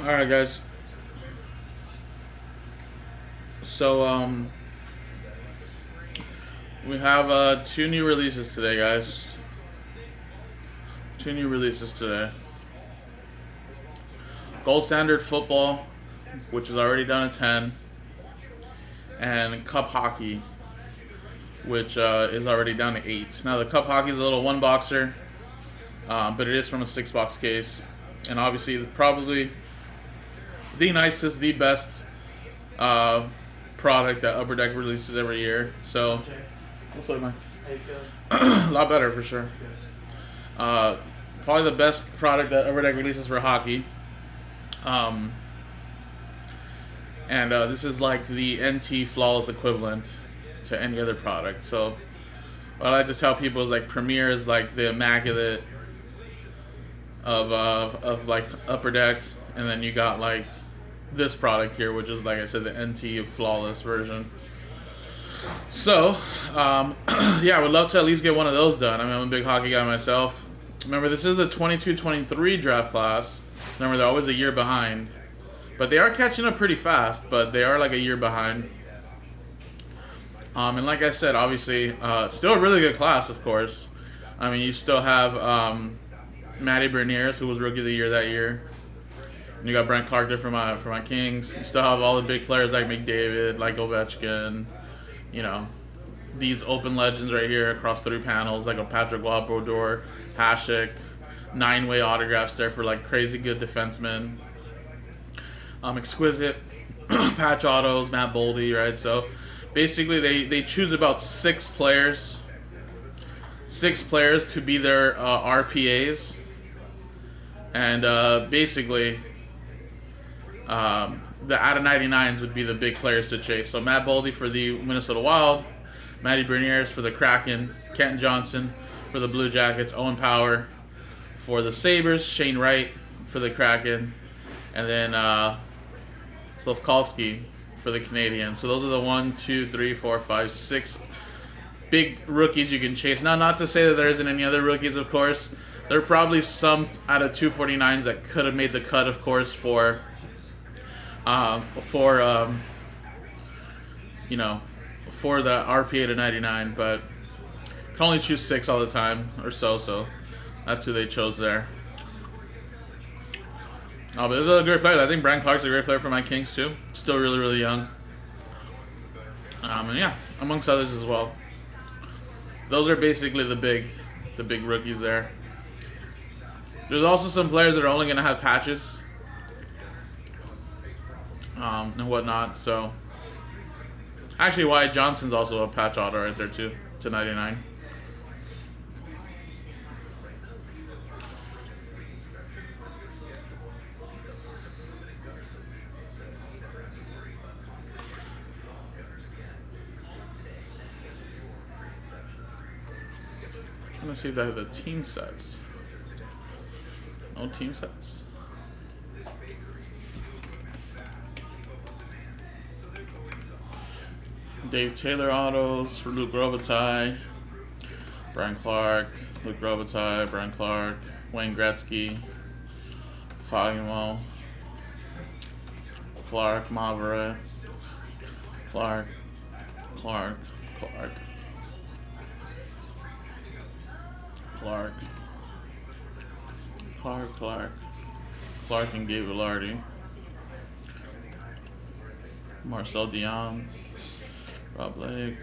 Alright, guys. So, we have two new releases today, guys. Two new releases today. Gold Standard Football, which is already done at 10. And Cup Hockey, which is already down to 8. Now, the Cup Hockey is a little one-boxer, but it is from a 6-box case. And obviously, probably the nicest, the best product that Upper Deck releases every year. So, what's up, man? How you feeling? A lot better for sure. Probably the best product that Upper Deck releases for hockey. And this is like the NT Flawless equivalent to any other product. So, what I like to tell people is like Premier is like the immaculate of like Upper Deck, and then you got like this product here, which is like I said, the NT Flawless version. So, yeah, I would love to at least get one of those done. I mean, I'm a big hockey guy myself. Remember, this is the 22-23 draft class. Remember, they're always a year behind. But they are catching up pretty fast, but they are like a year behind. And like I said, obviously, still a really good class, of course. I mean, you still have Matty Berniers, who was Rookie of the Year that year. And you got Brent Clark there for my Kings. You still have all the big players like McDavid, like Ovechkin. You know, these open legends right here across 3 panels, like a Patrick Wahlbrodor, Hasek, 9-way autographs there for like crazy good defensemen. Exquisite patch autos, Matt Boldy, right? So basically they choose about 6 players to be their RPAs, and basically the out of 99s would be the big players to chase. So Matt Boldy for the Minnesota Wild, Matty Berniers for the Kraken, Kenton Johnson for the Blue Jackets, Owen Power for the Sabres, Shane Wright for the Kraken, and then Slavkovsky for the Canadiens. So those are the 1, 2, 3, 4, 5, 6 big rookies you can chase. Now, not to say that there isn't any other rookies, of course. There are probably some out of 249s that could have made the cut, of course, for the RPA to 99, but you can only choose 6 all the time or so that's who they chose there. Oh, but this is a great player. I think Brent Clark's a great player for my Kings too. Still really, really young. And yeah, amongst others as well. Those are basically the big rookies there. There's also some players that are only going to have patches and whatnot. So actually, Wyatt Johnson's also a patch auto right there too, to 99. Let's see if they have the team sets. No team sets. Dave Taylor autos for Luke Robitaille, Brian Clark, Luke Robitaille, Brian Clark, Wayne Gretzky, Fogemo, Clark, Maverick, Clark, Clark, Clark. Clark and Gabe Velarde, Marcel Dion, Rob Blake,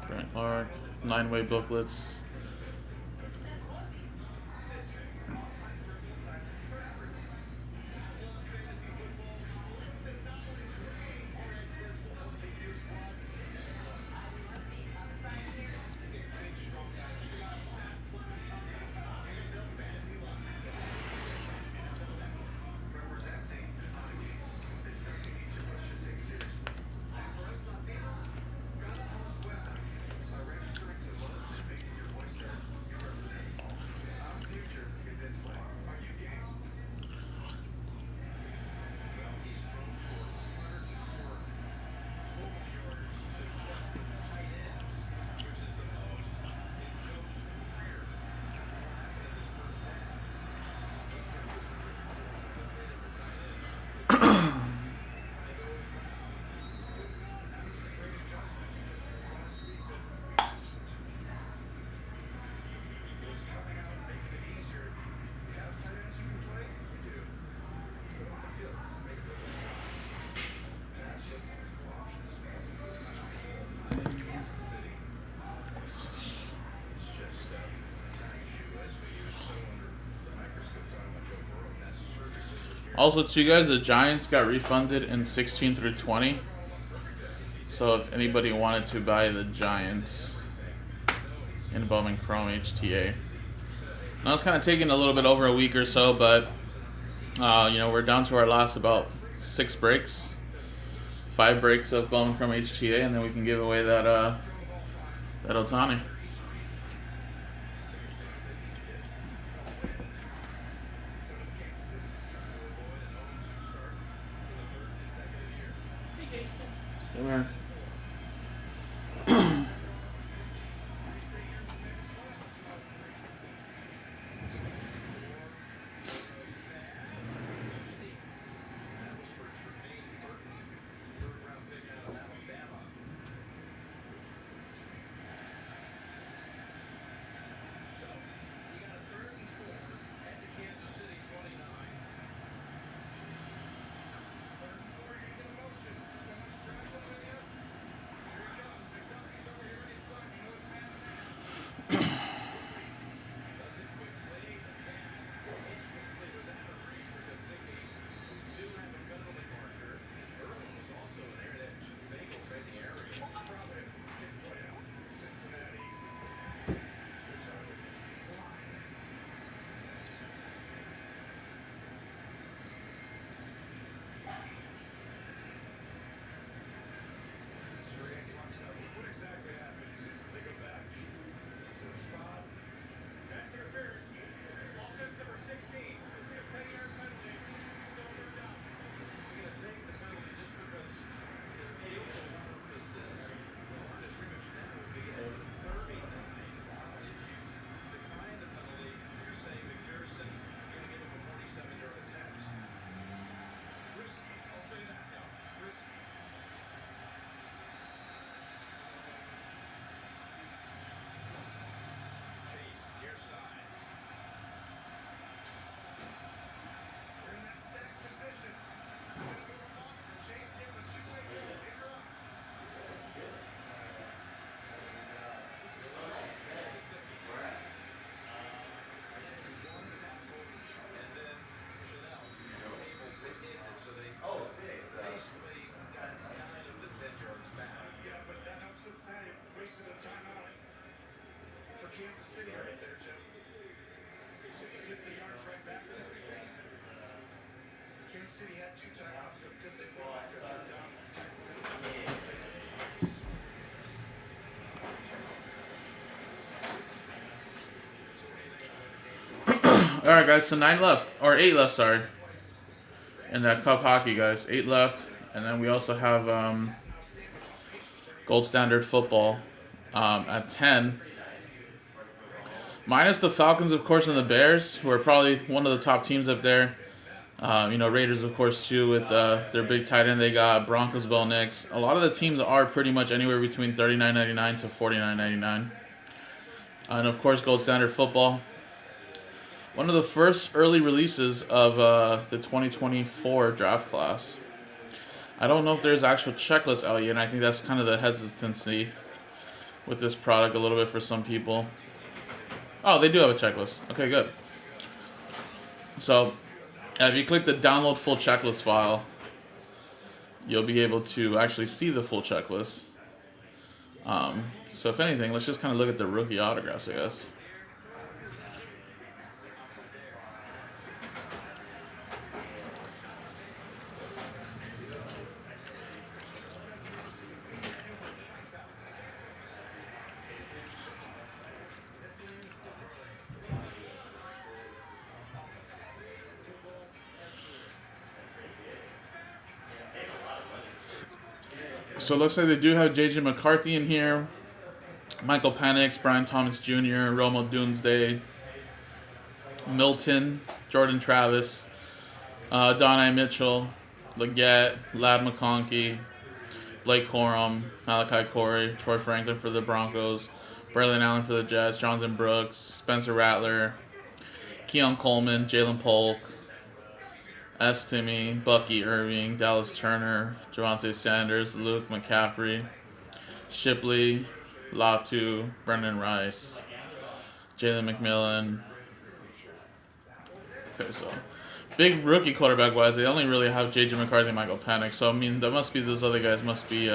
Brent Clark, 9-way booklets. Also, too, guys, the Giants got refunded in 16 through 20. So if anybody wanted to buy the Giants in Bowman Chrome HTA. Now it's kind of taking a little bit over a week or so, but you know, we're down to our last about 6 breaks. 5 breaks of Bowman Chrome HTA, and then we can give away that Otani. Come here. Kansas City right there, Jim. Hit the yards right back to me. Kansas City had 2 timeouts because they pulled back a 3rd down. Alright, guys, so 9 left. Or 8 left, sorry. In that cup hockey, guys. 8 left. And then we also have Gold Standard Football at 10. Minus the Falcons, of course, and the Bears, who are probably one of the top teams up there. You know, Raiders, of course, too, with their big tight end they got. Broncos, Bo Nix. A lot of the teams are pretty much anywhere between $39.99 to $49.99. And, of course, Gold Standard Football. One of the first early releases of the 2024 draft class. I don't know if there's actual checklist out yet, and I think that's kind of the hesitancy with this product a little bit for some people. Oh, they do have a checklist. Okay, good. So, if you click the download full checklist file, you'll be able to actually see the full checklist. So if anything, let's just kind of look at the rookie autographs, I guess. So it looks like they do have J.J. McCarthy in here, Michael Penix, Brian Thomas Jr., Romo Doomsday, Milton, Jordan Travis, Donnie Mitchell, Leggett, Ladd McConkey, Blake Corum, Malachi Corey, Troy Franklin for the Broncos, Braylon Allen for the Jets, Jonathan Brooks, Spencer Rattler, Keon Coleman, Jalen Polk, S. Timmy, Bucky Irving, Dallas Turner, Javonte Sanders, Luke McCaffrey, Shipley, Latu, Brendan Rice, Jalen McMillan. Okay, so big rookie quarterback wise, they only really have J.J. McCarthy and Michael Panic. So I mean, that must be those other guys must be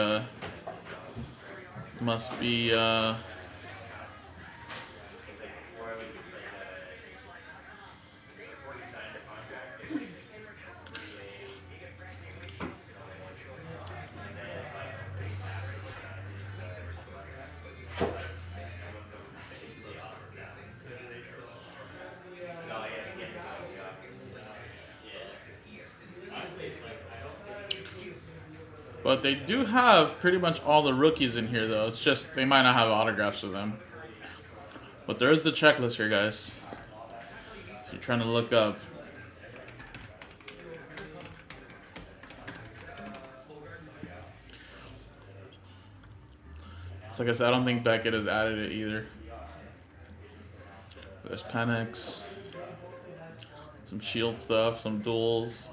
But they do have pretty much all the rookies in here, though. It's just they might not have autographs for them. But there's the checklist here, guys. If you're trying to look up. So like I said, I don't think Beckett has added it either. There's Penix, some shield stuff, some duels.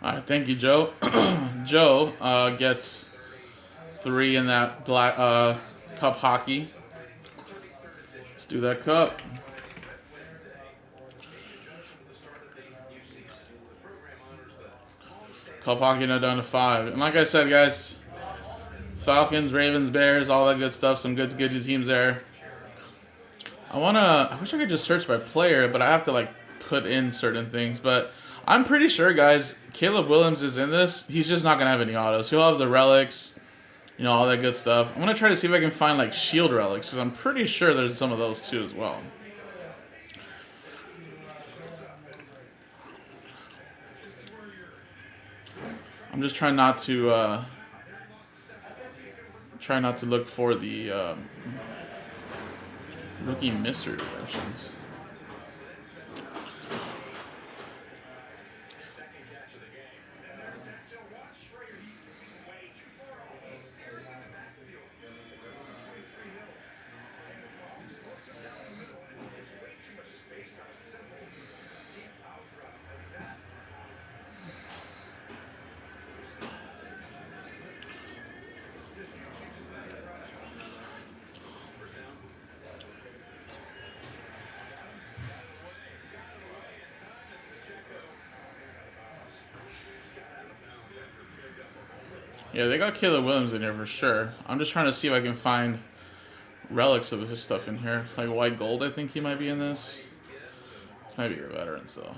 All right, thank you, Joe. Joe gets 3 in that black cup hockey. Let's do that cup. Cup hockey now down to 5. And like I said, guys, Falcons, Ravens, Bears, all that good stuff. Some good teams there. I wish I could just search by player, but I have to like put in certain things. But I'm pretty sure, guys, Caleb Williams is in this. He's just not gonna have any autos. He'll have the relics, you know, all that good stuff. I'm gonna try to see if I can find like shield relics, because I'm pretty sure there's some of those too as well. I'm just trying not to look for the rookie mystery redemptions. Yeah, they got Caleb Williams in here for sure. I'm just trying to see if I can find relics of his stuff in here. Like white gold, I think he might be in this. This might be your veterans, though.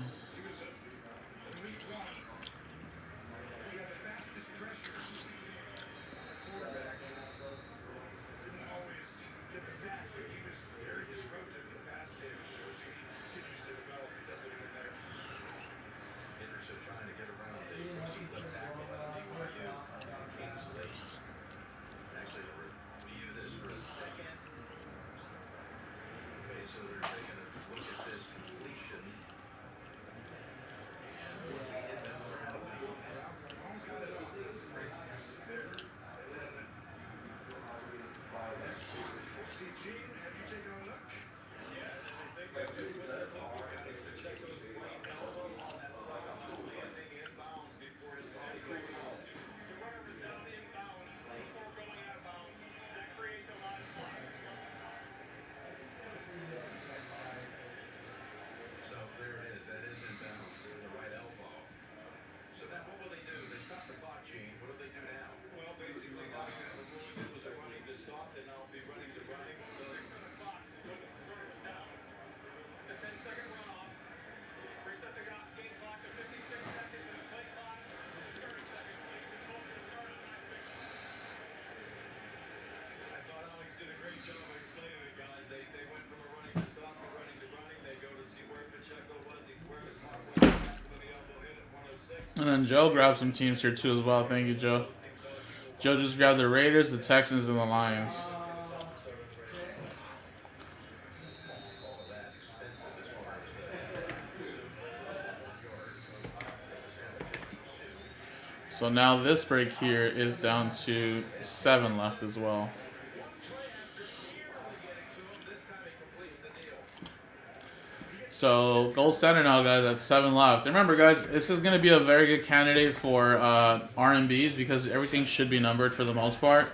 And then Joe grabbed some teams here too as well. Thank you, Joe. Joe just grabbed the Raiders, the Texans, and the Lions. So now this break here is down to 7 left as well. So gold center now, guys, at 7 left. And remember, guys, this is going to be a very good candidate for RMBs because everything should be numbered for the most part.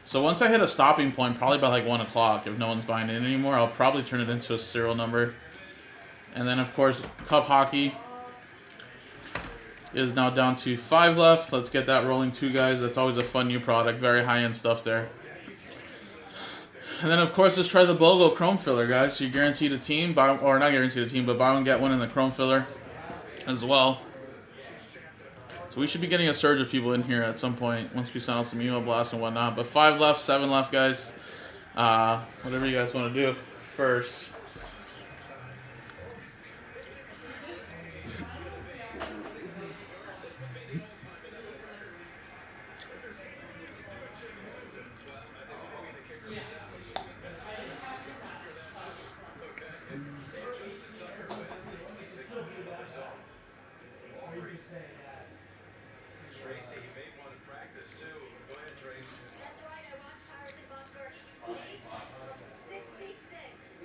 So once I hit a stopping point, probably by like 1 o'clock, if no one's buying it anymore, I'll probably turn it into a serial number. And then, of course, Cup Hockey is now down to 5 left. Let's get that rolling too, guys. That's always a fun new product. Very high-end stuff there. And then, of course, let's try the BOGO Chrome Filler, guys. So you guaranteed a team, or not guaranteed a team, but buy one, get one in the Chrome Filler as well. So we should be getting a surge of people in here at some point once we send out some email blasts and whatnot. But 5 left, 7 left, guys. Whatever you guys want to do first. Tracy, you may want to practice too. Go ahead, Tracy. That's right, I watched Harrison Butker. Unique 66.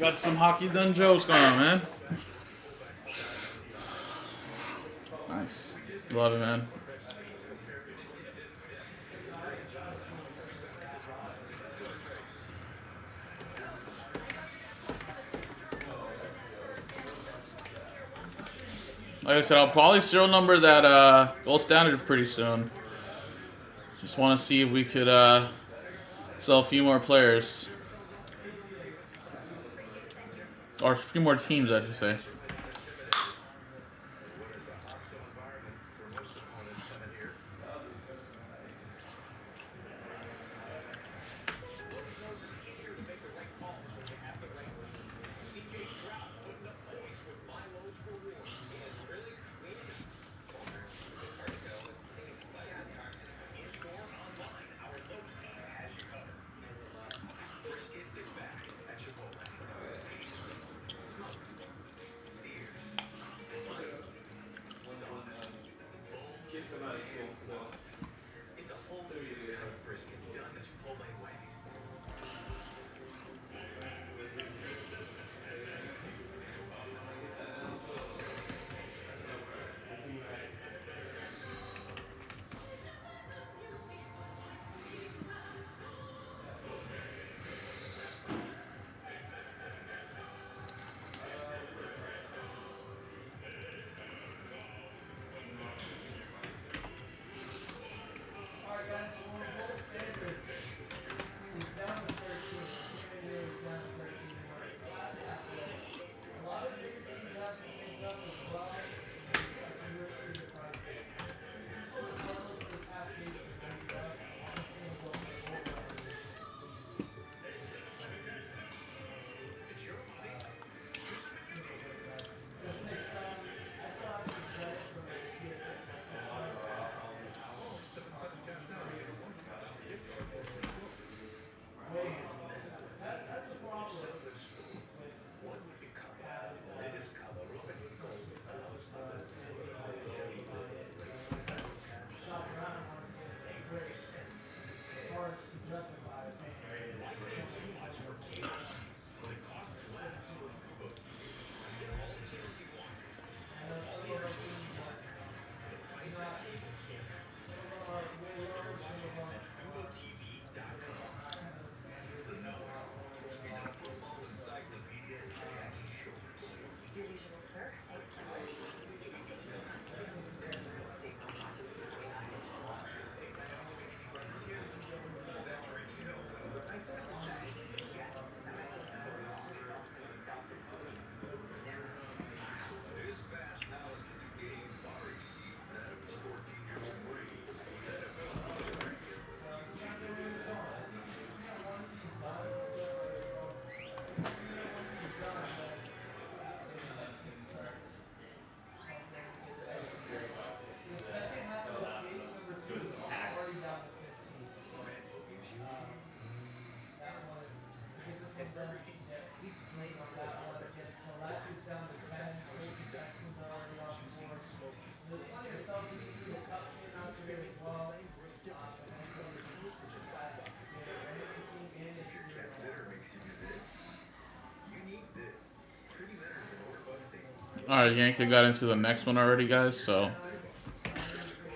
Got some hockey done jokes going on, man. Nice. Love it, man. Like I said, I'll probably serial number that gold standard pretty soon. Just want to see if we could sell a few more players. Or a few more teams, I should say. Alright, Yankee got into the next one already, guys, so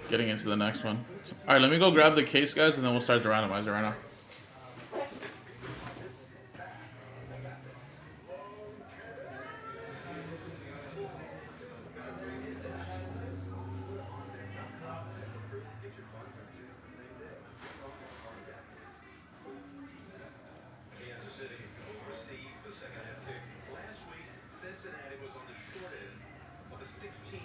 getting into the next one. Alright, let me go grab the case, guys, and then we'll start the randomizer right now. Cincinnati was on the short end of a 16-10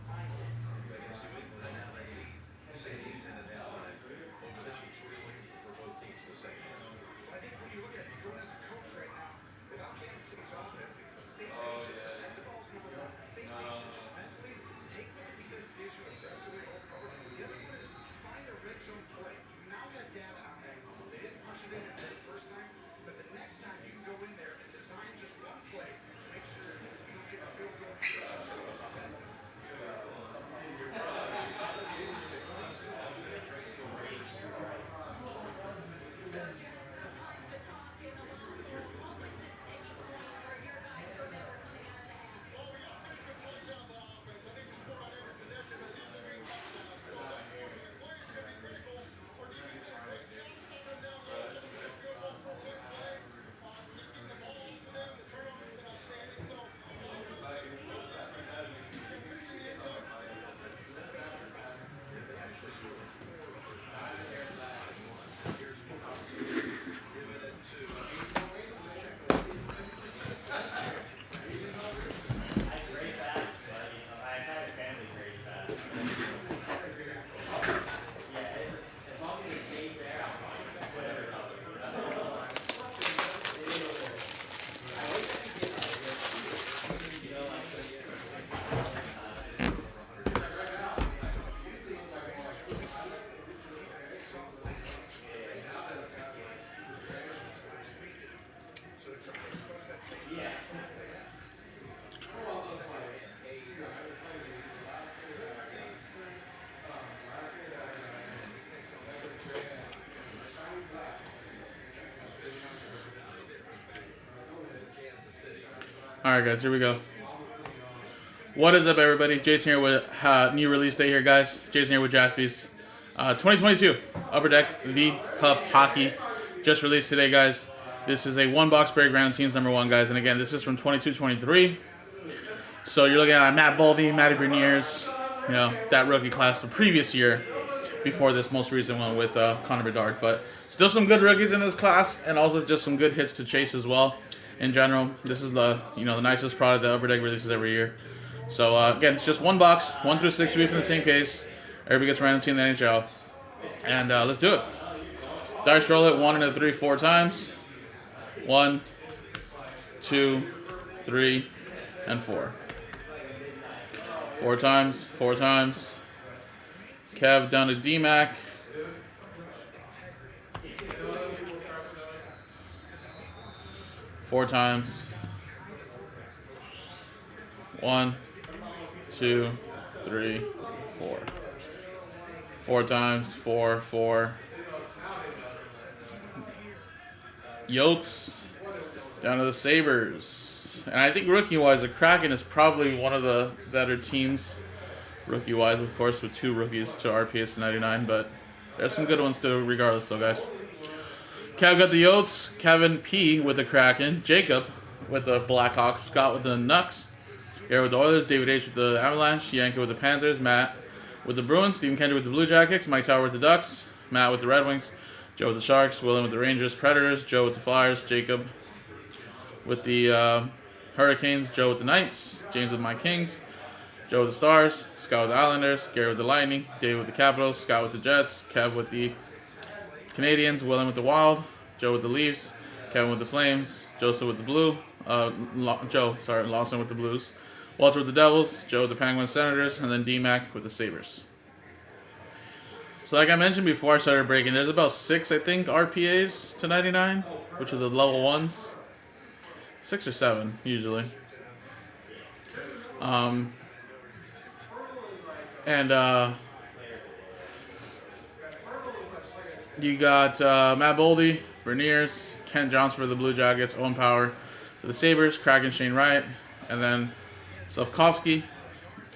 final against New England, and now they lead 16-10 at halftime. Over this was really for both teams the second half. I think when you look at it, you go as a coach right now, without Kansas City's offense, it's a state nation. Protect the ball's number one. State nation, just mentally take what the defense gives you and press away all cover. The other one is find a red zone play. You now got data on that. They didn't punch it in the first time, but the next time you can go in there and design just one play to make sure you don't get a field goal. Alright guys, here we go. What is up everybody? Jason here with new release day here guys. Jason here with Jaspys. 2022 Upper Deck V Cup Hockey. Just released today guys. This is a one box break random teams #1 guys. And again, this is from 22-23. So you're looking at Matt Boldy, Matty Berniers, you know, that rookie class the previous year before this most recent one with Connor Bedard. But still some good rookies in this class, and also just some good hits to chase as well. In general, this is the the nicest product that Upper Deck releases every year. So again, it's just one box, 1 through 6 will be from the same case. Everybody gets a random team in the NHL, and let's do it. Dice roll it 1 and 3 4 times. 1, 2, 3, and 4. 4 times, 4 times. Kev down to D-Mac. 4 times. 1, 2, 3, 4. 4 times. 4, 4. Yotes down to the Sabres. And I think rookie-wise, the Kraken is probably one of the better teams. Rookie-wise, of course, with 2 rookies to RPS 99. But there's some good ones too, regardless, though, guys. Kev got the Yotes, Kevin P with the Kraken, Jacob with the Blackhawks, Scott with the Nucks, Gary with the Oilers, David H with the Avalanche, Yanka with the Panthers, Matt with the Bruins, Stephen Kendrick with the Blue Jackets, Mike Tower with the Ducks, Matt with the Red Wings, Joe with the Sharks, William with the Rangers, Predators, Joe with the Flyers, Jacob with the Hurricanes, Joe with the Knights, James with my Kings, Joe with the Stars, Scott with the Islanders, Gary with the Lightning, Dave with the Capitals, Scott with the Jets, Kev with the Canadians, William with the Wild, Joe with the Leafs, Kevin with the Flames, Joseph with the Blue, Lawson with the Blues, Walter with the Devils, Joe with the Penguins, Senators, and then D-Mac with the Sabres. So like I mentioned before I started breaking, there's about 6, I think, RPAs to 99, which are the level 1s. 6 or 7, usually. You got Matt Boldy, Berniers, Kent Johnson for the Blue Jackets, Owen Power for the Sabres, Kraken Shane Wright, and then Slavkovsky.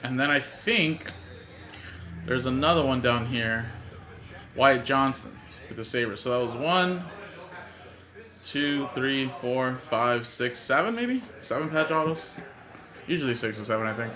And then I think there's another one down here, Wyatt Johnson with the Sabres. So that was 1, 2, 3, 4, 5, 6, 7 maybe? 7 patch autos? Usually 6 or 7, I think.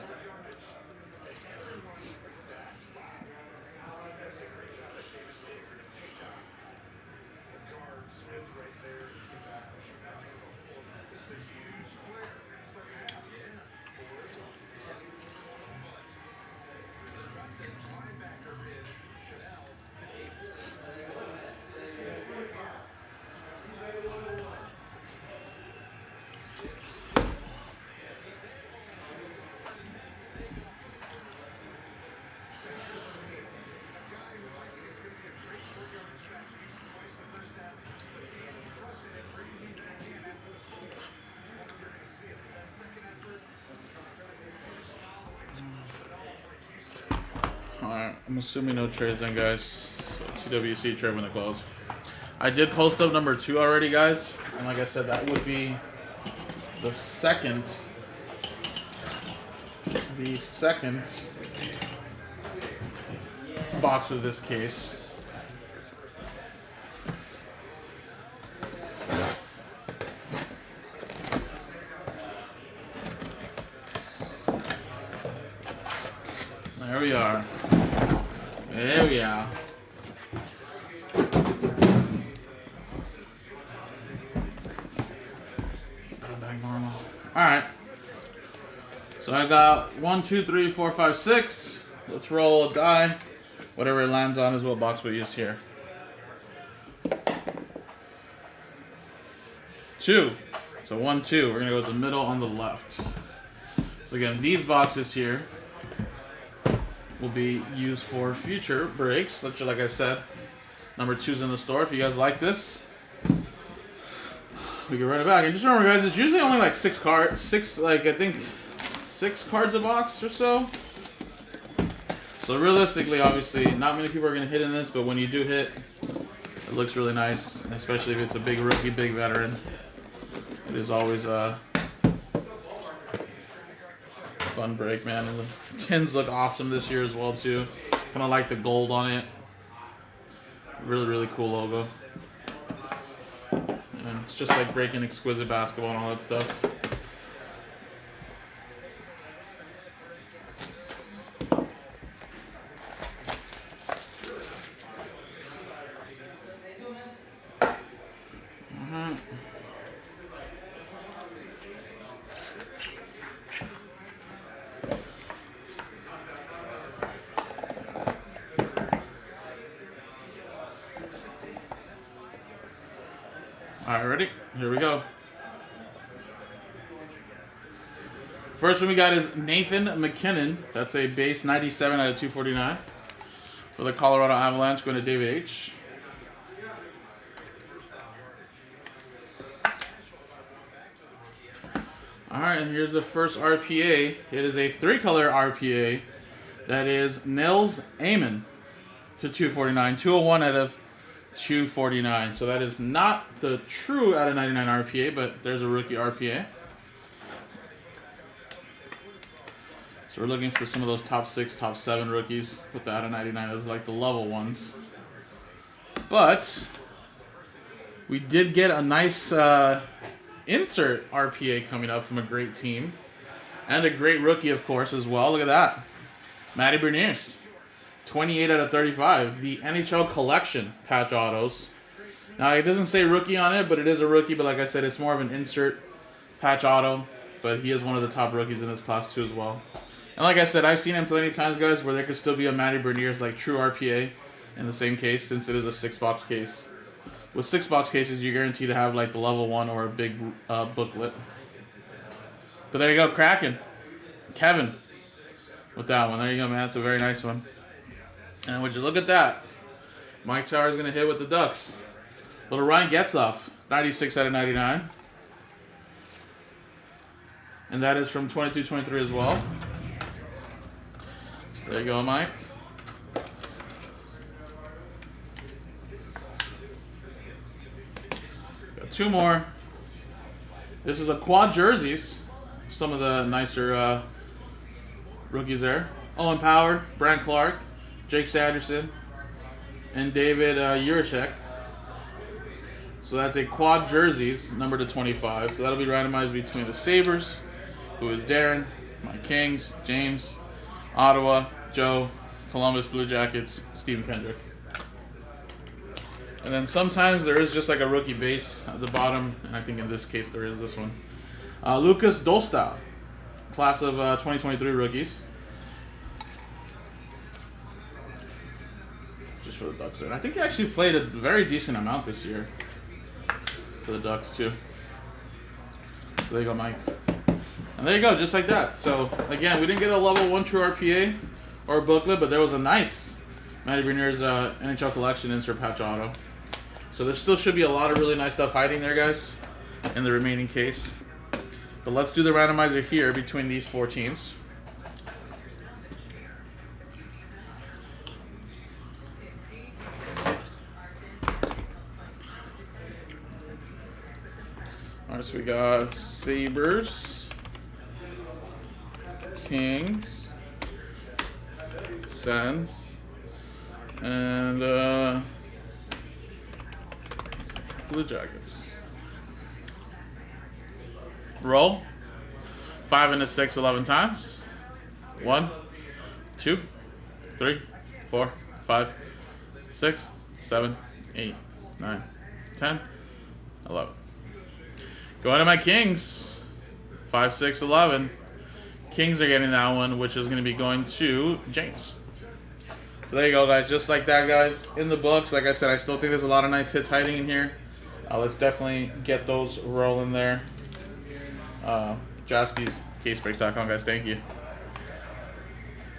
Alright, I'm assuming no trades then, guys. So TWC trade when they close. I did post up number 2 already, guys. And like I said, that would be the second box of this case. There we are. There we are. Back normal. Alright. So I got 1, 2, 3, 4, 5, 6. Let's roll a die. Whatever it lands on is what box we use here. 2. So 1, 2. We're gonna go with the middle on the left. So again, these boxes here will be used for future breaks. Like I said, number 2's in the store. If you guys like this, we can run it back. And just remember, guys, it's usually only like 6 cards. I think 6 cards a box or so. So realistically, obviously, not many people are gonna hit in this, but when you do hit, it looks really nice, especially if it's a big rookie, big veteran. It is always fun break, man. And the tins look awesome this year as well too. Kind of like the gold on it. Really, really cool logo. And it's just like breaking exquisite basketball and all that stuff. Alright, ready? Here we go. First one we got is Nathan McKinnon. That's a base 97 out of 249 for the Colorado Avalanche, going to David H. Alright, and here's the first RPA. It is a 3-color RPA. That is Nils Amon to 249. 201 out of 249. So that is not the true out of 99 RPA, but there's a rookie RPA. So we're looking for some of those top 6, top 7 rookies with the out of 99. Those are like the level ones. But we did get a nice insert RPA coming up from a great team. And a great rookie, of course, as well. Look at that. Matty Berniers. 28 out of 35. The NHL Collection patch autos. Now, it doesn't say rookie on it, but it is a rookie. But like I said, it's more of an insert patch auto. But he is one of the top rookies in this class, too, as well. And like I said, I've seen him plenty of times, guys, where there could still be a Matty Berniers, like true RPA in the same case, since it is a 6-box case. With 6-box cases, you're guaranteed to have like the level 1 or a big booklet. But there you go, Kraken. Kevin with that one. There you go, man. That's a very nice one. And would you look at that? Mike Tower's going to hit with the Ducks. Little Ryan Getzlaf, 96 out of 99. And that is from 22-23 as well. So there you go, Mike. Got 2 more. This is a quad jerseys. Some of the nicer rookies there. Owen Power, Brant Clark, Jake Sanderson, and David Juracek. So that's a quad jerseys, number to 25. So that'll be randomized between the Sabres, who is Darren, my Kings, James, Ottawa, Joe, Columbus Blue Jackets, Stephen Kendrick. And then sometimes there is just like a rookie base at the bottom, and I think in this case there is this one. Lucas Dostal, class of 2023 rookies. Just for the Ducks there. And I think he actually played a very decent amount this year for the Ducks too. So there you go, Mike. And there you go, just like that. So again, we didn't get a level 1 true RPA or a booklet, but there was a nice Matty Berniers NHL Collection insert patch auto. So there still should be a lot of really nice stuff hiding there, guys, in the remaining case. But let's do the randomizer here between these 4 teams. Alright, so we got Sabres, Kings, Sens, and Blue Jackets. Roll. 5 into 6, 11 times. 1, 2, 3, 4, 5, 6, 7, 8, 9, 10, 11. Going to my Kings. 5, 6, 11. Kings are getting that one, which is going to be going to James. So there you go, guys. Just like that, guys. In the books, like I said, I still think there's a lot of nice hits hiding in here. Let's definitely get those rolling there. JaspysCaseBreaks.com, guys. Thank you.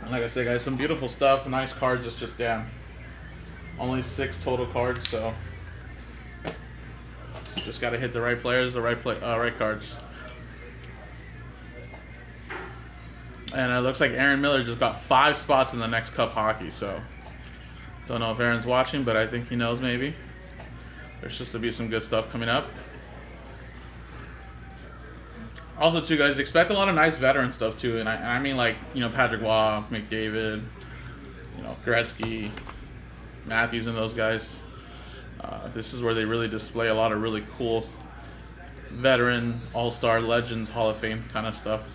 And like I said, guys, some beautiful stuff. Nice cards. It's just damn. Only 6 total cards, so just got to hit the right players, the right cards. And it looks like Aaron Miller just got 5 spots in the next Cup hockey, so don't know if Aaron's watching, but I think he knows maybe. There's just to be some good stuff coming up. Also, too, guys, expect a lot of nice veteran stuff too, and I mean like Patrick Waugh, McDavid, Gretzky, Matthews, and those guys. This is where they really display a lot of really cool veteran, all-star, legends, Hall of Fame kind of stuff.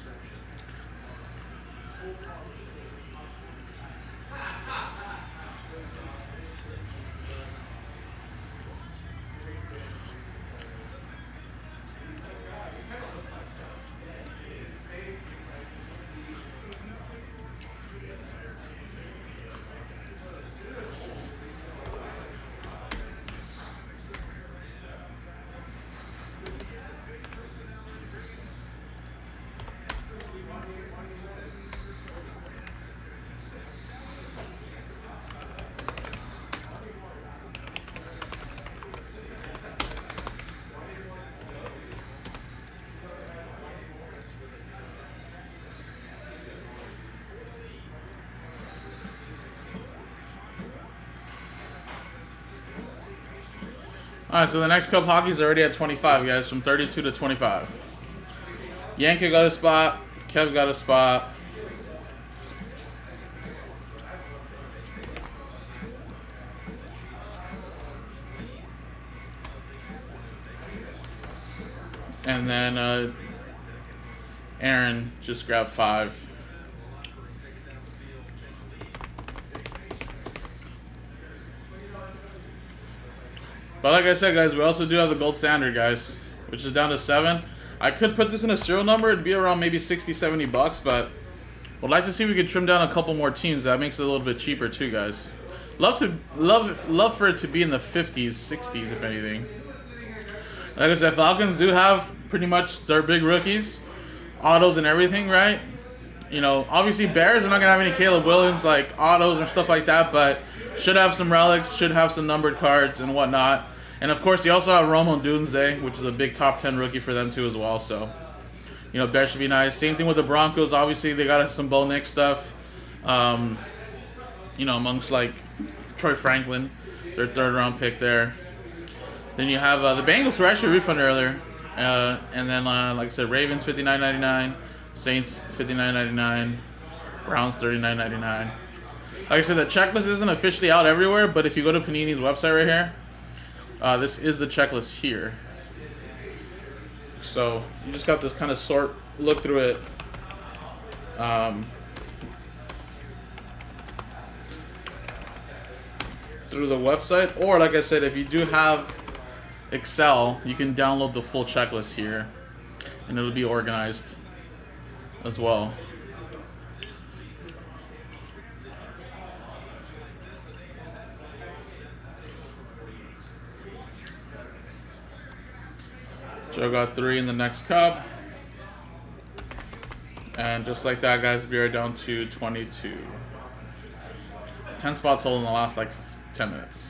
Alright, so the next cup hockey is already at 25, guys, from 32 to 25. Yanka got a spot. Kev got a spot. And then Aaron just grabbed 5. But like I said, guys, we also do have the gold standard, guys, which is down to 7. I could put this in a serial number. It'd be around maybe 60, 70 bucks, but would like to see if we could trim down a couple more teams. That makes it a little bit cheaper too, guys. Love for it to be in the 50s, 60s, if anything. Like I said, Falcons do have pretty much their big rookies, autos and everything, right? Obviously Bears are not gonna have any Caleb Williams like autos or stuff like that, but should have some relics, should have some numbered cards and whatnot. And of course, you also have Rome Odunze, which is a big top 10 rookie for them too as well. So, Bears should be nice. Same thing with the Broncos. Obviously, they got some Bo Nix stuff. Amongst like Troy Franklin, their 3rd round pick there. Then you have the Bengals were actually refunded earlier, and then like I said, Ravens $59.99, Saints $59.99, Browns $39.99. Like I said, the checklist isn't officially out everywhere, but if you go to Panini's website right here, this is the checklist here. So you just got to kind of look through it. Through the website, or like I said, if you do have Excel, you can download the full checklist here, and it'll be organized as well. Joe got 3 in the next cup. And just like that, guys, we are down to 22. 10 spots sold in the last, 10 minutes.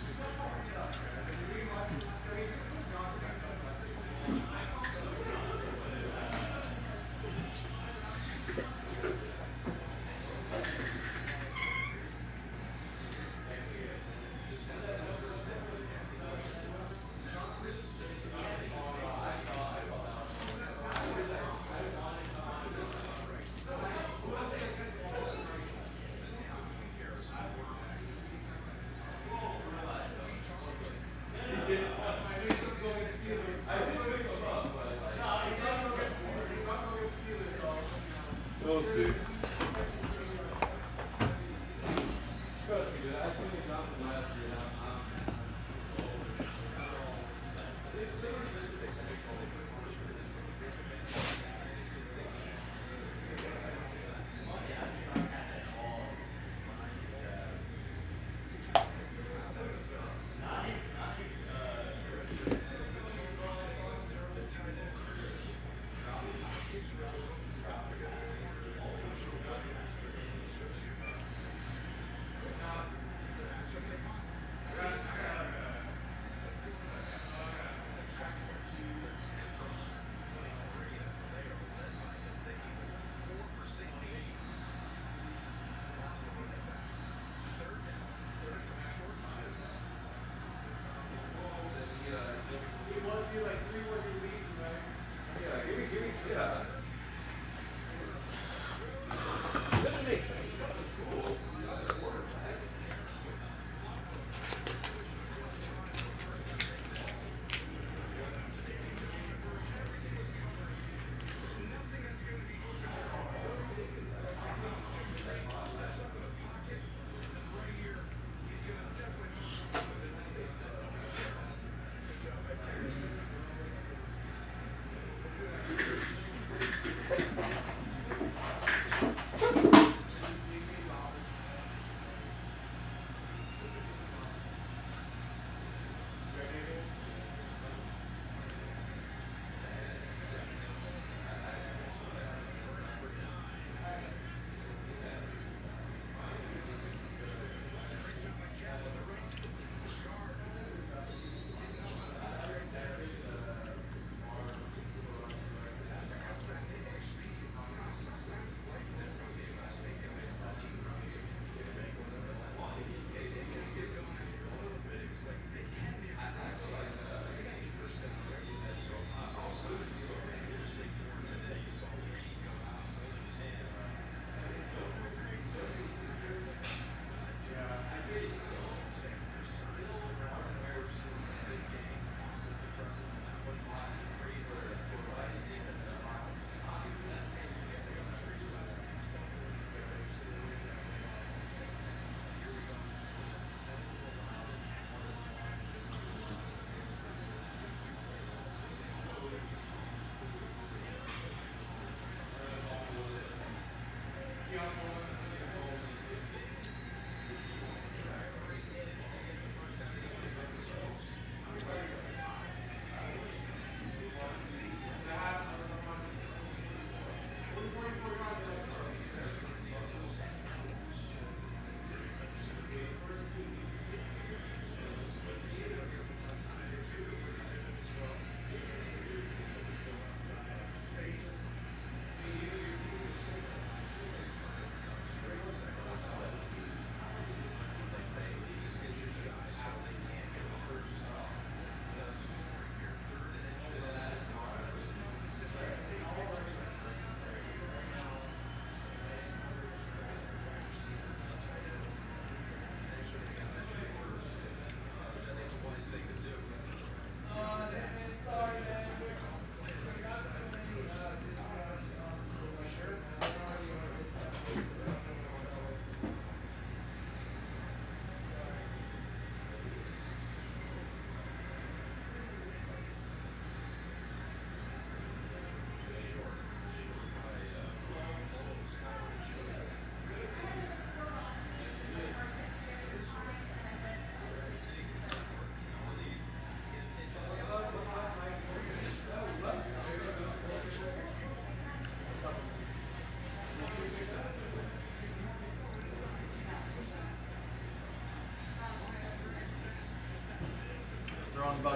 We'll see.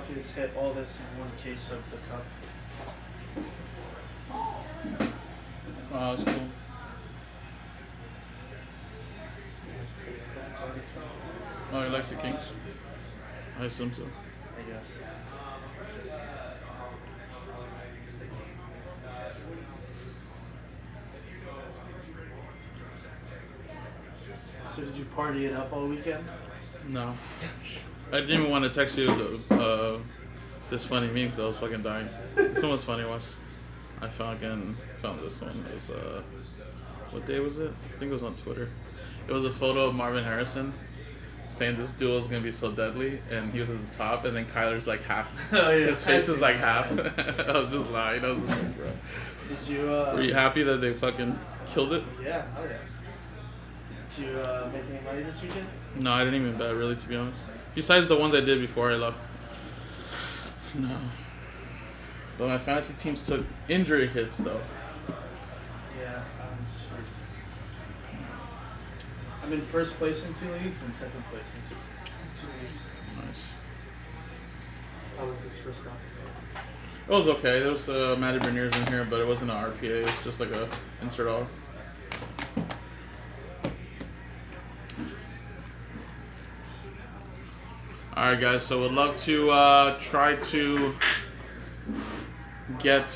Rockets hit all this in one case of the cup. Oh, that's cool. Oh, he likes the Kings? I assume so. I guess. So did you party it up all weekend? No. I didn't even want to text you this funny meme because I was fucking dying. This one was funny. Watch. I found this one. It was, what day was it? I think it was on Twitter. It was a photo of Marvin Harrison saying this duel is going to be so deadly, and he was at the top, and then Kyler's like half. Oh, yeah, his face is like half. I was just lying. I was just like, bro. Did you? Were you happy that they fucking killed it? Yeah. Oh yeah. Did you make any money this weekend? No, I didn't even bet, really, to be honest. Besides the ones I did before I left. No. But my fantasy teams took injury hits, though. Yeah, I'm sure. I'm in first place in 2 leagues and second place in two leagues. Nice. How was this first box? It was okay. There was Matty Berniers in here, but it wasn't an RPA. It was just like a insert auto. Alright, guys. So we'd love to try to get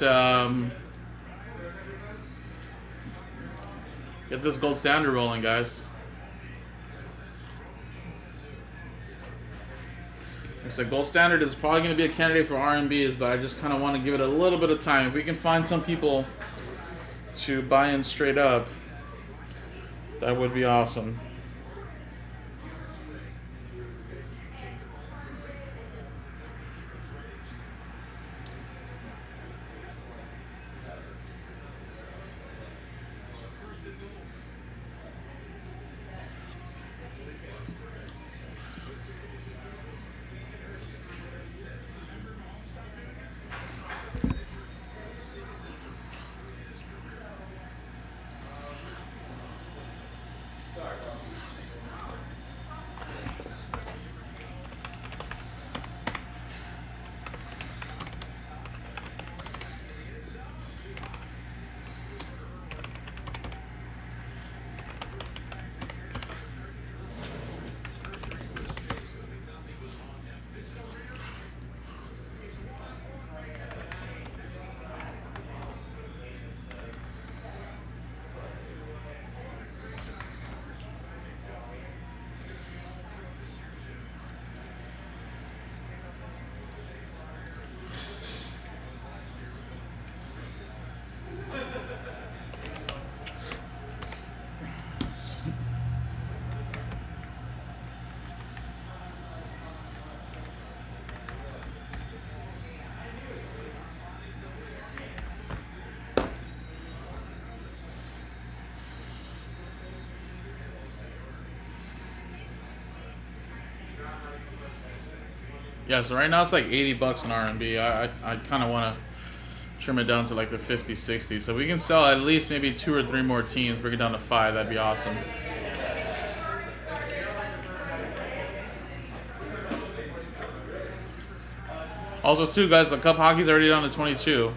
this gold standard rolling, guys. Like I said, gold standard is probably going to be a candidate for R&Bs, but I just kind of want to give it a little bit of time. If we can find some people to buy in straight up, that would be awesome. Yeah, so right now it's like $80 in R&B. I kind of want to trim it down to like the 50, 60. So we can sell at least maybe 2 or 3 more teams, bring it down to 5. That'd be awesome. Also, too, guys, the Cup Hockey's already down to 22.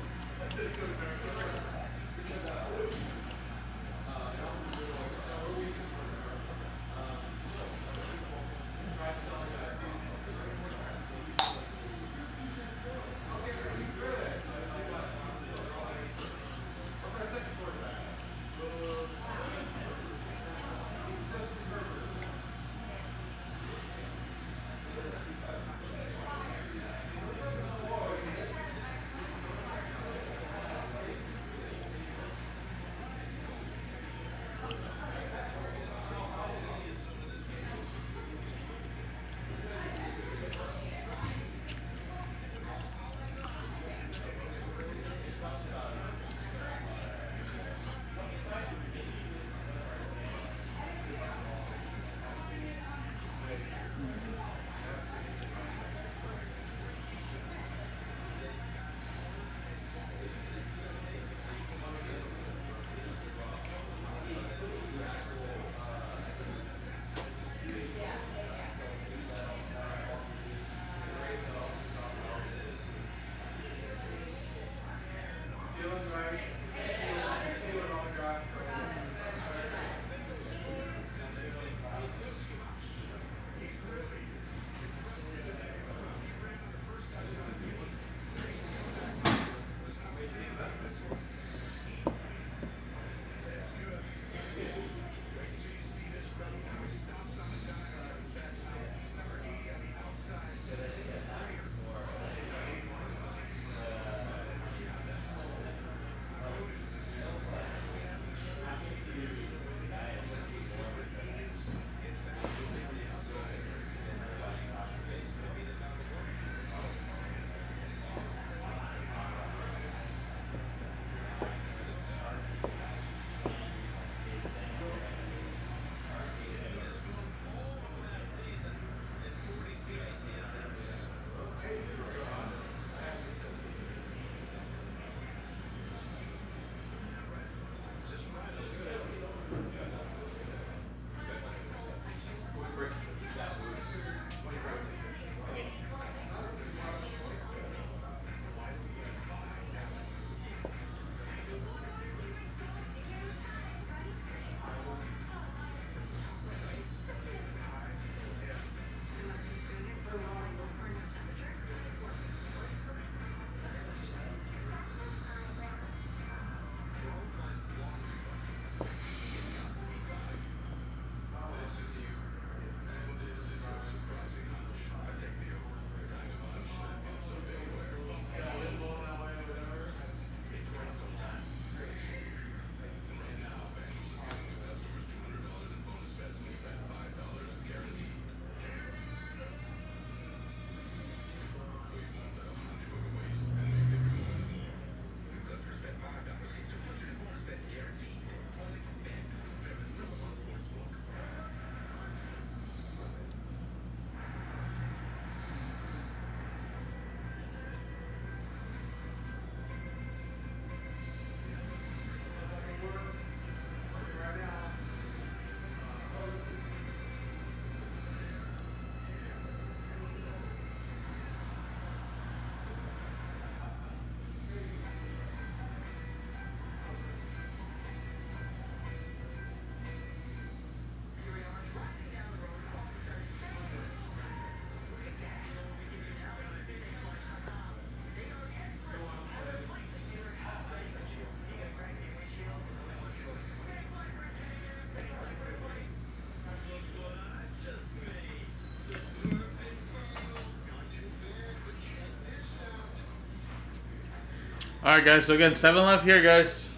All right, guys. So again, 7 left here, guys.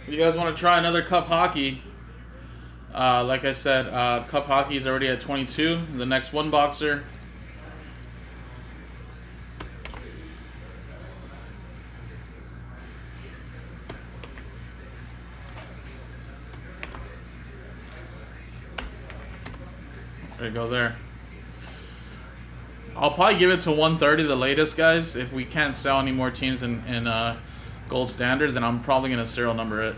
If you guys want to try another cup hockey, like I said, cup hockey is already at 22. The next one boxer. There you go there. I'll probably give it to 130 the latest, guys. If we can't sell any more teams in gold standard, then I'm probably going to serial number it.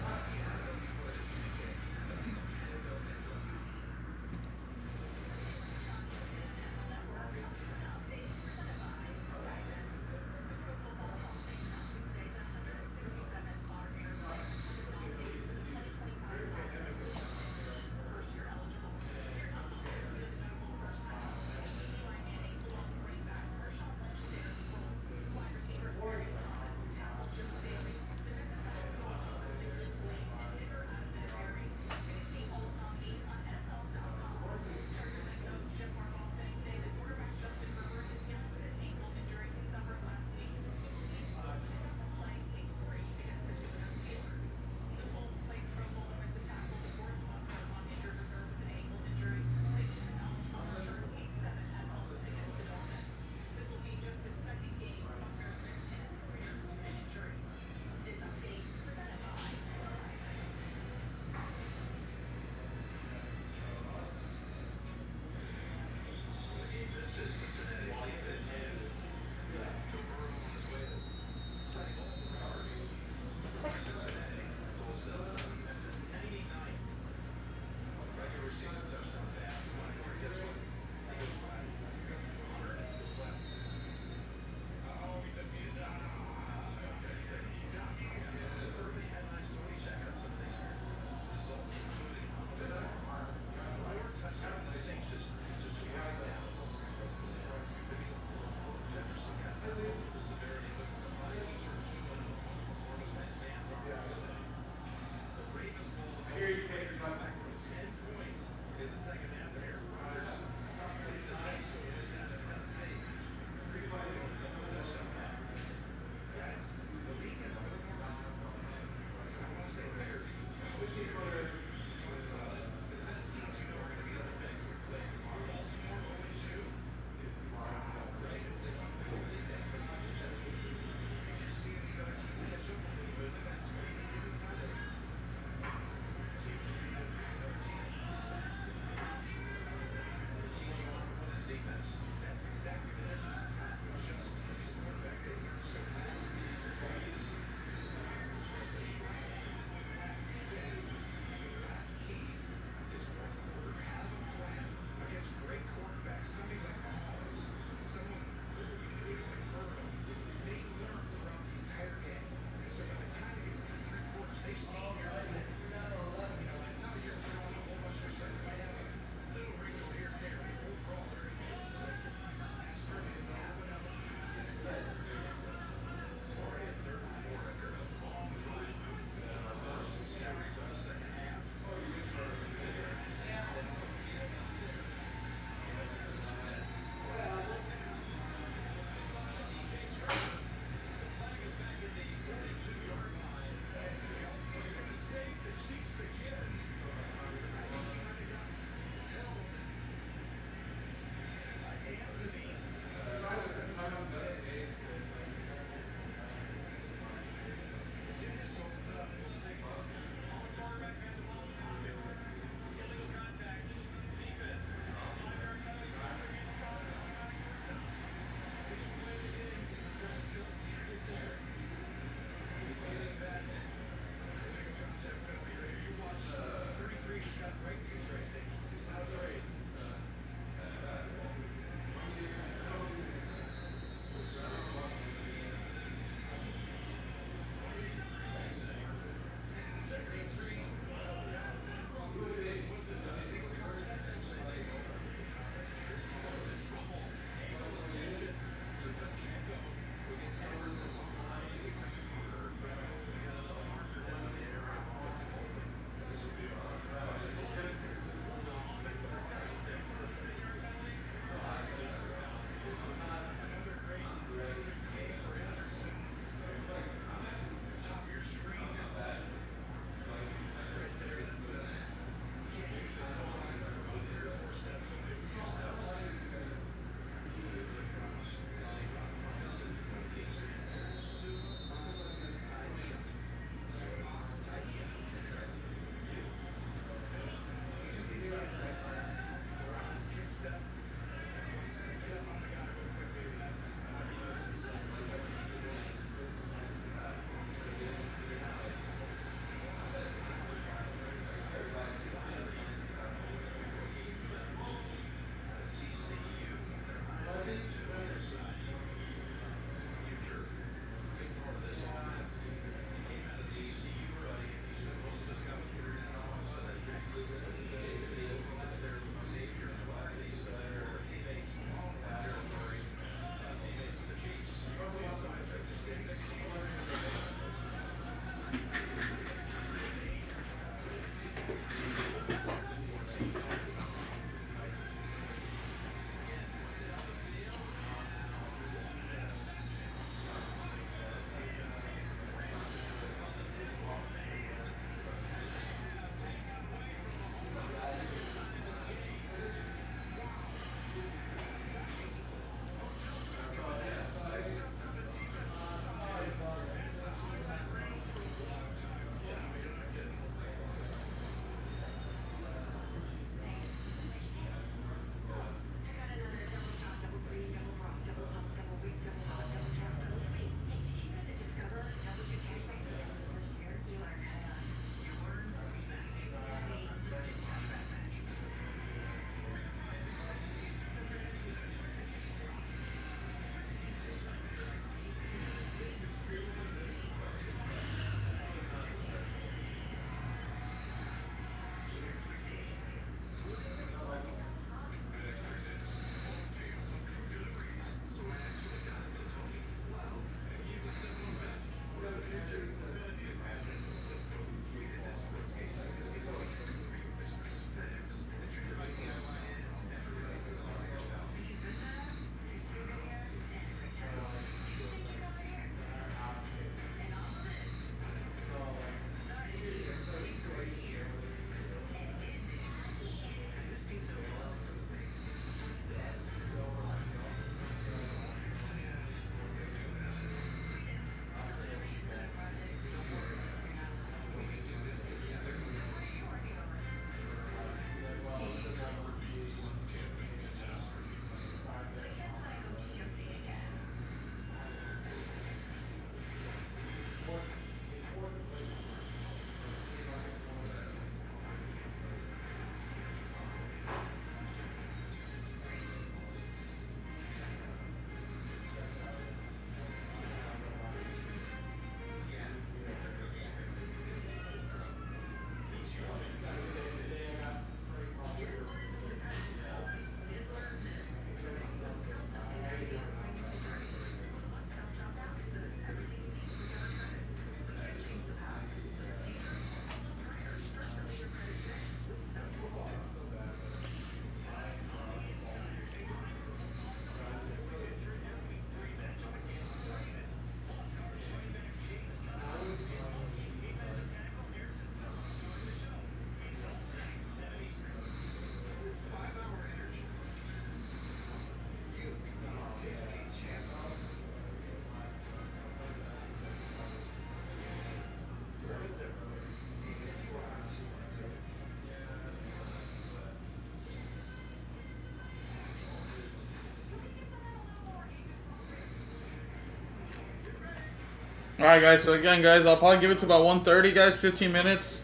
All right, guys. So again, guys, I'll probably give it to about 1:30, guys. 15 minutes.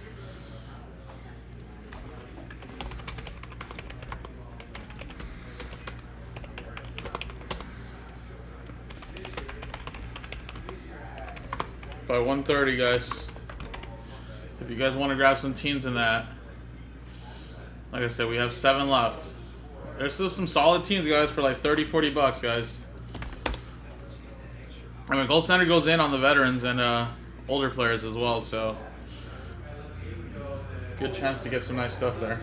By 1:30, guys. If you guys want to grab some teams in that, like I said, we have 7 left. There's still some solid teams, guys, for like 30, 40 bucks, guys. I mean, Gold Standard goes in on the veterans and older players as well, so good chance to get some nice stuff there.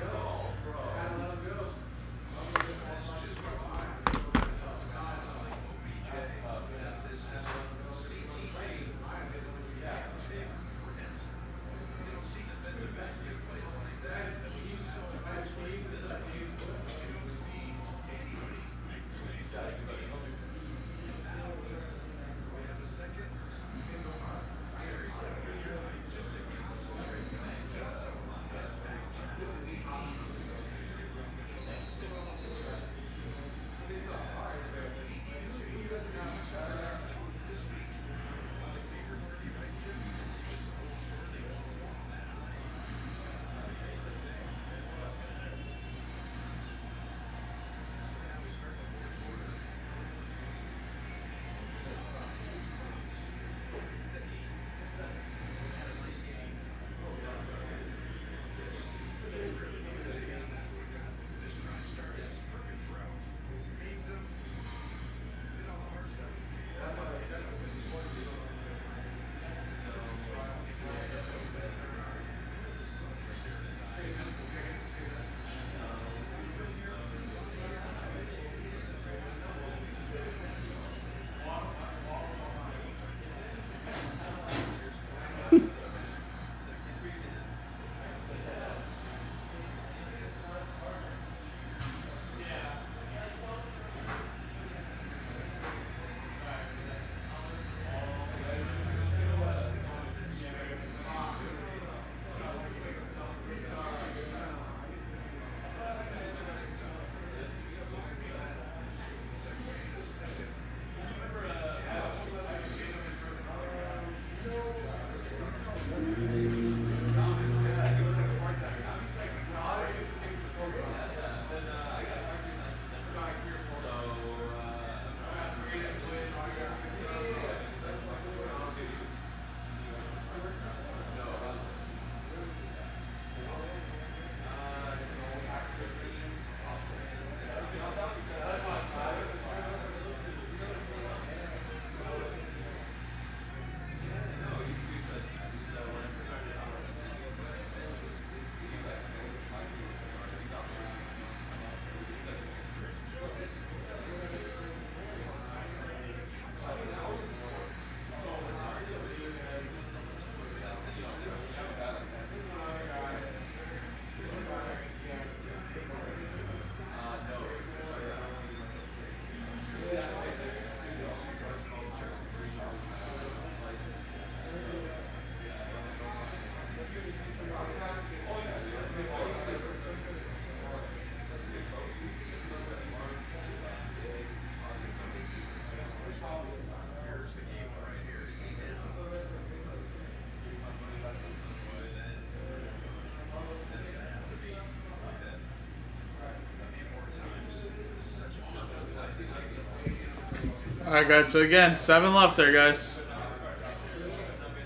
Alright, guys, so again, 7 left there, guys.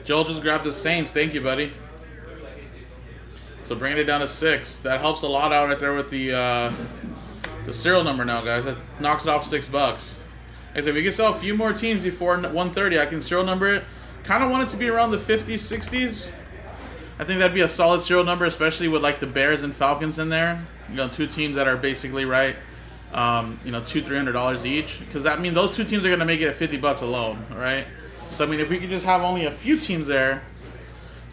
Joel just grabbed the Saints. Thank you, buddy. So bringing it down to 6. That helps a lot out right there with the serial number now, guys. That knocks it off $6. Like I said, we can sell a few more teams before 1:30. I can serial number it. Kind of want it to be around the 50s, 60s. I think that'd be a solid serial number, especially with like the Bears and Falcons in there. You know, 2 teams that are basically right. You know, $200-300 each, because that means those 2 teams are gonna make it at $50 alone, all right? So I mean, if we could just have only a few teams there,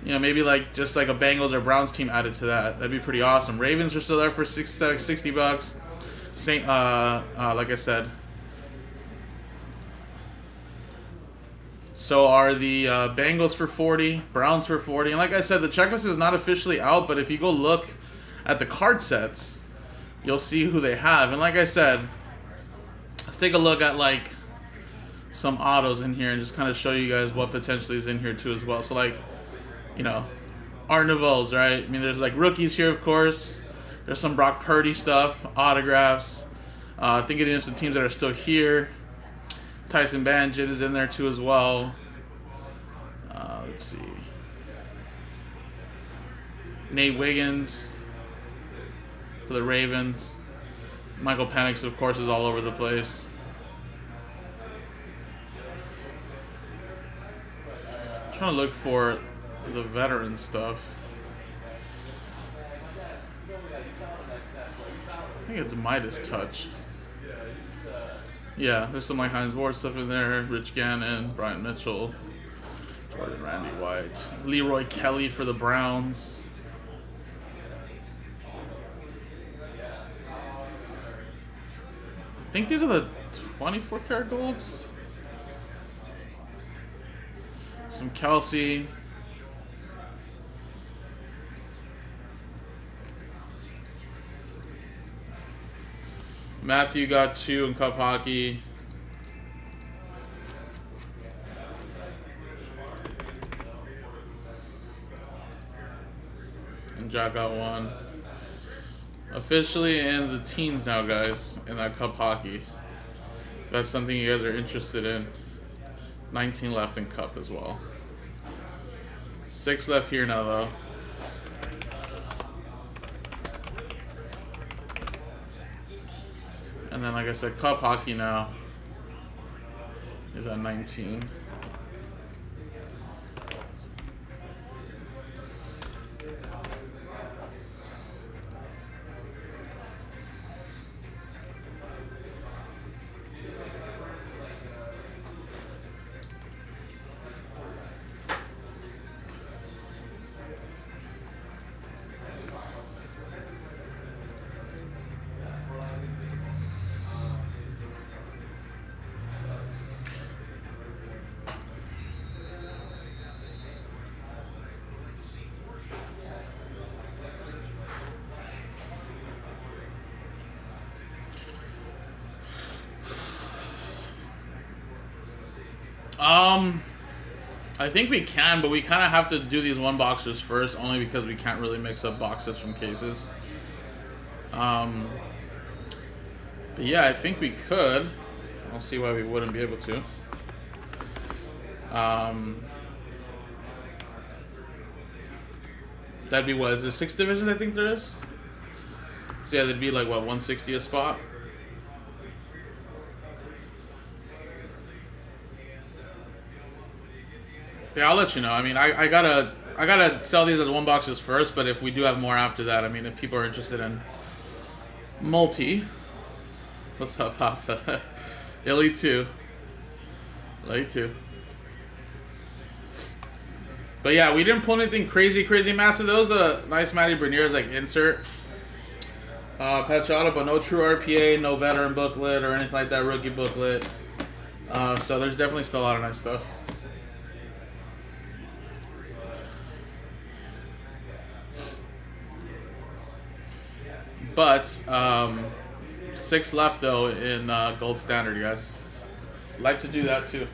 you know, maybe like just like a Bengals or Browns team added to that, that'd be pretty awesome. Ravens are still there for $60. Saint, like I said. So are the Bengals for 40, Browns for 40, and like I said, the checklist is not officially out, but if you go look at the card sets, you'll see who they have. And like I said, let's take a look at like some autos in here and just kind of show you guys what potentially is in here too as well. So like, you know, Art Nouveau's, right? I mean, there's like rookies here, of course. There's some Brock Purdy stuff, autographs. Thinking of some teams that are still here. Tyson Bagent is in there too as well. Let's see. Nate Wiggins for the Ravens. Michael Penix, of course, is all over the place. I'm trying to look for the veteran stuff. I think it's Midas Touch. Yeah, there's some like Heinz Ward stuff in there. Rich Gannon, Brian Mitchell, Jordan Randy White, Leroy Kelly for the Browns. I think these are the 24 karat golds. Some Kelsey. Matthew got 2 in Cup Hockey. And Jack got 1. Officially in the teens now, guys, in that Cup Hockey. That's something you guys are interested in. 19 left in Cup as well. 6 left here now, though. And then, like I said, Cup Hockey now is at 19. I think we can, but we kind of have to do these 1 boxers first, only because we can't really mix up boxes from cases. But yeah, I think we could. I don't see why we wouldn't be able to. That'd be what? Is it 6 divisions? I think there is. So yeah, that'd be like what, 160 a spot. Yeah, I'll let you know. I mean, I gotta sell these as 1 boxes first, but if we do have more after that, I mean, if people are interested in multi, what's up, Pasa? Illy 2. Illy 2. But yeah, we didn't pull anything crazy massive. That was a nice Matty Bernier's like insert. Patch auto, but no true RPA, no veteran booklet or anything like that, rookie booklet. So there's definitely still a lot of nice stuff. But 6 left though in gold standard, you guys. Like to do that too.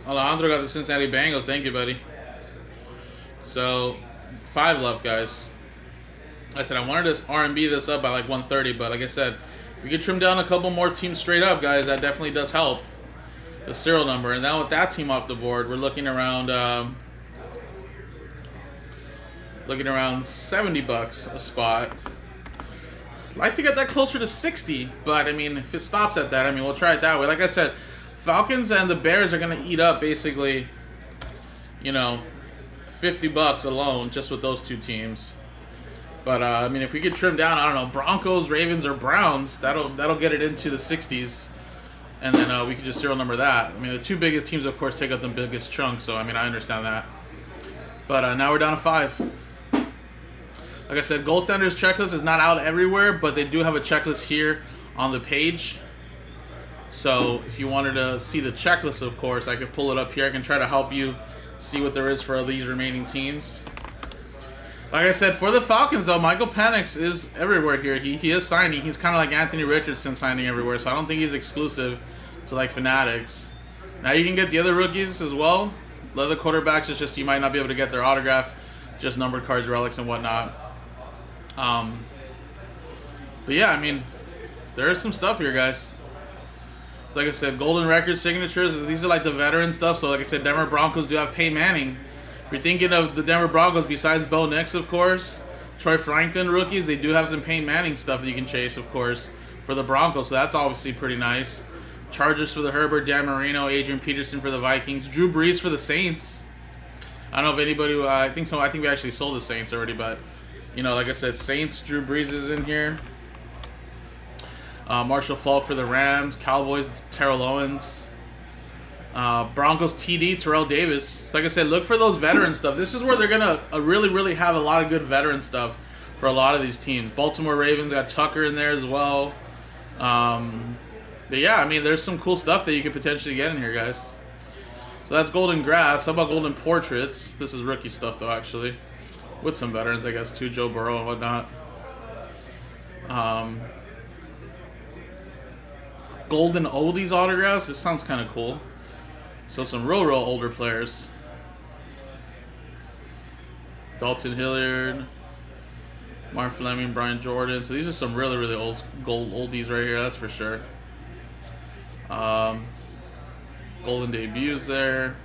Alejandro got the Cincinnati Bengals. Thank you, buddy. So, 5 left, guys. Like I said, I wanted to R&B this up by like 130, but like I said, if we could trim down a couple more teams straight up, guys, that definitely does help the serial number. And now with that team off the board, we're looking around $70 a spot. I'd like to get that closer to 60, but I mean, if it stops at that, I mean, we'll try it that way. Like I said, Falcons and the Bears are going to eat up basically, you know, $50 alone just with those two teams. But I mean, if we could trim down, I don't know, Broncos, Ravens, or Browns, that'll get it into the 60s, and then we could just serial number that. I mean, the two biggest teams, of course, take up the biggest chunk. So I mean, I understand that. But now we're down to 5. Like I said, Gold Standards checklist is not out everywhere, but they do have a checklist here on the page. So if you wanted to see the checklist, of course, I could pull it up here. I can try to help you see what there is for these remaining teams. Like I said, for the Falcons, though, Michael Penix is everywhere here. He is signing. He's kind of like Anthony Richardson signing everywhere, so I don't think he's exclusive to, like, Fanatics. Now you can get the other rookies as well. The other quarterbacks, it's just you might not be able to get their autograph, just numbered cards, relics, and whatnot. But yeah, I mean, there is some stuff here, guys. So like I said, golden record signatures. These are like the veteran stuff. So like I said, Denver Broncos do have Peyton Manning. If you're thinking of the Denver Broncos, besides Bo Nix, of course, Troy Franklin rookies, they do have some Peyton Manning stuff that you can chase, of course, for the Broncos. So that's obviously pretty nice. Chargers for the Herbert, Dan Marino, Adrian Peterson for the Vikings, Drew Brees for the Saints. I don't know if anybody. I think so. I think we actually sold the Saints already, but you know, like I said, Saints. Drew Brees is in here. Marshall Faulk for the Rams, Cowboys, Terrell Owens. Broncos TD, Terrell Davis. So like I said, look for those veteran stuff. This is where they're going to really have a lot of good veteran stuff for a lot of these teams. Baltimore Ravens got Tucker in there as well. But yeah, I mean, there's some cool stuff that you could potentially get in here, guys. So that's Golden Grass. How about Golden Portraits? This is rookie stuff, though, actually. With some veterans, I guess, too. Joe Burrow and whatnot. Golden Oldies autographs. This sounds kind of cool. So some real older players. Dalton Hilliard, Mark Fleming, Brian Jordan. So these are some really old gold oldies right here. That's for sure. Golden debuts there.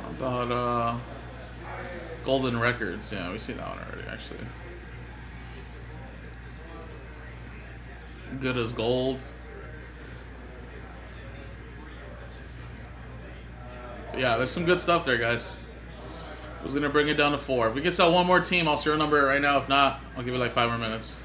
How about Golden Records? Yeah, we've seen that one already, actually. Good as gold. Yeah, there's some good stuff there, guys. Who's gonna bring it down to 4? If we can sell one more team, I'll serial number it right now. If not, I'll give it like 5 more minutes.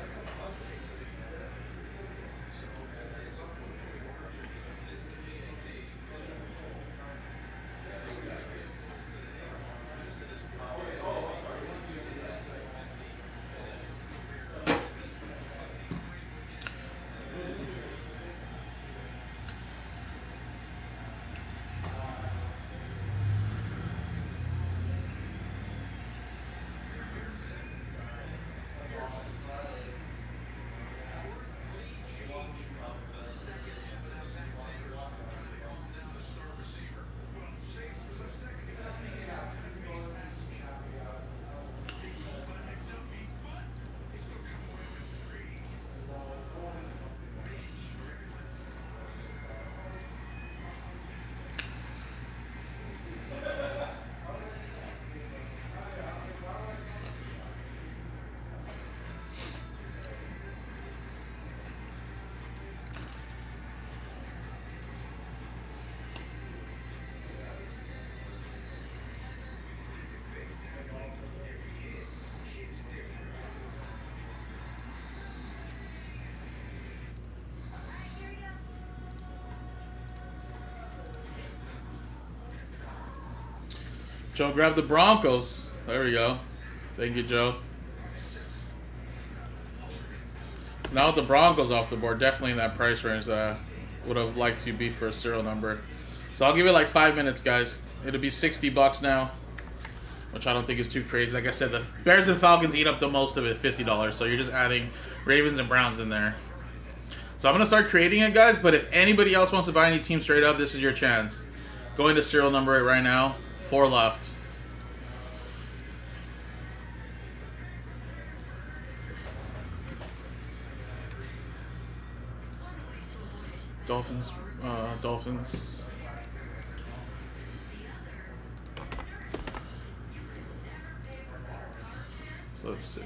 Joe grabbed the Broncos. There we go. Thank you, Joe. Now with the Broncos off the board, definitely in that price range that I would have liked to be for a serial number. So I'll give it like 5 minutes, guys. It'll be $60 now, which I don't think is too crazy. Like I said, the Bears and Falcons eat up the most of it, $50. So you're just adding Ravens and Browns in there. So I'm going to start creating it, guys, but if anybody else wants to buy any team straight up, this is your chance. Go into serial number it right now. 4 left. Dolphins. Dolphins. So let's see.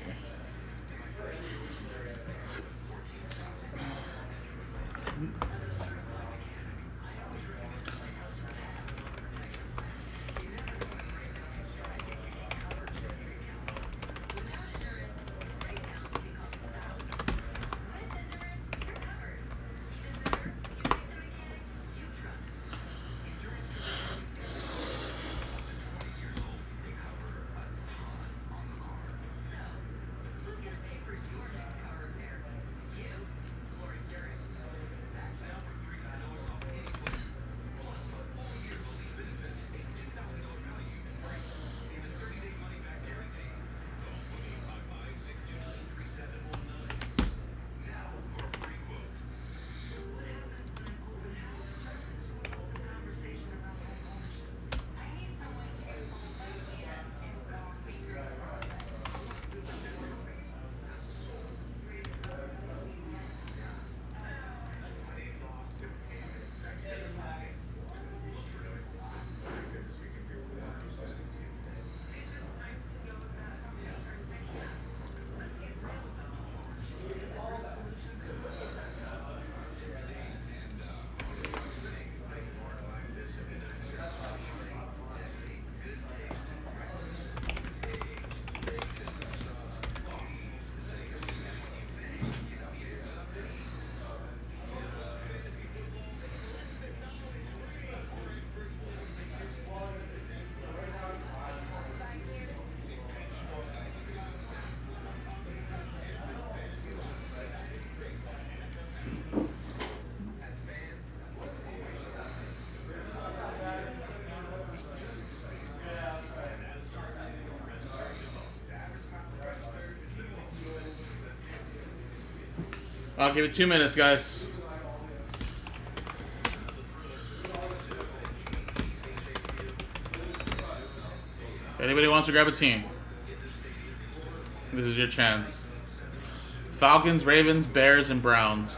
I'll give it 2 minutes, guys. If anybody wants to grab a team, this is your chance. Falcons, Ravens, Bears, and Browns.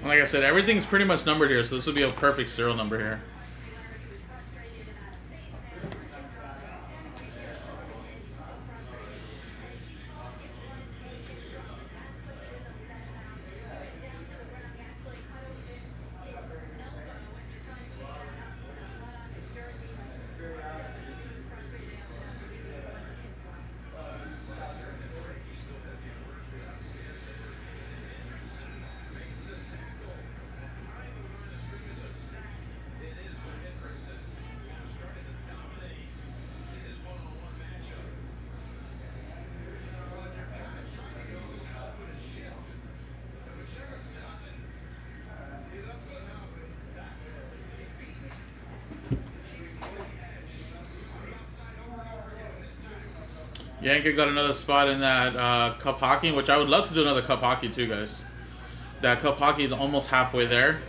Like I said, everything's pretty much numbered here, so this would be a perfect serial number here. Yanka got another spot in that cup hockey, which I would love to do another cup hockey too, guys. That cup hockey is almost halfway there.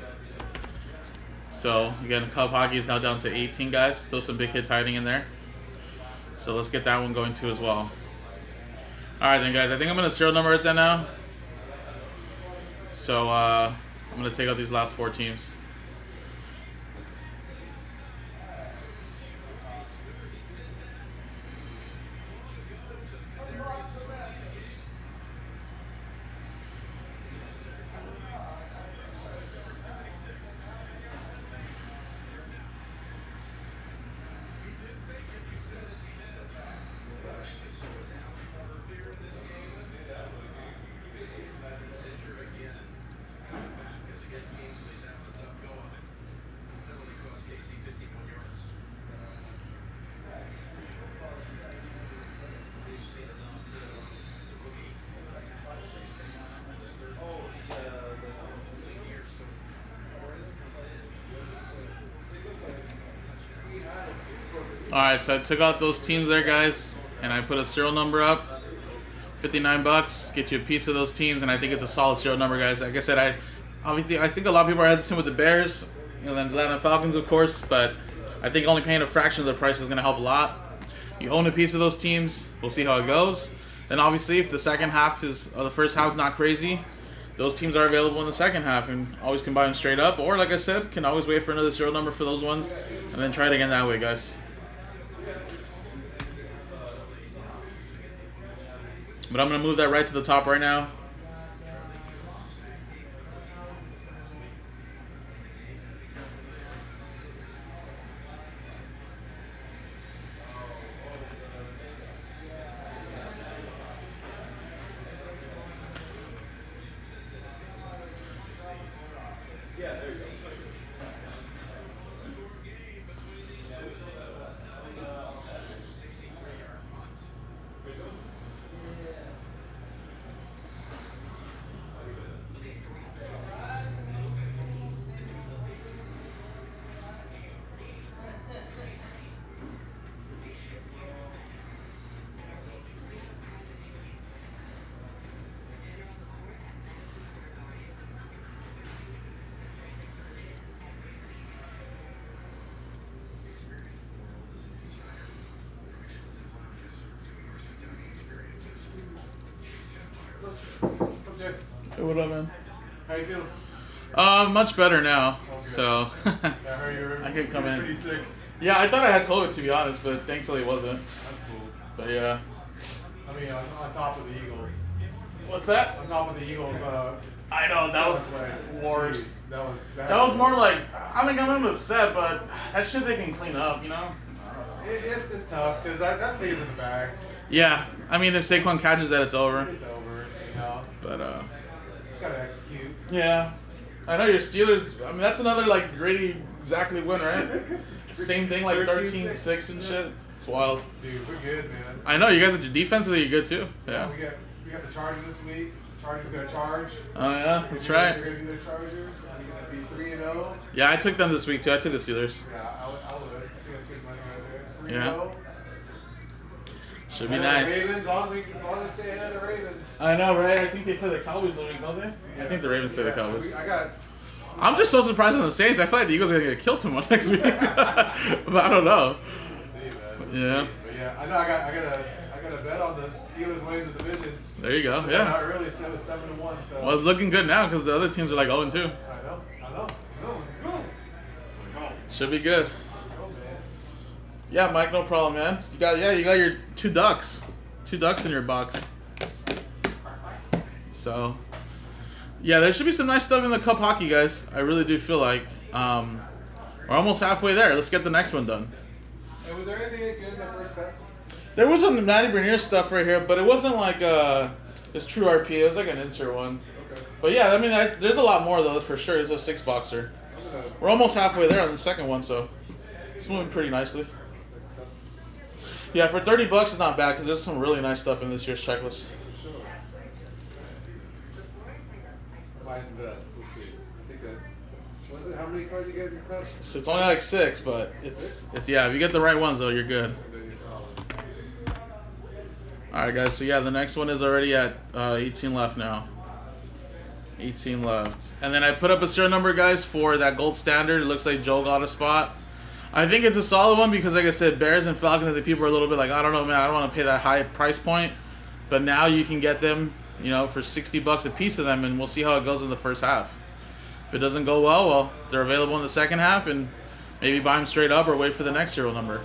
So, again, cup hockey is now down to 18, guys. Still some big hits hiding in there. So let's get that one going too as well. Alright then, guys. I think I'm going to serial number it then now. So, I'm going to take out these last 4 teams. Alright, so I took out those teams there, guys, and I put a serial number up. $59, get you a piece of those teams, and I think it's a solid serial number, guys. Like I said, I think a lot of people are hesitant with the Bears, and then Atlanta Falcons, of course, but I think only paying a fraction of the price is going to help a lot. You own a piece of those teams. We'll see how it goes. Then obviously, if the second half or the first half is not crazy, those teams are available in the second half, and always can buy them straight up. Or like I said, can always wait for another serial number for those ones, and then try it again that way, guys. But I'm gonna move that right to the top right now. Hey, what up, man? How you feeling? Much better now. Okay. So I heard you were I could come in. pretty sick. Yeah, I thought I had COVID, to be honest, but thankfully it wasn't. That's cool. But yeah. I mean, on top of the Eagles. What's that? On top of the Eagles. I know that was like, worse. geez, that That was more like, I mean, I'm upset, but that shit they can clean up, you know? It's tough because that thing is in the bag. Yeah, I mean, if Saquon catches that, it's over. It's over, you know. But Just gotta execute. yeah, I know your Steelers. I mean, that's another like Grady exactly win, right? Same thing, like 13-6 and shit. It's wild. Dude, we're good, man. I know you guys at your defensively, you're good too. Yeah. We got the Chargers this week. Chargers gonna charge. Oh yeah, that's right. They're gonna be the Chargers. They're gonna be 3-0. Yeah, I took them this week too. I took the Steelers. Yeah, I would. I think that's good money right there. 3-0. Yeah. Should be And then the nice. Ravens, as long as they stay ahead of the Ravens. I know, right? I think they play the Cowboys this week, don't they? I think the Ravens play the Cowboys. I I'm just so surprised on the Saints. I feel like the Eagles are gonna get killed tomorrow next week. But I don't know. Yeah. But yeah, I know I got a bet on the Steelers winning the division. There you go. Not Yeah. really, it's 7-1. So. Well, it's looking good now because the other teams are like 0-2. I know. Let's go. Should be good. Let's go, man. Yeah, Mike, no problem, man. You got your 2 ducks. 2 ducks in your box. So, yeah, there should be some nice stuff in the Cup hockey, guys. I really do feel like we're almost halfway there. Let's get the next one done. Hey, was there anything good in that first bet? There was some Matty Bernier stuff right here, but it wasn't like it's true RPA. It was like an insert one. Okay. But yeah, I mean, there's a lot more though for sure. It's a 6-boxer. We're almost halfway there on the second one, so it's moving pretty nicely. Yeah, for $30 it's not bad because there's some really nice stuff in this year's checklist. Sure. Mine's best. We'll see. I think was it? How many cards you get in your cup? So it's only like 6, but it's yeah. If you get the right ones though, you're good. Then you're solid. All right, guys. So yeah, the next one is already at 18 left now. 18 left, and then I put up a serial number, guys, for that gold standard. It looks like Joel got a spot. I think it's a solid one because, like I said, Bears and Falcons, I think people are a little bit like, I don't know, man, I don't want to pay that high price point. But now you can get them, you know, for $60 a piece of them, and we'll see how it goes in the first half. If it doesn't go well, they're available in the second half, and maybe buy them straight up or wait for the next serial number.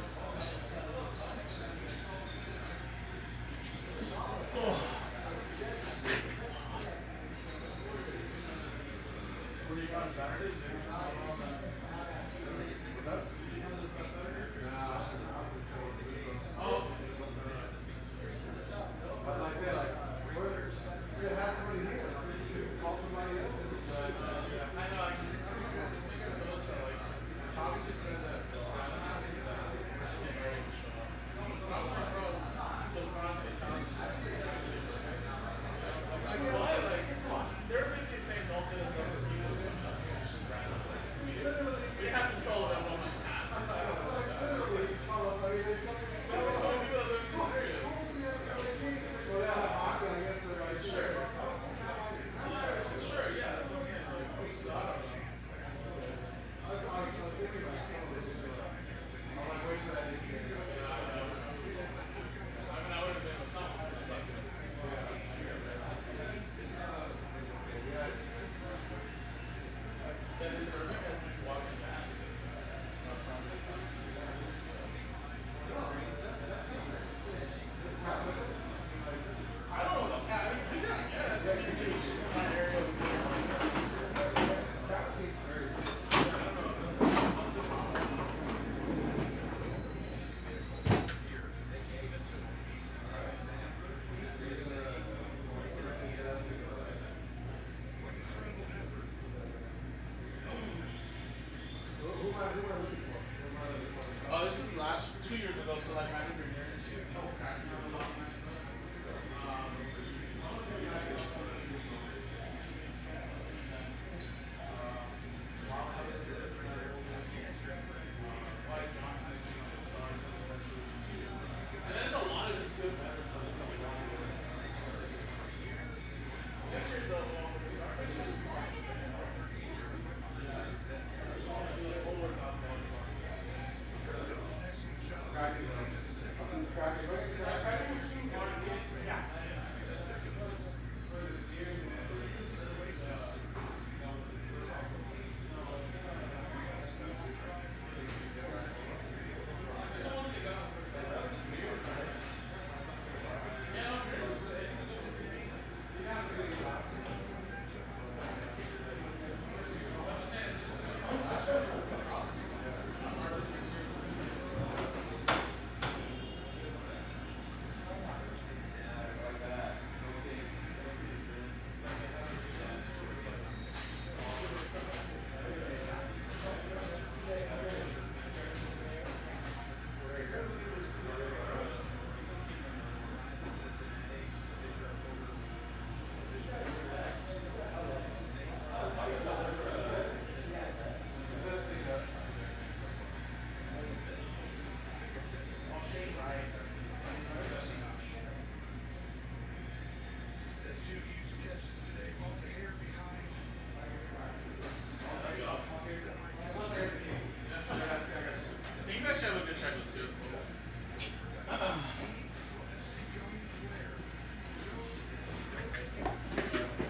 2 years ago, so like 900 years.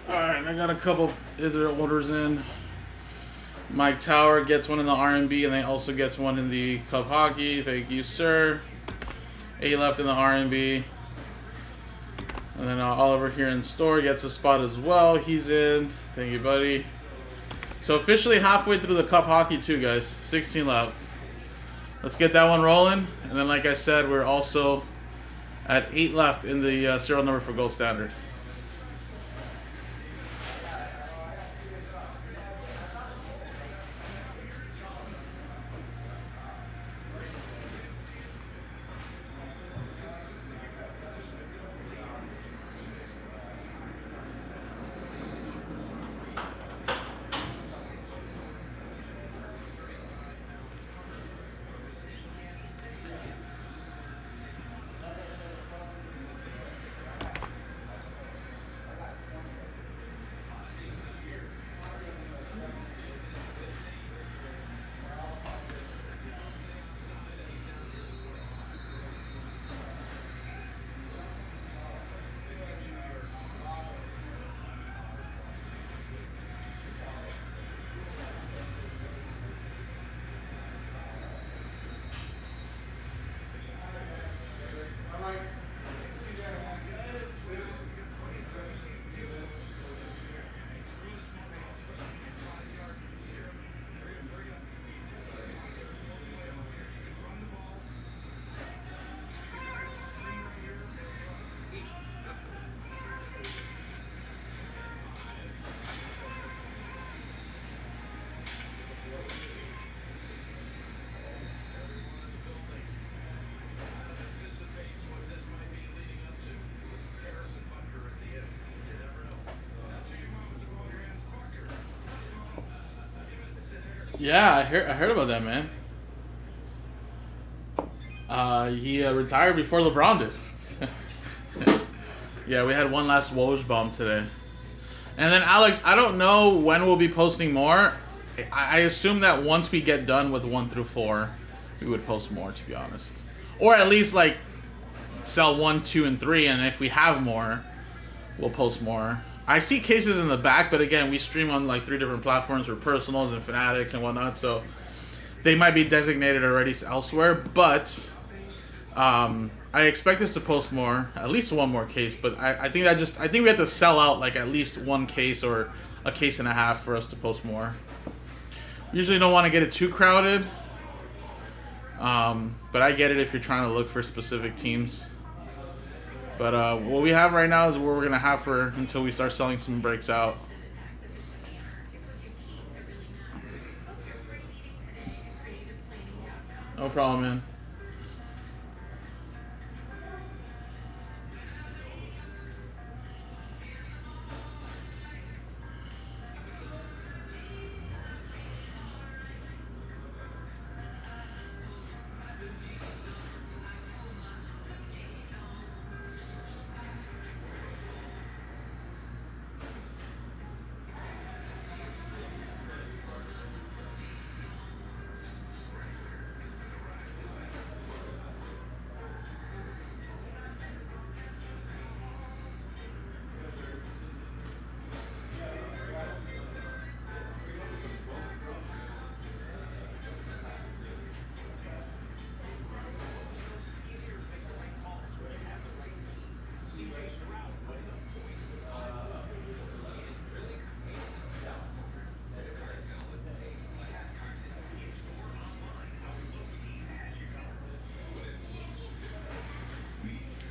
Alright, I got a couple other orders in. Mike Tower gets one in the R&B, and then also gets one in the Cup Hockey. Thank you, sir. 8 left in the R&B. And then Oliver here in store gets a spot as well. He's in. Thank you, buddy. So officially halfway through the Cup Hockey too, guys. 16 left. Let's get that one rolling. And then, like I said, we're also at 8 left in the serial number for Gold Standard. Yeah, I heard about that, man. He retired before LeBron did. Yeah, we had one last Woj bomb today. And then, Alex, I don't know when we'll be posting more. I assume that once we get done with 1 through 4, we would post more, to be honest. Or at least, like, sell 1, 2, and 3, and if we have more, we'll post more. I see cases in the back, but again, we stream on like 3 different platforms for personals and fanatics and whatnot, so they might be designated already elsewhere. But I expect us to post more, at least 1 more case. But I think we have to sell out like at least 1 case or a case and a half for us to post more. Usually don't want to get it too crowded, but I get it if you're trying to look for specific teams. But what we have right now is what we're going to have for until we start selling some breaks out. No problem, man.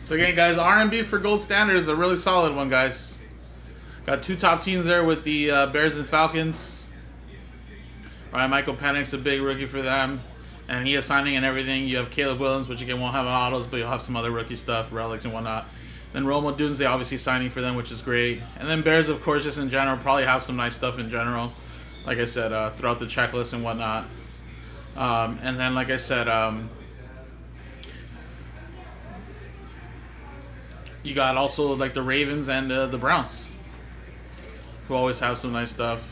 So again, guys, R&B for gold standard is a really solid one, guys. Got two top teams there with the Bears and Falcons. All right, Michael Penix's a big rookie for them, and he is signing and everything. You have Caleb Williams, which again won't have an autos, but you'll have some other rookie stuff, relics and whatnot. Then Romo Dunes, they obviously signing for them, which is great. And then Bears, of course, just in general, probably have some nice stuff in general. Like I said, throughout the checklist and whatnot. And then, like I said, you got also like the Ravens and the Browns, who always have some nice stuff.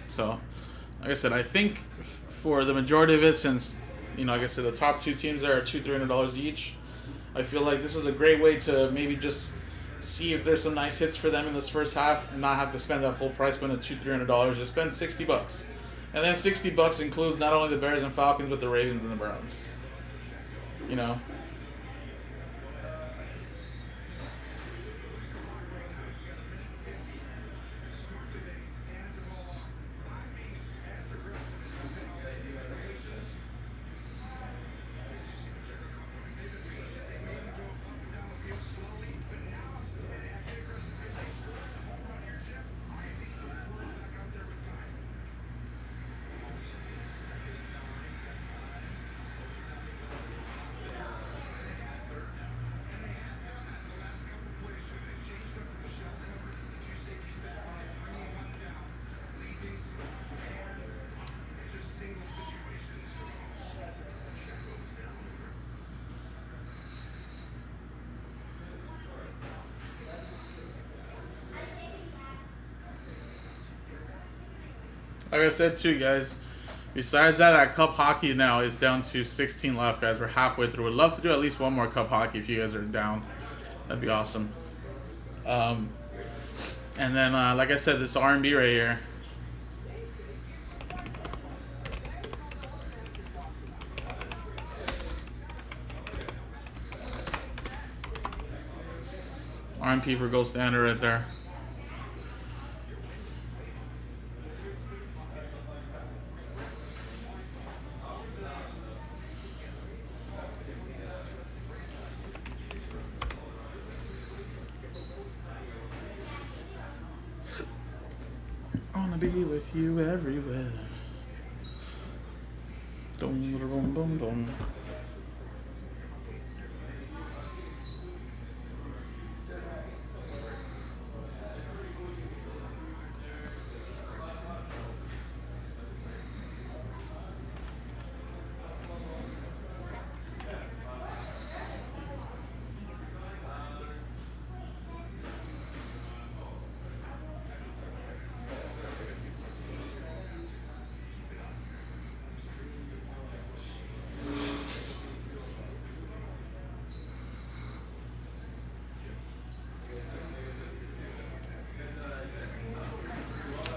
So, like I said, I think for the majority of it, since, you know, like I said, the top two teams there are $200-$300 each, I feel like this is a great way to maybe just see if there's some nice hits for them in this first half and not have to spend that full price point of $200-$300. Just spend $60. And then $60 includes not only the Bears and Falcons, but the Ravens and the Browns. You know? Like I said too, guys, besides that cup hockey now is down to 16 left, guys. We're halfway through. Would love to do at least one more cup hockey if you guys are down. That'd be awesome. And then, like I said, this R&B right here. R&P for gold standard right there. I wanna be with you everywhere. Dum, dum, dum, dum.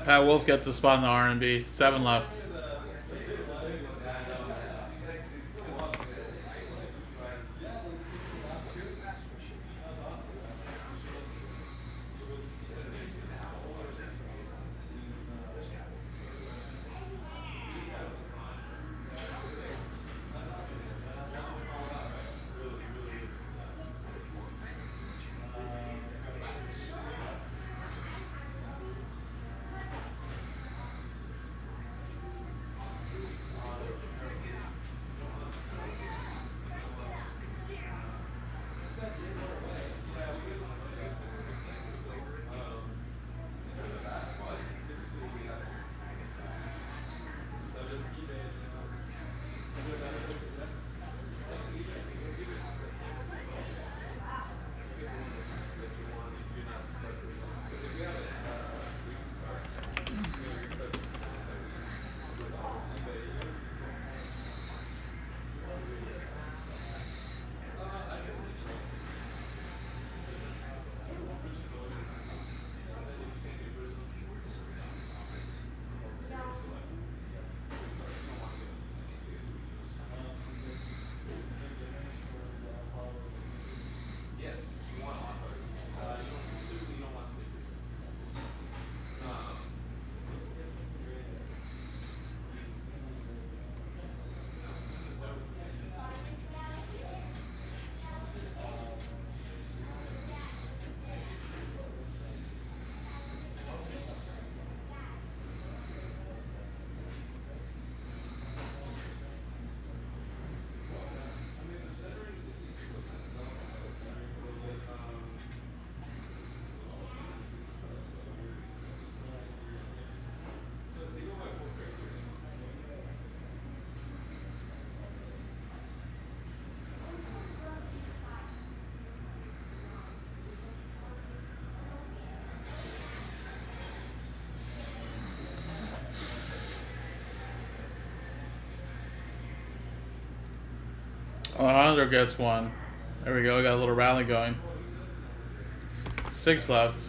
Pat Wolf gets the spot in the R&B. 7 left. Alejandro gets one. There we go. We got a little rally going. 6 left.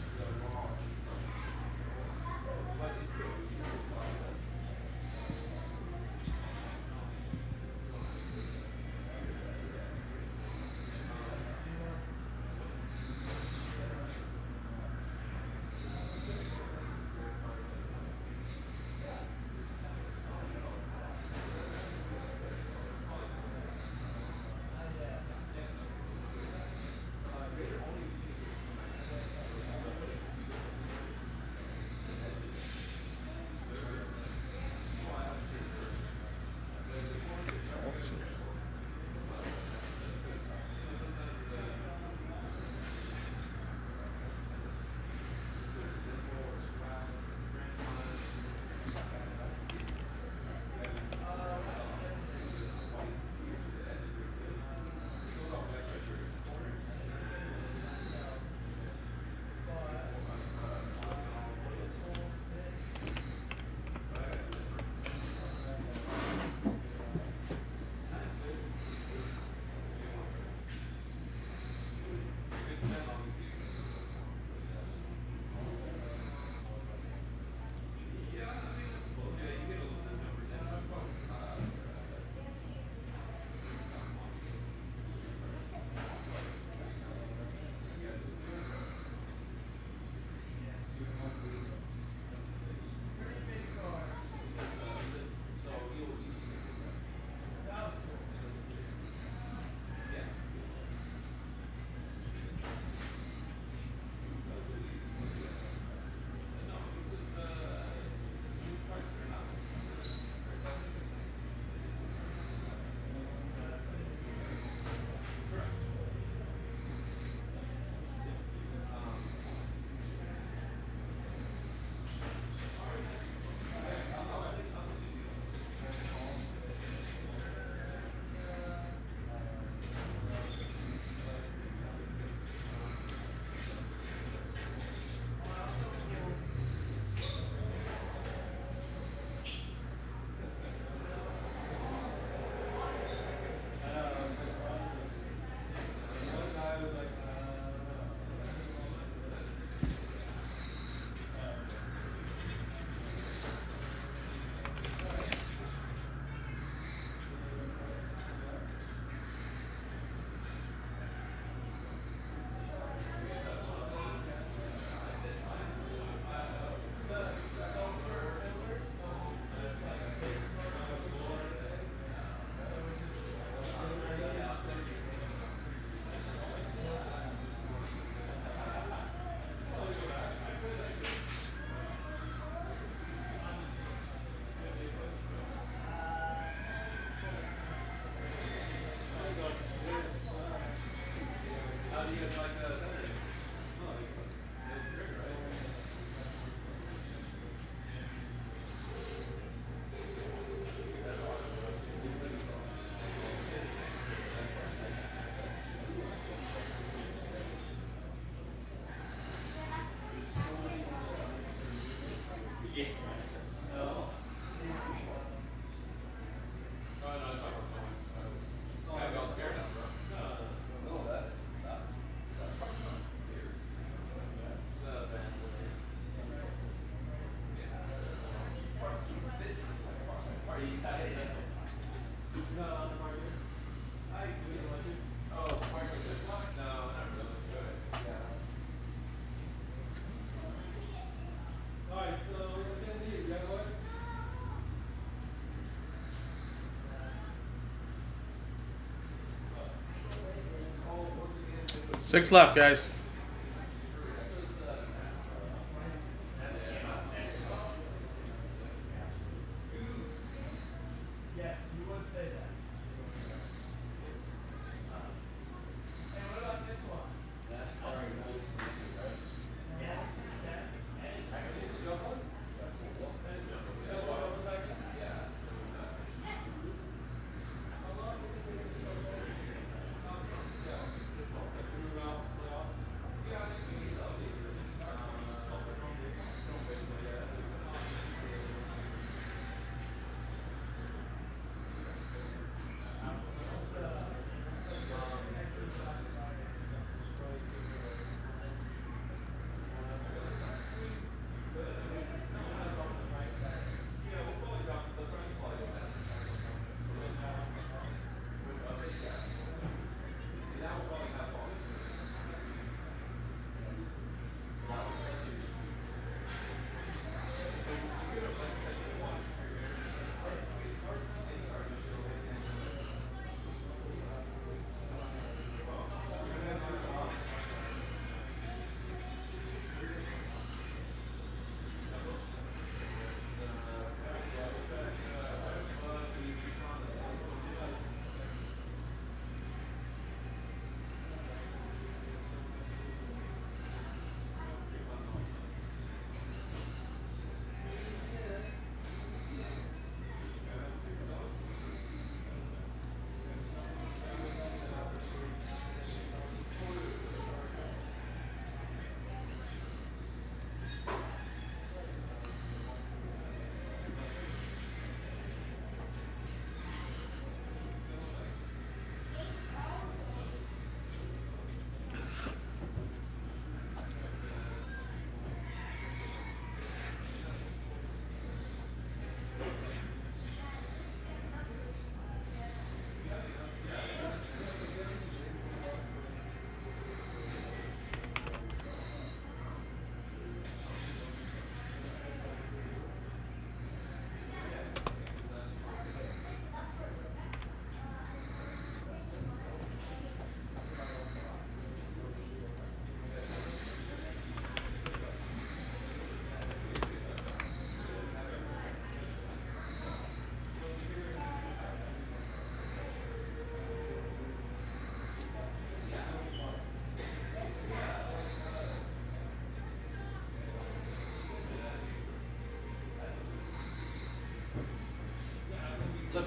Six left, guys.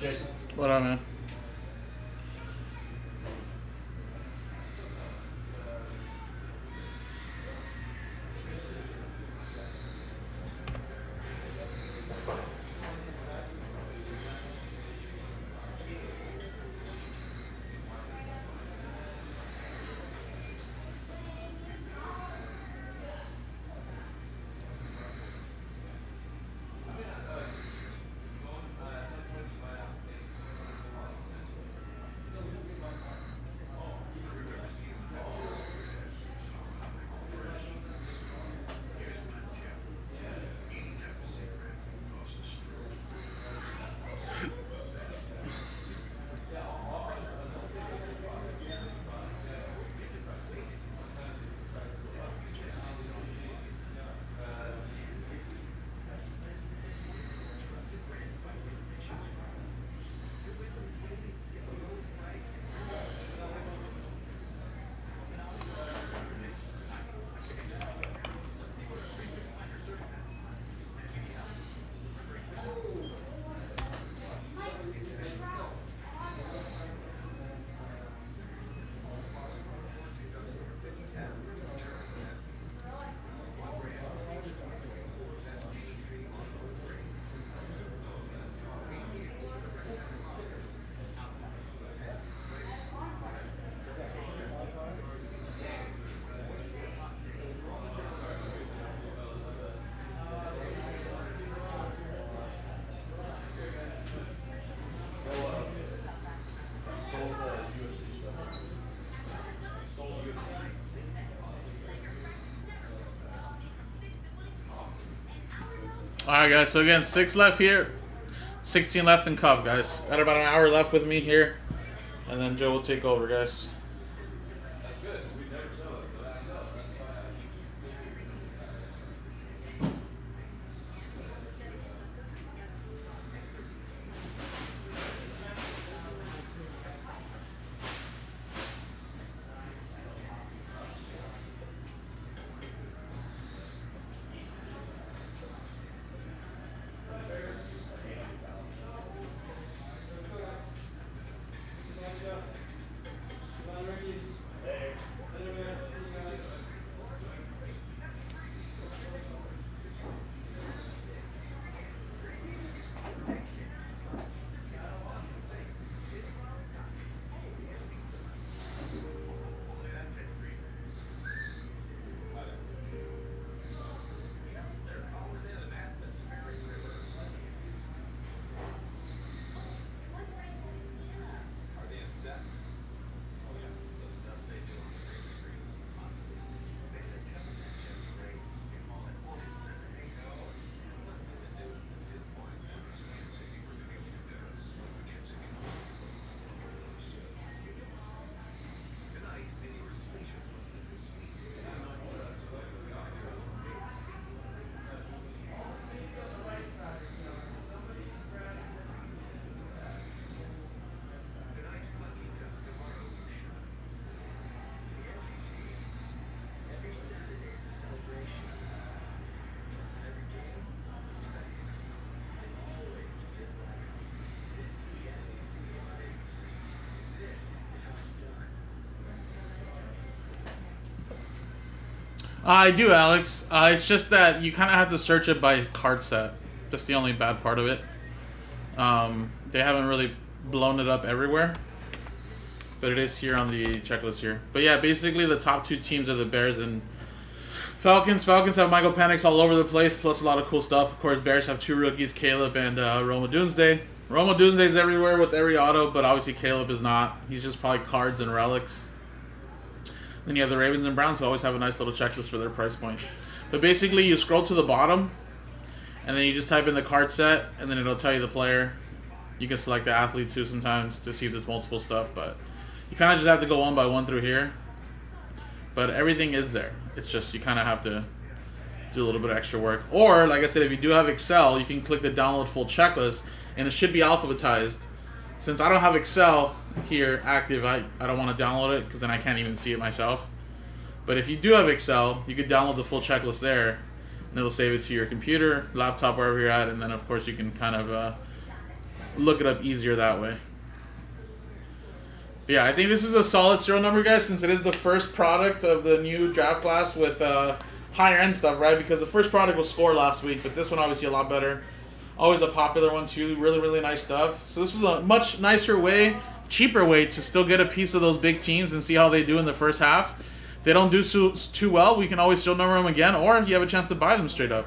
up, Jason? What up, man? Alright, guys, so again, 6 left here, 16 left in Cup, guys. Got about an hour left with me here, and then Joe will take over, guys. I do, Alex. It's just that you kind of have to search it by card set. That's the only bad part of it. They haven't really blown it up everywhere, but it is here on the checklist here. But yeah, basically the top 2 teams are the Bears and Falcons. Falcons have Michael Penix all over the place, plus a lot of cool stuff. Of course, Bears have 2 rookies, Caleb and Roma Doomsday. Roma Doomsday is everywhere with every auto, but obviously Caleb is not. He's just probably cards and relics. Then you have the Ravens and Browns, who always have a nice little checklist for their price point. But basically, you scroll to the bottom, and then you just type in the card set, and then it'll tell you the player. You can select the athlete too sometimes to see if there's multiple stuff, but you kind of just have to go one by one through here. But everything is there. It's just you kind of have to do a little bit of extra work. Or, like I said, if you do have Excel, you can click the download full checklist, and it should be alphabetized. Since I don't have Excel here active, I don't want to download it because then I can't even see it myself. But if you do have Excel, you could download the full checklist there, and it'll save it to your computer, laptop, wherever you're at, and then of course you can kind of look it up easier that way. But yeah, I think this is a solid serial number, guys, since it is the first product of the new draft class with higher end stuff, right? Because the first product was Score last week, but this one obviously a lot better. Always a popular one too. Really, really nice stuff. So this is a much nicer way, cheaper way to still get a piece of those big teams and see how they do in the first half. If they don't do too well, we can always still number them again, or you have a chance to buy them straight up.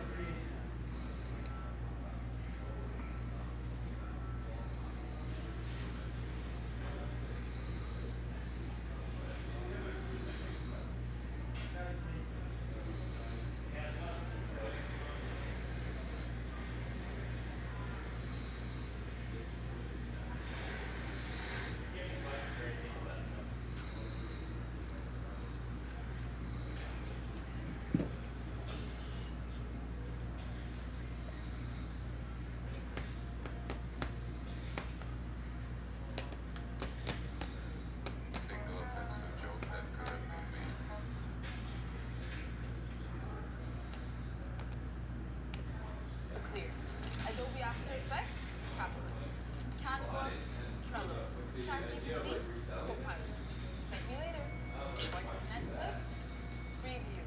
Single offensive joke that could have been made. Clear. Adobe After Effects, Capture. Canva, Trello, ChatGPT, Copilot. Thank you later. Netflix, Preview.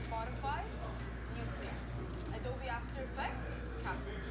Spotify, Nuclear. Adobe After Effects, Capture.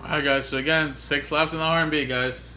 Alright, guys. So again, 6 left in the R&B, guys.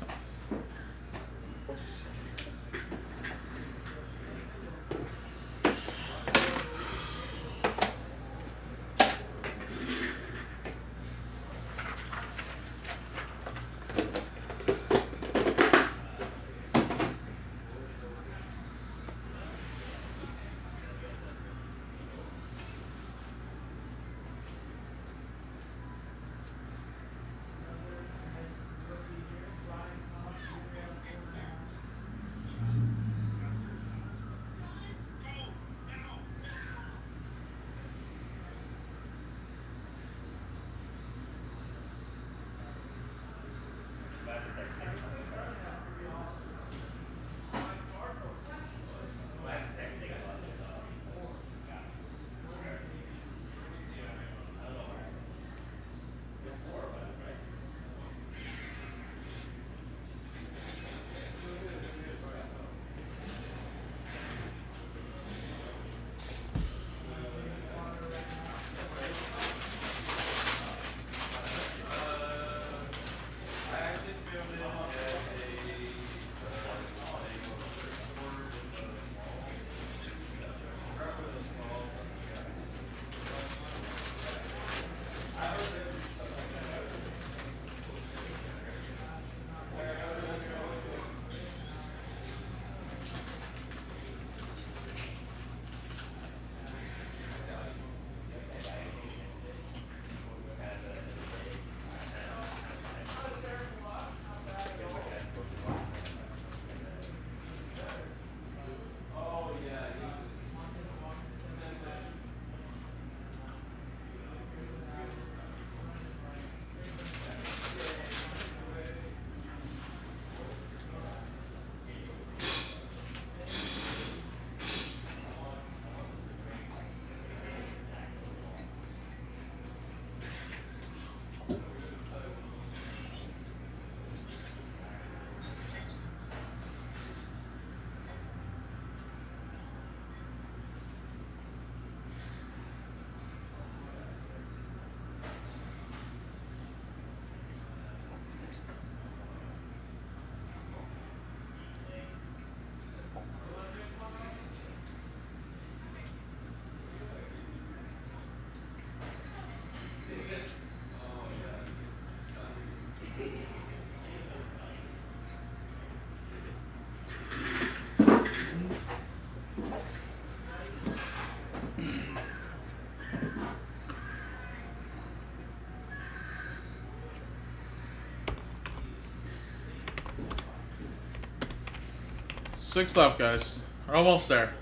6 left, guys. We're almost there.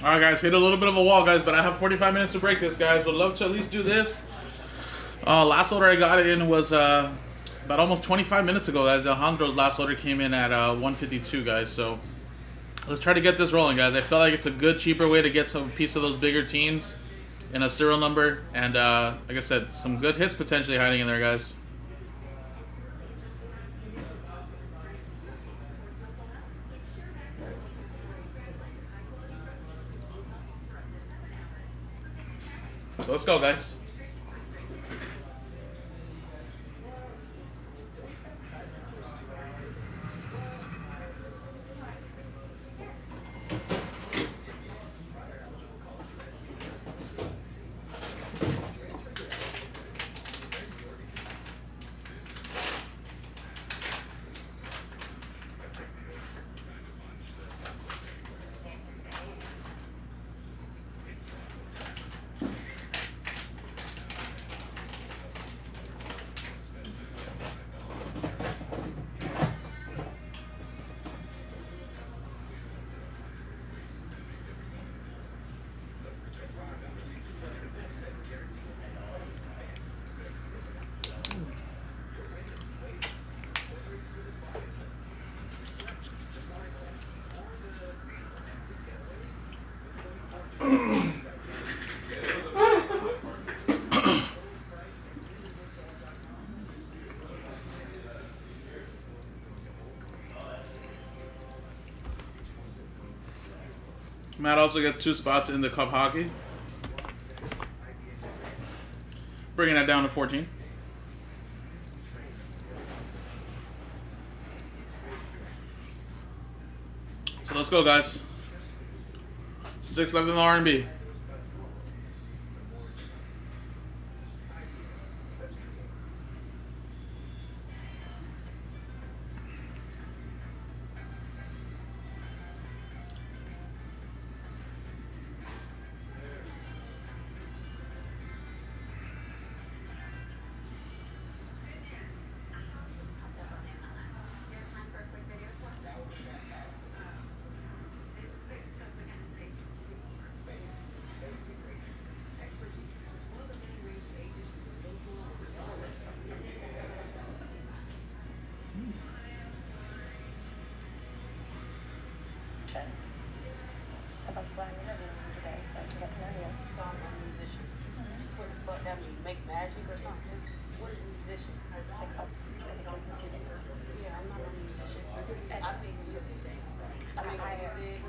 All right, guys, hit a little bit of a wall, guys, but I have 45 minutes to break this, guys. Would love to at least do this. Last order I got it in was about almost 25 minutes ago, guys. Alejandro's last order came in at 152, guys. So let's try to get this rolling, guys. I feel like it's a good, cheaper way to get some piece of those bigger teams in a serial number, and like I said, some good hits potentially hiding in there, guys. So let's go, guys. Matt also gets 2 spots in the Cup Hockey. Bringing that down to 14. let's go, guys. 6 left in the R&B. That's why I'm interviewing you today, so I can get to know you. So I'm a musician. What the fuck that mean? Make magic or something? What is a musician? Like that's, I think I'm confusing you. Yeah, I'm not a musician. I make music. I make I- music.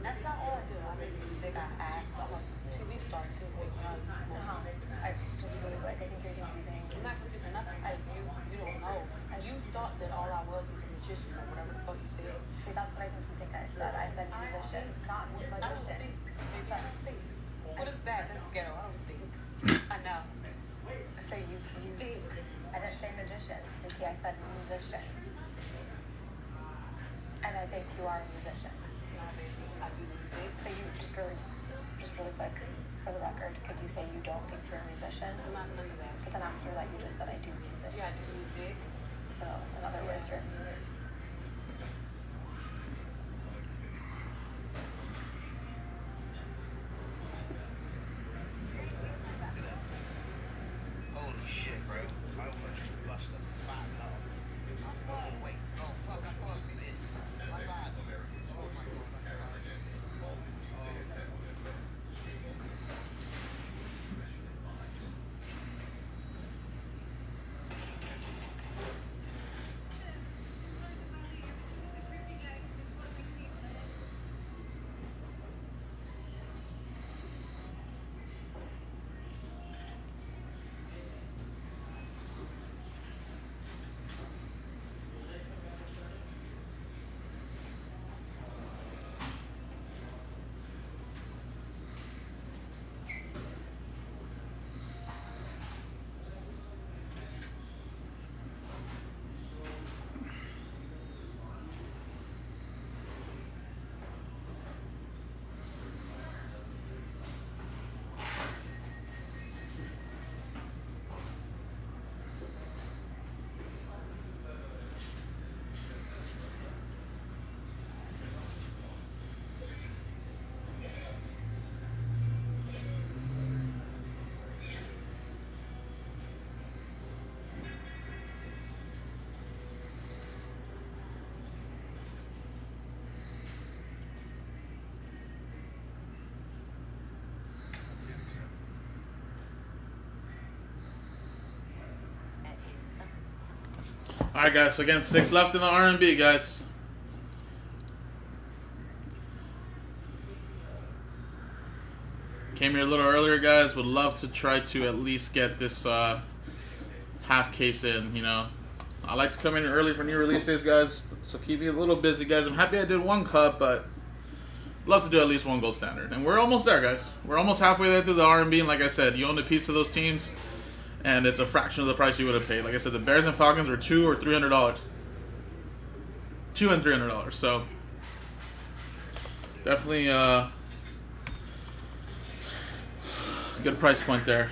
That's not all I do. I make music. I act. I'm a TV star too. Like, I just really quick, I think you're confusing. I'm not confusing nothing. You don't know. You thought that all I was a magician or whatever the fuck you said. See, that's what I think you think I said. I said musician, not I don't magician. think. Maybe I don't think. What is that? That's ghetto. I don't think. I know. So you Think. I didn't say magician, Suki, I said musician. And I think you are a musician. No, baby. I do music. So you just really quick, for the record, could you say you don't think you're a musician? I'm not none of that. But then after that, you just said I do music. Yeah, I do music. So, in other words, you're a music. Holy shit, bro. I almost lost a fat lot. Oh, wait. Oh, fuck, I thought we did. My bad. Oh, my God. All right, guys. So again, 6 left in the R&B, guys. Came here a little earlier, guys. Would love to try to at least get this half case in. You know, I like to come in early for new release days, guys. So keep me a little busy, guys. I'm happy I did 1 cup, but love to do at least 1 gold standard. And we're almost there, guys. We're almost halfway there through the R&B. And like I said, you own the piece of those teams, and it's a fraction of the price you would have paid. Like I said, the Bears and Falcons were $200 or $300. $200 and $300. So definitely good price point there.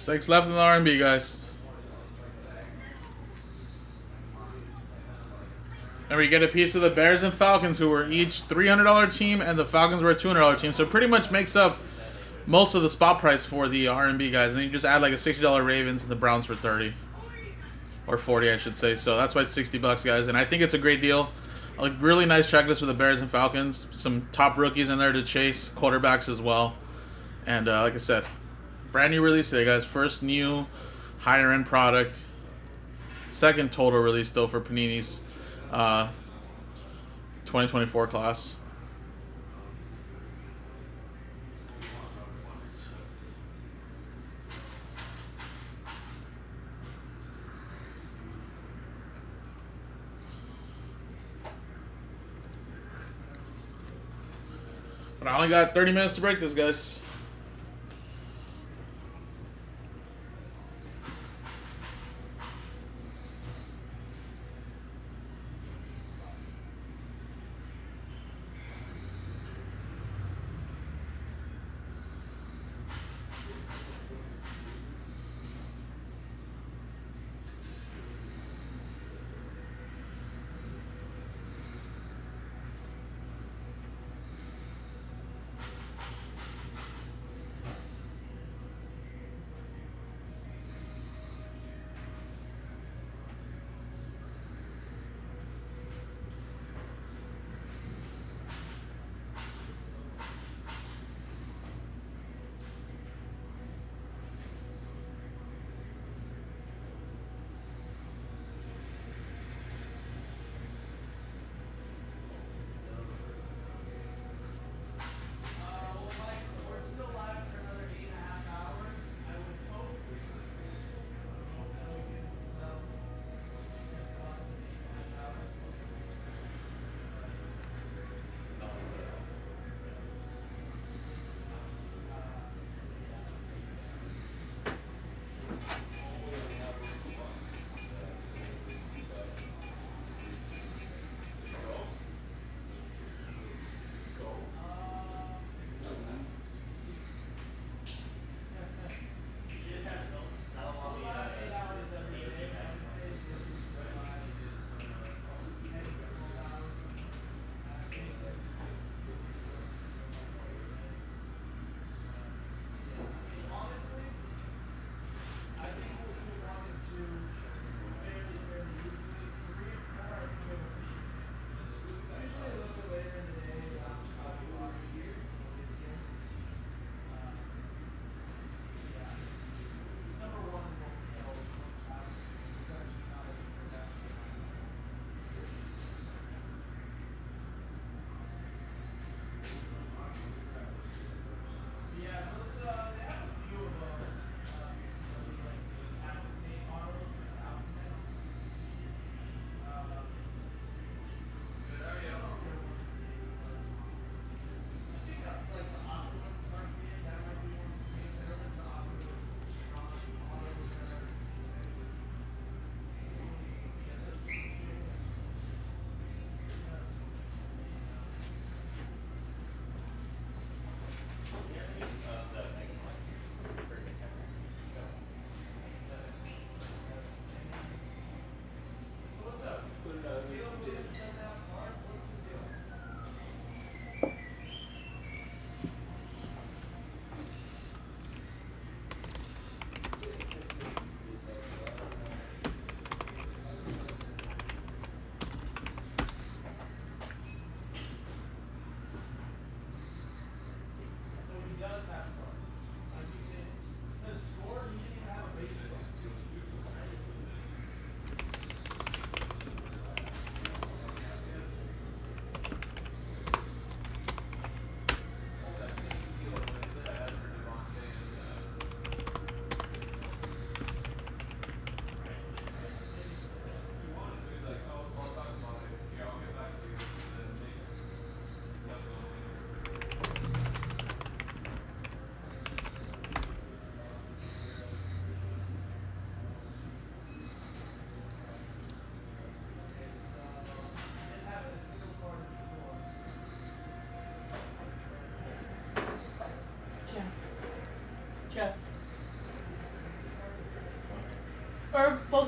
6 left in the R&B, guys. And we get a piece of the Bears and Falcons, who were each $300 team, and the Falcons were a $200 team. So it pretty much makes up most of the spot price for the R&B guys. And then you just add like a $60 Ravens and the Browns for 30. Or 40, I should say. So that's why it's $60, guys. And I think it's a great deal. A really nice checklist for the Bears and Falcons. Some top rookies in there to chase, quarterbacks as well. And like I said, brand new release today, guys. First new higher end product. Second total release though for Panini's 2024 class. But I only got 30 minutes to break this, guys.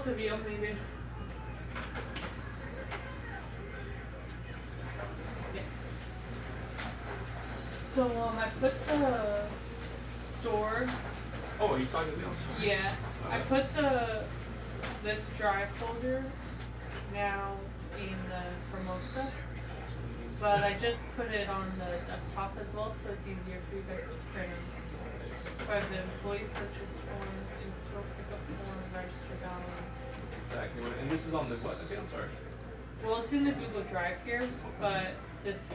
both of you, maybe. Yeah. So I put the store. Oh, are you talking to me? I'm sorry. Yeah, I put this drive folder now in the Hermosa, but I just put it on the desktop as well, so it's easier for you guys to print them. So I have the employee purchase form, in-store pickup form, register balance. Exactly. And this is on the what? Okay, I'm sorry. Well, it's in the Google Drive here, but it's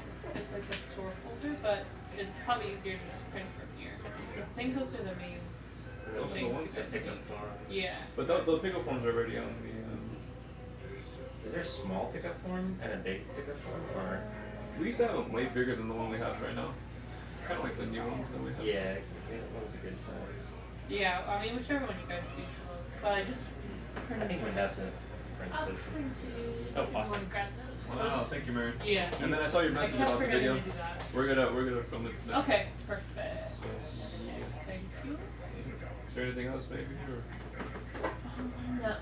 like a store folder, but it's probably easier to just print from here. I think those are the main Those are the things ones? you guys Pickup need. form. Yeah. But the pickup forms are already on the. Is there a small pickup form and a big pickup form, or? We used to have them way bigger than the one we have right now. Kind of like the new ones that we have. Yeah, that was a good size. Yeah, I mean, whichever one you guys use the most. But I just I printed think some. Vanessa prints I'll this print it. Oh, if you awesome. wanna grab those. Wow, thank you, Mary. Yeah. And then I saw your I message kept about the forgetting video. to do that. We're gonna film it today. Okay, perfect. So, Thank you. is there anything else, maybe? Or? No.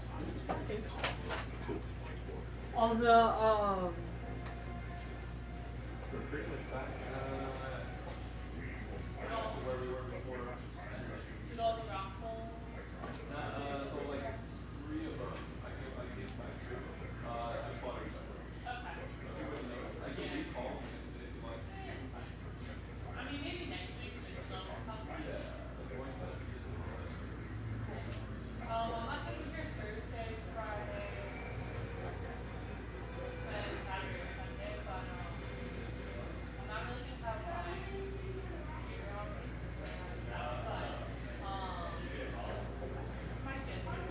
All the We're pretty much back. Where we were before. did all the raffle. I mean, maybe next week if it's still I'm not taking here Thursday, Friday, and Saturday or Sunday, but I'm not really gonna have my computer on me, but my kids are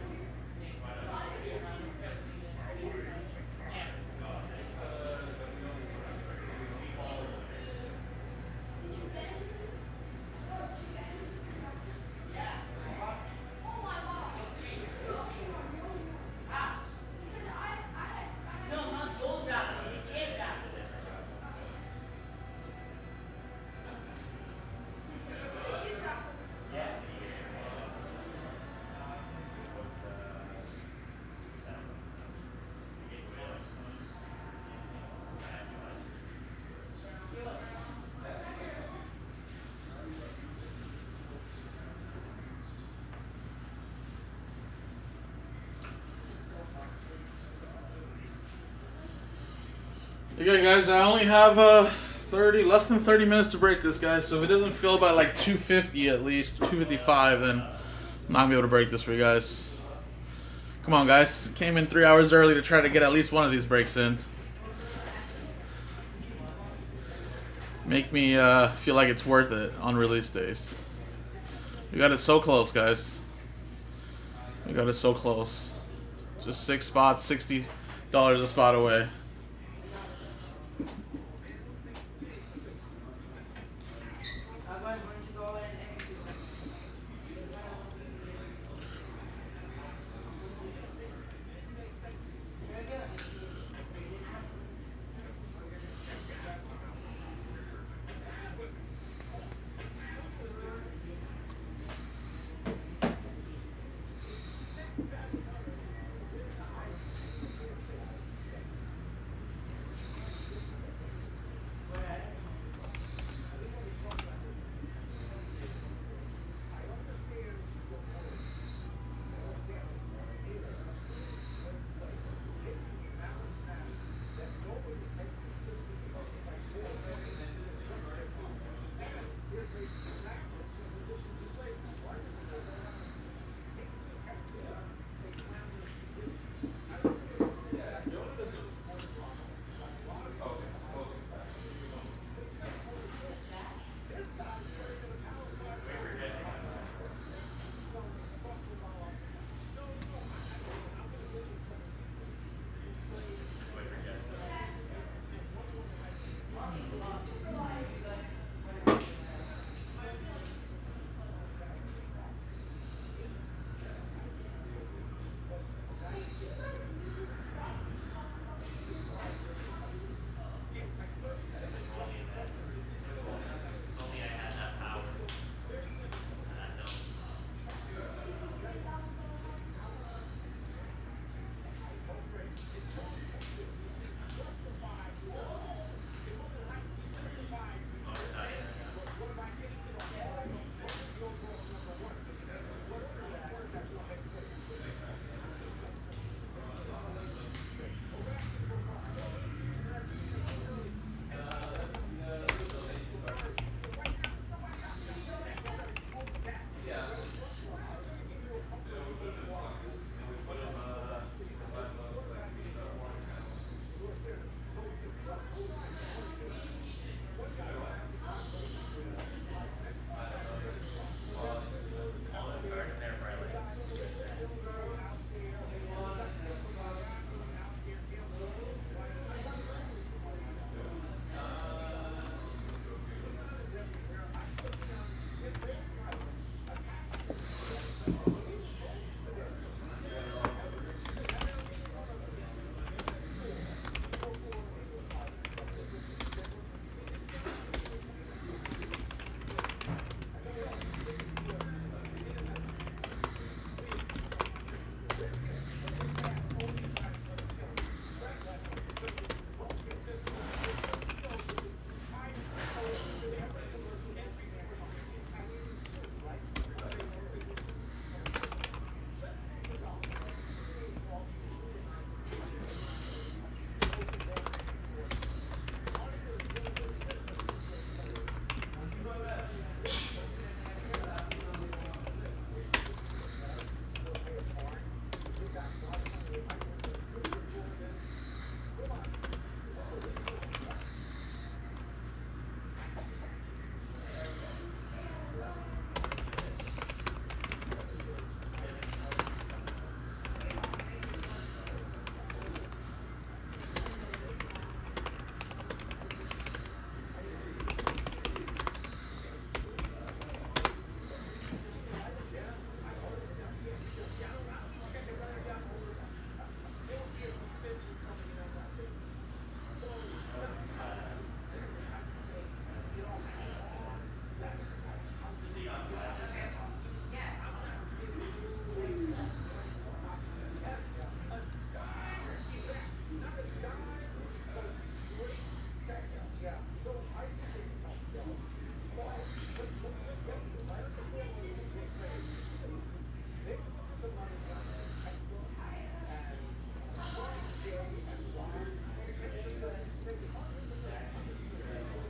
Okay, guys, I only have less than 30 minutes to break this, guys. So if it doesn't fill by like 2:50 at least, 2:55, then I'm not gonna be able to break this for you guys. Come on, guys. Came in 3 hours early to try to get at least one of these breaks in. Make me feel like it's worth it on release days. We got it so close, guys. We got it so close. Just 6 spots, $60 a spot away.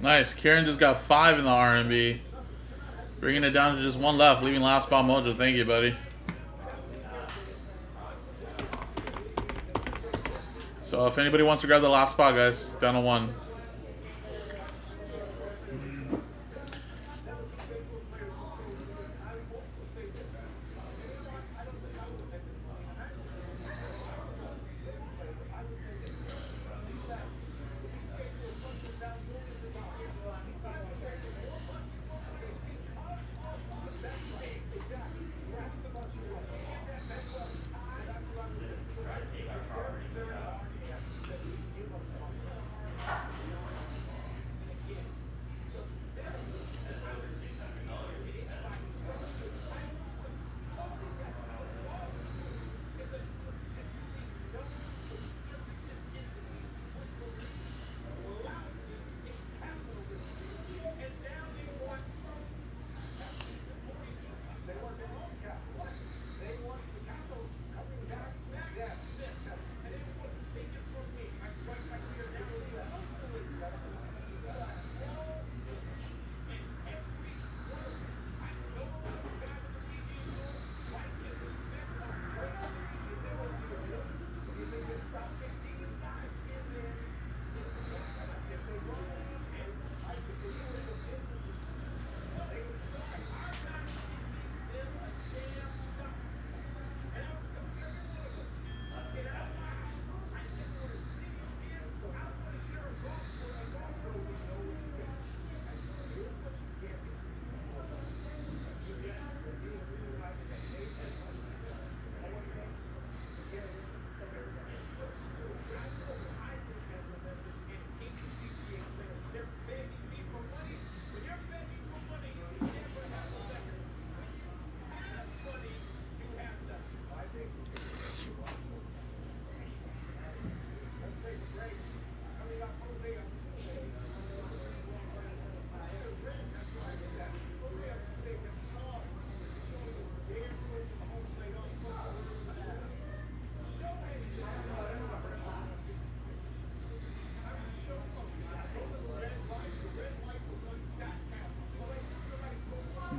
Nice. Kieran just got 5 in the RMB. Bringing it down to just 1 left, leaving last spot mojo. Thank you, buddy. So if anybody wants to grab the last spot, guys, down to 1.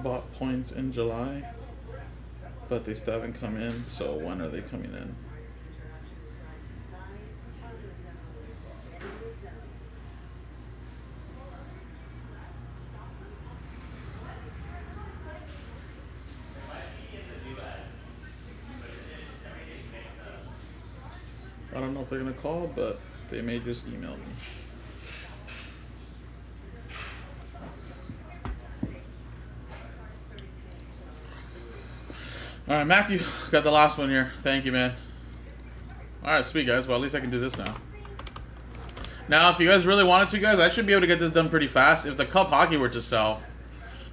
Bought points in July, but they still haven't come in, so when are they coming in? I don't know if they're gonna call, but they may just email me. Alright, Matthew, got the last one here. Thank you, man. Alright, sweet, guys. Well, at least I can do this now. Now, if you guys really wanted to, guys, I should be able to get this done pretty fast. If the cup hockey were to sell,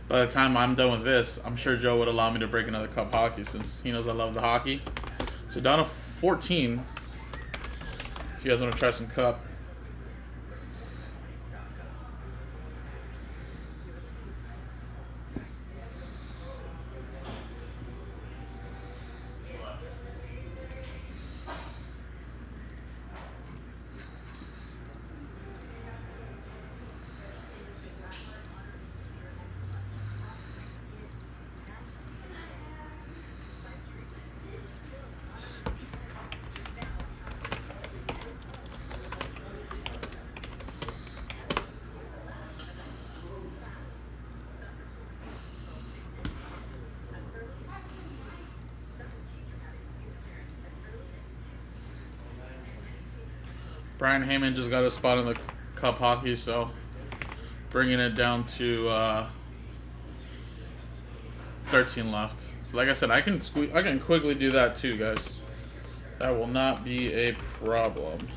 by the time I'm done with this, I'm sure Joe would allow me to break another cup hockey since he knows I love the hockey. So down to 14. If you guys want to try some cup. Brian Heyman just got a spot in the cup hockey, so bringing it down to 13 left. So like I said, I can quickly do that too, guys. That will not be a problem.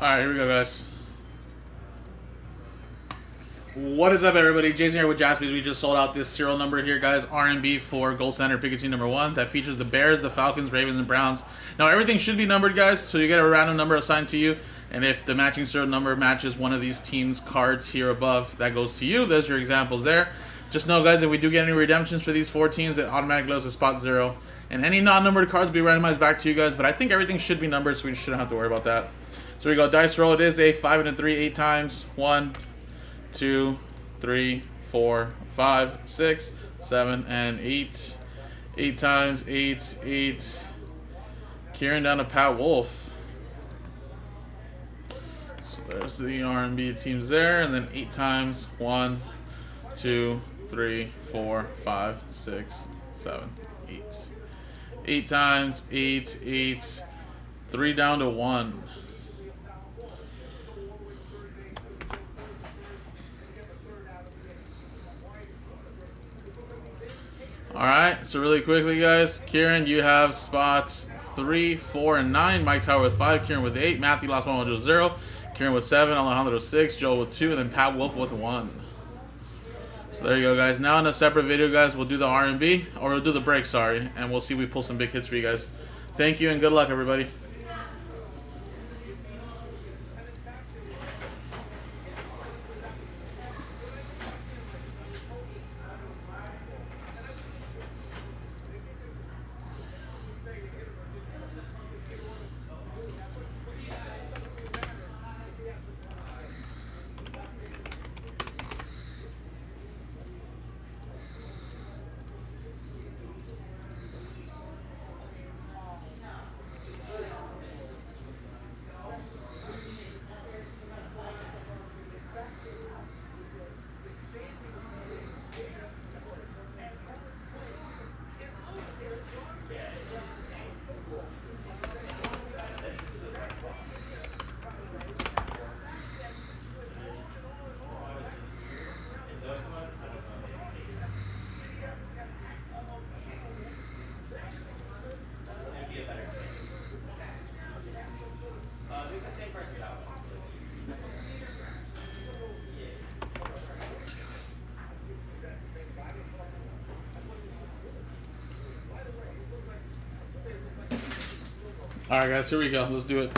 Alright, here we go, guys. What is up, everybody? Jason here with Jaspys. We just sold out this serial number here, guys. R&B for Gold Standard Pikachu number 1. That features the Bears, the Falcons, Ravens, and Browns. Now, everything should be numbered, guys, so you get a random number assigned to you. And if the matching serial number matches one of these teams' cards here above, that goes to you. There's your examples there. Just know, guys, if we do get any redemptions for these 4 teams, it automatically goes to spot 0. And any non-numbered cards will be randomized back to you guys. But I think everything should be numbered, so we shouldn't have to worry about that. So we go dice roll. It is a 5 and a 3, 8 times. 1, 2, 3, 4, 5, 6, 7, and 8. 8 times, 8, 8. Kieran down to Pat Wolf. So there's the R&B teams there. And then 8 times. 1, 2, 3, 4, 5, 6, 7, 8. 8 times, 8, 8. 3 down to 1. Alright, so really quickly, guys. Kieran, you have spots 3, 4, and 9. Mike Tower with 5. Kieran with 8. Matthew lost 1 with 0. Kieran with 7. Alejandro with 6. Joel with 2. And then Pat Wolf with 1. So there you go, guys. Now in a separate video, guys, we'll do the R&B. Or we'll do the break, sorry. And we'll see if we pull some big hits for you guys. Thank you and good luck, everybody. Alright, guys, here we go. Let's do it.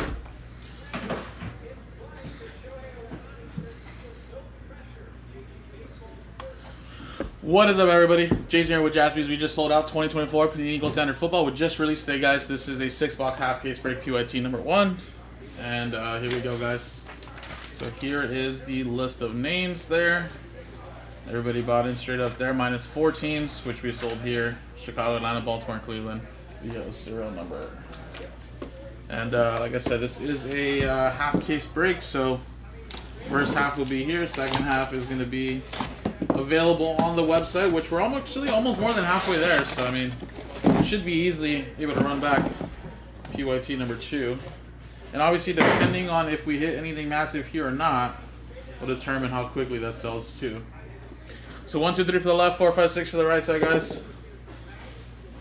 What is up, everybody? Jason here with Jaspys. We just sold out 2024 Panini Gold Standard Football. We just released today, guys. This is a 6-box half case break PYT number 1. And here we go, guys. So here is the list of names there. Everybody bought in straight up there, minus 4 teams, which we sold here. Chicago, Atlanta, Baltimore, and Cleveland. The serial number. And like I said, this is a half case break, so first half will be here. Second half is going to be available on the website, which we're actually almost more than halfway there. So, I mean, we should be easily able to run back PYT number 2. And obviously, depending on if we hit anything massive here or not, will determine how quickly that sells too. So 1, 2, 3 for the left, 4, 5, 6 for the right side, guys.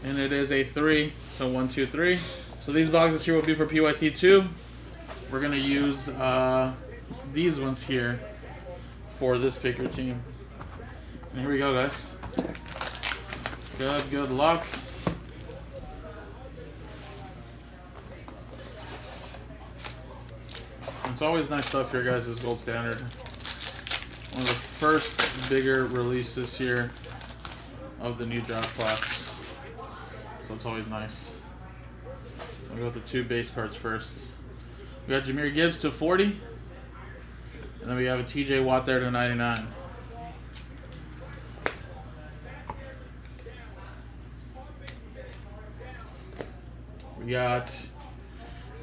And it is a 3. So 1, 2, 3. So these boxes here will be for PYT 2. We're gonna use these ones here for this picker team. And here we go, guys. Good luck. It's always nice stuff here, guys. This Gold Standard. One of the first bigger releases here of the new draft class. So it's always nice. We'll go with the 2 base cards first. We got Jahmyr Gibbs to 40. And then we have a TJ Watt there to 99. We got,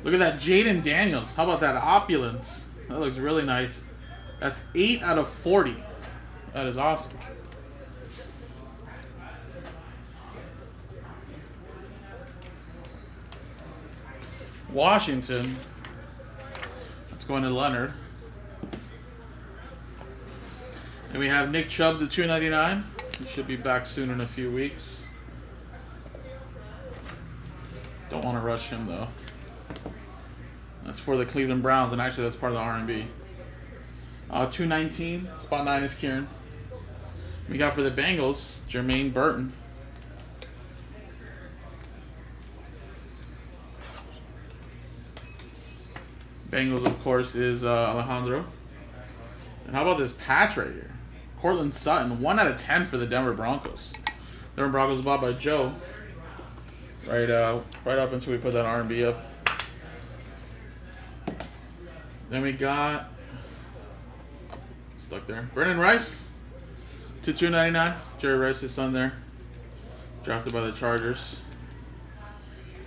look at that Jaden Daniels. How about that opulence? That looks really nice. That's 8 out of 40. That is awesome. Washington. That's going to Leonard. And we have Nick Chubb to 299. He should be back soon in a few weeks. Don't want to rush him though. That's for the Cleveland Browns, and actually that's part of the R&B. 219, spot 9 is Kieran. We got for the Bengals, Jermaine Burton. Bengals, of course, is Alejandro. And how about this patch right here? Cortland Sutton, 1 out of 10 for the Denver Broncos. Denver Broncos bought by Joe. Right up until we put that R&B up. Then we got stuck there. Brennan Rice to 299. Jerry Rice's son there. Drafted by the Chargers.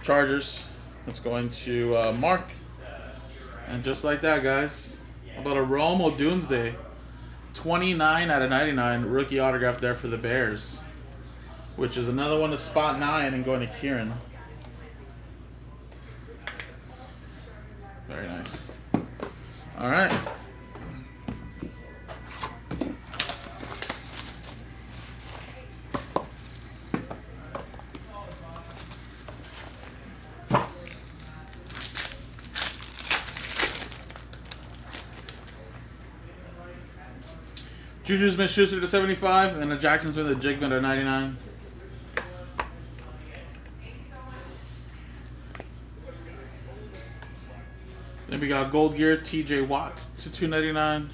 That's going to Mark. And just like that, guys. How about a Rome Odunze? 29 out of 99. Rookie autograph there for the Bears. Which is another one to spot 9 and going to Kieran. Very nice. All right. Juju Smith-Schuster to 75, and a Jackson Smith and Jigman to 99. Then we got Gold Gear, TJ Watt to 299.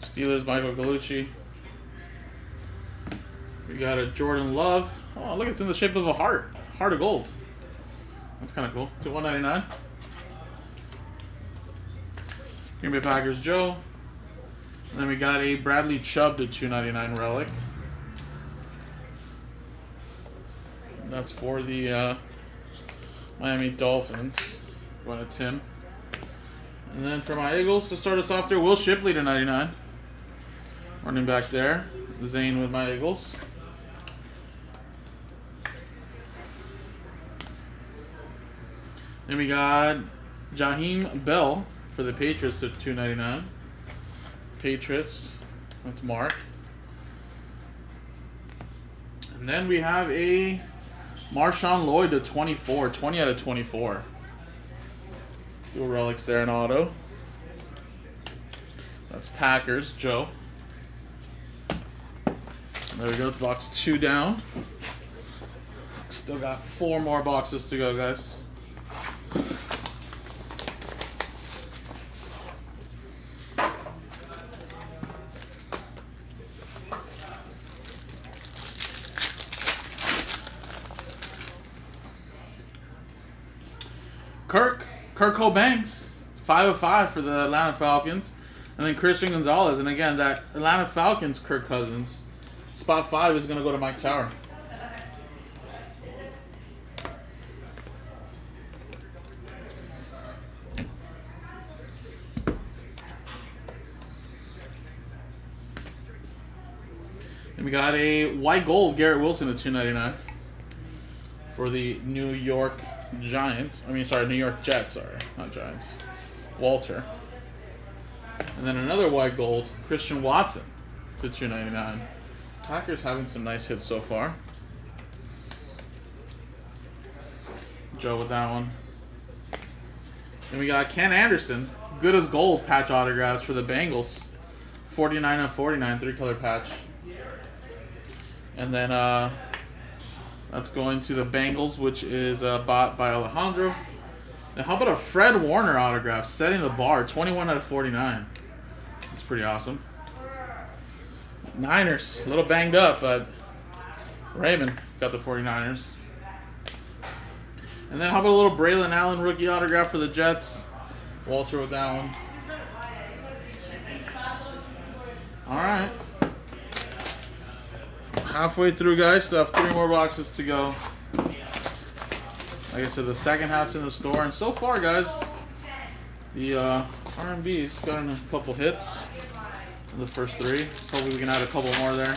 Steelers, Michael Gallucci. We got a Jordan Love. Oh, look, it's in the shape of a heart. Heart of gold. That's kind of cool. To 199. Green Bay Packers, Joe. And then we got a Bradley Chubb to 299 relic. That's for the Miami Dolphins. Going to Tim. And then for my Eagles, to start us off there, Will Shipley to 99. Running back there. Zane with my Eagles. Then we got Jaheim Bell for the Patriots to 299. Patriots. That's Mark. And then we have a Marshawn Lloyd to 24. 20 out of 24. Dual relics there in auto. That's Packers, Joe. There we go, box 2 down. Still got 4 more boxes to go, guys. Kirk Banks, 5 of 5 for the Atlanta Falcons. And then Christian Gonzalez. And again, that Atlanta Falcons Kirk Cousins, spot 5 is going to go to Mike Tower. And we got a white gold Garrett Wilson at 299 for the New York Giants. New York Jets, sorry, not Giants. Walter. And then another white gold, Christian Watson to 299. Packers having some nice hits so far. Joe with that one. Then we got Ken Anderson, good as gold patch autographs for the Bengals. 49 of 49, 3-color patch. And then that's going to the Bengals, which is bought by Alejandro. Now, how about a Fred Warner autograph, setting the bar, 21 out of 49. That's pretty awesome. Niners, a little banged up, but Raymond got the 49ers. And then how about a little Braylon Allen rookie autograph for the Jets? Walter with that one. All right. Halfway through, guys. Still have 3 more boxes to go. Like I said, the second half's in the store. And so far, guys, the R&B's gotten a couple hits in the first 3. So hopefully we can add a couple more there.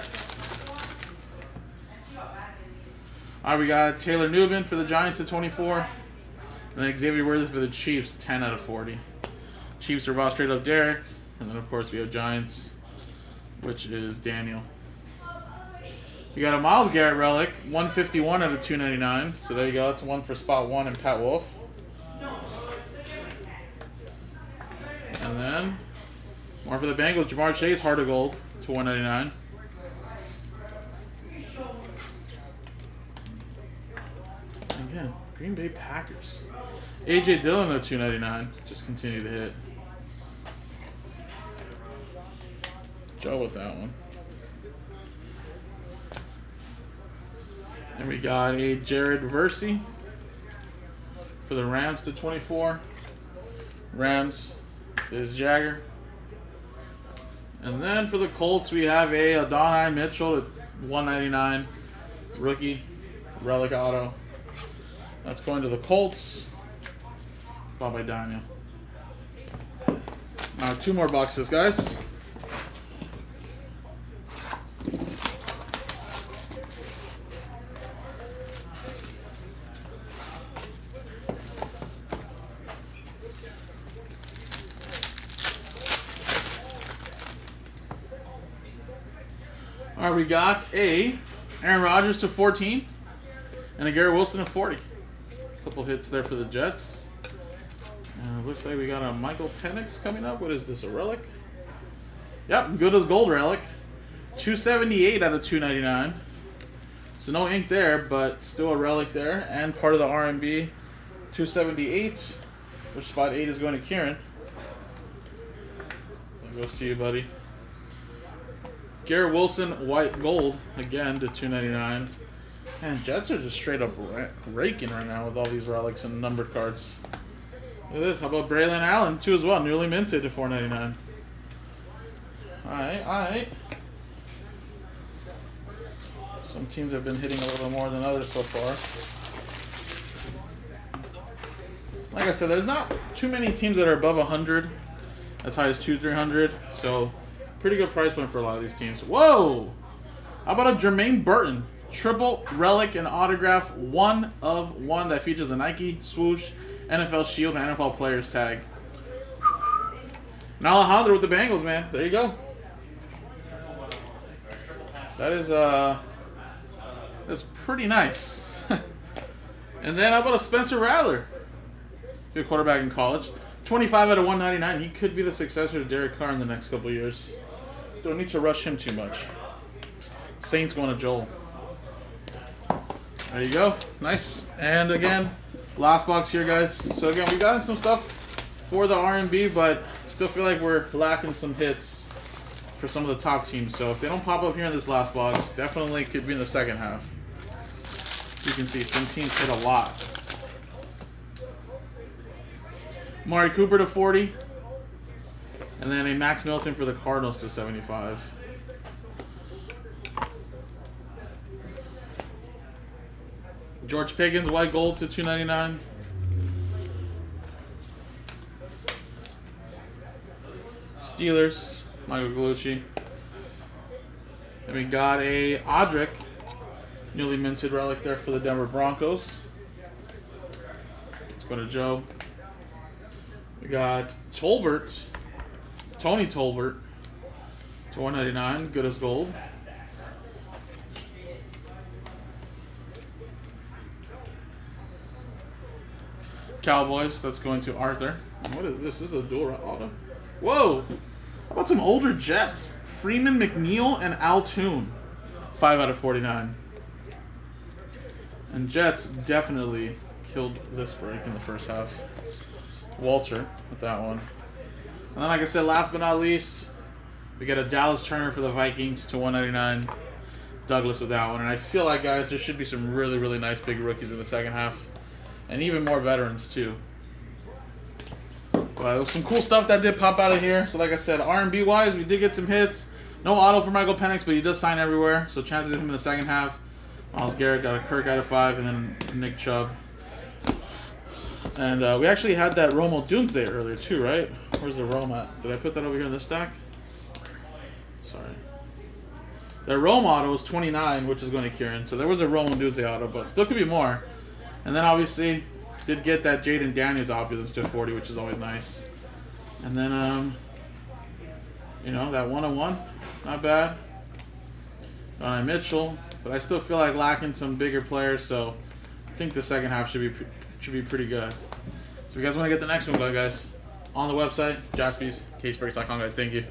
All right, we got Taylor Newman for the Giants at 24. And then Xavier Worthy for the Chiefs, 10 out of 40. Chiefs are bought straight up Derek. And then, of course, we have Giants, which is Daniel. We You got a Myles Garrett relic, 151 out of 299. So there you go. That's one for spot 1 and Pat Wolf. And then more for the Bengals. Jamar Chase, Heart of Gold to 199. Again, Green Bay Packers. AJ Dillon at 299. Just continue to hit. Joe with that one. And we got a Jared Versey for the Rams to 24. Rams is Jagger. And then for the Colts, we have a Adonai Mitchell at 199. Rookie. Relic auto. That's going to the Colts. Bye-bye, Daniel. Now 2 more boxes, guys. All right, we got a Aaron Rodgers to 14 and a Garrett Wilson to 40. Couple hits there for the Jets. Looks like we got a Michael Penix coming up. What is this, a relic? Yep, good as gold relic. 278 out of 299. So no ink there, but still a relic there. And part of the R&B. 278, which spot 8 is going to Kieran. That goes to you, buddy. Garrett Wilson, white gold, again to 299. Man, Jets are just straight up raking right now with all these relics and numbered cards. Look at this. How about Braylon Allen, too, as well. Newly minted to 499. Alright, alright. Some teams have been hitting a little more than others so far. Like I said, there's not too many teams that are above 100. As high as 200-300. So, pretty good price point for a lot of these teams. Whoa! How about a Jermaine Burton? Triple relic and autograph 1 of 1 that features a Nike swoosh, NFL shield, and NFL players tag. And Alejandro with the Bengals, man. There you go. That is that's pretty nice. And then how about a Spencer Rattler? Good quarterback in college. 25 out of 199. He could be the successor to Derek Carr in the next couple of years. Don't need to rush him too much. Saints going to Joel. There you go. Nice. And again, last box here, guys. So again, we got in some stuff for the R&B, but still feel like we're lacking some hits for some of the top teams. So if they don't pop up here in this last box, definitely could be in the second half. You can see some teams hit a lot. Amari Cooper to 40. And then a Max Milton for the Cardinals to 75. George Pickens, white gold to 299. Steelers, Michael Gallucci. Then we got a Odrick, newly minted relic there for the Denver Broncos. Let's go to Joe. We got Tolbert, Tony Tolbert to 199, good as gold. Cowboys, that's going to Arthur. What is this? This is a dual auto. Whoa! How about some older Jets? Freeman, McNeil, and Altoon. 5 out of 49. And Jets definitely killed this break in the first half. Walter with that one. And then, like I said, last but not least, we got a Dallas Turner for the Vikings to 199. Douglas with that one. And I feel like, guys, there should be some really, really nice big rookies in the second half. And even more veterans, too. But there was some cool stuff that did pop out of here. So, like I said, R&B-wise, we did get some hits. No auto for Michael Penix, but he does sign everywhere. So, chances of him in the second half. Myles Garrett got a Kirk out of 5, and then Nick Chubb. And we actually had that Romo Doomsday earlier, too, right? Where's the Rome at? Did I put that over here in this stack? Sorry. The Rome auto was 29, which is going to Kieran. So, there was a Romo Doomsday auto, but still could be more. And then, obviously, did get that Jaden Daniels opulence to 40, which is always nice. And then, you know, that 101, not bad. Mitchell, but I still feel like lacking some bigger players, so I think the second half should be pretty good. So if you guys want to get the next one going, guys, on the website, jaspyscasebreaks.com, guys. Thank you.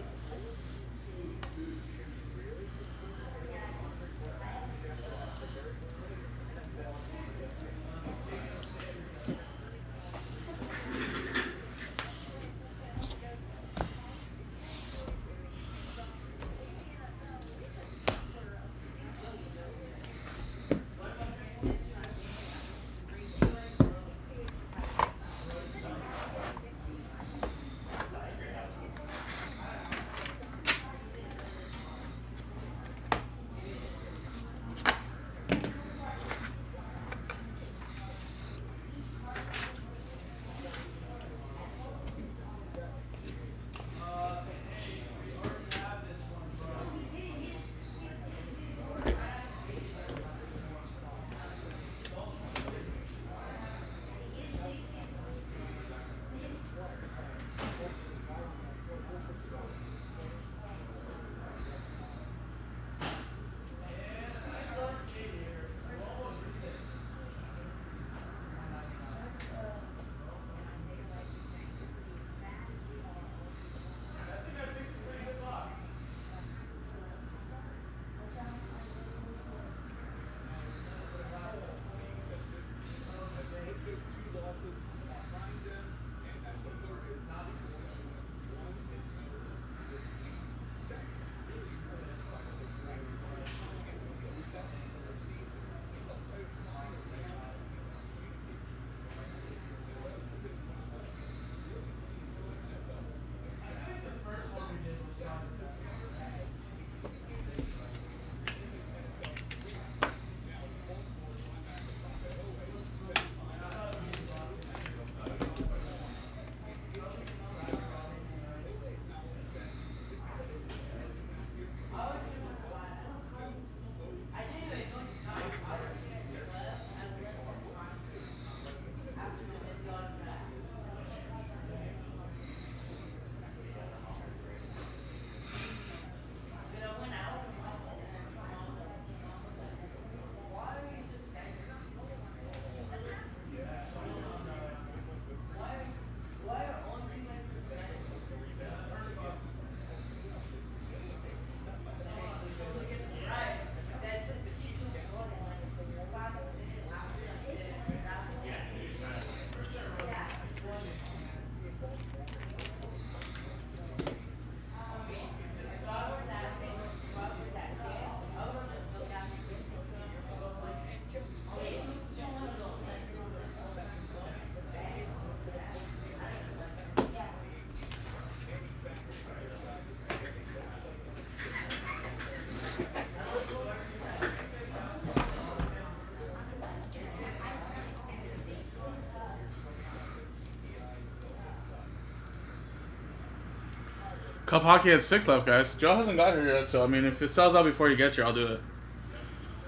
Cup Hockey had 6 left, guys. Joe hasn't got here yet, so I mean, if it sells out before he gets here, I'll do it.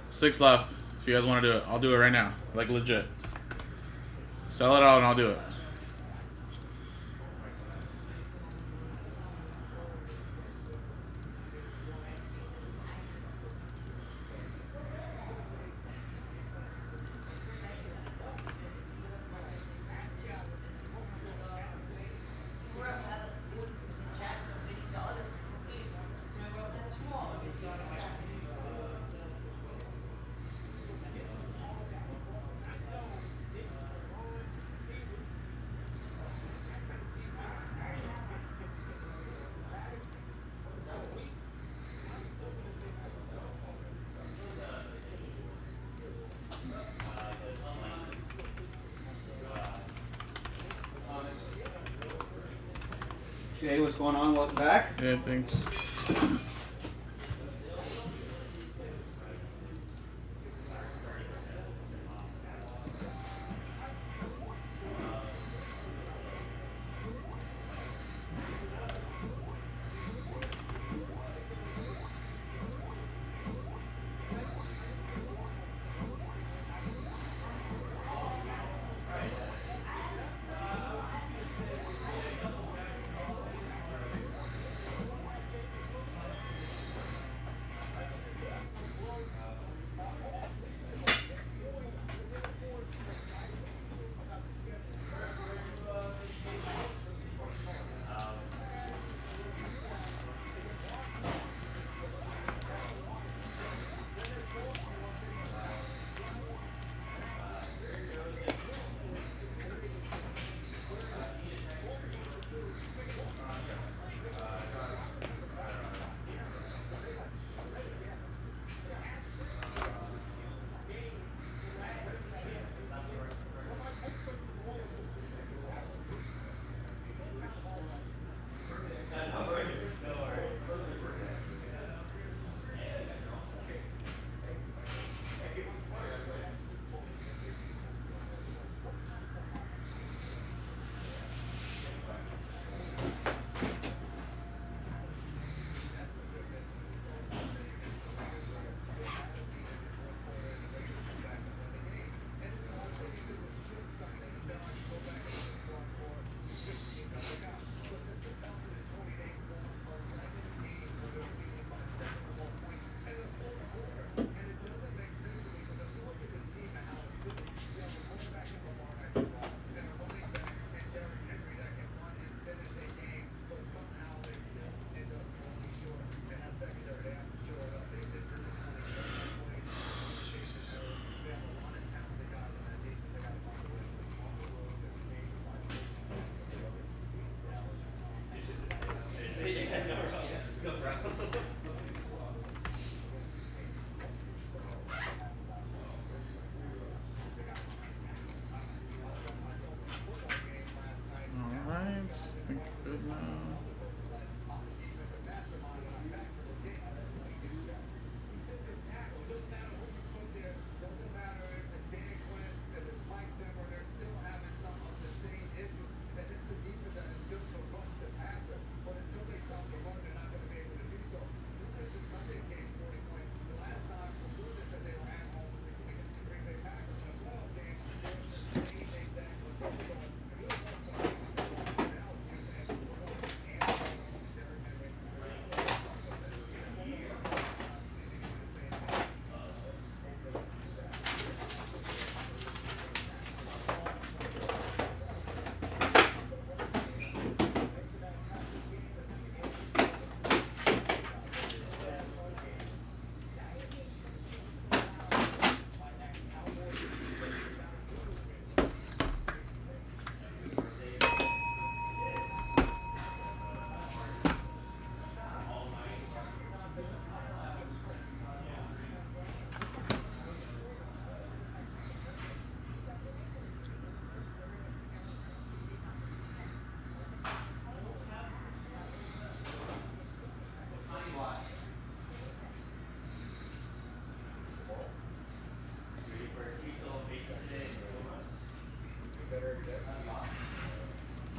6 left. If you guys want to do it, I'll do it right now. Like, legit. Sell it out and I'll do it. Jay, what's going on? Welcome back. Yeah, thanks.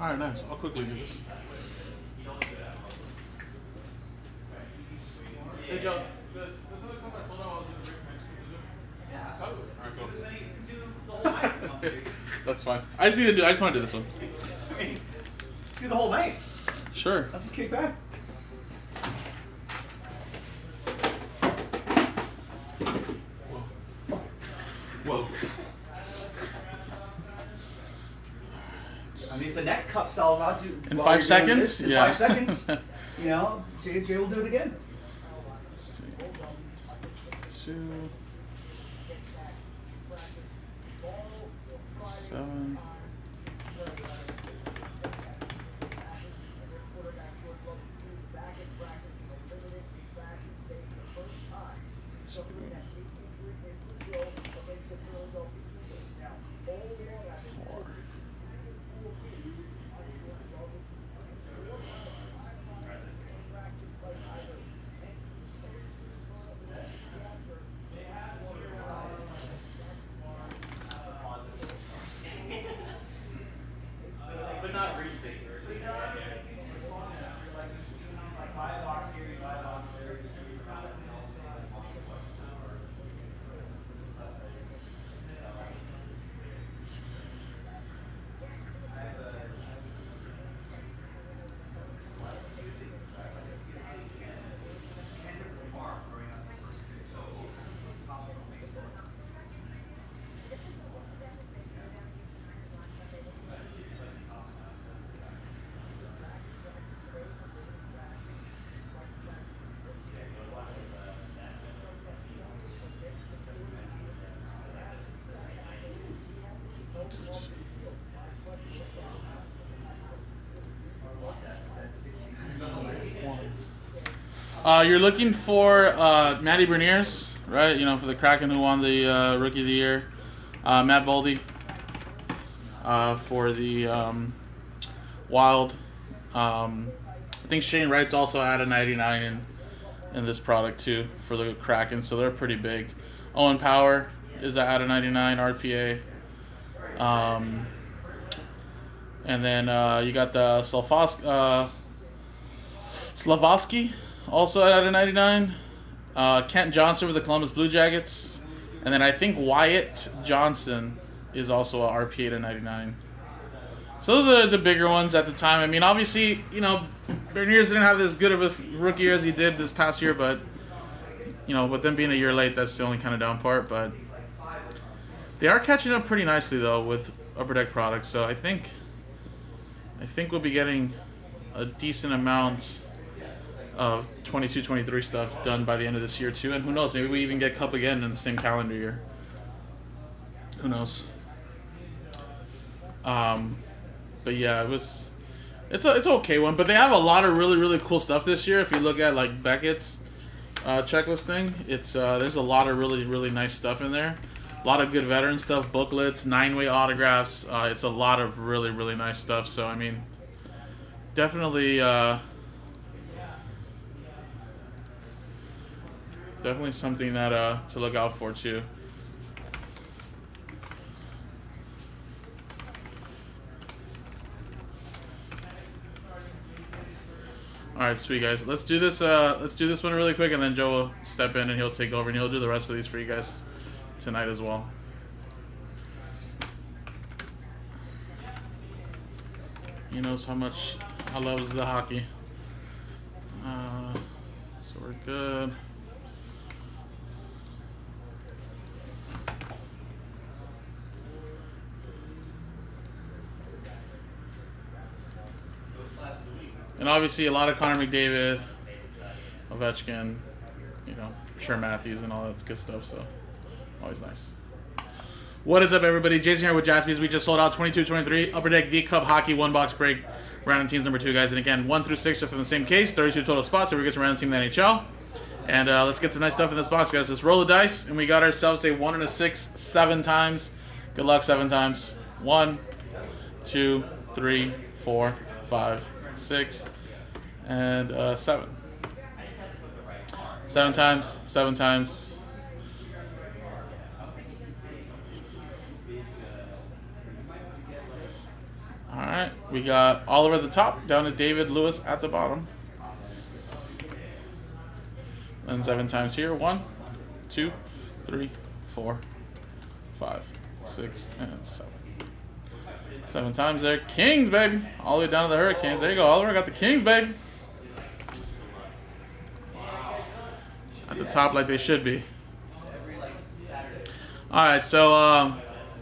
Alright, nice. I'll quickly do this. Hey, Joe. This other cup I sold out, I was going to break my Alright, cool. That's fine. I just want to do this one. Do the whole night. Sure. I'll just kick back. Whoa. I mean, if the next cup sells out to In while 5 you're doing seconds? this, in Yeah. 5 seconds, you know, Jay will do it again. Let's see. 2, 7. But not recent. You're looking for Matty Berniers, right? You know, for the Kraken who won the Rookie of the Year. Matt Boldy for the Wild. I think Shane Wright's also at a 99 in this product too for the Kraken, so they're pretty big. Owen Power is at a 99 RPA. And then you got the Slavosky also at a 99. Kent Johnson with the Columbus Blue Jackets. And then I think Wyatt Johnson is also a RPA to 99. So those are the bigger ones at the time. I mean, obviously, you know, Berniers didn't have as good of a rookie year as he did this past year, but, you know, with them being a year late, that's the only kind of down part. But they are catching up pretty nicely, though, with Upper Deck products. So I think we'll be getting a decent amount of 22-23 stuff done by the end of this year, too. And who knows, maybe we even get Cup again in the same calendar year. Who knows? But yeah, it's an okay one. But they have a lot of really, really cool stuff this year. If you look at like Beckett's checklist thing, it's there's a lot of really, really nice stuff in there. A lot of good veteran stuff, booklets, 9-way autographs. It's a lot of really, really nice stuff. So I mean, definitely something that to look out for too. All right, sweet guys. Let's do this. Let's do this one really quick, and then Joe will step in and he'll take over, and he'll do the rest of these for you guys tonight as well. He knows how much I loves the hockey. So we're good. And obviously a lot of Connor McDavid, Ovechkin, you know, sure Matthews and all that good stuff, so always nice. What is up, everybody? Jason here with Jaspys. We just sold out 22-23 Upper Deck D-Cup Hockey 1-box break. Random teams number 2, guys. And again, 1 through 6 are from the same case. 32 total spots. Everybody gets a random team in the NHL. And let's get some nice stuff in this box, guys. Let's roll the dice. And we got ourselves a 1 and a 6 7 times. Good luck 7 times. 1, 2, 3, 4, 5, 6, and 7. 7 times. 7 times. Alright, We got Oliver at the top, down to David Lewis at the bottom. And 7 times here. 1, 2, 3, 4, 5, 6, and 7. 7 times there. Kings, baby. All the way down to the Hurricanes. There you go, Oliver. Got the Kings, baby. At the top like they should be. Alright, so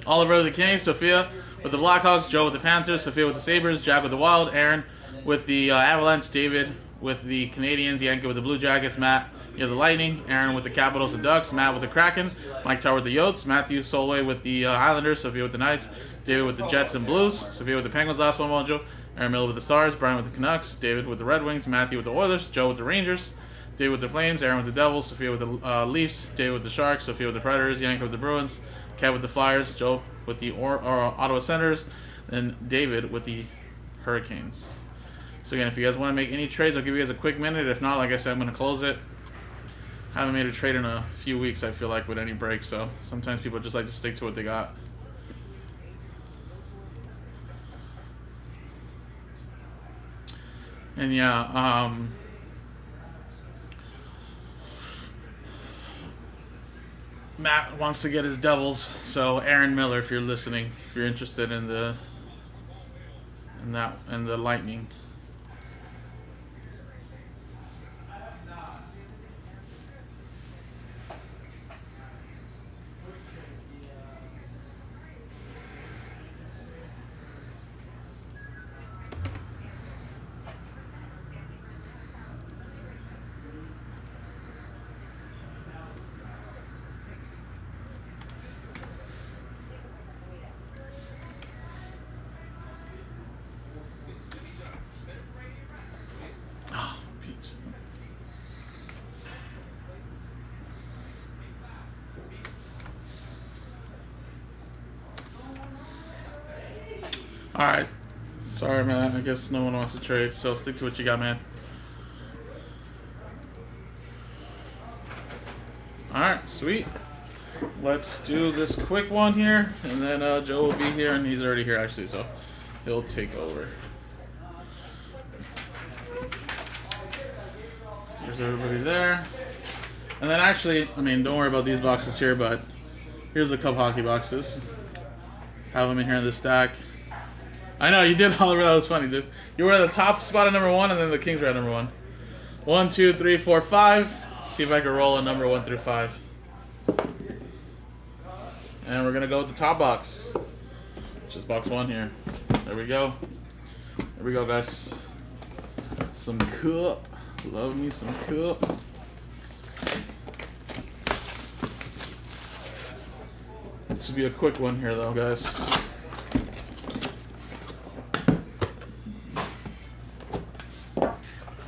Oliver with the Kings, Sophia with the Blackhawks, Joe with the Panthers, Sophia with the Sabres, Jack with the Wild, Aaron with the Avalanche, David with the Canadians, Yanka with the Blue Jackets, Matt, you have the Lightning, Aaron with the Capitals and Ducks, Matt with the Kraken, Mike Tower with the Yotes, Matthew Solway with the Islanders, Sophia with the Knights, David with the Jets and Blues, Sophia with the Penguins, last one, Joe, Aaron Miller with the Stars, Brian with the Canucks, David with the Red Wings, Matthew with the Oilers, Joe with the Rangers, David with the Flames, Aaron with the Devils, Sophia with the Leafs, David with the Sharks, Sophia with the Predators, Yanka with the Bruins, Kev with the Flyers, Joe with the Ottawa Senators, and David with the Hurricanes. So again, if you guys want to make any trades, I'll give you guys a quick minute. If not, like I said, I'm going to close it. Haven't made a trade in a few weeks, I feel like, with any break, so sometimes people just like to stick to what they got. And yeah, Matt wants to get his Devils, so Aaron Miller, if you're listening, if you're interested in the Lightning. Alright. Sorry, man. I guess no one wants to trade, so stick to what you got, man. Alright, sweet. Let's do this quick one here, and then Joe will be here, and he's already here, actually, so he'll take over. There's everybody there. And then actually, I mean, don't worry about these boxes here, but here's the Cup hockey boxes. Have them in here in the stack. I know, you did, Oliver. That was funny, dude. You were at the top spot at number 1, and then the Kings were at number 1. 1, 2, 3, 4, 5. See if I can roll a number 1 through 5. And we're going to go with the top box. It's just box 1 here. There we go. There we go, guys. Some Cup. Love me some Cup. This will be a quick one here, though, guys.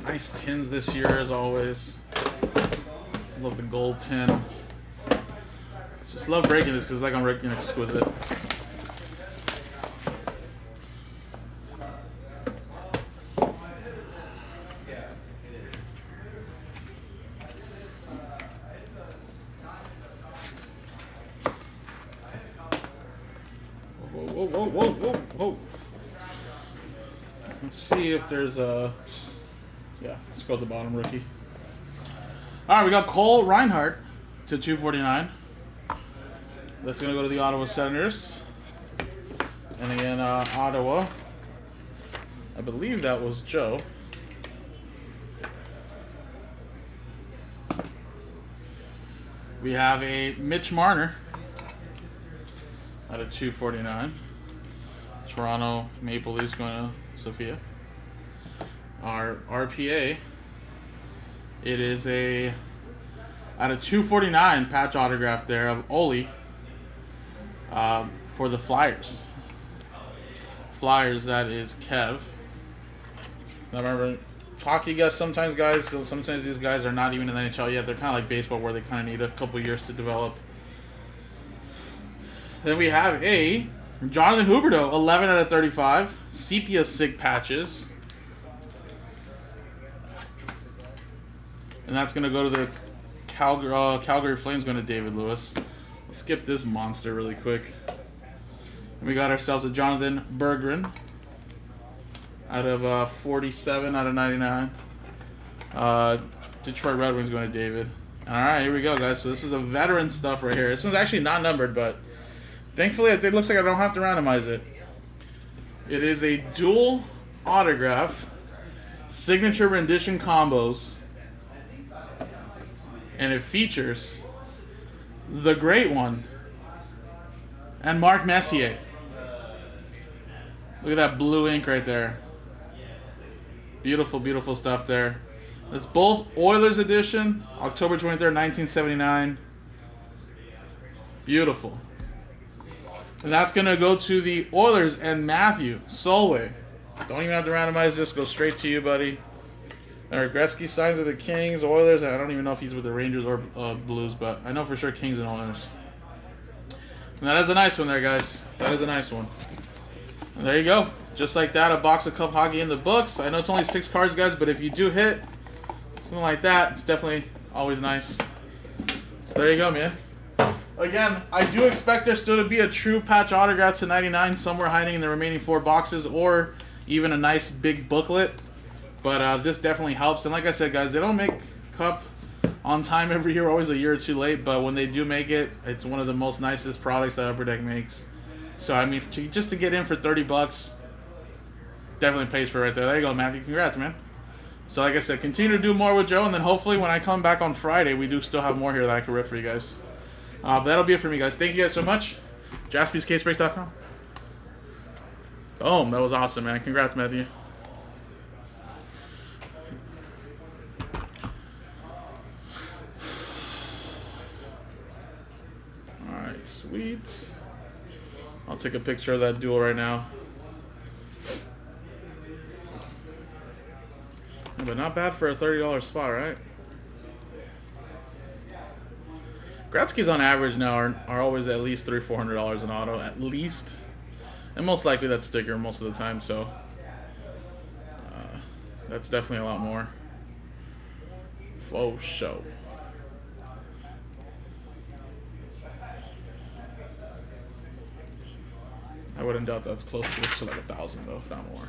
Nice tins this year, as always. Love the gold tin. Just love breaking this because it's like I'm breaking exquisite. Whoa, whoa, whoa, whoa, whoa. Let's see if there's a... Yeah, let's go to the bottom, rookie. Alright, we got Cole Reinhardt to 249. That's going to go to the Ottawa Senators. And again, Ottawa. I believe that was Joe. We have a Mitch Marner out of 249. Toronto Maple Leafs going to Sophia. Our RPA, it is a out of 249 patch autograph there of Oli for the Flyers. Flyers, that is Kev. Now remember, hockey guys, sometimes these guys are not even in the NHL yet. They're kind of like baseball where they kind of need a couple years to develop. Then we have a Jonathan Huberdeau, 11 out of 35. Sepia Sig patches. And that's going to go to the Calgary Flames, going to David Lewis. Let's skip this monster really quick. And we got ourselves a Jonathan Berggren. out of 47 out of 99. Detroit Red Wings going to David. All right, here we go, guys. So this is a veteran stuff right here. This one's actually not numbered, but thankfully it looks like I don't have to randomize it. It is a dual autograph, signature rendition combos, and it features the Great One and Mark Messier. Look at that blue ink right there. Beautiful, beautiful stuff there. It's both Oilers edition, October 23rd, 1979. Beautiful. And that's going to go to the Oilers and Matthew Solway. Don't even have to randomize this. Go straight to you, buddy. Gretzky signs with the Kings, Oilers. I don't even know if he's with the Rangers or Blues, but I know for sure Kings and Oilers. And that is a nice one there, guys. That is a nice one. And there you go. Just like that, a box of Cup Hockey in the books. I know it's only 6 cards, guys, but if you do hit something like that, it's definitely always nice. So there you go, man. Again, I do expect there still to be a true patch autograph to 99 somewhere hiding in the remaining 4 boxes, or even a nice big booklet. But this definitely helps. And like I said, guys, they don't make Cup on time every year, always a year or two late. But when they do make it, it's one of the most nicest products that Upper Deck makes. So, I mean, just to get in for 30 bucks, definitely pays for it right there. There you go, Matthew. Congrats, man. So, like I said, continue to do more with Joe. And then hopefully when I come back on Friday, we do still have more here that I can rip for you guys. But that'll be it for me, guys. Thank you guys so much. JaspysCaseBreaks.com. Boom. That was awesome, man. Congrats, Matthew. Alright, sweet. I'll take a picture of that duel right now. Yeah, but not bad for a $30 spot, right? Gretzky's on average now are always at least $300-400 an auto, at least. And most likely that's sticker most of the time, so that's definitely a lot more. Flow show. I wouldn't doubt that's close to like 1,000 though, if not more.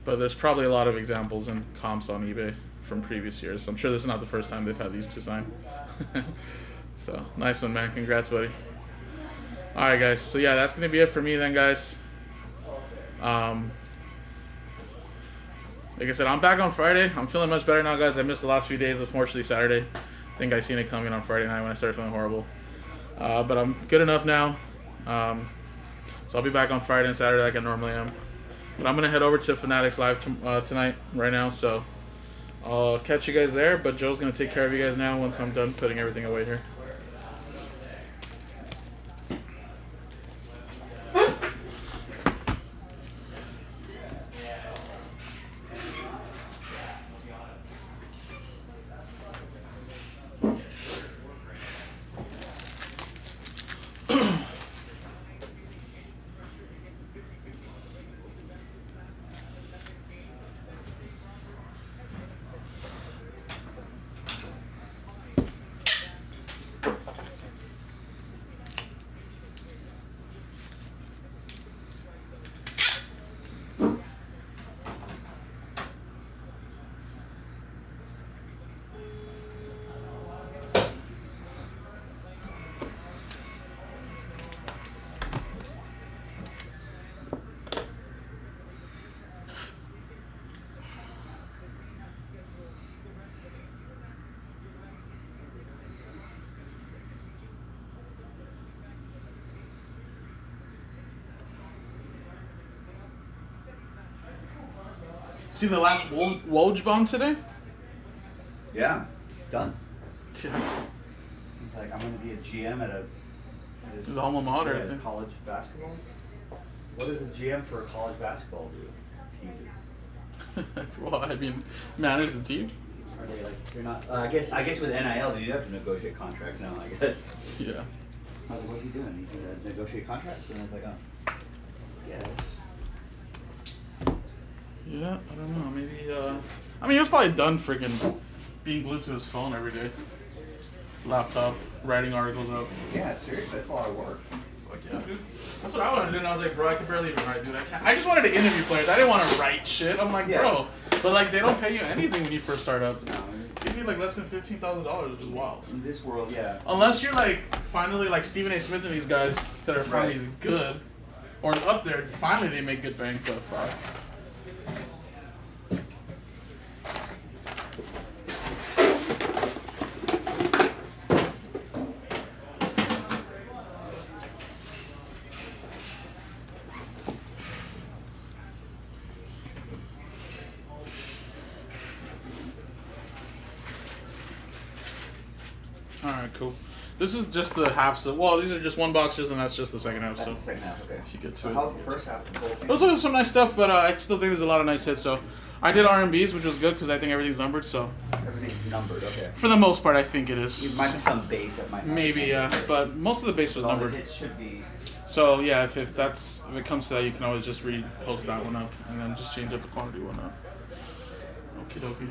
But there's probably a lot of examples and comps on eBay from previous years. So I'm sure this is not the first time they've had these two signed. So, nice one, man. Congrats, buddy. Alright, guys. So, yeah, that's going to be it for me then, guys. Like I said, I'm back on Friday. I'm feeling much better now, guys. I missed the last few days, unfortunately, Saturday. I think I seen it coming on Friday night when I started feeling horrible. But I'm good enough now. So I'll be back on Friday and Saturday like I normally am. But I'm going to head over to Fanatics Live tonight, right now. So I'll catch you guys there. But Joe's going to take care of you guys now once I'm done putting everything away here. See the last Woj bomb today? Yeah, he's done. He's like, I'm going to be a GM at his alma mater. Yeah, his college basketball. What does a GM for a college basketball team do? Well, I mean, manage the team. Are they like, you're not? I guess with NIL, you have to negotiate contracts now. I guess. Yeah. I was like, what's he doing? He's gonna negotiate contracts, and I was like, oh, yes. Yeah, I don't know. Maybe. I mean, he was probably done freaking being glued to his phone every day. Laptop, writing articles up. Yeah, seriously, that's a lot of work. Fuck yeah, dude. That's what I wanted to do, and I was like, bro, I can barely even write, dude. I can't. I just wanted to interview players. I didn't want to write shit. I'm like, bro. But like, they don't pay you anything when you first start up. No, You need like less than $15,000, which is wild. in this world, yeah. Unless you're like finally like Stephen A. Smith and these guys that are finally Right. good, or up there. Finally, they make good bang. But fuck. Alright, cool. This is just the halves of, well, these are just one boxers, and that's just the second half, That's so the second half, okay. if you get to So it. how's the first half of the whole team? Those are some nice stuff, but I still think there's a lot of nice hits, so I did R&Bs, which was good, because I think everything's numbered, so Everything's numbered, okay. for the most part, I think it is. It might be some base that might not be Maybe, numbered. yeah, but most of the base was All the numbered. hits should be. So, yeah, if it comes to that, you can always just repost that one up, and then just change up the quantity one up. Okie dokie.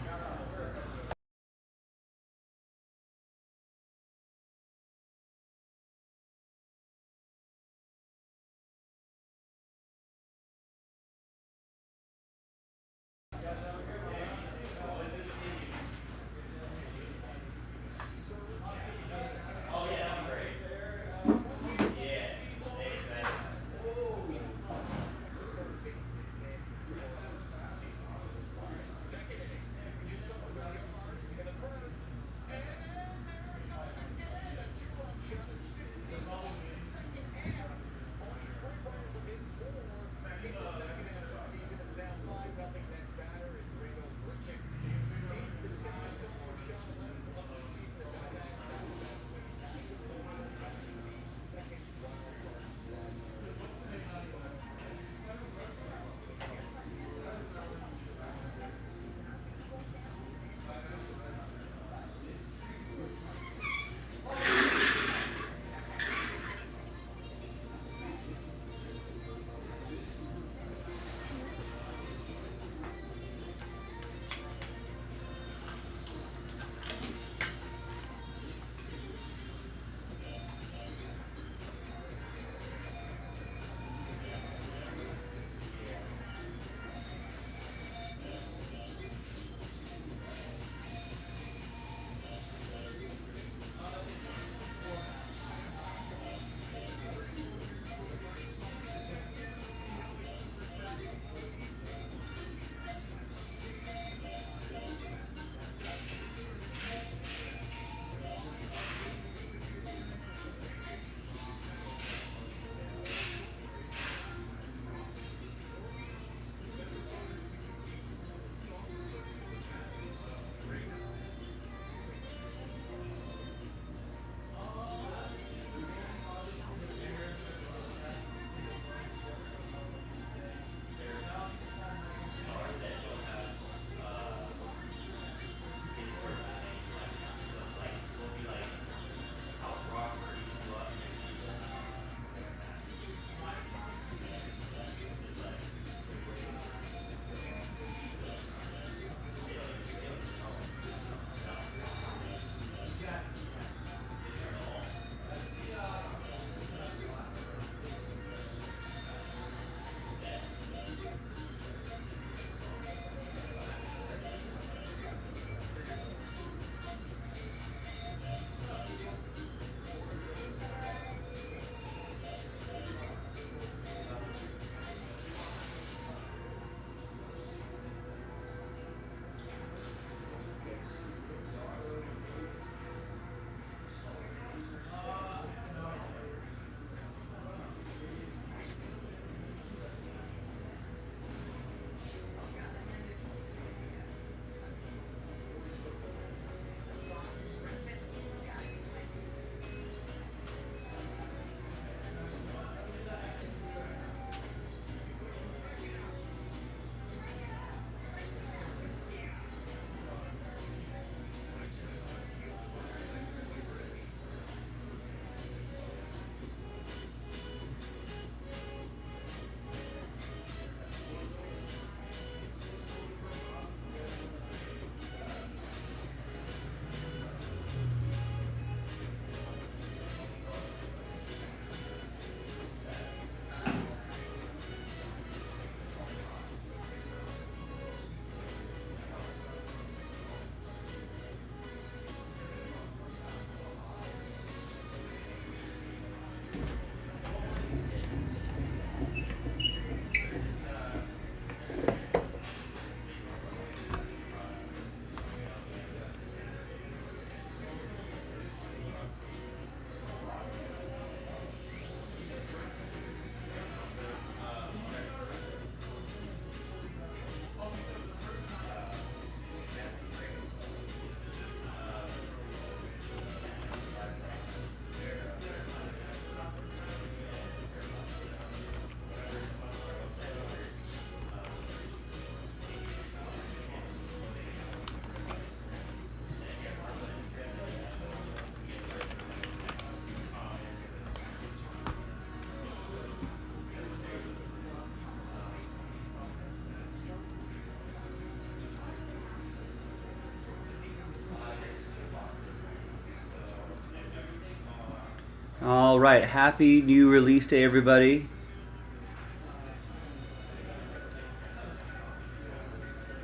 All right, happy new release day, everybody.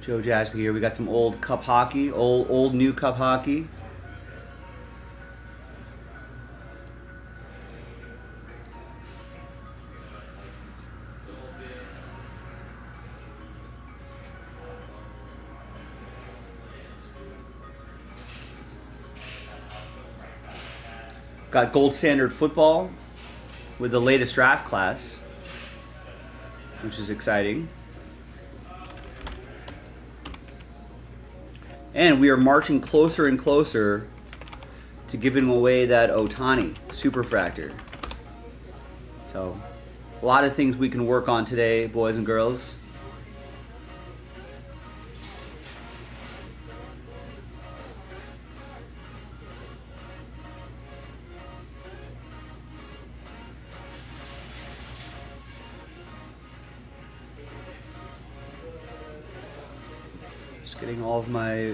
Joe Jasper here. We got some old cup hockey, old new cup hockey. Got gold standard football with the latest draft class, which is exciting. And we are marching closer and closer to giving away that Otani Superfractor. So, a lot of things we can work on today, boys and girls. Just getting all of my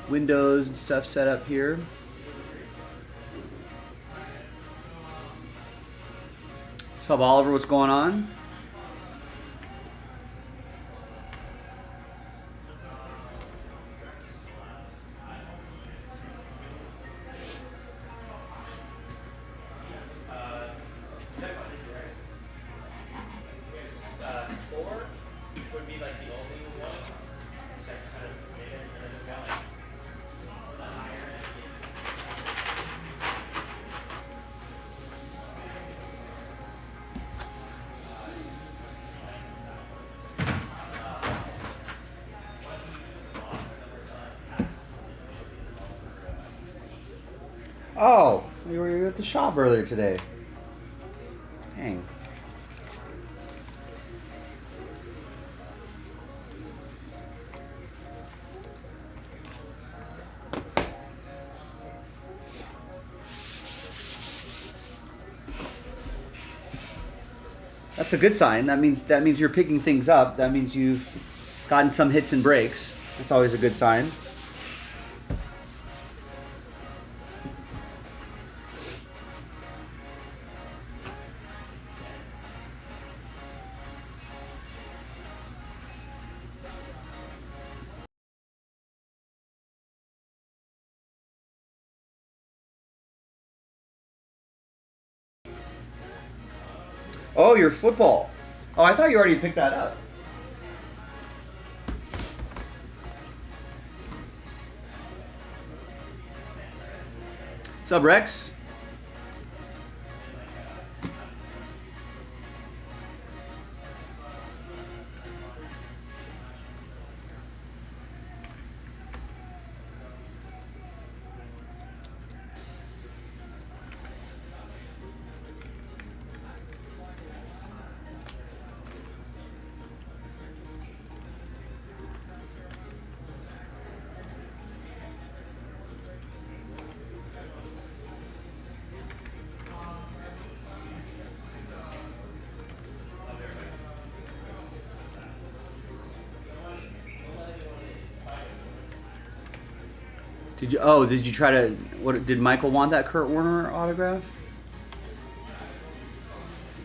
windows and stuff set up here. What's up, Oliver? What's going on? Oh, you were at the shop earlier today. Dang. That's a good sign. That means you're picking things up. That means you've gotten some hits and breaks. That's always a good sign. Oh, your football. Oh, I thought you already picked that up. What's up, Rex? Did you try to, did Michael want that Kurt Warner autograph?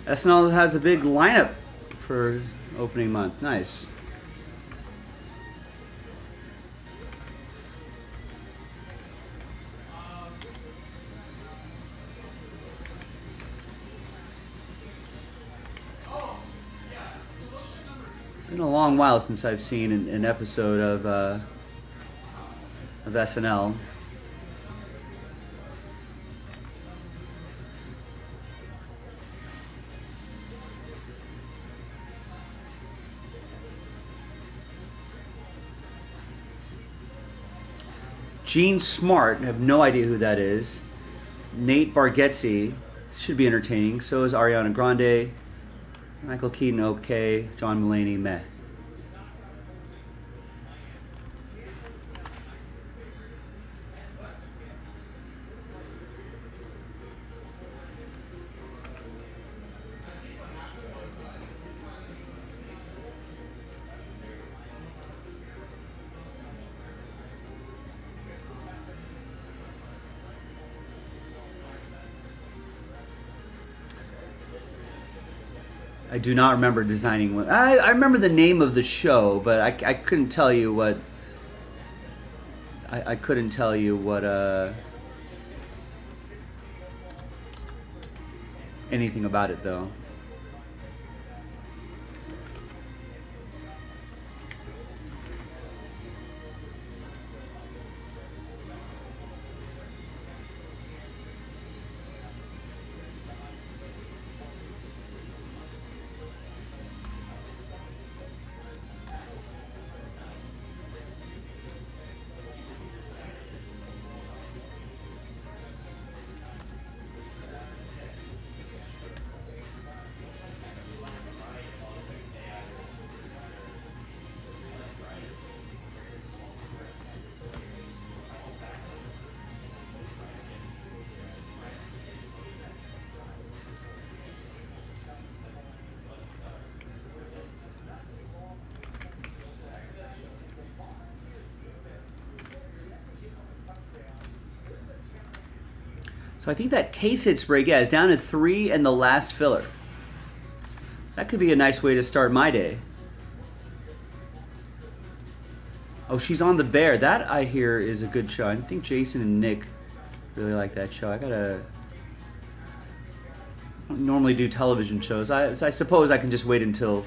SNL has a big lineup for opening month. Nice. It's been a long while since I've seen an episode of SNL. Gene Smart, I have no idea who that is. Nate Bargatze, should be entertaining. So is Ariana Grande. Michael Keaton, okay. John Mulaney, meh. I do not remember designing one. I remember the name of the show, but I couldn't tell you what. I couldn't tell you what anything about it though. So I think that case hit break, yeah, is down to 3 and the last filler. That could be a nice way to start my day. Oh, she's on the bear. That I hear is a good show. I think Jason and Nick really like that show. I don't normally do television shows. I suppose I can just wait until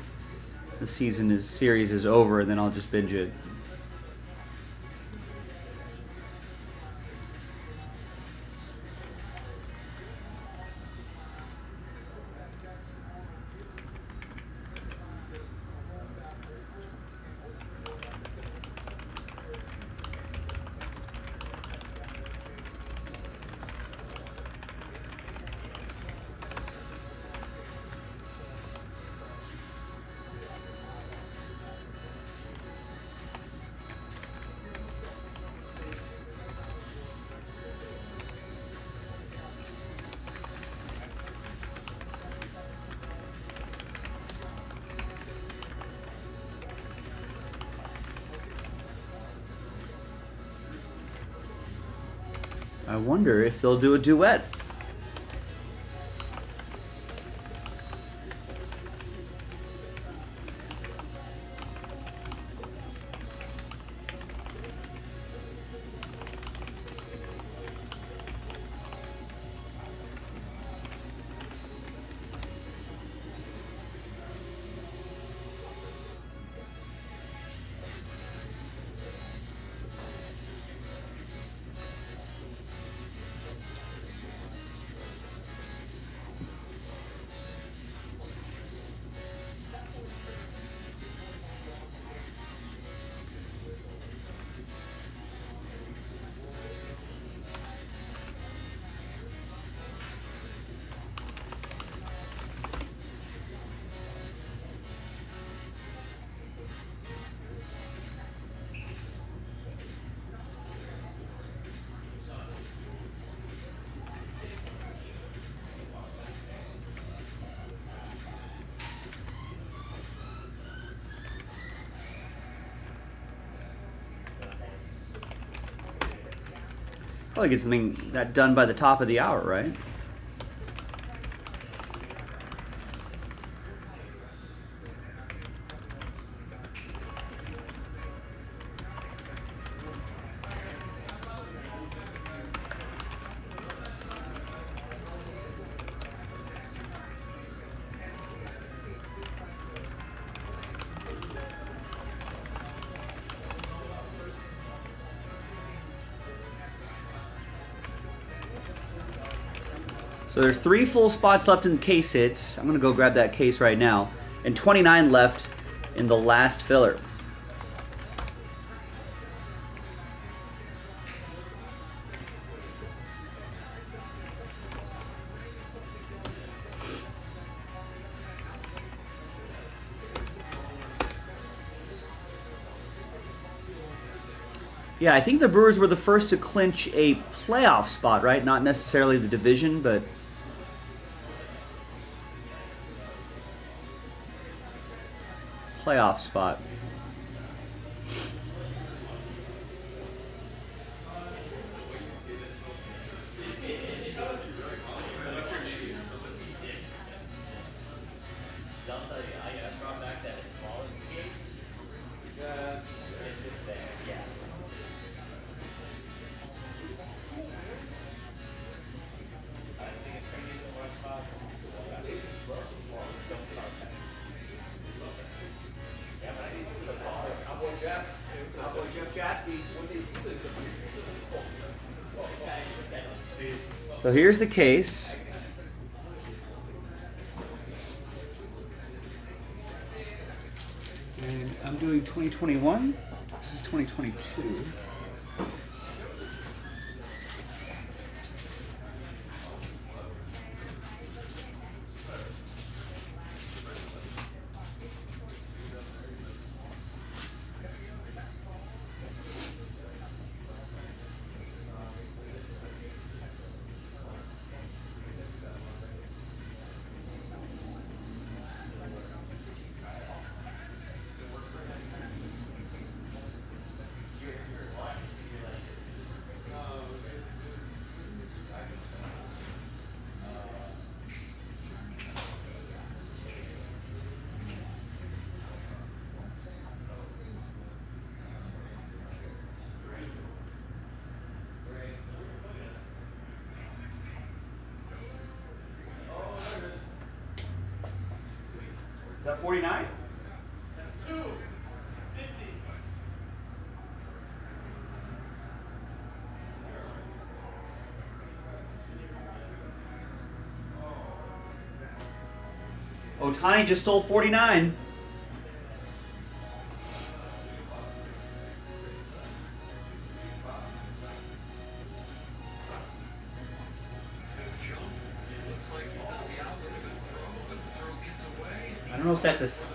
the series is over and then I'll just binge it. I wonder if they'll do a duet. Probably get something that done by the top of the hour, right? So there's 3 full spots left in the case hits. I'm going to go grab that case right now. And 29 left in the last filler. Yeah, I think the Brewers were the first to clinch a playoff spot, right? Not necessarily the division, but playoff spot. Delta, I brought back that smallest case. Yeah. It's just there, yeah. I think it's pretty decent one spot. Yeah, but I need to see the ball. Cowboy Jeff Jasky. What they see the So here's the case. And I'm doing 2021. This is 2022. Is that 49? Otani just stole 49. I don't know if that's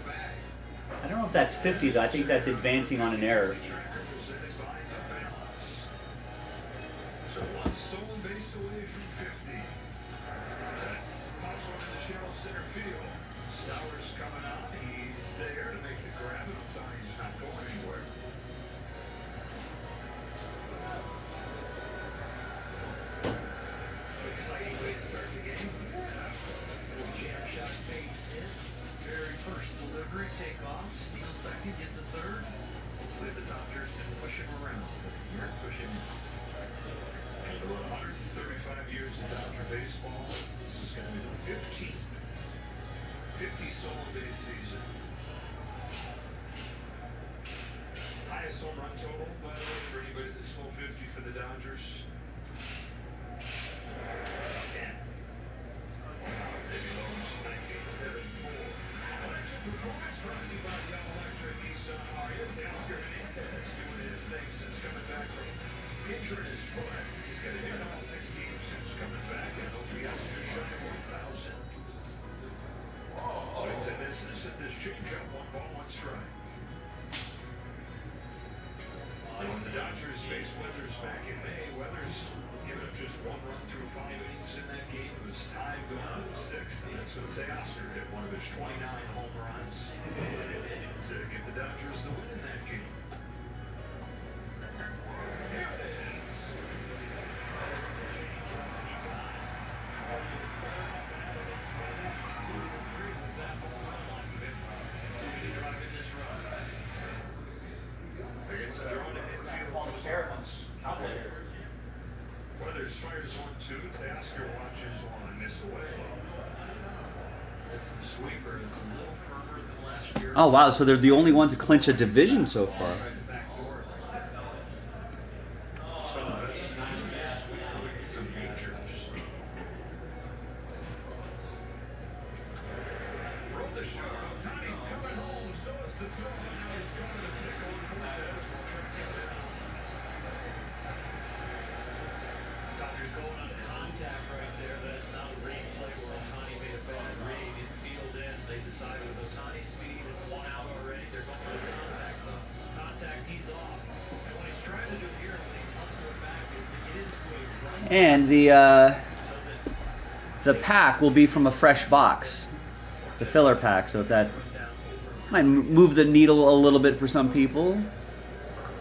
I don't know if that's 50 though. I think that's advancing on an error. So one stolen base away from 50. That's pops one in the shallow center field. Stowers coming out. He's there to make the grab. And Otani's not going anywhere. Exciting way to start the game. Little jam shot base hit. Very first delivery, take off, steal second, get the third. Hopefully the Dodgers can push him around. Here, push him. And 135 years of Dodger baseball. This is going to be the 15th. 50 stolen base season. Highest home run total, by the way, for anybody that stole 50 for the Dodgers. 10. Baby Lowe's 1974. Electric performance brought to you by the Electric Nissan Ariya. It's Oscar Hernandez doing his thing since coming back from injuring his foot. He's got a hit all 6 games since coming back, and OPS just shy of 1,000. So he's in business at this changeup, 1 ball, 1 strike. And when the Dodgers faced Weathers back in May, Weathers giving up just 1 run through 5 innings in that game. It was tied going on in the 6th, and that's when Teoscar hit one of his 29 home runs to give the Dodgers the win in that game. Here it is. Against the drawn infield for the Marlins. Weathers fires 1-2. Teoscar watches one, miss away. It's the sweeper. It's a little firmer than last year. Oh wow, so they're the only ones to clinch a division so far. It's been the best sweeper in the majors. Wrote the shot. Otani's coming home. So is the throw. Now he's going to pick on Fortes. We'll track him down. Dodgers going on contact right there. That's not a read play where Otani made a bad read. Infield in. They decided with Otani's speed and 1 out already, they're going to the contact zone. Contact, he's off. And what he's trying to do here when he's hustling back is to get into a run. And the pack will be from a fresh box, the filler pack. So if that might move the needle a little bit for some people,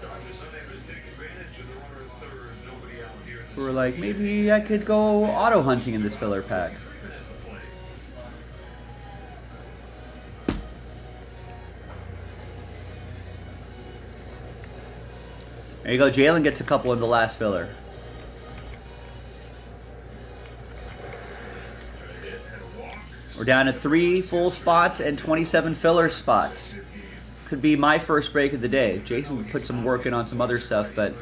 Dodgers unable to take advantage of the runner at third. Nobody out here. who are like, maybe I could go auto hunting in this filler pack. There you go. Jalen gets a couple in the last filler. We're down to 3 full spots and 27 filler spots. Could be my first break of the day. Jason put some work in on some other stuff, but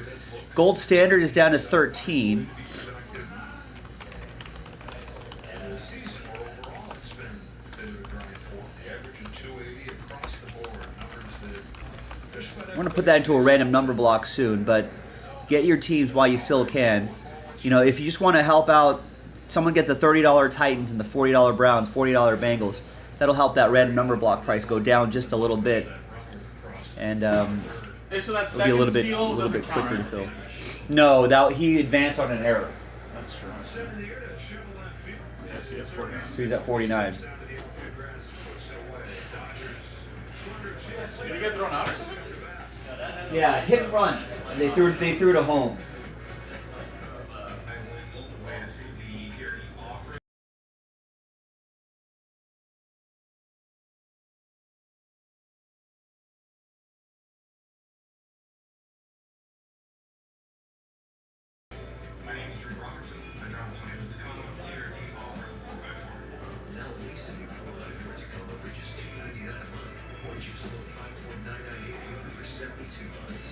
gold standard is down to 13. And the season overall, it's been a bit of a grind for him. The average of 280 across the board. Numbers that just about I'm going to put that into a random number block soon, but get your teams while you still can. You know, if you just want to help out, someone get the $30 Titans and the $40 Browns, $40 Bengals. That'll help that random number block price go down just a little bit. And Hey, so that it'll be a little bit quicker to fill. No, that he advanced on an error. That's true. Yes, he has 49. So he's at 49. Did he get thrown out or something? Yeah, hit and run. And they threw it home. My name's Drew Robertson. I drive a Toyota Tacoma TRD offering 4x4. Now lease a new 4x4 Tacoma for just $299 a month, or choose a little 5.99 APR for 72 months.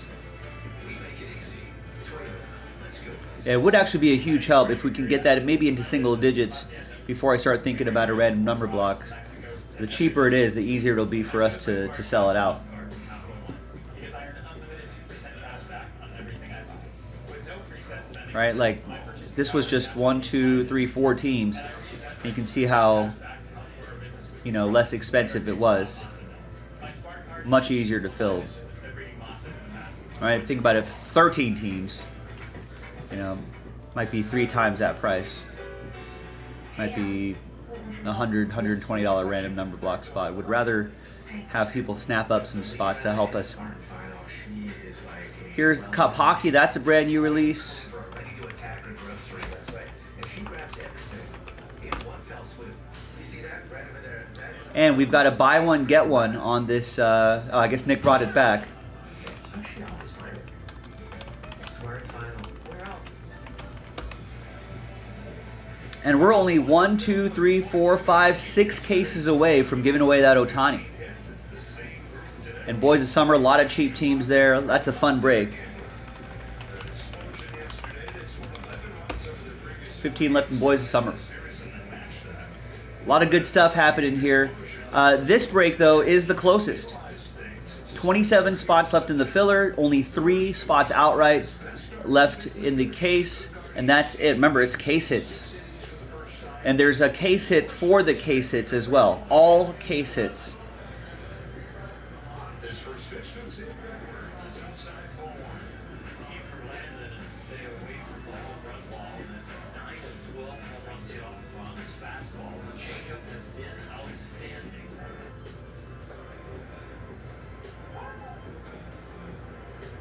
We make it easy. Toyota, let's go. Yeah, it would actually be a huge help if we can get that maybe into single digits before I start thinking about a random number block. So the cheaper it is, the easier it'll be for us to sell it out. Right, like this was just 1, 2, 3, 4 teams. And you can see how, you know, less expensive it was. Much easier to fill. All right, think about it. 13 teams, you know, might be 3 times that price. Might be $100, $120 random number block spot. Would rather have people snap up some spots to help us. Here's the Cup Hockey. That's a brand new release. And we've got a buy one, get one on this. Oh, I guess Nick brought it back. And we're only 1, 2, 3, 4, 5, 6 cases away from giving away that Ohtani. And Boys of Summer, a lot of cheap teams there. That's a fun break. 15 left in Boys of Summer. A lot of good stuff happening here. This break, though, is the closest. 27 spots left in the filler, only 3 spots outright left in the case, and that's it. Remember, it's case hits. And there's a case hit for the case hits as well. All case hits. His first pitch to Xavier Words is inside ball 1. Key for Landon is to stay away from the home run ball, and that's 9 of 12 home runs he offered on his fastball. The changeup has been outstanding.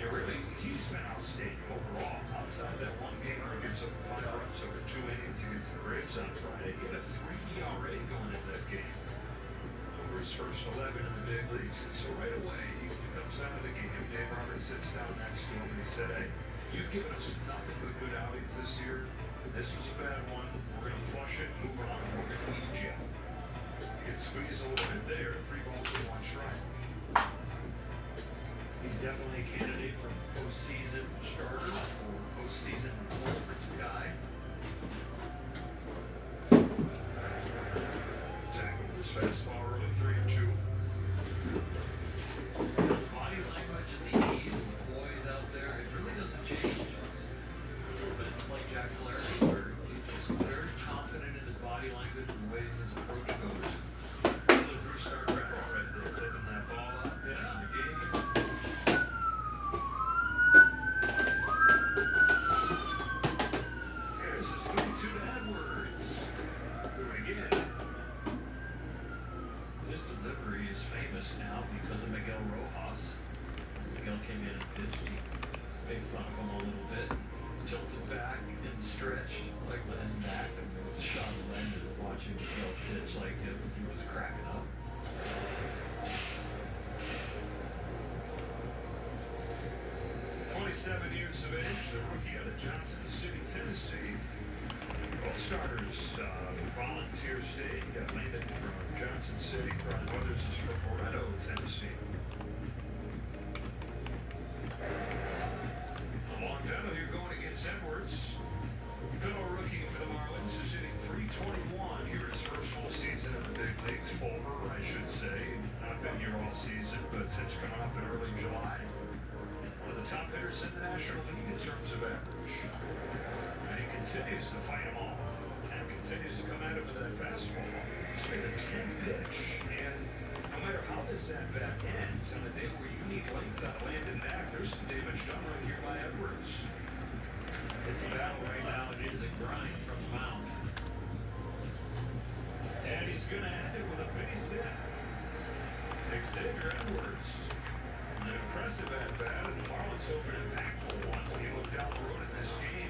Yeah, really, he's been outstanding overall. Outside that one game where he gives up 5 runs over 2 innings against the Braves on Friday, he had a 3 ERA going into that game. Over his first 11 in the big leagues. So right away, he comes out of the game. Dave Roberts sits down next to him and he said, "Hey, you've given us nothing but good outings this year. This was a bad one. We're going to flush it, move on. We're going to need you." You can squeeze a little bit there. 3 balls and 1 strike. He's definitely a candidate for postseason starter or postseason guy. Tackle with his fastball early 3 and 2. Body language and the ease and the poise out there, it really doesn't change. It's a little bit like Jack Flaherty, where he's just very confident in his body language and the way his approach goes. Another 3-star grab right there, flipping that ball up. Yeah, the game. Here's his 3-2 to Edwards. Doing again. His delivery is famous now because of Miguel Rojas. Miguel came in and pitched. He made fun of him a little bit. Tilted back and stretched like Landon back. And there was a shot of Landon watching Miguel pitch like him. He was cracking up. 27 years of age, the rookie out of Johnson City, Tennessee. Both starters, Volunteer State, Landon from Johnson City. Brian Weathers is from Loretto, Tennessee. Along down, you're going against Edwards. Fellow rookie for the Marlins is hitting .321 here his first full season in the big leagues. Fulmer, I should say. Not been here all season, but since coming up in early July. One of the top hitters in the National League in terms of average. And he continues to fight them all. And continues to come at him with that fastball. He's made a 10 pitch. And no matter how this at-bat ends, on a day where you need length out of Landon Knack, there's some damage done right here by Edwards. It's a battle right now. It is a grind from the mound. And he's going to end it with a base hit. Xavier Edwards. An impressive at-bat, and the Marlins hope an impactful one when you look down the road in this game.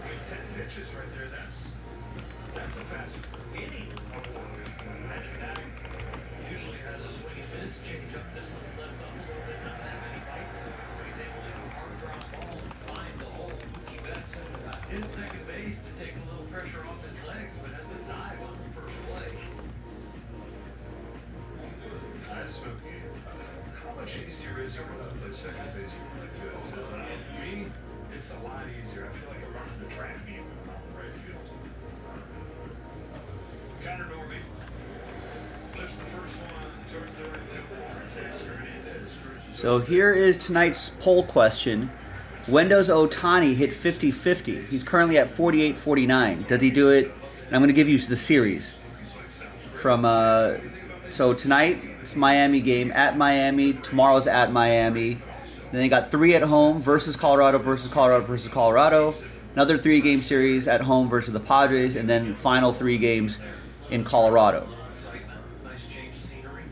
I mean, 10 pitches right there, that's a fast inning of work. And that usually has a swing and miss change up. This one's left up a little bit, doesn't have any bite to it, so he's able to hit a hard ground ball and find the hole. He bets in second base to take a little pressure off his legs, but has to dive on the first play. That's okay. How much easier is it when I play second base than this? Me, it's a lot easier. I feel like I'm running the track meet when I'm out in right field. Connor Norby lifts the first one towards the right field wall. It takes Hernandez. So here is tonight's poll question. When does Ohtani hit 50-50? He's currently at 48-49. Does he do it? And I'm going to give you the series. From so tonight, it's Miami game at Miami. Tomorrow's at Miami. Then they got 3 at home versus Colorado versus Colorado versus Colorado. Another 3-game series at home versus the Padres. And then final 3 games in Colorado. Nice change of scenery.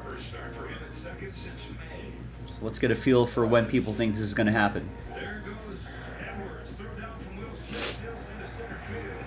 First start for him in second since May. So let's get a feel for when people think this is going to happen. There goes Edwards. Throw down from Will Smith. Sails into center field.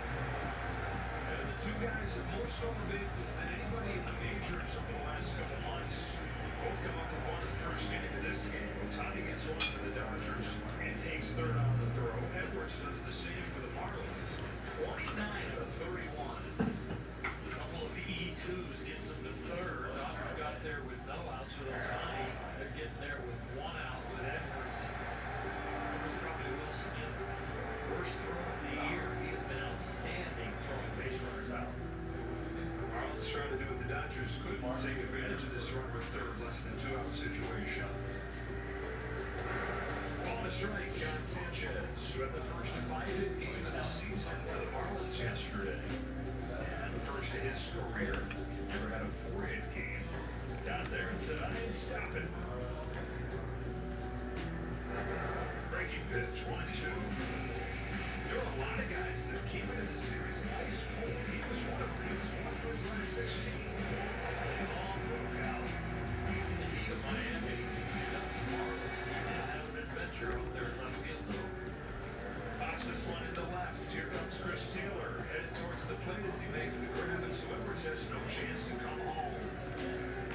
And the two guys have more stolen bases than anybody in the majors over the last couple months. Both come up with one in the first inning of this game. Ohtani gets one for the Dodgers and takes third on the throw. Edwards does the same for the Marlins. 29 out of 31. A couple of E2s gets them to third. Dodgers got there with no outs with Ohtani. They're getting there with 1 out with Edwards. It was probably Will Smith's worst throw of the year. He has been outstanding throwing base runners out. Marlins trying to do what the Dodgers couldn't, take advantage of this run with third, less than 2-out situation. On the strike, John Sanchez, who had the first 5-hit game of the season for the Marlins yesterday. And the first of his career. Never had a 4-hit game. Got there and said, I ain't stopping. Breaking pitch, 1-2. There were a lot of guys that came into this series nice cold. He was one of them. He was one for his last 16. They all broke out. The heat of Miami. Marlins. He did have an adventure out there in left field, though. Pops this one into left. Here comes Chris Taylor. Headed towards the plate as he makes the grab. And so Edwards has no chance to come home.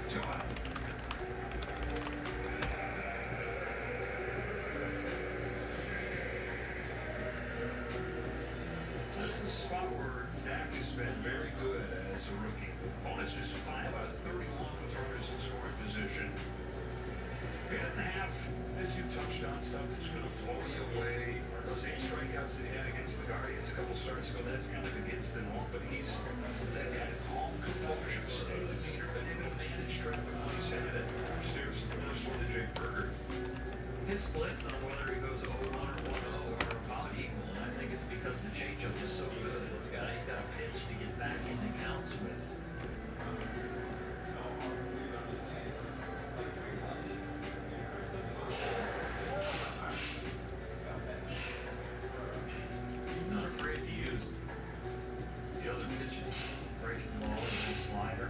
2 out. This is a spot where Dak has been very good as a rookie. Opponents just 5 out of 31 with runners in scoring position. He doesn't have, as you touched on, stuff that's going to blow you away. Those 8 strikeouts that he had against the Guardians a couple starts ago, that's kind of against the norm, but he's that kind of calm composure, steady meter, been able to manage traffic when he's had it. Upstairs, the first one to Jake Berger. His splits on whether he goes 0-1 or 1-0 are about equal, and I think it's because the changeup is so good. He's got a pitch to get back into counts with. Not afraid to use the other pitches. Breaking ball with a slider.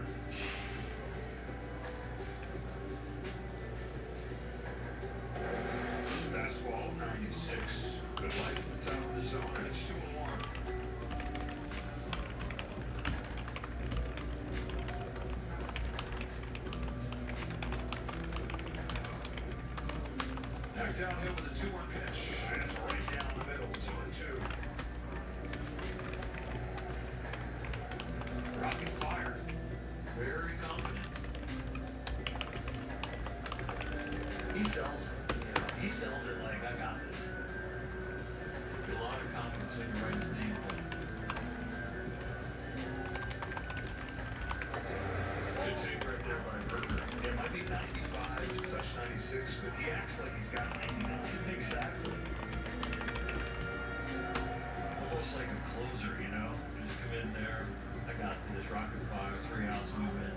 Fastball, 96. Good life at the top of the zone, and it's 2-1. downhill with a 2-1 pitch. It's right down the middle, 2-2. Rocking fire. Very confident. He sells it. He sells it like, I got this. A lot of confidence when you write his name. Good take right there by Burger. It might be 95, touch 96, but he acts like he's got 99. Exactly. Almost like a closer, you know? Just come in there. I got this, rocket fire, 3 outs, we win.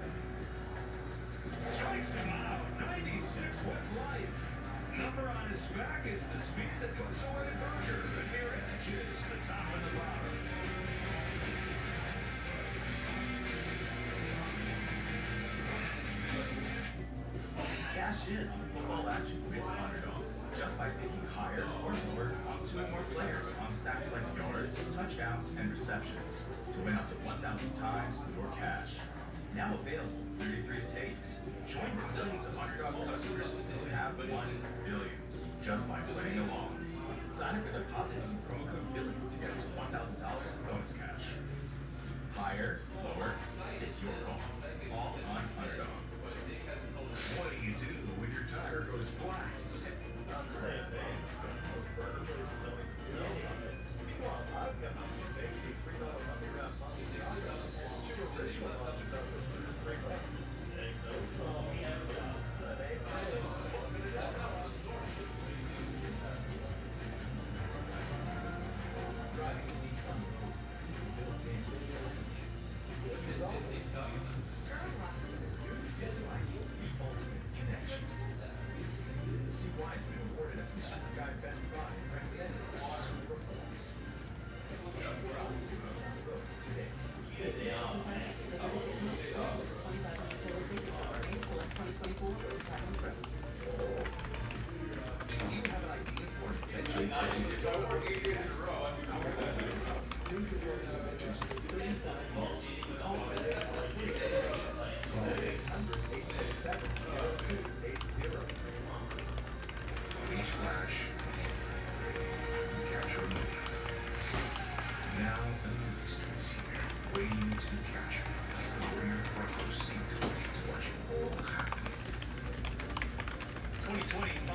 Strikes him out, 96 with life. Number on his back is the speed that puts away Burger. The near edge is the top and the bottom. Cash in with all action with Underdog. Just by picking higher or lower on 2 or more players on stats like yards, touchdowns, and receptions to win up to 1,000 times your cash. Now available in 33 states. Join the millions of Underdog customers who have won billions just by playing along. Sign up with a deposit using promo code BILLY to get up to $1,000 in bonus cash. Higher, lower, it's your call. All on Underdog. What do you do when your tire goes flat? Not today, most burger places don't even sell tires. Meanwhile, I've got my baby $3 underground monster tacos. 2 original monster tacos for just $3. Ain't no trouble. That ain't items. Driving a Nissan Rogue, built-in is like it's like the ultimate connection. See why it's been awarded a Consumer Guide Best Buy friendly and awesome reports. Drive the Nissan Rogue today. Do you have an idea for an adventure? It's over 8 in a row. Think of your adventures with 35 mulch. Beach flash. Catch or move. Now a new experience here, waiting to catch you. Or your front row seat to watch it all happen. 2025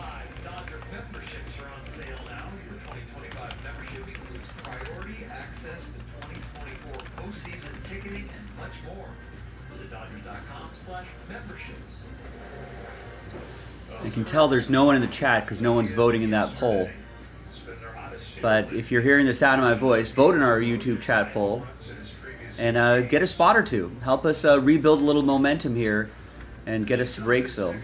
Dodger memberships are on sale now. Your 2025 membership includes priority access to 2024 postseason ticketing and much more. Visit Dodgers.com/memberships. You can tell there's no one in the chat because no one's voting in that poll. But if you're hearing the sound of my voice, vote in our YouTube chat poll and get a spot or two. Help us rebuild a little momentum here and get us to Breaksville.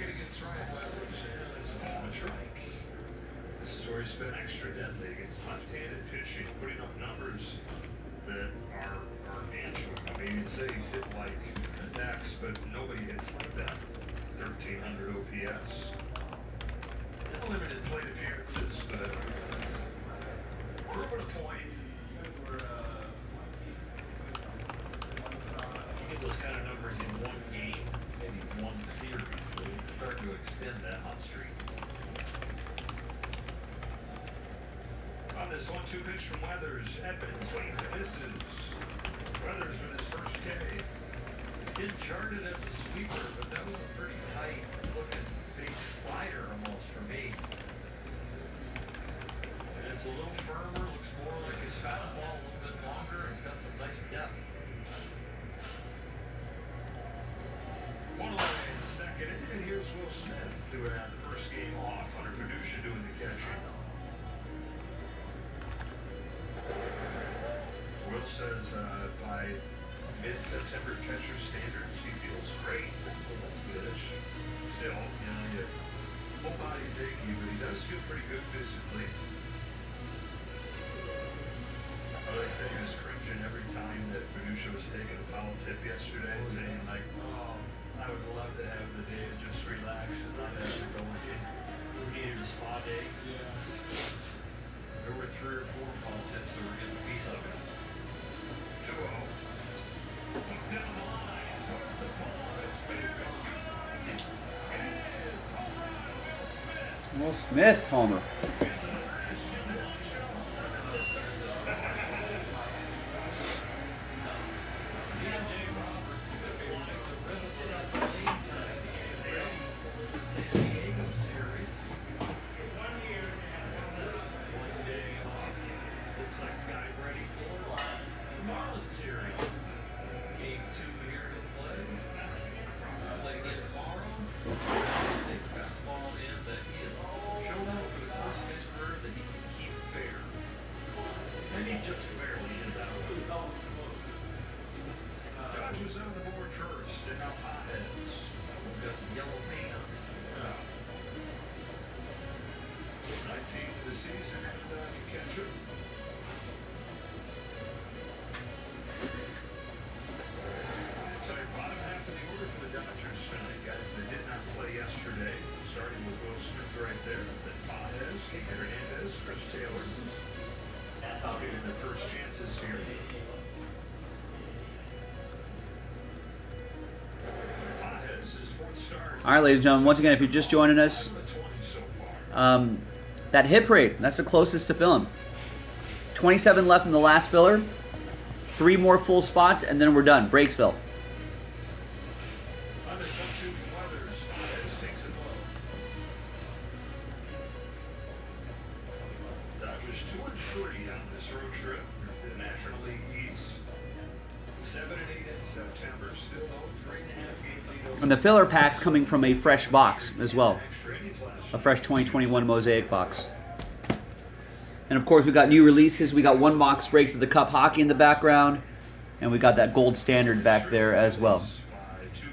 This is where he's been extra deadly against left-handed pitching, putting up numbers that are gargantuan. I mean, you'd say he's hit like an X, but nobody hits like that. 1,300 OPS. And limited plate appearances, but proving a point. You get those kind of numbers in one game, maybe one series, but you start to extend that hot streak. On this 1-2 pitch from Weathers, Edmund swings and misses. Weathers with his first K. It's getting charted as a sweeper, but that was a pretty tight looking big slider almost for me. And it's a little firmer, looks more like his fastball, a little bit longer. He's got some nice depth. One away in the second, and here's Will Smith, who had the first game off under Fiducia doing the catching. Will says by mid-September catcher standards, he feels great. Well, that's good. Still, you know, your whole body's achy, but he does feel pretty good physically. Well, they say he was cringing every time that Fiducia was taking a foul tip yesterday, saying like, oh, I would love to have the day to just relax and not have to go in. We needed a spa day. Yes. There were 3 or 4 foul tips that were getting a piece of it. 2-0. Down the line, towards the pole, it's fair, it's good. It is home run, Will Smith. Will Smith homer. Dodgers on the board first, and now Paez. Got some yellow paint on it. 19 of the season, and Dodger catcher. Entire bottom half of the order for the Dodgers tonight, guys that did not play yesterday. Starting with Will Smith right there, then Paez, Hernandez, Chris Taylor. Getting their first chances here. All right, ladies and gentlemen, once again, if you're just joining us, that hit rate, that's the closest to filling. 27 left in the last filler. 3 more full spots, and then we're done. Breaks fill. Dodgers 2-3 on this road trip. The National League East. 7-8 in September. Still though 3.5 game lead. And the filler pack's coming from a fresh box as well. A fresh 2021 Mosaic box. And of course, we got new releases. We got 1 box breaks of the Cup Hockey in the background. And we got that gold standard back there as well. 2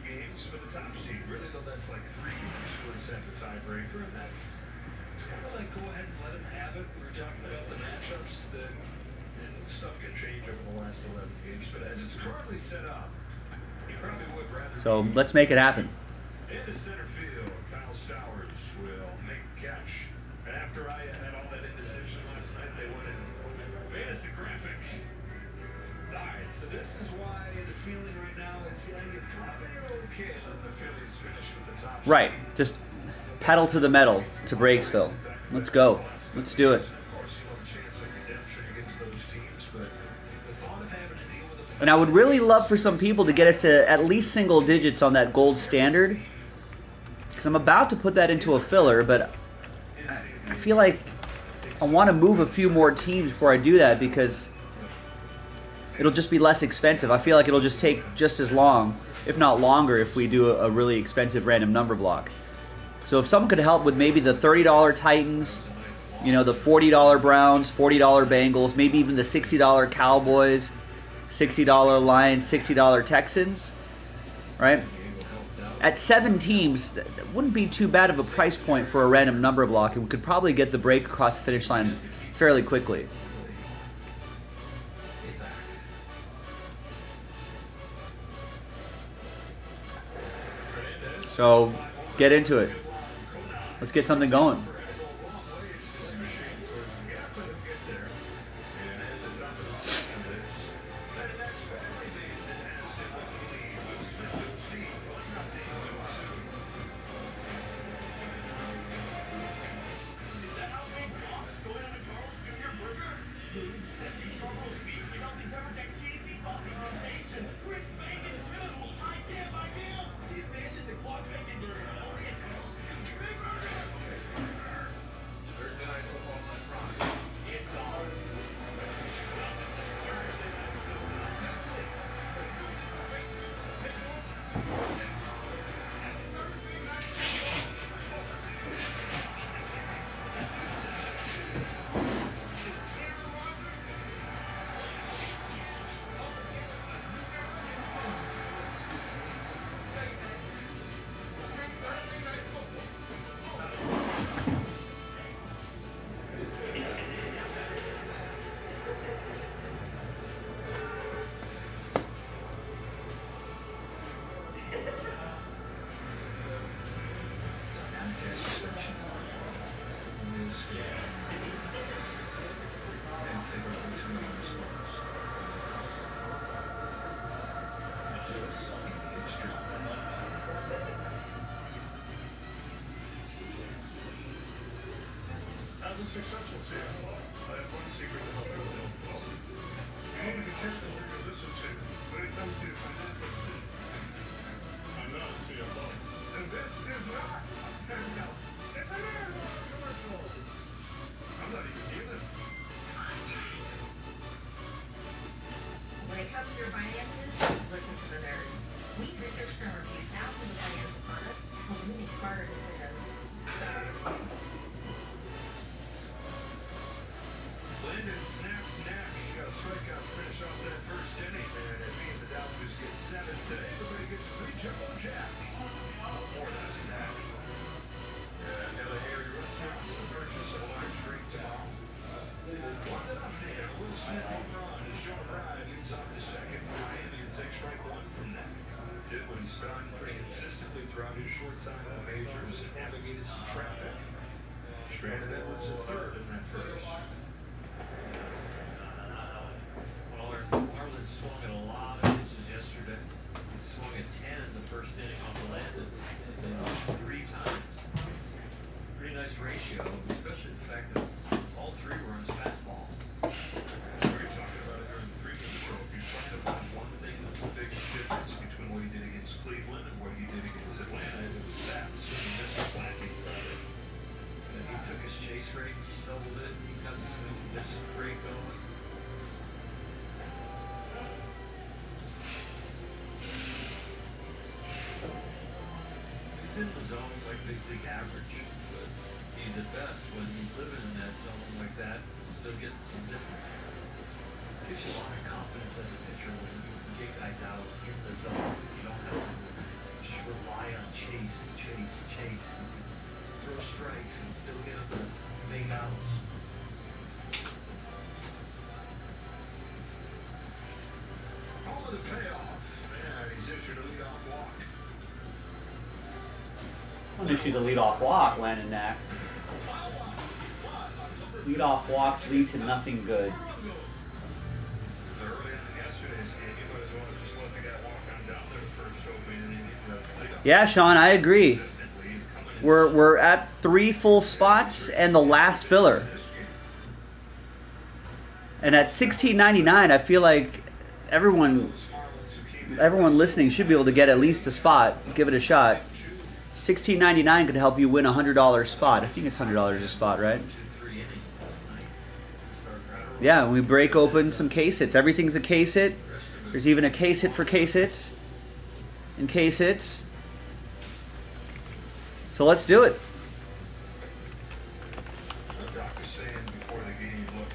games for the top seed. Really though, that's like 3 games for the set the tiebreaker. And that's it's kind of like go ahead and let him have it. We were talking about the matchups that and stuff can change over the last 11 games. But as it's currently set up, he probably would rather. So let's make it happen. In the center field, Kyle Stowers will make the catch. And after I had all that indecision last night, they went and made us a graphic. Alright, so this is why the feeling right now is, yeah, you probably are okay letting the Phillies finish with the top. Right. Just pedal to the metal to Breaksville. Let's go. Let's do it. Of course, you want a chance of redemption against those teams, but the thought of having to deal with them. And I would really love for some people to get us to at least single digits on that gold standard. Because I'm about to put that into a filler, but I feel like I want to move a few more teams before I do that because it'll just be less expensive. I feel like it'll just take just as long, if not longer, if we do a really expensive random number block. So if someone could help with maybe the $30 Titans, you know, the $40 Browns, $40 Bengals, maybe even the $60 Cowboys, $60 Lions, $60 Texans, right? At 7 teams, that wouldn't be too bad of a price point for a random number block, and we could probably get the break across the finish line fairly quickly. So, get into it. Let's get something going. a successful CFO, I have one secret to help everyone know. You need to be careful who you listen to when it comes to your financial decisions. I'm not a CFO. And this is not a no. It's an Amazon commercial. I'm not even here this. When it comes to your finances, listen to the nerds. We've researched and reviewed thousands of financial products, helping you make smarter decisions. Landon snaps snack. He got a strikeout to finish off that first inning, and if he and the Dodgers get 7 today, everybody gets a free Jumbo Jack. Or that snack. And now the Harry restaurants to purchase a large drink tomorrow. 1-0. A little sniffing run as Joe Pride leads off the second for Miami and takes strike one from that. Did what he's done pretty consistently throughout his short time in the majors and navigated some traffic. Stranded Edwards at third in that first. Well, our Marlins swung at a lot of pitches yesterday. He swung at 10 in the first inning off the Landon. They missed 3 times. Pretty nice ratio, especially the fact that all 3 were on his fastball. We were talking about it during the pregame show. If you're trying to find one thing that's the biggest difference between what he did against Cleveland and what he did against Atlanta, it was that. So he missed a flagging. And he took his chase rate, doubled it, he got the swing and miss rate going. He's in the zone like big league average, but he's at best when he's living in that zone like that, still getting some misses. Gives you a lot of confidence as a pitcher when you can get guys out in the zone. You don't have to just rely on chase and chase, chase. You can throw strikes and still get them to make outs. All of the payoff. And he's issued a leadoff walk. I'll issue the leadoff walk, Landon Knack. Leadoff walks lead to nothing good. Early in yesterday's game, you might as well have just let the guy walk on down there first opening inning. Yeah, Sean, I agree. We're at 3 full spots and the last filler. And at $16.99, I feel like everyone listening should be able to get at least a spot. Give it a shot. $16.99 could help you win a $100 spot. I think it's $100 a spot, right? Yeah, we break open some case hits. Everything's a case hit. There's even a case hit for case hits. And case hits. So let's do it. Doc was saying before the game, look,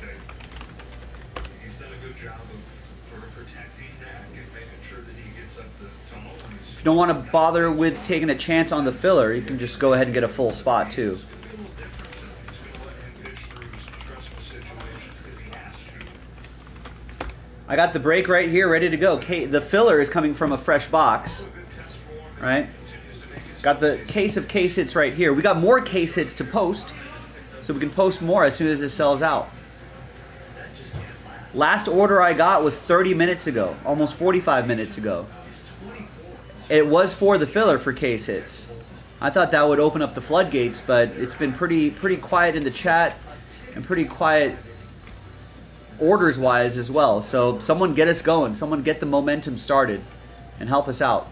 he's done a good job of sort of protecting that and making sure that he gets up the tunnel. If you don't want to bother with taking a chance on the filler, you can just go ahead and get a full spot too. I got the break right here, ready to go. The filler is coming from a fresh box, right? Got the case of case hits right here. We got more case hits to post, so we can post more as soon as it sells out. Last order I got was 30 minutes ago, almost 45 minutes ago. It was for the filler for case hits. I thought that would open up the floodgates, but it's been pretty quiet in the chat and pretty quiet orders-wise as well. So someone get us going. Someone get the momentum started and help us out.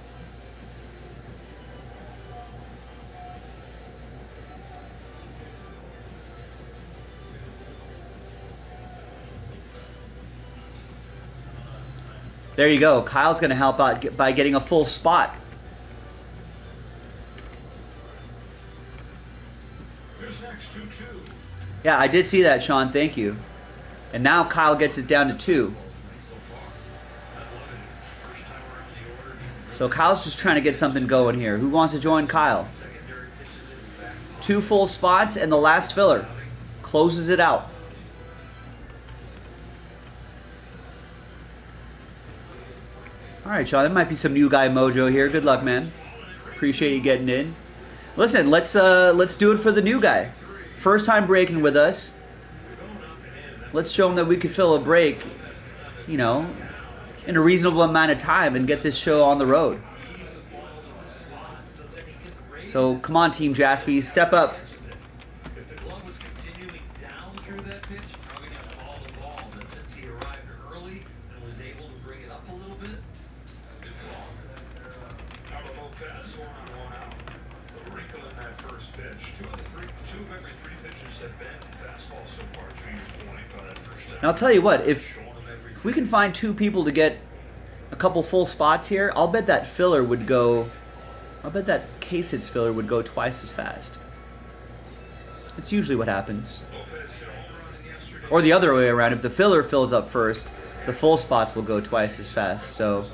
There you go. Kyle's going to help out by getting a full spot. Yeah, I did see that, Sean. Thank you. And now Kyle gets it down to 2. So Kyle's just trying to get something going here. Who wants to join Kyle? 2 full spots and the last filler. Closes it out. Alright, Sean, that might be some new guy mojo here. Good luck, man. Appreciate you getting in. Listen, let's do it for the new guy. First time breaking with us. Let's show him that we could fill a break, you know, in a reasonable amount of time and get this show on the road. So come on, Team Jaspy, step up. If the glove was continuing down Lopez, 1-on-1 out. A wrinkle in that first pitch. Two of every three pitches have been fastball so far, to your point, by that first time. And I'll tell you what, if we can find two people to get a couple full spots here, I'll bet that filler would go. I'll bet that K-Sits filler would go twice as fast. That's usually what happens. Or the other way around, if the filler fills up first, the full spots will go twice as fast. So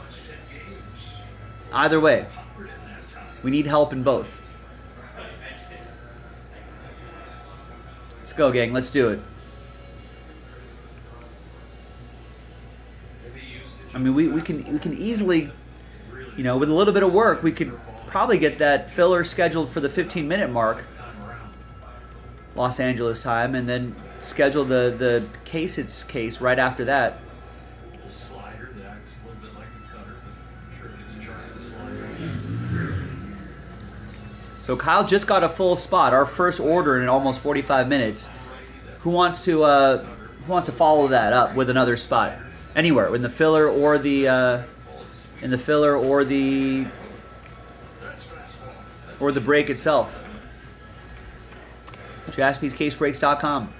either way, we need help in both. Let's go, gang. Let's do it. I mean, we can easily, you know, with a little bit of work, we could probably get that filler scheduled for the 15-minute mark, Los Angeles time, and then schedule the K-Sits case right after that. A slider that acts a little bit like a cutter, but I'm sure it is a try of the slider. So Kyle just got a full spot, our first order in almost 45 minutes. Who wants to follow that up with another spot anywhere in the filler or the break itself? JaspysCaseBreaks.com.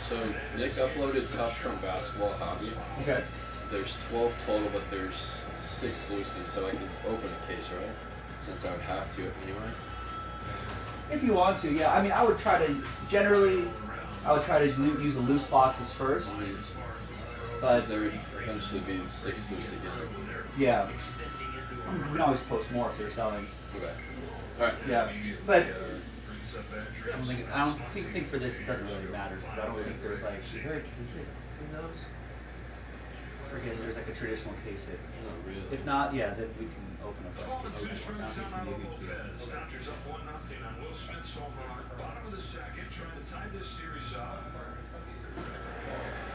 So Nick uploaded Top Trump Basketball Hobby. Okay. There's 12 total, but there's 6 looses, so I can open a case, right? Since I would have to anyway. If you want to, yeah. I mean, I would try to use the loose boxes first. But there would eventually be 6 loose again. Yeah. We can always post more if they're selling. Okay. Alright. Yeah. But I don't think for this it doesn't really matter because I don't think there's like is there a case hit in those? I forget there's like a traditional case hit. Not really. If not, yeah, then we can open a fresh case. Dodgers up 1-0 on Will Smith's home run. Bottom of the second, trying to tie this series up.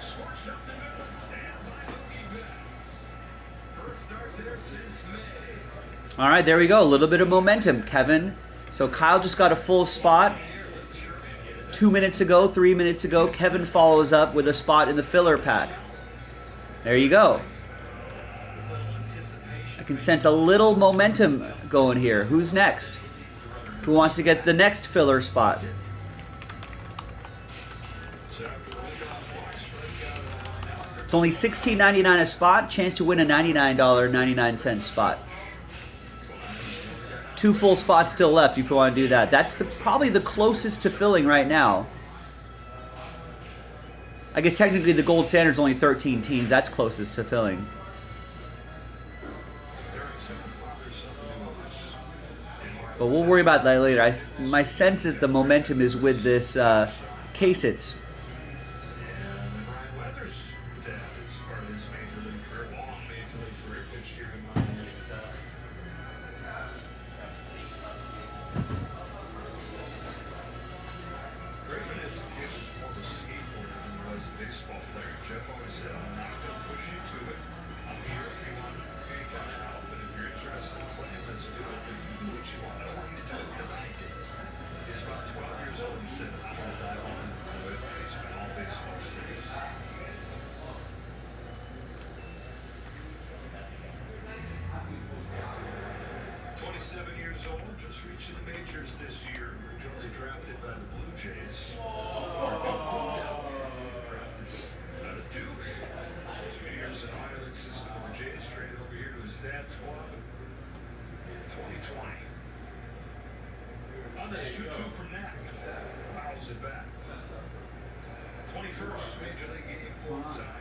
Scorched up the middle and stand by Mookie Betts. First start there since May. All right, there we go. A little bit of momentum, Kevin. So Kyle just got a full spot 2 minutes ago, 3 minutes ago. Kevin follows up with a spot in the filler pack. There you go. I can sense a little momentum going here. Who's next? Who wants to get the next filler spot? It's only $16.99 a spot. Chance to win a $99.99 spot. 2 full spots still left if you want to do that. That's probably the closest to filling right now. I guess technically the gold standard is only 13 teams. That's closest to filling. But we'll worry about that later. My sense is the momentum is with this K-Sits. That's 2-2 from Knack. Fouls it back. 21st Major League game for time.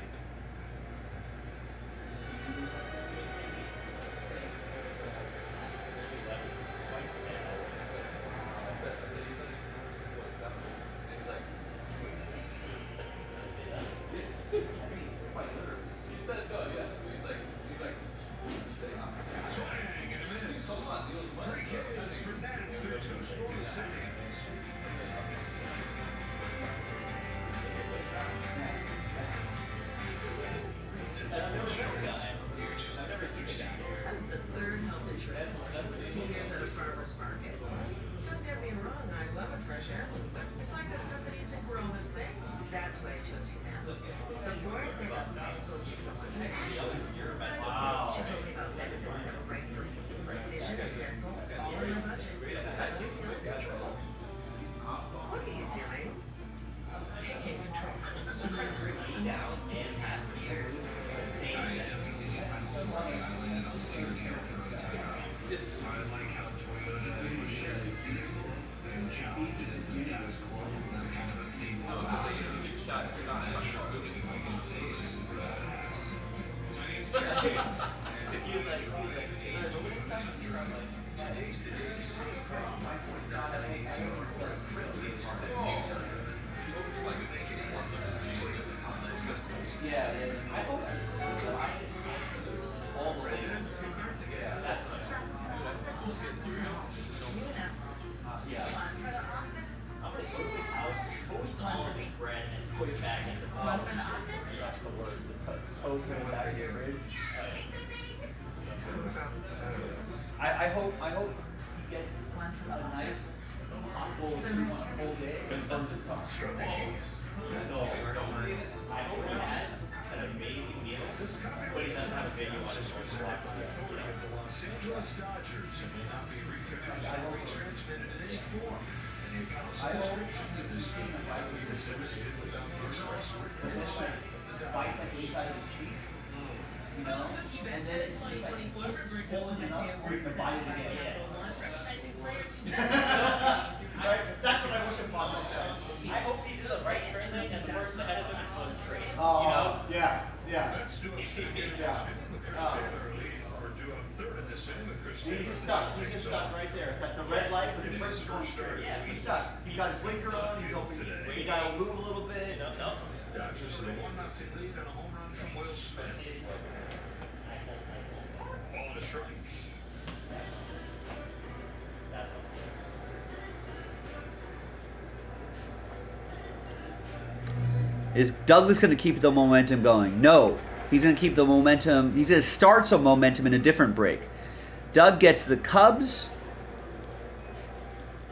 Wow. She told me about benefits that were right for me, like vision, dental, all in my budget. But with no control. What are you doing? Taking control. Down and half here. I like how Toyota pushes and challenges the status quo. That's kind of a staple. I'm sure I can say it is Today's the day to save from Yeah, I hope all the way. Yeah, that's yeah. I'm gonna toast all of this bread and put it back in the pot. That's the word. Toast it back in the fridge. I hope he gets a nice hot bowl of soup on a cold day and burns his tongue. No, I hope he has an amazing meal, but he doesn't have a video on his social The Los Angeles Dodgers may not be reproduced or retransmitted in any form. And the accounts restrictions of this game will be disseminated without the express written consent of the bites like the inside of his cheek. You know? And then it's just like pulling it up or you can bite it again. Right? That's what I wish upon this guy. I hope these are the right training and the person ahead of him is so straight. Oh, you know? yeah. Let's do a second with Chris Taylor lead, or do a third in this inning with Chris Taylor. He's just stuck. He's just stuck right there. It's at the red light, but the person's going straight. Yeah, he's stuck. He's got his blinker on. He's hoping the guy will move a little bit. No. Dodgers with a 1-0 lead and a home run from Will Smith. Ball to strike. Is Douglas going to keep the momentum going? No. He's going to keep the momentum. He's going to start some momentum in a different break. Doug gets the Cubs,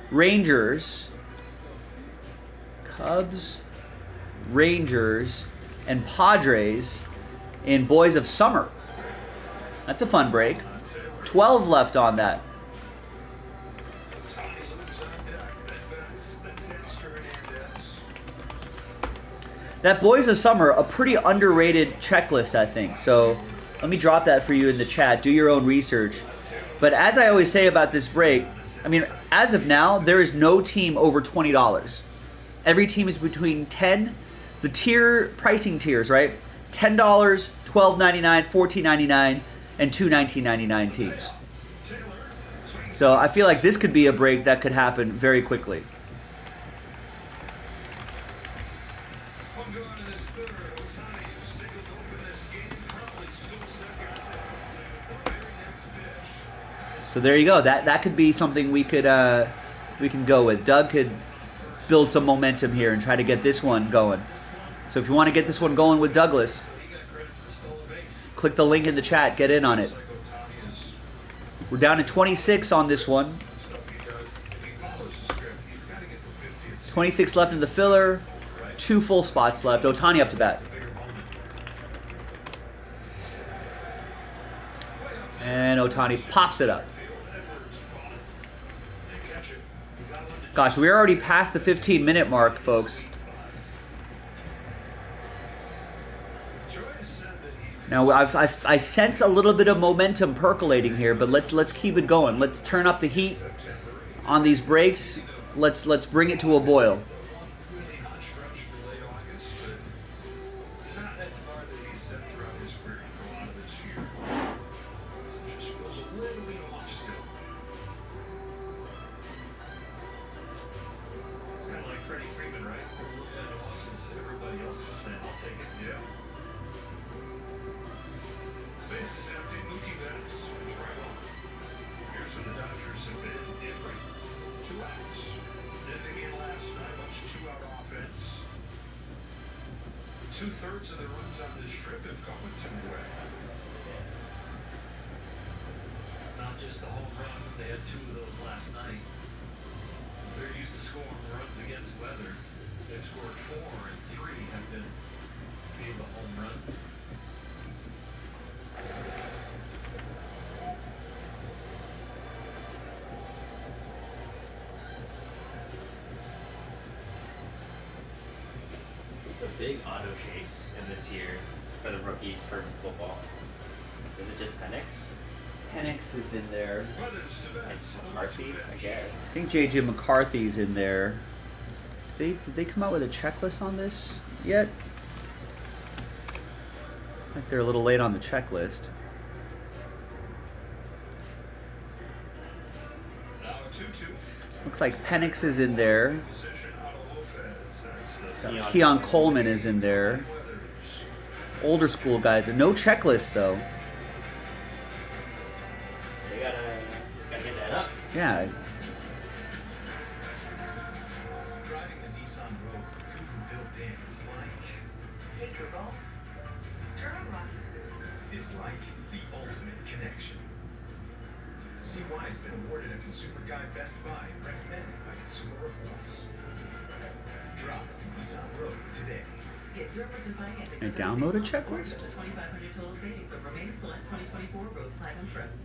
Rangers, and Padres in Boys of Summer. That's a fun break. 12 left on that. That Boys of Summer, a pretty underrated checklist, I think. So let me drop that for you in the chat. Do your own research. But as I always say about this break, I mean, as of now, there is no team over $20. Every team is between 10, the pricing tiers, right? $10, $12.99, $14.99, and two $19.99 teams. So I feel like this could be a break that could happen very quickly. So there you go. That could be something we can go with. Doug could build some momentum here and try to get this one going. So if you want to get this one going with Douglas, click the link in the chat. Get in on it. We're down to 26 on this one. 26 left in the filler. 2 full spots left. Ohtani up to bat. And Ohtani pops it up. Gosh, we're already past the 15-minute mark, folks. Now, I sense a little bit of momentum percolating here, but let's keep it going. Let's turn up the heat on these breaks. Let's bring it to a boil. Two-thirds of the runs on this trip have come with two away. Not just a home run, they had 2 of those last night. They're used to scoring runs against Weathers. They've scored 4 and 3 have been the home run. big auto chase in this year for the rookies for football? Is it just Penix? Penix is in there. And McCarthy, I guess. I think JJ McCarthy's in there. Did they come out with a checklist on this yet? I think they're a little late on the checklist. Looks like Penix is in there. Keon Coleman is in there. Older school guys. No checklist though. They gotta get that up. Yeah. Driving the Nissan Rogue with Google built in is like. Hey Google, turn on Rocky Scoop. It's like the ultimate connection. See why it's been awarded a Consumer Guide Best Buy recommended by Consumer Reports. Drop the Nissan Rogue today. Get 0% financing. And download a checklist? The 2,500 total savings of remaining select 2024 road platinum trims.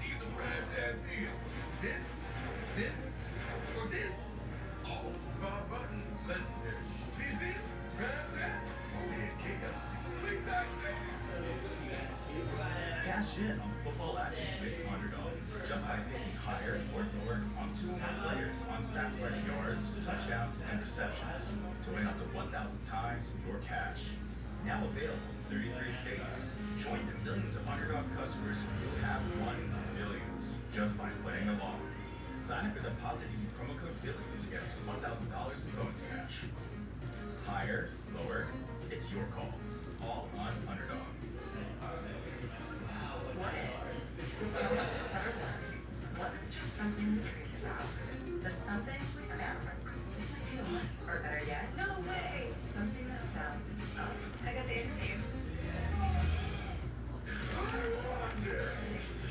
He's a granddad deal. This, or this? All 5 buttons. Legendary. These deals? Granddad? Only at KFC. Big back there. Cash in on football action with Underdog. Just by picking higher or lower on 2 or more players on stats like yards, touchdowns, and receptions to win up to 1,000 times your cash. Now available in 33 states. Join the millions of Underdog customers who have won millions just by playing along. Sign up and deposit using promo code Billy to get up to $1,000 in bonus cash. Higher, lower, it's your call. All on Underdog. What if the Hermosa butter blend wasn't just something we dreamed about, but something we found? This might be the one. Or better yet, no way! Something that found us. I got the interview.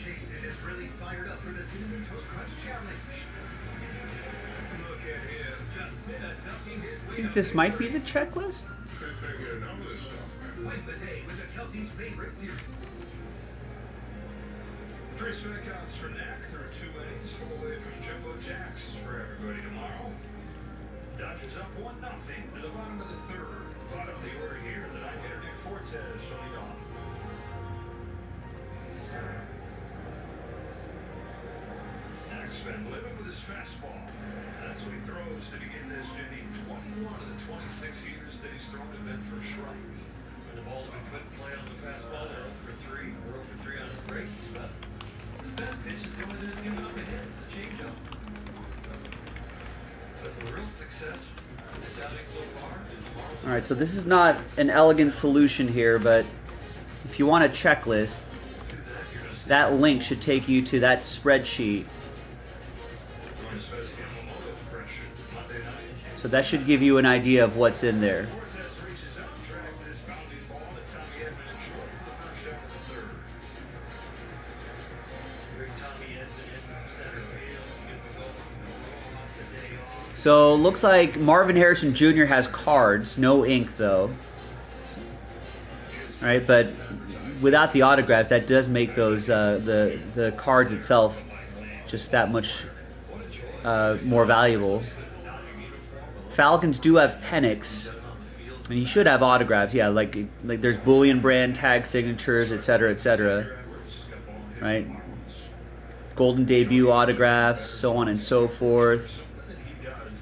Jason is really fired up for the Cinnamon Toast Crunch Challenge. Look at him, just dusting his I way think up. this might be the checklist. Win the day with the Kelsey's favorite cereal. 3 strikeouts for Knack through 2 innings, 4 away from Jumbo Jacks for everybody tomorrow. Dodgers up 1-0 to the bottom of the 3rd. Bottom of the order here, the 9-hitter Nick Fortes leading off. Knack's been living with his fastball. That's what he throws to begin this inning. 21 of the 26 years that he's thrown have been for strike. When the ball's been put in play on the fastball, they're 0 for 3. We're 0 for 3 on his breaking stuff. His best pitch is the only thing that's giving up a hit, the changeup. But the real success of this outing so far is the Marlins. All right, so this is not an elegant solution here, but if you want a checklist, that link should take you to that spreadsheet. So that should give you an idea of what's in there. Fortes reaches out and tracks this bounding ball to Tommy Edman in short for the first out of the 3rd. Bring Tommy Edman in from center field. Give him a go. Lost a day off. So looks like Marvin Harrison Jr. has cards, no ink though. All right, but without the autographs, that does make those the cards itself just that much more valuable. Falcons do have Penix, and you should have autographs. Yeah, like there's Bullion brand tag signatures, etc., right? Golden debut autographs, so on and so forth.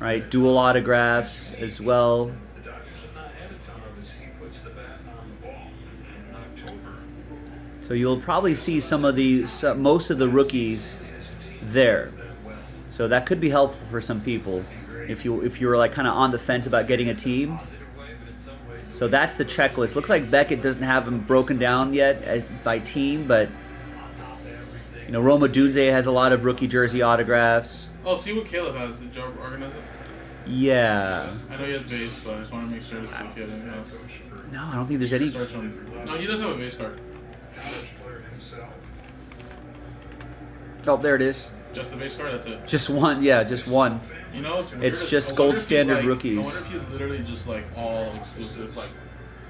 Right, dual autographs as well. The Dodgers have not had a ton of as he puts the bat on the ball in October. So you'll probably see some of these, most of the rookies there. So that could be helpful for some people if you were like kind of on the fence about getting a team. So that's the checklist. Looks like Beckett doesn't have them broken down yet by team, but you know Roma Dunze has a lot of rookie jersey autographs. Oh, see what Caleb has. Did Joe organize it? Yeah. I know he has base, but I just want to make sure to see if he has anything else. No, I don't think there's any. Search him. No, he does have a base card. College player himself. Oh, there it is. Just the base card. That's it. Just one. Yeah, just one. You know, it's weird. It's just I wonder gold if he's standard like, rookies. I wonder if he's literally just like all exclusive, like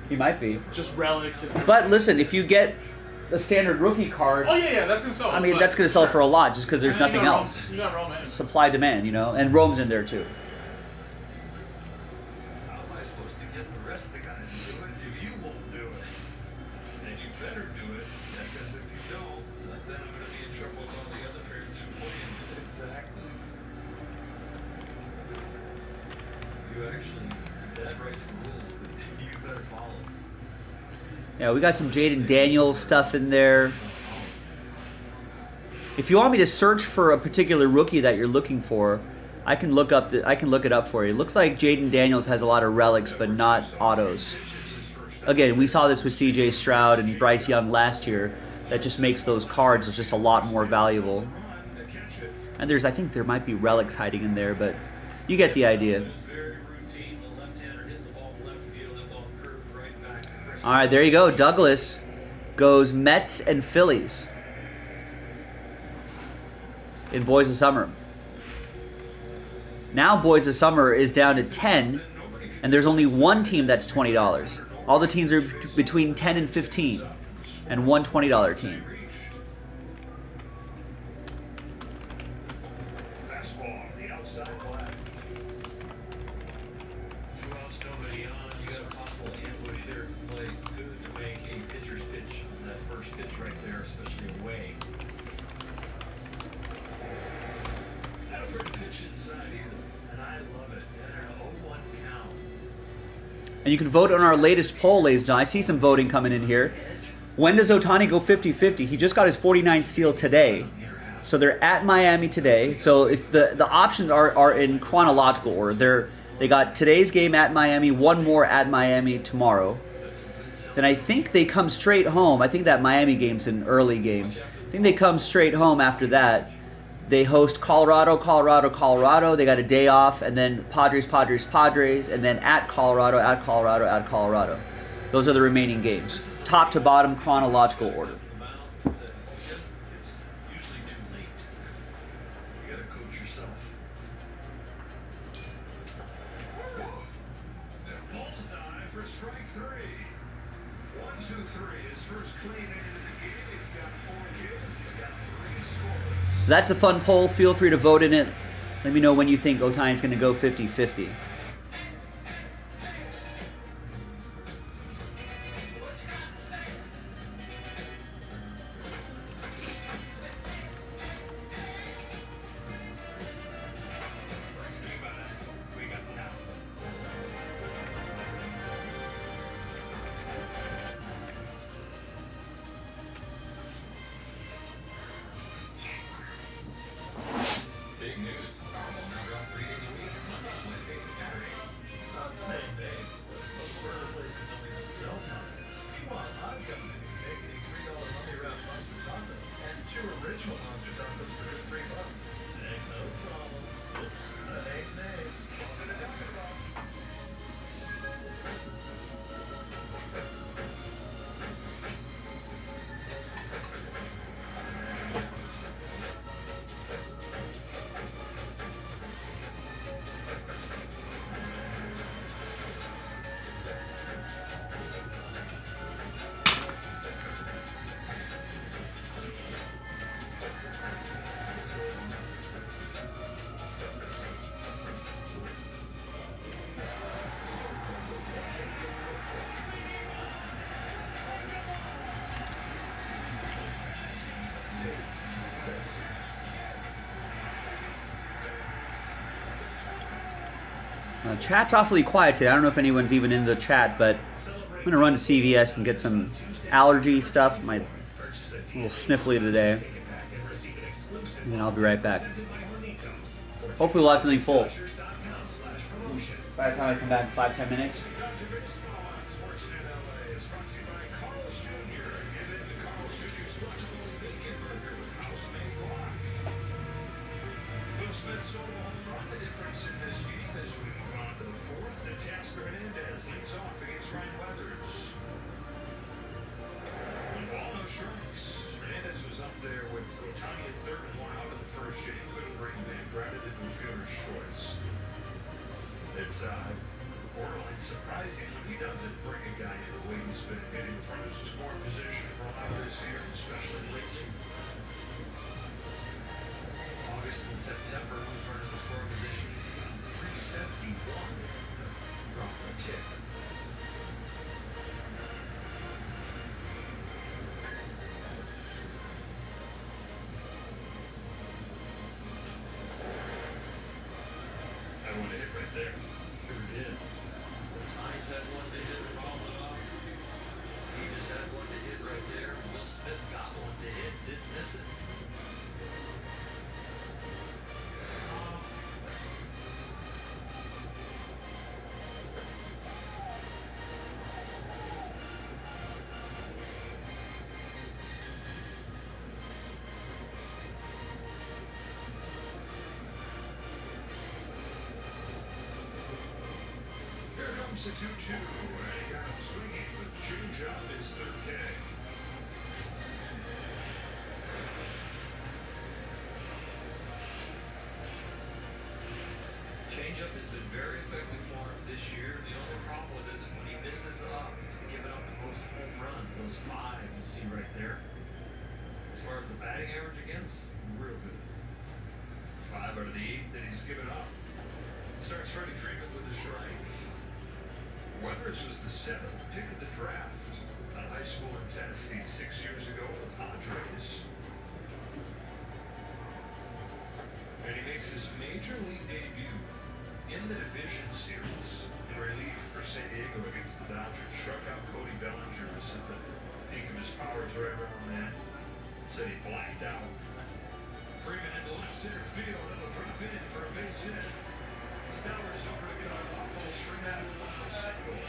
He might be. just relics. And But listen, if you get a standard rookie card. Oh yeah, that's gonna sell. I mean, but- that's gonna sell for a lot just because there's And then nothing you got Rome- else. You got Rome anyway. Supply demand, you know, and Rome's in there too. How am I supposed to get the rest of the guys to do it if you won't do it? And you better do it, because if you don't, then I'm going to be in trouble with all the other parents who put in. Exactly. You actually, Dad writes the rules, but you better follow them. Yeah, we got some Jaden Daniels stuff in there. If you want me to search for a particular rookie that you're looking for, I can look it up for you. It looks like Jaden Daniels has a lot of relics, but not autos. Again, we saw this with C.J. Stroud and Bryce Young last year. That just makes those cards just a lot more valuable. And I think there might be relics hiding in there, but you get the idea. All right, there you go. Douglas goes Mets and Phillies in Boys of Summer. Now Boys of Summer is down to 10, and there's only one team that's $20. All the teams are between 10 and 15, and one $20 team. Fastball, the outside black. 2 outs, nobody on. You got a possible ambush hitter to play. Good to make a pitcher's pitch. That first pitch right there, especially away. Not afraid to pitch inside either, and I love it. And an 0-1 count. And you can vote on our latest poll, ladies and gentlemen. I see some voting coming in here. When does Ohtani go 50-50? He just got his 49th seal today. So they're at Miami today. So if the options are in chronological order. They got today's game at Miami, one more at Miami tomorrow. Then I think they come straight home. I think that Miami game's an early game. I think they come straight home after that. They host Colorado. They got a day off, and then Padres, and then at Colorado. Those are the remaining games. Top to bottom, chronological order. It's usually too late. You gotta coach yourself. Bullseye for strike 3. 1, 2, 3. His first clean into the game. He's got 4 kids. He's got 3 scores. So that's a fun poll. Feel free to vote in it. Let me know when you think Ohtani's going to go 50-50. Big news. Powerball now draws 3 days a week, Mondays, Wednesdays, and Saturdays. Not too many days. Most burger places don't even sell time. Meanwhile, I'm coming in making $3 money round monster taco and 2 original monster tacos for just $3. Ain't no problem. It's ain't names. Welcome to Taco Bell. Chat's awfully quiet today. I don't know if anyone's even in the chat, but I'm going to run to CVS and get some allergy stuff. My little sniffly today. And then I'll be right back. Hopefully we'll have something full. By the time I come back in 5-10 minutes. Hernandez was up there with Ohtani at third and 1 out in the first inning. Couldn't bring him in. Grounded into a fielder's choice. It's borderline surprising when he doesn't bring a guy in the way he's been hitting the front of his scoring position for a lot this year, especially lately. August and September, when he turned to the scoring position, he's got 371. Drop a tick. I want to hit right there. Sure did. Ty's had one to hit, fouled it off. He just had one to hit right there. Will Smith got one to hit, didn't miss it. Here comes the 2-2, and he got him swinging, but change up is their K. Changeup has been very effective for him this year. The only problem with it is when he misses up, it's given up the most home runs. Those 5 you see right there. As far as the batting average against, real good. 5 out of the 8 that he's given up. Starts Freddie Freeman with a strike. Weathers was the 7th pick of the draft out of high school in Tennessee 6 years ago with Padres. And he makes his major league debut in the division series in relief for San Diego against the Dodgers. Struck out Cody Bellinger, was at the peak of his powers right around that. Said he blacked out. Freeman into left center field. That'll drop in for a base hit. Stowers over to cut off. Holds Freeman for a single.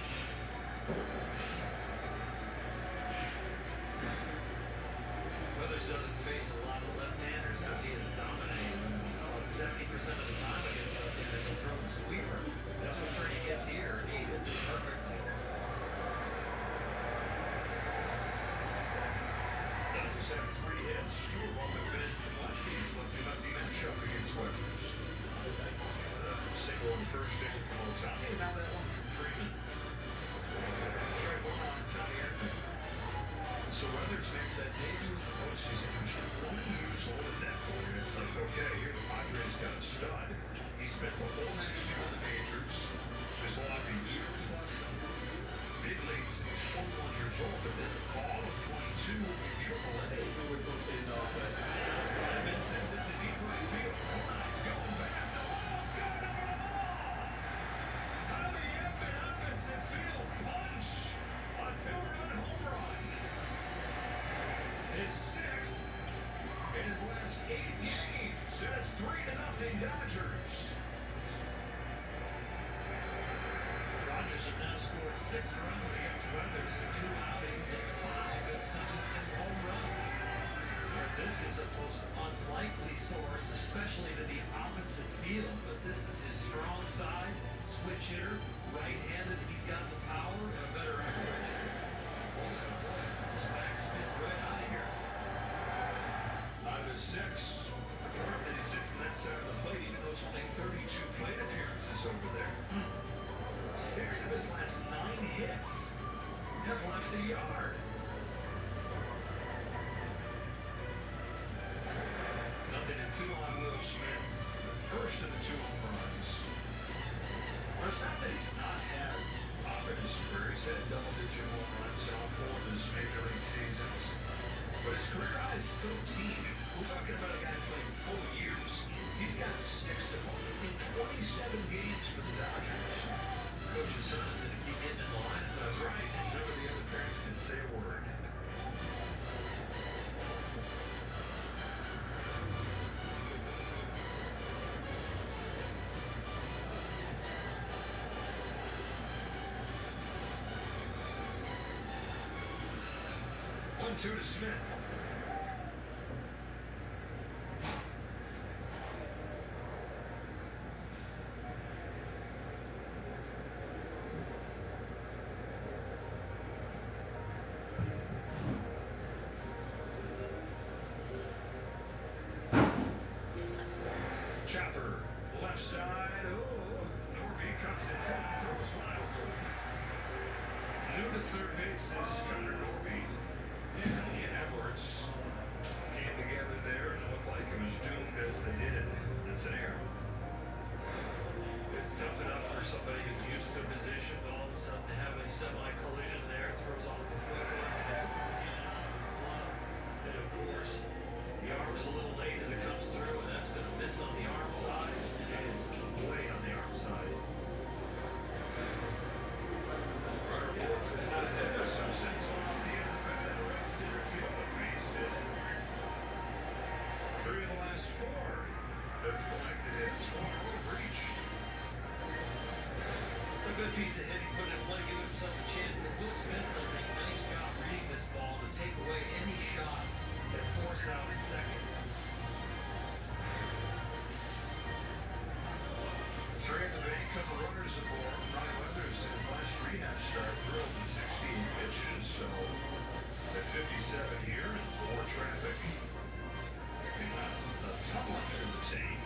Weathers doesn't face a lot of left-handers because he has dominated about 70% of the time against left-handers. He'll throw the sweeper. That's what Freddie gets here, and he hits it perfectly. Dodgers have 3 hits. 2 of them have been from lefties. Lefty matchup against Weathers. Single and first, single from Otani. Now that one from Freeman. Strike 1 on Tommy Edman. So Weathers makes that debut in the postseason. He was 20 years old at that point, and it's like, okay, here the Padres got a stud. He spent the whole next year in the majors, just logged a year plus big leagues, and he's 41 years old, but then all of 22 in Triple-A. Edman sends it to deep right field. He's going back. What's going on? Tommy Edman opposite field punch. A 2-run home run. His 6th in his last 8 games. And it's 3-0 Dodgers. Dodgers have now scored 6 runs against Weathers in 2 outings, and 5 have come from home runs. But this is a most unlikely source, especially to the opposite field. But this is his strong side. Switch hitter, right-handed. He's got the power and a better average. Boy, oh boy, his backspin right out of here. Out of 6. Confirmed that he's hit from that side of the plate, even though it's only 32 plate appearances over there. 6 of his last 9 hits have left the yard. Nothing in 2 on Will Smith. First of the 2 home runs. Well, it's not that he's not had pop in his career. He's had double-digit home runs in all 4 of his major league seasons. But his career high is 13. We're talking about a guy playing full years. He's got 6 of them in 27 games for the Dodgers. Coach's son is going to keep getting in the lineup. That's right. And none of the other parents can say a word. One-two to Smith. Chopper, left side. Oh, Norby cuts it from throws wildly. New to third base is Connor Norby. And the Edwards came together there and it looked like it was doomed as they did. That's an error. It's tough enough for somebody who's used to a position to all of a sudden have a semi-collision there, throws off the foot, has to get it out of his glove. And of course, the arm's a little late as it comes through, and that's going to miss on the arm side, and it is way on the arm side. Runner ball for Hernandez, who sends one off the end of the bat in right center field, base hit. 3 of the last 4 have collected hits, 1 of reach. A good piece of hitting, put it in play, give himself a chance, and Will Smith does a nice job reading this ball to take away any shot and force out in second. 3 at the bank, couple runners aboard. Ryan Weathers in his last rehab start thrilled in 16 pitches, so at 57 here and more traffic. And not a ton left in the tank.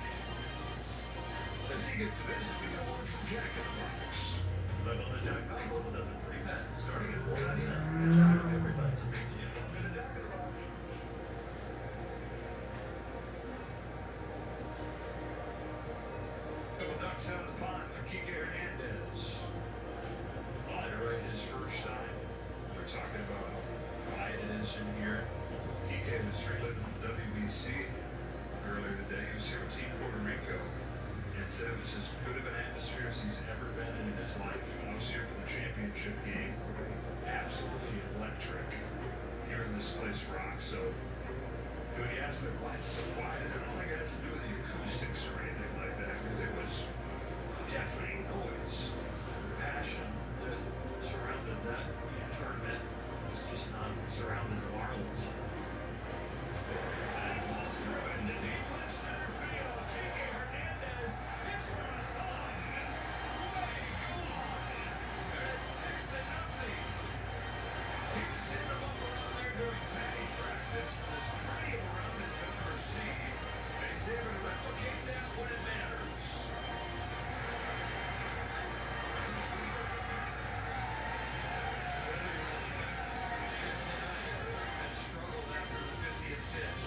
As he gets a visit, we got one from Jack in the box. But on the deck, another 3 bets, starting at $4.99. Good job, everybody. Couple ducks out of the pond for Kike Hernandez. Later his first time. We're talking about how high it is in here. Kike was reliving the WBC earlier today. He was here with Team Puerto Rico. And said it was as good of an atmosphere as he's ever been in his life. I was here for the championship game. Absolutely electric. Hearing this place rock. So when he asked me why it's so quiet, I don't think it has to do with the acoustics or anything like that, because it was deafening noise. The passion that surrounded that tournament was just not surrounding the Marlins. And ball's driven to deep left center field. Kike Hernandez hits one on time. Way gone. And it's 6-0. He was hitting the ball around there during batting practice with as pretty a run as he'll ever see. And he's able to replicate that when it matters. Weathers in the past and tonight has struggled after the 50th pitch.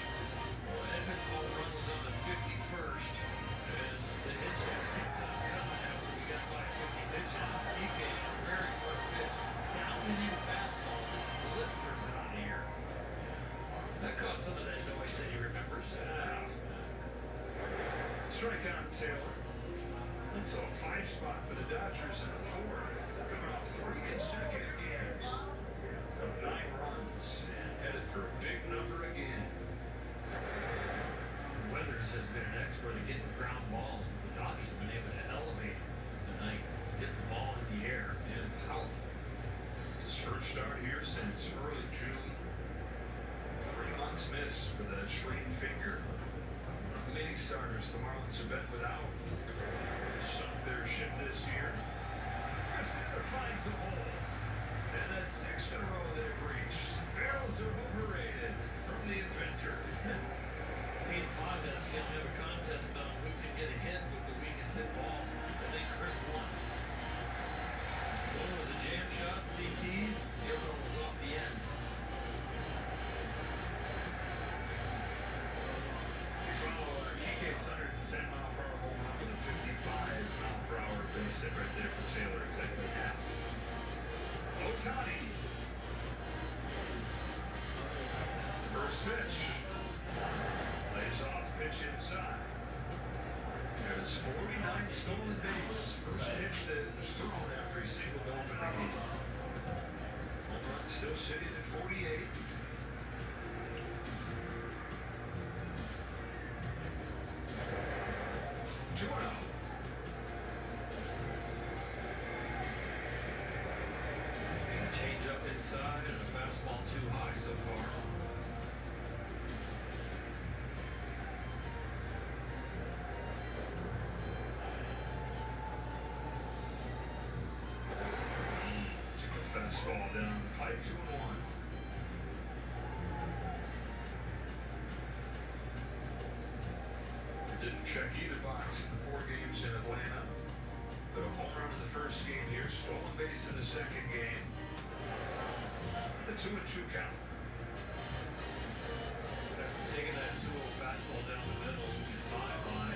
Well, Edmonds' home run was on the 51st, and the hits just kept on coming after we got by 50 pitches. Kike on the very first pitch, down-hitting fastball, just blisters it on the air. That caused some of that noise that he remembers. Strike on Taylor. And so a 5 spot for the Dodgers in the 4th, coming off 3 consecutive games of 9 runs and headed for a big number again. Weathers has been an expert at getting ground balls, but the Dodgers have been able to elevate him tonight, get the ball in the air, and powerful. His first start here since early June. 3 months missed with a strained finger. One of the many starters the Marlins have been without. Sunk their ship this year. Castillo finds a hole. And that's 6 in a row they've reached. Barrels are overrated from the inventor. Me and Pondas can have a contest on who can get a hit with the weakest hit ball. I think Chris won. One was a jam shot, CTs. The other one was off the end. You follow Kike's 110-mile-per-hour home run with a 55-mile-per-hour base hit right there for Taylor, exactly half. Ohtani. First pitch. Lays off, pitch inside. There's 49 stolen base. First pitch that was thrown after he singled open the game. Home run still sitting at 48. Change up inside and a fastball too high so far. Took a fastball down the pipe, 2-1. Didn't check either box in the 4 games in Atlanta. But a home run in first game here, stolen base in the second game. The 2-2 count. After taking that 2-0 fastball down the middle, in my mind,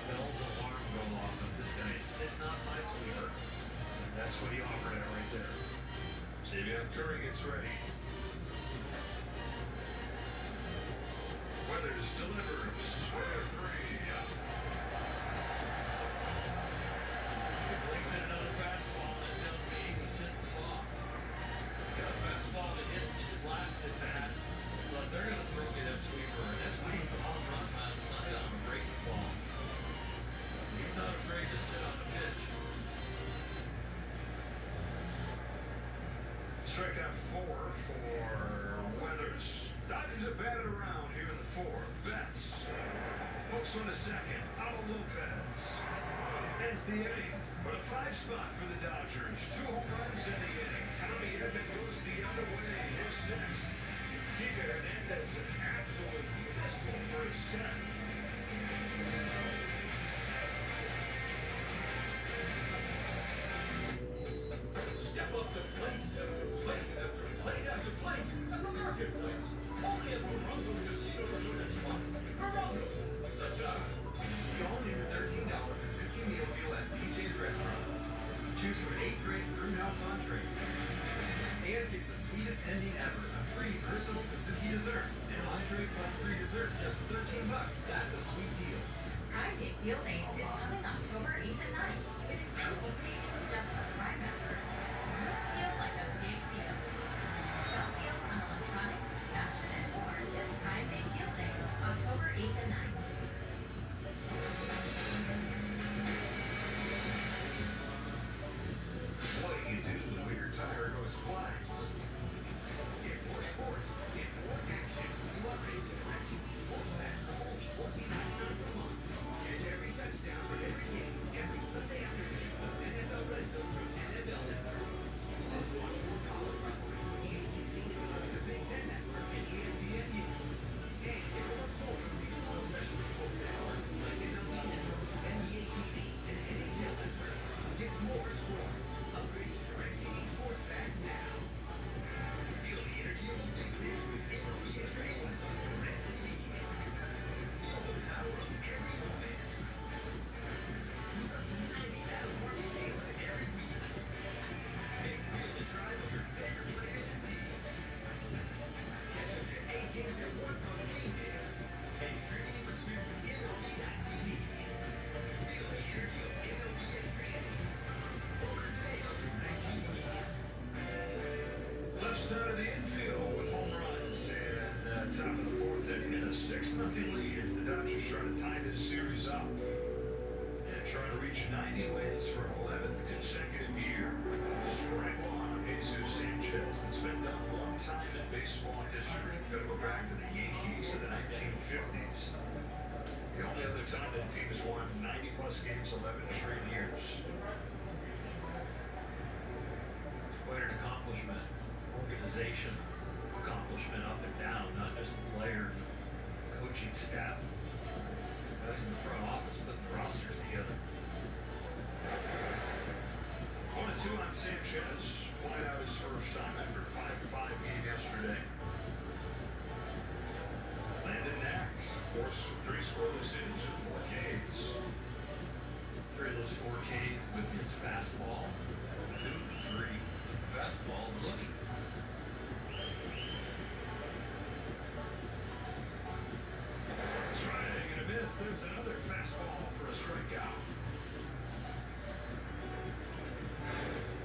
Bell's alarm go off of this guy is sitting on my sweeper. And that's what he offered out right there. Xavier Curry gets ready. Weathers delivers. Weather free. He blinked at another fastball, and his own being was sitting soft. Got a fastball to hit in his last at bat. But they're going to throw me that sweeper, and that's why he hit the home run last night on a breaking ball. He's not afraid to sit on the pitch. Strikeout 4 for Weathers. Dodgers are batted around here in the fourth. Betts pokes one to second. Alo Lopez ends the inning. But a 5 spot for the Dodgers. 2 home runs in the inning. Tommy Edman goes the other way. His 6th. Kike Hernandez an absolute missile for his 10th. Step up to plate after plate after plate after plate at the marketplace. Only at Morongo Casino Resort and Spa. Morongo, the time. The all-new $13 Kazuki meal deal at BJ's Restaurants. Choose from 8 great brewhouse entrees. And get the sweetest ending ever, a free personal Kazuki dessert. An entree plus free dessert, just $13. That's a sweet deal. Prime Big Deal Days is coming October 8th and 9th with exclusive savings just for Prime members. Feel like a big deal. Shop deals on electronics, fashion, and more this Prime Big Deal Days, October 8th and 9th. What do you do when your tire goes flat? Get more sports, get more action. You upgrade to DirecTV Sports Pack for only $14.99 per month. Catch every touchdown for every game, every Sunday afternoon with NFL Red Zone from NFL Network. Let's watch more college rivalries with the ACC Network, the Big Ten Network, and ESPNU. And get over 4 regional and specialty sports networks like MLB Network, NBA TV, and NHL Network. Get more sports. Upgrade to DirecTV Sports Pack now. Feel the energy of the big leagues with MLB trailers on DirecTV. Feel the power of every moment. With up to 90 out-of-market games every week. And feel the drive of your favorite players and teams. Catch up to 8 games at once on game days. And streaming included with MLB.tv. Feel the energy of MLB trailers. Order today on DirecTV. Left side of the infield with home runs and top of the fourth inning in a 6-0 lead as the Dodgers try to tie this series up and try to reach 90 wins for an 11th consecutive year. Strike one, Jesus Sanchez. It's been done one time in baseball history. Got to go back to the Yankees in the 1950s. The only other time that team has won 90-plus games 11 straight years. Quite an accomplishment. Organization accomplishment up and down, not just the player, coaching staff, guys in the front office putting the rosters together. 1-2 on Sanchez. Flied out his first time after a 5-5 game yesterday. Landon Knack forced 3 scoreless innings with 4 Ks. 3 of those 4 Ks with his fastball. 2, 3. Fastball looking. Swing and a miss. There's another fastball for a strikeout.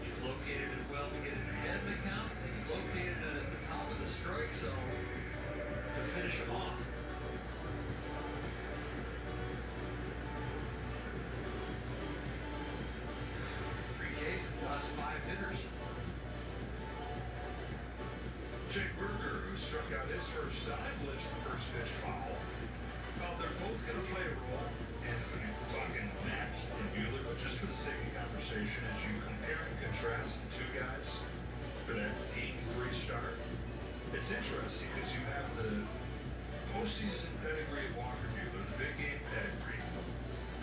He's located it well to get it ahead of the count. He's located it at the top of the strike zone to finish him off. 3 Ks in the last 5 hitters. Jake Berger, who struck out his first time, lifts the first pitch foul. Well, they're both going to play a role. And you're talking Mack and Buehler, but just for the sake of conversation, as you compare and contrast the 2 guys for that Game 3 start, it's interesting because you have the postseason pedigree of Walker Buehler, the big game pedigree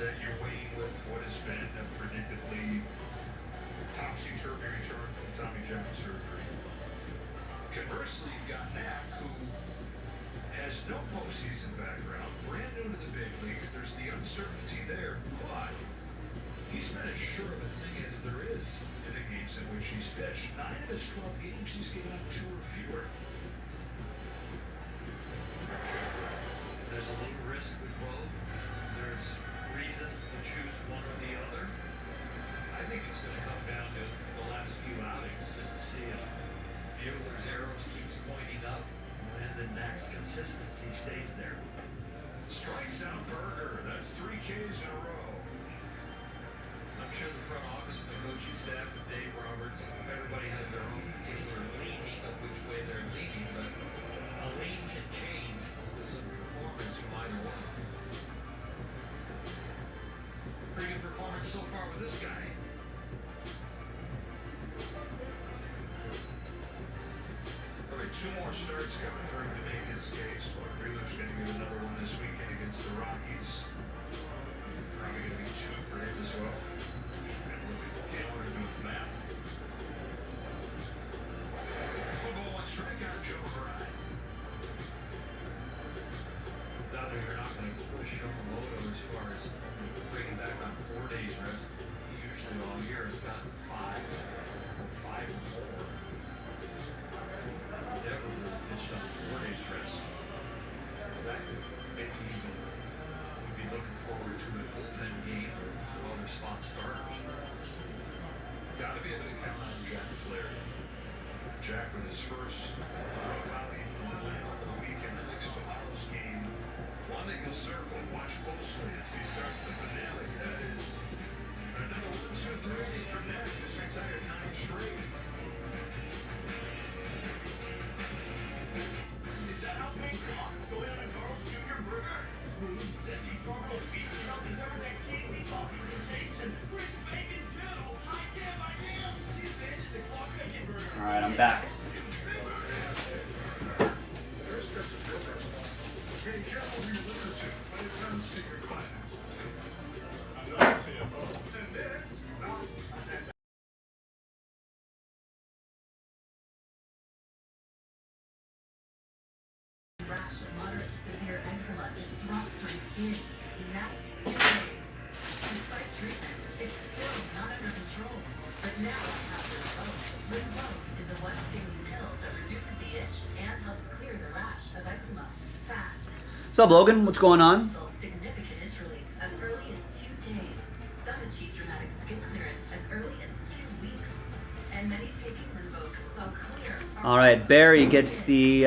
that you're weighing with what has been a predictably No postseason background, brand new to the big leagues. There's the uncertainty there, but he's been as sure of a thing as there is in the games in which he's pitched. 9 of his 12 games, he's given up 2 or fewer. There's a little risk with both. There's reasons to choose one or the other. I think it's going to come down to the last few outings just to see if Buehler's arrows keeps pointing up and the next consistency stays there. Strikes out Berger. That's 3 Ks in a row. I'm sure the front office and the coaching staff and Dave Roberts, everybody has their own particular leaning of which way they're leaning, but a lean can change with some performance from either one. Pretty good performance so far with this guy. All right, 2 more starts coming for him to make his case. Wheeler's going to get another one this weekend against the Rockies. Probably going to be 2 for him as well. And we'll be calendar doing the math. 1 strikeout, Joe Bryan. Now they're not going to push Yamamoto as far as bringing back on 4 days rest. He usually all year has gotten 5 or more. Never really pitched on 4 days rest. That could maybe even be looking forward to a bullpen game or some other spot starters. Got to be able to count on Jack Flaherty. Jack with his first rough outing over the weekend. The next tomorrow's game. One that you'll circle, watch closely as he starts the finale. That is another 1, 2, 3 from there. He's retired 9 straight. Is that house made block? Going on a Carl's Jr. burger? Smooth, zesty, charcoal, beef, melted pepper, that cheesy sausage sensation. Crisp bacon too. I am. The advantage of the clock bacon burger. All right, I'm back. First steps of business. Be careful who you listen to when it comes to your finances. I'm not a CFO. And this, not an Rash of moderate to severe eczema disrupts my skin night and day. Despite treatment, it's still not under control. But now I have Rinvoq. Rinvoq is a once-daily pill that reduces the itch and helps clear the rash of eczema fast. What's up, Logan? What's going on? Felt significant itch relief as early as 2 days. Some achieve dramatic skin clearance as early as 2 weeks. And many taking Rinvoq saw clear. All right, Barry gets the.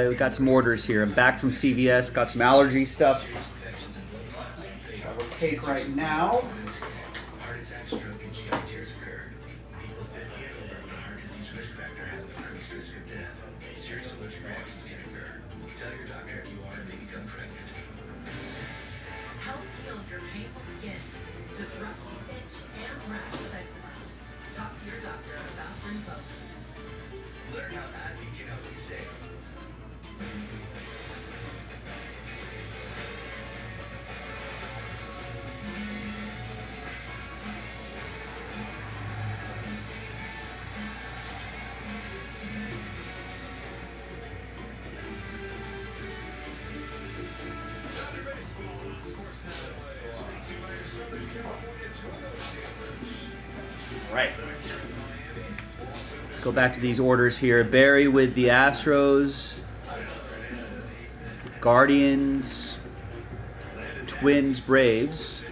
We got some orders here. I'm back from CVS. Got some allergy stuff. I will take right now. heart attack, stroke, and GI tears occur. People 50 and older with a heart disease risk factor have an increased risk of death. Serious allergic reactions can occur. Tell your doctor if you are or may become pregnant. Help heal your painful skin. Disrupt the itch and rash of eczema. Talk to your doctor about Rinvoq. Learn how AbbVie can help you save. Another baseball on Sportsnet LA. Brought to you by your Southern California Toyota dealers. Right. Let's go back to these orders here. Barry with the Astros, Guardians, Twins, Braves.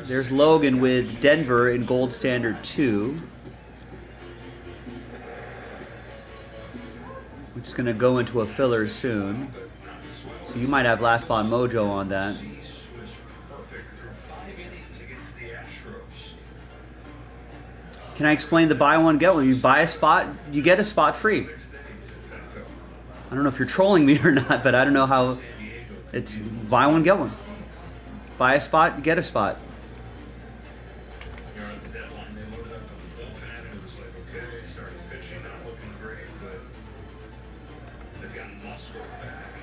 There's Logan with Denver in Gold Standard 2. Which is going to go into a filler soon. So you might have Last Spot Mojo on that. Was perfect through 5 innings against the Astros. Can I explain the buy one, get one? You buy a spot, you get a spot free. I don't know if you're trolling me or not, but I don't know how. It's buy one, get one. Buy a spot, you get a spot. At the deadline, they loaded up the bullpen, and it was like, okay, started pitching, not looking great, but they've gotten Musgrove back.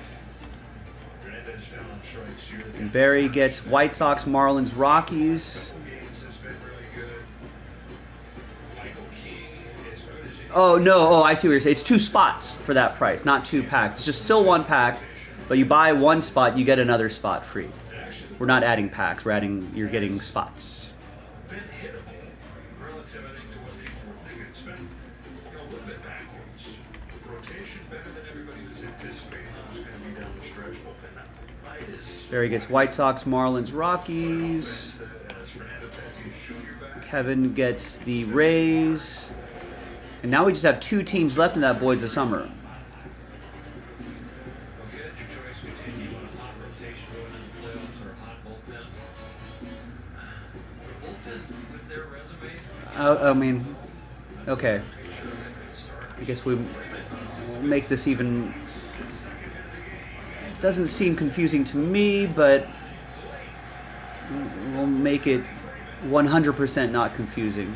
Hernandez down on strikes here. And Barry gets White Sox, Marlins, Rockies. Games has been really good. Michael King, as good as it Oh no! Oh, I see what you're saying. It's 2 spots for that price, not 2 packs. It's just still 1 pack, but you buy 1 spot, you get another spot free. We're not adding packs. We're adding. You're getting spots. Been hittable relative, I think, to what people were thinking. It's been, a little bit backwards. Rotation better than everybody was anticipating. It was going to be down the stretch. But fight is Barry gets White Sox, Marlins, Rockies. as Fernando Tatis show your back. Kevin gets the Rays. And now we just have 2 teams left in that Boys of Summer. Okay, your choice between you want a hot rotation going into the playoffs or a hot bullpen. Bullpen with their resumes. I mean, okay. I guess we'll make this even. It doesn't seem confusing to me, but we'll make it 100% not confusing.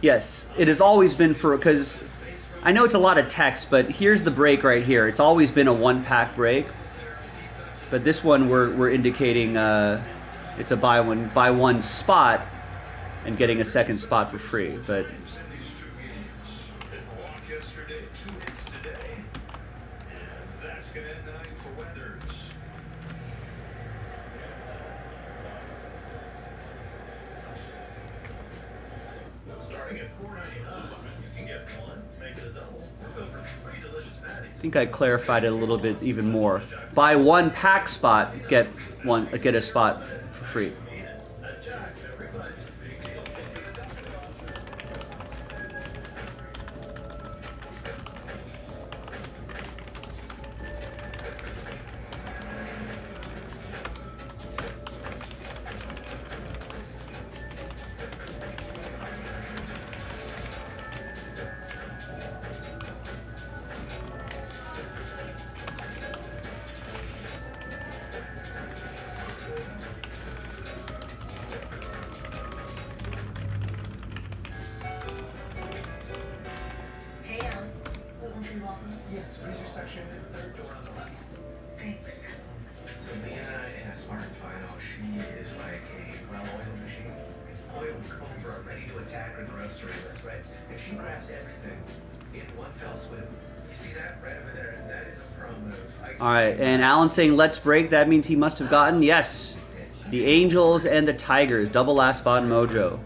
Yes, it has always been for, because I know it's a lot of text, but here's the break right here. It's always been a 1-pack break, but this one we're indicating it's a buy one spot and getting a second spot for free. But Yesterday, 2 hits today, and that's going to end the night for Weathers. Starting at $4.99, you can get one, make it a double, or go for 3 delicious patties. I think I clarified it a little bit even more. Buy 1 pack spot, get a spot for free. Hey, Alice. What one for your waffles? Yes, freezer section, third door on the left. Thanks. Selena in a smart final, she is like a well-oiled machine. Oiled cobra, ready to attack her grocery list, right? And she grabs everything in one fell swoop. You see that right over there? That is a pro move. All right, and Alan saying let's break. That means he must have gotten, yes, the Angels and the Tigers, double last spot mojo.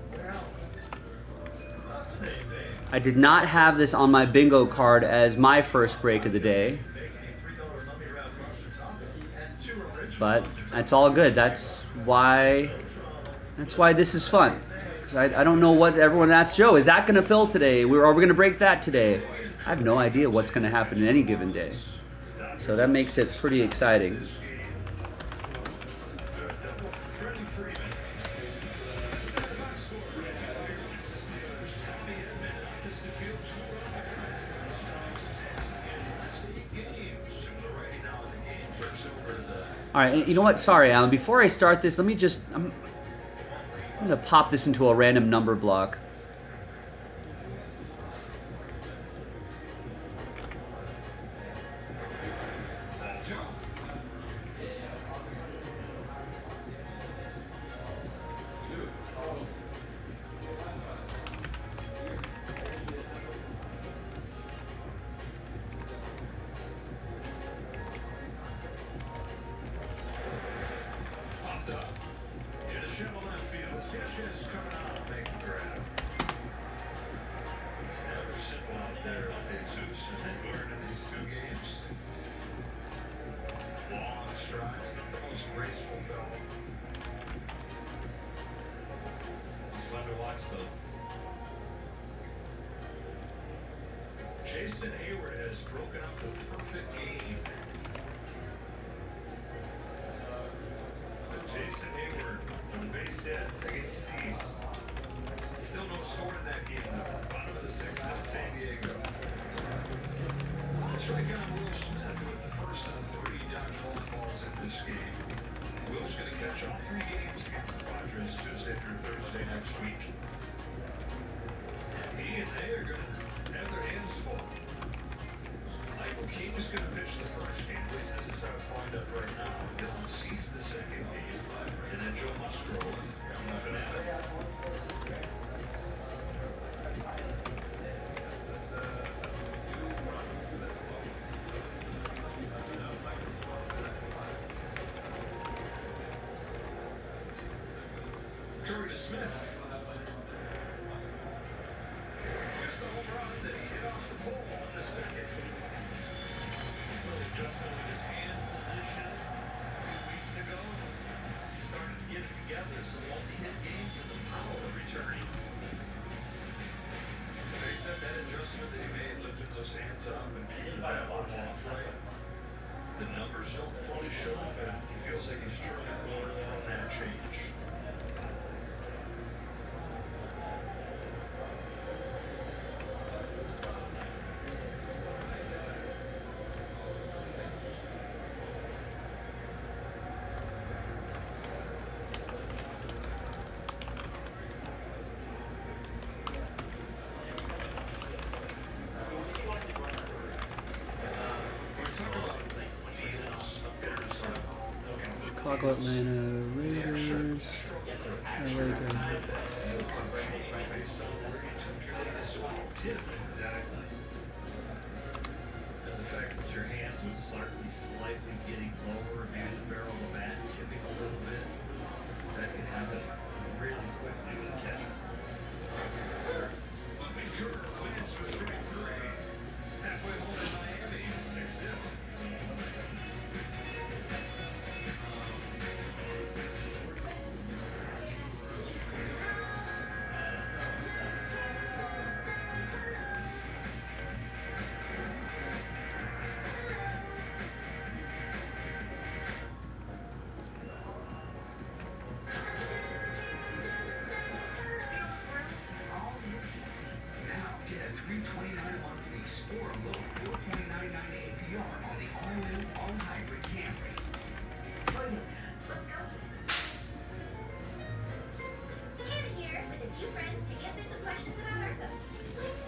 I did not have this on my bingo card as my first break of the day, but that's all good. That's why this is fun. 'Cause I don't know what everyone asked Joe. Is that going to fill today? Are we going to break that today? I have no idea what's going to happen in any given day. So that makes it pretty exciting. All right, and you know what? Sorry, Alan. Before I start this, let me just... I'm going to pop this into a random number block. Popped up. In a shovel left field. Sanchez coming out, make the grab. It's never simple out there with Jesus, as we've learned in these 2 games. Long strides, not the most graceful fellow. It's fun to watch, though. Jason Hayward has broken up the perfect game. Jason Hayward on the base hit against Cease. Still no score in that game, though. Bottom of the 6th in San Diego. Strikeout Will Smith with the first of the 3 dodgeball balls in this game. Will's going to catch all 3 games against the Padres Tuesday through Thursday next week. He and they are going to have their hands full. Michael King is going to pitch the first game. At least this is how it's lined up right now. Dylan Cease the second game. And then Joe Joe Musgrove in the finale. Curry to Smith. Here's the home run that he hit off the pole in the second. Little adjustment with his hand position a few weeks ago. He started to get it together. Some multi-hit games and the power returning. They said that adjustment that he made, lifting those hands up and keeping that ball off play. The numbers don't fully show, but he feels like he's truly grown from that change. Chicago, Atlanta, Raiders, LA Dodgers. The fact that your hand would slightly getting lower, maybe the barrel of the bat tipping a little bit, that can happen really quickly with a catcher. Looping Cooper cleans for strike three. Halfway home in Miami, 6-0.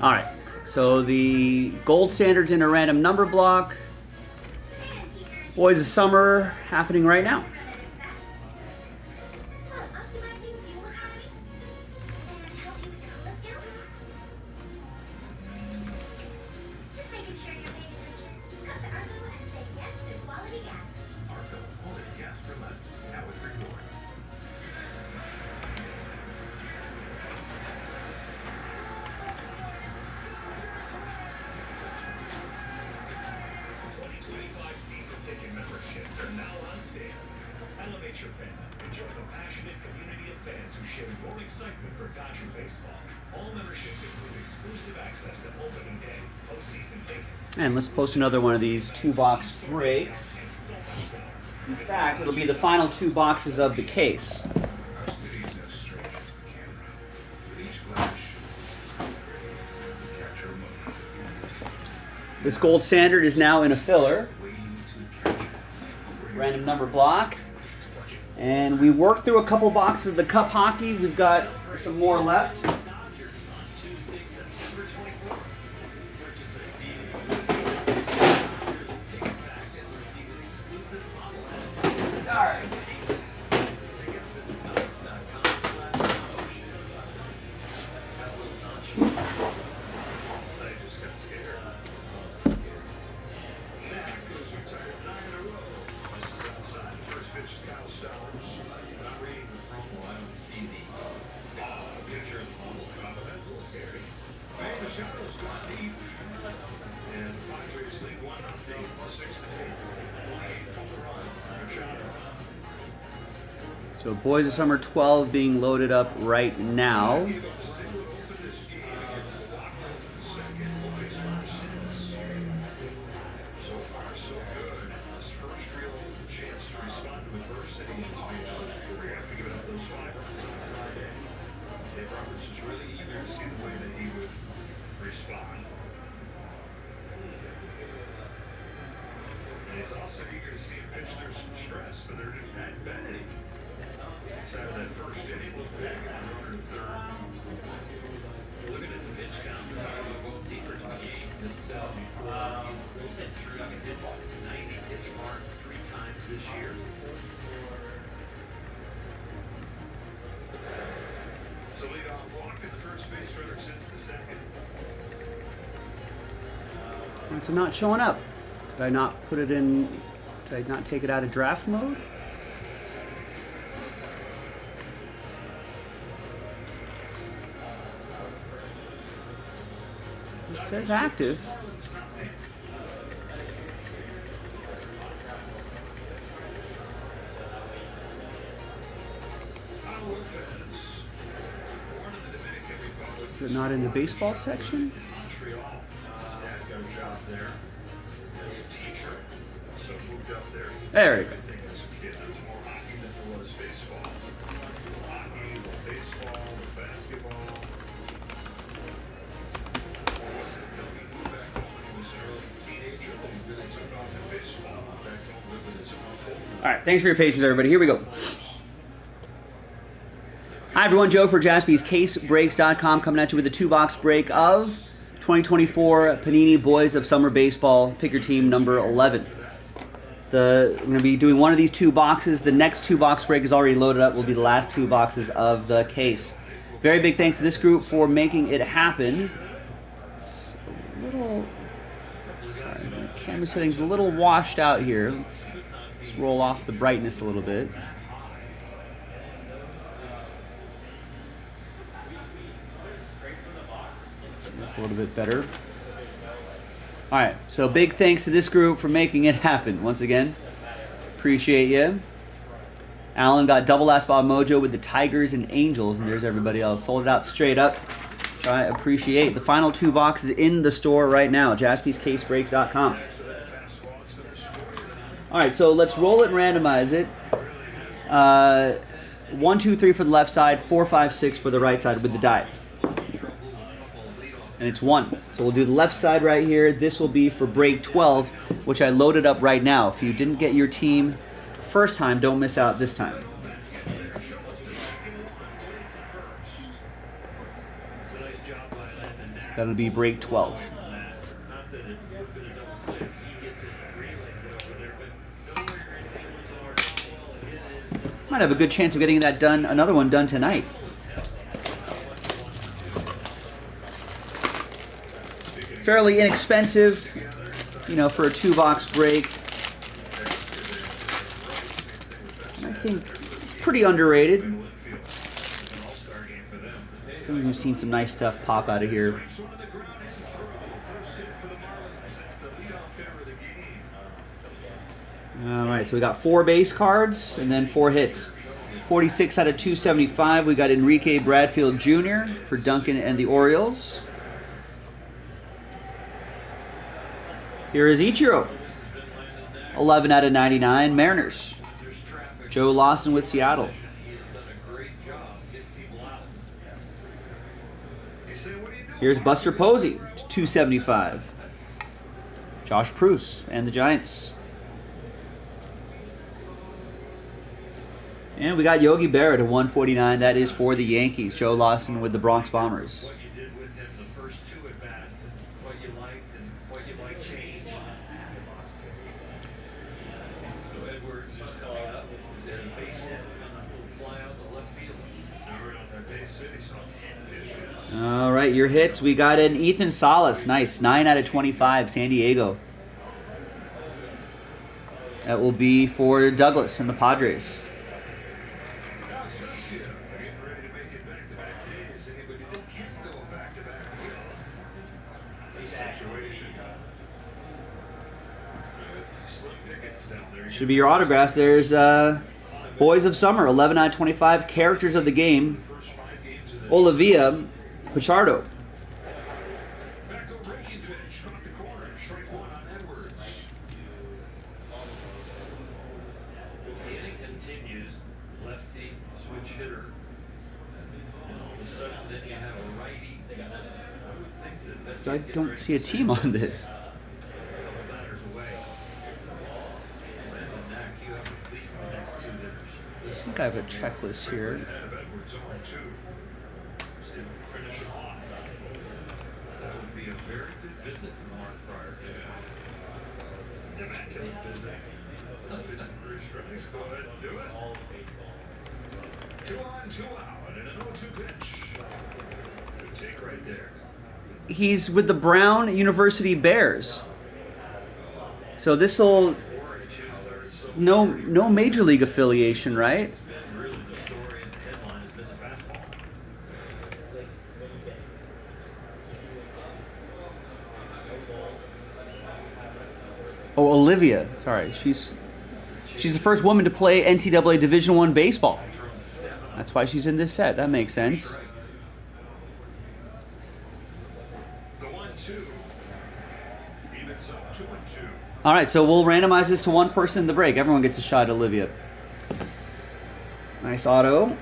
All right, so the gold standard's in a random number block. Boys of Summer happening right now. And let's post another one of these 2-box breaks. In fact, it'll be the final 2 boxes of the case. This gold standard is now in a filler. Random number block. And we worked through a couple boxes of the Cup Hockey. We've got some more left. So Boys of Summer 12 being loaded up right now. He's also eager to see him pitch. There's some stress, but they're just not betting. Inside of that first inning, look back at the runner in third. Looking at the pitch count, we're talking about going deeper into the game itself before he's been through the 90 pitch mark 3 times this year. Been the first base runner since the second. It's not showing up. Did I not put it in? Did I not take it out of draft mode? It says active. Is it not in the baseball section? Montreal. His dad got a job there as a teacher, so moved up there. There we go. Everything as a kid. There's more hockey than there was baseball. Hockey, baseball, basketball. It wasn't until he moved back home when he was an early teenager that he really took off in baseball. Moved back home, lived with his uncle. All right, thanks for your patience, everybody. Here we go. Hi, everyone. Joe for JaspysCaseBreaks.com coming at you with a two-box break of 2024 Panini Boys of Summer Baseball. Pick your team number 11. We're going to be doing one of these two boxes. The next two-box break is already loaded up. Will be the last two boxes of the case. Very big thanks to this group for making it happen. It's a little... Sorry, my camera setting's a little washed out here. Let's roll off the brightness a little bit. That's a little bit better. All right, so big thanks to this group for making it happen. Once again, appreciate you. Alan got double last Bob Mojo with the Tigers and Angels, and there's everybody else. Sold it out straight up. I appreciate the final two boxes in the store right now. JaspysCaseBreaks.com. All right, so let's roll it and randomize it. 1, 2, 3 for the left side, 4, 5, 6 for the right side with the die. And it's 1. So we'll do the left side right here. This will be for break 12, which I loaded up right now. If you didn't get your team the first time, don't miss out this time. That'll be break 12. Might have a good chance of getting that done, another one done tonight. Fairly inexpensive, you know, for a two-box break. And I think it's pretty underrated. I think we've seen some nice stuff pop out of here. All right, so we got 4 base cards and then 4 hits. 46 out of 275. We got Enrique Bradfield Jr. for Duncan and the Orioles. Here is Ichiro. 11 out of 99. Mariners. Joe Lawson with Seattle. Here's Buster Posey, 275. Josh Proust and the Giants. And we got Yogi Berra to 149. That is for the Yankees. Joe Lawson with the Bronx Bombers. What you did with him the first 2 at-bats, and what you liked and what you might change. So Edwards is coming up, and a base hit, will fly out to left field. Number on that base hit, he saw 10 pitches. All right, your hits. We got an Ethan Salas. Nice. 9 out of 25, San Diego. That will be for Douglas and the Padres. Should be your autographs. There's Boys of Summer, 11 out of 25. Characters of the Game, Olivia Pichardo. The inning continues. Lefty switch hitter. And all of a sudden, then you have a righty. I would think that So I don't see a team on this. I think I have a checklist here. That would be a very good visit from Mark Pryor. Immaculate visit. Bruce Strikes, go ahead and do it. 2 on, 2 out, and an 0-2 pitch. take right there. He's with the Brown University Bears. So this'll no major league affiliation, right? Really, the story and the headline has been the fastball. Oh, Olivia. Sorry, she's the first woman to play NCAA Division I baseball. That's why she's in this set. That makes sense. The 1-2 evens up 2-2. All right, so we'll randomize this to one person in the break. Everyone gets a shot at Olivia. Nice auto.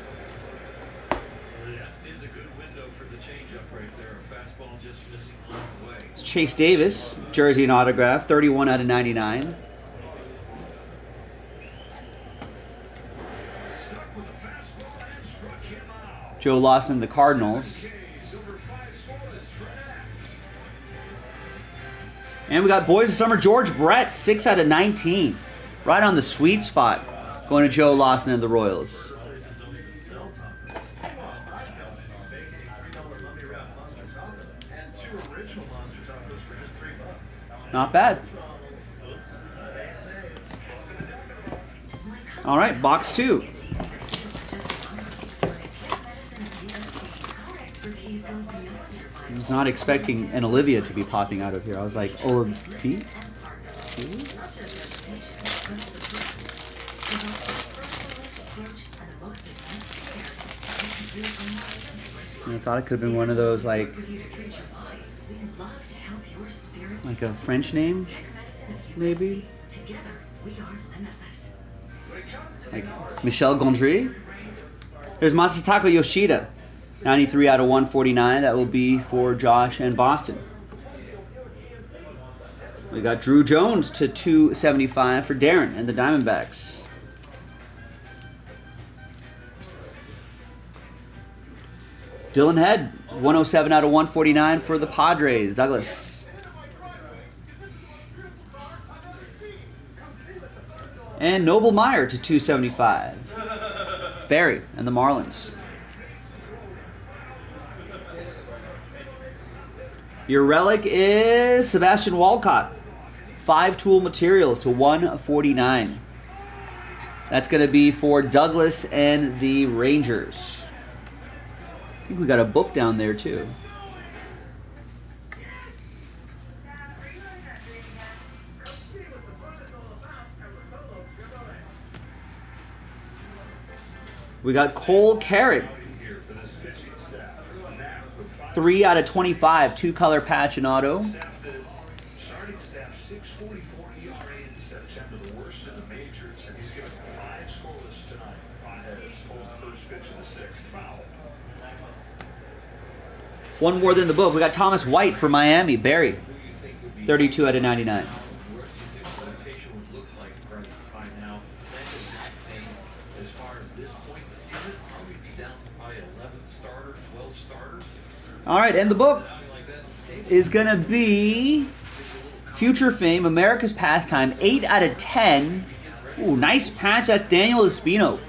That is a good window for the changeup right there. A fastball just missing on the way. It's Chase Davis, jersey and autograph, 31 out of 99. Stuck with a fastball and struck him out. Joe Lawson, the Cardinals. K's over 5 scoreless for that. And we got Boys of Summer George Brett, 6 out of 19. Right on the sweet spot. Going to Joe Lawson and the Royals. Not bad. All right, box 2. I was not expecting an Olivia to be popping out of here. I was like, Olivia? I thought it could have been one of those like a French name, maybe? Like Michel Gondry? There's Masataka Yoshida, 93 out of 149. That will be for Josh and Boston. We got Drew Jones to 275 for Darren and the Diamondbacks. Dylan Head, 107 out of 149 for the Padres. Douglas. And Noble Meyer to 275. Barry and the Marlins. Your relic is Sebastian Walcott. 5-tool materials to 149. That's going to be for Douglas and the Rangers. I think we got a book down there too. We got Cole Carrick. 3 out of 25. 2-color patch and auto. Starting staff 644 ERA in September, the worst in the majors, and he's given 5 scoreless tonight. Baez pulls the first pitch in the 6th, foul. One more than the book. We got Thomas White for Miami. Barry. 32 out of 99. What do you think the rotation would look like by now? As far as this point in the season, probably be down by 11th starter, 12th starter. All right, and the book is going to be Future Fame, America's Pastime, 8 out of 10. Ooh, nice patch. That's Daniel Espino.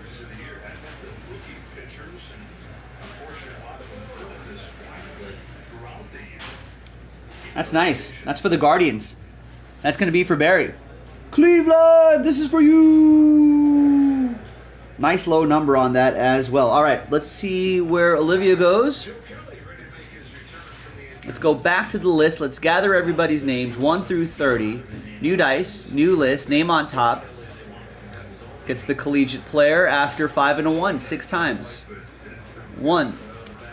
That's nice. That's for the Guardians. That's going to be for Barry. Cleveland, this is for you. Nice low number on that as well. All right, let's see where Olivia goes. Let's go back to the list. Let's gather everybody's names, 1 through 30. New dice, new list, name on top. Gets the collegiate player after 5 and a 1, 6 times. 1,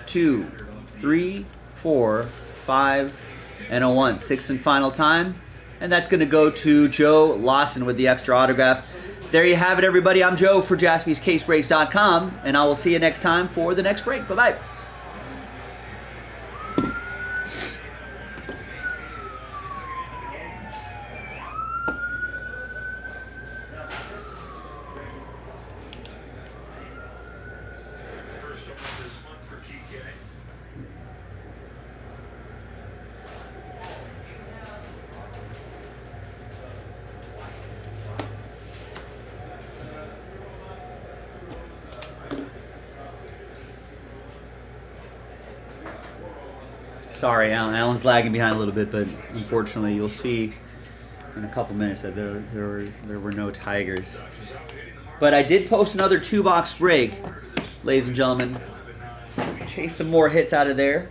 2, 3, 4, 5, and a 1. 6th and final time. And that's going to go to Joe Lawson with the extra autograph. There you have it, everybody. I'm Joe for JaspysCaseBreaks.com, and I will see you next time for the next break. Bye-bye. First over this month for Kike. Sorry, Alan. Alan's lagging behind a little bit, but unfortunately, you'll see in a couple minutes that there were no tigers. But I did post another 2-box break, ladies and gentlemen. Chase some more hits out of there.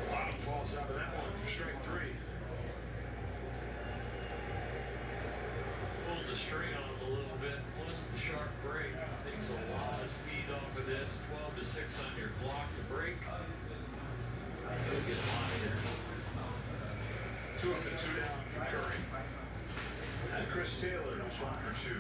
Bottom falls out of that one for strike 3. Pulled the string on him a little bit. Was the sharp break. Takes a lot of speed off of this. 12 to 6 on your clock to break. He'll get him out of here. 2 up and 2 down for Curry. And Chris Taylor was 1 for 2.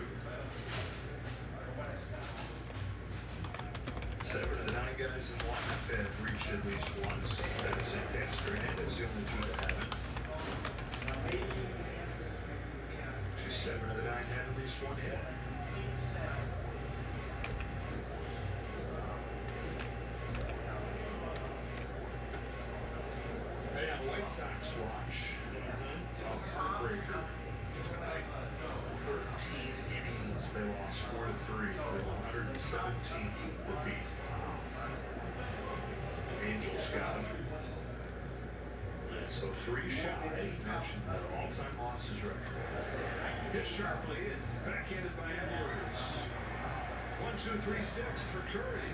7 of the 9 guys in the lineup have reached at least once. That's Santana Hernandez, the only 2 that haven't. 7 of the 9 have at least 1 hit. Hey, on the White Sox watch, a heartbreaker tonight. 13 innings, they lost 4-3 with 117 defeat. Angels got him. So 3 shy, mentioned the all-time losses record. Hit sharply and backhanded by Edwards. 1, 2, 3, 6 for Curry.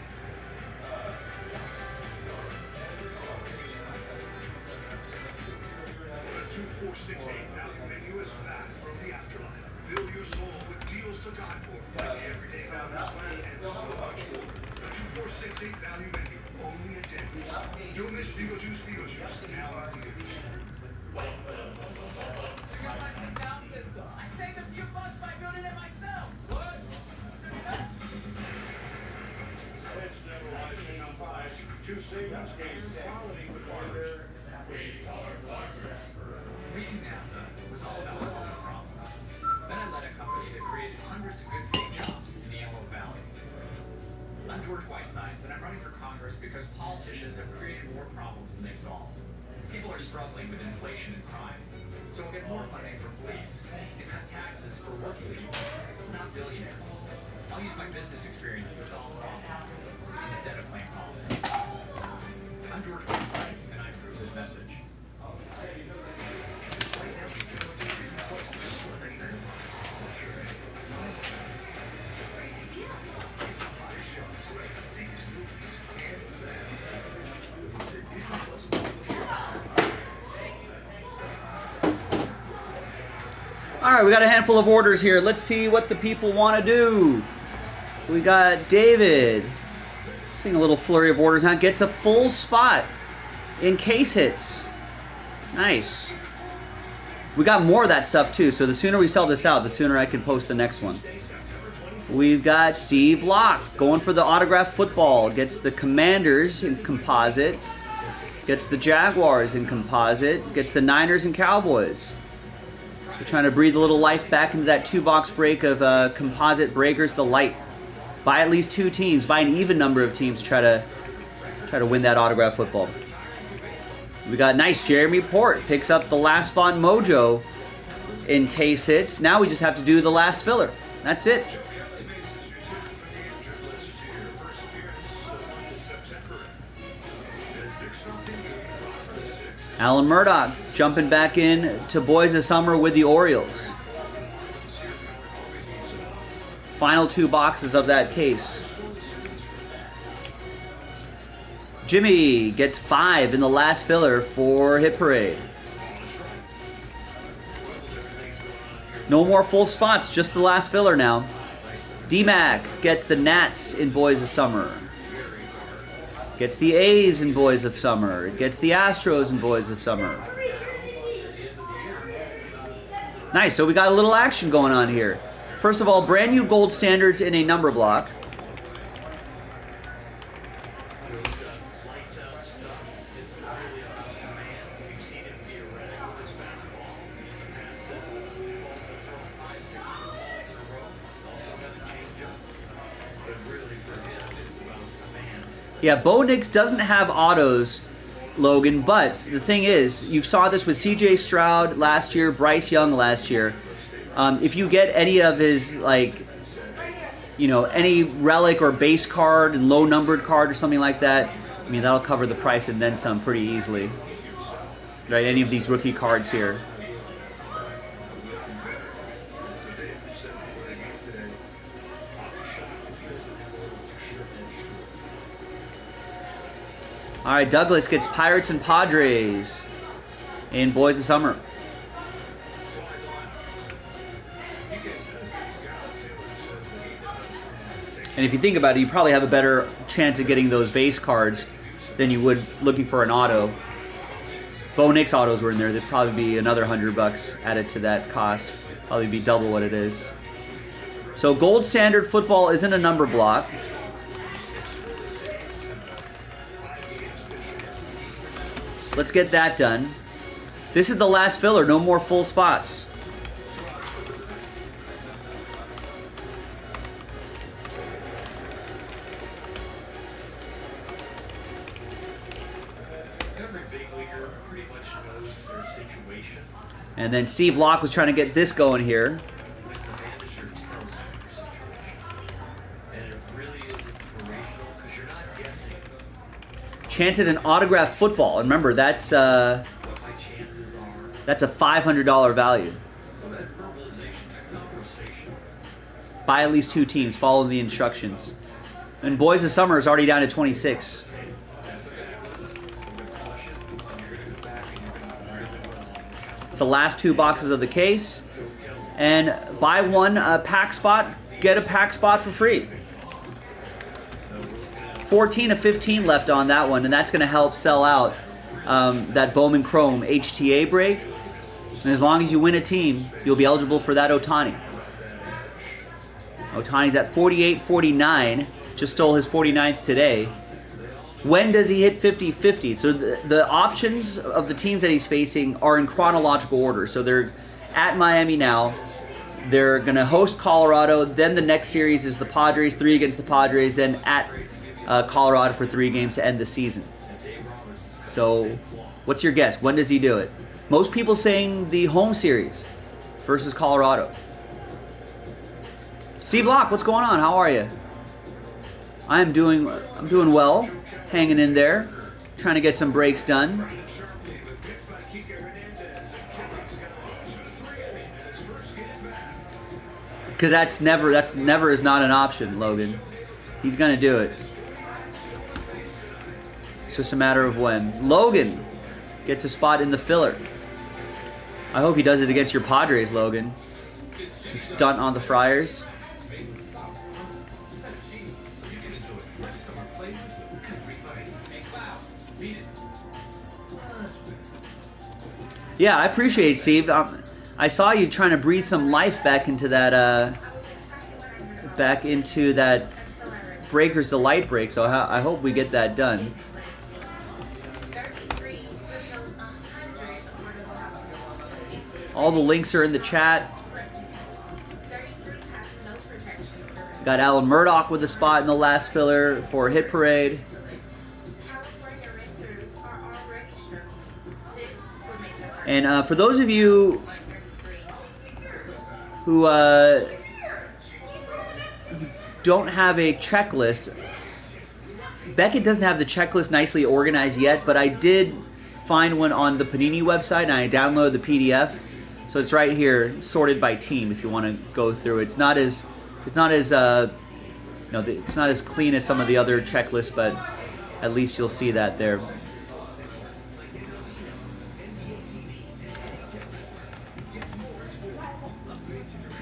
The 2468 value menu is back from the afterlife. Fill your soul with deals to die for, like everyday value swag and so much more. The 2468 value menu, only at Denny's. Don't miss Beetlejuice, now in theaters. I saved a few bucks by doing it myself. What? It's never wise to compromise. 2 savings games, quality with farmers. Reading NASA was all about solving problems. Then I led a company that created hundreds of good-paying jobs in the Antelope Valley. I'm George Whitesides, and I'm running for Congress because politicians have created more problems than they've solved. People are struggling with inflation and crime, so we'll get more funding for police and cut taxes for working people, not billionaires. I'll use my business experience to solve problems instead of playing politics. I'm George Whitesides, and I approve this message. All right, we got a handful of orders here. Let's see what the people want to do. We got David. Seeing a little flurry of orders now. Gets a full spot in case hits. Nice. We got more of that stuff too, so the sooner we sell this out, the sooner I can post the next one. We've got Steve Locke going for the autographed football. Gets the Commanders in composite. Gets the Jaguars in composite. Gets the Niners and Cowboys. We're trying to breathe a little life back into that 2-box break of composite Breakers Delight. Buy at least 2 teams. Buy an even number of teams to try to win that autographed football. We got nice Jeremy Port picks up the last spot mojo in case hits. Now we just have to do the last filler. That's it. Alan Murdoch jumping back in to Boys of Summer with the Orioles. Final 2 boxes of that case. Jimmy gets 5 in the last filler for Hit Parade. No more full spots, just the last filler now. D-Mac gets the Nats in Boys of Summer. Gets the A's in Boys of Summer. Gets the Astros in Boys of Summer. Nice, so we got a little action going on here. First of all, brand new gold standards in a number block. Yeah, Bo Nix doesn't have autos, Logan, but the thing is, you saw this with CJ Stroud last year, Bryce Young last year. If you get any of his, like, you know, any relic or base card and low numbered card or something like that, I mean, that'll cover the price and then some pretty easily. Right, any of these rookie cards here. All right, Douglas gets Pirates and Padres in Boys of Summer. And if you think about it, you probably have a better chance of getting those base cards than you would looking for an auto. Bo Nix autos were in there. There'd probably be another $100 added to that cost. Probably be double what it is. So gold standard football isn't a number block. Let's get that done. This is the last filler. No more full spots. And then Steve Locke was trying to get this going here. Chanted an autographed football. And remember, that's a $500 value. Buy at least 2 teams. Follow the instructions. And Boys of Summer is already down to 26. It's the last 2 boxes of the case. And buy 1 pack spot, get a pack spot for free. 14 of 15 left on that one, and that's going to help sell out that Bowman Chrome HTA break. And as long as you win a team, you'll be eligible for that Ohtani. Ohtani's at 48-49. Just stole his 49th today. When does he hit 50-50? So the options of the teams that he's facing are in chronological order. So they're at Miami now. They're going to host Colorado. Then the next series is the Padres, 3 against the Padres. Then at Colorado for 3 games to end the season. So what's your guess? When does he do it? Most people saying the home series versus Colorado. Steve Locke, what's going on? How are you? I'm doing well. Hanging in there, trying to get some breaks done. Because that's never is not an option, Logan. He's gonna do it. It's just a matter of when. Logan gets a spot in the filler. I hope he does it against your Padres, Logan. To stunt on the Friars. Yeah, I appreciate it, Steve. I saw you trying to breathe some life back into that Breakers Delight break. So I hope we get that done. All the links are in the chat. Got Alan Murdoch with a spot in the last filler for Hit Parade. And for those of you who don't have a checklist, Beckett doesn't have the checklist nicely organized yet, but I did find one on the Panini website, and I downloaded the PDF. So it's right here, sorted by team. If you want to go through it, it's not as clean as some of the other checklists, but at least you'll see that there.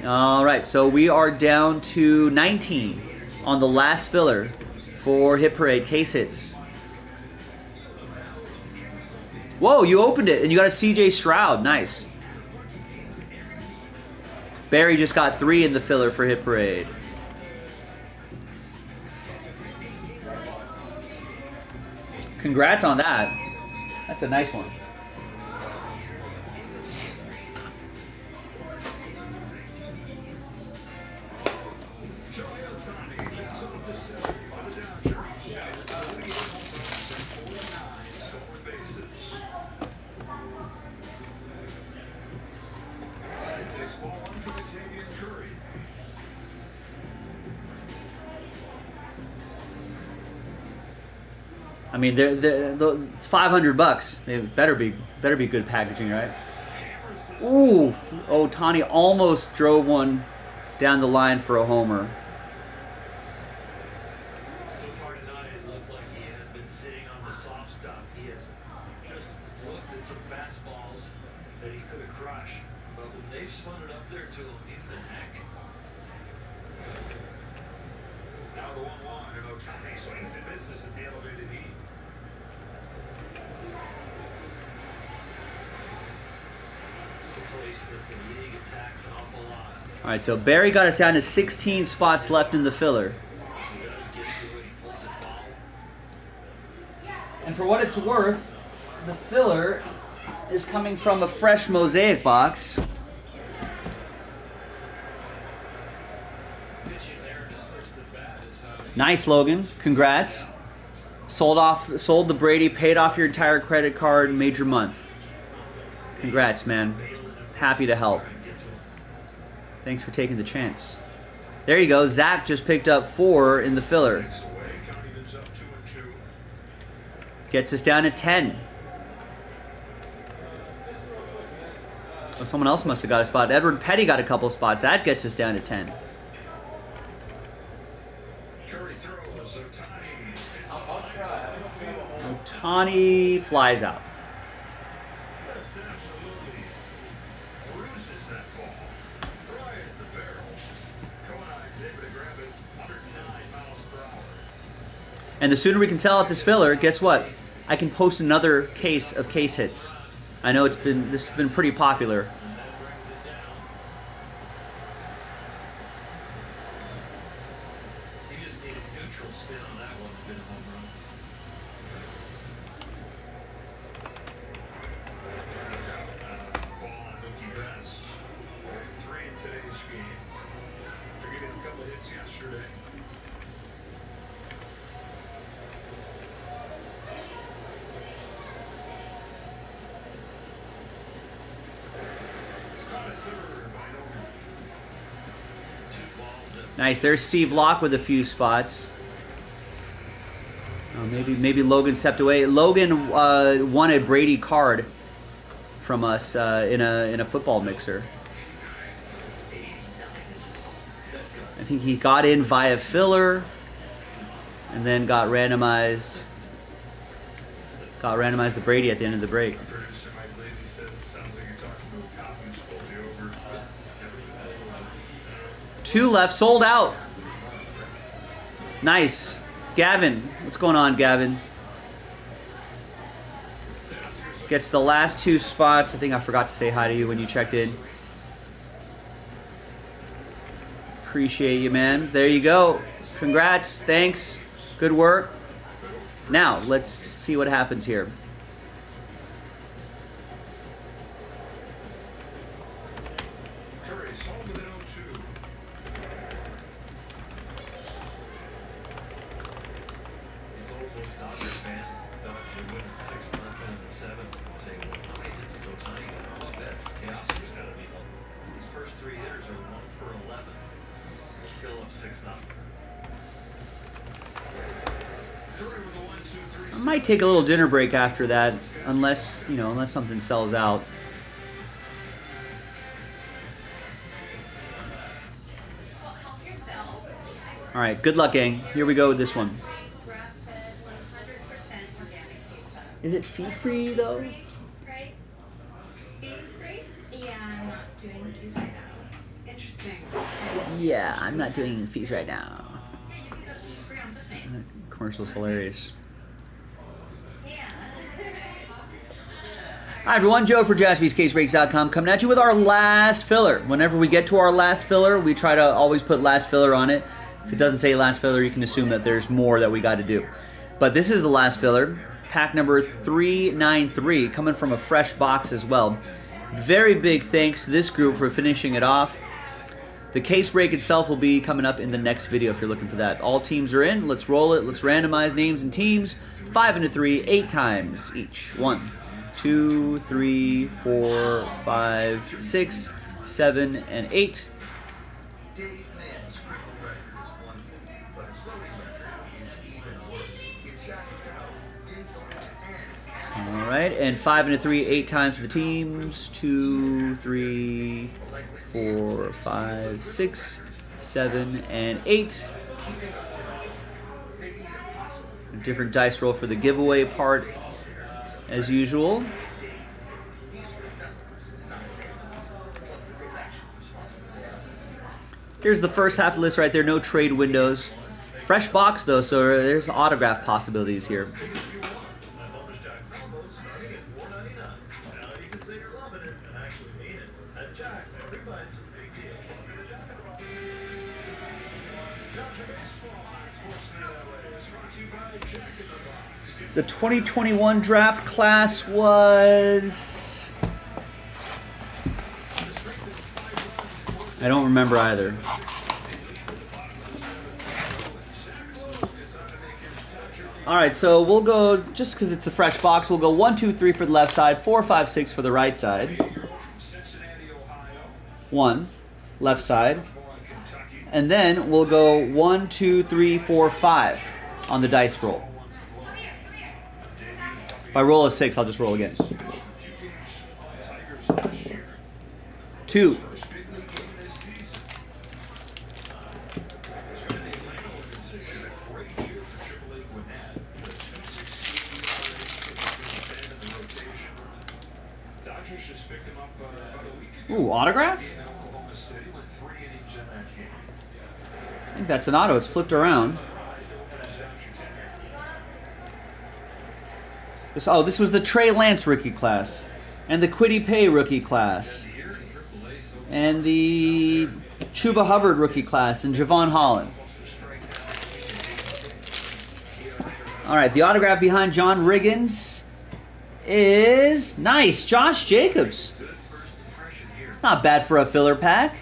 All right, so we are down to 19 on the last filler for Hit Parade case hits. Whoa, you opened it and you got a CJ Stroud. Nice. Barry just got 3 in the filler for Hit Parade. Congrats on that. That's a nice one. I mean, it's $500. They better be good packaging, right? Ooh, Ohtani almost drove one down the line for a homer. So far tonight, it looked like he has been sitting on the soft stuff. He has just looked at some fastballs that he could have crushed. But when they've spun it up there to him, he's been hacking. Now the 1-1, and Ohtani swings and misses at the elevated heat. Place that the league attacks an awful lot. All right, so Barry got us down to 16 spots left in the filler. He does get to it, he pulls it foul. And for what it's worth, the filler is coming from a fresh mosaic box. Pitching there in his first at bat is how he Nice, Logan. Congrats. Sold the Brady, paid off your entire credit card, made your month. Congrats, man. Happy to help. Thanks for taking the chance. There you go. Zach just picked up 4 in the filler. Gets us down to 10. Oh, someone else must have got a spot. Edward Petty got a couple spots. That gets us down to 10. Ohtani flies out. And the sooner we can sell out this filler, guess what? I can post another case of case hits. I know this has been pretty popular. He just needed neutral spin on that one to been a home run. Ball on Mookie Betts. 3 in today's game. After giving a couple of hits yesterday. Nice. There's Steve Locke with a few spots. Oh, maybe Logan stepped away. Logan won a Brady card from us in a football mixer. I think he got in via filler and then got randomized. Got randomized the Brady at the end of the break. Producer Mike Levy says, sounds like you're talking to a cop who's pulled you over. 2 left, sold out. Nice. Gavin, what's going on, Gavin? Gets the last 2 spots. I think I forgot to say hi to you when you checked in. Appreciate you, man. There you go. Congrats. Thanks. Good work. Now, let's see what happens here. Curry's home with an 0-2. It's almost Dodgers fans. Dodgers winning 6-0 in the 7th. Say, well, how many hits is Ohtani got? How about that? Teoscar's got to be the. These first 3 hitters are 1 for 11. We're still up 6-0. I might take a little dinner break after that, unless something sells out. All right, good luck, gang. Here we go with this one. Is it fee-free, though? Right? Fee-free? Yeah, I'm not doing these right now. Interesting. Yeah, I'm not doing fees right now. Yeah, you can go fee-free on Postmates. Commercial's hilarious. Hi everyone, Joe for JaspysCaseBreaks.com coming at you with our last filler. Whenever we get to our last filler, we try to always put last filler on it. If it doesn't say last filler, you can assume that there's more that we got to do. But this is the last filler, pack number 393, coming from a fresh box as well. Very big thanks to this group for finishing it off. The case break itself will be coming up in the next video if you're looking for that. All teams are in. Let's roll it. Let's randomize names and teams. 5 into 3, 8 times each. 1, 2, 3, 4, 5, 6, 7, and 8. Dave Mann's criminal record is one thing, but his voting record is even worse. In Sacramento, didn't vote to end. All right, and 5 and a 3, 8 times for the teams. 2, 3, 4, 5, 6, 7, and 8. A different dice roll for the giveaway part, as usual. Here's the first half of the list right there. No trade windows. Fresh box though, so there's autograph possibilities here. The 2021 draft class was... I don't remember either. All right, so we'll go, just because it's a fresh box, we'll go 1, 2, 3 for the left side, 4, 5, 6 for the right side. 1, left side. And then we'll go 1, 2, 3, 4, 5 on the dice roll. If I roll a 6, I'll just roll again. 2. 'Ooh, autograph? I think that's an auto. It's flipped around. This was the Trey Lance rookie class. And the Kwity Paye rookie class. And the Chuba Hubbard rookie class. And Javon Holland. All right, the autograph behind John Riggins is nice. Josh Jacobs. It's not bad for a filler pack.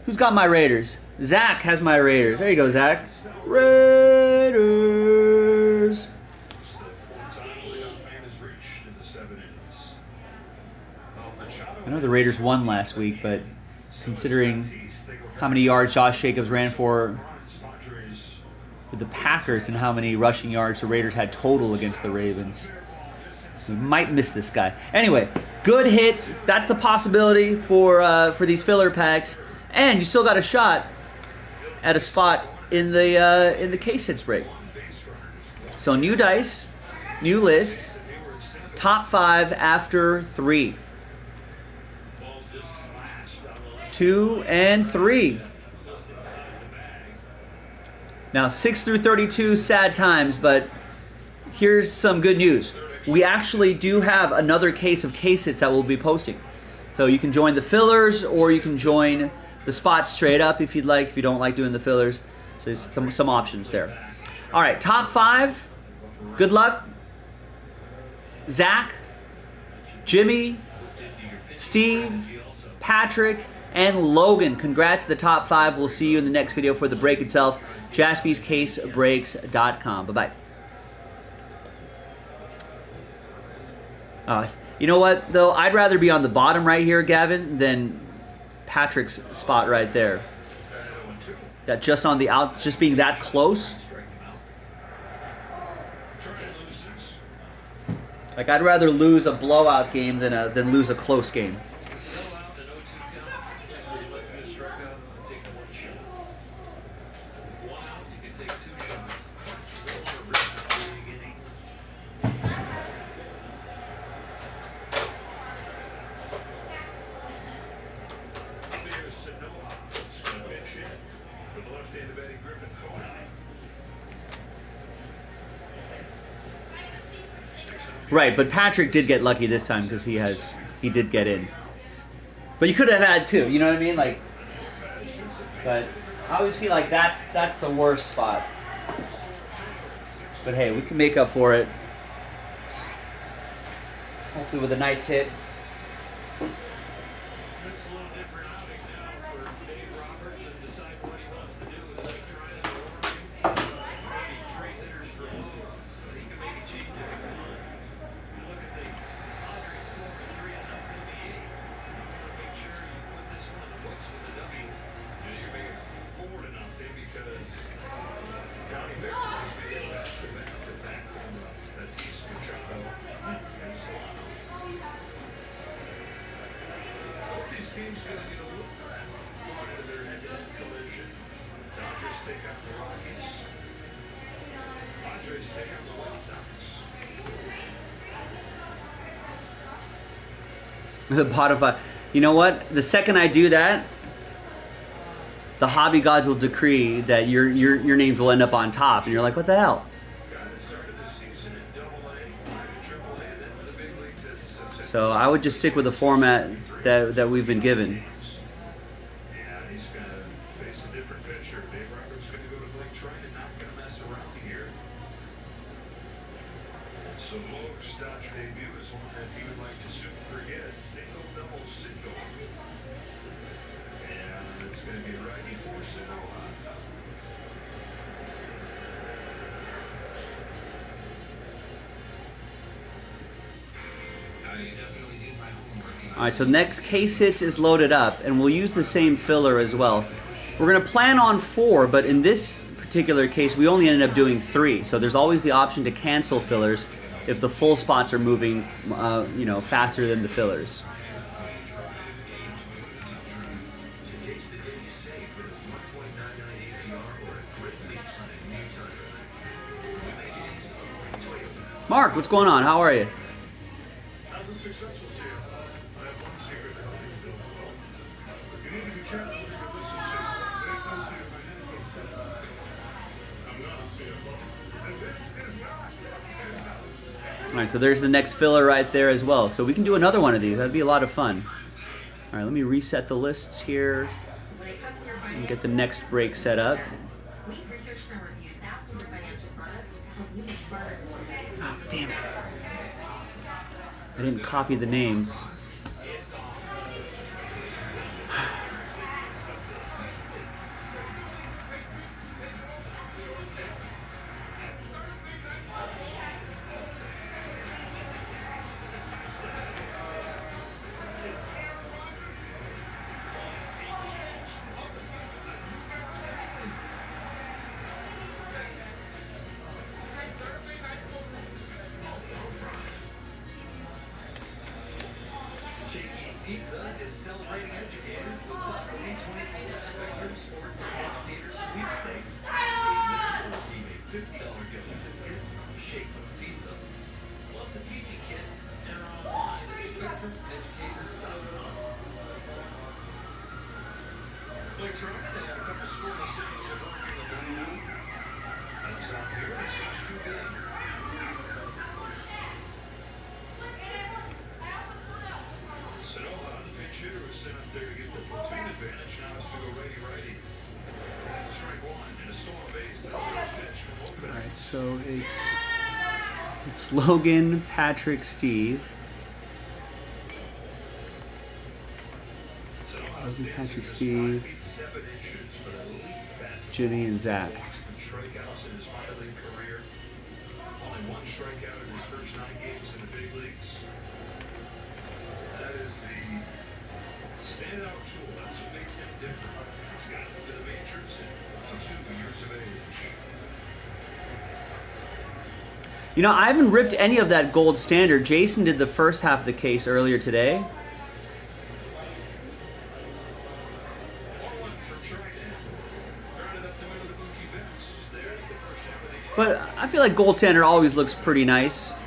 Who's got my Raiders? Zach has my Raiders. There you go, Zach. Raiders. I know the Raiders won last week, but considering how many yards Josh Jacobs ran for with the Packers and how many rushing yards the Raiders had total against the Ravens, we might miss this guy. Anyway, good hit. That's the possibility for these filler packs. And you still got a shot at a spot in the case hits break. So new dice, new list, top 5 after 3. 2 and 3. Now 6 through 32, sad times, but here's some good news. We actually do have another case of case hits that we'll be posting. So you can join the fillers or you can join the spots straight up if you'd like, if you don't like doing the fillers. So there's some options there. All right, top 5. Good luck. Zach, Jimmy, Steve, Patrick, and Logan. Congrats to the top 5. We'll see you in the next video for the break itself. JaspysCaseBreaks.com. Bye-bye. You know what, though? I'd rather be on the bottom right here, Gavin, than Patrick's spot right there. That just on the out, just being that close. Like, I'd rather lose a blowout game than lose a close game. Right, but Patrick did get lucky this time because he did get in. But you could have had 2, you know what I mean? Like, but I always feel like that's the worst spot. But hey, we can make up for it. Hopefully with a nice hit. It's a little different outing now for Dave Roberts and decide what he wants to do with Lake Trident and Oregon. Maybe 3 hitters for Lou, so he can maybe change if he wants. You look at the Padres score 3-0 in the 8th. team's going to need a little breath going into their head-to-head collision. Dodgers take out the Rockies. Padres take out the White Sox. The bottom five. You know what? The second I do that, the hobby gods will decree that your names will end up on top, and you're like, what the hell? So I would just stick with the format that we've been given. Yeah, he's going to face a different pitcher. Dave Roberts going to go to Blake Trinan and not going to mess around here. And so Lowe's Dodger debut is one that he would like to soon forget. Single, double, single. And it's going to be righty for Sonoma. I definitely did my homework. All right, so next case hits is loaded up, and we'll use the same filler as well. We're gonna plan on 4, but in this particular case, we only ended up doing 3. So there's always the option to cancel fillers if the full spots are moving, you know, faster than the fillers. Mark, what's going on? How are you? How's a successful sale? I have one secret to help you build wealth. You need to be careful who you listen to when it comes to your financial decisions. I'm not a CFO, and this is not. All right, so there's the next filler right there as well. So we can do another one of these. That'd be a lot of fun. All right, let me reset the lists here and get the next break set up. We've researched and reviewed thousands of financial products to help you make smarter decisions. Oh, damn it. I didn't copy the names. Pizza is celebrating educators with the 2024 Spectrum Sports Educator Sweepstakes. Winners will receive a $50 gift certificate from Shakeless Pizza, plus a teaching kit, and are online at spectrumeducator.com. Blake Trinan, they had a couple school cities are working the ball. Comes out here to 6-2 game. Sonoma, the pinch hitter, was sent up there to get the platoon advantage. Now it's to go righty-righty. Strike one and a stolen base. That first pitch from Lopez. All right, so it's Logan, Patrick, Steve. Logan, Patrick, Steve, Jimmy, and Zach. Strikeouts in his minor league career. Only one strikeout in his first 9 games in the big leagues. That is the standout tool. That's what makes him different. He's got to the majors at 22 years of age. You know, I haven't ripped any of that gold standard. Jason did the first half of the case earlier today. But I feel like gold standard always looks pretty nice. All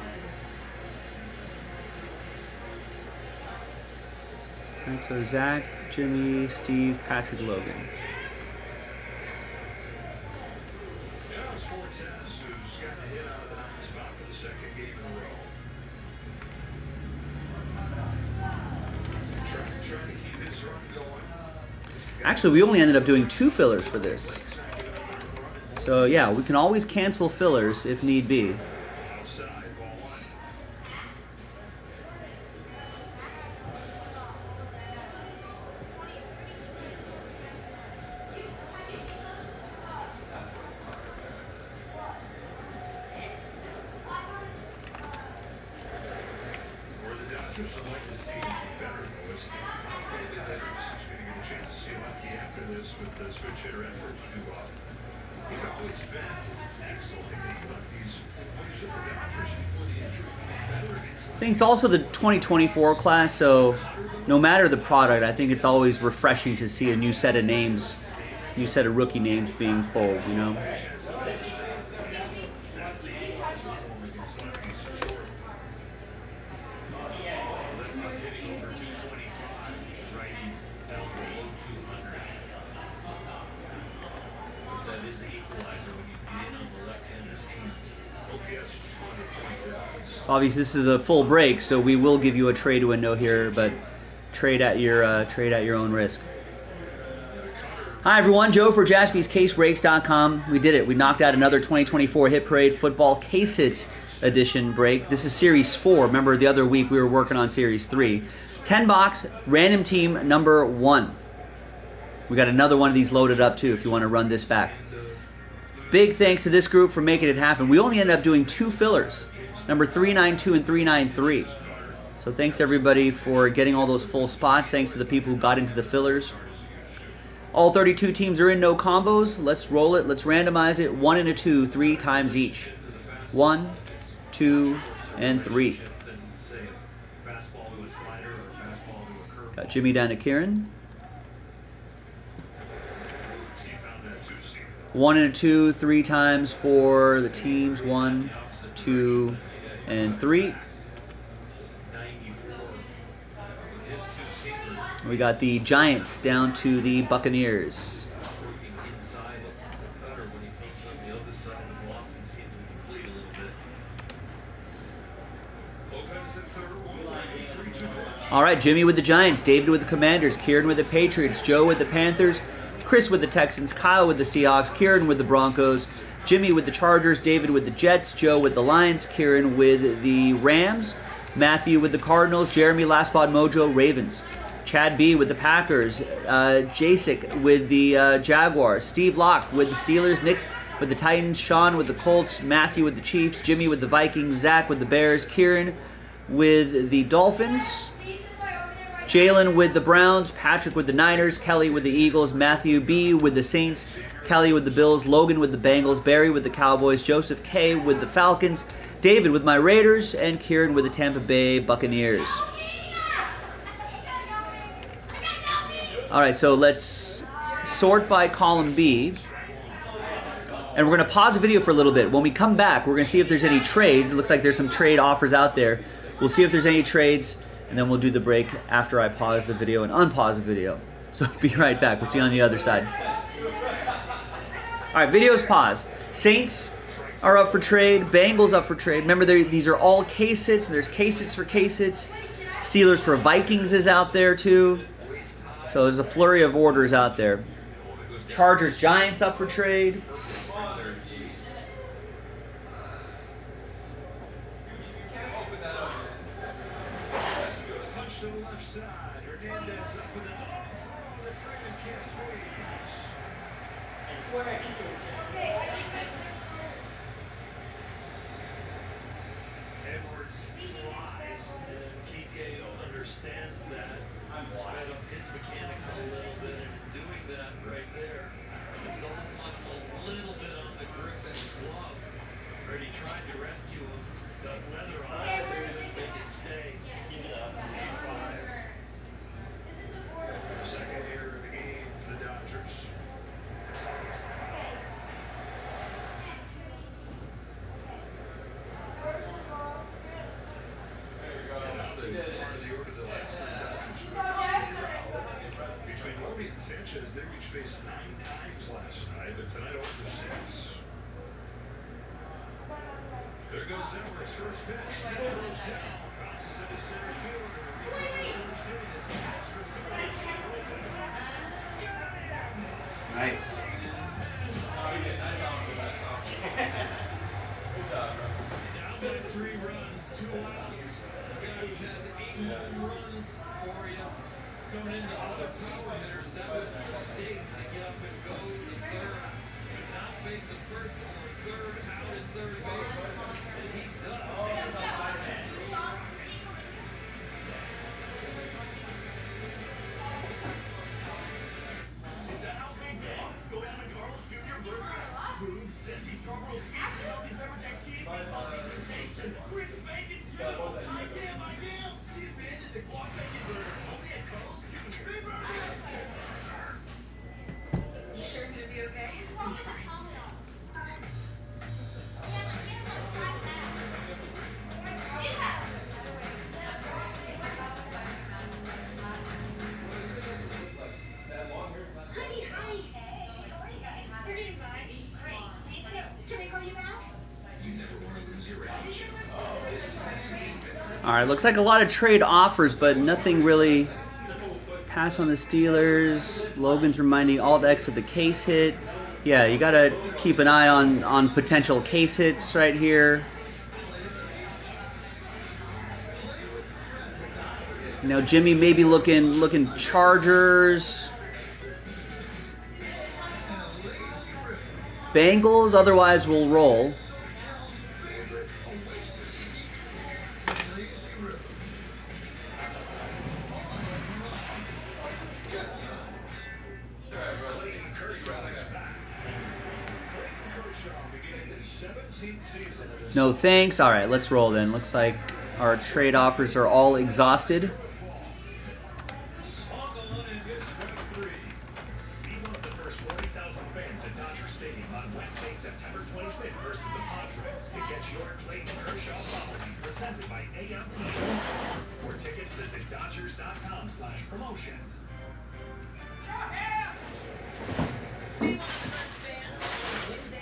right, so Zach, Jimmy, Steve, Patrick, Logan. Now it's Fortes, who's gotten a hit out of the 9th spot for the second game in a row. Trying to keep his run going. Actually, we only ended up doing 2 fillers for this. So yeah, we can always cancel fillers if need be. Outside, ball 1. Where the Dodgers would like to see him be better, boys, against the left-handed hitters. He's going to get a chance to see a lefty after this with the switch hitter efforts to he's always been excellent against lefties. When he's with the Dodgers before the injury, better against I think it's also the 2024 class, so no matter the product, I think it's always refreshing to see a new set of names, new set of rookie names being pulled, you know? Lefties hitting over 225, righties down below 200. But that is an equalizer when you get in on the left-hander's hands. OPS 20-point difference. So obviously this is a full break, so we will give you a trade window here, but trade at your own risk. Hi everyone, Joe for JaspysCaseBreaks.com. We did it. We knocked out another 2024 Hit Parade Football Case Hits Edition break. This is Series 4. Remember the other week we were working on Series 3. 10 box, random team number 1. We got another one of these loaded up too if you want to run this back. Big thanks to this group for making it happen. We only ended up doing 2 fillers, number 392 and 393. So thanks everybody for getting all those full spots. Thanks to the people who got into the fillers. All 32 teams are in, no combos. Let's roll it. Let's randomize it. 1 and a 2, 3 times each. 1, 2, and 3. Got Jimmy down to Kieran. 1 and a 2, 3 times for the teams. 1, 2, and 3. We got the Giants down to the Buccaneers. All right, Jimmy with the Giants, David with the Commanders, Kieran with the Patriots, Joe with the Panthers, Chris with the Texans, Kyle with the Seahawks, Kieran with the Broncos, Jimmy with the Chargers, David with the Jets, Joe with the Lions, Kieran with the Rams, Matthew with the Cardinals, Jeremy Last Spot Mojo, Ravens. Chad B with the Packers, Jacek with the Jaguars, Steve Locke with the Steelers, Nick with the Titans, Sean with the Colts, Matthew with the Chiefs, Jimmy with the Vikings, Zach with the Bears, Kieran with the Dolphins, Jalen with the Browns, Patrick with the Niners, Kelly with the Eagles, Matthew B with the Saints, Kelly with the Bills, Logan with the Bengals, Barry with the Cowboys, Joseph K with the Falcons, David with my Raiders, and Kieran with the Tampa Bay Buccaneers. All right, so let's sort by column B. And we're going to pause the video for a little bit. When we come back, we're going to see if there's any trades. It looks like there's some trade offers out there. We'll see if there's any trades, and then we'll do the break after I pause the video and unpause the video. So be right back. We'll see you on the other side. All right, video's paused. Saints are up for trade. Bengals up for trade. Remember, these are all case hits. There's case hits for case hits. Steelers for Vikings is out there, too. So there's a flurry of orders out there. Chargers, Giants up for trade. Edwards flies, and Keith understands that. Sped up his mechanics a little bit in doing that right there. The double clutch a little bit on the grip of his glove. Brady tried to rescue him, got leather on it, couldn't make it stay. 5. Second error of the game for the Dodgers. Between Roby and Sanchez, they reached base 9 times last night, but tonight over 6. There goes Edwards' first pitch. He throws down, bounces into center field, and first inning as he goes for third. Nice. Down by 3 runs, 2 outs. The guy who has 8 home runs for you. Coming into other power hitters, that was a mistake to get up and go to third. To not make the first or third out at third base. And he does. Is that house made dog? Go down to Carl's Jr. Burger. Smooth, zesty, trouble, healthy beverage and cheese, salty temptation, crisp bacon too. I am. The advantage of the Claw Bacon Burger. Only at All right, looks like a lot of trade offers, but nothing really. Pass on the Steelers. Logan's reminding Alt X of the case hit. Yeah, you gotta keep an eye on potential case hits right here. You know, Jimmy may be looking Chargers. Bengals, otherwise we'll roll. No thanks. All right, let's roll then. Looks like our trade offers are all exhausted. For tickets, visit Dodgers.com/promotions. Wednesday,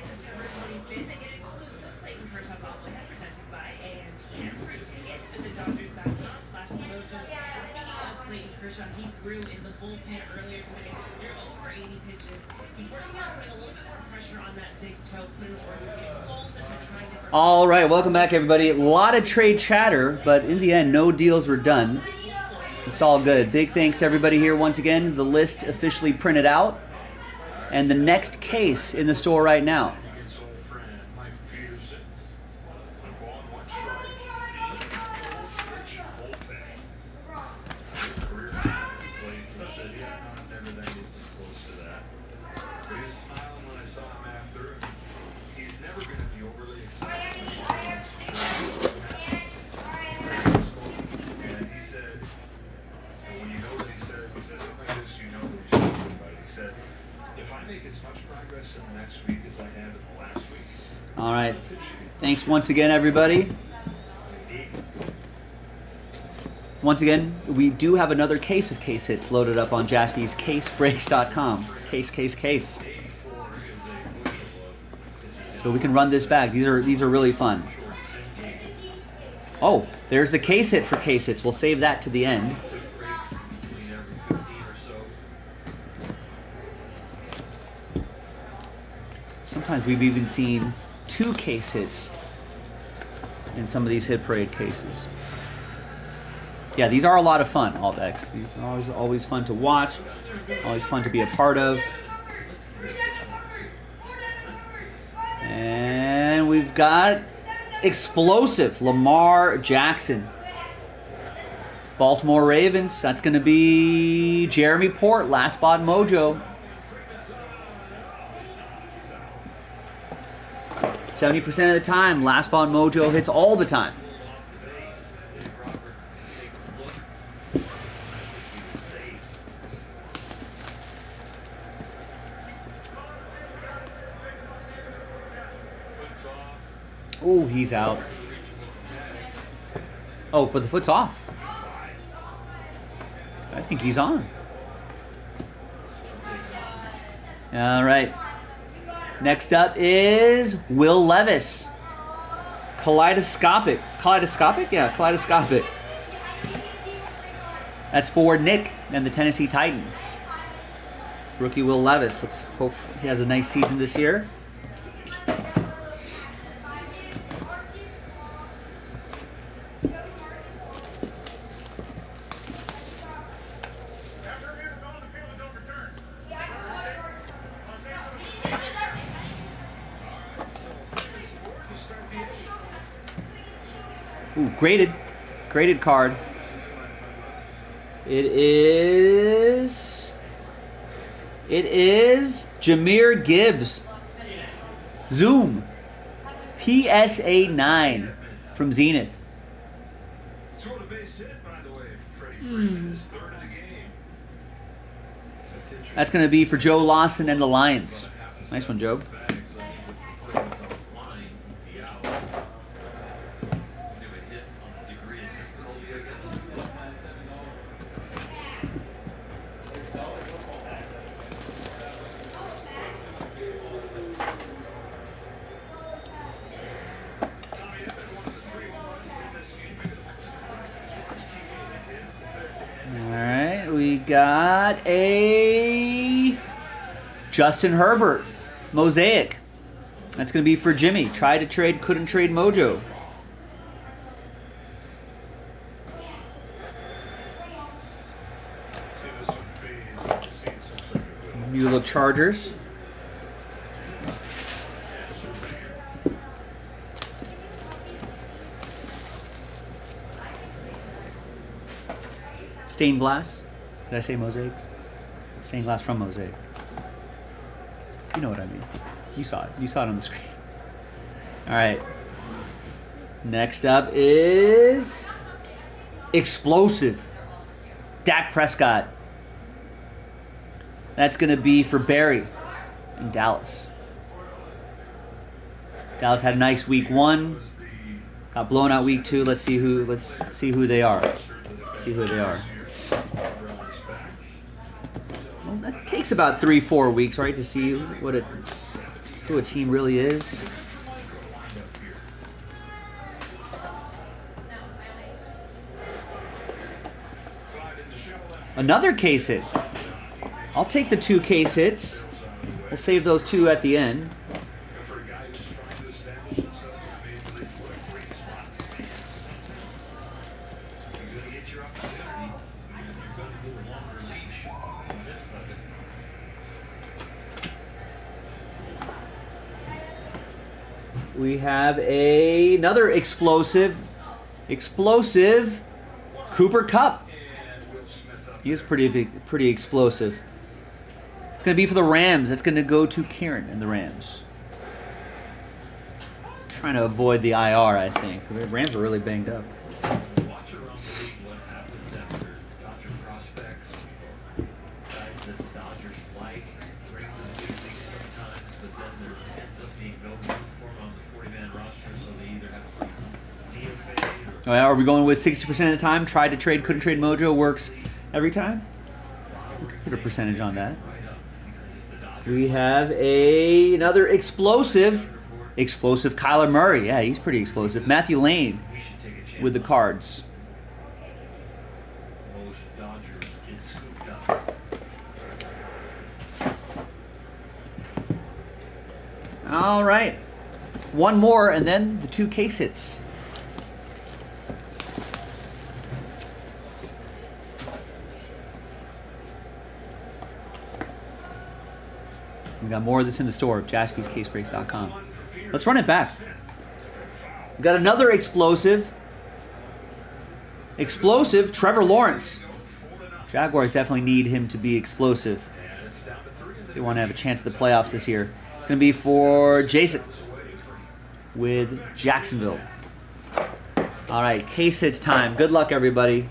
September 25th, they get exclusive Clayton Kershaw bobblehead presented by AMPM. For tickets, visit Dodgers.com/promotions. And speaking of Clayton Kershaw, he threw in the bullpen earlier today. Threw over 80 pitches. He's working out, putting a little bit more pressure on that big toe, putting orthopedic soles and trying different. All right, welcome back, everybody. A lot of trade chatter, but in the end, no deals were done. It's all good. Big thanks to everybody here once again. The list officially printed out. And the next case in the store right now. All right. Thanks once again, everybody. Once again, we do have another case of case hits loaded up on jaspyscasebreaks.com. Case. So we can run this back. These are really fun. Oh, there's the case hit for case hits. We'll save that to the end. Sometimes we've even seen 2 case hits in some of these hit parade cases. Yeah, these are a lot of fun, Alt X. These are always fun to watch, always fun to be a part of. And we've got explosive Lamar Jackson. Baltimore Ravens, that's going to be Jeremy Port, last spot mojo. 70% of the time, last spot mojo hits all the time. Oh, he's out. Oh, but the foot's off. I think he's on. All right. Next up is Will Levis. Kaleidoscopic. Kaleidoscopic? Yeah, kaleidoscopic. That's for Nick and the Tennessee Titans. Rookie Will Levis. Let's hope he has a nice season this year. Ooh, graded card. It is Jahmyr Gibbs. Zoom. PSA 9 from Zenith. That's going to be for Joe Lawson and the Lions. Nice one, Joe. we got a Justin Herbert Mosaic. That's going to be for Jimmy. Tried to trade, couldn't trade Mojo. New look Chargers. Stained glass. Did I say mosaics? Stained glass from Mosaic. You know what I mean. You saw it. You saw it on the screen. All right. Next up is Explosive. Dak Prescott. That's going to be for Barry in Dallas. Dallas had a nice week 1. Got blown out week 2. Let's see who they are. Let's see who they are. Well, that takes about 3-4 weeks, right, to see who a team really is. Another case hit. I'll take the 2 case hits. We'll save those 2 at the end. We have another explosive Cooper Kupp. He is pretty explosive. It's going to be for the Rams. It's going to go to Kieran and the Rams. He's trying to avoid the IR, I think. The Rams are really banged up. Watch around the league what happens after Dodger prospects, guys that the Dodgers like, bring to the big leagues sometimes, but then there ends up being no room for them on the 40-man roster, so they either have to be DFA'd or... All right, are we going with 60% of the time? Tried to trade, couldn't trade Mojo works every time? We could put a percentage on that. We have another explosive Kyler Murray. Yeah, he's pretty explosive. Matthew Lane with the Cards. Most Dodgers get scooped up. All right. One more, and then the 2 case hits. We got more of this in the store at jaspyscasebreaks.com. Let's run it back. We got another explosive Trevor Lawrence. Jaguars definitely need him to be explosive. They want to have a chance at the playoffs this year. It's going to be for Jason with Jacksonville. All right, case hits time. Good luck, everybody.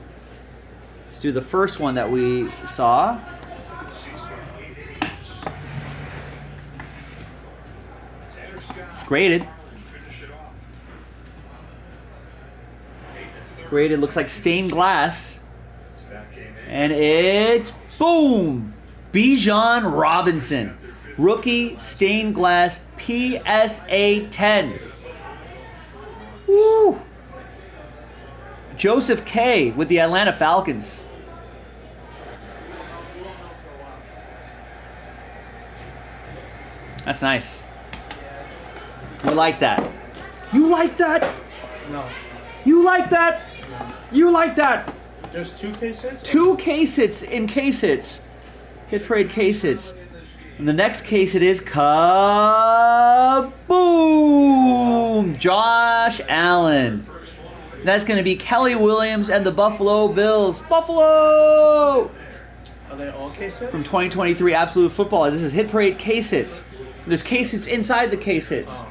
Let's do the first one that we saw. Graded. Graded looks like stained glass. And it's, boom, Bijan Robinson. Rookie stained glass PSA 10. Woo! Joseph K. with the Atlanta Falcons. That's nice. We like that. You like that? No. You like that? No. You like that? There's 2 case hits? 2 case hits in case hits. Hit parade case hits. And the next case it is kaboom! Josh Allen. That's going to be Kelly Williams and the Buffalo Bills. Buffalo! Are they all case hits? From 2023 Absolute Football. This is hit parade case hits. There's case hits inside the case hits. Oh.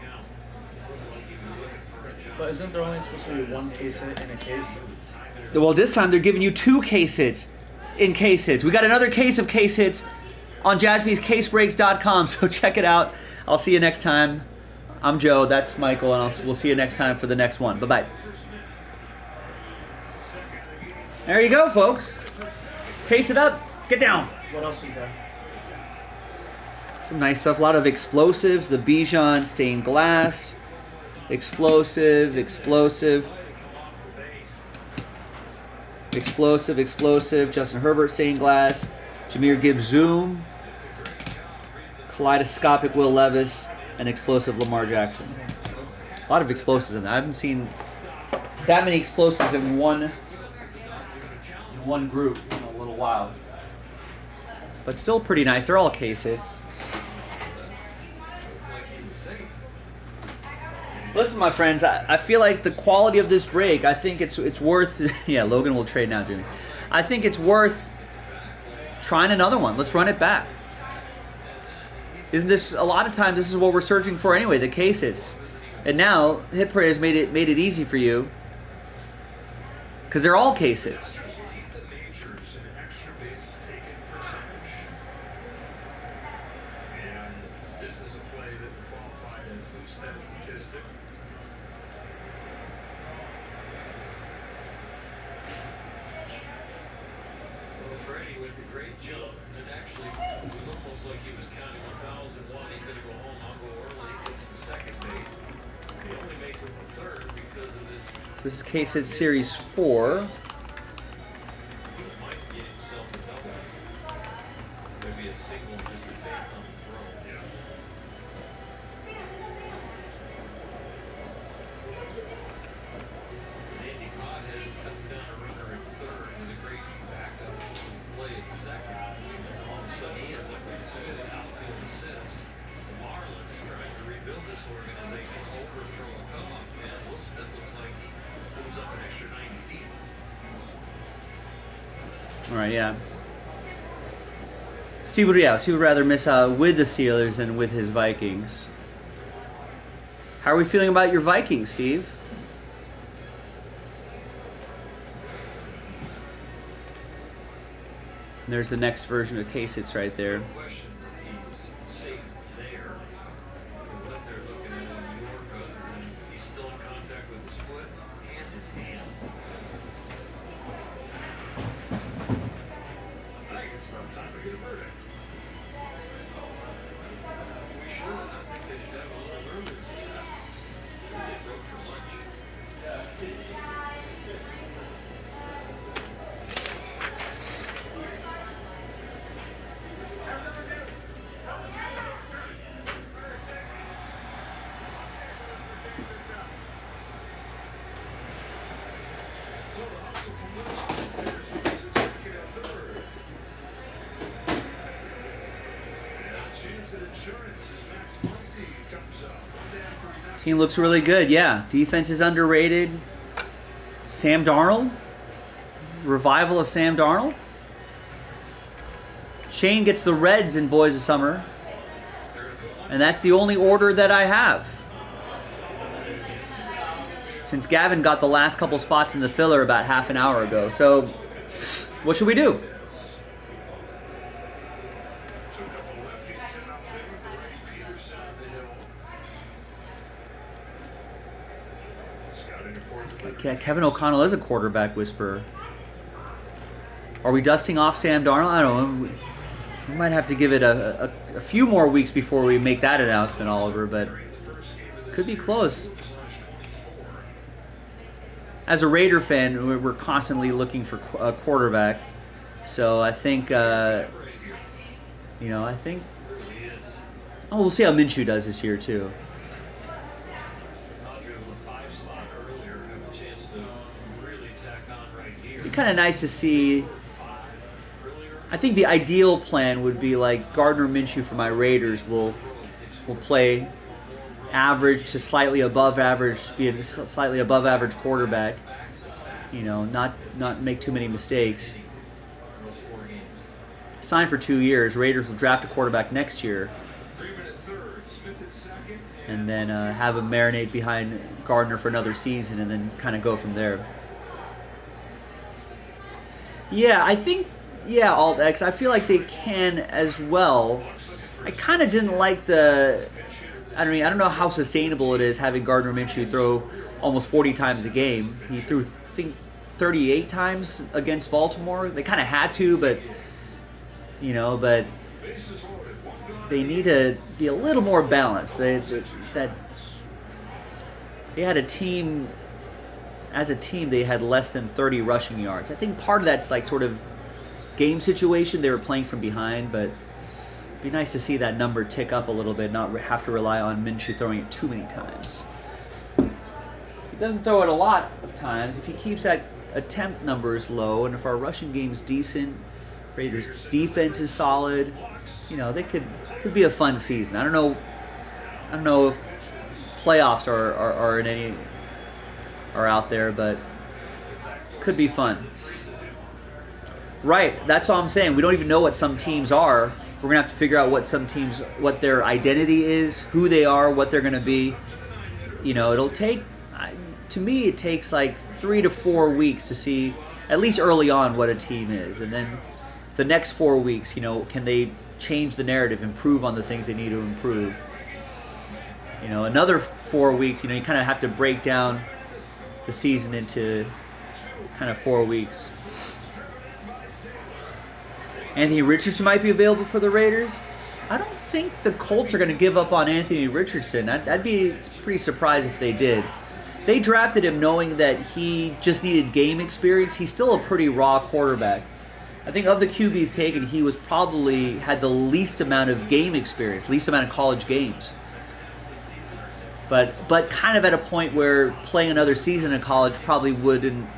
But isn't there only supposed to be 1 case hit in a case? Well, this time they're giving you 2 case hits in case hits. We got another case of case hits on jaspyscasebreaks.com, so check it out. I'll see you next time. I'm Joe, that's Michael, and we'll see you next time for the next one. Bye-bye. There you go, folks. Case it up. Get down. What else is there? Some nice stuff. A lot of explosives. The Bijan stained glass. Explosive. Explosive, explosive. Justin Herbert, stained glass. Jahmyr Gibbs, zoom. Kaleidoscopic Will Levis, and explosive Lamar Jackson. A lot of explosives in there. I haven't seen that many explosives in one group in a little while. But still pretty nice. They're all case hits. Listen, my friends, I feel like the quality of this break, I think it's worth... Yeah, Logan will trade now, Jimmy. I think it's worth trying another one. Let's run it back. Isn't this... A lot of times, this is what we're searching for anyway, the case hits. And now, Hit Parade has made it easy for you. Because they're all case hits. This is case hit series 4. All right, yeah. Steve would rather miss out with the Steelers than with his Vikings. How are we feeling about your Vikings, Steve? And there's the next version of case hits right there. Team looks really good, yeah. Defense is underrated. Sam Darnold? Revival of Sam Darnold? Shane gets the Reds in Boys of Summer. And that's the only order that I have. Since Gavin got the last couple spots in the filler about half an hour ago. So, what should we do? Yeah, Kevin O'Connell is a quarterback whisperer. Are we dusting off Sam Darnold? I don't know. We might have to give it a few more weeks before we make that announcement, Oliver, but could be close. As a Raider fan, we're constantly looking for a quarterback. So I think, Oh, we'll see how Minshew does this year, too. It'd be kind of nice to see. I think the ideal plan would be like Gardner Minshew for my Raiders will play average to slightly above average, be a slightly above average quarterback. Not make too many mistakes. Sign for 2 years. Raiders will draft a quarterback next year, and then have him marinate behind Gardner for another season, and then kind of go from there. Yeah, I think. Yeah, Alt X. I feel like they can as well. I kind of didn't like the. I don't know how sustainable it is having Gardner Minshew throw almost 40 times a game. He threw, I think, 38 times against Baltimore. They kind of had to, but they need to be a little more balanced. They had a team as a team, they had less than 30 rushing yards. I think part of that's like sort of game situation. They were playing from behind, but it'd be nice to see that number tick up a little bit, not have to rely on Minshew throwing it too many times. He doesn't throw it a lot of times. If he keeps that attempt numbers low, and if our rushing game's decent, Raiders' defense is solid, you know, they could be a fun season. I don't know if playoffs are in any are out there, but could be fun. Right, that's all I'm saying. We don't even know what some teams are. We're gonna have to figure out what their identity is, who they are, what they're gonna be. You know, it'll take. To me, it takes like 3 to 4 weeks to see, at least early on, what a team is, and then the next 4 weeks, you know, can they change the narrative, improve on the things they need to improve. You know, another 4 weeks, you know, you kind of have to break down the season into kind of 4 weeks. Anthony Richardson might be available for the Raiders. I don't think the Colts are going to give up on Anthony Richardson. I'd be pretty surprised if they did. They drafted him knowing that he just needed game experience. He's still a pretty raw quarterback. I think of the QBs taken, he was probably had the least amount of game experience, least amount of college games. But kind of at a point where playing another season in college probably wouldn't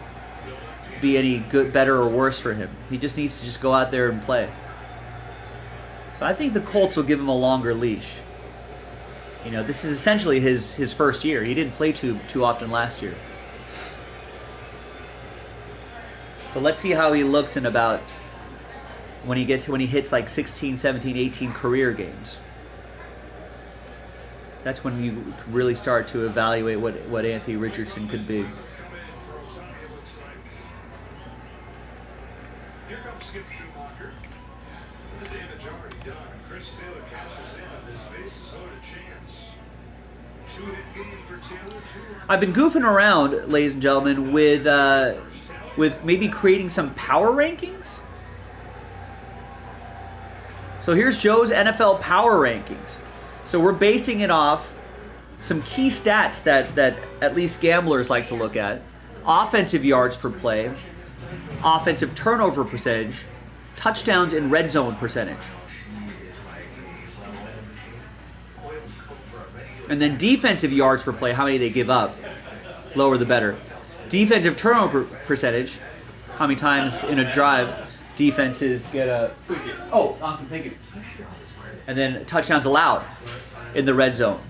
be any good, better or worse for him. He just needs to just go out there and play. So I think the Colts will give him a longer leash. You know, this is essentially his first year. He didn't play too often last year. So let's see how he looks in about when he hits like 16, 17, 18 career games. That's when you really start to evaluate what Anthony Richardson could be. Here comes Skip Schumacher. The damage already done. Chris Taylor cashes in on this space as owed a chance. Two-hit game for Taylor. I've been goofing around, ladies and gentlemen, with maybe creating some power rankings. So here's Joe's NFL power rankings. So we're basing it off some key stats that at least gamblers like to look at. Offensive yards per play, offensive turnover percentage, touchdowns and red zone percentage. And then defensive yards per play, how many they give up. Lower the better. Defensive turnover percentage, how many times in a drive defenses get a... Oh, awesome, thank you. And then touchdowns allowed in the red zone.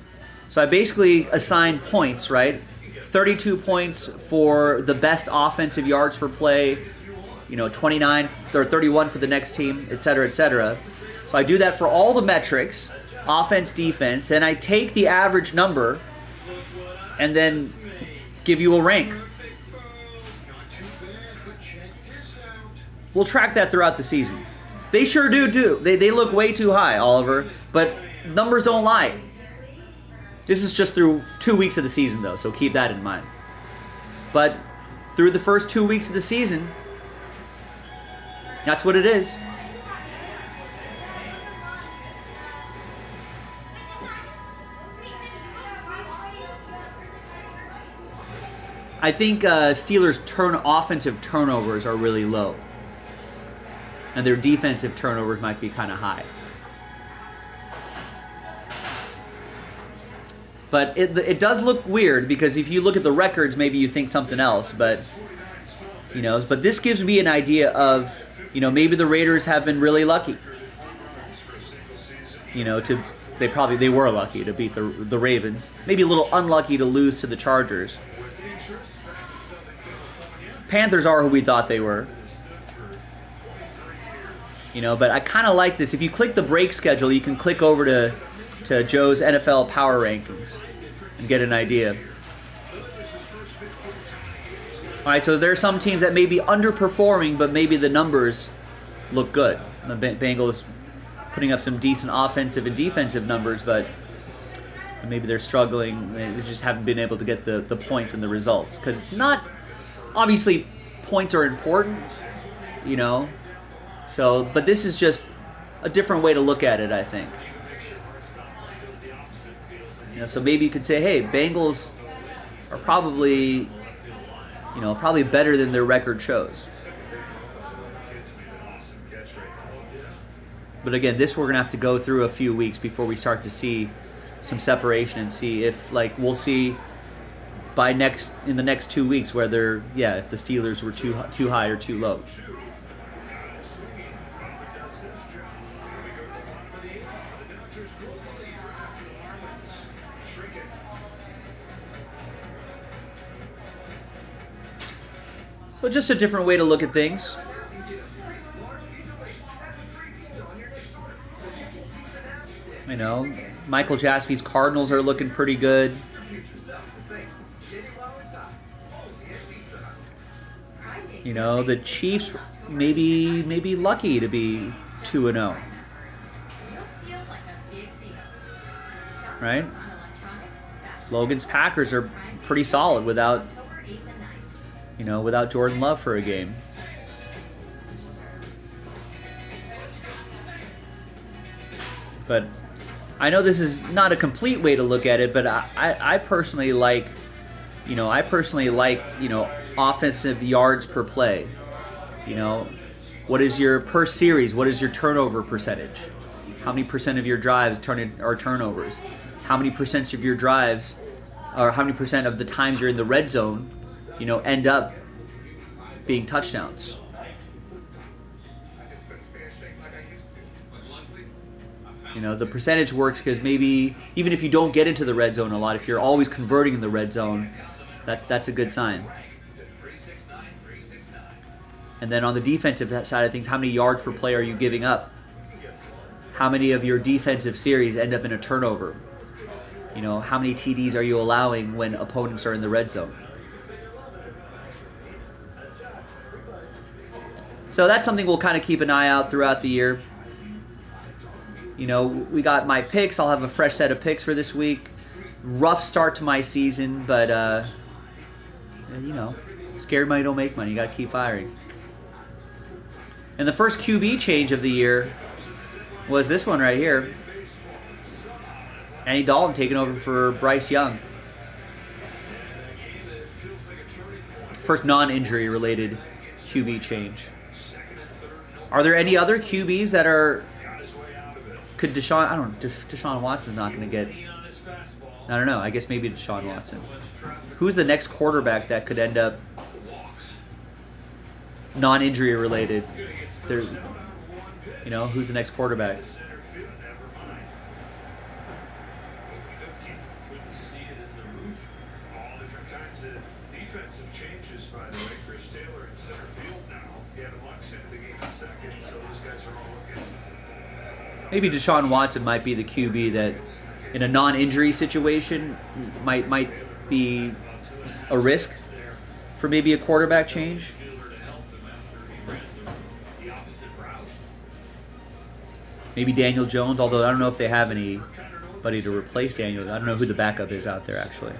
So I basically assign points, right? 32 points for the best offensive yards per play, 29 or 31 for the next team, et cetera, et cetera. So I do that for all the metrics, offense, defense, then I take the average number and then give you a rank. We'll track that throughout the season. They sure do. They look way too high, Oliver, but numbers don't lie. This is just through 2 weeks of the season, though, so keep that in mind. But through the first 2 weeks of the season, that's what it is. I think Steelers' offensive turnovers are really low. And their defensive turnovers might be kind of high. But it does look weird because if you look at the records, maybe you think something else. But this gives me an idea of, maybe the Raiders have been really lucky. They were lucky to beat the Ravens. Maybe a little unlucky to lose to the Chargers. Panthers are who we thought they were. But I kind of like this. If you click the break schedule, you can click over to Joe's NFL Power Rankings and get an idea. All right, so there are some teams that may be underperforming, but maybe the numbers look good. The Bengals putting up some decent offensive and defensive numbers, but maybe they're struggling. They just haven't been able to get the points and the results. Because it's not... Obviously, points are important, So, but this is just a different way to look at it, I think. So maybe you could say, hey, Bengals are probably You know, probably better than their record shows. Kids made an awesome catch right now. But again, this we're gonna have to go through a few weeks before we start to see some separation and see if, like, we'll see in the next 2 weeks whether, yeah, if the Steelers were too high or too low. So just a different way to look at things. You know, Michael Jaspy's Cardinals are looking pretty good. You know, the Chiefs maybe lucky to be 2-0. Right? Logan's Packers are pretty solid without Jordan Love for a game. But I know this is not a complete way to look at it, but I personally like, offensive yards per play. You know, what is your per series? What is your turnover percentage? How many percent of your drives are turnovers? How many percent of your drives, or how many percent of the times you're in the red zone, end up being touchdowns? The percentage works because maybe even if you don't get into the red zone a lot, if you're always converting in the red zone, that's a good sign. And then on the defensive side of things, how many yards per play are you giving up? How many of your defensive series end up in a turnover? How many TDs are you allowing when opponents are in the red zone? So that's something we'll kind of keep an eye out throughout the year. We got my picks. I'll have a fresh set of picks for this week. Rough start to my season, but, scared money don't make money. You got to keep firing. And the first QB change of the year was this one right here. Andy Dalton taking over for Bryce Young. First non-injury related QB change. Are there any other QBs that are... Could Deshaun Watson's not going to get... I don't know. I guess maybe Deshaun Watson. Who's the next quarterback that could end up non-injury related? There's, who's the next quarterback? Defensive changes, by the way. Chris Taylor in center field now. Gavin Lux into the game in second, so those guys are all looking. Maybe Deshaun Watson might be the QB that, in a non-injury situation, might be a risk for maybe a quarterback change. Maybe Daniel Jones, although I don't know if they have anybody to replace Daniel. I don't know who the backup is out there, actually.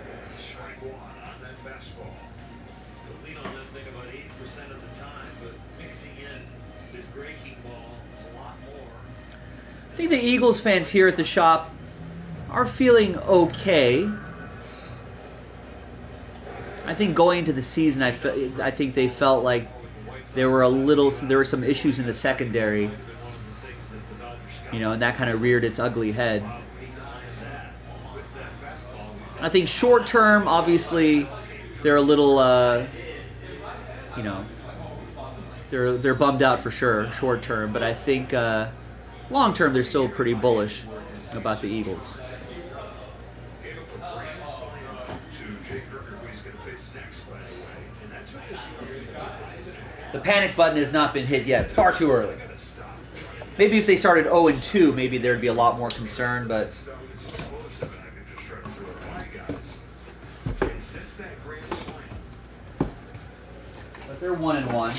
I think the Eagles fans here at the shop are feeling okay. I think going into the season, I think they felt like there were some issues in the secondary, and that kind of reared its ugly head. I think short term, obviously, they're a little, they're bummed out for sure, short term. But I think long term, they're still pretty bullish about the Eagles. The panic button has not been hit yet. Far too early. Maybe if they started 0-2, maybe there'd be a lot more concern, but... But they're 1-1.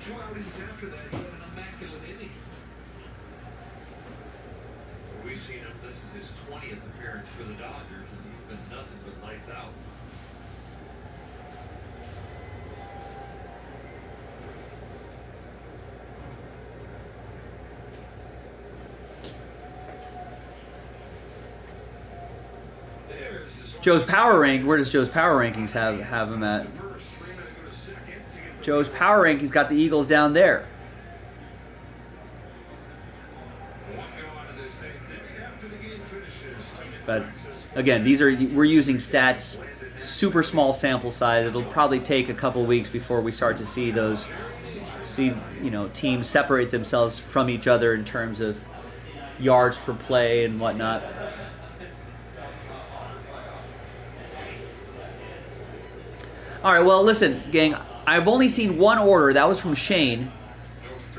2 outings after that, he had an immaculate inning. We've seen him, this is his 20th appearance for the Dodgers, and he's been nothing but lights out. Joe's power rank. Where does Joe's power rankings have him at? Joe's power rankings got the Eagles down there. But again, we're using stats, super small sample size. It'll probably take a couple weeks before we start to see teams separate themselves from each other in terms of yards per play and whatnot. All right, well, listen, gang, I've only seen one order. That was from Shane.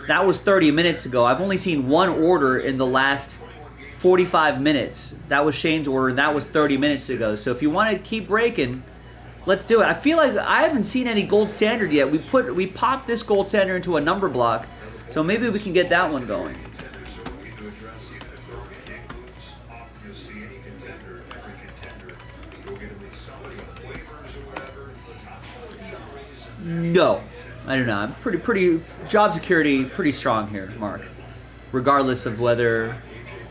That was 30 minutes ago. I've only seen one order in the last 45 minutes. That was Shane's order, and that was 30 minutes ago. So if you want to keep breaking, let's do it. I feel like I haven't seen any gold standard yet. We popped this gold standard into a number block, so maybe we can get that one going. No, I do not. I'm pretty job security pretty strong here, Mark. Regardless of whether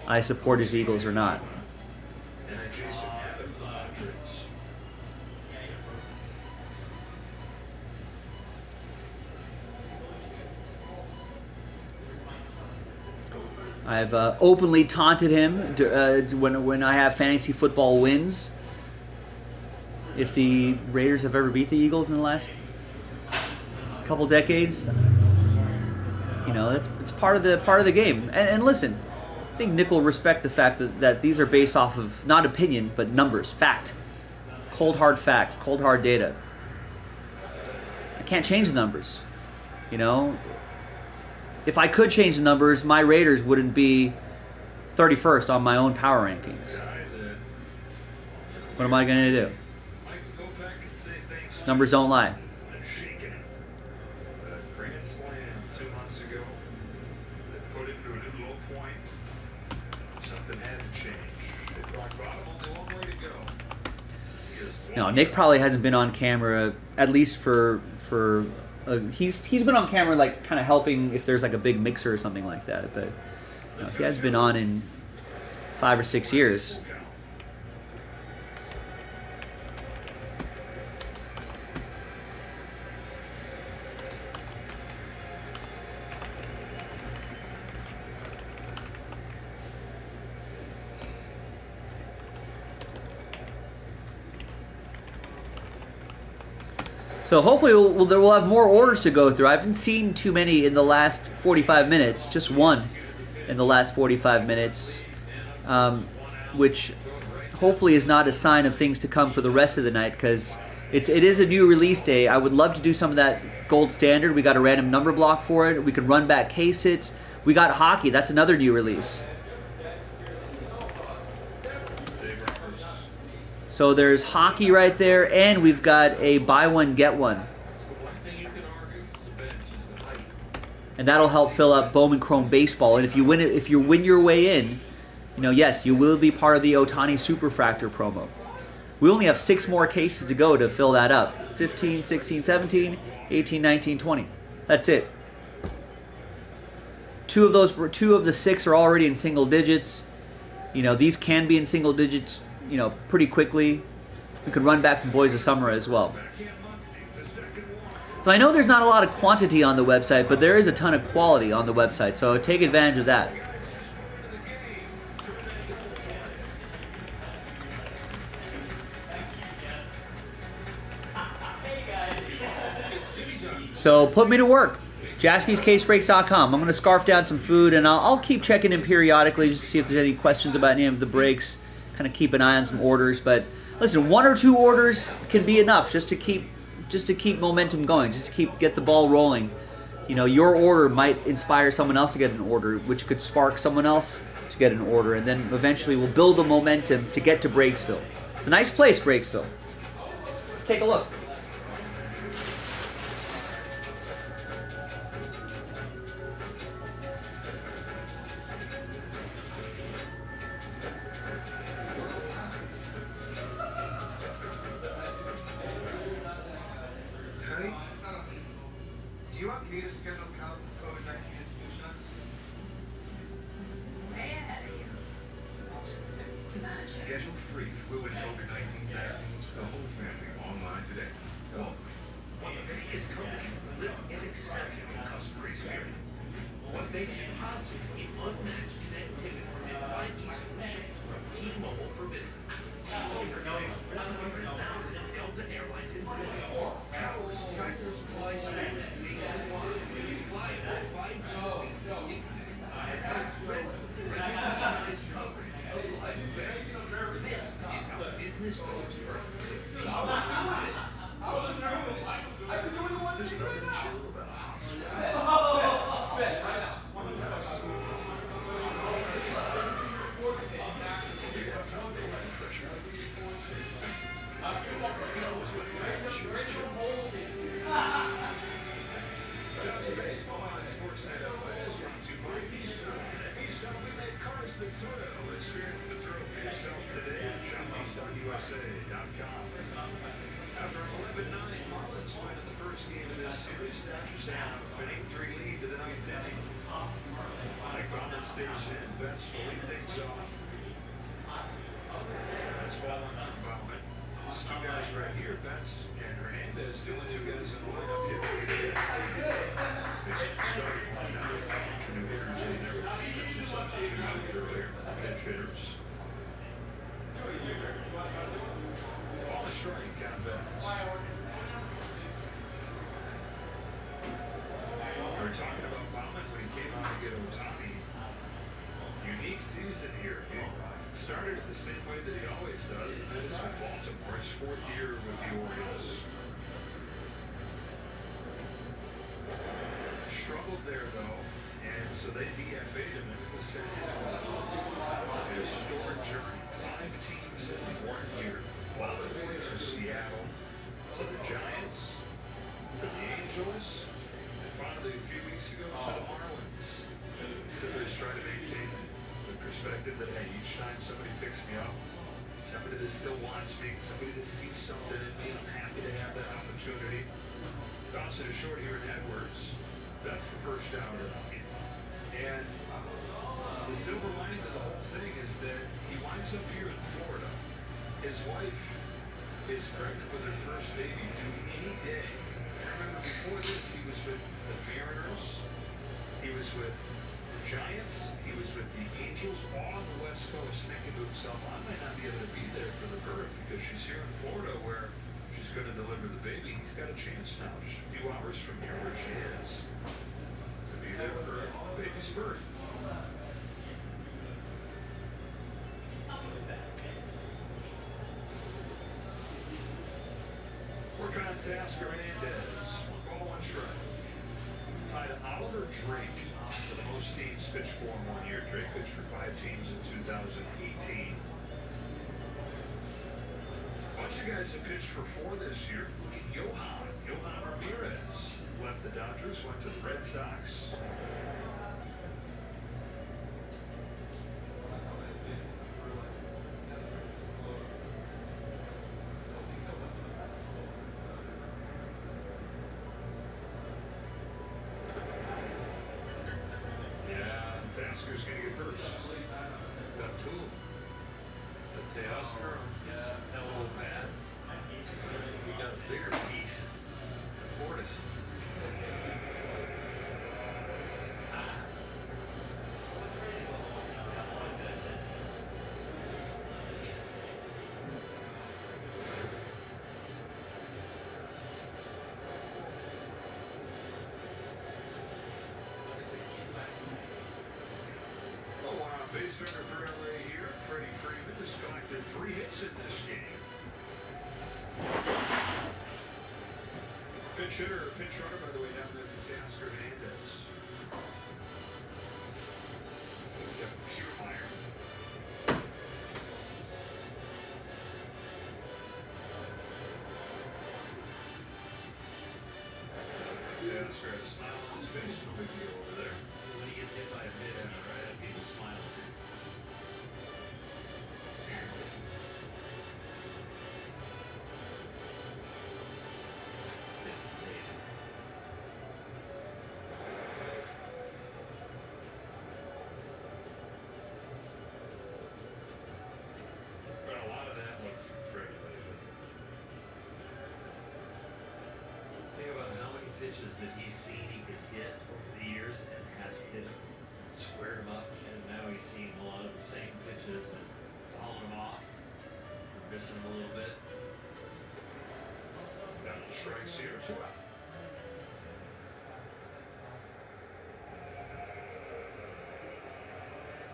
I support his Eagles or not. I've openly taunted him when I have fantasy football wins. If the Raiders have ever beat the Eagles in the last couple decades, it's part of the game. And listen, I think Nick will respect the fact that these are based off of not opinion but numbers, fact, cold hard fact, cold hard data. I can't change the numbers, If I could change the numbers, my Raiders wouldn't be 31st on my own power rankings. What am I going to do? Numbers don't lie. No, Nick probably hasn't been on camera, at least he's been on camera like kind of helping if there's like a big mixer or something like that, but he hasn't been on in 5 or 6 years. So hopefully we'll have more orders to go through. I haven't seen too many in the last 45 minutes, just one in the last 45 minutes, which hopefully is not a sign of things to come for the rest of the night, because it is a new release day. I would love to do some of that gold standard. We got a random number block for it. We can run back case hits. We got hockey. That's another new release. So there's hockey right there, and we've got a buy one, get one. And that'll help fill up Bowman Chrome Baseball. And if you win your way in, yes, you will be part of the Ohtani Superfractor promo. We only have 6 more cases to go to fill that up. 15, 16, 17, 18, 19, 20. That's it. Two of the 6 are already in single digits. These can be in single digits, pretty quickly. We could run back some Boys of Summer as well. So I know there's not a lot of quantity on the website, but there is a ton of quality on the website, so take advantage of that. So put me to work. JaspysCaseBreaks.com. I'm going to scarf down some food, and I'll keep checking in periodically just to see if there's any questions about any of the breaks. Kind of keep an eye on some orders, but listen, 1 or 2 orders can be enough just to keep momentum going, just to get the ball rolling. Your order might inspire someone else to get an order, which could spark someone else to get an order, and then eventually we'll build the momentum to get to Breaksville. It's a nice place, Breaksville. Let's take a look. Do you want me to schedule Calvin's COVID-19 flu shots? Way ahead of you. to manage it. Schedule free flu and COVID-19 vaccines for the whole family online today. Walgreens. What the biggest companies deliver is exceptional customer experience. What makes it possible is unmatched connectivity and 5G solutions from T-Mobile for Business. T-Mobile connects 100,000 Delta Airlines in Brazil. Powers Tractor Supply stores nationwide with reliable 5G business internet. And helps with revolutionized coverage of live events. This is how business goes further. T-Mobile for Business. There's nothing chill about a hospital. That's baseball on Sportsnet LA is brought to you by Nissan. Nissan, we make cars that thrill. Experience the thrill for yourself today at shopNissanUSA.com. After an 11-9, Marlins win in the first game of this series. Dodgers have a fitting 3 lead to the 9th inning. Mike Baumann stays in. Betts to lead things off. That's ball one from Baumann. These two guys right here, Betts and Hernandez, the only 2 guys in the lineup yet to get in. It's starting lineup. Some new hitters in there with defensive substitutions earlier. Pinch hitters. Ball is strike on Betts. We were talking about Baumann when he came out to get Otani. Unique season here. He started it the same way that he always does, and that is with Baltimore. His 4th year with the Orioles. Struggled there though, and so they DFA'd him into the San Diego. A historic journey. 5 teams in 1 year. Baltimore to Seattle, to the Giants, to the Angels, and finally a few weeks ago to the Marlins. Somebody's trying to maintain the perspective that, hey, each time somebody picks me up, somebody that still wants me, somebody that sees something in me, I'm happy to have that opportunity. Dawson is short here in Edwards. That's the first out of it. And the silver lining of the whole thing is that he winds up here in Florida. His wife is pregnant with her first baby due any day. I remember before this, he was with the Mariners, he was with the Giants, he was with the Angels, all on the West Coast, thinking to himself, I might not be able to be there for the birth because she's here in Florida where she's going to deliver the baby. He's got a chance now, just a few hours from here where she is, to be there for the baby's birth. Working on Tasker Hernandez. 1 ball, 1 strike. Tied to Oliver Drake for the most teams pitched for in 1 year. Drake pitched for 5 teams in 2018. A bunch of guys have pitched for 4 this year, including Johan Ramirez. Left the Dodgers, went to the Red Sox. Tasker's going to get first. Got 2. The Teoscar is elbow pad. We got a bigger piece. Fortis. Base runner for LA here. Freddie Freeman has collected 3 hits in this game. Pinch runner, by the way, down there for Tasker Hernandez. We got Kiermaier. Tasker has a smile on his face. No big deal over there. When he gets hit by a pit, right? People smile. pitches that he's seen he could hit over the years and has hit them, squared them up, and now he's seen a lot of the same pitches and fouling them off, missing them a little bit. Down the strikes here, 2 out.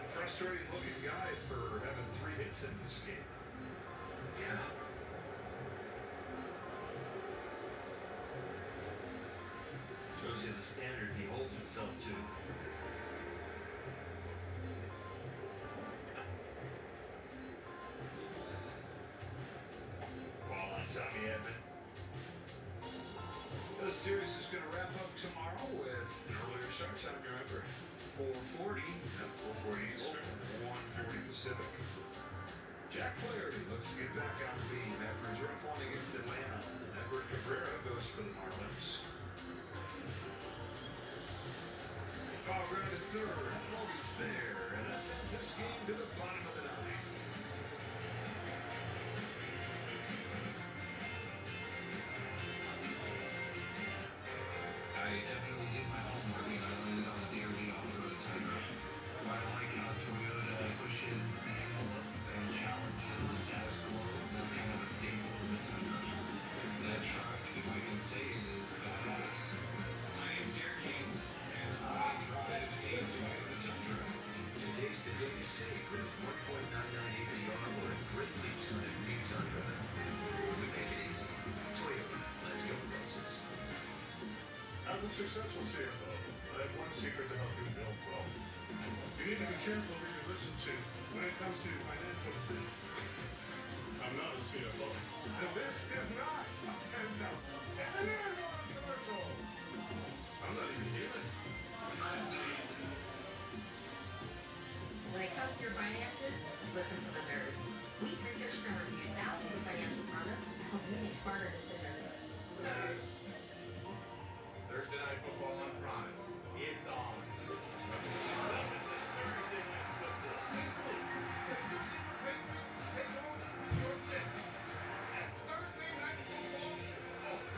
Frustrating looking guy for having 3 hits in this game. Yeah. Shows you the standards he holds himself to. Ball on Tommy Edman. The series is going to wrap up tomorrow with an earlier start time, remember. 4:40 at 4:40 Eastern, 1:40 Pacific. Jack Flaherty looks to get back on the beam after his rough one against Atlanta. And Edward Cabrera goes for the Marlins. Foul ground at third. Logan's there, and that sends this game to the bottom of the 9th. I definitely did my homework and I landed on a deer lead off the road tundra. I like how Toyota pushes the envelope and challenges the status quo. That's kind of a staple of the tundra. That truck, if I can say it, is badass. My name's Derek Haynes, and I drive a Toyota Tundra. Today's the day to save with 1.99 APR or a greatly tuned new Tundra. We make it easy. Toyota, let's go places. As a successful CFO, I have one secret to help you build wealth. You need to be careful who you listen to when it comes to financial decisions. I'm not a CFO. And this is not a handout. It's an airline commercial. I'm not even human. When it comes to your finances, listen to the nerds. We've researched and reviewed thousands of financial products to help you make smarter decisions. Thursday Night Football on Prime. It's on. Thursday Night Football. This week, the New England Patriots take on the New York Jets. As Thursday Night Football is over.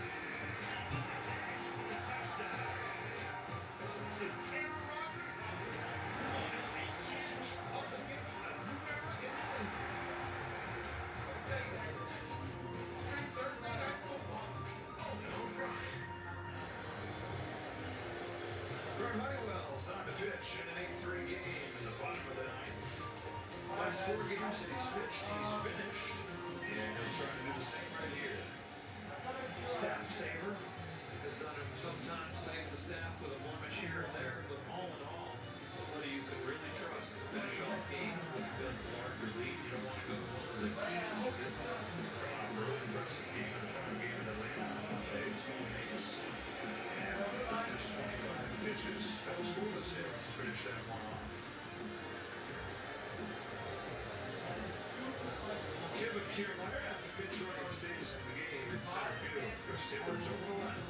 Touchdown. It's Aaron Rodgers up against a new era in New England. Stream Thursday Night Football only on Prime. Bert Honeywell's on the pitch in an 8-3 game in the bottom of the 9th. Last 4 games that he's pitched, he's finished. And he'll try to do the same right here. Staff saver. Has done him sometimes, save the staff with a blemish here and there, but all in all, somebody you can really trust to finish off games with a larger lead. You don't want to go to one of the teams. It's a really impressive game in the final game in Atlanta. They had 2 innings. And just 25 pitches. That was 4 to 6 to finish that one off. Kevin Kiermaier after pitch running stays in the game in center field. Chris Taylor's over the left.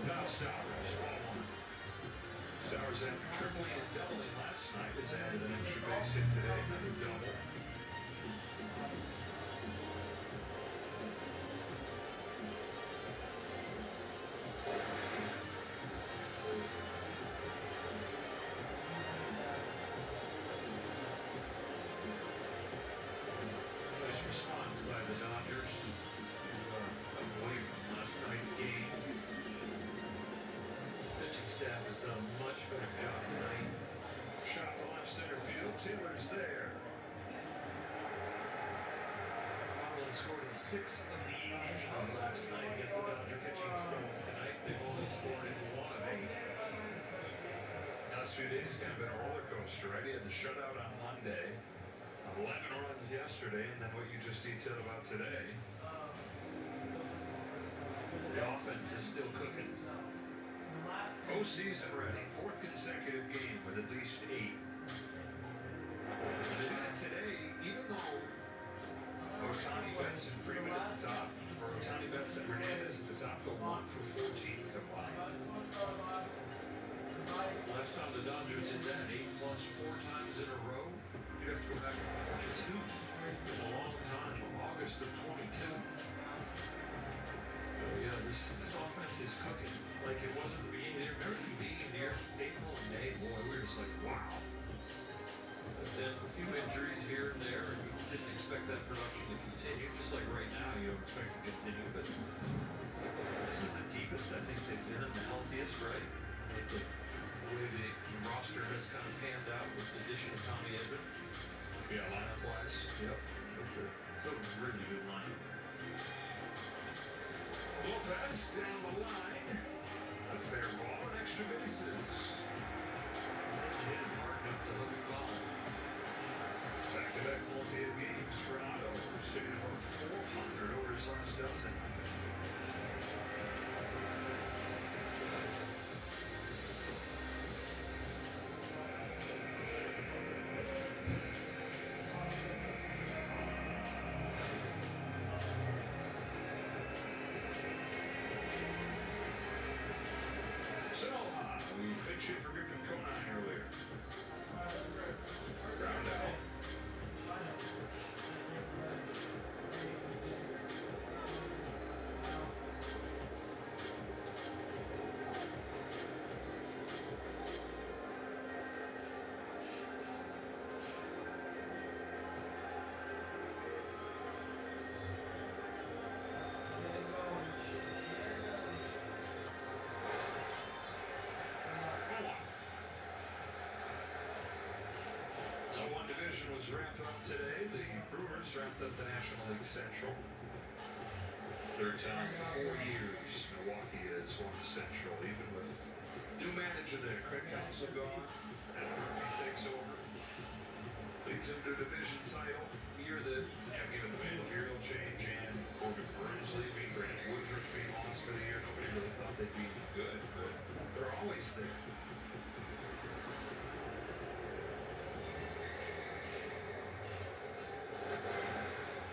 Now Stowers, ball 1. Stowers after tripling and doubling last night has added an extra base hit today, another double. Nice response by the Dodgers. Away from last night's game. Pitching staff has done a much better job tonight. Shot to left center field. Taylor's there. Marlins scored in 6 of the 8 innings last night against the Dodger pitching staff tonight. They've only scored in 1 of 8. Last few days kind of been a roller coaster, right? He had the shutout on Monday. 11 runs yesterday, and then what you just detailed about today. The offense is still cooking. Postseason ready, 4th consecutive game with at least 8. And they do that today, even though Ohtani, Betts, and Freeman at the top, or Ohtani, Betts, and Hernandez at the top go 1 for 14 combined. Last time the Dodgers did that, 8+4 times in a row. You have to go back to 22. It's a long time. August of 22. Oh yeah, this offense is cooking. Like it wasn't the beginning of the year. Remember the beginning of the year, April and May, boy, we were just like, wow. But then a few injuries here and there, and we didn't expect that production to continue. Just like right now, you don't expect it to continue, but this is the deepest I think they've been and the healthiest, right? Like the way the roster has kind of panned out with the addition of Tommy Edman. Yeah, lineup-wise, yep. It's a really good lineup. Lopez down the line. A fair ball and extra bases. He hit it hard enough to hook his own. Back-to-back multi-hit games for Otto, sitting over 400 over his last dozen. We pitched it for Griffin Conine earlier. Ground out. Division was wrapped up today. The Brewers wrapped up the National League Central. Third time in 4 years, Milwaukee has won the Central, even with new manager there, Craig Counsell gone, and Murphy takes over. Leads him to a division title. Year that, given the managerial change and Corbin Burns leaving, Grant Woodruff being lost for the year, nobody really thought they'd be good, but they're always there.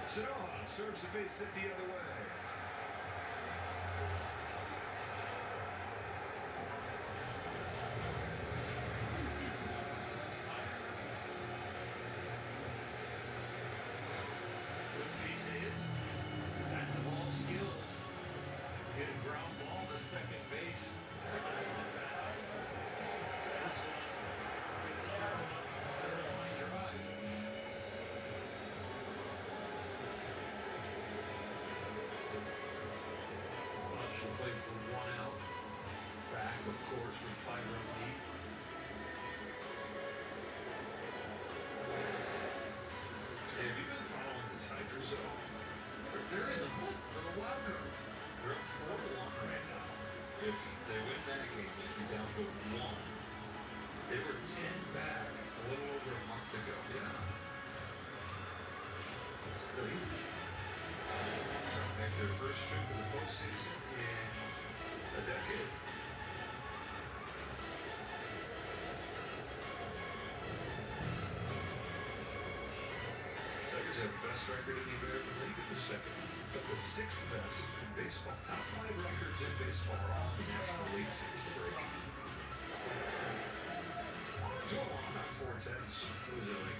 Sanoa serves the base hit the other way. Good piece hit. Back to ball skills. Hit a ground ball to second base. That's the bat. This one gets over enough for a line drive. She'll play for 1 out. Back, of course, with 5 run lead. Hey, have you been following the Tigers at all? They're in the hunt for the wild card. They're up 4-1 right now. If they win that game, they'd be down to 1. They were 10 back a little over a month ago. Yeah. That's crazy. Make their first trip to the postseason in a decade. Tigers have the best record in the American League in the second, but the 6th best in baseball. Top 5 records in baseball are all in the National League since the break. 2-1 on 4 tenths. Who is it like?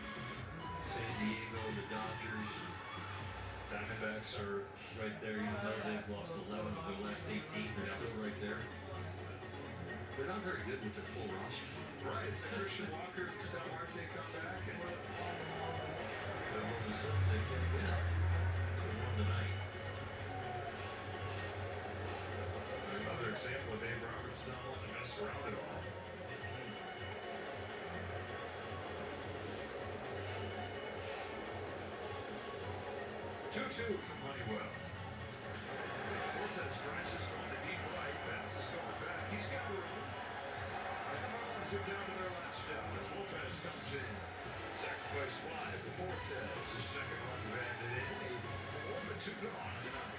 San Diego, the Dodgers. Diamondbacks are right there, even though they've lost 11 of their last 18, they're still right there. They're not very good with their full roster. Right, it's the Christian Walker, Tel Marte come back, and then all of a sudden they can win. They won tonight. Another example of Dave Roberts not wanting to mess around at all. 2-2 from Honeywell. Fortes drives this one to deep right. Betts is going back. He's got room. And the Marlins are down to their last shot as Lopez comes in. Sacrifice fly to Fortes. His second one banded in. 4 but 2 gone tonight.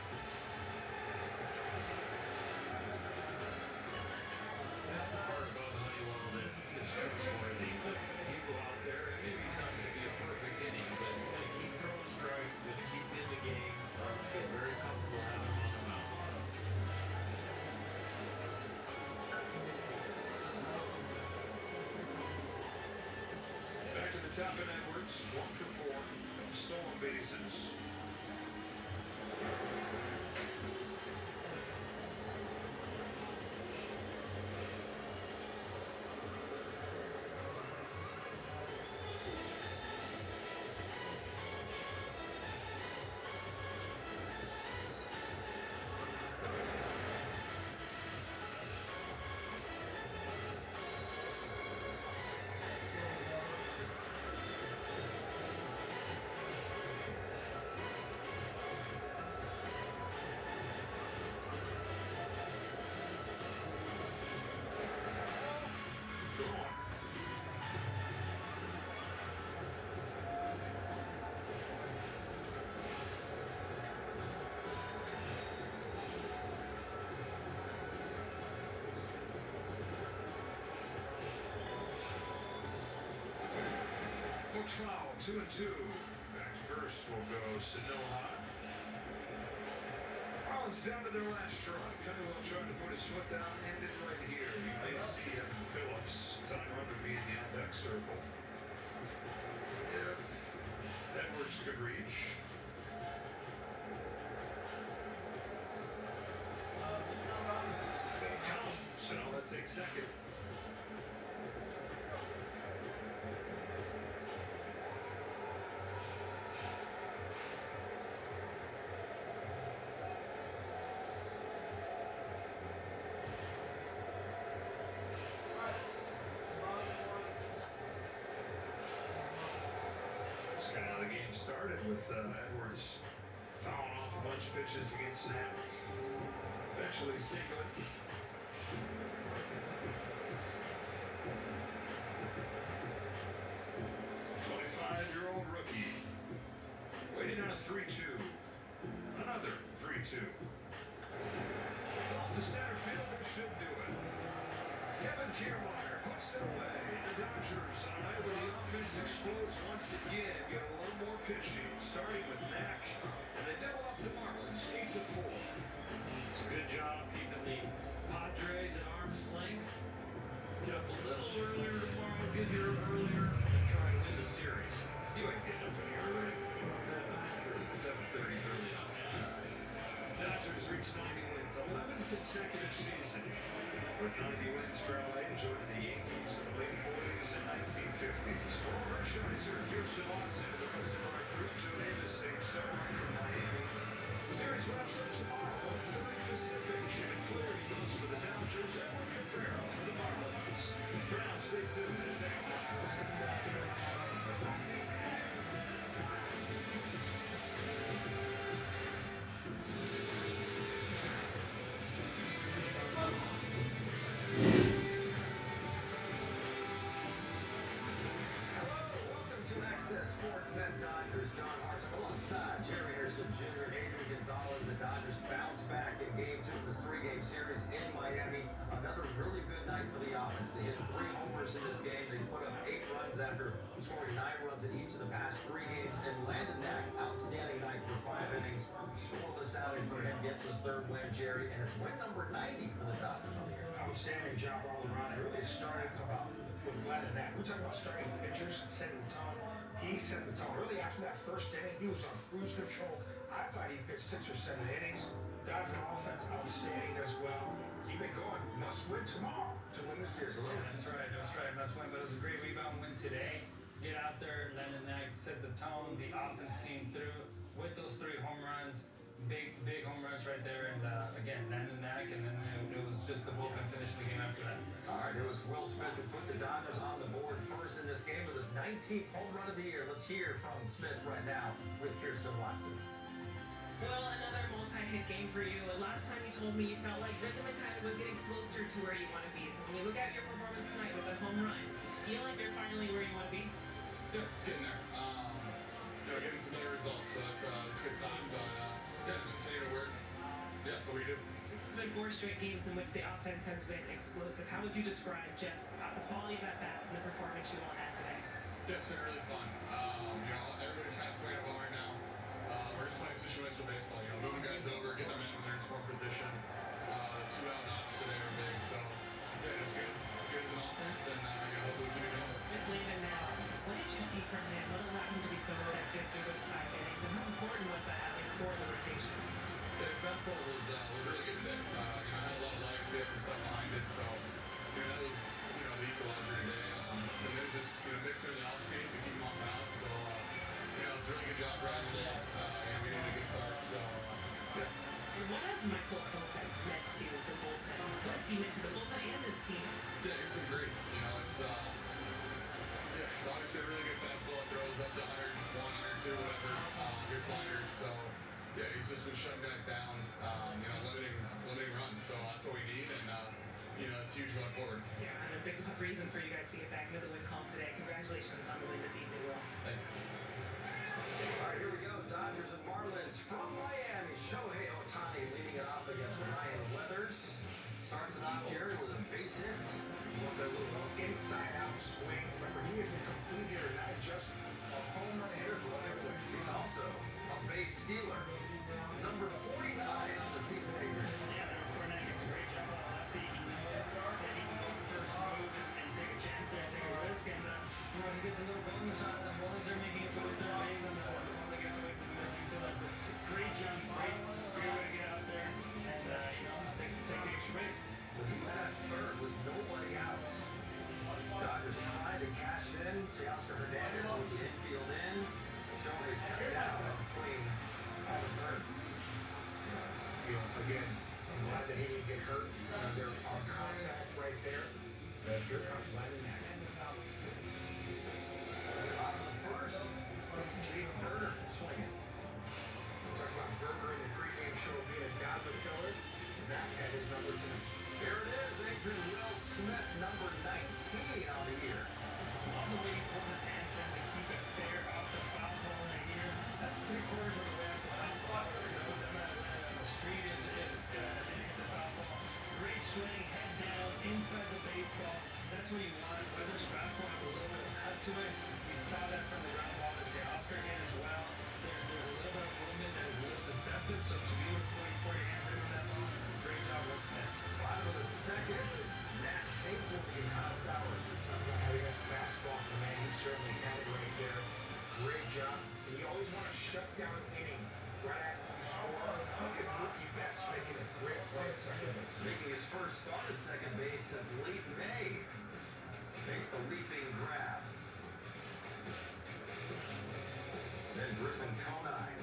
That's the part about Honeywell that is trustworthy. But people out there, maybe not going to be a perfect inning, but he's going to keep throwing strikes, going to keep in the game. I feel very comfortable having him on the mound. Back to the top of Edwards, 1 for 4, stolen bases. Folks foul, 2-2. Back first will go Sanoha. Marlins down to their last strike. Honeywell trying to put his foot down, ended right here. You may see Evan Phillips. Time run to be in the on-deck circle. If Edwards could reach. Fake count. So now let's take second. That's kind of how the game started with Edwards fouling off a bunch of pitches against Snap. Eventually singling. 25-year-old rookie. Waiting on a 3-2. Another 3-2. Off to center field, they should do it. Kevin Kiermaier puts it away. The Dodgers on a night where the offense explodes once again. Get a little more pitching, starting with Mack. And they double up the Marlins, 8-4. It's a good job keeping the Padres at arm's length. Get up a little earlier tomorrow, get here earlier, and try and win the series. You ain't getting up any earlier. 7:30 is early enough. Dodgers reached 90 wins, 11th consecutive season. With 90 wins for LA, joining the Yankees in the late 40s and 1950s. For Hershiser, Houston Watson, the rest of our group, Joe Davis, St. Sarah from Miami. Series wraps up tomorrow, 1:30 Pacific. Jim Flaherty goes for the Dodgers, Edward Cabrera for the Marlins. For now, stay tuned to Texas Houston Dodgers. Welcome to Access Sportsnet Dodgers. John Hartson alongside Jerry Harrison Jr., Adrian Gonzalez. The Dodgers bounce back in Game 2 of this 3-game series in Miami. Another really good night for the offense. They hit 3 homers in this game. They put up 8 runs after scoring 9 runs in each of the past 3 games. And Landon Knack, outstanding night for 5 innings. Scoreless outing for him, gets his 3rd win, Jerry, and it's win number 90 for the Dodgers on the year. Outstanding job all around. It really started about with Landon Knack. We talk about starting pitchers, setting the tone. He set the tone. Really, after that first inning, he was on cruise control. I thought he pitched 6 or 7 innings. Dodger offense outstanding as well. Keep it going. Must win tomorrow to win the series. That's right. Must win. But it was a great rebound win today. Get out there, Landon Knack set the tone. The offense came through with those 3 home runs. Big home runs right there, and again, Landon Knack, and then it was just the bullpen finishing the game after that. All right, it was Will Smith who put the Dodgers on the board first in this game with his 19th home run of the year. Let's hear from Smith right now with Kirsten Watson. Well, another multi-hit game for you. Last time you told me you felt like Rhythm and Time was getting closer to where you want to be. So when you look at your performance tonight with a home run, you feel like you're finally where you want to be? Yeah, it's getting there. Getting some better results, so that's a good sign. But yeah, just continue to work. Yeah, that's what we do. This has been 4 straight games in which the offense has been explosive. How would you describe just the quality of at-bats and the performance you all had today? Yeah, it's been really fun. Everybody's kind of swinging a ball right now. We're just playing situational baseball. Moving guys over, getting them in scoring position. 2 out and ups today are big. So yeah, it's good. Good as an offense, and hopefully we keep it going. With Landon now, what did you see from him? What allowed him to be so effective through those 5 innings, and how important was that having 4 in the rotation? Yeah, his fastball was really good today. I had a lot of life, he had some stuff behind it, so that was the equalizer today. And then just mixing in the off speed to keep him off balance. So it's a really good job Brad today. We needed a good start, so yeah. And what has Michael Kopech meant to the bullpen? What has he meant to the bullpen and this team? Yeah, he's been great. It's obviously a really good fastball. Throws up to 100, 102, whatever. Good slider. So yeah, he's just been shutting guys down. Limiting runs. So that's what we need, and it's huge going forward. Yeah, and a big reason for you guys to get back into the win column today. Congratulations on the win this evening, Will. Thanks. All right, here we go. Dodgers and Marlins from Miami. Shohei Ohtani leading it off against Ryan Weathers. Starts it off, Jerry, with a base hit. You want that little inside-out swing. Remember, he is a complete hitter, not just Steeler. Number 49 on the season, Adrian. Yeah, Fournette gets a great job on a lefty. He knows that he can go the first move and take a chance there, take a risk, and he gets a little bonus shot on the balls. They're making his way to third base on the one that gets away from the middle infield. Great jump, great way to get out there, and take the extra base. So he was at third with nobody outs. Dodgers trying to cash in. Teoscar Hernandez with the infield in. Shohei's cut down in between home and third. Again, I'm glad that he didn't get hurt. They're on contact right there. But here comes Landon Knack. Out of the first, Jake Burger swinging. We'll talk about Berger in the pregame show being a Dodger killer. That had his number tonight. There it is, Adrian Will Smith, number 19 on the year. Love the way he pulled his hands in to keep it fair off the foul ball right here. That's 3/4 of the way up the foul ball. Them out on the street and hit the foul ball. Great swing, head down, inside the baseball. That's what you want. Weather's fastball has a little bit of cut to it. You saw that from the ground ball to Teoscar again as well. There's a little bit of movement that is a little deceptive, so to be able to put your hands in with that ball, great job, Will Smith. Bottom of the second, Matt Cates will be House Towers. Talk about having that fastball command. He certainly had it right there. Great job. And you always want to shut down an inning right after you score. Look at Mookie Betts making a great play at second base. Making his first start at second base since late May. Makes the leaping grab. Then Griffin Conine.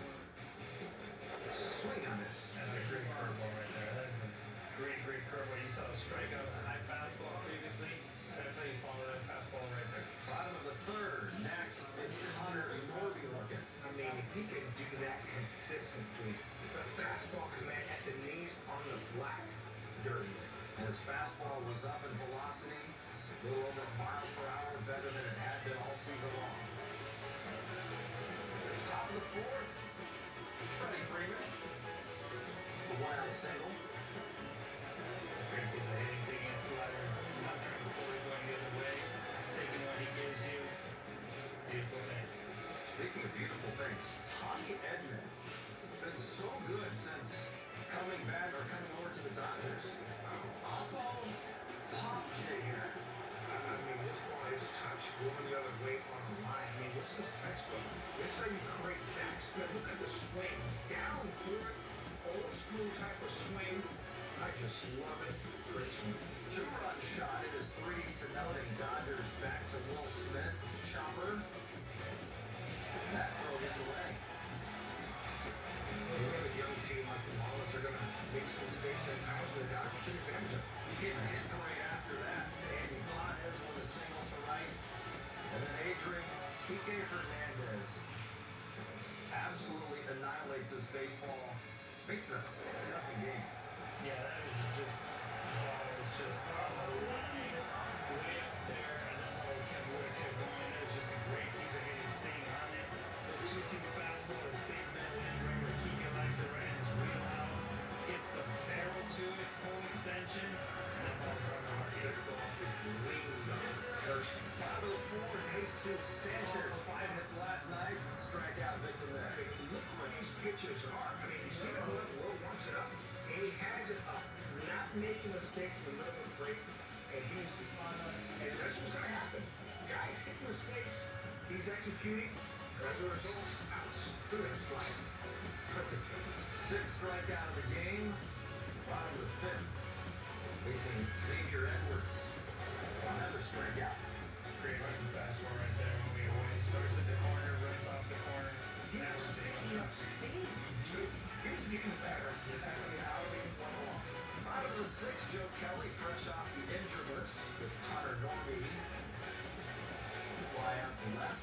Swing on this. That's a great curveball right there. That's a great curveball. You saw a strikeout, a high fastball previously. That's how you follow that fastball right there. Bottom of the third, Knack. It's Connor Norby looking. I mean, if he can do that consistently, the fastball command at the knees on the black dirty. His fastball was up in velocity, a little over a mile per hour, better than it had been all season long. Top of the fourth, Freddie Freeman. The wild single. Great piece of hitting, taking a slider, not trying to pull it, going the other way, taking what he gives you. Beautiful thing. Speaking of beautiful things, Tommy Edman has been so good since coming back or coming over to the Dodgers. Oppo Pop J here. I mean, this ball is touched going the other way on the line. I mean, this is textbook. This is how you create backspin. Look at the swing. Down through it. Old school type of swing. I just love it. Great swing. Two-run shot. It is 3-0. Dodgers back to Will Smith to Chopper. That throw gets away. You have a young team like the Marlins are going to make some mistakes at times where the Dodgers took advantage of. Became a hit parade after that. Sandy Pontes with a single to right. And then Adrian Kike Hernandez absolutely annihilates this baseball. Makes it a 6-0 game. Yeah, that is just, ball is just way up there, and then ball kept going. That was just a great piece of hitting, staying on it. The two-seam fastball that stayed middle in, remember, Kike likes it right in his wheelhouse. Gets the barrel to it, full extension, and that ball's running hard. That ball is leaned on person. Bottom of the fourth, Jesus Sanchez, 5 hits last night. Strikeout victim there. Look where these pitches are. I mean, you see that low wants it up, and he has it up. Not making mistakes in the middle of the break, and and that's what's going to happen. Guys hit mistakes. He's executing. As a result, outs. Look at the slide. Perfect. 6th strikeout of the game. Bottom of the 5th. Facing Xavier Edwards. Another strikeout. Great looking fastball right there. Moving away. Starts at the corner, runs off the corner. He was taking up steam. He was getting better. This is how we went along. Bottom of the 6th, Joe Kelly, fresh off the injured list. It's Connor Norby. Fly out to left.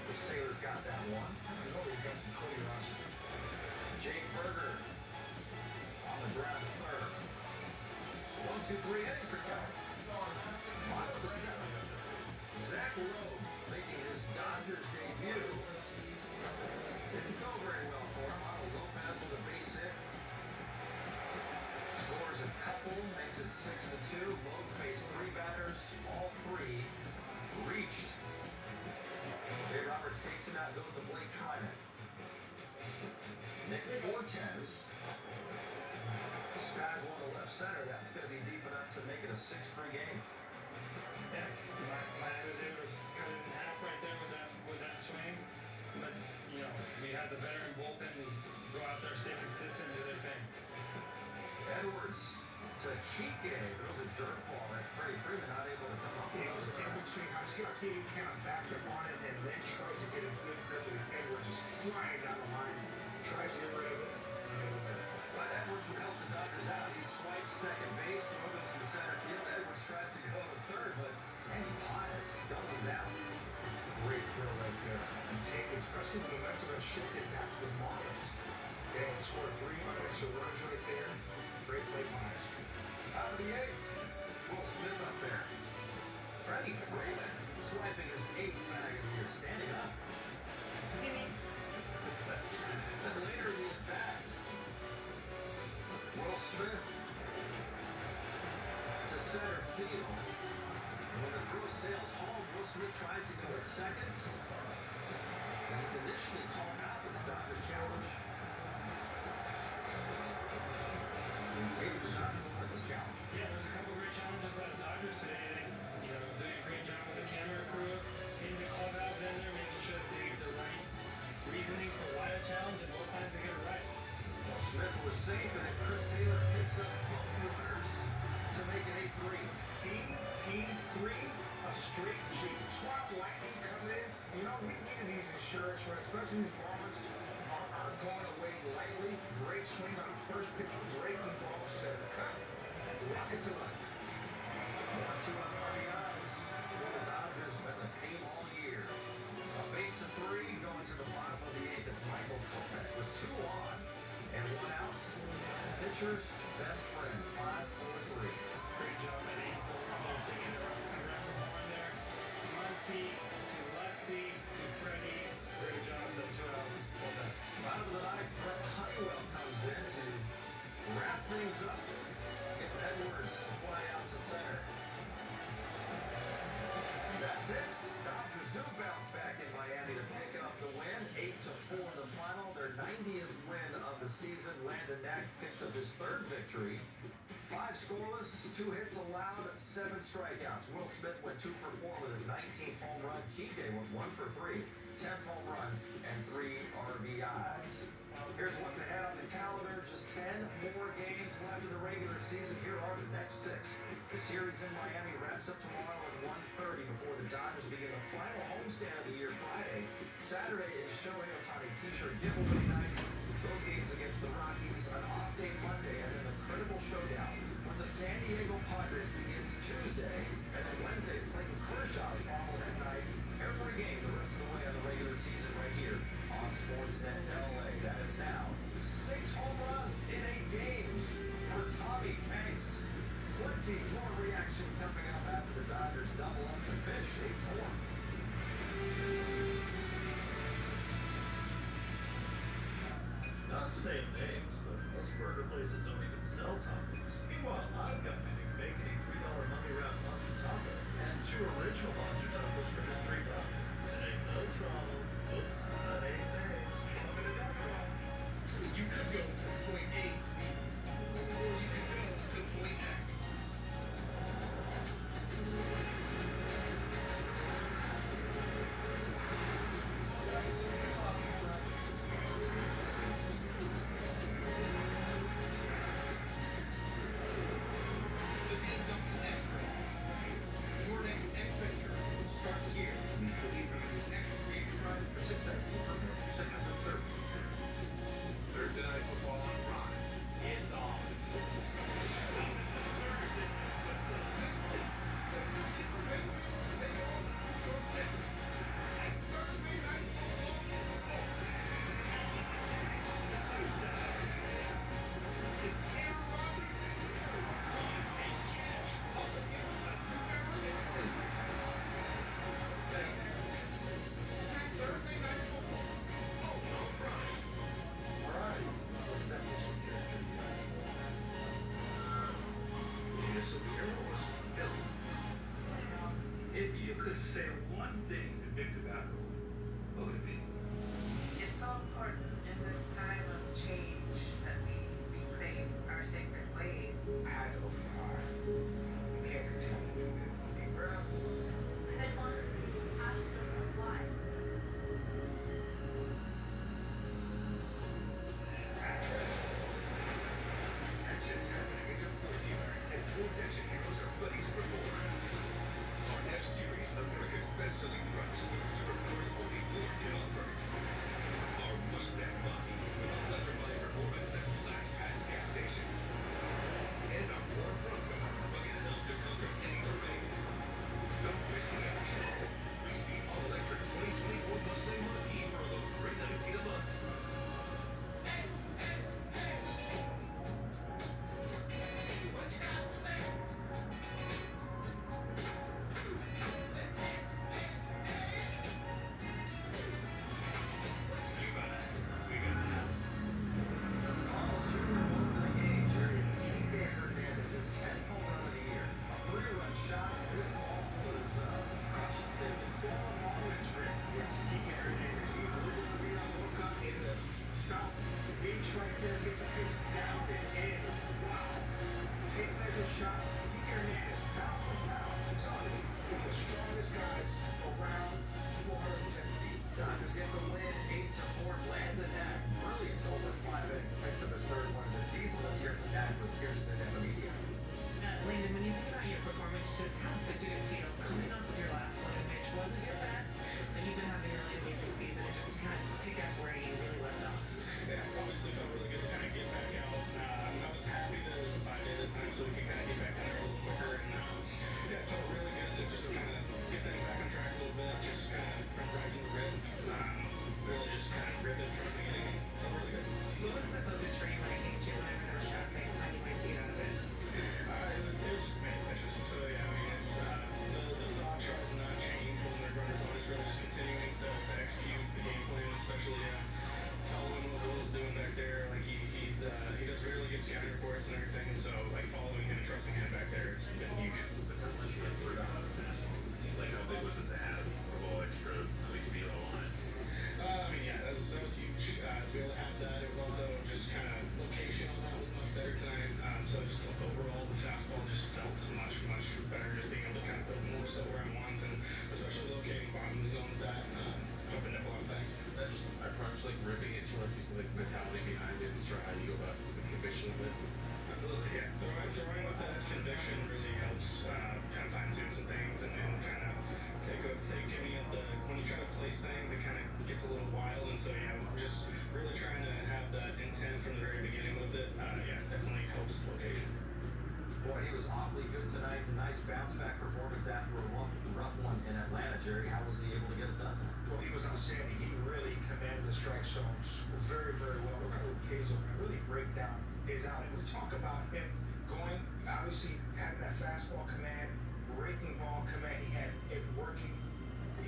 Which Taylor's got that one. I know he got some Cody Rossi. Jake Berger on the ground to third. 1-2-3 inning for Kelly. On to the 7th. Zach Lowe making his Dodgers debut. Didn't go very well for him. Otto Lopez with a base hit. Scores a couple, makes it 6-2. Lowe faced 3 batters, all 3 reached. Dave Roberts takes him out, goes to Blake Trinan. Edwards to Kike. There was a dirt ball that Freddie Freeman not able to come up with. It was in between. I see how Kike kind of backed up on it and then tries to get a good grip with Edwards just flying down the line. Tries to get rid of it. But Edwards would help the Dodgers out. He swipes second base, moves to center field. Edwards tries to go to third, but Andy Pius guns him down. Great throw right there. You take it, especially when the momentum has shifted back to the Marlins. They had scored 3 extra runs right there. Great play, Pius. Top of the 8th. Will Smith up there. Freddie Freeman swiping his 8th bag of the year, standing up. Then later in the at-bats, Will Smith to center field. And when the throw sails home, Will Smith tries to go to second. And he's initially called out with the Dodgers challenge. Maybe the Dodgers will win this challenge. Yeah, there's a couple great challenges by the Dodgers today. They, doing a great job with the camera crew, getting the clubhouse in there, making sure that they get the right reasoning for why a challenge, and most times they get it right. Well, Smith was safe, and then Chris Taylor picks up both runners to make it 8-3. CT3, a straight G. Swap lightning coming in. We needed these insurance, right? Especially these Marlins are going away lightly. Great swing on first pitch, breaking ball, center cut. Rocket to left. 1-2 on RBIs. For the Dodgers been the theme all year. Up 8-3, going to the bottom of the 8th. It's Michael Kopech with 2 on and 1 out. Pitcher's best friend, 5-4-3. Great job at 8-4, taking it around the horn there. Muncy to Lutzy to Freddie. Great job, the 2 outs. Well done. Bottom of the 9th, Brett Honeywell comes in to wrap things up. It's Edwards to fly out to center. That's it. Dodgers do bounce back in Miami to pick up the win. 8-4 the final. Their 90th win of the season. Landon Knack picks up his 3rd victory. 5 scoreless, 2 hits allowed, 7 strikeouts. Will Smith went 2 for 4 with his 19th home run. Kike went 1 for 3, 10th home run, and 3 RBIs. Here's what's ahead on the calendar. Just 10 more games left in the regular season. Here are the next 6. The series in Miami wraps up tomorrow at 1:30 before the Dodgers begin the final homestand of the year Friday. Saturday is Shohei Ohtani t-shirt giveaway night. Those games against the Rockies, an off-day Monday, and an incredible showdown when the San Diego Padres begins Tuesday, and then Wednesday's Clayton Kershaw's bobblehead night. Every game the rest of the way on the regular season right here on Sportsnet LA. That is now 6 home runs in 8 games for Tommy Tanks. Plenty more reaction coming up after the Dodgers double up the fish 8-4. Not to name names, but most burger places don't even sell tacos. Meanwhile, I've got my new bacon $3 money wrap monster taco and 2 original monster tacos for just $3. It ain't no trouble. Oops, that ain't names. You could go from point A to B, or you could go to point X. The BMW X-Ray. Your next X venture starts here. We still need an extra range ride for 6 seconds to 30. Thursday night football on Prime. It's on. If you could say one thing to big tobacco, what would it be? It's so important in this time of change that we reclaim our sacred ways. I had to open my eyes. You can't continue to do it. Deep breath. And I want to ask them why. Actions have Well, he was outstanding. He really commanded the strike zones very, very well. We're going to K's and really break down his outing. We talk about him going, obviously having that fastball command, breaking ball command. He had it working.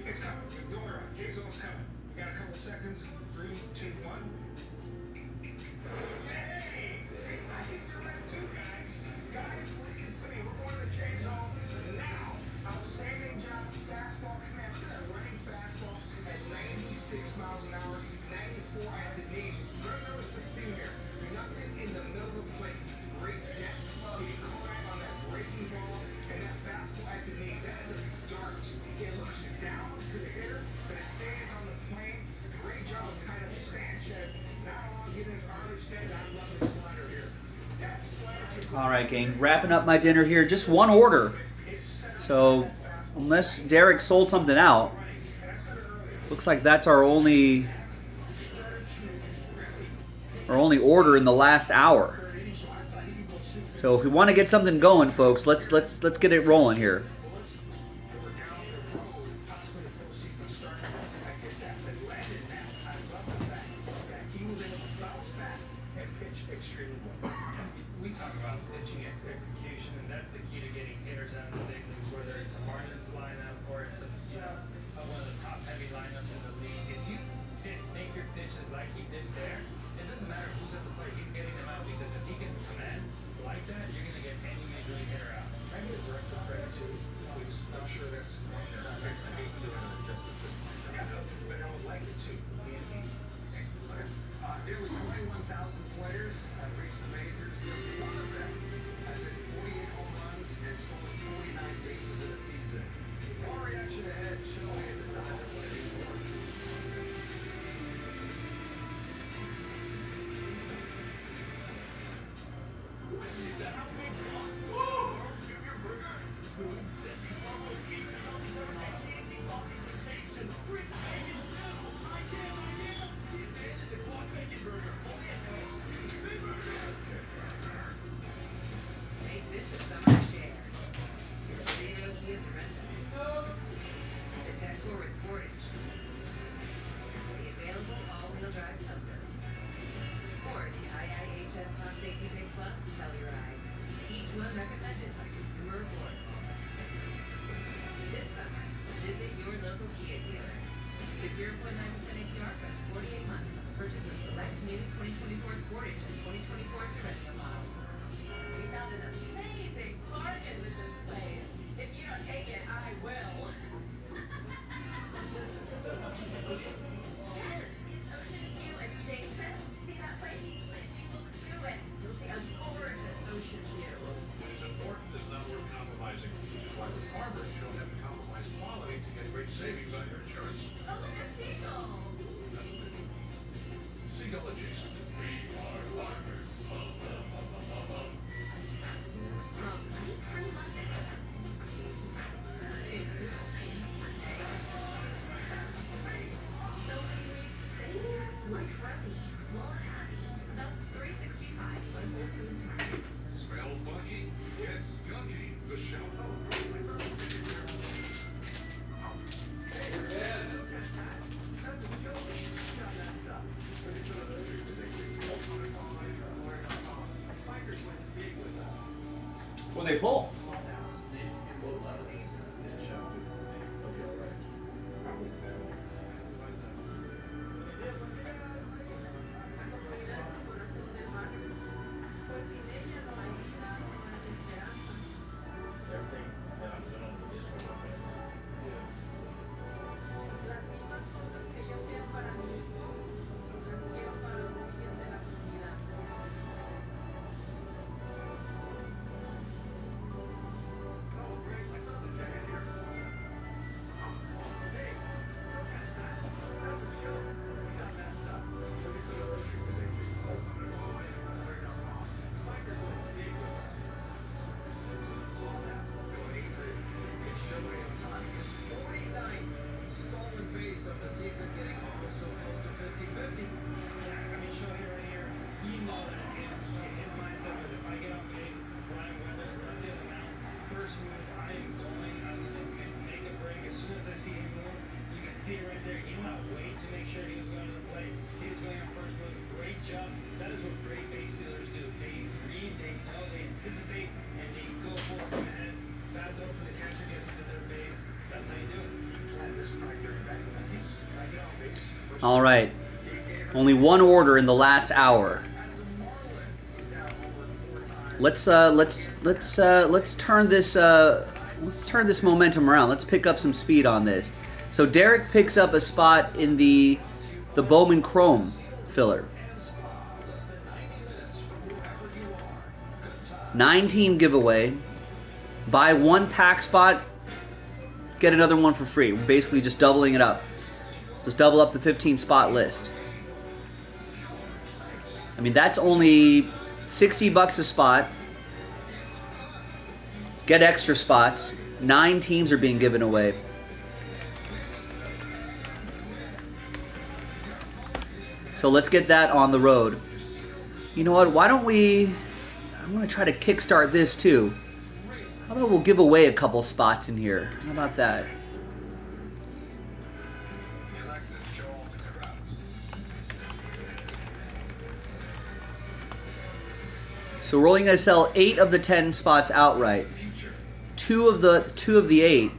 It's coming. Don't worry about it. K's almost coming. We got a couple seconds. 3, 2, 1. Hey! See, I think you're right too, guys. Guys, listen to me. We're going to the K zone now. Outstanding job. Fastball command. Look at that running fastball at 96 miles an hour, 94 at the knees. Very nervous to spin here. Nothing in the middle of the plate. Great depth. Getting caught on that breaking ball and that fastball at the knees. That is a dart. It looks down to the hitter, but it stays on the plane. Great job of tying up Sanchez. Not all getting his arm extended. I love the slider here. That slider. All right, gang. Wrapping up my dinner here. Just one order. So unless Derek sold something out, looks like that's our only order in the last hour. So if we want to get something going, folks, let's get it rolling here. We talk about pitching execution, and that's the key to getting hitters out of the big leagues, whether it's a Marlins lineup or it's one of the top heavy lineups in the league. If you make your pitches like he did there, it doesn't matter who's at the plate, he's getting them out, because if he can command like that, you're going to get any major league hitter out. I give a director credit too. I'm sure that's one there. I hate to do it justice, but I would like it too. Nearly 21,000 players have reached the majors. Just one of them has hit 48 home runs and stolen 49 bases in a season. More reaction ahead. Shohei and the Diamond waiting for it. Is that how we block? Whoa! Carl's Jr. Burger. Smooth, sexy combo, beef and healthy flavor, tasty sausage sensation. Crisp bacon, too. I am. The advantage of the Clark Bacon Burger. Only at Carl's Jr. Big Burger. Make this a summer share. Your Reno Kia Sorento. The tech-forward Sportage. The available all-wheel drive Seltos. Or the IIHS Top Safety Pick Plus Telluride. Each one recommended by Consumer Reports. This summer, visit your local Kia dealer. Get 0.9% APR for 48 months on the purchase of select new 2024 Sportage and 2024 Sorento models. We found an amazing bargain with this place. If you don't take it, I will. Yes, it's Ocean View adjacent. See that place? If you look through it, you'll see a gorgeous ocean view. What's important is not worth compromising, which is why with Farmers you don't have to compromise quality to get great savings on your insurance. Oh, look, a seagull. Seagull adjacent. We are farmers. From late through Monday to Sizzle Payne Sunday. So many ways to save. Like Friday, more happy. That's 365 on Whole Foods Market. Smell funky? Get skunky. The show. That's a joke. You got messed up. Bikers went big with us. What they pull? Las mismas cosas que yo quiero para mi hijo, las quiero para los niños de la comunidad. That's a joke. You got messed up. Bikers went big with us. It's Shohei Ohtani, his 49th stolen base of the season, getting almost so close to 50-50. I mean, show here right here, you know that his mindset was, if I get on base, Ryan Weathers, let's get him out. First move, I am going, I'm going to make a break. As soon as I see him move, you can see it right there. He did not wait to make sure he was going to the plate. He was going up first with a great jump. That is what great base stealers do. They read, they know, they anticipate, and they go full steam ahead. Bad throw from the catcher gets into their base. That's how you do it. All right. Only one order in the last hour. Let's turn this momentum around. Let's pick up some speed on this. So Derek picks up a spot in the Bowman Chrome filler. 9-team giveaway. Buy one pack spot, get another one for free. We're basically just doubling it up. Just double up the 15 spot list. I mean, that's only $60 a spot. Get extra spots. 9 teams are being given away. So let's get that on the road. You know what? Why don't we... I'm going to try to kickstart this too. How about we'll give away a couple spots in here? How about that? So we're only going to sell 8 of the 10 spots outright. 2 of the 8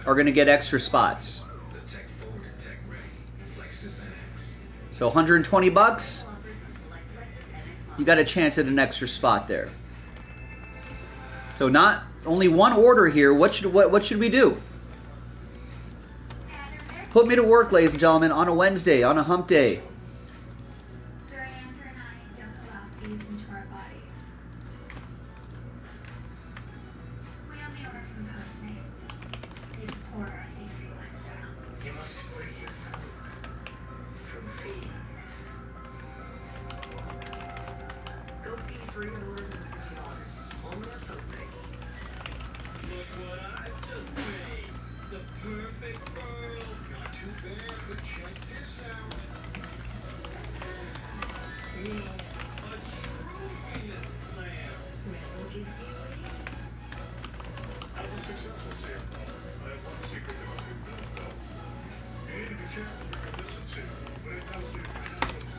are going to get extra spots. So $120. You got a chance at an extra spot there. So not only one order here. What should we do? Put me to work, ladies and gentlemen, on a Wednesday, on a hump day.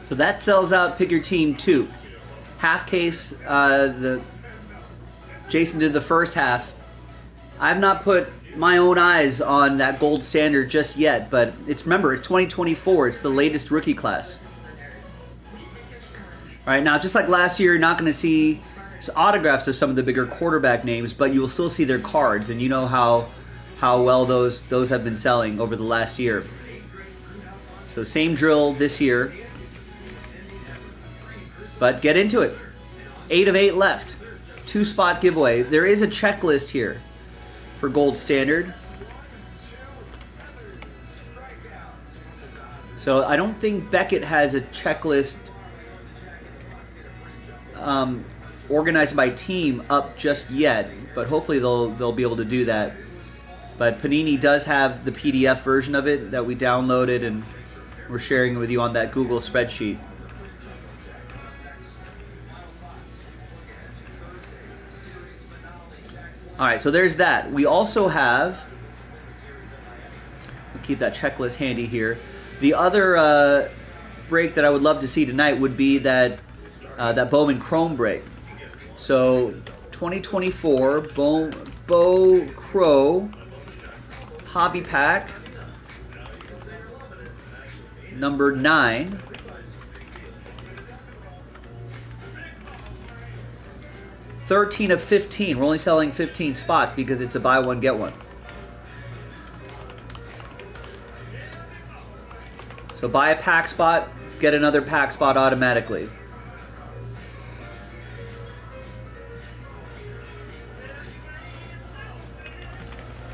So that sells out Pick Your Team 2. Half case, Jason did the first half. I've not put my own eyes on that gold standard just yet, but remember, it's 2024. It's the latest rookie class. All right, now just like last year, you're not going to see autographs of some of the bigger quarterback names, but you will still see their cards, and you know how well those have been selling over the last year. So same drill this year. But get into it. 8 of 8 left. 2 spot giveaway. There is a checklist here for gold standard. So I don't think Beckett has a checklist organized by team up just yet, but hopefully they'll be able to do that. But Panini does have the PDF version of it that we downloaded, and we're sharing it with you on that Google spreadsheet. All right, so there's that. We also have, we'll keep that checklist handy here. The other break that I would love to see tonight would be that Bowman Chrome break. So 2024 Bow Crow Hobby Pack number 9. $13 of $15. We're only selling 15 spots because it's a buy one, get one. So buy a pack spot, get another pack spot automatically.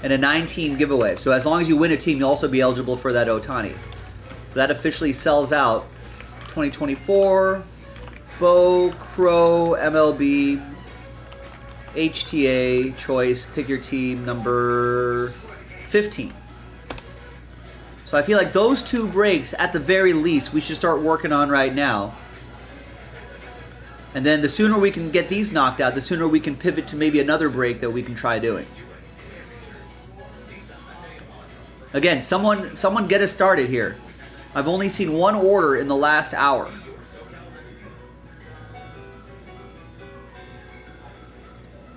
And a 9-team giveaway. So as long as you win a team, you'll also be eligible for that Ohtani. So that officially sells out 2024 Bow Crow MLB HTA choice, pick your team number 15. So I feel like those 2 breaks, at the very least, we should start working on right now. And then the sooner we can get these knocked out, the sooner we can pivot to maybe another break that we can try doing. Again, someone get us started here. I've only seen one order in the last hour.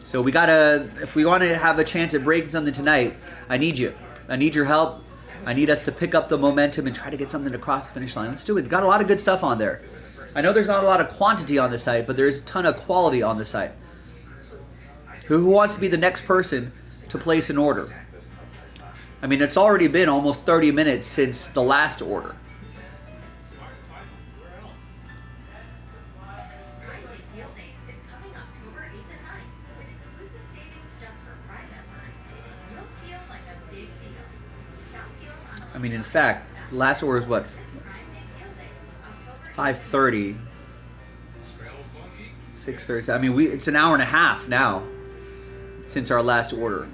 So we gotta, if we want to have a chance at breaking something tonight, I need you. I need your help. I need us to pick up the momentum and try to get something across the finish line. Let's do it. Got a lot of good stuff on there. I know there's not a lot of quantity on the site, but there's a ton of quality on the site. Who wants to be the next person to place an order? I mean, it's already been almost 30 minutes since the last order. Prime Deal Days is coming October 8th and 9th with exclusive savings just for Prime members. You'll feel like a big deal. Shop deals on I mean, in fact, last order is what? 5:30. 6:30. I mean, it's an hour and a half now since our last order.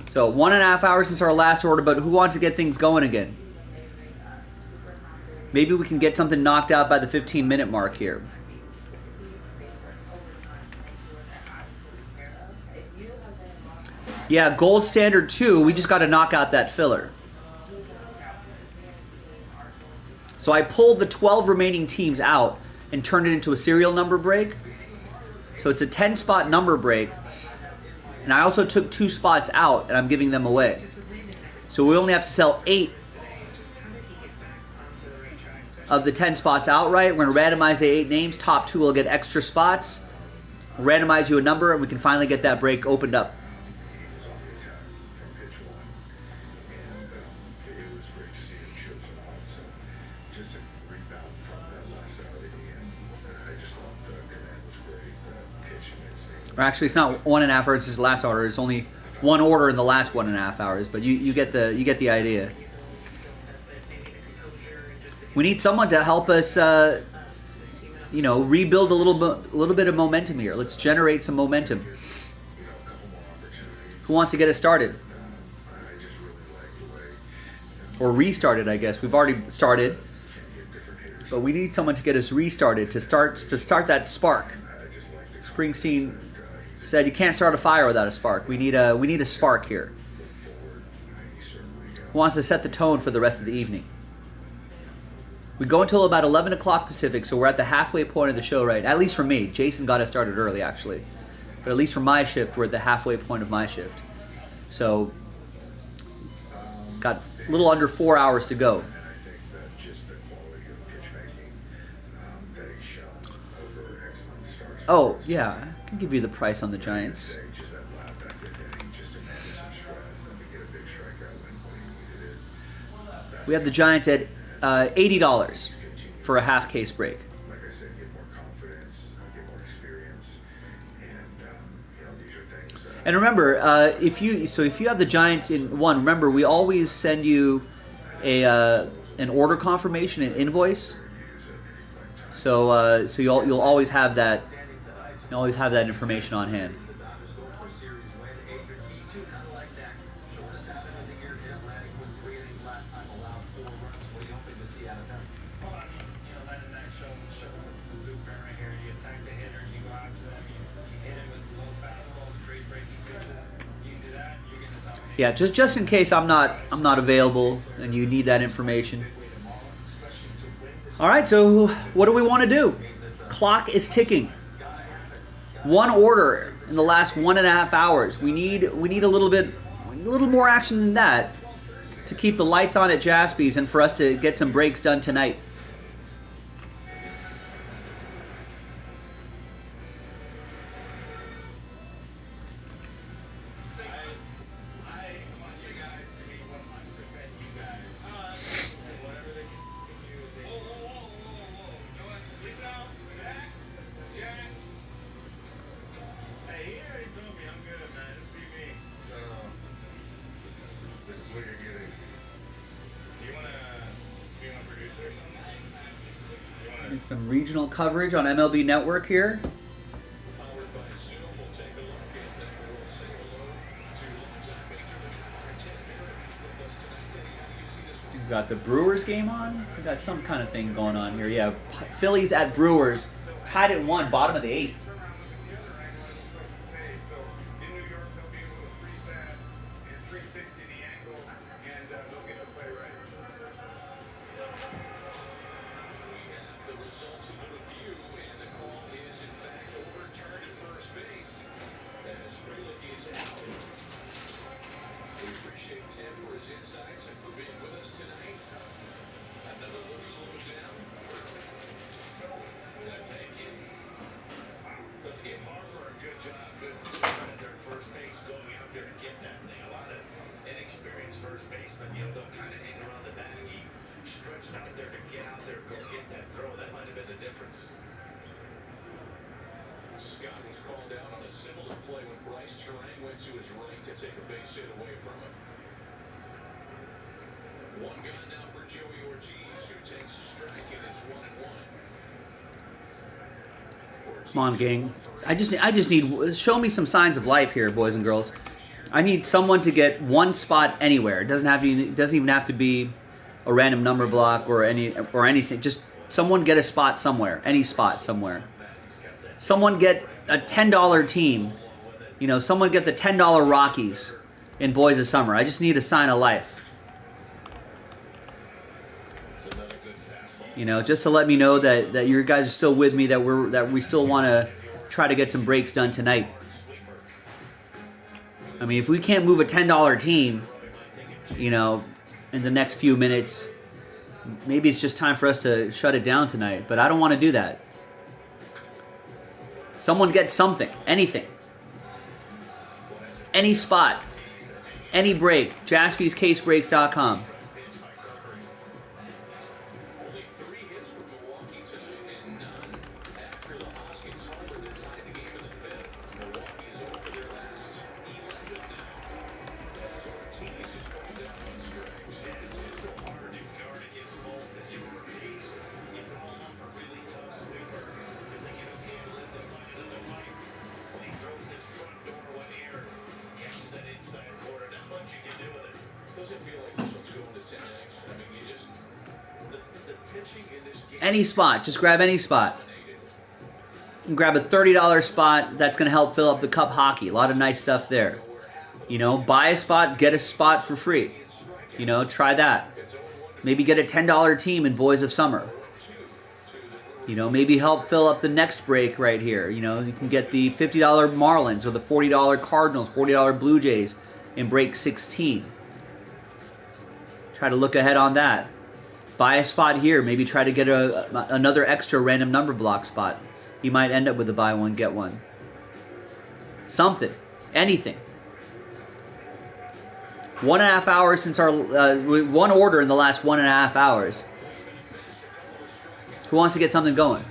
So 1.5 hours since our last order, but who wants to get things going again? Maybe we can get something knocked out by the 15-minute mark here. Yeah, gold standard 2, we just got to knock out that filler. So I pulled the 12 remaining teams out and turned it into a serial number break. So it's a 10-spot number break. And I also took 2 spots out, and I'm giving them away. So we only have to sell 8 of the 10 spots outright. We're going to randomize the 8 names. Top 2 will get extra spots. We'll randomize you a number, and we can finally get that break opened up. Or actually, it's not 1.5 hours. It's the last order. It's only one order in the last 1.5 hours. But you get the idea. We need someone to help us, rebuild a little bit of momentum here. Let's generate some momentum. Who wants to get us started? Or restarted, I guess. We've already started, but we need someone to get us restarted to start that spark. Springsteen said you can't start a fire without a spark. We need a spark here. Who wants to set the tone for the rest of the evening? We go until about 11 o'clock Pacific, so we're at the halfway point of the show, right? At least for me. Jason got us started early, actually. But at least for my shift, we're at the halfway point of my shift. So, got a little under 4 hours to go. Oh, yeah. I can give you the price on the Giants. We have the Giants at $80 for a half case break. And remember, if you have the Giants in one, remember we always send you an order confirmation, an invoice. So you'll always have that. You always have that information on hand. Yeah, just in case I'm not available and you need that information. All right, so what do we want to do? Clock is ticking. One order in the last 1.5 hours. We need a little more action than that to keep the lights on at Jaspy's and for us to get some breaks done tonight. Some regional coverage on MLB Network here. We've got the Brewers game on. We got some kind of thing going on here. Yeah, Phillies at Brewers, tied at 1, bottom of the 8th. First baseman, they'll kind of hang around the bag. He stretched out there to get out there, go get that throw. That might have been the difference. Scott was called out on a similar play when Bryce Terang went to his right to take a base hit away from him. One gone now for Joey Ortiz, who takes a strike, and it's 1-1. Come on, gang. I just need, show me some signs of life here, boys and girls. I need someone to get one spot anywhere. It doesn't even have to be a random number block or anything. Just someone get a spot somewhere, any spot somewhere. Someone get a $10 team. Someone get the $10 Rockies in Boys of Summer. I just need a sign of life. Just to let me know that you guys are still with me, that we still want to try to get some breaks done tonight. I mean, if we can't move a $10 team, in the next few minutes, maybe it's just time for us to shut it down tonight. But I don't want to do that. Someone get something, anything. Any spot, any break, jaspyscasebreaks.com. Any spot. Just grab any spot. You can grab a $30 spot. That's going to help fill up the cup hockey. A lot of nice stuff there. Buy a spot, get a spot for free. Try that. Maybe get a $10 team in Boys of Summer. Maybe help fill up the next break right here. You can get the $50 Marlins or the $40 Cardinals, $40 Blue Jays in break 16. Try to look ahead on that. Buy a spot here. Maybe try to get another extra random number block spot. You might end up with a buy one, get one. Something. Anything. 1.5 hours since our... one order in the last 1.5 hours. Who wants to get something going?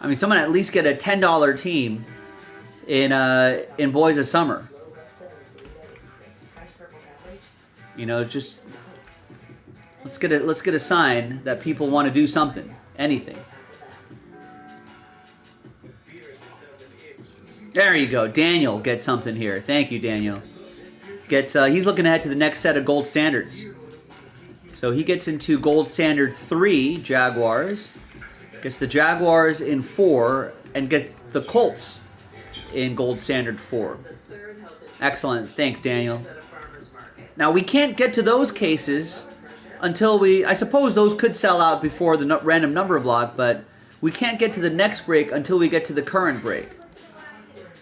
I mean, someone at least get a $10 team in Boys of Summer. Just let's get a sign that people want to do something, anything. There you go. Daniel gets something here. Thank you, Daniel. He's looking ahead to the next set of gold standards. So he gets into gold standard 3 Jaguars. Gets the Jaguars in 4 and gets the Colts in gold standard 4. Excellent. Thanks, Daniel. Now, we can't get to those cases until I suppose those could sell out before the random number block, but we can't get to the next break until we get to the current break.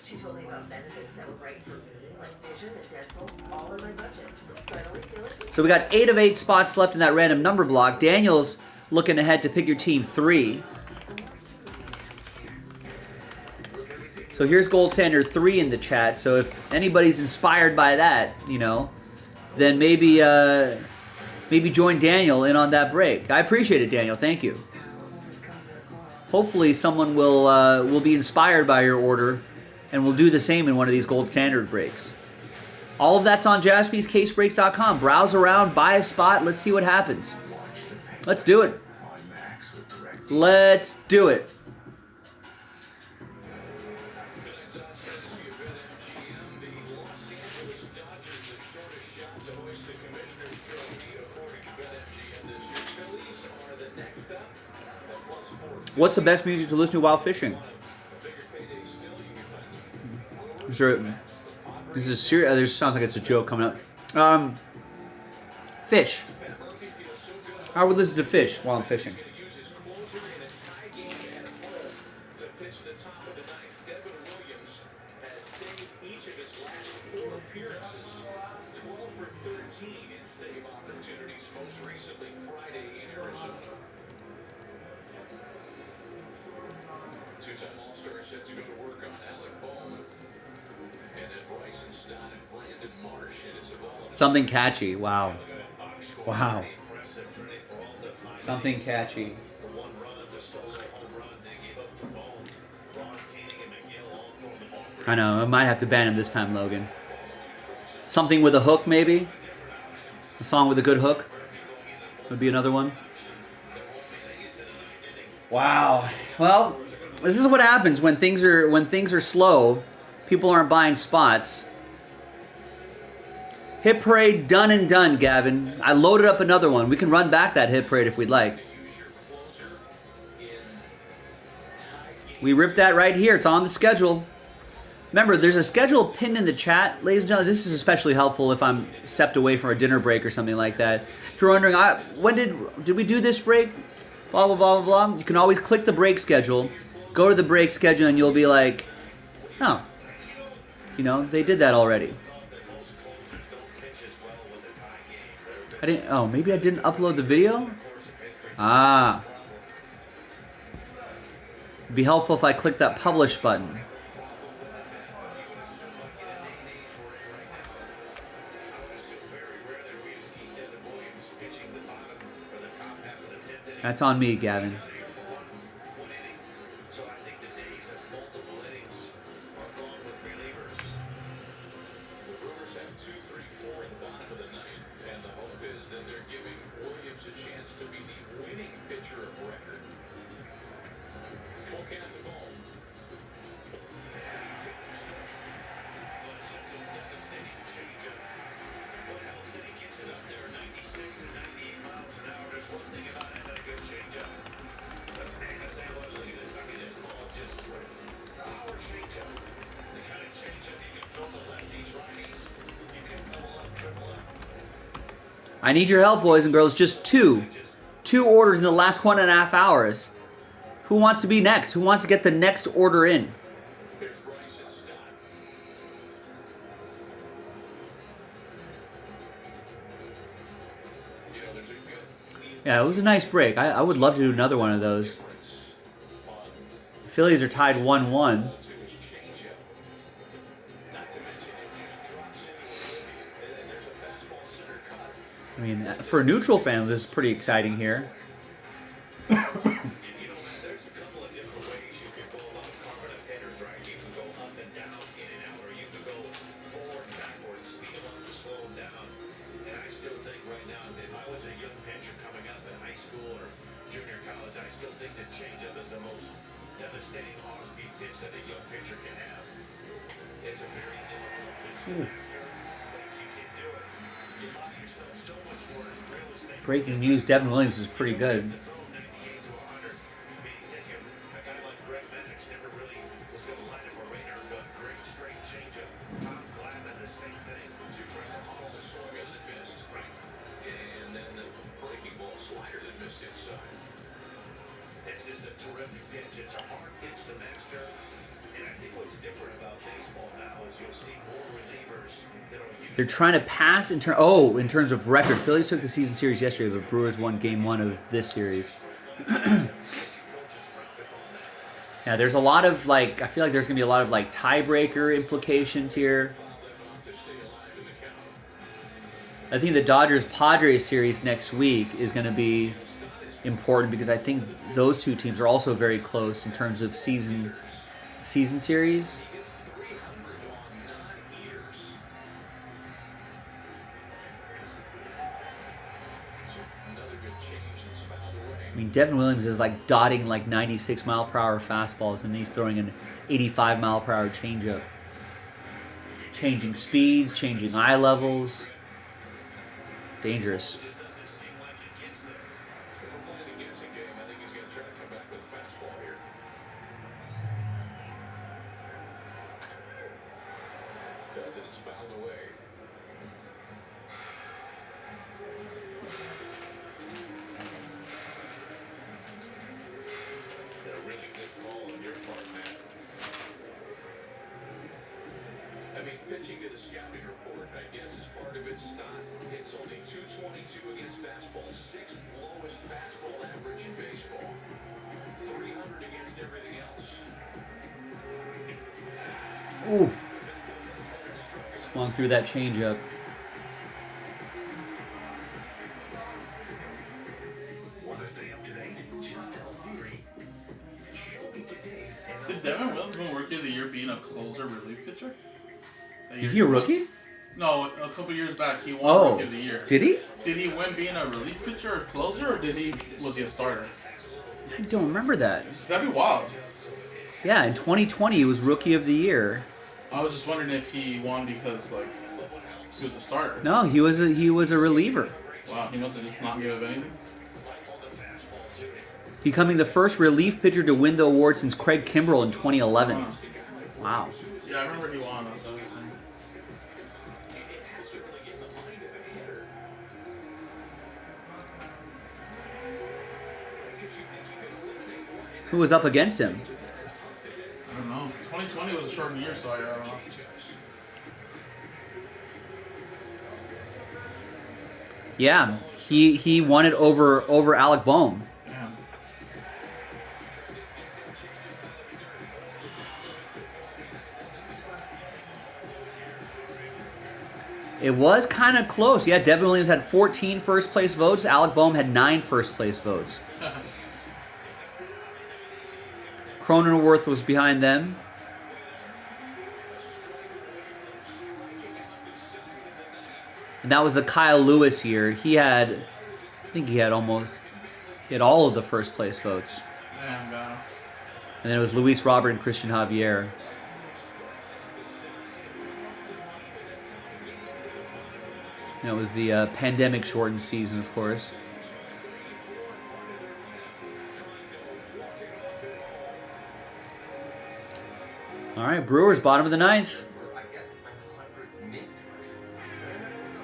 She told me about benefits that were right for me, like vision and dental, all in my budget. So I only feel So we got 8 of 8 spots left in that random number block. Daniel's looking ahead to pick your team 3. So here's Gold Standard 3 in the chat. So if anybody's inspired by that, you know, then maybe maybe join Daniel in on that break. I appreciate it, Daniel. Thank you. Hopefully someone will be inspired by your order and will do the same in one of these Gold Standard breaks. All of that's on jaspyscasebreaks.com. Browse around, buy a spot. Let's see what happens. Let's do it. Let's do it. What's the best music to listen to while fishing? Is there, this is serious. This sounds like it's a joke coming up. Fish. I would listen to Fish while I'm fishing. Two-time All-Star set to go to work on Alec Bohm. And then Bryson Stott and Brandon Marsh. And it's a ball. Something catchy. Wow. Wow. Something catchy. I know. I might have to ban him this time, Logan. Something with a hook, maybe? A song with a good hook would be another one. Wow. Well, this is what happens when things are slow. People aren't buying spots. Hit parade done and done, Gavin. I loaded up another one. We can run back that hit parade if we'd like. We ripped that right here. It's on the schedule. Remember, there's a schedule pinned in the chat, ladies and gentlemen. This is especially helpful if I'm stepped away from a dinner break or something like that. If you're wondering, when did we do this break? Blah, blah, blah, blah, blah. You can always click the break schedule. Go to the break schedule and you'll be like, oh, you know, they did that already. Maybe I didn't upload the video? Ah. It'd be helpful if I clicked that publish button. That's on me, Gavin. I need your help, boys and girls. Just two orders in the last 1.5 hours. Who wants to be next? Who wants to get the next order in? Yeah, it was a nice break. I would love to do another one of those. The Phillies are tied 1-1. I mean, for neutral fans, this is pretty exciting here. Breaking news, Devin Williams is pretty good. It's just a terrific pitch. It's a hard pitch to master. And I think what's different about baseball now is you'll see more relievers that are used. They're trying to pass in terms of record. Phillies took the season series yesterday, but Brewers won Game 1 of this series. Yeah, there's a lot of like, I feel like there's gonna be a lot of like tiebreaker implications here. I think the Dodgers-Padres series next week is gonna be important because I think those two teams are also very close in terms of season series. I mean, Devin Williams is like dotting like 96 mile per hour fastballs, and he's throwing an 85 mile per hour changeup. Changing speeds, changing eye levels. Dangerous. It's fouled away. A really good call on your part, Matt. I mean, pitching to the scouting report, I guess, is part of its style. It's only 222 against fastball, 6th lowest fastball average in baseball, 300 against everything else. Ooh. Swung through that changeup. Want to stay up to date? Just tell Siri. Show me today's Did Devin Williams win Rookie of the Year being a closer relief pitcher? Is he a rookie? No, a couple years back he won Rookie of the Year. Did he? Did he win being a relief pitcher or closer, or was he a starter? I don't remember that. That'd be wild. Yeah, in 2020 he was Rookie of the Year. I was just wondering if he won because like he was a starter. No, he was a reliever. Wow, he must have just not given anything. Becoming the first relief pitcher to win the award since Craig Kimbrell in 2011. Wow. Yeah, I remember he won. That's what I was saying. Who was up against him? I don't know. 2020 was a short year, so I don't know. Yeah, he won it over Alec Boehm. Damn. It was kind of close. Yeah, Devin Williams had 14 first place votes. Alec Boehm had 9 first place votes. Cronenworth was behind them. And that was the Kyle Lewis year. He had, I think he had all of the first place votes. Damn, God. And then it was Luis Robert and Christian Javier. That was the pandemic shortened season, of course. All right, Brewers, bottom of the 9th. I guess my 100th mint commercial. No.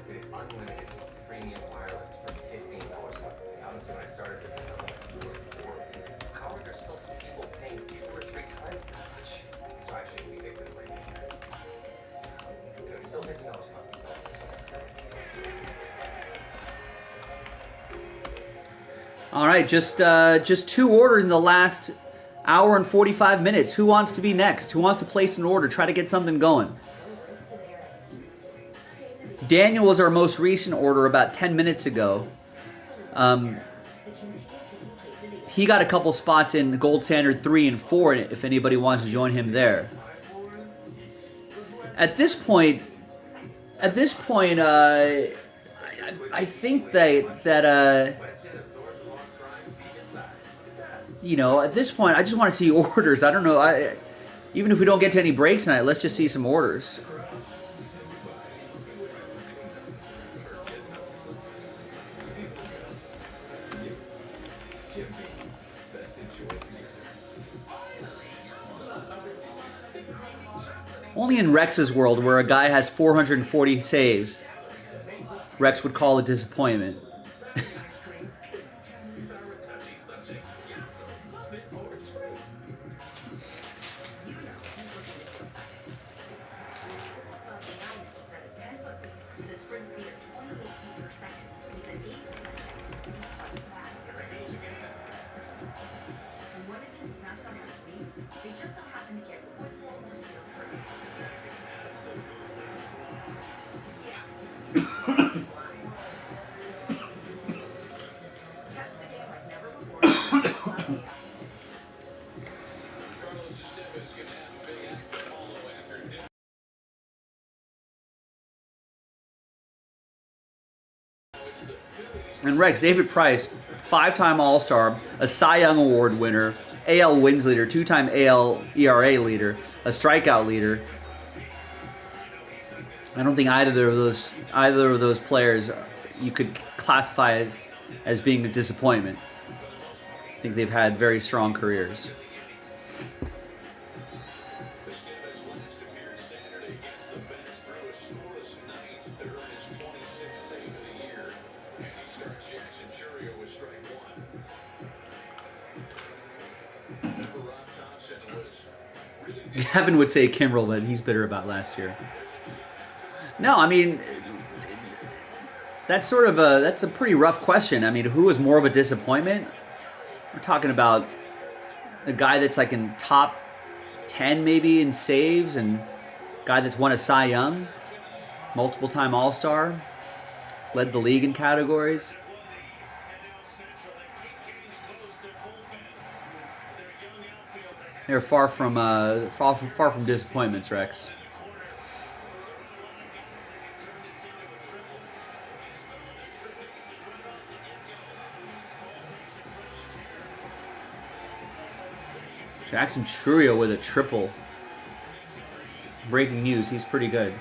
It is unlimited premium wireless for $15 a month. Honestly, when I started this, I don't know who or for because how are there still people paying 2 or 3 times that much? So actually, we picked it like it's still $50 a month. All right, just 2 orders in the last hour and 45 minutes. Who wants to be next? Who wants to place an order? Try to get something going. Daniel was our most recent order about 10 minutes ago. He got a couple spots in Gold Standard 3 and 4 if anybody wants to join him there. At this point, I think that you know, at this point, I just want to see orders. I don't know. Even if we don't get to any breaks tonight, let's just see some orders. Only in Rex's world, where a guy has 440 saves, Rex would call it disappointment. Rex, David Price, 5-time All-Star, a Cy Young Award winner, AL wins leader, 2-time AL ERA leader, a strikeout leader. I don't think either of those players you could classify as being a disappointment. I think they've had very strong careers. The Steelers last appeared Saturday against the Mets. Threw a scoreless ninth. They're on his 26th save of the year. And he starts Jackson Churio with strike one. Remember, Rob Thompson was really Gavin would say Kimbrel, but he's bitter about last year. No, I mean, that's a pretty rough question. I mean, who was more of a disappointment? We're talking about a guy that's like in top 10 maybe in saves, and a guy that's won a Cy Young, multiple-time All-Star, led the league in categories. They're far from disappointments, Rex. Jackson Churio with a triple. Breaking news, he's pretty good.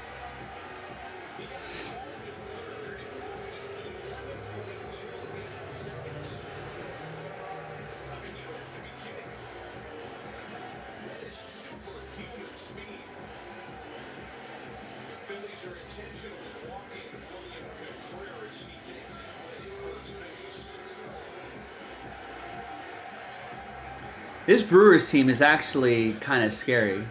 Phillies are intentionally walking William Contreras. He takes his way to first base. This Brewers team is actually kind of scary.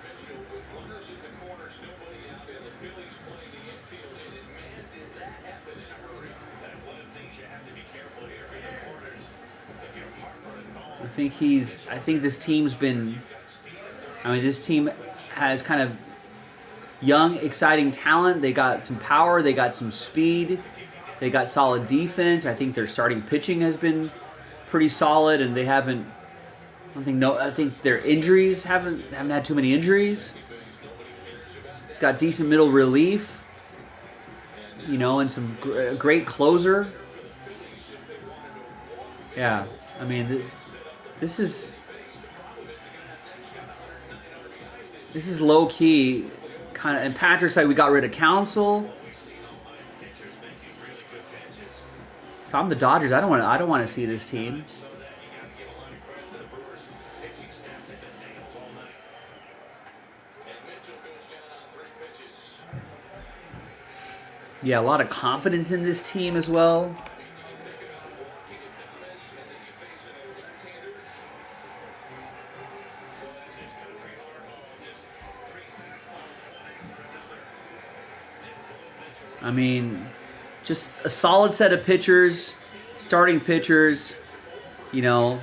I think this team's been, this team has kind of young, exciting talent. They got some power, they got some speed, they got solid defense. I think their starting pitching has been pretty solid, and they haven't, I think their injuries haven't had too many injuries. Got decent middle relief, and some great closer. Yeah, I mean, this is low key, kind of. And Patrick's like, we got rid of Counsell. If I'm the Dodgers, I don't want to see this team. Yeah, a lot of confidence in this team as well. I mean, just a solid set of pitchers, starting pitchers, really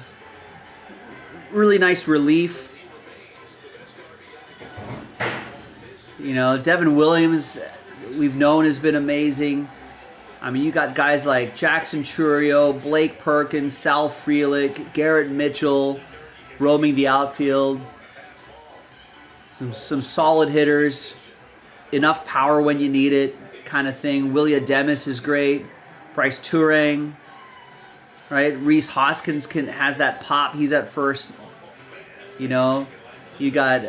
nice relief. Devin Williams, we've known has been amazing. I mean, you got guys like Jackson Churio, Blake Perkins, Sal Frelick, Garrett Mitchell roaming the outfield. Some solid hitters, enough power when you need it, kind of thing. Willie Ademis is great. Bryce Turang, right? Reese Hoskins has that pop. He's at first. You got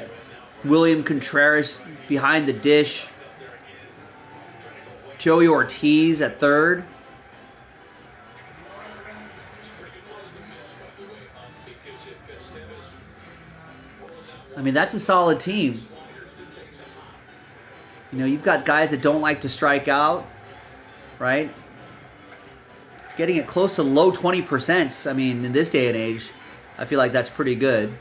William Contreras behind the dish. Joey Ortiz at third. I mean, that's a solid team. You've got guys that don't like to strike out, right? Getting it close to low 20%. I mean, in this day and age, I feel like that's pretty good.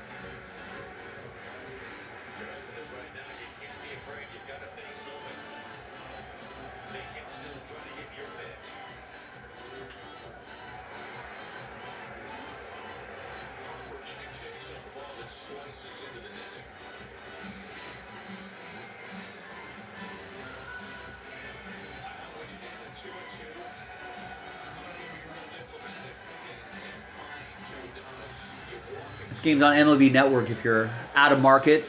This game's on MLB Network if you're out of market.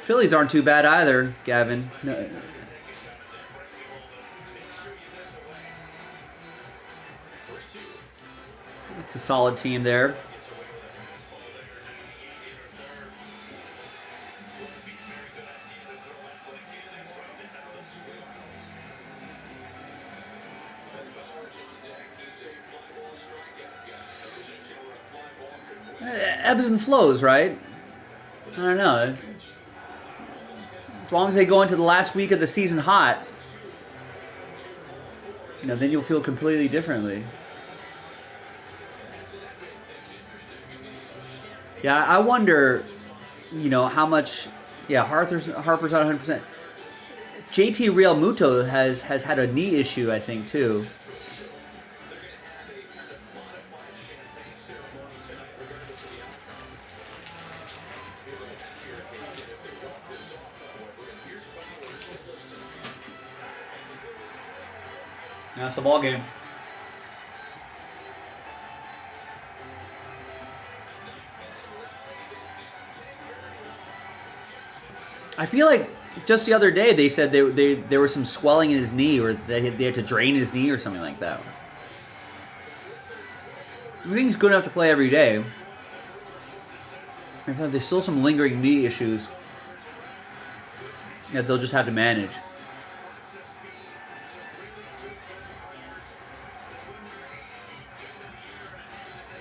Phillies aren't too bad either, Gavin. No. It's a solid team there. Ebbs and flows, right? I don't know. As long as they go into the last week of the season hot, then you'll feel completely differently. Yeah, I wonder, how much. Yeah, Harper's not 100%. JT Real Muto has had a knee issue, I think, too. That's the ball game. I feel like just the other day they said there was some swelling in his knee, or they had to drain his knee or something like that. I think he's good enough to play every day. I thought there's still some lingering knee issues that they'll just have to manage.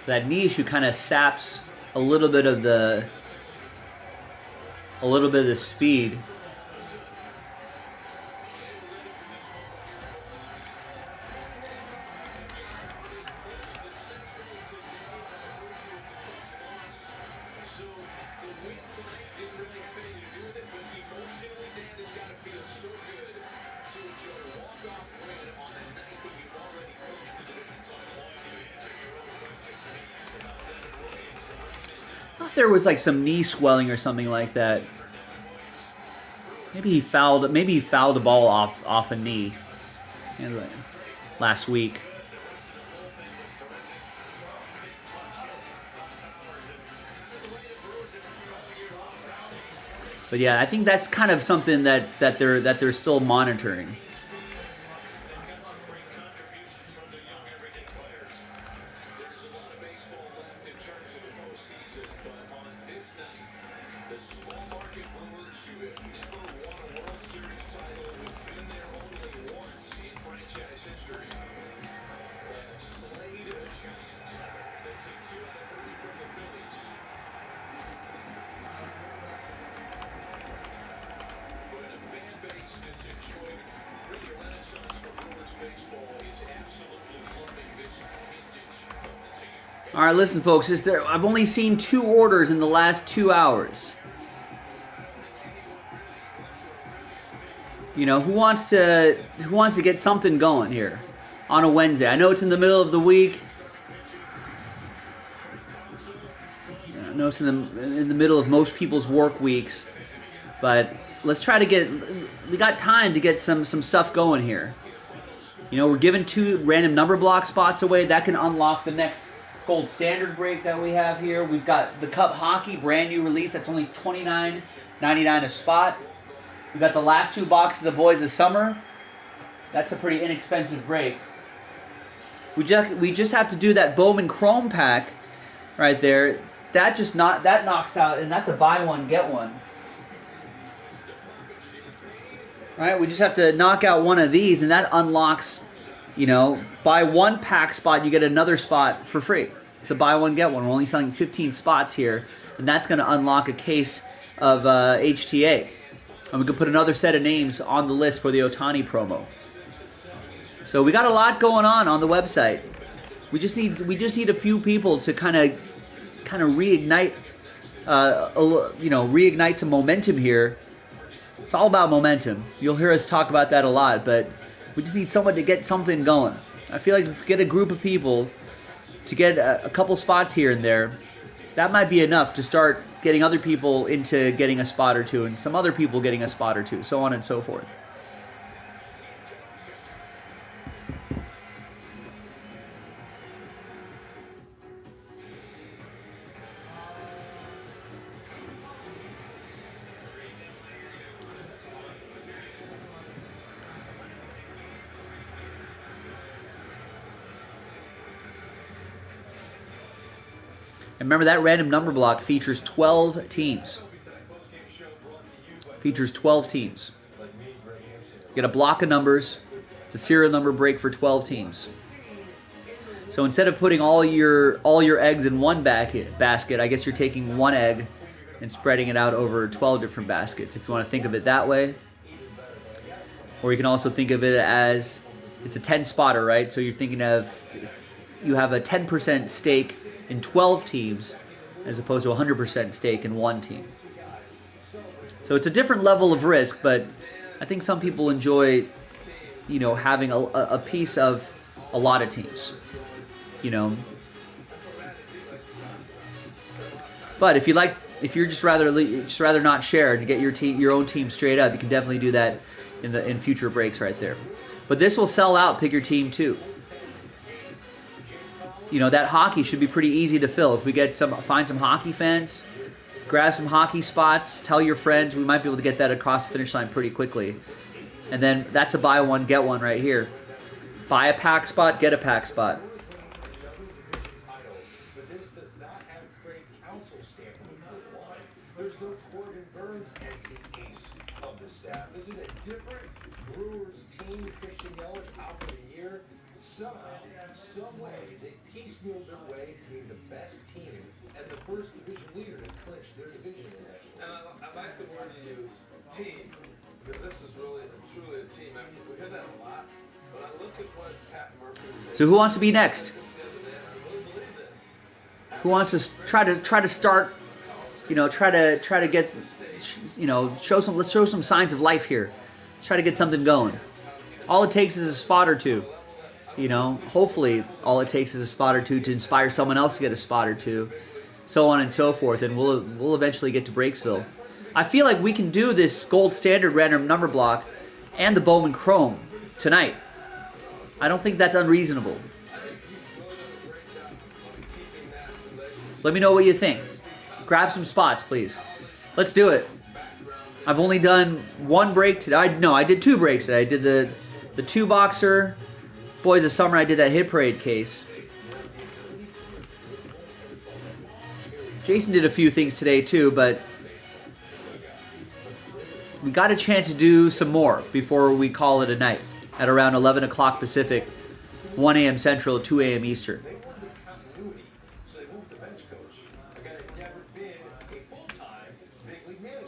That knee issue kind of saps a little bit of the speed. There was like some knee swelling or something like that. Maybe he fouled the ball off a knee last week. But yeah, I think that's kind of something that they're still monitoring. All right, listen, folks. I've only seen 2 orders in the last 2 hours. Who wants to get something going here on a Wednesday? I know it's in the middle of the week. I know it's in the middle of most people's work weeks, but let's try to we got time to get some stuff going here. We're giving 2 random number block spots away. That can unlock the next gold standard break that we have here. We've got the Cup Hockey, brand new release. That's only $29.99 a spot. We've got the last 2 boxes of Boys of Summer. That's a pretty inexpensive break. We just have to do that Bowman Chrome pack right there. That knocks out, and that's a buy one get one. All right, we just have to knock out one of these, and that unlocks. Buy 1 pack spot, you get another spot for free. It's a buy one, get one. We're only selling 15 spots here, and that's going to unlock a case of HTA. And we can put another set of names on the list for the Ohtani promo. So we got a lot going on the website. We just need a few people to kind of reignite, reignite some momentum here. It's all about momentum. You'll hear us talk about that a lot, but we just need someone to get something going. I feel like if we get a group of people to get a couple spots here and there, that might be enough to start getting other people into getting a spot or two, and some other people getting a spot or two, so on and so forth. And remember, that random number block features 12 teams. Features 12 teams. You get a block of numbers. It's a serial number break for 12 teams. So instead of putting all your eggs in one basket, I guess you're taking one egg and spreading it out over 12 different baskets, if you want to think of it that way. Or you can also think of it as it's a 10 spotter, right? So you're thinking of, you have a 10% stake in 12 teams as opposed to 100% stake in one team. So it's a different level of risk, but I think some people enjoy, having a piece of a lot of teams, But if you're just rather not share and get your own team straight up, you can definitely do that in future breaks right there. But this will sell out Pick Your Team too. That hockey should be pretty easy to fill. If we find some hockey fans, grab some hockey spots, tell your friends, we might be able to get that across the finish line pretty quickly. And then that's a buy one, get one right here. Buy a pack spot, get a pack spot. But this does not have Craig Counsell stamping line. There's no Corbin Burns as the ace of the staff. This is a different Brewers team. Christian Yelich out for the year. Somehow, some way, they piecemealed their way to being the best team and the first division leader to clinch their division in National. And I like the word you use, team, because this is really truly a team effort. We hear that a lot, but I look at what Pat Murphy did. So who wants to be next? Who wants to try to start? Try to get, let's show some signs of life here. Let's try to get something going. All it takes is a spot or two. Hopefully all it takes is a spot or two to inspire someone else to get a spot or two, so on and so forth, and we'll eventually get to Breaksville. I feel like we can do this gold standard random number block and the Bowman Chrome tonight. I don't think that's unreasonable. Let me know what you think. Grab some spots, please. Let's do it. I've only done one break today. I did two breaks today. I did the two boxer. Boys of Summer, I did that Hit Parade case. Jason did a few things today too, but we got a chance to do some more before we call it a night at around 11 o'clock Pacific, 1 a.m. Central, 2 a.m. Eastern.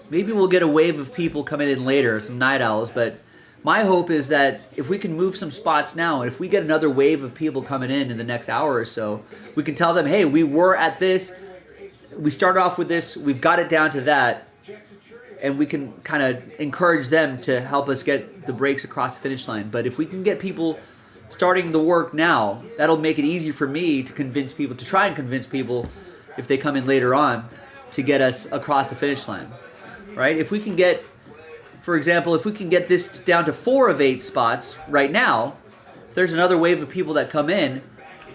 Maybe we'll get a wave of people coming in later, some night owls, but my hope is that if we can move some spots now, and if we get another wave of people coming in the next hour or so, we can tell them, hey, we were at this, we started off with this, we've got it down to that, and we can kind of encourage them to help us get the breaks across the finish line. But if we can get people starting the work now, that'll make it easier for me to try and convince people, if they come in later on, to get us across the finish line, right? If we can get, for example, if we can get this down to 4 of 8 spots right now, if there's another wave of people that come in,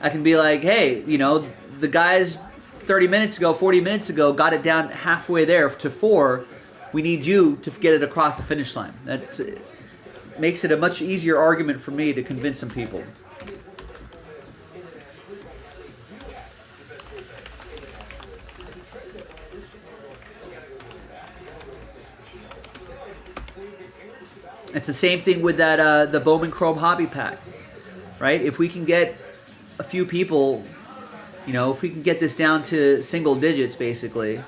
I can be like, hey, the guys 30 minutes ago, 40 minutes ago got it down halfway there to 4. We need you to get it across the finish line. That makes it a much easier argument for me to convince some people. It's the same thing with that the Bowman Chrome Hobby Pack, right? If we can get a few people, if we can get this down to single digits, basically.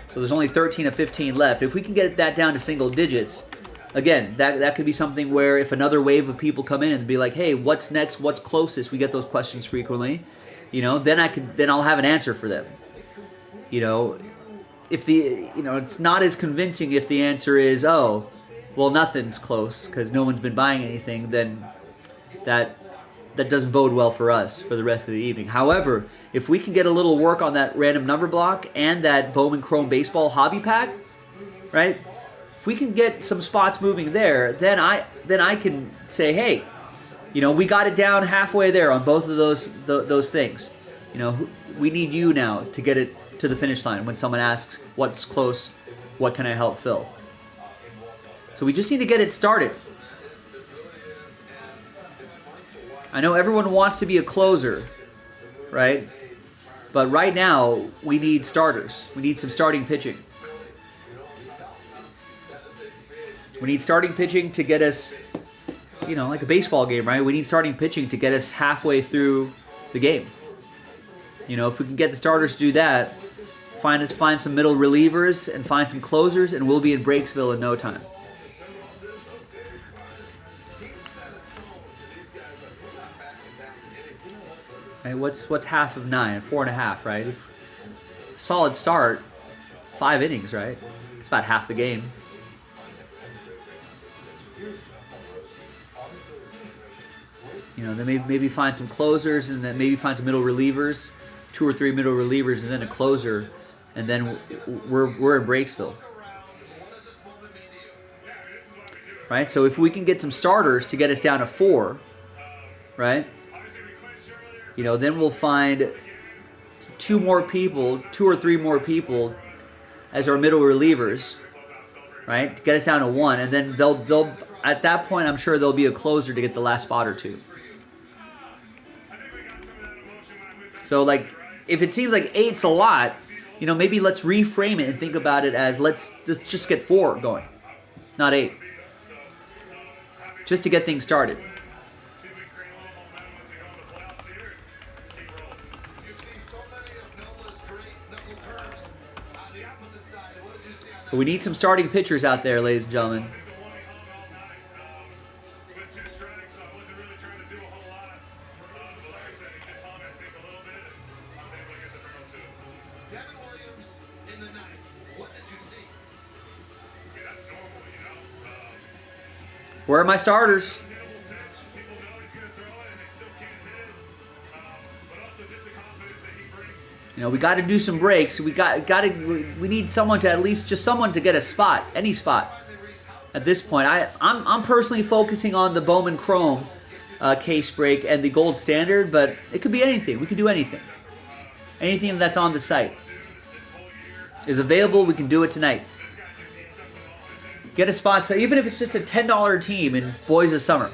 So there's only 13 of 15 left. If we can get that down to single digits, again, that could be something where if another wave of people come in and be like, hey, what's next? What's closest? We get those questions frequently. Then I'll have an answer for them. If it's not as convincing if the answer is, oh, well, nothing's close because no one's been buying anything, then that doesn't bode well for us for the rest of the evening. However, if we can get a little work on that random number block and that Bowman Chrome Baseball Hobby Pack, right? If we can get some spots moving there, then I can say, hey, we got it down halfway there on both of those things. We need you now to get it to the finish line when someone asks what's close, what can I help fill. So we just need to get it started. I know everyone wants to be a closer, right? But right now, we need starters. We need some starting pitching. We need starting pitching to get us, you know, like a baseball game, right? We need starting pitching to get us halfway through the game. You know, if we can get the starters to do that, find some middle relievers and find some closers, and we'll be in Breaksville in no time. Right, what's half of 9? 4.5, right? Solid start, 5 innings, right? It's about half the game. You know, then maybe find some closers, and then maybe find some middle relievers, 2 or 3 middle relievers, and then a closer, and then we're in Breaksville. Right? So if we can get some starters to get us down to 4, right? You know, then we'll find 2 or 3 more people as our middle relievers, right? To get us down to 1, and then they'll at that point, I'm sure there'll be a closer to get the last spot or 2. So, like, if it seems like 8's a lot, you know, maybe let's reframe it and think about it as let's just get 4 going, not 8, just to get things started. So we need some starting pitchers out there, ladies and gentlemen. Where are my starters? You know, we got to do some breaks. We need someone to just someone to get a spot, any spot. At this point, I'm personally focusing on the Bowman Chrome case break and the Gold Standard, but it could be anything. We can do anything. Anything that's on the site is available. We can do it tonight. Get a spot, so even if it's just a $10 team in Boys of Summer.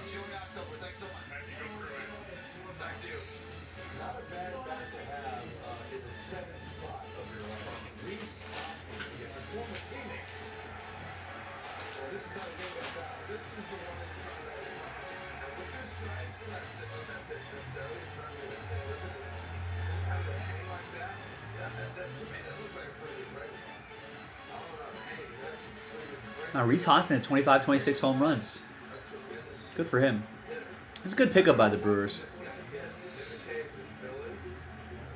Reese Hostin has 25, 26 home runs. Good for him. It's a good pickup by the Brewers.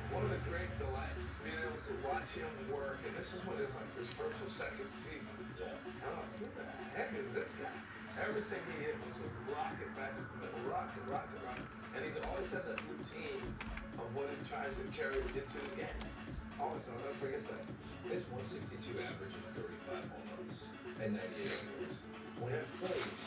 One of the great delights, being able to watch him work, and this is what it was like his first or second season. I'm like, who the heck is this guy? Everything he hit was a rocket back to the middle, rocket. And he's always had that routine of what he tries to carry into the game. Always, I'll never forget that. His 162 average is 35 home runs and 98 runs. When he plays,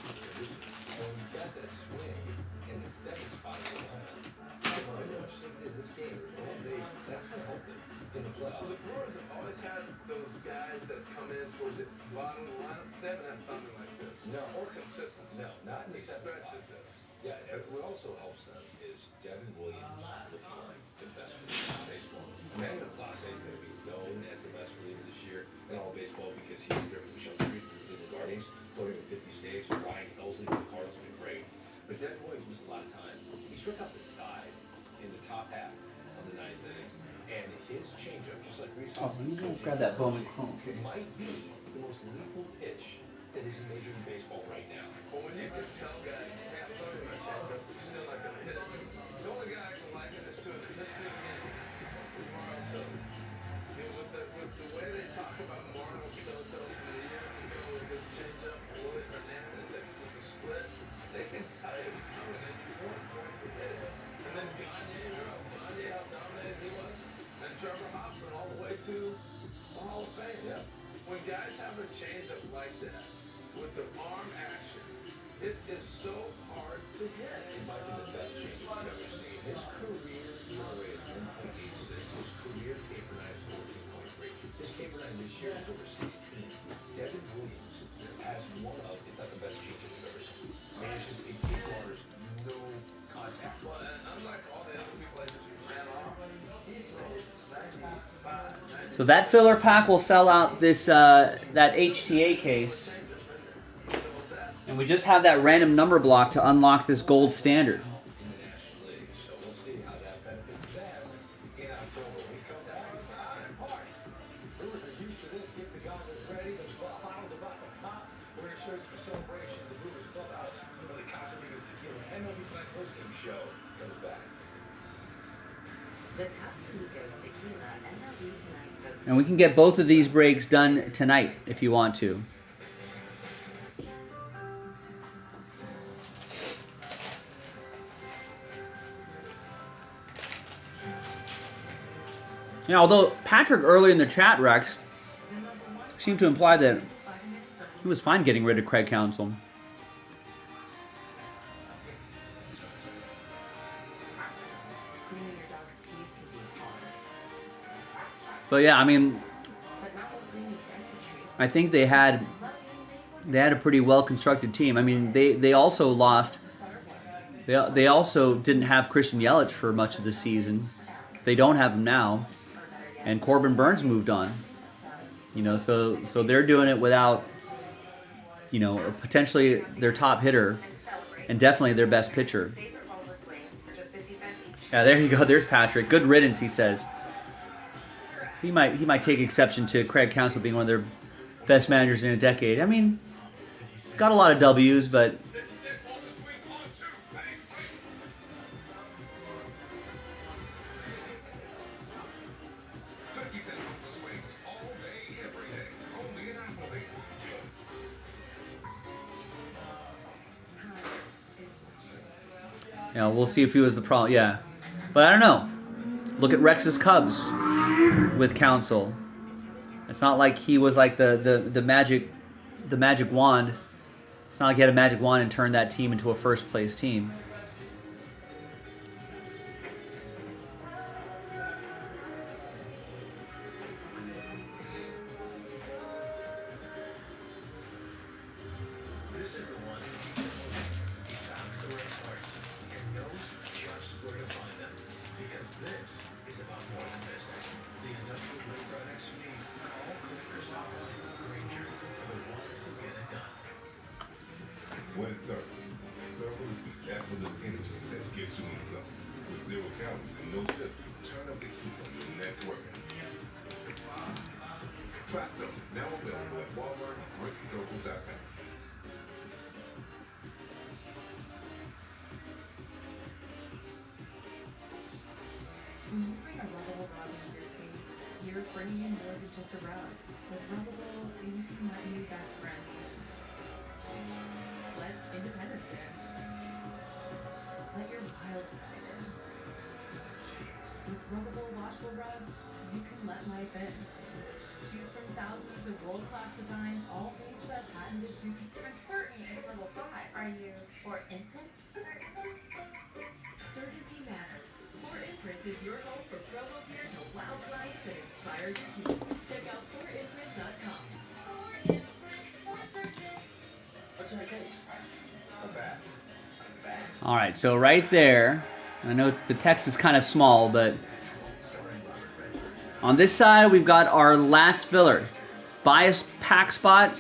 when he got that swing in the 7th spot of the lineup, I know much like this game, there's no base, that's going to help them in the playoffs. Well, the Brewers have always had those guys that come in towards the bottom of the lineup. They haven't had thunder like this. No. Or consistency. No, not in the 7th stretches spot. this. Yeah, and what also helps them is Devin Williams looking like the best reliever in baseball. Emmanuel Clase is going to be known as the best reliever this year in all baseball because he was there for Michelle Street with the Cleveland Guardians, floating with 50 staves. Ryan Elsley with the Cardinals has been great. But Devin Williams missed a lot of time. He struck out the side in the top half of the 9th inning. And his changeup, just like Reese Hoskins, Grab that Bowman Chrome case. might be the most lethal pitch that is in Major League Baseball right now. But when you can tell guys, hey, I'm throwing my changeup, but you're still not going to hit it. The only guy I can liken this to in the history of the game is Marlon Soto. You know, with the way they talk about Marlon Soto from the years ago with his changeup, and Willie Hernandez with the split, they can tell it was coming and you weren't going to hit it. And then Gagne, how dominated he was. And Trevor Hoffman all the way to the Hall of Fame. Yeah. When guys have a changeup like that, with the arm action, it is so hard to hit. It might be the best changeup I've ever seen. His career ERA is 1.86. His career K/9 is 14.3. His K/9 this year is over 16. Devin Williams has one of, if not the best changeup I've ever seen. And it's just, it requires no contact. Well, and unlike all the other people I just ran off, he throws So that filler pack will sell out this that HTA case. And we just have that random number block to unlock this gold standard. Internationally, so we'll see how that benefits them in October. We come back, time party. Brewers are used to this. Get the goggles ready. The bottle's about to pop. We're going to show you some celebration in the Brewers clubhouse when the Casamigos Tequila MLB Flag postgame show comes back. The Casamigos Tequila MLB Tonight post. And we can get both of these breaks done tonight if you want to. You know, although Patrick earlier in the chat, Rex, seemed to imply that he was fine getting rid of Craig Counsell. Cleaning your dog's teeth can be hard. But yeah, I mean, But not with Greeny's dentistry. I think they had a pretty well constructed team. I mean, they also lost. They also didn't have Christian Yelich for much of the season. They don't have him now, and Corbin Burns moved on. You know, so they're doing it without, you know, potentially their top hitter, and definitely their best pitcher. Favorite boneless wings for just 50 cents each. Yeah, there you go. There's Patrick. Good riddance, he says. He might take exception to Craig Counsell being one of their best managers in a decade. I mean, got a lot of W's, but you know, we'll see if he was the problem. Yeah, but I don't know. Look at Rex's Cubs with Counsell. It's not like he was like the magic wand. It's not like he had a magic wand and turned that team into a first place team. This is the one he talks the right parts and knows just where to find them. Because this is about more than business. The industrial grade products you need. Call Clickers Hotline Granger for the ones who get it done. What is Circle? Circle is the effortless energy that gets you in the zone. With 0 calories and no sugar, turn up the heat on your next workout. Try Circle, now available at Walmart, drinkcircle.com. When you bring a rubbable rug into your space, you're bringing in more than just a rug. With rubbable, you can let new best friends in. Let independence in. Let your wild side in. With rubbable, washable rugs, you can let life in. Choose from thousands of world-class designs, all made with our patented 2D. For certain is level 5. Are you for imprint? Certainty matters. For Imprint is your home for promo gear to wow clients and inspire your team. Check out forimprint.com. What's in the case? A bat. A bat. All right, so right there, I know the text is kind of small, but on this side we've got our last filler. Buy a pack spot,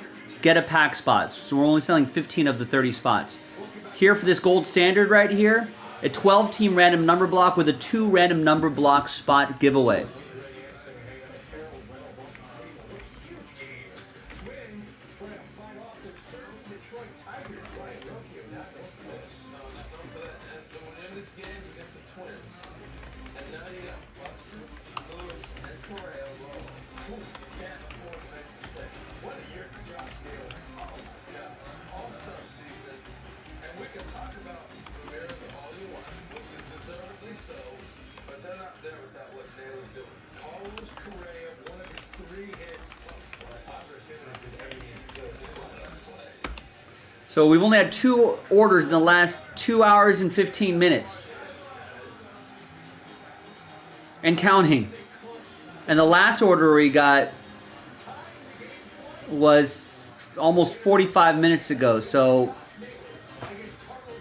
get a pack spot. So we're only selling 15 of the 30 spots. Here for this gold standard right here, a 12-team random number block with a 2 random number block spot giveaway. So we've only had 2 orders in the last 2 hours and 15 minutes. And counting. And the last order we got was almost 45 minutes ago. So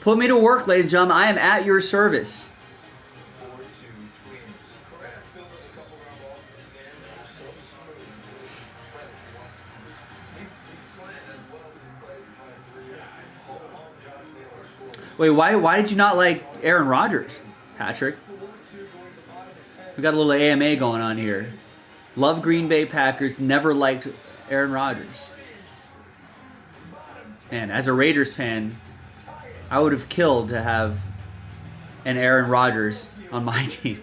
put me to work, ladies and gentlemen. I am at your service. Wait, why did you not like Aaron Rodgers, Patrick? We got a little AMA going on here. Love Green Bay Packers, never liked Aaron Rodgers. And as a Raiders fan, I would have killed to have an Aaron Rodgers on my team.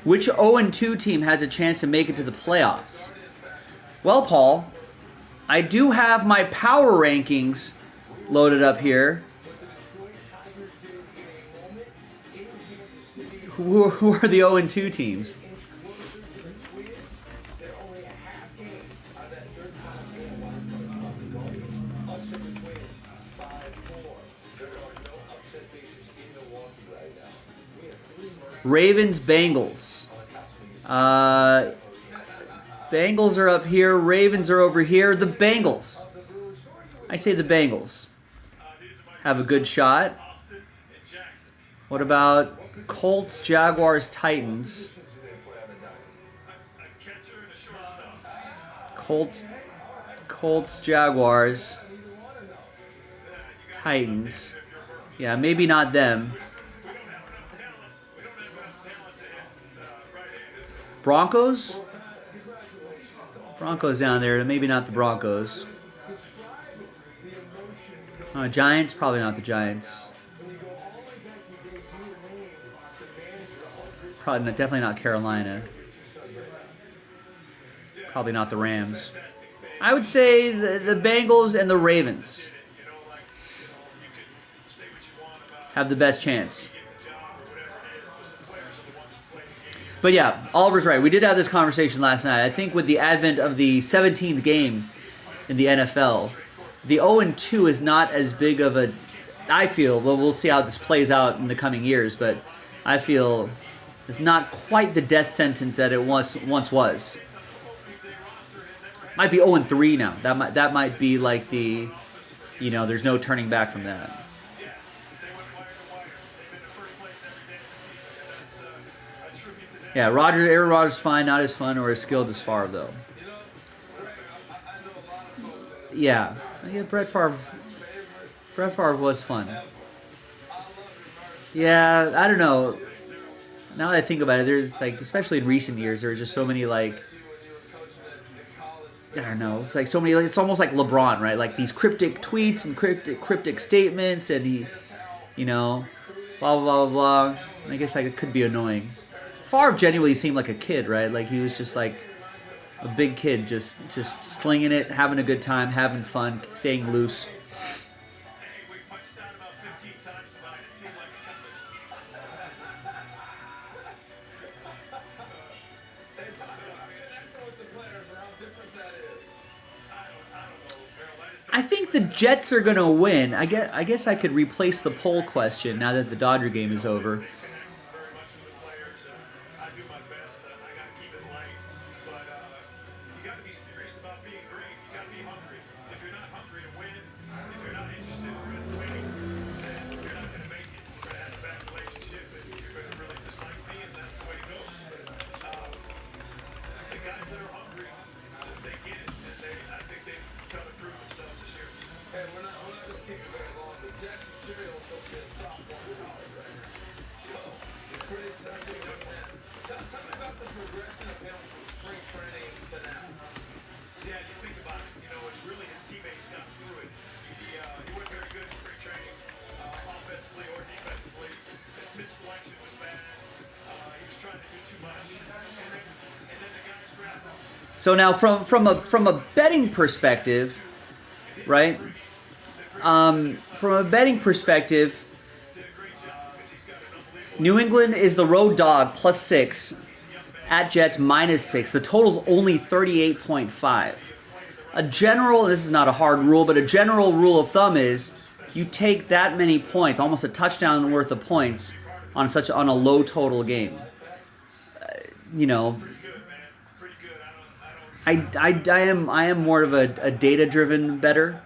Which 0-2 team has a chance to make it to the playoffs? Well, Paul, I do have my power rankings loaded up here. Who are the 0-2 teams? Ravens, Bengals. Bengals are up here. Ravens are over here. The Bengals. I say the Bengals have a good shot. What about Colts, Jaguars, Titans? Colts, Jaguars, Titans. Yeah, maybe not them. Broncos? Broncos down there. Maybe not the Broncos. Giants? Probably not the Giants. Probably not, definitely not Carolina. Probably not the Rams. I would say the Bengals and the Ravens have the best chance. But yeah, Oliver's right. We did have this conversation last night. I think with the advent of the 17th game in the NFL, the 0-2 is not as big of a... I feel, well, we'll see how this plays out in the coming years, but I feel it's not quite the death sentence that it once was. Might be 0-3 now. That might be like the... there's no turning back from that. Yeah, Aaron Rodgers is fine, not as fun or as skilled as Favre, though. Yeah, Brett Favre was fun. Yeah, I don't know. Now that I think about it, there's especially in recent years, there's just so many I don't know. It's like so many. It's almost like LeBron, right? Like these cryptic tweets and cryptic statements, and he, blah blah blah blah. I guess it could be annoying. Favre genuinely seemed like a kid, right? Like he was just like a big kid, just slinging it, having a good time, having fun, staying loose. I think the Jets are gonna win. I guess I could replace the poll question now that the Dodger game is over. So now, from a betting perspective, right? From a betting perspective, New England is the road dog +6, at Jets -6. The total's only 38.5. A general, this is not a hard rule, but a general rule of thumb is you take that many points, almost a touchdown worth of points, on a low total game. I am more of a data-driven bettor,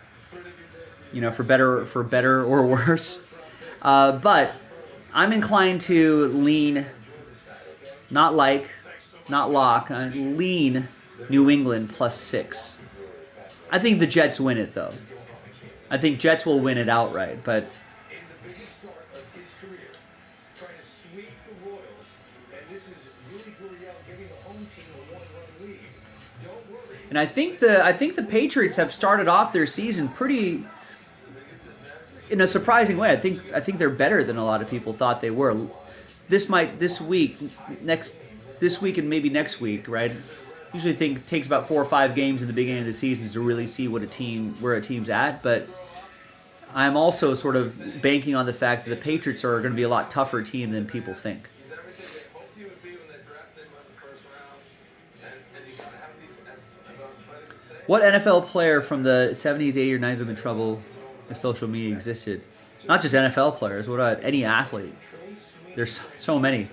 for better or worse. But I'm inclined to lean, not lock, lean New England +6. I think the Jets win it though. I think Jets will win it outright, but In the biggest start of his career, trying to sweep the Royals, and this is Rudy Gurriel giving the home team a one-run lead. Don't worry. and I think the Patriots have started off their season pretty in a surprising way. I think they're better than a lot of people thought they were. This week and maybe next week, right? Usually think it takes about 4 or 5 games in the beginning of the season to really see where a team's at, but I'm also sort of banking on the fact that the Patriots are going to be a lot tougher team than people think. He's everything they hoped he would be when they drafted him in the first round. And you gotta have these, as I've been saying. What NFL player from the 70s, 80s, or 90s have been in trouble if social media existed? Not just NFL players, what about any athlete? There's so many.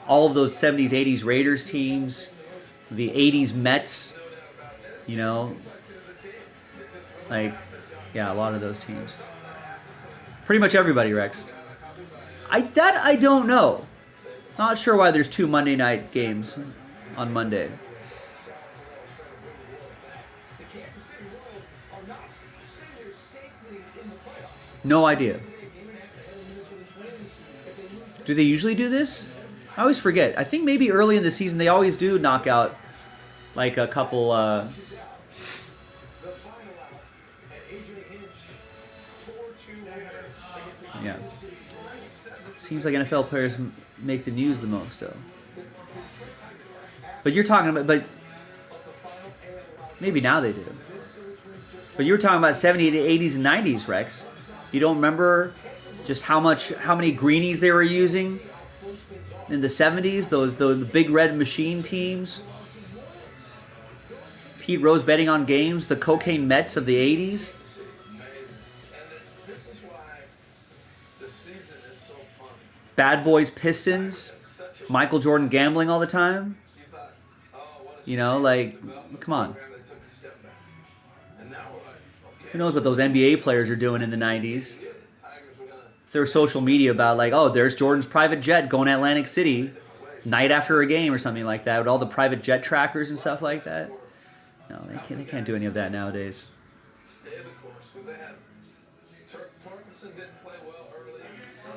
All of those 70s, 80s Raiders teams, the 80s Mets, you know, like, yeah, a lot of those teams. Pretty much everybody, Rex. I don't know. Not sure why there's 2 Monday night games on Monday. No idea. Do they usually do this? I always forget. I think maybe early in the season they always do knock out like a couple. Yeah. Seems like NFL players make the news the most, though. But you're talking about, but maybe now they do. But you were talking about 70s, 80s, and 90s, Rex. You don't remember just how many greenies they were using in the 70s? Those big red machine teams. Pete Rose betting on games. The cocaine Mets of the 80s. Bad Boys Pistons. Michael Jordan gambling all the time. You know, like, come on. Who knows what those NBA players are doing in the 90s? If there was social media about, like, oh, there's Jordan's private jet going to Atlantic City night after a game or something like that, with all the private jet trackers and stuff like that. No, they can't do any of that nowadays.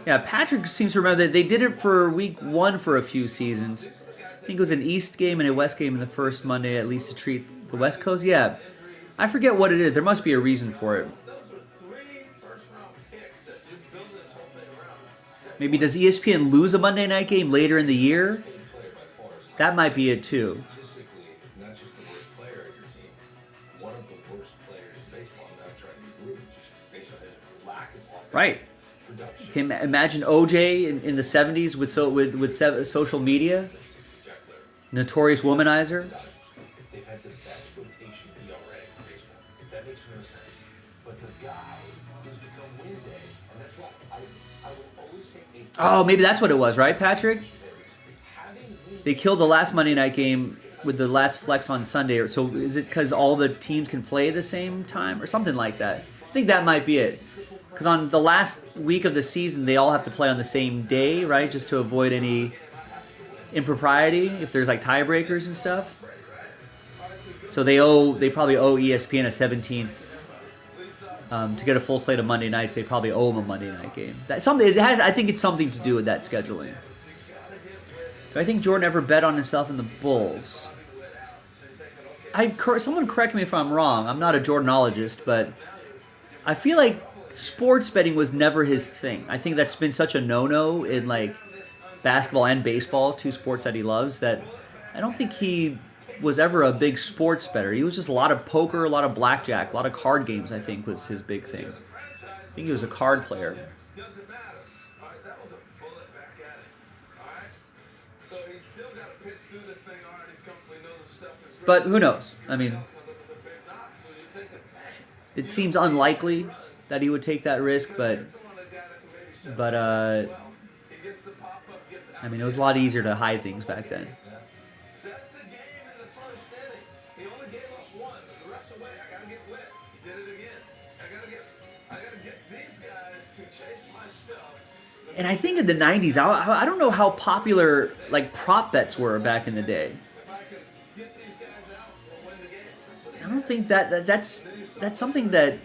Yeah, Patrick seems to remember that they did it for week 1 for a few seasons. I think it was an East game and a West game in the first Monday, at least to treat the West Coast. Yeah, I forget what it is. There must be a reason for it. Maybe does ESPN lose a Monday night game later in the year? That might be it too. Not just the worst player of your team, one of the worst players in baseball. I'm not trying to be rude, just based on his lack of offensive Right. production. Imagine OJ in the 70s with social media. Notorious womanizer. They've had the best rotation ERA in baseball. That makes no sense. But the guy has become win day, and that's why I will always take a Oh, maybe that's what it was, right, Patrick? They killed the last Monday night game with the last flex on Sunday. So is it because all the teams can play at the same time or something like that? I think that might be it. Because on the last week of the season, they all have to play on the same day, right? Just to avoid any impropriety if there's like tiebreakers and stuff. So they probably owe ESPN a 17th. To get a full slate of Monday nights, they probably owe them a Monday night game. That's something. I think it's something to do with that scheduling. Do I think Jordan ever bet on himself in the Bulls? Someone correct me if I'm wrong. I'm not a Jordanologist, but I feel like sports betting was never his thing. I think that's been such a no-no in like basketball and baseball, 2 sports that he loves, that I don't think he was ever a big sports bettor. He was just a lot of poker, a lot of blackjack, a lot of card games, I think was his big thing. I think he was a card player. But who knows? I mean, it seems unlikely that he would take that risk, but I mean, it was a lot easier to hide things back then. And I think in the 90s, I don't know how popular like prop bets were back in the day. I don't think that's something that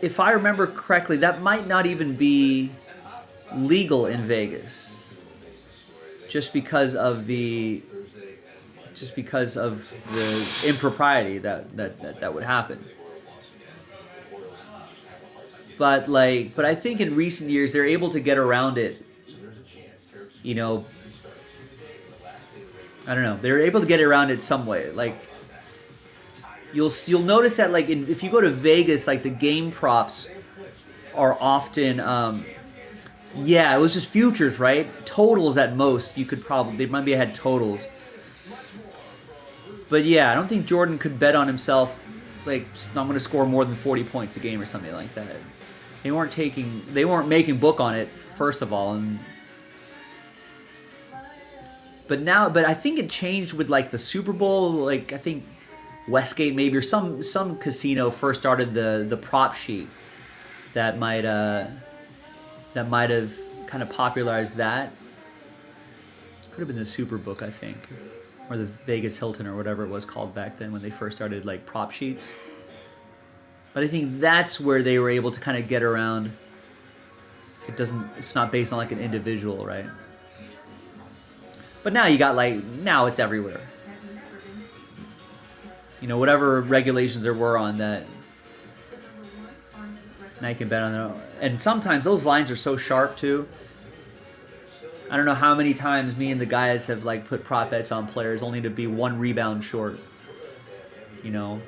if I remember correctly, that might not even be legal in Vegas, just because of the impropriety that would happen. But I think in recent years they're able to get around it. You know, I don't know. They're able to get around it some way. Like you'll notice that if you go to Vegas, like the game props are often yeah, it was just futures, right? Totals at most. You could probably they might be had totals. But yeah, I don't think Jordan could bet on himself like I'm going to score more than 40 points a game or something like that. They weren't making book on it first of all, but I think it changed with like the Super Bowl. Like I think Westgate maybe or some casino first started the prop sheet that might have kind of popularized that. Could have been the Superbook, I think, or the Vegas Hilton or whatever it was called back then when they first started like prop sheets. But I think that's where they were able to kind of get around. It's not based on like an individual, right? But now you got now it's everywhere. You know, whatever regulations there were on that, now you can bet on them. And sometimes those lines are so sharp too. I don't know how many times me and the guys have like put prop bets on players only to be one rebound short. You know,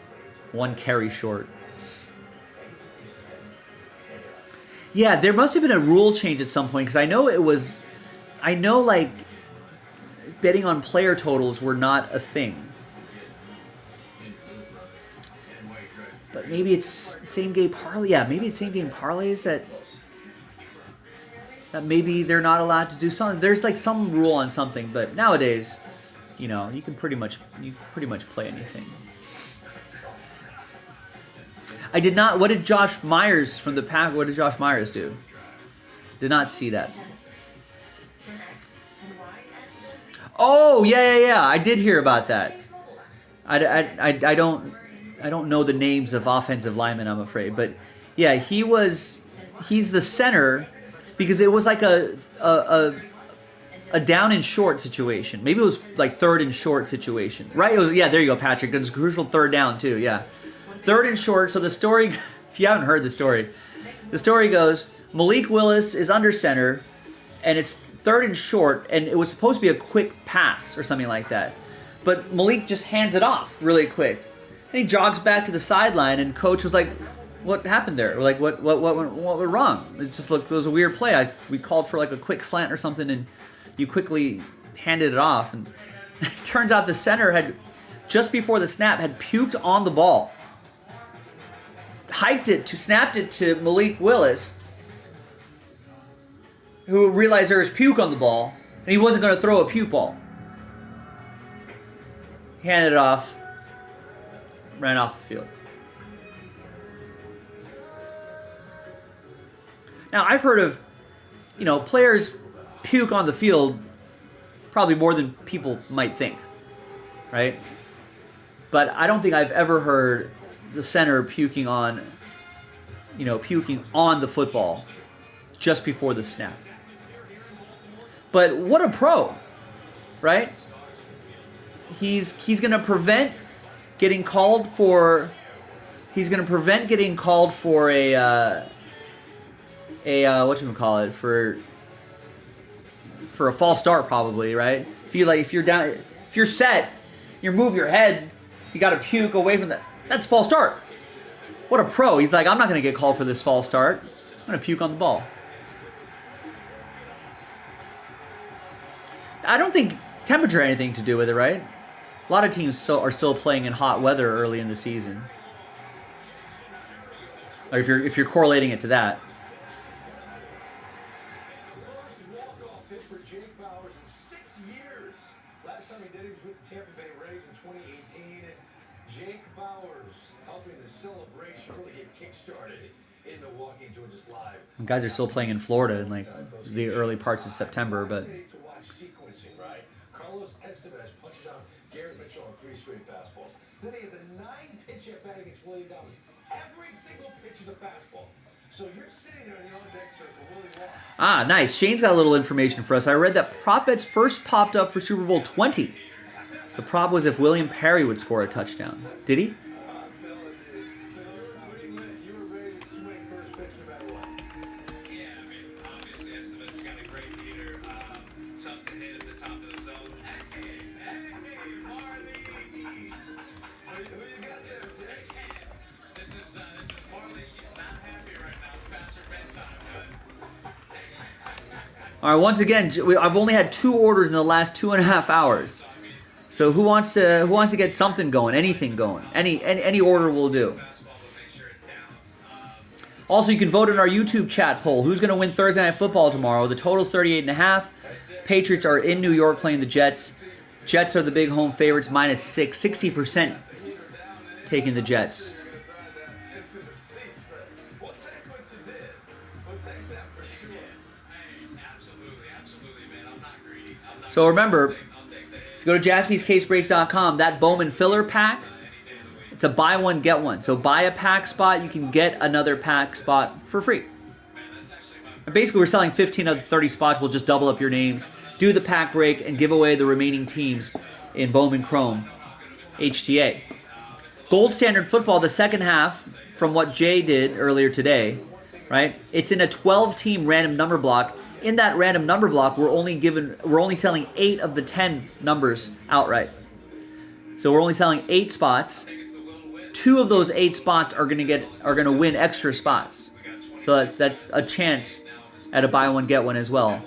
one carry short. Yeah, there must have been a rule change at some point because I know like betting on player totals were not a thing. But maybe it's same game parlay. Yeah, maybe it's same game parlays that maybe they're not allowed to do something. There's like some rule on something, but nowadays, you know, you pretty much play anything. I did not. What did Josh Myers from the Pack? What did Josh Myers do? Did not see that. Oh yeah. I did hear about that. I don't know the names of offensive linemen, I'm afraid, but yeah, he's the center because it was like a down and short situation. Maybe it was like third and short situation, right? It was there you go, Patrick. It was a crucial third down too. Yeah. Third and short. So the story, if you haven't heard the story goes, Malik Willis is under center, and it's third and short, and it was supposed to be a quick pass or something like that. But Malik just hands it off really quick. And he jogs back to the sideline, and coach was like, what happened there? Like, what went wrong? It was a weird play. We called for like a quick slant or something, and you quickly handed it off. And it turns out the center had, just before the snap, had puked on the ball. Snapped it to Malik Willis, who realized there was puke on the ball, and he wasn't going to throw a puke ball. He handed it off, ran off the field. Now, I've heard of, players puke on the field probably more than people might think, right? But I don't think I've ever heard the center puking on the football just before the snap. But what a pro, right? He's going to prevent getting called for. He's going to prevent getting called for a whatchamacallit, for a false start probably, right? If you're set, you move your head, you got to puke away from that. That's false start. What a pro. He's like, I'm not going to get called for this false start. I'm going to puke on the ball. I don't think temperature had anything to do with it, right? A lot of teams are still playing in hot weather early in the season. Or if you're correlating it to that. Walk-off hit for Jake Bowers in 6 years. Last time he did it was with the Tampa Bay Rays in 2018. Jake Bowers helping the celebration really get kick-started in Milwaukee. Georgia's live. And guys are still playing in Florida in like the early parts of September, but Sequencing, right? Carlos Estevez punches out Garrett Mitchell on 3 straight fastballs. Then he has a 9-pitch at bat against Willie Dobbs. Every single pitch is a fastball. So you're sitting there in the on-deck circle, Willie walks. Ah, nice. Shane's got a little information for us. I read that prop bets first popped up for Super Bowl 20. The prop was if William Perry would score a touchdown. Did he? So you were ready to swing first pitch no matter what. Yeah, I mean, obviously, Esteban's got a great leader. Tough to hit at the top of the zone. Hey, Marley! Who you got this? This is Marley. She's not happy right now. It's past her bedtime. All right, once again, I've only had 2 orders in the last 2.5 hours. So who wants to get something going, anything going? Any order will do. Also, you can vote in our YouTube chat poll. Who's going to win Thursday Night Football tomorrow? The total's 38.5. Patriots are in New York playing the Jets. Jets are the big home favorites, -6. 60% taking the Jets. So remember, to go to jaspyscasebreaks.com, that Bowman filler pack, it's a buy one, get one. So buy a pack spot, you can get another pack spot for free. And basically, we're selling 15 of the 30 spots. We'll just double up your names, do the pack break, and give away the remaining teams in Bowman Chrome HTA. Gold Standard Football, the second half, from what Jay did earlier today, right? It's in a 12-team random number block. In that random number block, we're only selling 8 of the 10 numbers outright. So we're only selling 8 spots. 2 of those 8 spots are gonna win extra spots. So that's a chance at a buy one get one as well.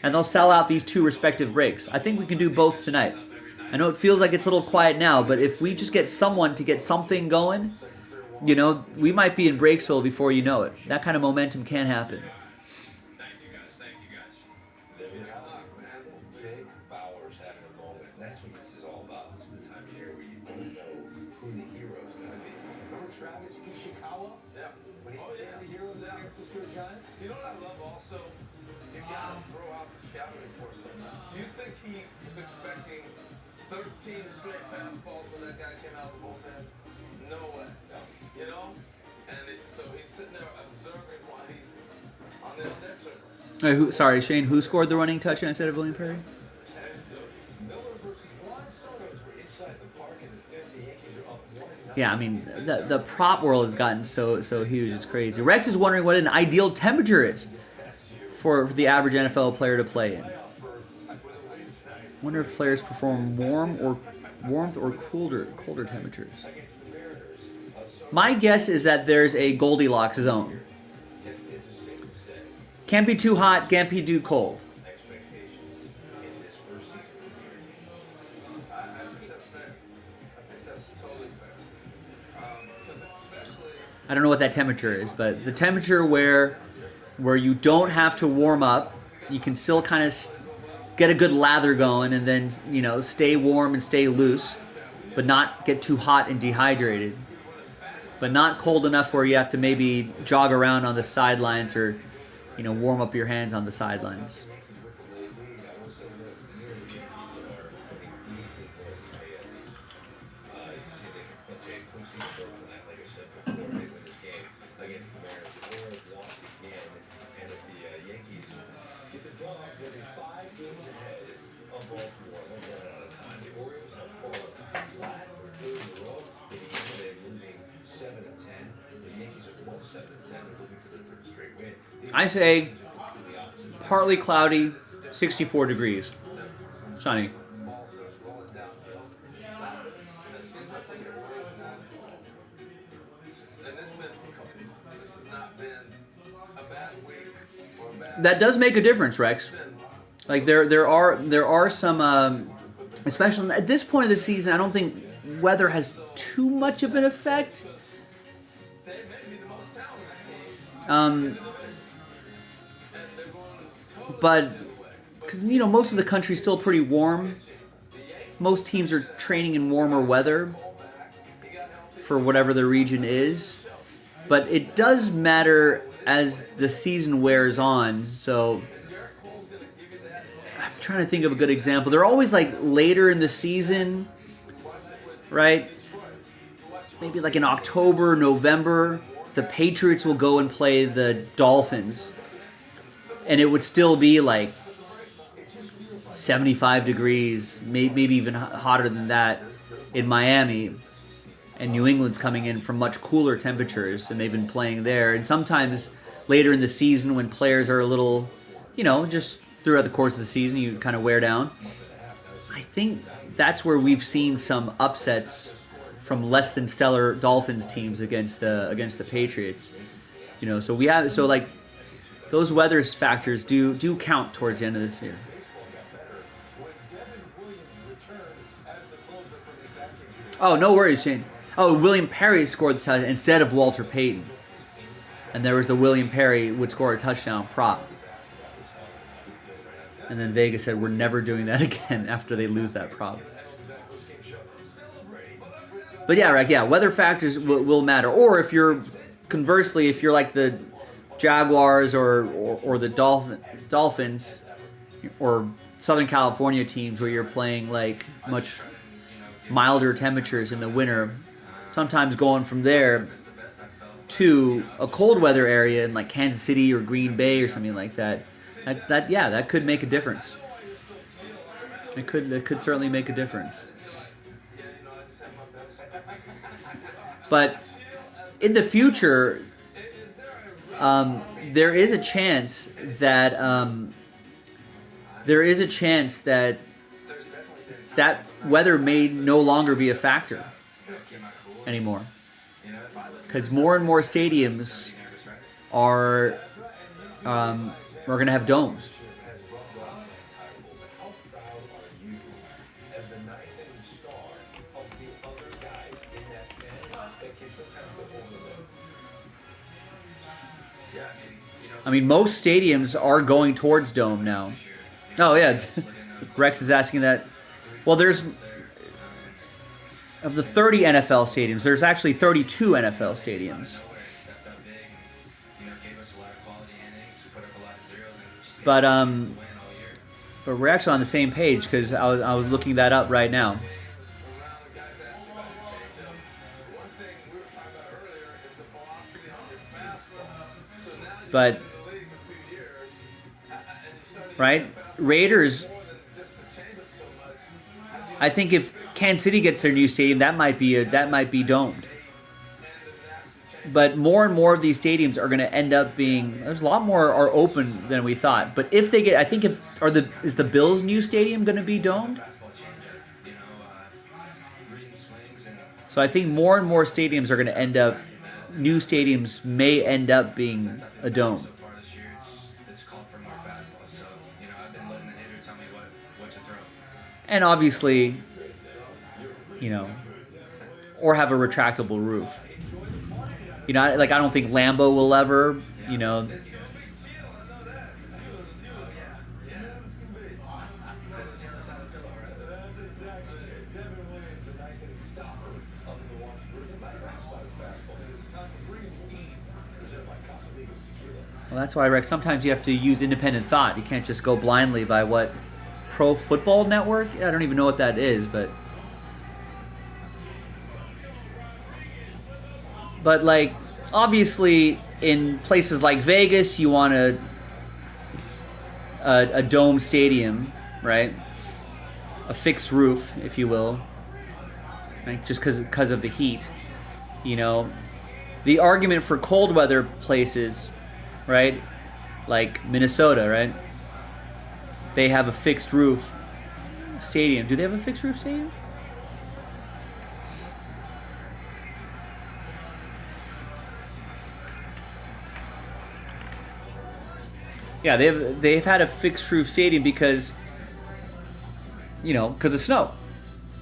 And they'll sell out these 2 respective breaks. I think we can do both tonight. I know it feels like it's a little quiet now, but if we just get someone to get something going, you know, we might be in Breaksville before you know it. That kind of momentum can happen. Jake Bauer's having a moment. That's what this is all about. This is the time of year where you don't know who the hero's going to be. Remember Travis Ishikawa? Yeah. When he became the hero of the San Francisco Giants? You know what I love also? You got to throw out the scouting report sometime. Do you think he was expecting 13 straight fastballs when that guy came out of the bullpen? No way. No. You know? And so he's sitting there observing while he's on the on-deck circle. Sorry, Shane, who scored the running touchdown instead of William Perry? Yeah, I mean, the prop world has gotten so huge, it's crazy. Rex is wondering what an ideal temperature is for the average NFL player to play in. Wonder if players perform warmth or colder temperatures. My guess is that there's a Goldilocks zone. Can't be too hot, can't be too cold. I don't know what that temperature is, but the temperature where you don't have to warm up, you can still kind of get a good lather going and then, you know, stay warm and stay loose, but not get too hot and dehydrated. But not cold enough where you have to maybe jog around on the sidelines or, you know, warm up your hands on the sidelines. I say partly cloudy, 64 degrees. Sunny. That does make a difference, Rex. Like there are some, especially at this point of the season, I don't think weather has too much of an effect. But because, you know, most of the country's still pretty warm. Most teams are training in warmer weather for whatever the region is. But it does matter as the season wears on. So I'm trying to think of a good example. They're always like later in the season, right? maybe like in October, November, the Patriots will go and play the Dolphins, and it would still be like 75 degrees, maybe even hotter than that in Miami, and New England's coming in from much cooler temperatures, and they've been playing there. And sometimes later in the season when players are a little, just throughout the course of the season, you kind of wear down. I think that's where we've seen some upsets from less than stellar Dolphins teams against the Patriots. So like those weather factors do count towards the end of this year. Oh, no worries, Shane. Oh, William Perry scored the touchdown instead of Walter Payton. And there was the William Perry would score a touchdown prop. And then Vegas said, we're never doing that again after they lose that prop. But yeah, weather factors will matter. Or if you're, conversely, if you're like the Jaguars or the Dolphins or Southern California teams where you're playing like much milder temperatures in the winter, sometimes going from there to a cold weather area in like Kansas City or Green Bay or something like that, that could make a difference. It could certainly make a difference. But in the future, there is a chance that that weather may no longer be a factor anymore, because more and more stadiums are going to have domes. I mean, most stadiums are going towards dome now. Oh yeah, Rex is asking that. Well, there's of the 30 NFL stadiums, there's actually 32 NFL stadiums. But we're actually on the same page because I was looking that up right now. But right, Raiders. I think if Kansas City gets their new stadium, that might be domed. But more and more of these stadiums are going to end up being. There's a lot more are open than we thought. But if they get, I think is the Bills' new stadium going to be domed? So I think more and more stadiums are going to end up. New stadiums may end up being a dome. And obviously, or have a retractable roof. I don't think Lambeau will ever, Well, that's why, Rex, sometimes you have to use independent thought. You can't just go blindly by what Pro Football Network? I don't even know what that is, but like, obviously in places like Vegas, you want a dome stadium, right? A fixed roof, if you will, right? Just because of the heat, The argument for cold weather places, right? Like Minnesota, right? They have a fixed roof stadium. Do they have a fixed roof stadium? Yeah, they've had a fixed roof stadium because of snow,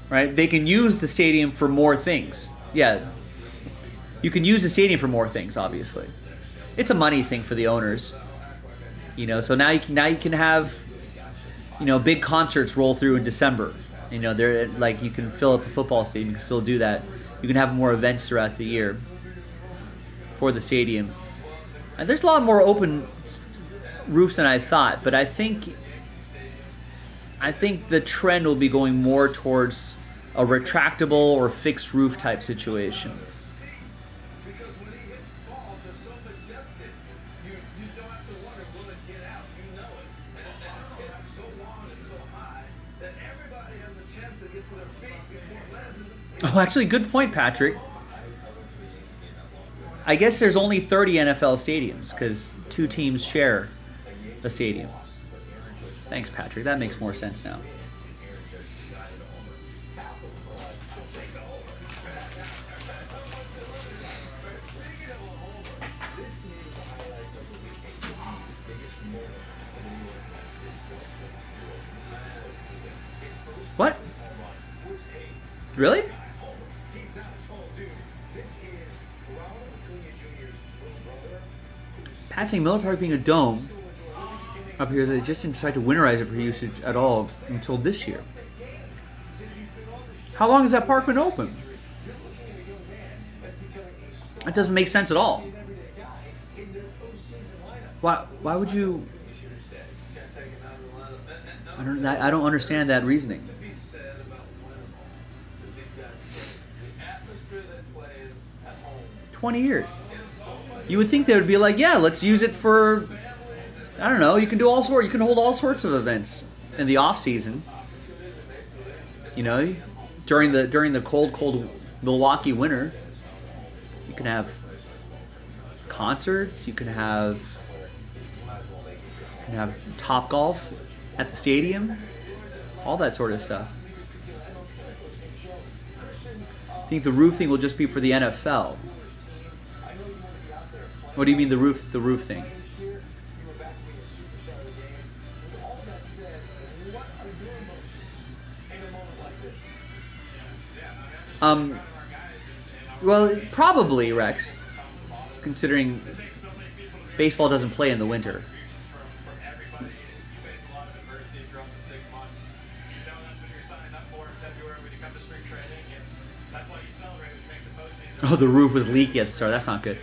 right? They can use the stadium for more things. Yeah, you can use the stadium for more things. Obviously, it's a money thing for the owners. So now you can have big concerts roll through in December. They're like, you can fill up a football stadium. You can still do that. You can have more events throughout the year for the stadium, and there's a lot more open roofs than I thought, but I think the trend will be going more towards a retractable or fixed roof type situation. Because when he hits balls, they're so majestic. You don't have to wonder, will it get out? You know it. And it's hit so long and so high that everybody has a chance to get to their feet before it lands in the seat. Oh, actually, good point, Patrick. I guess there's only 30 NFL stadiums because 2 teams share a stadium. Thanks, Patrick. That makes more sense now. What? Really? Pat saying Miller Park being a dome up here, they just didn't decide to winterize it for usage at all until this year. How long has that park been open? That doesn't make sense at all. Why would you? I don't understand that reasoning. 20 years. You would think they would be like, yeah, let's use it for, I don't know, you can do all sorts, you can hold all sorts of events in the off season. You know, during the cold Milwaukee winter, you can have concerts, you can have Top Golf at the stadium, all that sort of stuff. I think the roof thing will just be for the NFL. What do you mean the roof thing? Well, probably, Rex, considering baseball doesn't play in the winter. Oh, the roof was leaky at the start. That's not good.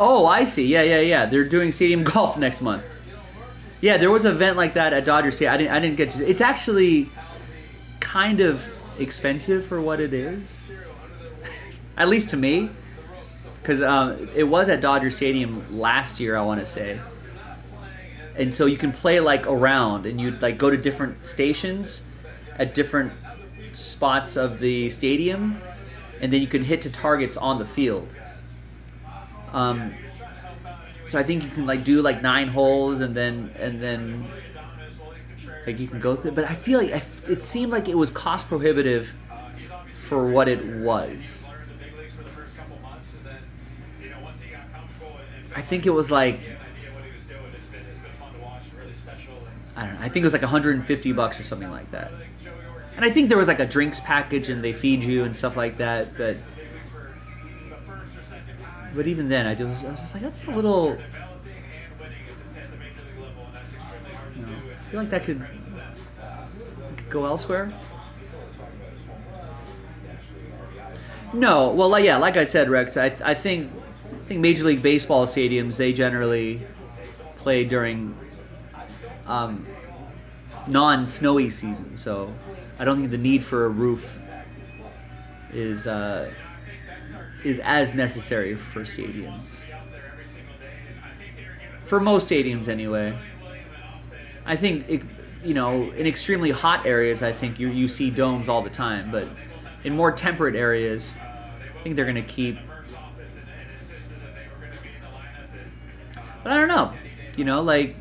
Oh, I see. Yeah. They're doing stadium golf next month. Yeah, there was an event like that at Dodger Stadium. I didn't get to. It's actually kind of expensive for what it is, at least to me, because it was at Dodger Stadium last year, I want to say. And so you can play like around, and you'd like go to different stations at different spots of the stadium, and then you can hit to targets on the field. So I think you can like do like 9 holes, and then like you can go through. But I feel like it seemed like it was cost prohibitive for what it was. I think it was like, I don't know. I think it was like $150 or something like that. And I think there was like a drinks package, and they feed you and stuff like that. But even then, I was just like, that's a little. You know, I feel like that could go elsewhere. No, well, yeah, like I said, Rex, I think Major League Baseball stadiums, they generally play during non-snowy season, so I don't think the need for a roof is as necessary for stadiums. For most stadiums, anyway. I think, in extremely hot areas, I think you see domes all the time, but in more temperate areas, I think they're going to keep. But I don't know. Like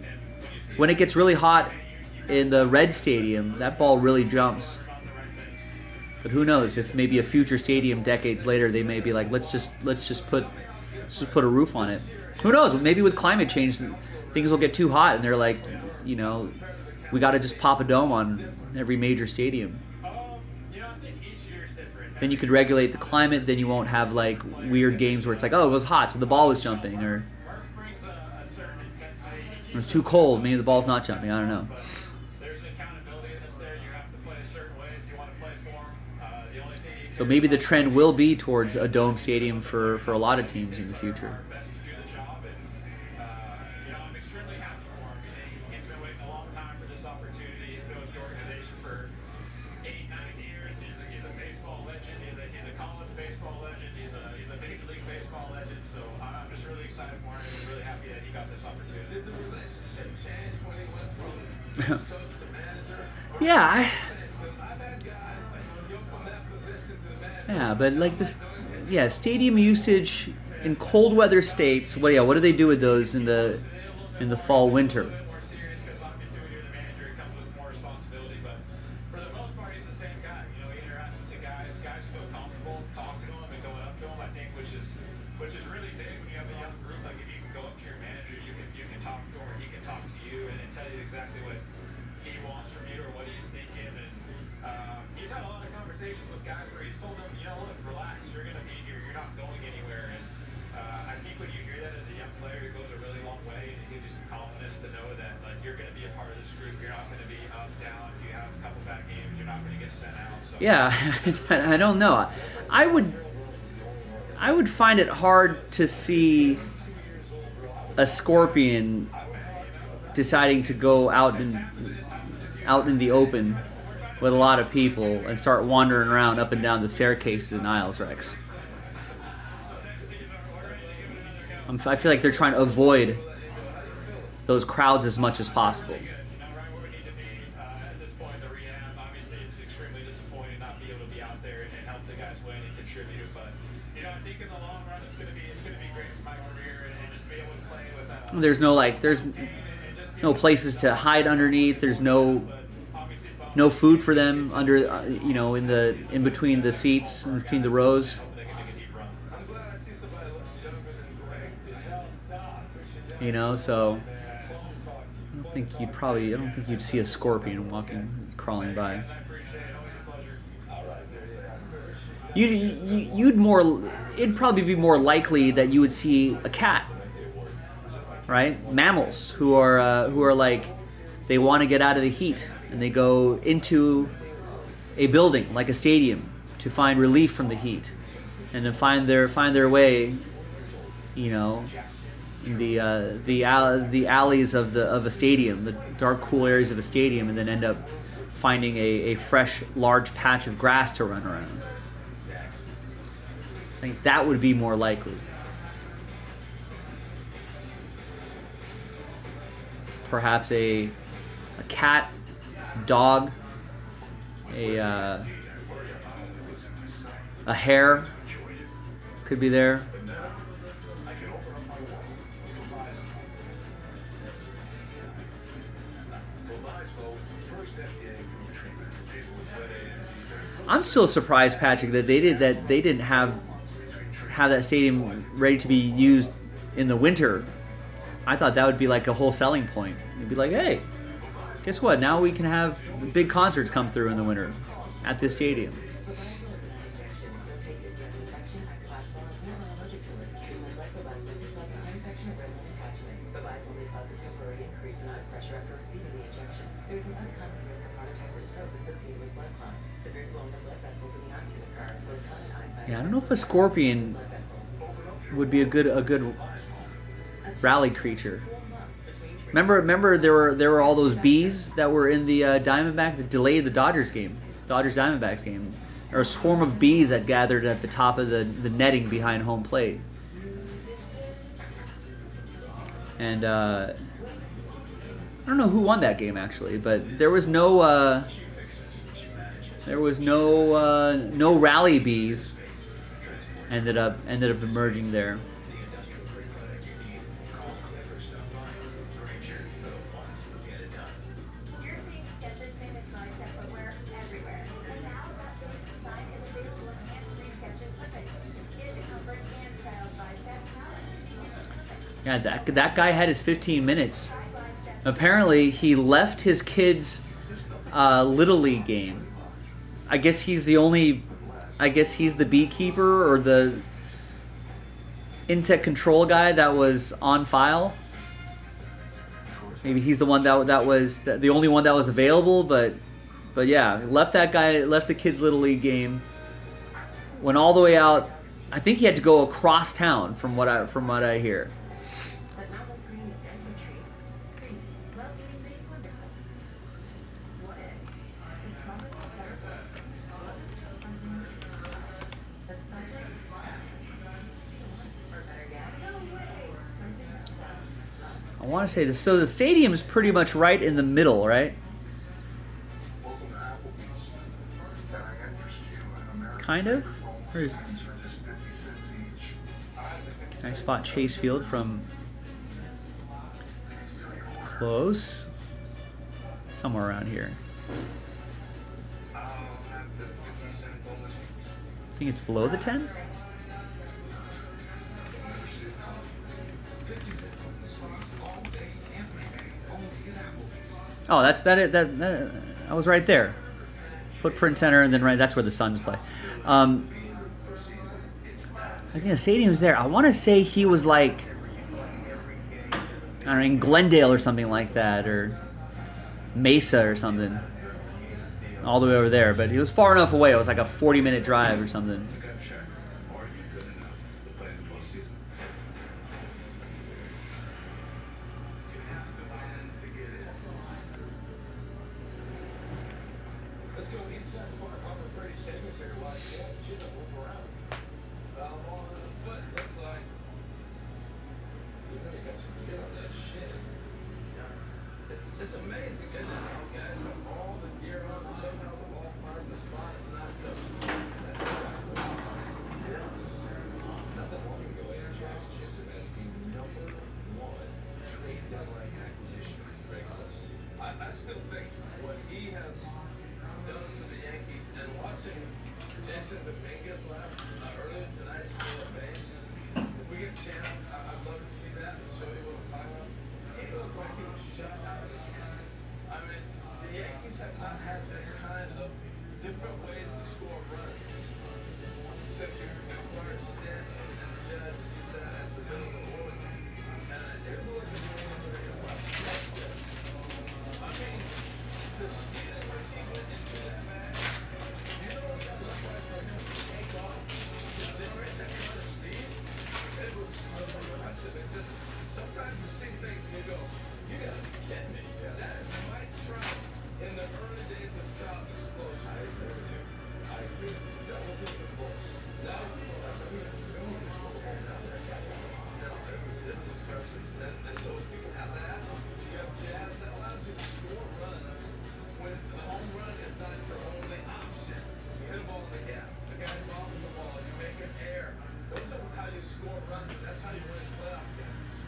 when it gets really hot in the Red Stadium, that ball really jumps. But who knows? If maybe a future stadium decades later, they may be like, let's just put a roof on it. Who knows? Maybe with climate change, things will get too hot, and they're like, we got to just pop a dome on every major stadium. Then you could regulate the climate. Then you won't have like weird games where it's like, oh, it was hot, so the ball was jumping, or it was too cold, maybe the ball's not jumping. I don't know. So maybe the trend will be towards a dome stadium for a lot of teams in the future. he got this opportunity. Did the relationship change when he went from coach to manager? Yeah, I've had guys from that position to the manager. yeah, but like this, yeah, stadium usage in cold weather states. What do they do with those in the fall winter? More serious because obviously when you're the manager, it comes with more responsibility. But for the most part, he's the same guy. You know, he interacts with the guys. Guys feel comfortable talking to him and going up to him. I think, which is really big when you have a young group. Like if you can go up to your manager, you can talk to him, or he can talk to you, and tell you exactly what he wants from you or what he's thinking. And he's had a lot of conversations with guys where he's told them, you know, look, relax. You're going to be here. You're not going anywhere. And I think when you hear that as a young player, it goes a really long way, and it gives you some confidence to know that like you're going to be a part of this group. You're not going to be up, down. If you have a couple bad games, you're not going to get sent out. So Yeah, I don't know. I would find it hard to see a scorpion deciding to go out in the open with a lot of people and start wandering around up and down the staircases in aisles, Rex. I feel like they're trying to avoid those crowds as much as possible. right where we need to be at this point in the rehab. Obviously, it's extremely disappointing not be able to be out there and help the guys win and contribute. But you know, I think in the long run, it's going to be great for my career and just be able to play with. There's no places to hide underneath. There's no food for them under in between the seats, in between the rows. I'm glad I see somebody that looks younger than Greg did. You know, so I don't think you'd see a scorpion crawling by. It'd probably be more likely that you would see a cat, right? Mammals who are like, they want to get out of the heat and they go into a building like a stadium to find relief from the heat and to find their way, you know, in the alleys of a stadium, the dark, cool areas of a stadium, and then end up finding a fresh, large patch of grass to run around. I think that would be more likely. Perhaps a cat, dog, a hare could be there. I'm still surprised, Patrick, that they didn't have that stadium ready to be used in the winter. I thought that would be like a whole selling point. It'd be like, hey, guess what? Now we can have big concerts come through in the winter at this stadium. Yeah, I don't know if a scorpion would be a good rally creature. Remember there were all those bees that were in the Diamondbacks that delayed the Dodgers Diamondbacks game. There were a swarm of bees that gathered at the top of the netting behind home plate. And I don't know who won that game actually, but there was no rally bees ended up emerging there. You're seeing Skechers famous bicep footwear everywhere. And now that basic design is available in hands-free Skechers slippers. Get the comfort and style of bicep now. Yeah, that guy had his 15 minutes. Apparently, he left his kid's Little League game. I guess he's the beekeeper or the insect control guy that was on file. Maybe he's the one that was the only one that was available, but yeah, left the kid's Little League game, went all the way out. I think he had to go across town from what I hear. But not with Creamy's dental treats. Creamy's well-being made wonderful. What if the promise of better health wasn't just something you could but something or better yet, something that felt want to say this. So the stadium's pretty much right in the middle, right? Welcome to Applebee's. Can I interest you in American Kind of. Where is? for just 50 cents each? Can I spot Chase Field from close? Somewhere around here. I'll have the 50 cent bonus. I think it's below the 10. Never see it coming. 50 cent bonus wings all day, every day, only at Applebee's. Oh, that's that. I was right there. Footprint Center, and then right. That's where the Suns play. I think the stadium's there. I want to say he was like, I don't know, in Glendale or something like that, or Mesa or something. All the way over there, but he was far enough away. It was like a 40-minute drive or something. Are you good enough to play in the postseason? You have to win to get in. Let's go inside the park. I'm afraid of segments here. Like, yeah, it's just a move around. On the foot, looks like. You know he's got some gear on that shit. It's amazing, isn't it? How guys have all the gear on and somehow the ball finds a spot. It's not tough. That's exactly what I'm Nothing long ago, Jazz Chisholm as the #1 trade deadline acquisition on Greg's list. I still think what he has done for the Yankees and watching Jason Dominguez left earlier tonight steal a base. If we get a chance, I'd love to see that and show you what I'm talking about. He looked like he was shut out. I mean, the Yankees have not had this kind of different ways to score runs since you acquired Stanton and Judge and use that as the middle of the order. And here's what we're doing over here. I mean, the speed at which he went into that bag, you know what that looked like for him to take off to generate that kind of speed? It was so impressive. It just, sometimes you see things and you go, you gotta be kidding me. That is Mike Trout in the early days of Trout explosion. I agree with you. I agree. That wasn't even close. No, I mean, no one can throw the ball down there. no, it was impressive. And so if you have that, you have Jazz that allows you to score runs when the home run is not your only option. You hit a ball in the gap, the guy bobbles the ball, you make an error. Those are how you score runs, and that's how you win playoff games.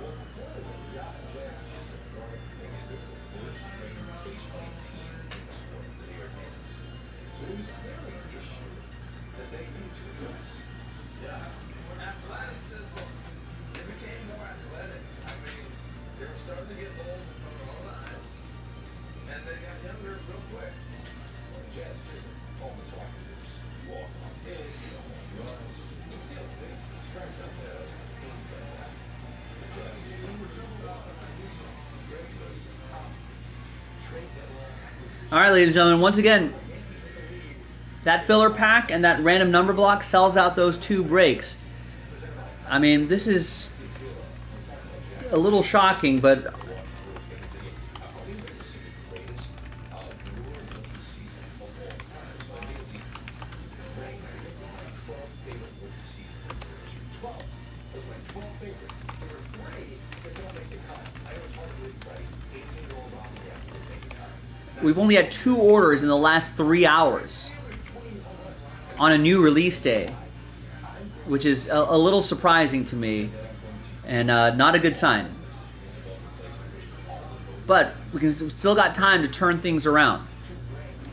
Well, before the job, Jazz Chisholm guarded the Yankees as the worst-rated baseball team in the sport, the New York Yankees. So it was clearly an issue that they needed to address. Yeah. Athleticism, they became more athletic. I mean, they were starting to get old in front of our eyes, and they got younger real quick. When Jazz Chisholm, all the talking is walk on hits, home runs, he still makes strikes out there. The Jazz Chisholm was Greg's list top trade deadline acquisition. All right, ladies and gentlemen. Once again, that filler pack and that random number block sells out those 2 breaks. I mean, this is a little shocking, but we've only had 2 orders in the last 3 hours on a new release day, which is a little surprising to me and not a good sign. But we still got time to turn things around.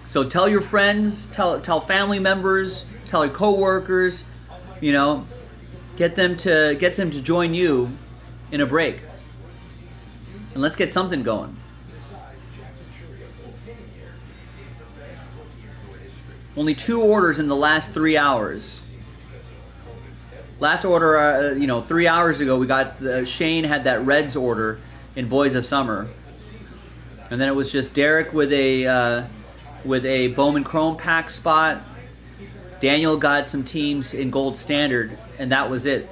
So tell your friends, tell family members, tell your coworkers, you know, get them to join you in a break, and let's get something going. Only 2 orders in the last 3 hours. Last order, 3 hours ago, we got Shane had that Reds order in Boys of Summer, and then it was just Derek with a Bowman Chrome pack spot. Daniel got some teams in Gold Standard, and that was it.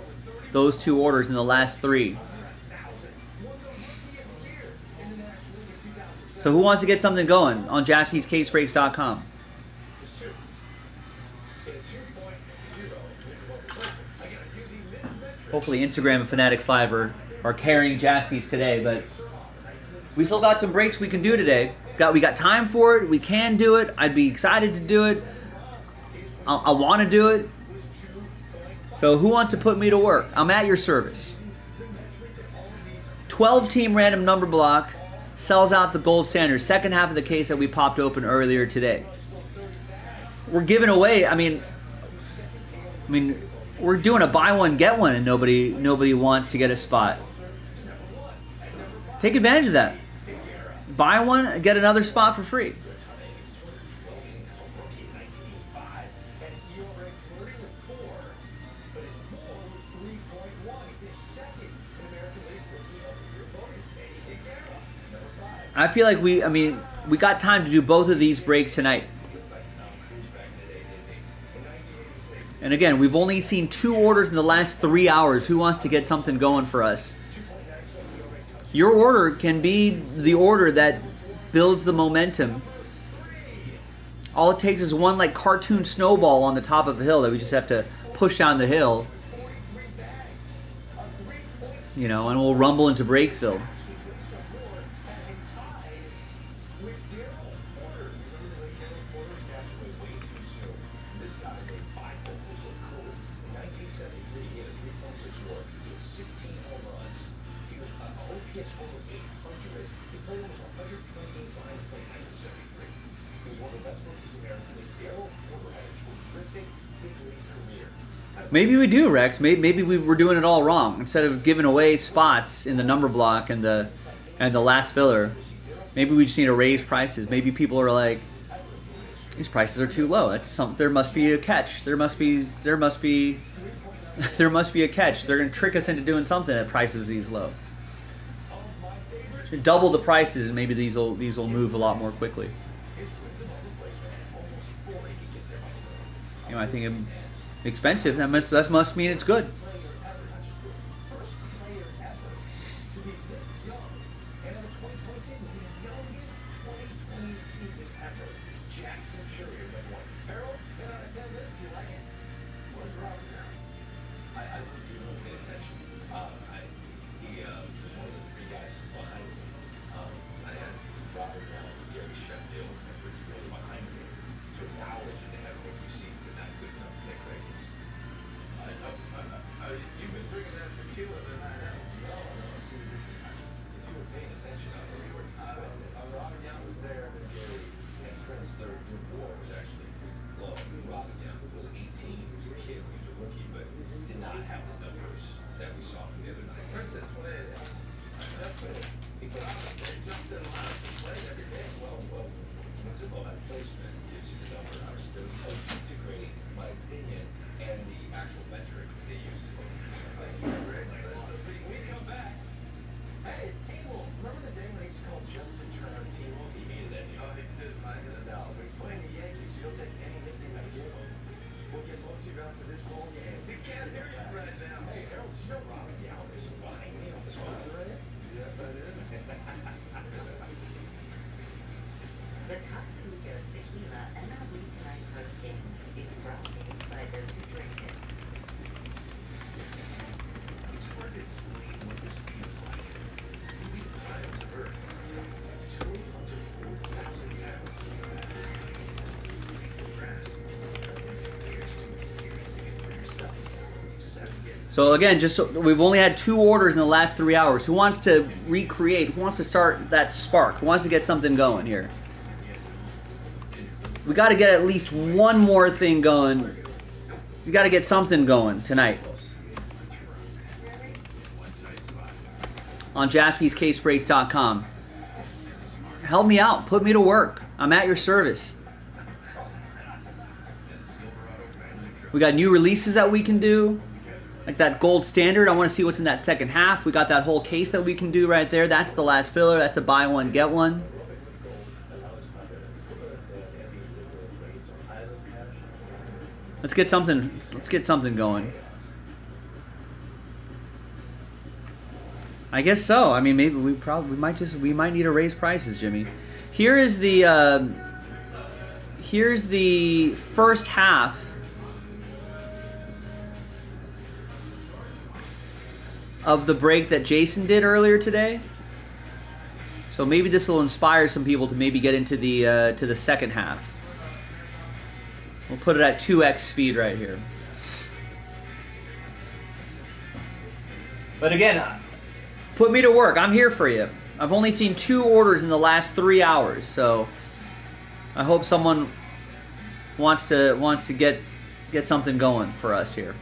Those 2 orders in the last 3. So who wants to get something going on jaspyscasebreaks.com? Hopefully Instagram and Fanatics Live are are carrying Jaspys today, but we still got some breaks we can do today. We got time for it. We can do it. I'd be excited to do it. I want to do it. So who wants to put me to work? I'm at your service. 12-team random number block sells out the gold standard. Second half of the case that we popped open earlier today. We're giving away. I mean, we're doing a buy one get one, and nobody wants to get a spot. Take advantage of that. Buy one, get another spot for free. I feel like we got time to do both of these breaks tonight. And again, we've only seen 2 orders in the last 3 hours. Who wants to get something going for us? Your order can be the order that builds the momentum. All it takes is one like cartoon snowball on the top of a hill that we just have to push down the hill. You know, and we'll rumble into Breaksville. Maybe we do, Rex. Maybe we were doing it all wrong. Instead of giving away spots in the number block and the last filler, maybe we just need to raise prices. Maybe people are like, these prices are too low. There must be a catch. There must be a catch. They're gonna trick us into doing something at prices these low. Double the prices, and maybe these will move a lot more quickly. You know, I think expensive. That must mean it's good. The Casamigos Tequila MLB Tonight post game is brought to you by those who drink it. It's hard to explain what this feels like. Moving piles of earth, total up to 4,000 pounds. It's a grass. Here's to experiencing it for yourself. You just have to get. So again, we've only had 2 orders in the last 3 hours. Who wants to recreate? Who wants to start that spark? Who wants to get something going here? We got to get at least one more thing going. We got to get something going tonight. On JaspysCaseBreaks.com. Help me out. Put me to work. I'm at your service. We got new releases that we can do. Like that gold standard. I want to see what's in that second half. We got that whole case that we can do right there. That's the last filler. That's a buy one, get one. Let's get something going. I guess so. I mean, maybe we might need to raise prices, Jimmy. Here's the first half. of the break that Jason did earlier today. So maybe this will inspire some people to maybe get into the second half. We'll put it at 2x speed right here. But again, put me to work. I'm here for you. I've only seen 2 orders in the last 3 hours, so I hope someone wants to get something going for us here.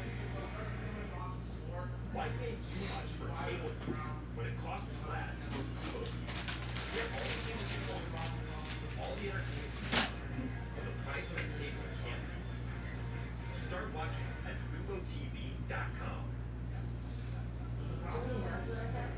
Why pay too much for cable TV when it costs less for Fubo TV? Get all the games you want, all the entertainment you want, for the price that cable can't. Start watching at FuboTV.com. During an asthma attack,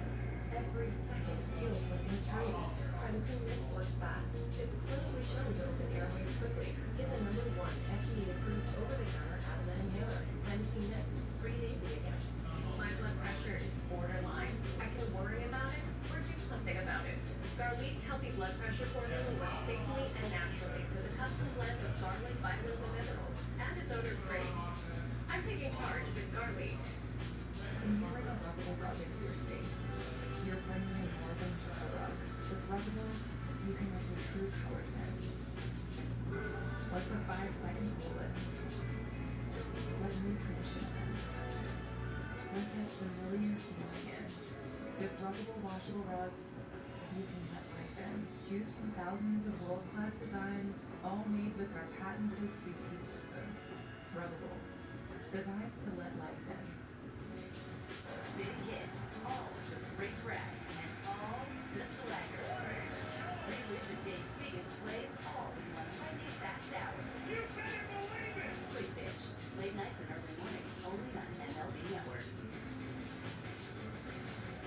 every second feels like an eternity. Primatene Mist works fast. It's clinically shown to open airways quickly. Get the #1 FDA-approved over-the-counter asthma inhaler. Primatene Mist. Breathe easy again. My blood pressure is borderline. I can worry about it or do something about it. Garlic Healthy Blood Pressure Formula works safely and naturally with a custom blend of garlic, vitamins, and minerals. And it's odor-free. I'm taking charge with Garlic. When you bring a ruggable rug into your space, you're bringing in more than just a rug. With ruggable, you can let your true colors in. Let the 5-second cool in. Let new traditions in. Let that familiar feeling in. With ruggable washable rugs, you can let life in. Choose from thousands of world-class designs, all made with our patented two-piece system. Ruggable. Designed to let life in. Big hits, all the great raps, and all the swagger. Relive the day's biggest plays, all in one highly fast hour. You better believe it! Quick Pitch, late nights and early mornings, only on MLB Network.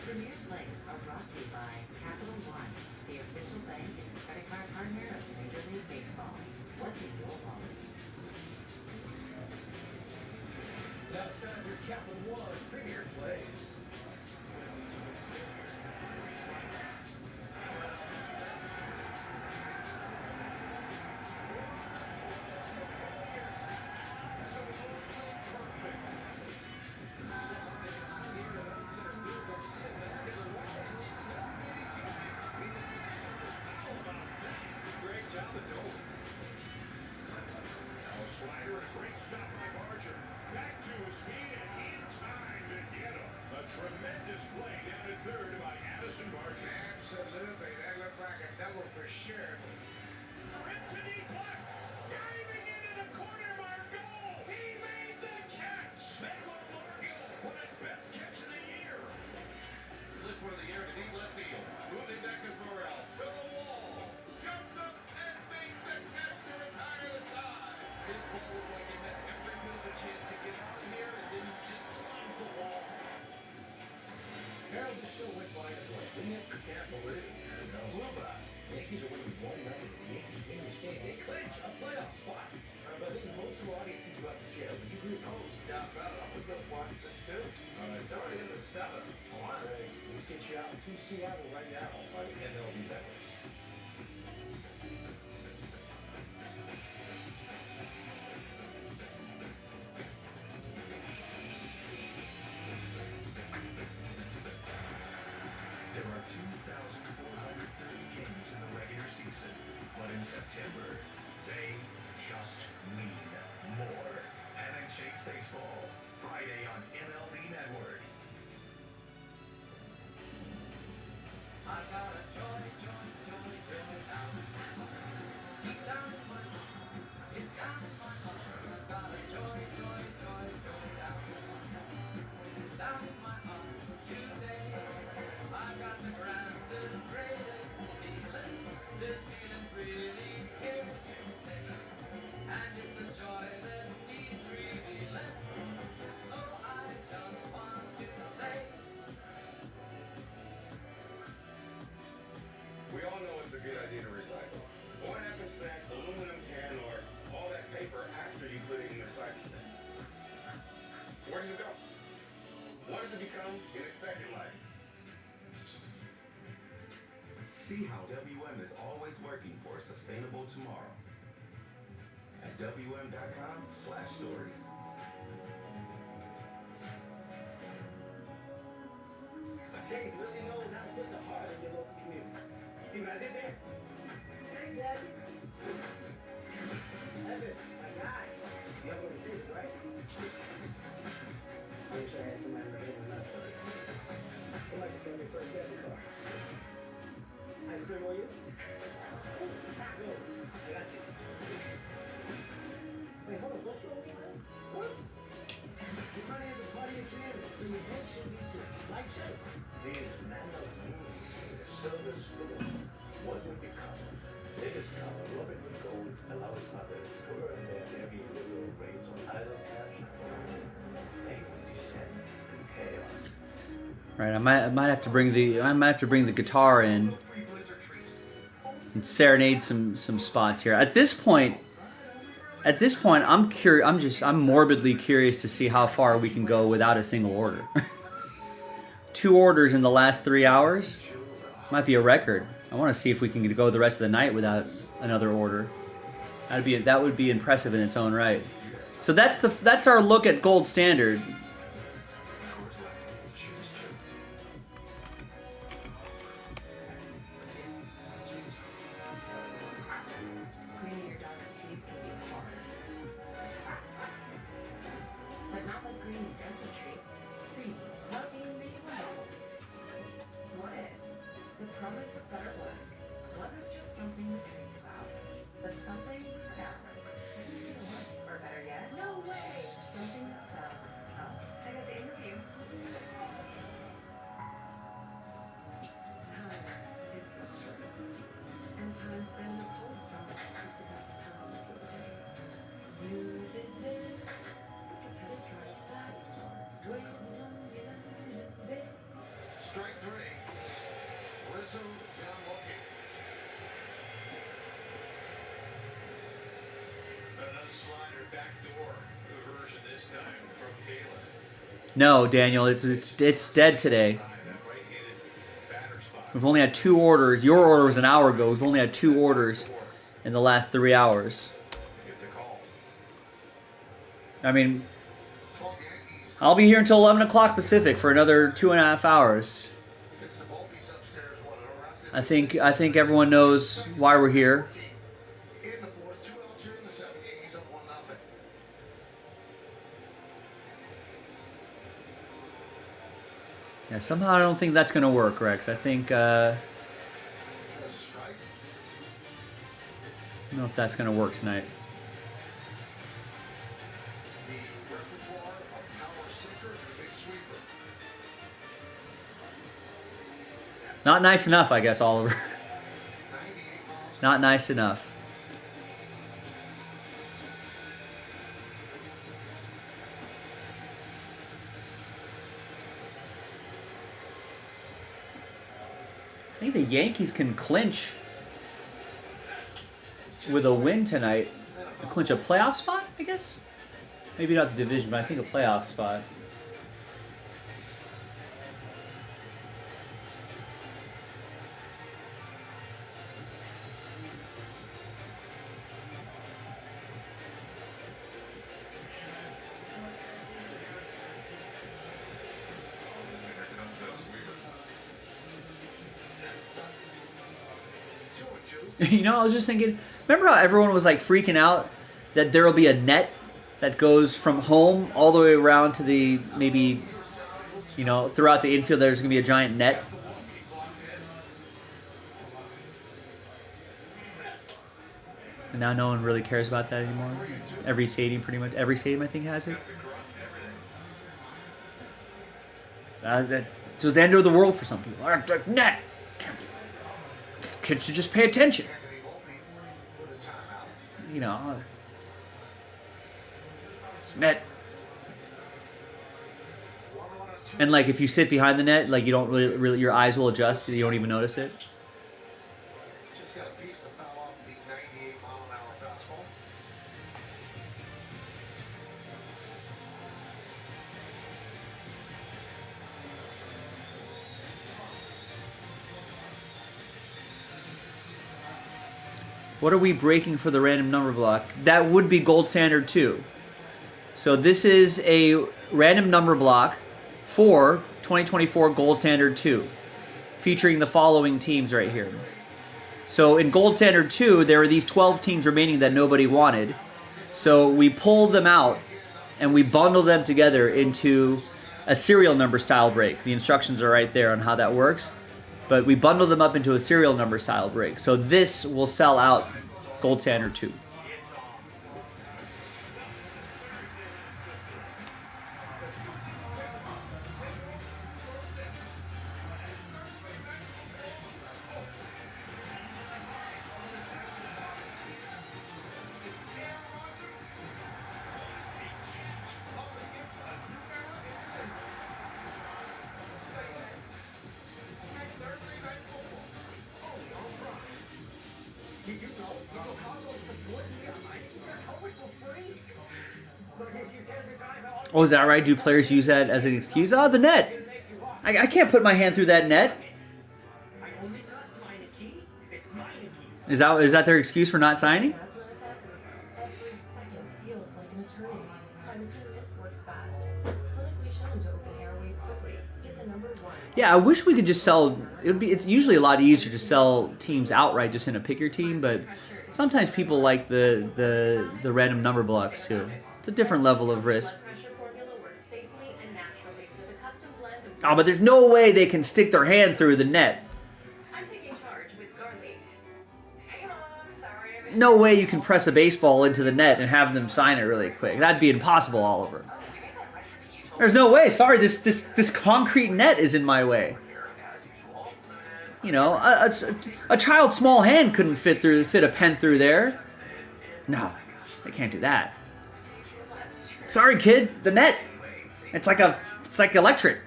Premier Plays are brought to you by Capital One, the official bank and credit card partner of Major League Baseball. What's in your wallet? Now it's time for Capital One Premier Plays. Great job of goals. Now a slider and a great stop by Barger. Back to his feet and in time to get him. A tremendous play down to third by Addison Barger. Absolutely. That looked like a double for sure. Anthony Black diving into the corner of our goal. He made the catch. Manuel Margill won his best catch of the year. Flick one of the air to deep left field. Moving back to Farrell. To the wall. Jumps up and makes the catch to retire the tie. This ball looked like it had every bit of a chance to get out of here, and then he just climbed the wall. Harold, this show went by in a blink, didn't it? Can't believe it. Blue by. Yankees are winning 1-0. The Yankees win this game. They clinch a playoff spot. But I think most of our audience is about to Seattle. Would you agree? Oh, Doubt about it. I'm going to watch this too. It's already in the 7th. all right. Let's get you out to Seattle right now on MLB Network. There are 2,430 games in the regular season, but in September, they just mean more. Panic Chase Baseball, Friday on MLB Network. I got a joy, joy, joy, joy down in my heart. Deep down in my heart. It's down in my heart. I got a joy, joy, joy, joy down in my heart. Down in my heart today. I got the grandest, greatest feeling. This feeling's really here to stay. And it's a joy that needs revealing. So I just want to say. We all know it's a good idea to recycle. But what happens to that aluminum can or all that paper after you put it in the recycling bin? Where does it go? What does it become in its second life? See how WM is always working for a sustainable tomorrow at WM.com/stories. Chase really knows how to put the heart in your local community. See what I did there? Hey, Jazzy. Evan, my guy. You have one of the savings, right? I wish I had somebody like Evan last week. Somebody just got their first debit card. Ice cream on you? Tacos. I got you. Wait, hold on. What's wrong with you, man? What? Your money is a part of your community, so your bank should be too. Like Chase. These men of means, silver spoon, what would become? They discover Robin with gold allows others to earn their heavy liberal rates on idle cash. They would descend to chaos. Right, I might have to bring the guitar in and serenade some spots here. At this point, I'm morbidly curious to see how far we can go without a single order. 2 orders in the last 3 hours might be a record. I want to see if we can go the rest of the night without another order. That would be impressive in its own right. So that's our look at gold standard. Cleaning your dog's teeth can be hard. But not like Green's dental treats. Green's well-being made wonderful. What if the promise of better work wasn't just something we dreamed about, but something we found? Or better yet, no way! Something that found us. I got the interview. Time is luxury. And time spent in a post from is the best time. You deserve a test drive that Strike three. Rizzo down looking. Another slider backdoor version this time from Taylor. No, Daniel, it's dead today. We've only had 2 orders. Your order was an hour ago. We've only had 2 orders in the last 3 hours. I mean, I'll be here until 11 o'clock Pacific for another 2.5 hours. I think everyone knows why we're here. In the fourth, 2 outs here in the 7th. Yankees up 1-0. Yeah, somehow I don't think that's going to work, Rex. I think, I don't know if that's going to work tonight. Not nice enough, I guess, Oliver. Not nice enough. I think the Yankees can clinch with a win tonight. Clinch a playoff spot, I guess? Maybe not the division, but I think a playoff spot. You know, I was just thinking, remember how everyone was like freaking out that there will be a net that goes from home all the way around to the, maybe, you know, throughout the infield there's going to be a giant net? And now no one really cares about that anymore. Every stadium, pretty much, every stadium I think has it. That was the end of the world for some people. Net! Kids should just pay attention. You know. Net. And like if you sit behind the net, like you don't really your eyes will adjust, you don't even notice it. Just got a piece to foul off the 98-mile-an-hour fastball. What are we breaking for the random number block? That would be gold standard too. So this is a random number block for 2024 Gold Standard 2, featuring the following teams right here. So in Gold Standard 2, there are these 12 teams remaining that nobody wanted. So we pull them out and we bundle them together into a serial number style break. The instructions are right there on how that works. But we bundle them up into a serial number style break. So this will sell out Gold Standard 2. Oh, is that right? Do players use that as an excuse? Oh, the net. I can't put my hand through that net. Is that their excuse for not signing? Every second feels like an eternity. Primatine Mist works fast. It's clinically shown to open airways quickly. Get the number 1. Yeah, I wish we could just sell. It's usually a lot easier to sell teams outright just in a pick your team, but sometimes people like the random number blocks too. It's a different level of risk. Oh, but there's no way they can stick their hand through the net. I'm taking charge with garlic. Hey, Mom, sorry I missed No way you can press a baseball into the net and have them sign it really quick. That'd be impossible, Oliver. There's no way. Sorry, this concrete net is in my way. You know, a child's small hand couldn't fit a pen through there. No, they can't do that. Sorry, kid. The net. It's like electric.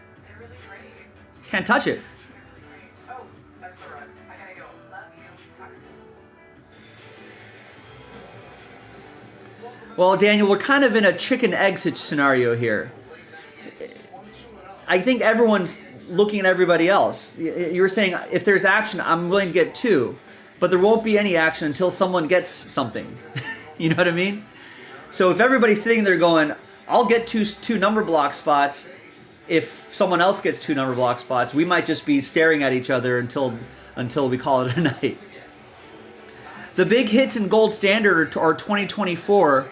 Can't touch it. Oh, that's the run. I gotta go. Love you. Talk soon. Well, Daniel, we're kind of in a chicken-egg scenario here. I think everyone's looking at everybody else. You were saying, if there's action, I'm willing to get 2. But there won't be any action until someone gets something. You know what I mean? So if everybody's sitting there going, I'll get two number block spots, if someone else gets 2 number block spots, we might just be staring at each other until we call it a night. The big hits in Gold Standard are 2024,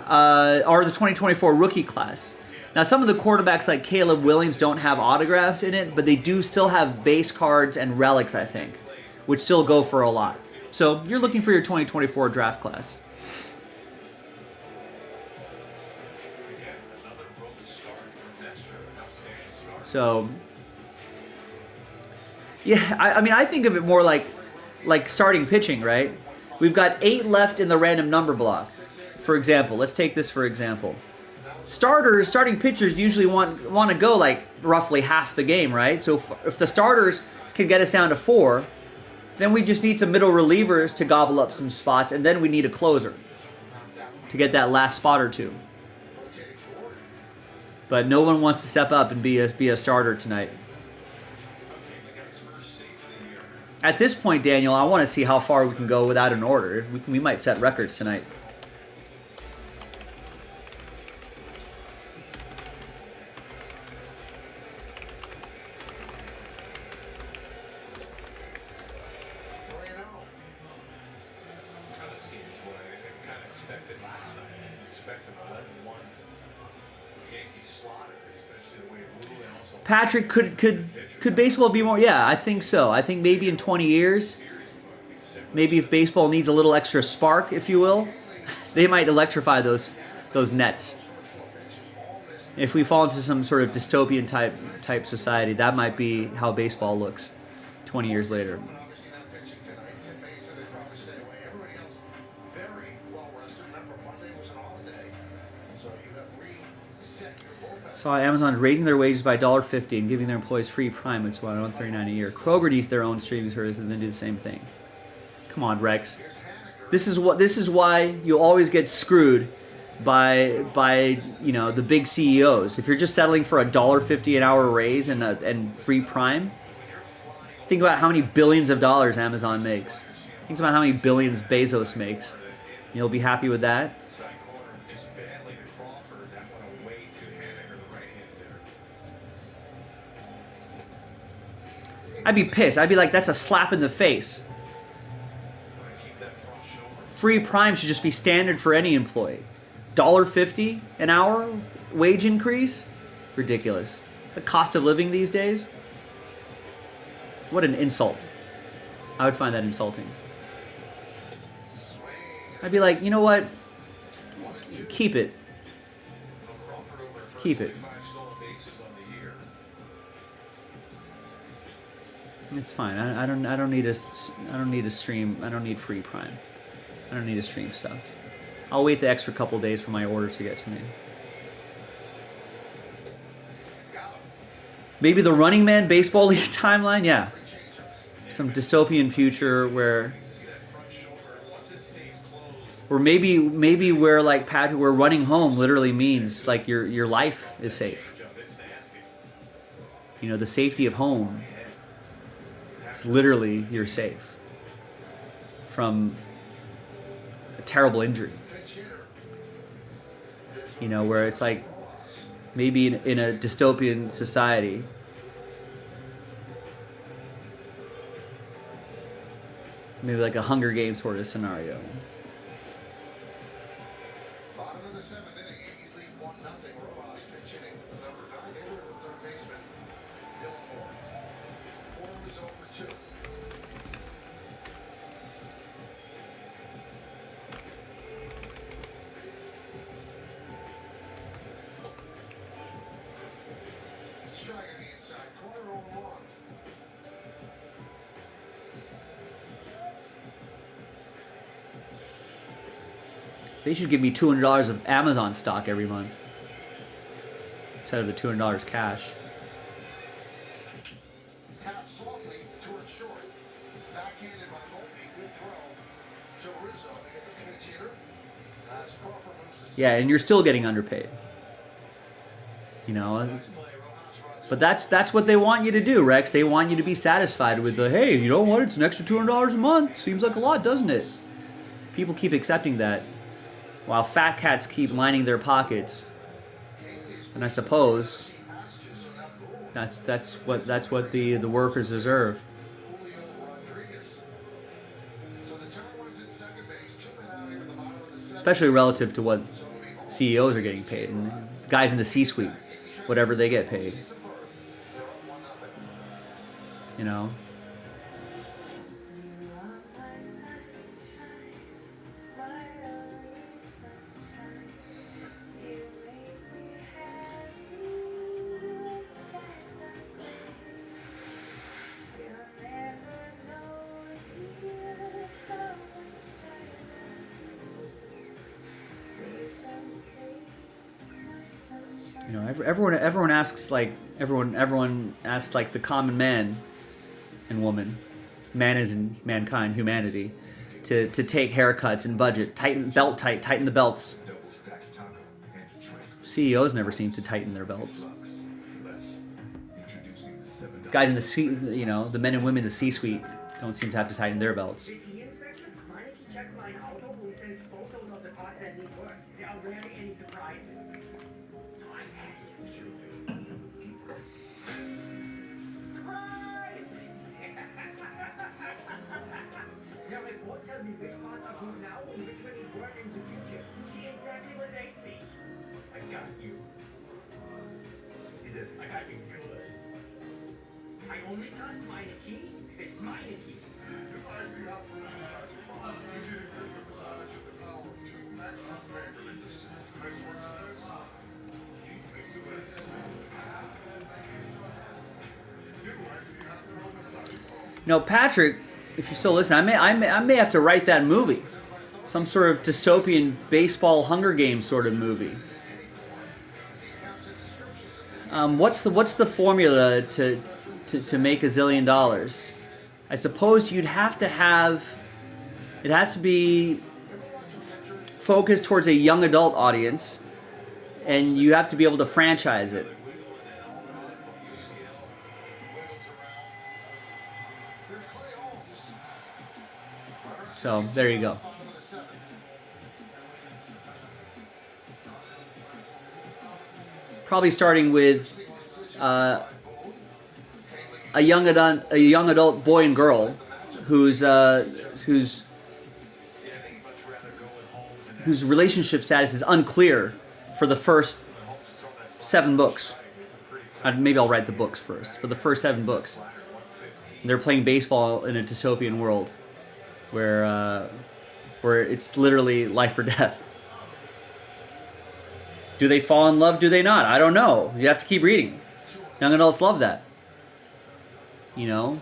are the 2024 rookie class. Now, some of the quarterbacks like Caleb Williams don't have autographs in it, but they do still have base cards and relics, I think, which still go for a lot. So you're looking for your 2024 draft class. So, yeah, I mean, I think of it more like starting pitching, right? We've got 8 left in the random number block. For example, let's take this for example. Starting pitchers usually want to go like roughly half the game, right? So if the starters can get us down to 4, then we just need some middle relievers to gobble up some spots, and then we need a closer to get that last spot or 2. But no one wants to step up and be a starter tonight. At this point, Daniel, I want to see how far we can go without an order. We might set records tonight. Patrick, could baseball be more? Yeah, I think so. I think maybe in 20 years, maybe if baseball needs a little extra spark, if you will, they might electrify those nets. If we fall into some sort of dystopian type society, that might be how baseball looks 20 years later. Saw Amazon raising their wages by $1.50 and giving their employees free Prime, which is $139 a year. Kroger needs their own streaming service and then do the same thing. Come on, Rex. This is why you always get screwed by the big CEOs. If you're just settling for $1.50 an hour raise and free Prime, think about how many billions of dollars Amazon makes. Think about how many billions Bezos makes. You'll be happy with that. I'd be pissed. I'd be like, that's a slap in the face. Free prime should just be standard for any employee. $1.50 an hour wage increase? Ridiculous. The cost of living these days? What an insult. I would find that insulting. I'd be like, you know what? Keep it. Keep it. It's fine. I don't need a stream. I don't need free prime. I don't need to stream stuff. I'll wait the extra couple days for my order to get to me. Maybe the Running Man Baseball League timeline, yeah. Some dystopian future where maybe where like Patrick, where running home literally means like your life is safe. You know, the safety of home. It's literally you're safe from a terrible injury. You know, where it's like maybe in a dystopian society, maybe like a Hunger Games sort of scenario. Bottom of the seventh inning, Yankees lead 1-0. Rojas pitch hitting for the number 9 hitter, the third baseman, Dylan Moore. Moore was 0 for 2. Strike on the inside corner, 0-1. They should give me $200 of Amazon stock every month instead of the $200 cash. Tapped softly towards short. Backhanded by Volpe. Good throw to Rizzo to get the pinch hitter. As Crawford moves to Yeah, and you're still getting underpaid. You know, but that's what they want you to do, Rex. They want you to be satisfied with the, hey, you know what? It's an extra $200 a month. Seems like a lot, doesn't it? People keep accepting that, while fat cats keep lining their pockets. And I suppose that's what the workers deserve. Julio Rodriguez. So the turn runs at second base. 2 men out here in the bottom of the seventh. Especially relative to what CEOs are getting paid and guys in the C-suite, whatever they get paid. You know. You know, everyone asks like everyone asks like the common man and woman, man is in mankind, humanity, to take haircuts and budget, tighten the belts. CEOs never seem to tighten their belts. Guys in the C, you know, the men and women in the C-suite don't seem to have to tighten their belts. Only trust Meineke. It's Meineke. Devising operators are combined. Easy to grip with the size of the power of 2 action fingers. This works best. He makes it best. No, Patrick, if you're still listening, I may have to write that movie, some sort of dystopian baseball Hunger Games sort of movie. What's the formula to make $1 zillion? I suppose you'd have to have, it has to be focused towards a young adult audience, and you have to be able to franchise it. So there you go. Probably starting with a young adult boy and girl whose relationship status is unclear for the first 7 books. Maybe I'll write the books first. For the first 7 books, they're playing baseball in a dystopian world where it's literally life or death. Do they fall in love? Do they not? I don't know. You have to keep reading. Young adults love that. You know?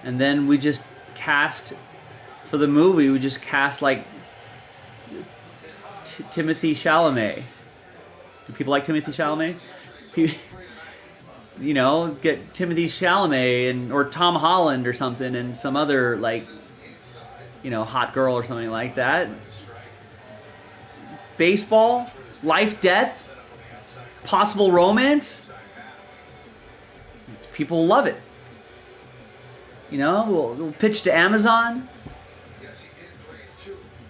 And then we just cast, for the movie, we just cast like Timothy Chalamet. Do people like Timothy Chalamet? You know, get Timothy Chalamet or Tom Holland or something, and some other like, you know, hot girl or something like that. Baseball, life, death, possible romance. People love it. You know, we'll pitch to Amazon.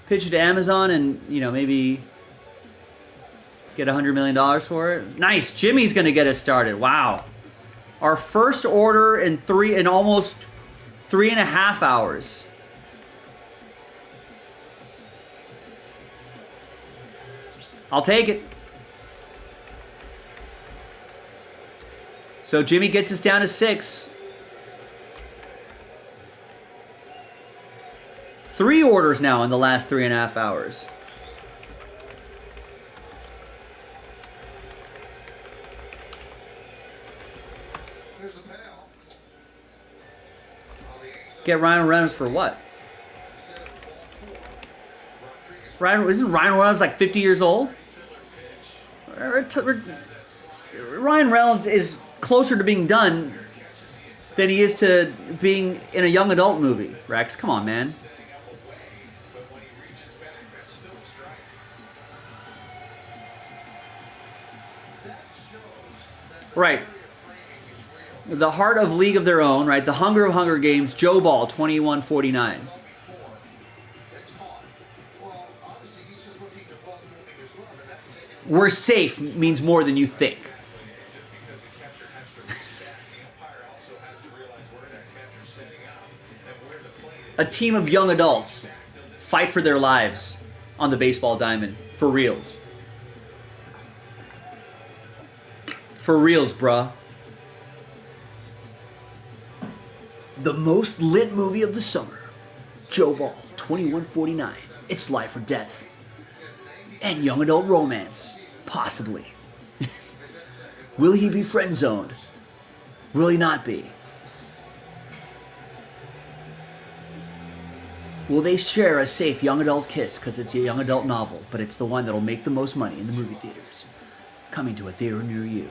Pitch it to Amazon, and you know, maybe get $100 million for it. Nice. Jimmy's gonna get us started. Wow. Our first order in almost 3.5 hours. I'll take it. So Jimmy gets us down to 6. 3 orders now in the last 3.5 hours. Get Ryan Reynolds for what? Isn't Ryan Reynolds like 50 years old? Ryan Reynolds is closer to being done than he is to being in a young adult movie. Rex, come on, man. Right. The heart of League of Their Own, right? The Hunger of Hunger Games, Joe Ball, 2149. We're safe means more than you think. A team of young adults fight for their lives on the baseball diamond. For reals. For reals, bruh. The most lit movie of the summer. Joe Ball, 2149. It's life or death. And young adult romance. Possibly. Will he be friend zoned? Will he not be? Will they share a safe young adult kiss because it's a young adult novel, but it's the one that'll make the most money in the movie theaters? Coming to a theater near you.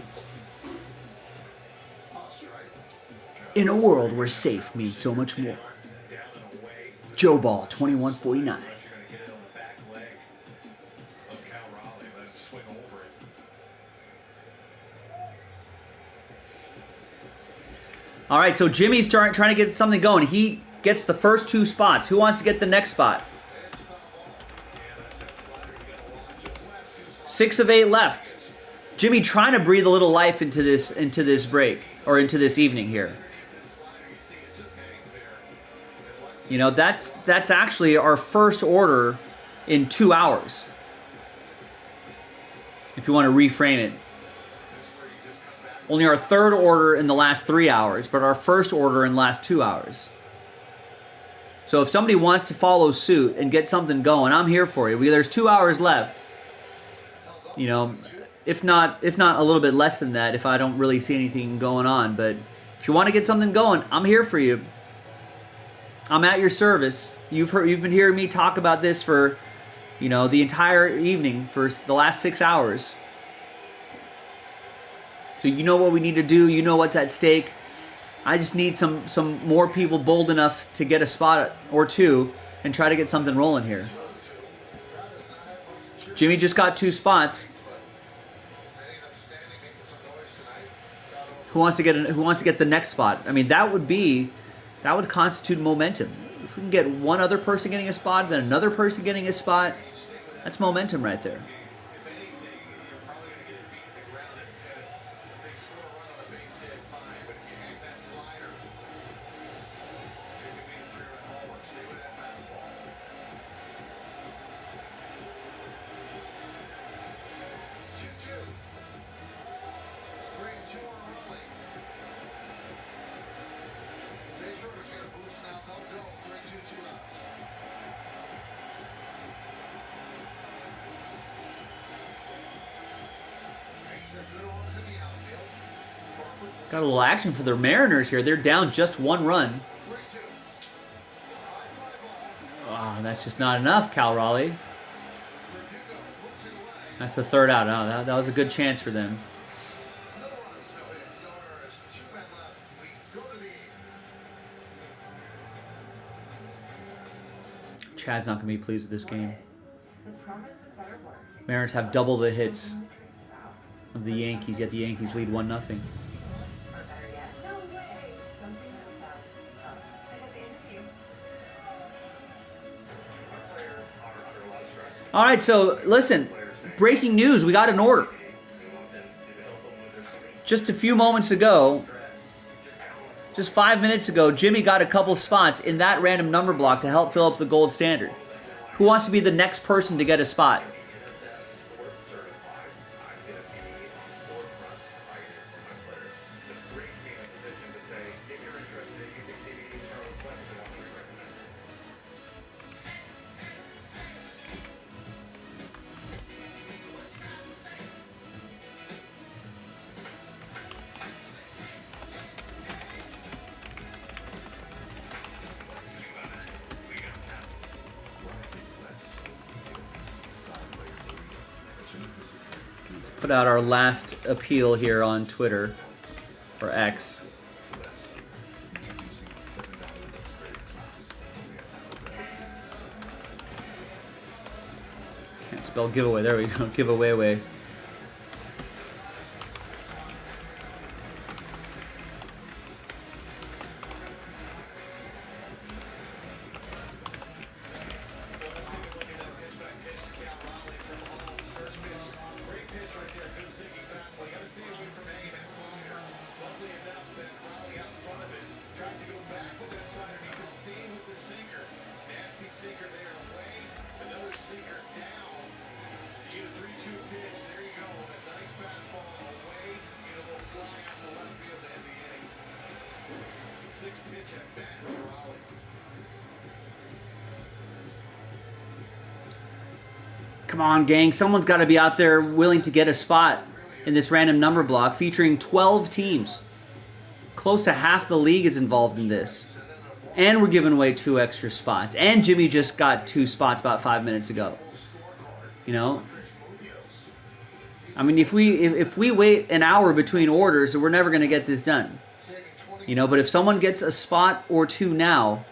In a world where safe means so much more. Joe Ball, 2149. All right, so Jimmy's trying to get something going. He gets the first 2 spots. Who wants to get the next spot? 6 of 8 left. Jimmy trying to breathe a little life into this break, or into this evening here. You know, that's actually our first order in 2 hours. If you want to reframe it. Only our third order in the last 3 hours, but our first order in the last 2 hours. So if somebody wants to follow suit and get something going, I'm here for you. There's 2 hours left. You know, if not a little bit less than that, if I don't really see anything going on. But if you want to get something going, I'm here for you. I'm at your service. You've been hearing me talk about this for, you know, the entire evening, for the last 6 hours. So you know what we need to do. You know what's at stake. I just need some more people bold enough to get a spot or 2 and try to get something rolling here. Jimmy just got 2 spots. Who wants to get the next spot? I mean, that would constitute momentum. If we can get one other person getting a spot, then another person getting a spot, that's momentum right there. Got a little action for the Mariners here. They're down just 1 run. Oh, that's just not enough, Cal Raleigh. That's the 3rd out. Oh, that was a good chance for them. Chad's not going to be pleased with this game. Mariners have double the hits of the Yankees, yet the Yankees lead 1-0. All right, so listen, breaking news. We got an order. Just a few moments ago, just 5 minutes ago, Jimmy got a couple spots in that random number block to help fill up the gold standard. Who wants to be the next person to get a spot? Put out our last appeal here on Twitter, or X. Can't spell giveaway. There we go. Giveaway. Come on, gang. Someone's got to be out there willing to get a spot in this random number block featuring 12 teams. Close to half the league is involved in this. And we're giving away 2 extra spots. And Jimmy just got 2 spots about 5 minutes ago. You know? I mean, if we wait an hour between orders, we're never going to get this done. You know, but if someone gets a spot or 2 now,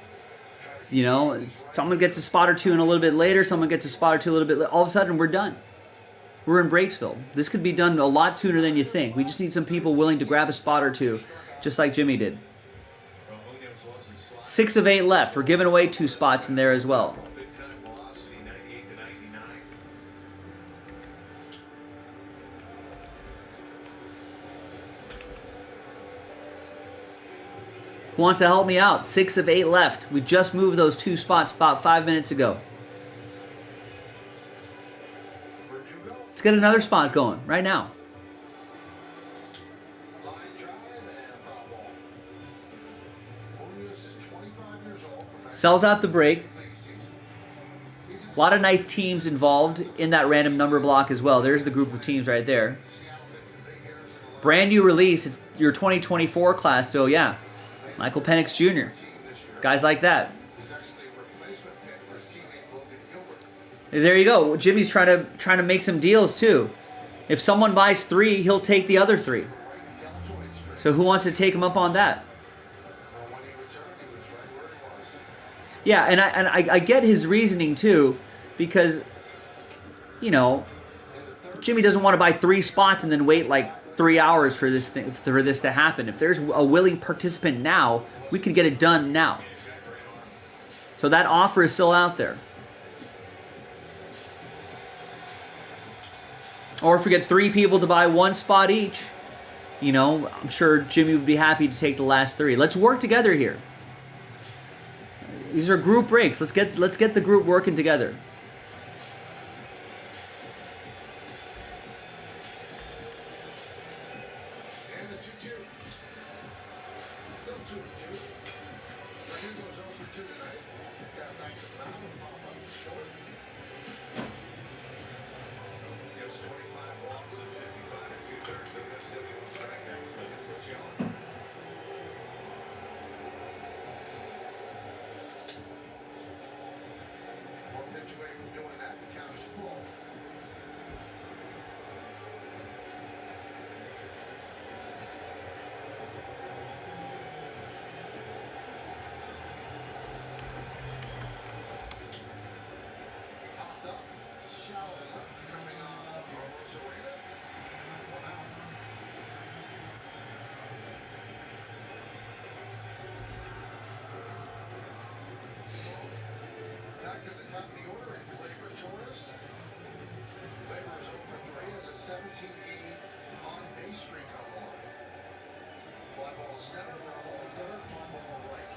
you know, someone gets a spot or 2 and a little bit later, someone gets a spot or 2 a little bit later, all of a sudden we're done. We're in Breaksville. This could be done a lot sooner than you think. We just need some people willing to grab a spot or 2, just like Jimmy did. 6 of 8 left. We're giving away 2 spots in there as well. Who wants to help me out? 6 of 8 left. We just moved those 2 spots about 5 minutes ago. Let's get another spot going right now. Sells out the break. A lot of nice teams involved in that random number block as well. There's the group of teams right there. Brand new release. It's your 2024 class, so yeah. Michael Penix Jr. Guys like that. There you go. Jimmy's trying to make some deals too. If someone buys 3, he'll take the other 3. So who wants to take him up on that? Yeah, and I get his reasoning too, because you know, Jimmy doesn't want to buy 3 spots and then wait like 3 hours for this to happen. If there's a willing participant now, we can get it done now. So that offer is still out there. Or if we get 3 people to buy 1 spot each, you know, I'm sure Jimmy would be happy to take the last 3. Let's work together here. These are group breaks. Let's get the group working together. Back to the top of the order in Gleyber Torres. Gleyber is 0 for 3 as a 17-game on-base streak on the line. Fly ball center, ground ball third, fly ball right.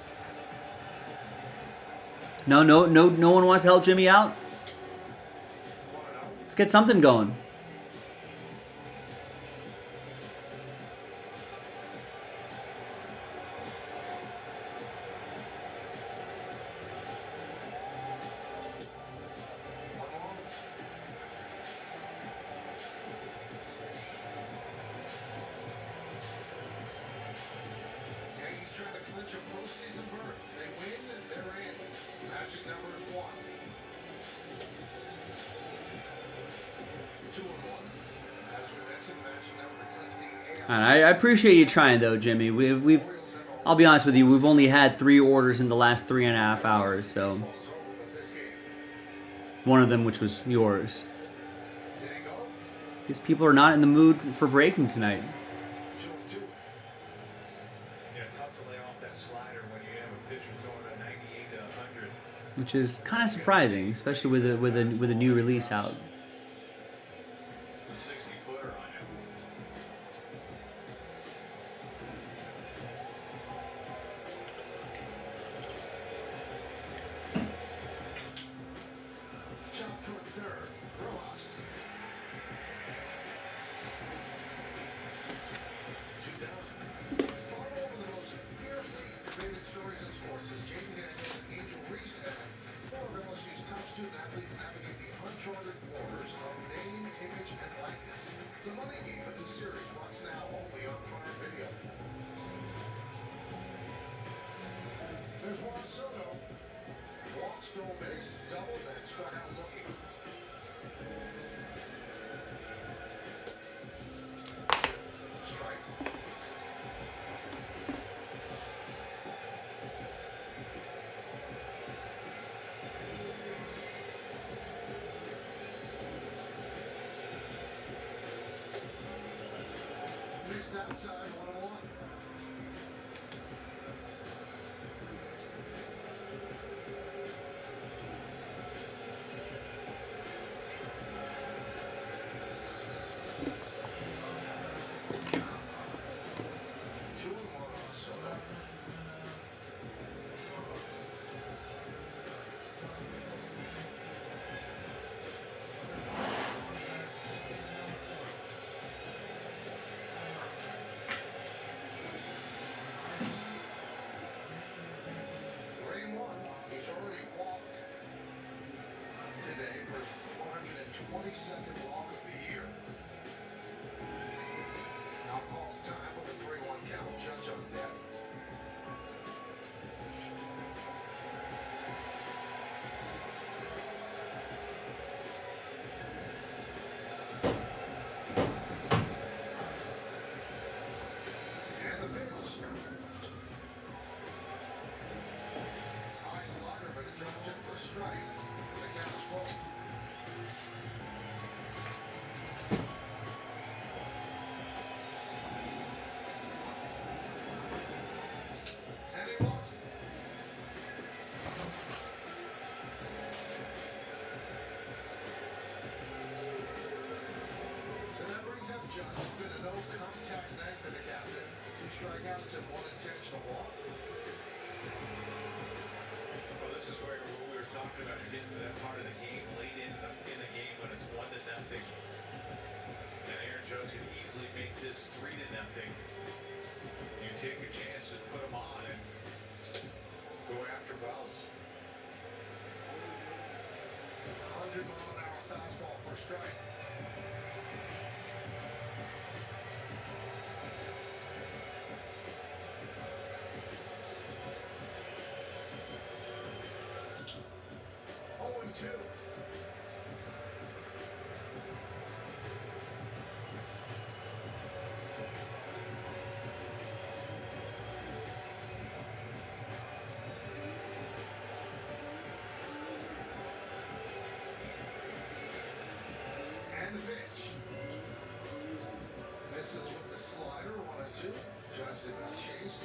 No one wants to help Jimmy out. Let's get something going. Yankees trying to clinch a postseason berth. They win, they're in. Magic number is 1. 2-1. As we mentioned, magic number to clinch the AL. I appreciate you trying though, Jimmy. We've I'll be honest with you, we've only had 3 orders in the last 3.5 hours, so one of them which was yours. These people are not in the mood for breaking tonight. Yeah, it's tough to lay off that slider when you have a pitcher throwing a 98 to 100. Which is kind of surprising, especially with a new release out. A 60-footer on him. Chop toward third. Rojas. 2000. Far over the most fiercely debated stories in sports as Jamie Daniels and Angel Reese have 4 of LSU's top student athletes navigate the uncharted waters of name, image, and likeness. The money game of the series watch now only on Prime Video. There's Juan Soto. Walk, stole base, double, then struck out looking. Strike. Missed outside, 1-1. He's already walked today for his 122nd walk of the year. Now calls time with a 3-1 count. Judge on deck. And the pitch. High slider, but it drops in for a strike. The count is full. And he walked. So that brings up Judge. It's been a no-contact night for the captain. 2 strikeouts and 1 intentional walk. Well, this is where we were talking about getting to that part of the game late in the game when it's 1-0. And Aaron Judge can easily make this 3-0. You take your chance and put them on and go after Wells. 100-mile-an-hour fastball for a strike. Two. And the pitch. This is with the slider, 1-2. Judge did not chase.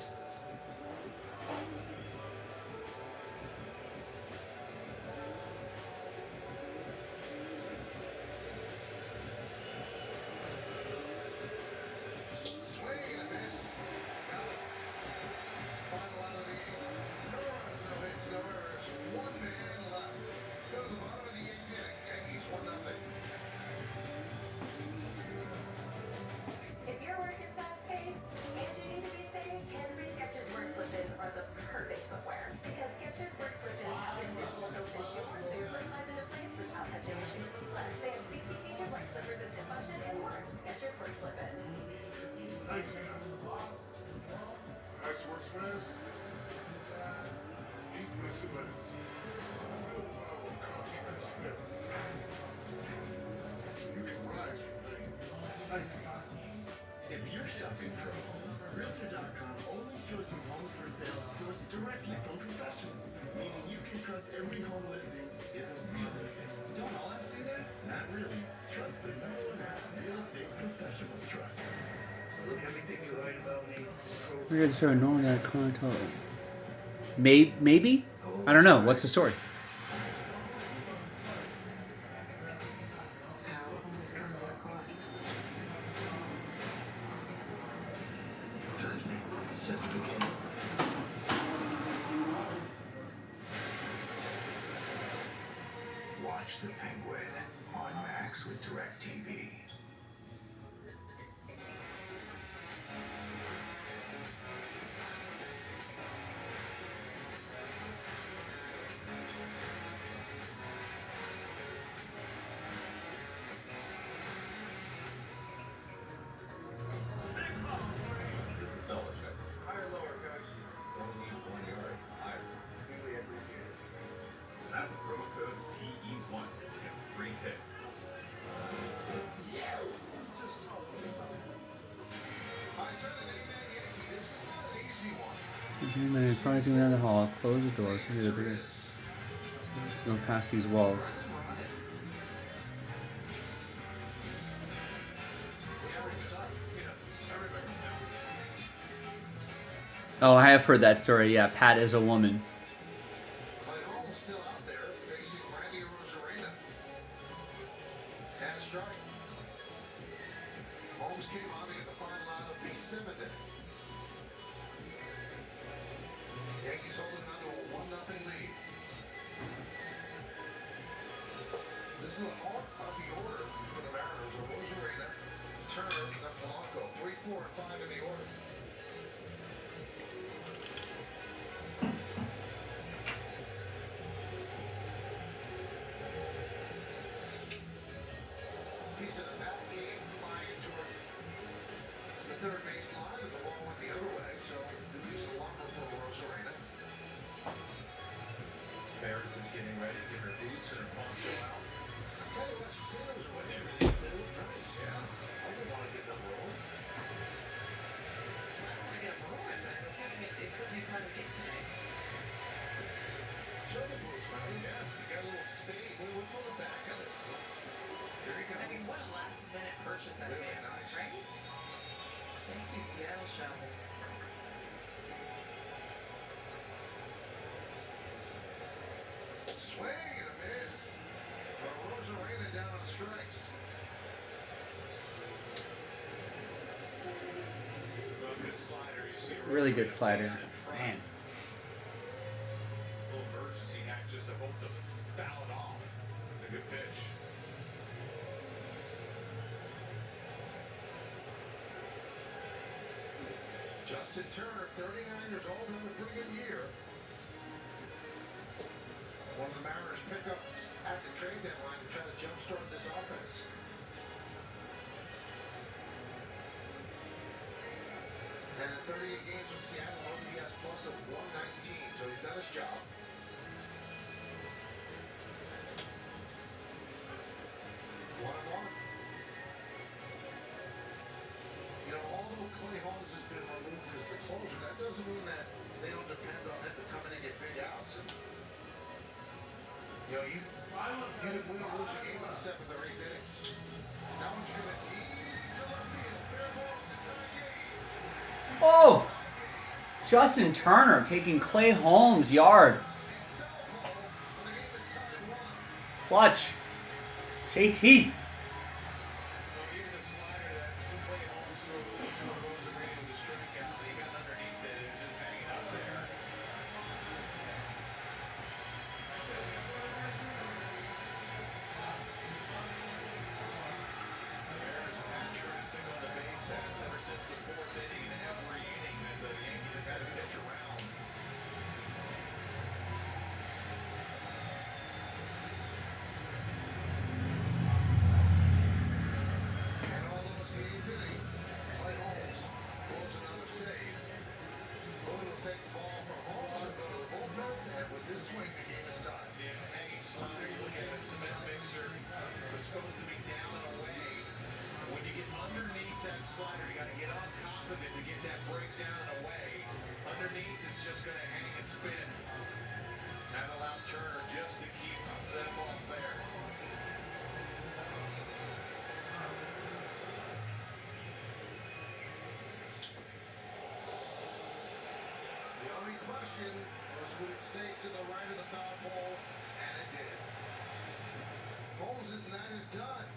excellence. The power of contrast mirror. So you can rise from pain. I see. If you're shopping for a home, Realtor.com only shows you homes for sale sourced directly from professionals, meaning you can trust every home listing isn't realistic. Don't all apps do that? Not really. Trust the #1 app real estate professionals trust. Look, everything you heard about me. We're gonna start knowing that content. Maybe? I don't know. What's the story? How always comes at a cost. Trust me, it's just the beginning. Watch The Penguin on Max with DirecTV. This is Belichick. Higher, lower, coach. Only needs 1 yard. Higher. Completely appreciated. Sign up with promo code TE1 to get a free hit. In front of doing down the hall, close the door. Let's go past these walls. Oh, I have heard that story. Yeah, Pat is a woman. Clay Holmes still out there facing Randy Rosarena. And a strike. Holmes came on to get the final out of the 7th inning. Yankees holding on to a 1-0 lead. This is the heart of the order for the Mariners. Rosarena, Turner, and Polanco. 3, 4, and 5 in the order. He's in a back game flying toward the third base line, but the ball went the other way, so the use of lumber for Rosarena. Barrett is getting ready to get her boots and her poncho out. I'll tell you what, she said it was with everything. They look nice. Yeah. I wouldn't want to get them rolled. I got rolling, but it couldn't be part of it today. Show the boots, man. Yeah, you got a little spade. What's on the back of it? There you go. I mean, what a last-minute purchase I Really made, nice. right? Thank you, Seattle Shovel. Swing and a miss. But Rosarena down on strikes. Well, good slider. You see Really good slider. Man. Little emergency hack just to hope to foul it off. A good pitch. Justin Turner, 39 years old, having a pretty good year. One of the Mariners pickups at the trade deadline to try to jumpstart this offense. And in 38 games with Seattle, OPS plus of 119, so he's done his job. One and one. You know, although Clay Holmes has been removed as the closer, that doesn't mean that they don't depend on him to come in and get big outs. And, you know, you can win or lose a game in the 7th or 8th inning. That one's going to be to left field. Fair ball, it's a tie game. Oh! Justin Turner taking Clay Holmes' yard. Clutch. JT. would it stay to the right of the foul pole? And it did. Holmes' night is done.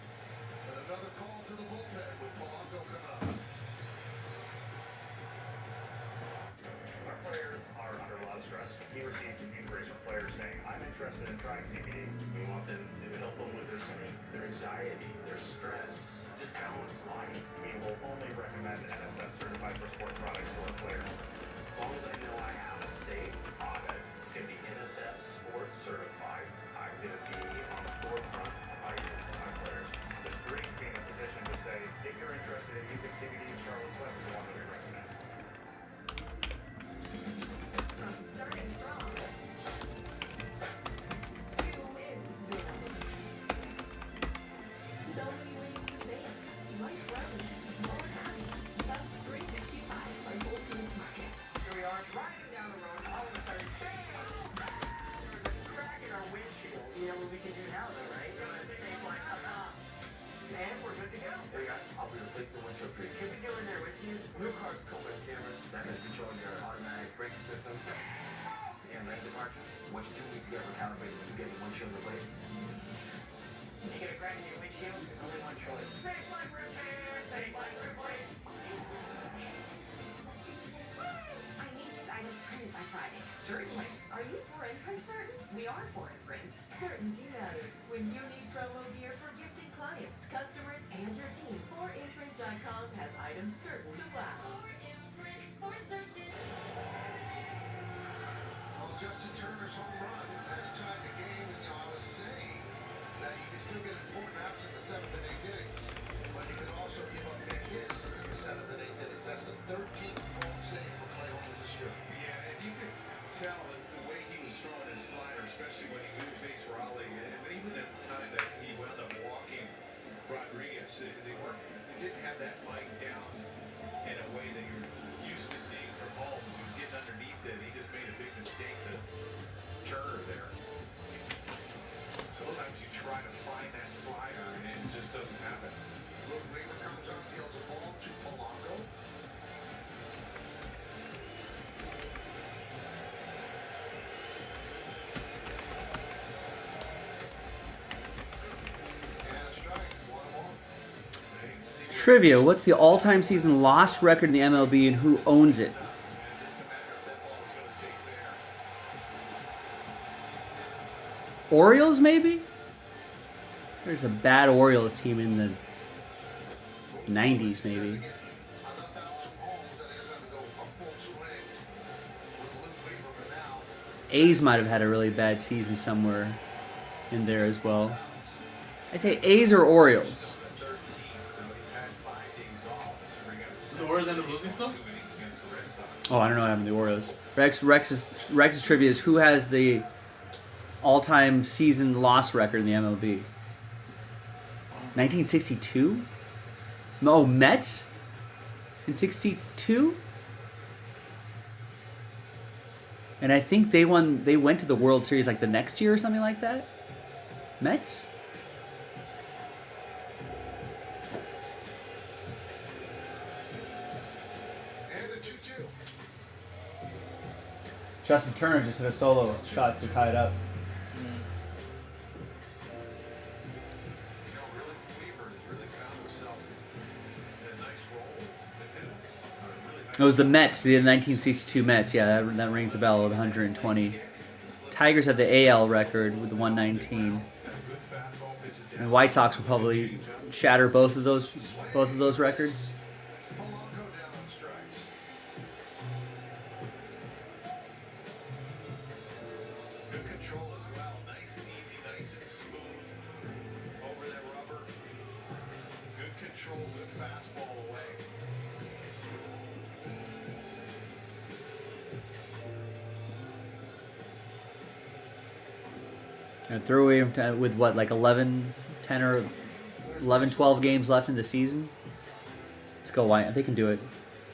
But another call to the bullpen with Polanco coming up. Our players are under a lot of stress. He received inquiries from players saying, I'm interested in trying CBD. We want them to help them with their anxiety, their stress, just balance life. We will only recommend NSF certified for sport products to our players. As long as I know I have a safe product, it's going to be NSF sport certified. I'm going to be on the forefront of my players. It's great to be in a position to say, if you're interested in using CBD in Charlotte's Web, we want to recommend. From starting strong to its victory. So many ways to save. Life learning. More happy. That's 365 by Whole Foods Market. Here we are driving down the road, all of a sudden, bam! There's a crack in our windshield. You know what we can do now, though, right? Safe line up top. And we're good to go. Hey guys, I'll be replacing the windshield for you. Can we go in there with you? New cars come with cameras that can control your automatic braking systems and lane departure. What you do need to get recalibrated when you get the windshield replaced. You get a crack in your windshield, there's only one choice. Safe line repair, safe line replace. I need these items printed by Friday. Certainly. Are you for imprint certain? We are for it, print. Certainty matters. When you need promo gear for gifted clients, customers, and your team, 4imprint.com has items certain to wow. 4imprint for certain. Well, Justin Turner's home run has tied the game, and I was saying that you can still get important outs in the 7th and 8th innings, but you can also give up big hits in the 7th and 8th innings. That's the 13th home save for Clay Holmes this year. Yeah, and you could tell that the way he was throwing his slider, especially when he moved face Raleigh, and even at the time that he wound up walking Rodriguez, they didn't have that line down in a way that you're used to seeing from Holmes. He was getting underneath it. He just made a big mistake to Turner there. Sometimes you try to find that slider and it just doesn't happen. Luke Weaver comes up, deals the ball to Polanco. And a strike, 1-1. Trivia: what's the all-time season loss record in the MLB, and who owns it? Orioles, maybe? There's a bad Orioles team in the 90s, maybe. A's might have had a really bad season somewhere in there as well. I say A's or Orioles. Did the Orioles end up losing still? Oh, I don't know what happened to the Orioles. Rex's trivia is who has the all-time season loss record in the MLB? 1962? No, Mets? In 62? And I think they went to the World Series like the next year or something like that? Mets? And the 2-2. Justin Turner just hit a solo shot to tie it up. It was the Mets, the 1962 Mets. Yeah, that rings a bell with 120. Tigers have the AL record with the 119. And White Sox will probably shatter both of those records. Polanco down on strikes. Good control as well. Nice and easy, nice and smooth. Over that rubber. Good control, good fastball away. And threw away with what, like 11, 10 or 11, 12 games left in the season. Let's go White. They can do it.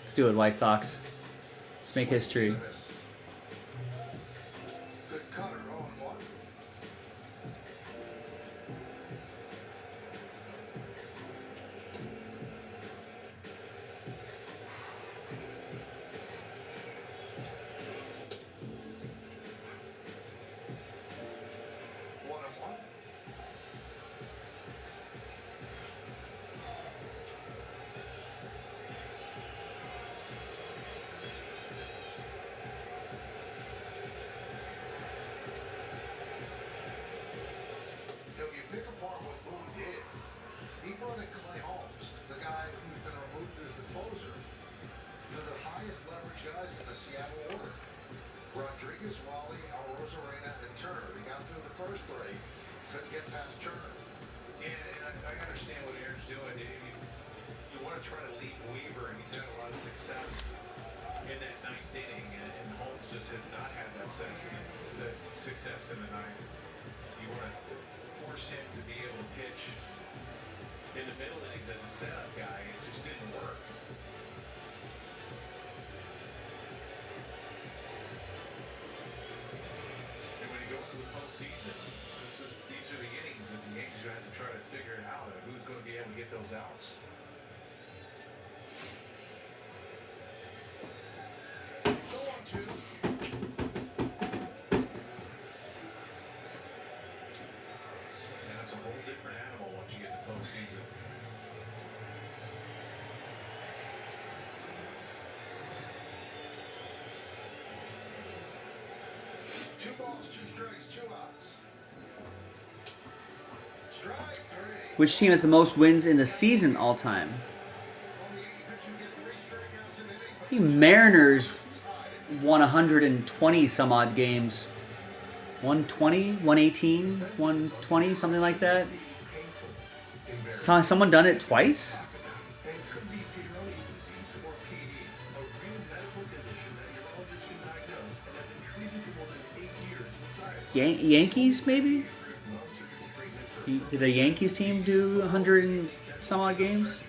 Let's do it, White Sox. Let's make history. Good cutter, 0-1. Couldn't get past Turner. Yeah, and I understand what Aaron's doing. You want to try to lead Weaver, and he's had a lot of success in that ninth inning, and Holmes just has not had that success in the ninth. You want to force him to be able to pitch in the middle innings as a setup guy. It just didn't work. And when you go into the postseason, these are the innings that the Yankees are going to have to try to figure it out. Who's going to be able to get those outs? And it's a whole different animal once you get to postseason. Two balls, two strikes, two outs. Strike three. Which team has the most wins in the season all time? I think Mariners won 120 some odd games. 120, 118, 120, something like that. Someone done it twice? Yankees, maybe? Did a Yankees team do 100 and some odd games?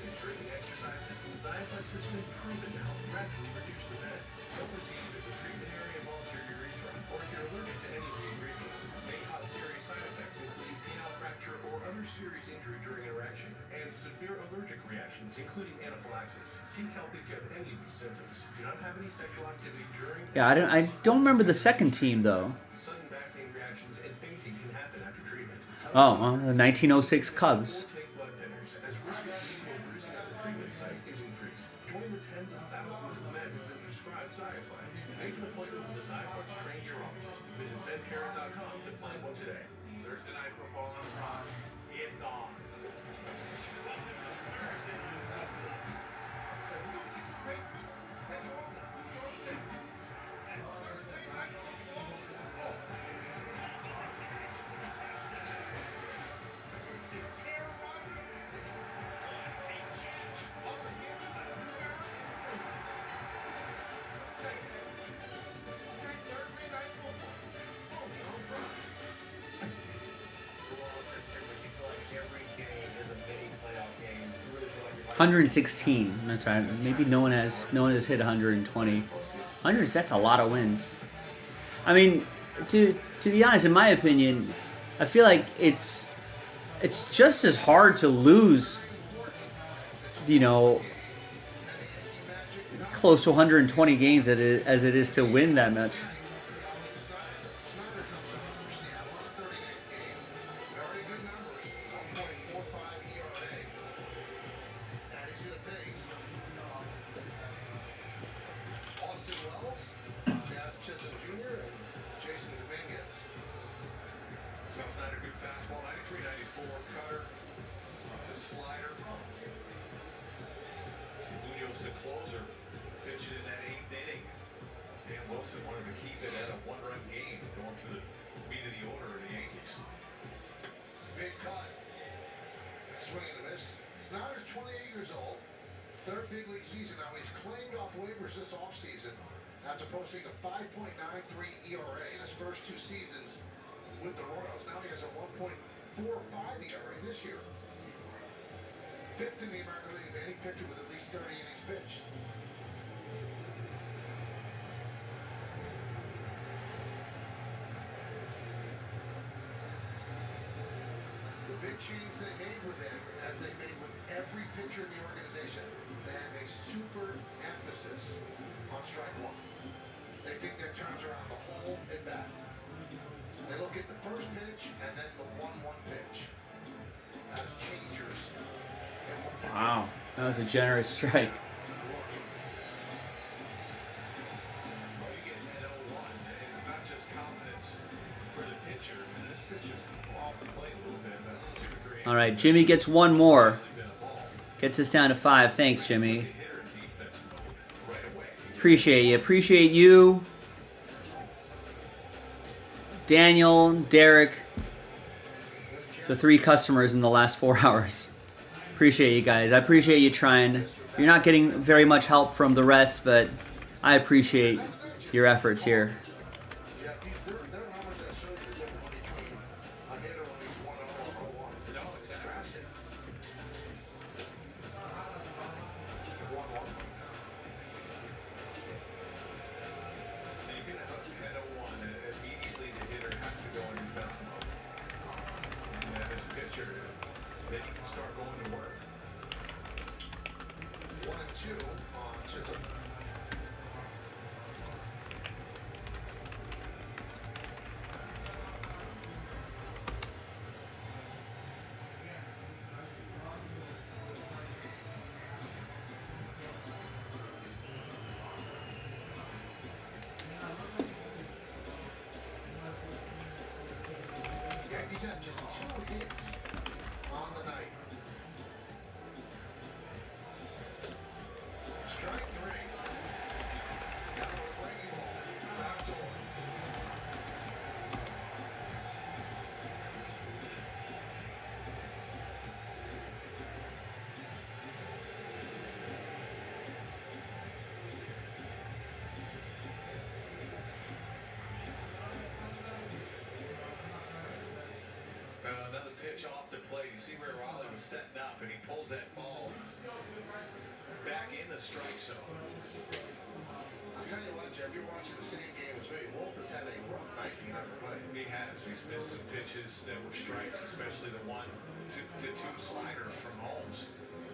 Including anaphylaxis. Seek help if you have any of these symptoms. Do not have any sexual activity during. Yeah, I don't remember the second team though. Sudden back pain reactions and fainting can happen after treatment. Oh, well, the 1906 Cubs. Take blood thinners as risk of bleeding or bruising at the treatment site is increased. Join the tens of thousands of men who've been prescribed Xiaflex. Make an appointment with a Xiaflex trained urologist. Visit bencarrot.com to find one today. Thursday night football on the pod. It's on. Patriots take on the New York Jets. It's Thursday night football. It's Aaron Rodgers. A catch up against New Era and Straight Thursday night football. Only on Prime. Every game is a mini playoff game. You really feel like you're 116. That's right. Maybe no one has hit 120. 100. That's a lot of wins. I mean, to be honest, in my opinion, I feel like it's just as hard to lose, close to 120 games as it is to win that much. Very good numbers. 1.45 ERA. And he's going to face Austin Wells, Jazz Chisholm Jr., and Jason Dominguez. So Snyder, good fastball, 93, 94, cutter, to slider. Munoz, the closer, pitching in that eighth inning. Dan Wilson wanted to keep it at a one-run game, going to the meet of the owner of the Yankees. Big cut. Swing and a miss. Snyder's 28 years old. Third big league season now. He's claimed off waivers this offseason after posting a 5.93 ERA in his first two seasons with the Royals. Now he has a 1.45 ERA this year. Fifth in the American League of any pitcher with at least 30 innings pitched. The big change they made with him, as they made with every pitcher in the organization, they have a super emphasis on strike one. They think that turns around the whole at bat. They look at the first pitch and then the 1-1 pitch as changers. Wow, that was a generous strike. Not just confidence for the pitcher, and this pitcher's off the plate a little bit, about 2 or 3. All right, Jimmy gets one more. Gets us down to 5. Thanks, Jimmy. Appreciate you. Appreciate you. Daniel, Derek, the 3 customers in the last 4 hours. Appreciate you guys. I appreciate you trying. You're not getting very much help from the rest, but I appreciate your efforts here. Yeah, there are numbers that show you the difference between a hitter when he's 1-0 or 0-1. No, it's drastic. 1-1. So you get a head of 1, and immediately the hitter has to go in defense mode. And then as a pitcher, then you can start going to work. 1-2 on Chisholm. Yankees have just 2 hits on the night. Strike 3. Down to a breaking ball. Backdoor. Another pitch off the plate. You see where Raleigh was setting up, and he pulls that ball back in the strike zone. I'll tell you what, Jeff, you're watching the same game as me. Wolf has had a rough night being on the plate. He has. He's missed some pitches that were strikes, especially the 1-2 sliders from Holmes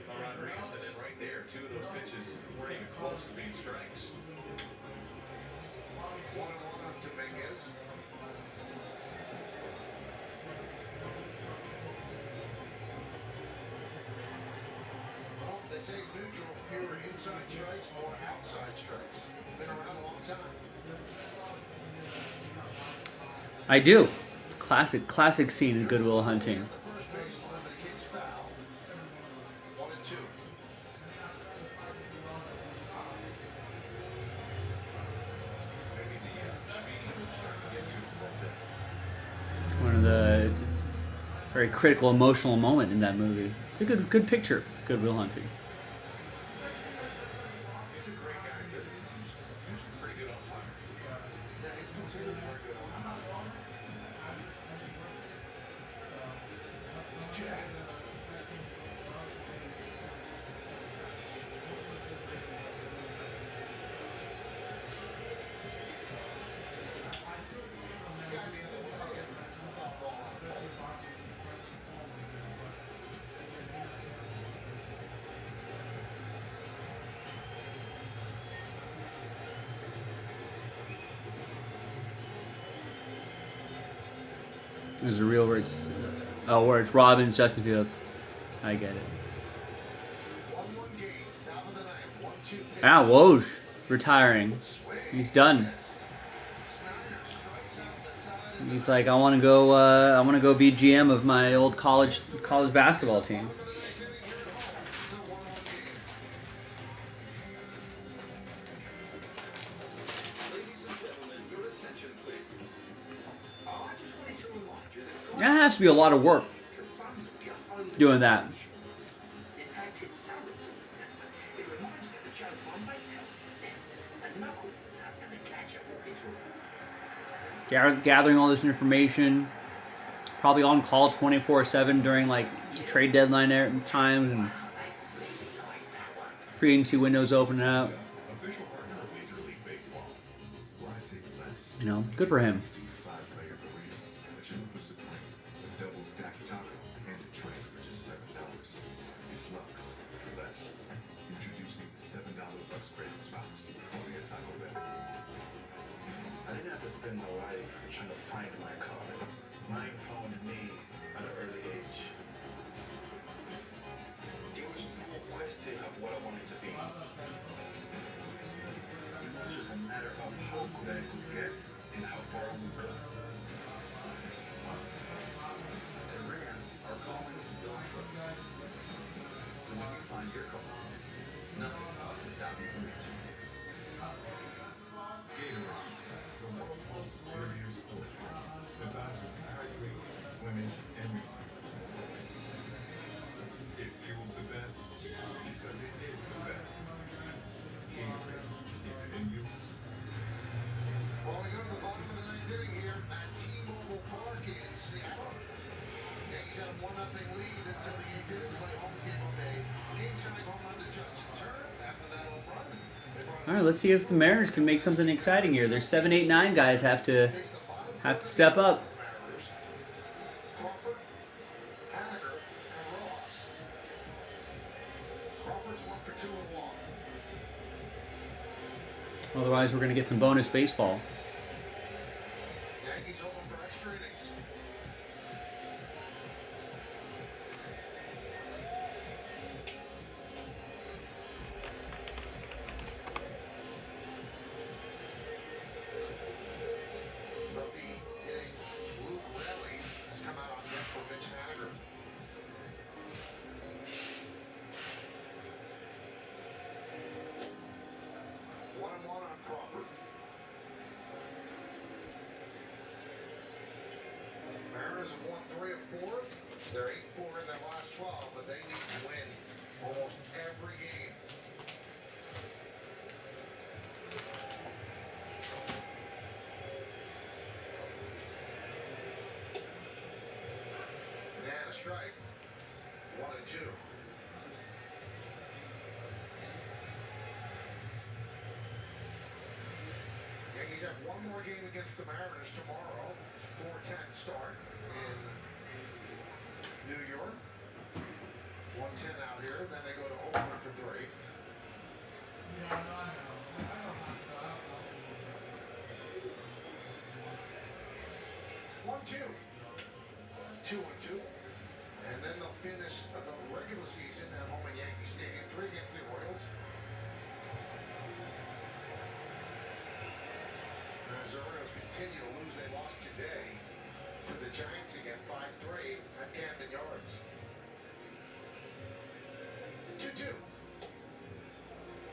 on Rodriguez. And then right there, 2 of those pitches weren't even close to being strikes. 1-1 on Dominguez. Well, they say neutral, fewer inside strikes, more outside strikes. Been around a long time. I do. Classic scene in Good Will Hunting. The first baseline, but it kicks foul. 1-2. Maybe the speeding was starting to get to him a little bit. One of the very critical emotional moment in that movie. It's a good picture. Good Will Hunting. He's a great guy. He's a pretty good umpire. Yeah, he's considered very good on that. Jack. There's a reel where it's where it's Robbins, Justin Fields. I get it. 1-1 game. Top of the ninth. 1-2 pitch. Ah, Woj retiring. He's done. He's like, I want to go be GM of my old college basketball team. Ladies and gentlemen, your attention, please. Oh, I just wanted to remind you that That has to be a lot of work doing that. in fact, it sounds. It reminds me of the joke on Baker. A knuckle and a catcher into a Gathering all this information, probably on call 24/7 during like trade deadline times and free agency windows opening up. Official partner of Major League Baseball. Why take less? You know, good for him. 5-player burrito, a chalupa supreme, a double stacked taco, and a tray for just $7. It's Lux for less. Introducing the $7 Lux Breakfast Box. Only at Taco Bell. I didn't have to spend my life trying to find my car. Mine found me at an early age. It was no question of what I wanted to be. It was just a matter of how good I could get and how far I would go. At Rand, our calling is to build trust. So when you find your calling, nothing can stop you from reaching it. Gatorade, the world's most premium sports drink. Designed to hydrate, replenish, and refuel. All right, let's see if the Mariners can make something exciting here. Their 7, 8, 9 guys have to step up. Mariners. Crawford, Haniger, and Rojas. Crawford's 1 for 2 and 1. Otherwise, we're going to get some bonus baseball. Yankees hoping for extra innings. Lefty hitting Luke Raley has come out on deck for Mitch Haniger. One and one on Crawford. Mariners have won 3 of 4. They're 8-4 in their last 12, but they need to win almost every game. And a strike. 1 and 2. Yankees have one more game against the Mariners tomorrow. It's 4:10 start in New York. 1:10 out here. Then they go to Oakland for 3. One, two. 2 and 2. And then they'll finish the regular season at home at Yankee Stadium 3 against the Royals. As the Orioles continue to lose, they lost today to the Giants again, 5-3 at Camden Yards. 2-2.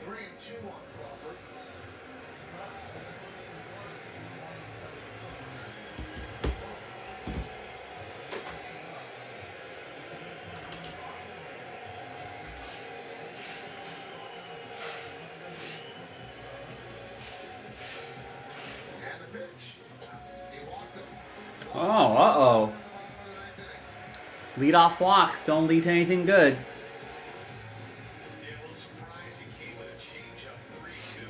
3 and 2 on Crawford. And the pitch. He walked him. Oh, uh-oh. Lead-off walks don't lead to anything good. Yeah, a little surprise. He came with a changeup 3-2.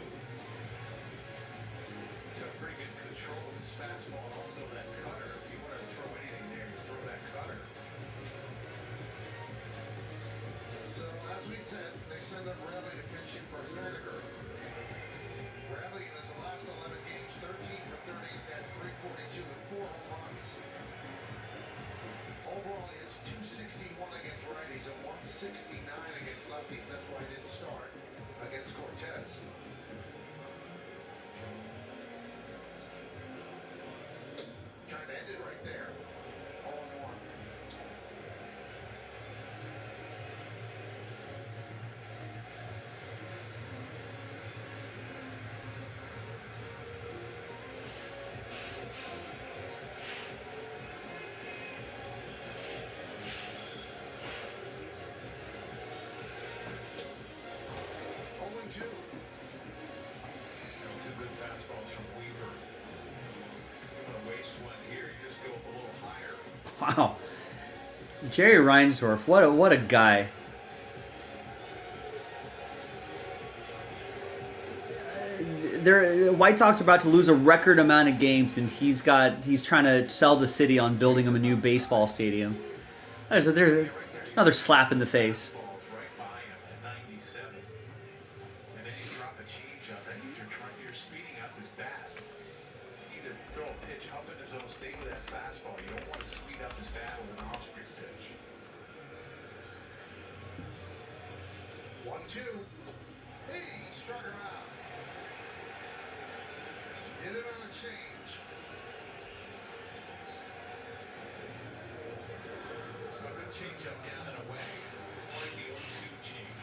Got pretty good control of his fastball and also that cutter. If you want to throw anything there, you throw that cutter. So, as we said, they send up Raleigh to pitch in for Haniger. Raleigh in his last 11 games, 13 for 30, that's 342 with 4 home runs. Overall, he hits 261 against righties and 169 against lefties. That's why he didn't start against Cortez. Kind of ended right there. 0-1. Two good fastballs from Weaver. You want to waste one here, you just go a little higher. Wow. Jerry Reinsdorf, what a guy. White Sox are about to lose a record amount of games, and he's trying to sell the city on building them a new baseball stadium. There's another slap in the face. Balls right by him at 97. And then you drop a changeup. That means you're speeding up his bat. Either throw a pitch up in his zone, stay with that fastball. You don't want to speed up his bat with an off-speed pitch. 1-2. Hey, struck him out. Did it on a change. A good changeup down and away. Like the 0-2 change.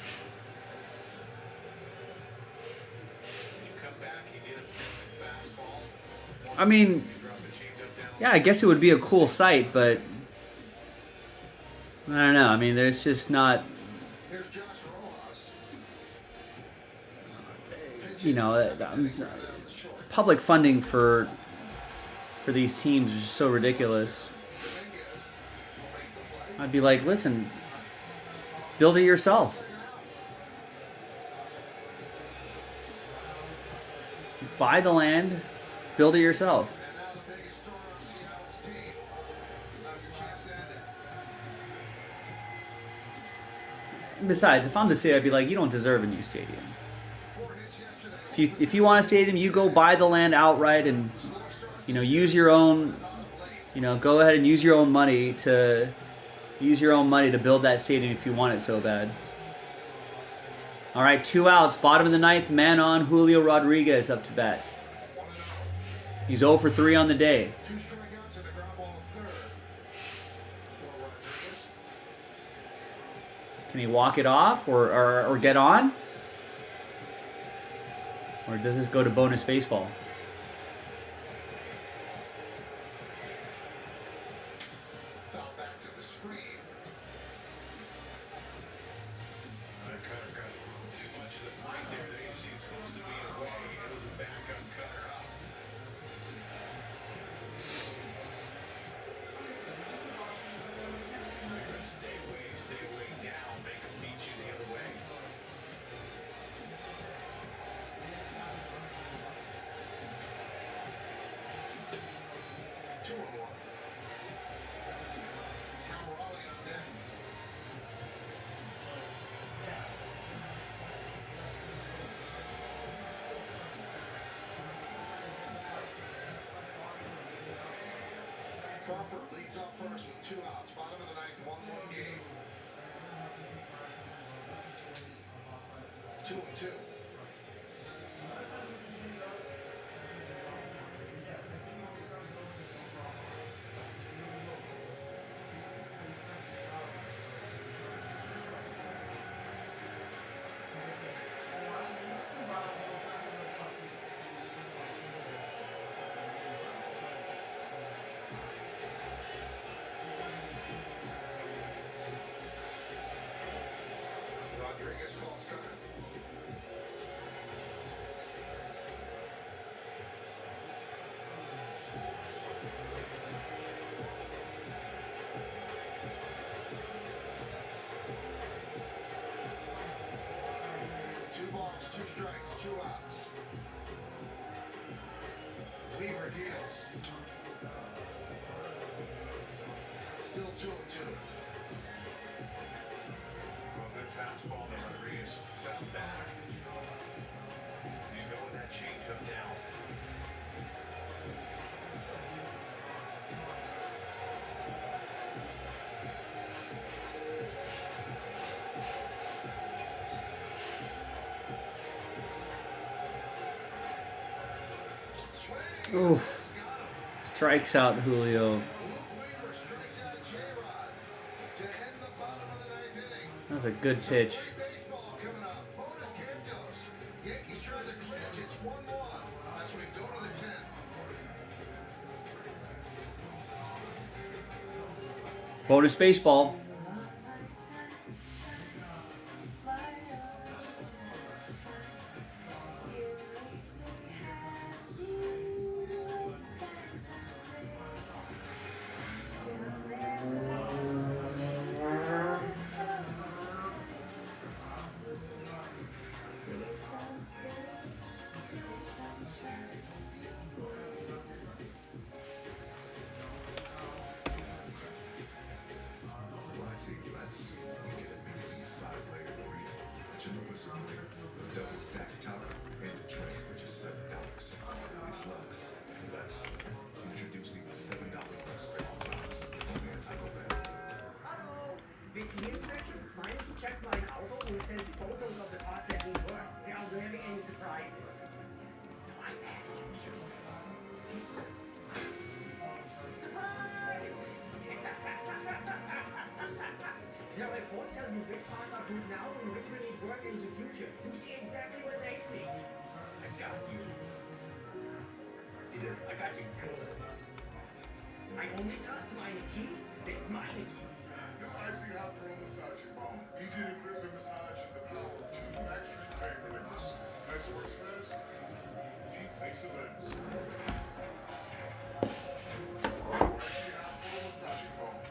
You come back, he did a fastball. I mean, yeah, I guess it would be a cool sight, but I don't know. I mean, there's just not, Here's Josh Rojas. you know, public funding for these teams is just so ridiculous. I'd be like, listen, build it yourself. Buy the land, build it yourself. And now the biggest star on Seattle's team. That's a chance to end it. And besides, if I'm the city, I'd be like, you don't deserve a new stadium. 4 hits yesterday. If you want a stadium, you go buy the land outright and, you know, use your own, you know, go ahead and use your own money to build that stadium if you want it so bad. All right, 2 outs, bottom of the ninth, man on, Julio Rodriguez up to bat. He's 0 for 3 on the day. 2 strikeouts and a ground ball at third. For Rodriguez. Can he walk it off or get on? Or does this go to bonus baseball? Foul back to the screen. That cutter got a little too much of the point there. The AC is supposed to be away. It was a backup cutter up. They're gonna stay away now. Make them beat you the other way. Two and one. Camerali on deck. Crawford leads up first with 2 outs. Bottom of the ninth, 1-1 game. 2-2. Rodriguez calls time. Two balls, 2 strikes, 2 outs. Weaver deals. Still 2-2. Well, good fastball there, Rodriguez. Fell back. You go with that changeup now. Oof. Strikes out Julio. Weaver strikes out J-Rod to end the bottom of the ninth inning. That was a good pitch. Baseball coming up. Bonus Cantos. Yankees trying to clinch. It's 1-1 as we go to the 10th. Bonus baseball. Why take less? You get a beefy 5-layer burrito, Cholula Supreme, a double stacked taco, and a tray for just $7. It's Lux, less. Introducing the $7 Lux Credit Box. Only at Taco Bell. Hallo! With E-Inspection, Meineke checks my auto and sends photos of the parts that need work. There are rarely any surprises. So I added a few. Surprise! The report tells me which parts are good now and which will need work in the future. You see exactly what they see. I got you. I got you good. I only trust Meineke with Meineke. New Icy Hot Pro Massaging Balm. Easy to grip and massage with the power of 2 Max Street pain relievers. Ice works fast. Heat makes it last. Icy Hot Pro Massaging Balm.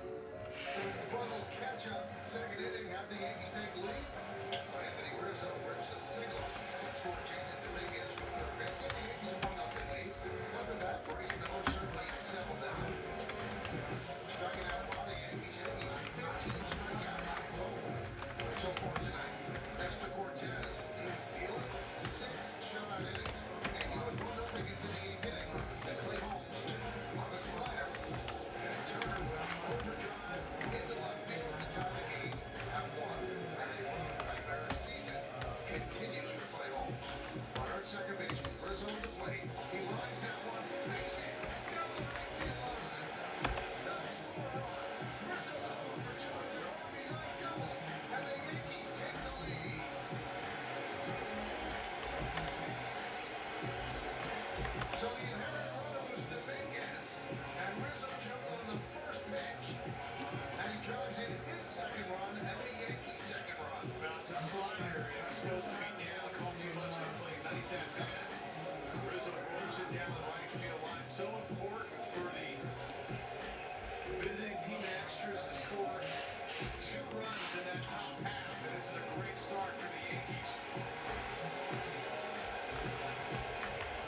Puzzle catch up. Second inning. Have the Yankees take the lead. Anthony Rizzo rips a single. Score Jason Dominguez from third base. Let the Yankees Yankees 1-0 lead. After that, Bryce Miller certainly settled down. Striking out by the Yankees. Yankees 15 strikeouts so far tonight. Next to Cortez, he's dealing 6 shutout innings. Yankees with 1-0 into the 8th inning. And Clay Holmes on the slider. And it turned overdrive into left field to tie the game at 1. And a nightmare season continues for Clay Holmes. Runner at second base, Rizzo at the plate. He lines that one, makes it down the right field line. That's 4 run. Rizzo's over for 2. It's an RBI double, and the Yankees take the lead. So the inherent runner was Dominguez, and Rizzo jumped on the first pitch, and he drives in his second run, and the Yankees' second run. Now it's a slider, and it's supposed to be down. Colty lets him play nice at bat. Rizzo rolls it down the right field line. So important for the visiting team extras to score 2 runs in that top half, and this is a great start for the Yankees.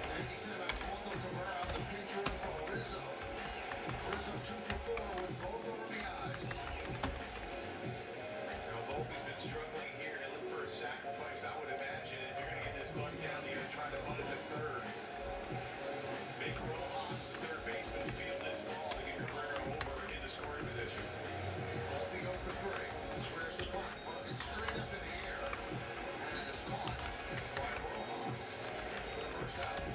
Yankees sent out Waldo Cabrera out the pinch run for Rizzo. Rizzo 2 for 4 with both RBIs. Now, Volpe's been struggling here to look for a sacrifice, I would imagine. If you're going to get this bunt down, you're going to try to bunt it to third. Make Rojas, the third baseman, field this ball to get Cabrera over into scoring position. Volpe 0 for 3. Squares the bunt, runs it straight up in the air. And it is caught by Rojas for the first out.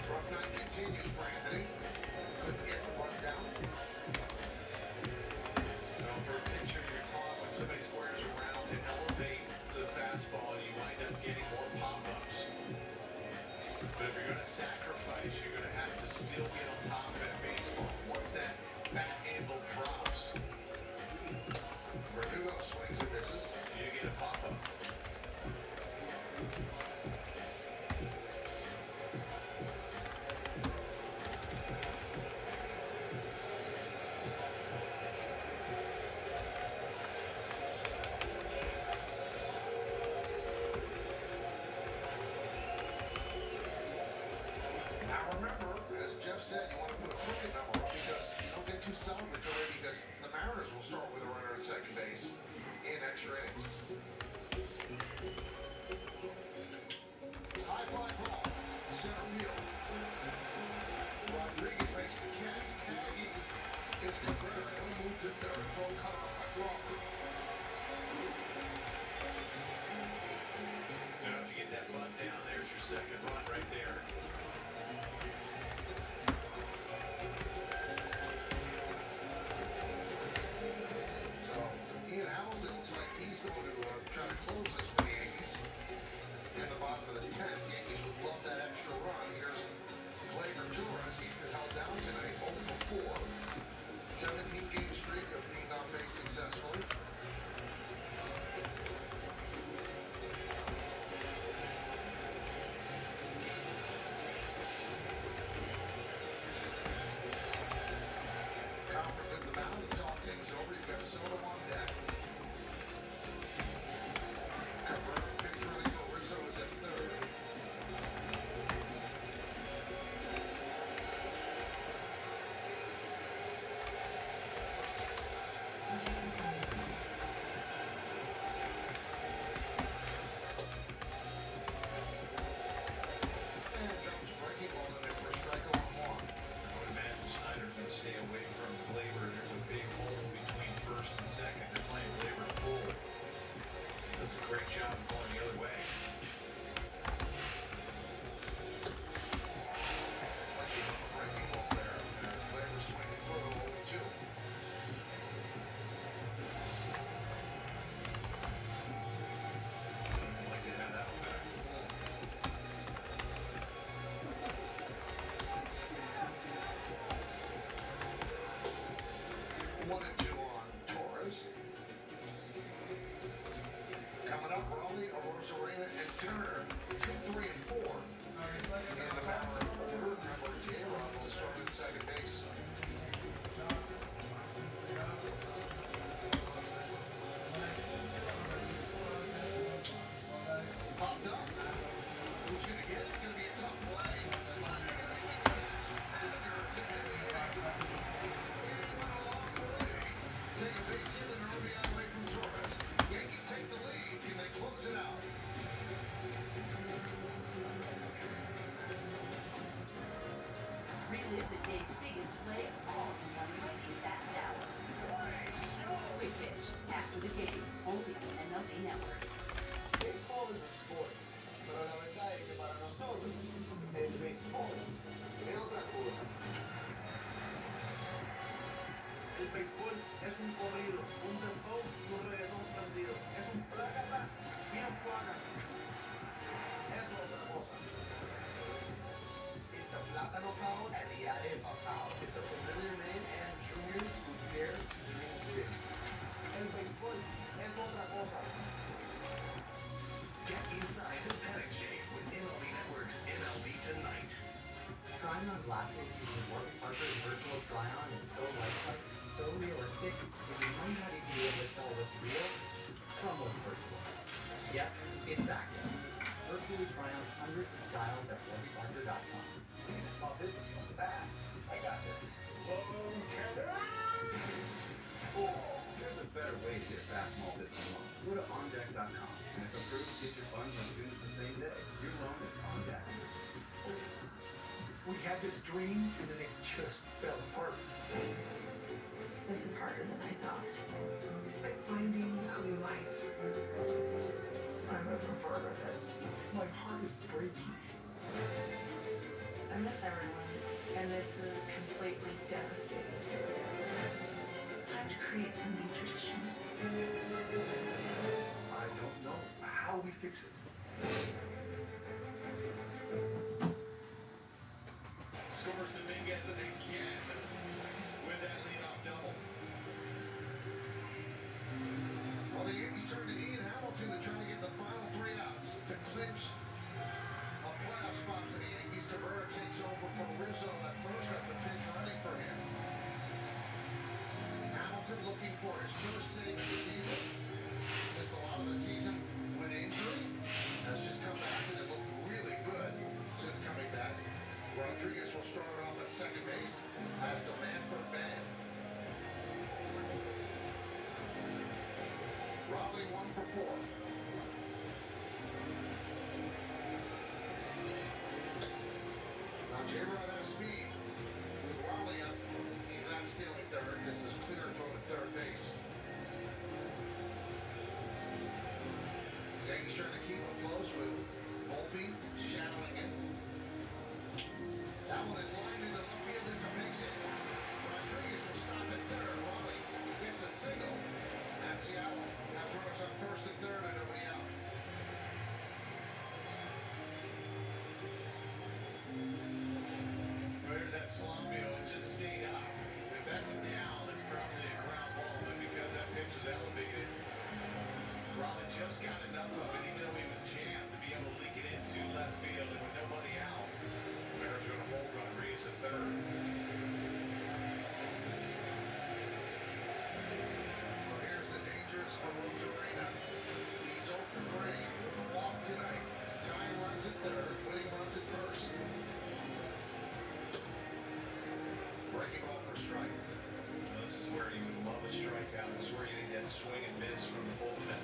Rough night continues for Anthony. Couldn't get the run down. Now, for a pitcher, you're taught when somebody squares around to elevate the fastball, you wind up getting more pop-ups. But if you're going to sacrifice, you're going to have to still get on top of that baseball. Once that bat handle drops, Verdugo swings and misses. you get a pop-up. Now remember, as Jeff said, you want to put a crooked number up because you don't get too celebratory because the Mariners will start with a runner at second base in extra innings. High fly ball, center field. Rodriguez makes the catch. Taggy. It's Cabrera. He'll move to third. Throw cut off by Crawford. Now, if you get that bunt down, there's your second run right there. So Ian Hamilton looks like he's going béisbol es un corrido, un dembow y un reggaetón prendido. Es un plácata bien plácata. Eso es otra cosa. It's the plátano pound and the arepa pound. It's a familiar name and juniors who dare to dream big. El béisbol es otra cosa. Get inside the Panic Chase with MLB Network's MLB Tonight. Trying on glasses using Warby Parker's virtual try-on is so lifelike, so realistic, that you might not even be able to tell what's real from what's virtual. Yep, it's accurate. Virtually try on hundreds of styles at warbyparker.com. We need a small business from the past. I got this. There's a better way to get a fast small business loan. Go to ondeck.com, and if approved, get your funds as soon as the same day. Your loan is on deck. We had this dream and then it just fell apart. This is harder than I thought. Like finding a new life. I'm moving forward with this. My heart is breaking. I miss everyone, and this is completely devastating. It's time to create some new traditions. I don't know how we fix it. Scores Dominguez again with that leadoff double. Well, the Yankees turn to Ian Hamilton to try to get the final 3 outs to clinch a playoff spot for the Yankees. Cabrera takes over from Rizzo at first after pinch running for him. Hamilton looking for his first save of the season. Missed a lot of the season with injury. Has just come back and has looked really good since coming back. Rodriguez will start it off at second base. That's the Manfred band. Raleigh 1 for 4. Now J-Rod has speed. With Raleigh up, he's not stealing third. This is clear throw to third base. Yankees trying to keep him close with Volpe shadowing it. That one is lined into left field. It's a base hit. Rodriguez will stop at third. Raleigh gets a single. And Seattle has runners on first and third and nobody out. There's that Slombio, it just stayed up. If that's down, it's probably a ground ball, but because that pitch was elevated, Raleigh just got enough of it, even though he was jammed, to be able to leak it into left field, and with nobody out, Bears going to hold Rodriguez at third. Well, here's the dangerous Hermosa. He's 0 for 3 with a walk tonight. Ty runs at third. Willie runs at first. Breaking ball for strike. This is where you would love a strikeout. This is where you get that swing and miss from the bullpen.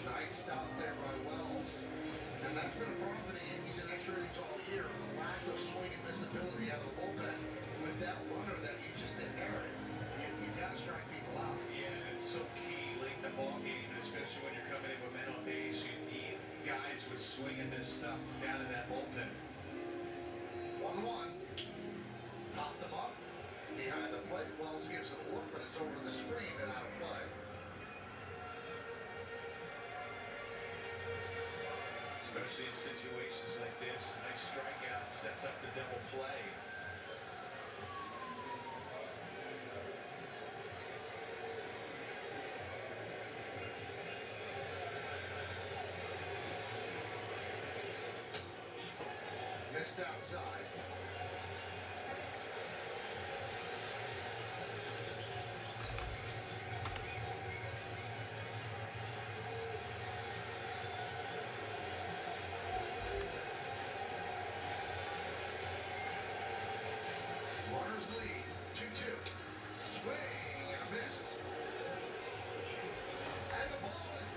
Nice stop there by Wells. And that's been a problem for the Yankees in extra innings all year. The lack of swing and miss ability out of the bullpen. With that runner that you just inherit, you've got to strike people out. Yeah, it's so key late in the ball game, especially when you're coming in with men on base. You need guys with swing and miss stuff down in that bullpen. 1-1. Popped them up. Behind the plate, Wells gives it a look, but it's over the screen and out of play. Especially in situations like this, a nice strikeout sets up the double play. Missed outside. Runners lead, 2-2. Swing and a miss. And the ball is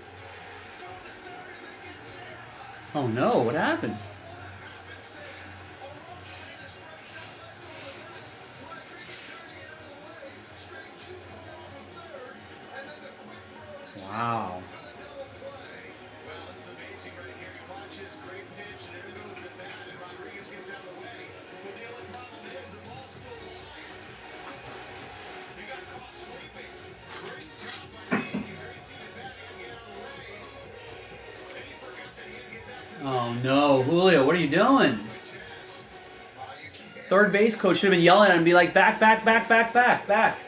thrown to third and they get J-Rod. Oh no, what happened? Wow. Oh no, Julio, what are you doing? Third base coach should have been yelling at him and be like, back, back, back, back, back, back.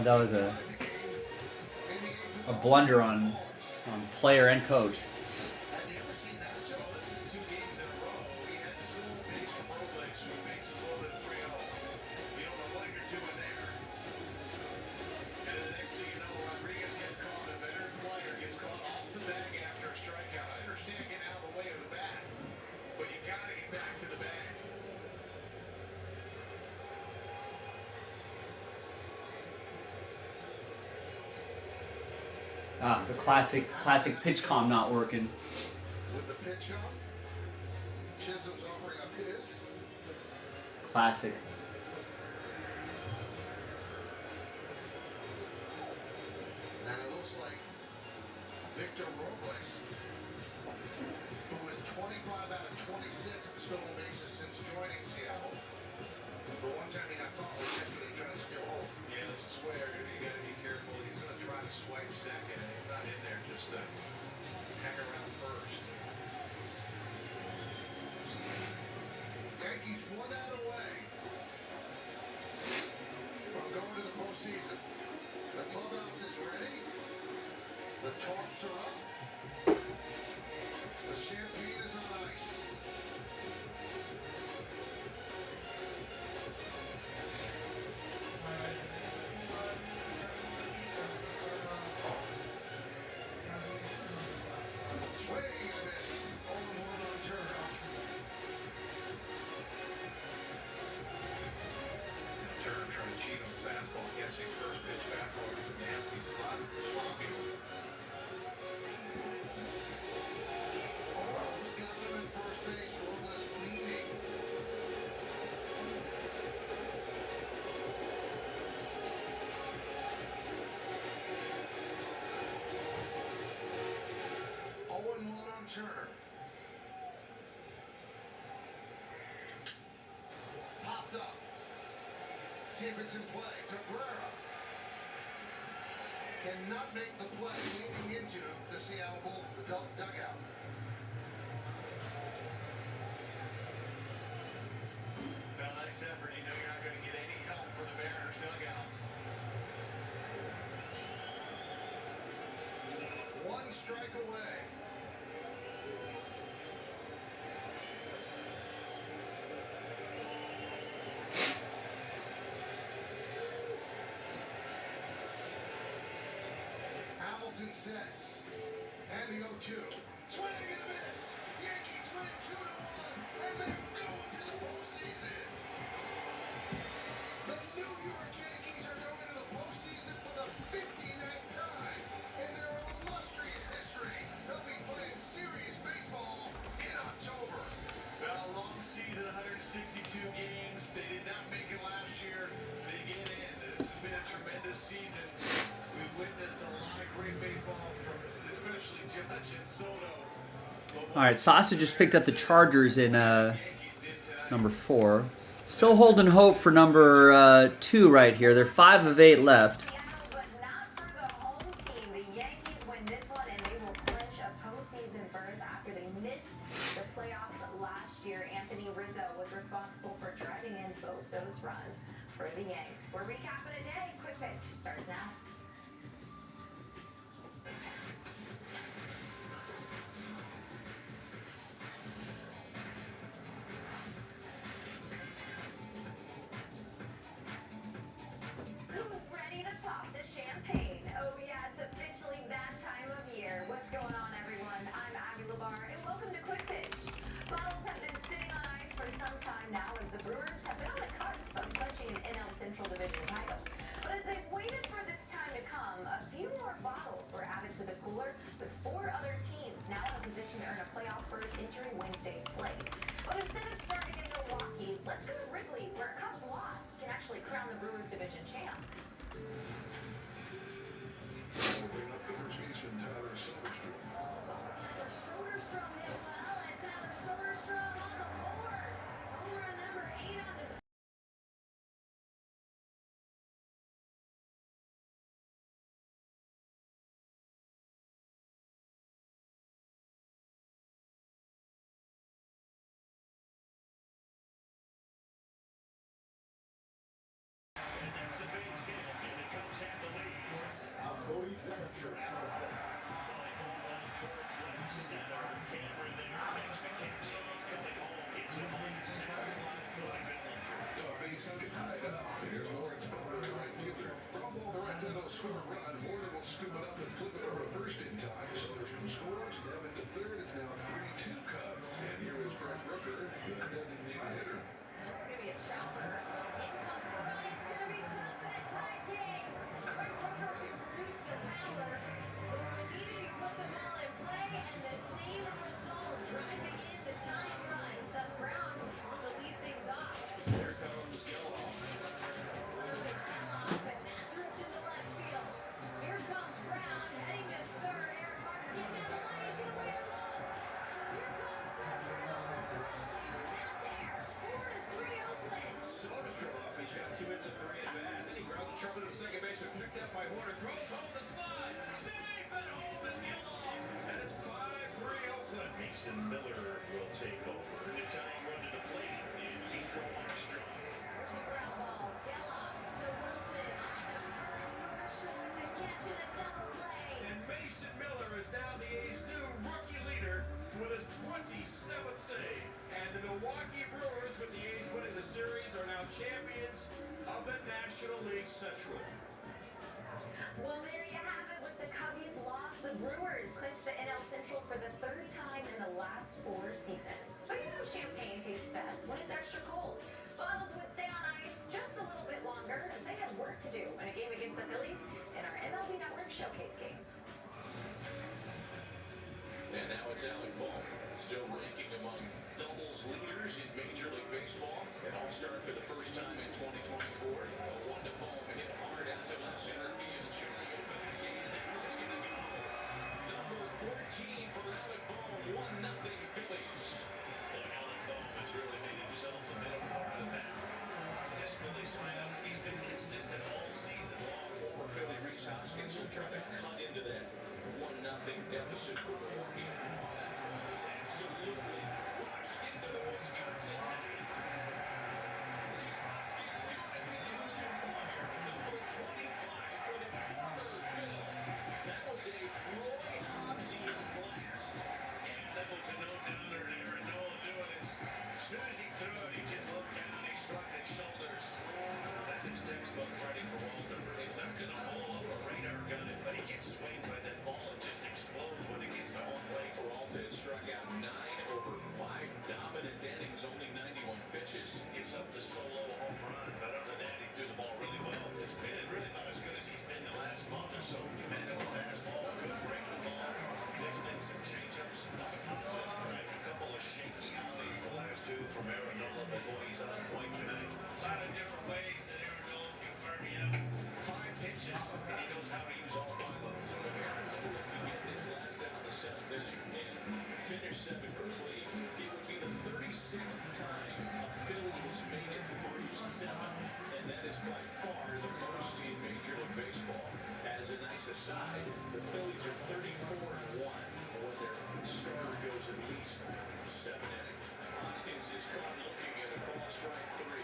That was a blunder on player and coach. Ah, the classic pitch comm not working. With the pitch on, Chisholm's offering up his. Classic. And it looks like Victor Robles, who is 25 out of 26 in stolen bases since joining Seattle. The one time he got caught was yesterday trying to steal home. Yeah, this is where you got to be careful. He's going to try to swipe second, and he's not in there just to hang around first. Yankees 1 out away from going to the postseason. The clubhouse is ready. The tarps are up. The champagne is on ice. Swing and a miss. 0-1 on turn. Turner trying to cheat on the fastball, guessing first pitch fastball is a nasty slot. Sloppy. Almost got them at first base. Robles leading. Owen one on Turner. Popped up. See if it's in play. Cabrera cannot make the play leading into the Seattle Bull dugout. Now, nice effort. You know you're not going to get any help for the Mariners dugout. One strike away. Hamilton sets. And the 0-2. Swing and a miss. Yankees win 2-1. And they're going to the postseason. The New York Yankees are going to the postseason for the 59th time in their illustrious history. They'll be playing serious baseball in October. Well, a long season, 162 games. They did not make it last year. They get in. This has been a tremendous season. We've witnessed a lot of great baseball from especially Judge and Soto. All right, Sasa just picked up the Chargers in number 4. Still holding hope for number 2 right here. They're 5 of 8 left. But not for the home team. The Yankees win this one, and they will clinch a postseason berth after they missed the playoffs last year. Anthony Rizzo was responsible for driving in both those runs for the Yanks. We're recapping a day. Quick pitch starts now. Who's ready to pop the champagne? Oh yeah, it's officially that time of year. What's going on, everyone? I'm Abby Labar, and welcome to Quick Pitch. Bottles have been sitting on ice for some time now as the Brewers have been on the cusp of clinching an NL Central Division title. But as they've waited for this time to come, a few more bottles were added to the cooler, with 4 other teams now in a position to earn a playoff berth entering Wednesday's slate. But instead of starting in Milwaukee, let's go to Wrigley, where a Cubs loss can actually crown the Brewers division champs. We'll bring up the first baseman, Tyler Soderstrom. Tyler Soderstrom hit well, and Tyler Soderstrom on the board. Home run number 8 on the It's a big hit, and the Cubs have the lead. Cody Bellinger out of play. Towards left center, Cameron there makes the catch. Coming home, gets it home. Center fly, Cody Bellinger. Base hit tied up. Here's Lawrence Bowler, the right fielder. Ground ball to right center, score a run. Warner will scoop it up and flip it over first in time. Soderstrom scores. Devin to third. It's now 3-2 Cubs. And here is Brett Rooker, the designated hitter. This is going to be a chopper. In comes the run. It's going to be tough in a tie game. Greg Rooker can produce the power. But when needed, he put the ball in play. And the same result, driving in the tying run. Seth Brown to lead things off. Here comes Geloff. And that's ripped into left field. Here comes Brown heading to third. Eric Martin down the line. He's going to win it all. Here comes Seth Brown. The throw lead out there. 4-3 Oakland. Soderstrom up. He's got 2 hits and 3 at bats. He grounds a trouble to second base, but picked up by Warner. Throws home the slide. Safe at home is Geloff. And it's 5-3 Oakland. Mason Miller will take over. The tying run to the plate in Nico Armstrong. There's a ground ball. Geloff to Wilson. On the first. Soderstrom with the catch and a double play. And Mason Miller is now the A's new rookie leader with his 27th save. And the Milwaukee Brewers, with the A's winning the series, are now champions of the National League Central. Well, there you have it. With the Cubbies lost, the Brewers clinched the NL Central for the 3rd time in the last 4 seasons. But you know, champagne tastes best when it's extra cold. Bottles would stay on ice just a little bit longer as they had work to do in a game against the Phillies in our MLB Network Showcase game. And now it's Alec Bohm, still ranking among doubles leaders in Major League Baseball. An all-star for the first time in 2024. A 1 to Bohm hit hard out to left center field. Shooting it back in, and it's going to go. Number 14 for Alec Bohm, 1-0 Phillies. And Alec Bohm has really made himself a middle part of the map. This Phillies lineup, he's been consistent all season long. Former Philly Reese Hoskins will try to cut into that 1-0 deficit for Milwaukee. Absolutely rushed into the Wisconsin night. Reese Hoskins doing it to you to fire. Number 25 for the Corner Phil. That was a Roy Hobbesian blast. Yeah, that was a no-downer to Aaron Nola doing it. As soon as he threw it, he just looked down, he shrugged his shoulders. That is textbook Freddie Peralta. He's not going to haul up a radar gun, but he gets swings like that ball and just explodes when it gets to home plate. Peralta has struck out 9 over 5 dominant innings, only 91 pitches. Gets up the solo home run, but other than that, he threw the ball really well. It's been really not as good as he's been the last month or so. Commanded a fastball, good break the ball. Mixed in some changeups, a lot of positives tonight. A couple of shaky outings, the last 2 from Aaron Nola, but boy, he's on point tonight. A lot of different ways that Aaron Nola can burn me up. 5 pitches, and he knows how to use all 5 of them. So if Aaron Nola can get his last out of the 7th inning and finish 7 quickly, it would be the 36th time a Philly has made it through 7. And that is by far the most in Major League Baseball. As a nice aside, the Phillies are 34-1 when their starter goes at least 7 innings. Hoskins is caught looking at a ball strike 3.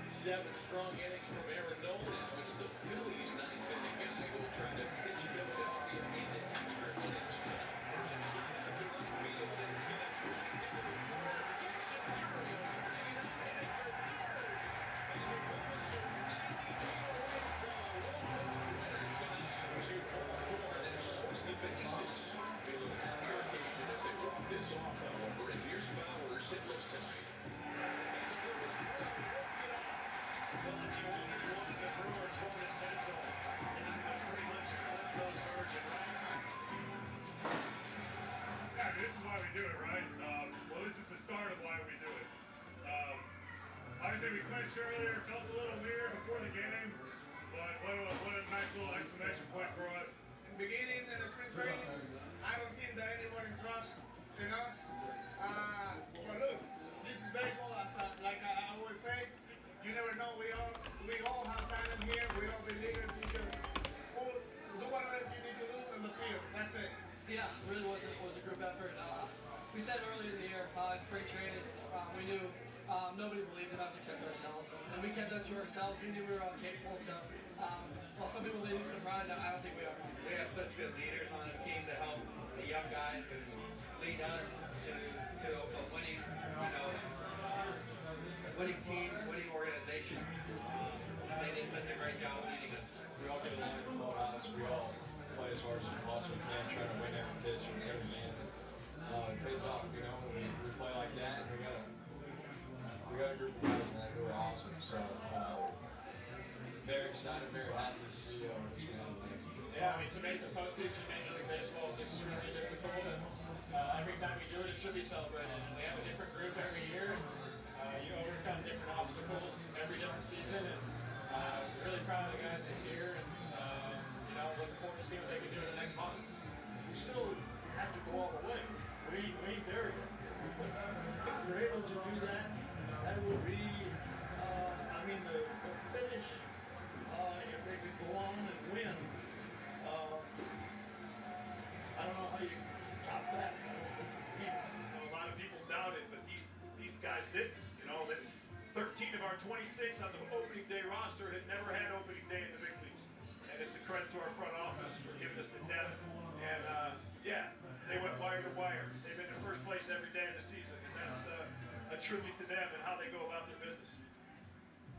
7 strong innings from Aaron Nola. Now it's the Phillies' 9th inning guy who will try to pitch Philadelphia into extra innings tonight. There's a shot out to right field, and it's going to slice into the corner. Jackson Chourio turning it up and into third. And the Bulls are 90 feet away from a walk-off winner tonight to pull forward and close the bases. Be a little happier occasion if they walk this off, however. And here's Bowers hitless tonight. Well, if you wanted the Brewers won the Central, tonight was pretty much a Cliff Notes version, right? Yeah, this is why we do it, right? Well, this is the start of why we do it. Obviously, we clinched earlier, felt a little weird before the game, but what a nice little exclamation point for us. In the beginning of the spring training, I don't think that anyone trusts in us. But look, this is baseball. Like I always say, you never know. We all have talent here. We all be leaders. You just do whatever you need to do in the field. That's it. Yeah, it really was a group effort. We said earlier in the year, in spring training, we knew Nobody believed in us except ourselves, and we kept that to ourselves. We knew we were all capable. So, while some people may be surprised, I don't think we are. We have such good leaders on this team to help the young guys and lead us to a winning, winning team, winning organization. They did such a great job leading us. We all get along in the clubhouse. We all play as hard as we possibly can, trying to win every pitch and every man. It pays off, when we play like that. And we got a group of guys, man, who are awesome. So very excited, very happy to see what's going on there. Yeah, to make the postseason in Major League Baseball is extremely difficult, and every time we do it, it should be celebrated. We have a different group every year, and you overcome different obstacles every different season, and really proud of the guys this year, and looking forward to seeing what they can do in the next month. We still have to go all the way. We ain't there yet. If we're able to do that, that will be, the finish, if they could go on and win, I don't know how you top that. I don't think you can. A lot of people doubted, but these guys didn't. 13 of our 26 on the opening day roster had never had opening day in the big leagues. And it's a credit to our front office for giving us the depth. And they went wire to wire. They've been in first place every day of the season. And that's a tribute to them and how they go about their business.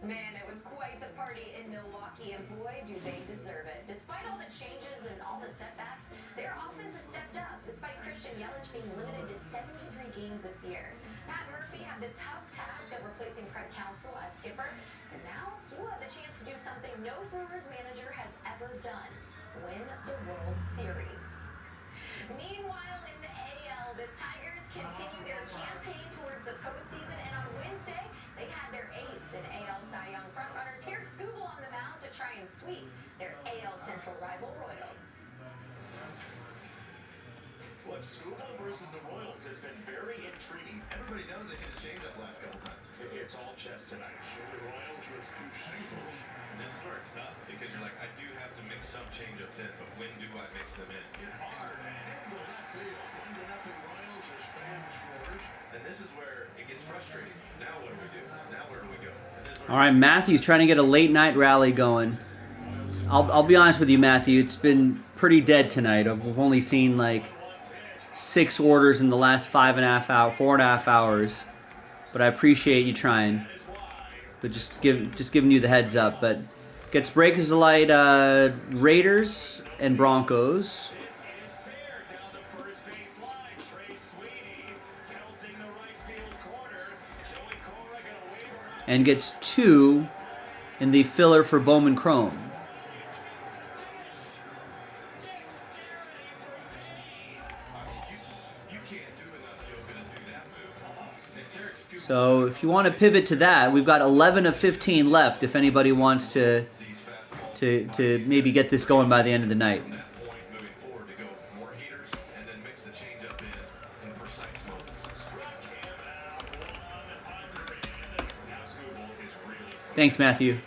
Man, it was quite the party in Milwaukee, and boy, do they deserve it. Despite all the changes and all the setbacks, their offense has stepped up, despite Christian Yelich being limited to 73 games this year. Pat Murphy had the tough task of replacing Craig Counsell as skipper, and now he will have the chance to do something no Brewers manager has ever done: win the World Series. Meanwhile, in the AL, the Tigers continue their campaign towards the postseason, and on Wednesday, they had their ace and AL Cy Young frontrunner Tarek Skubal on the mound to try and sweep their AL Central rival Royals. Look, Skubal versus the Royals has been very intriguing. Everybody knows they can change up the last couple times. It's all chess tonight. The Royals with two singles. And this is where it's tough, because you're like, I do have to mix some change-ups in, but when do I mix them in? Hit hard and into left field. 1-0 Royals as Pham scores. And this is where it gets frustrating. Now what do we do? Now where do we go? All right, Matthew's trying to get a late night rally going. I'll be honest with you, Matthew. It's been pretty dead tonight. We've only seen like 6 orders in the last 4.5 hours. But I appreciate you trying. But just giving you the heads up. But gets breakers of light, Raiders and Broncos. And gets 2 in the filler for Bowman Chrome. So if you want to pivot to that, we've got 11 of 15 left if anybody wants to maybe get this going by the end of the night. Thanks, Matthew.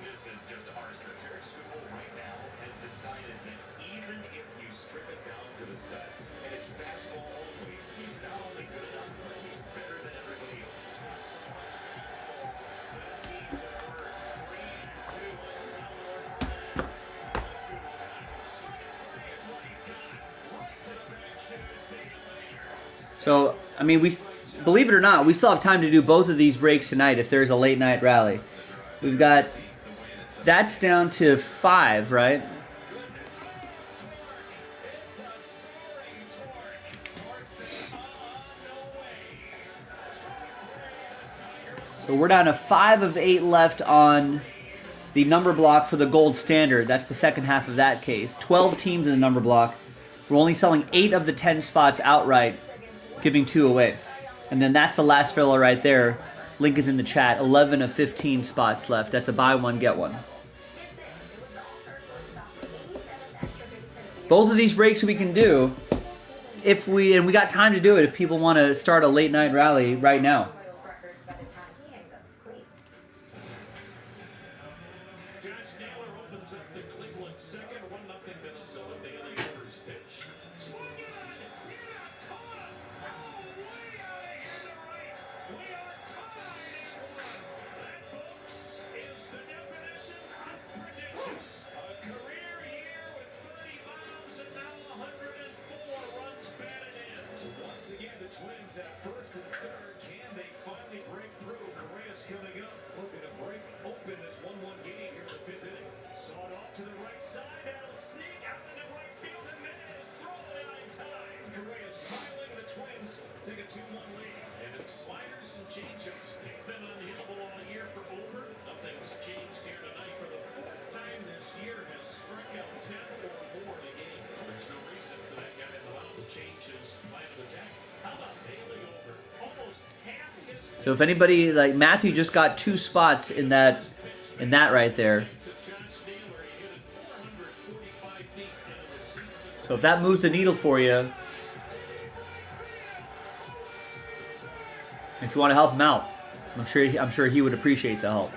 So, I mean, believe it or not, we still have time to do both of these breaks tonight if there's a late night rally. We've got, that's down to 5, right? So we're down to 5 of 8 left on the number block for the gold standard. That's the second half of that case. 12 teams in the number block. We're only selling 8 of the 10 spots outright, giving 2 away. And then that's the last filler right there. Link is in the chat. 11 of 15 spots left. That's a buy one, get one. Both of these breaks we can do and we got time to do it if people want to start a late night rally right now. at first to the third. Can they finally break through? Correa's coming up, looking to break open this 1-1 game here in the fifth inning. Sawed off to the right side. That'll sneak out into right field. And Menendez throwing it out in time. Correa smiling. The Twins take a 2-1 lead. And the sliders and changeups, they've been unhittable all year for over. Nothing's changed here tonight. For the fourth time this year has struck out 10 or more in a game. There's no reason for that guy in the mound to change his plan of attack. How about Bailey over? Almost half his. So if anybody like Matthew just got 2 spots in that right there. So if that moves the needle for you, if you want to help him out, I'm sure he would appreciate the help.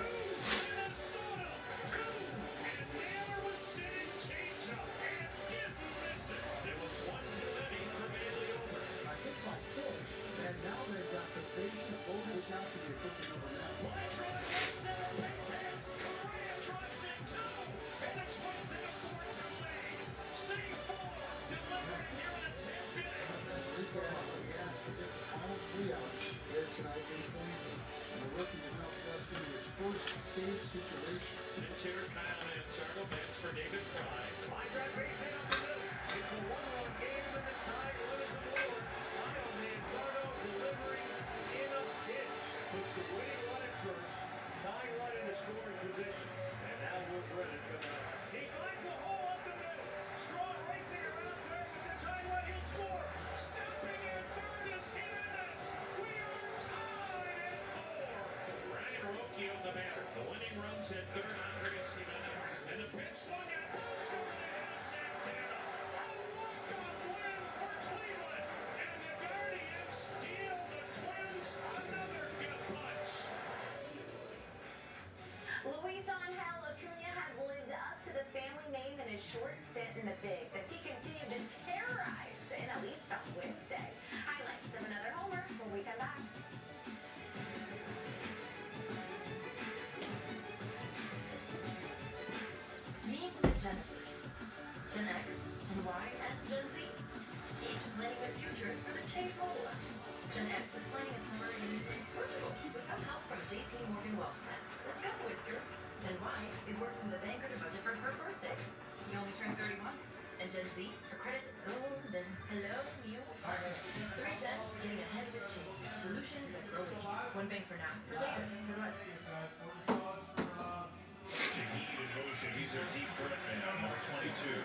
Short stint in the bigs as he continued to terrorize the NL East on Wednesday. Highlights of another homer when we come back. Meet the Jennifers. Gen X, Gen Y, and Gen Z. Each planning the future for the Chase Mobile app. Gen X is planning a summer in Portugal with some help from JP Morgan Wealth Plan. Let's go, Whiskers. Gen Y is working with a banker to budget for her birthday. You only turned 30 once. And Gen Z, her credit's golden. Hello, new partner. 3 Gens getting ahead with Chase. Solutions that grow with you. One bank for now, for later, for life. Shahid in motion. He's their deep threat man, number 22.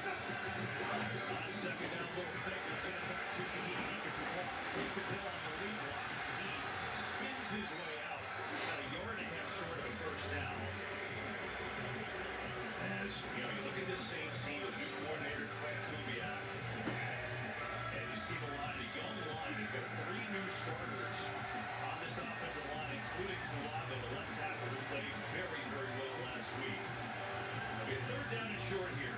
On second down, little fake. Get it back to Shahid. He can fly. Takes the pill on the lead block. He spins his way out. About a yard and a half short of a first down. As you know, you look at this Saints team with new coordinator Craig Kubiak, and you see the line, a young line. They've got 3 new starters on this offensive line, including Fulano, the left tackle, who played very, very well last week. It'll be a third down and short here.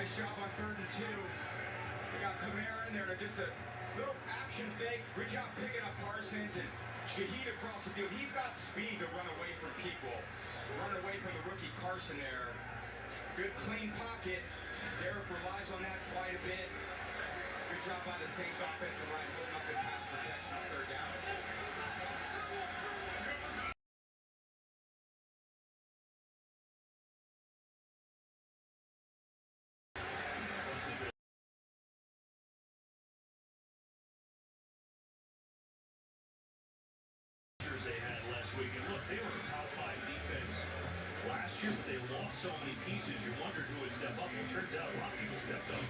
Nice job on 3rd and 2. They got Kamara in there to just a little action fake. Good job picking up Parsons and Shahid across the field. He's got speed to run away from people. Run away from the rookie Carson there. Good clean pocket. Derek relies on that quite a bit. Good job by the Saints offensive line holding up in pass protection on 3rd down. They had last week, and look, they were a top 5 defense last year, but they lost so many pieces. You wondered who would step up. Well, it turns out a lot of people stepped up.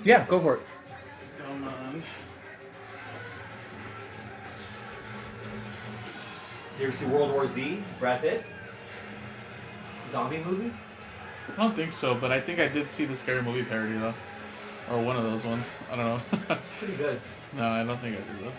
Yeah, go for it. Come on. You ever see World War Z? Brad Pitt? Zombie movie? I don't think so, but I think I did see the Scary Movie parody though, or one of those ones. I don't know. It's pretty good. No, I don't think I did though.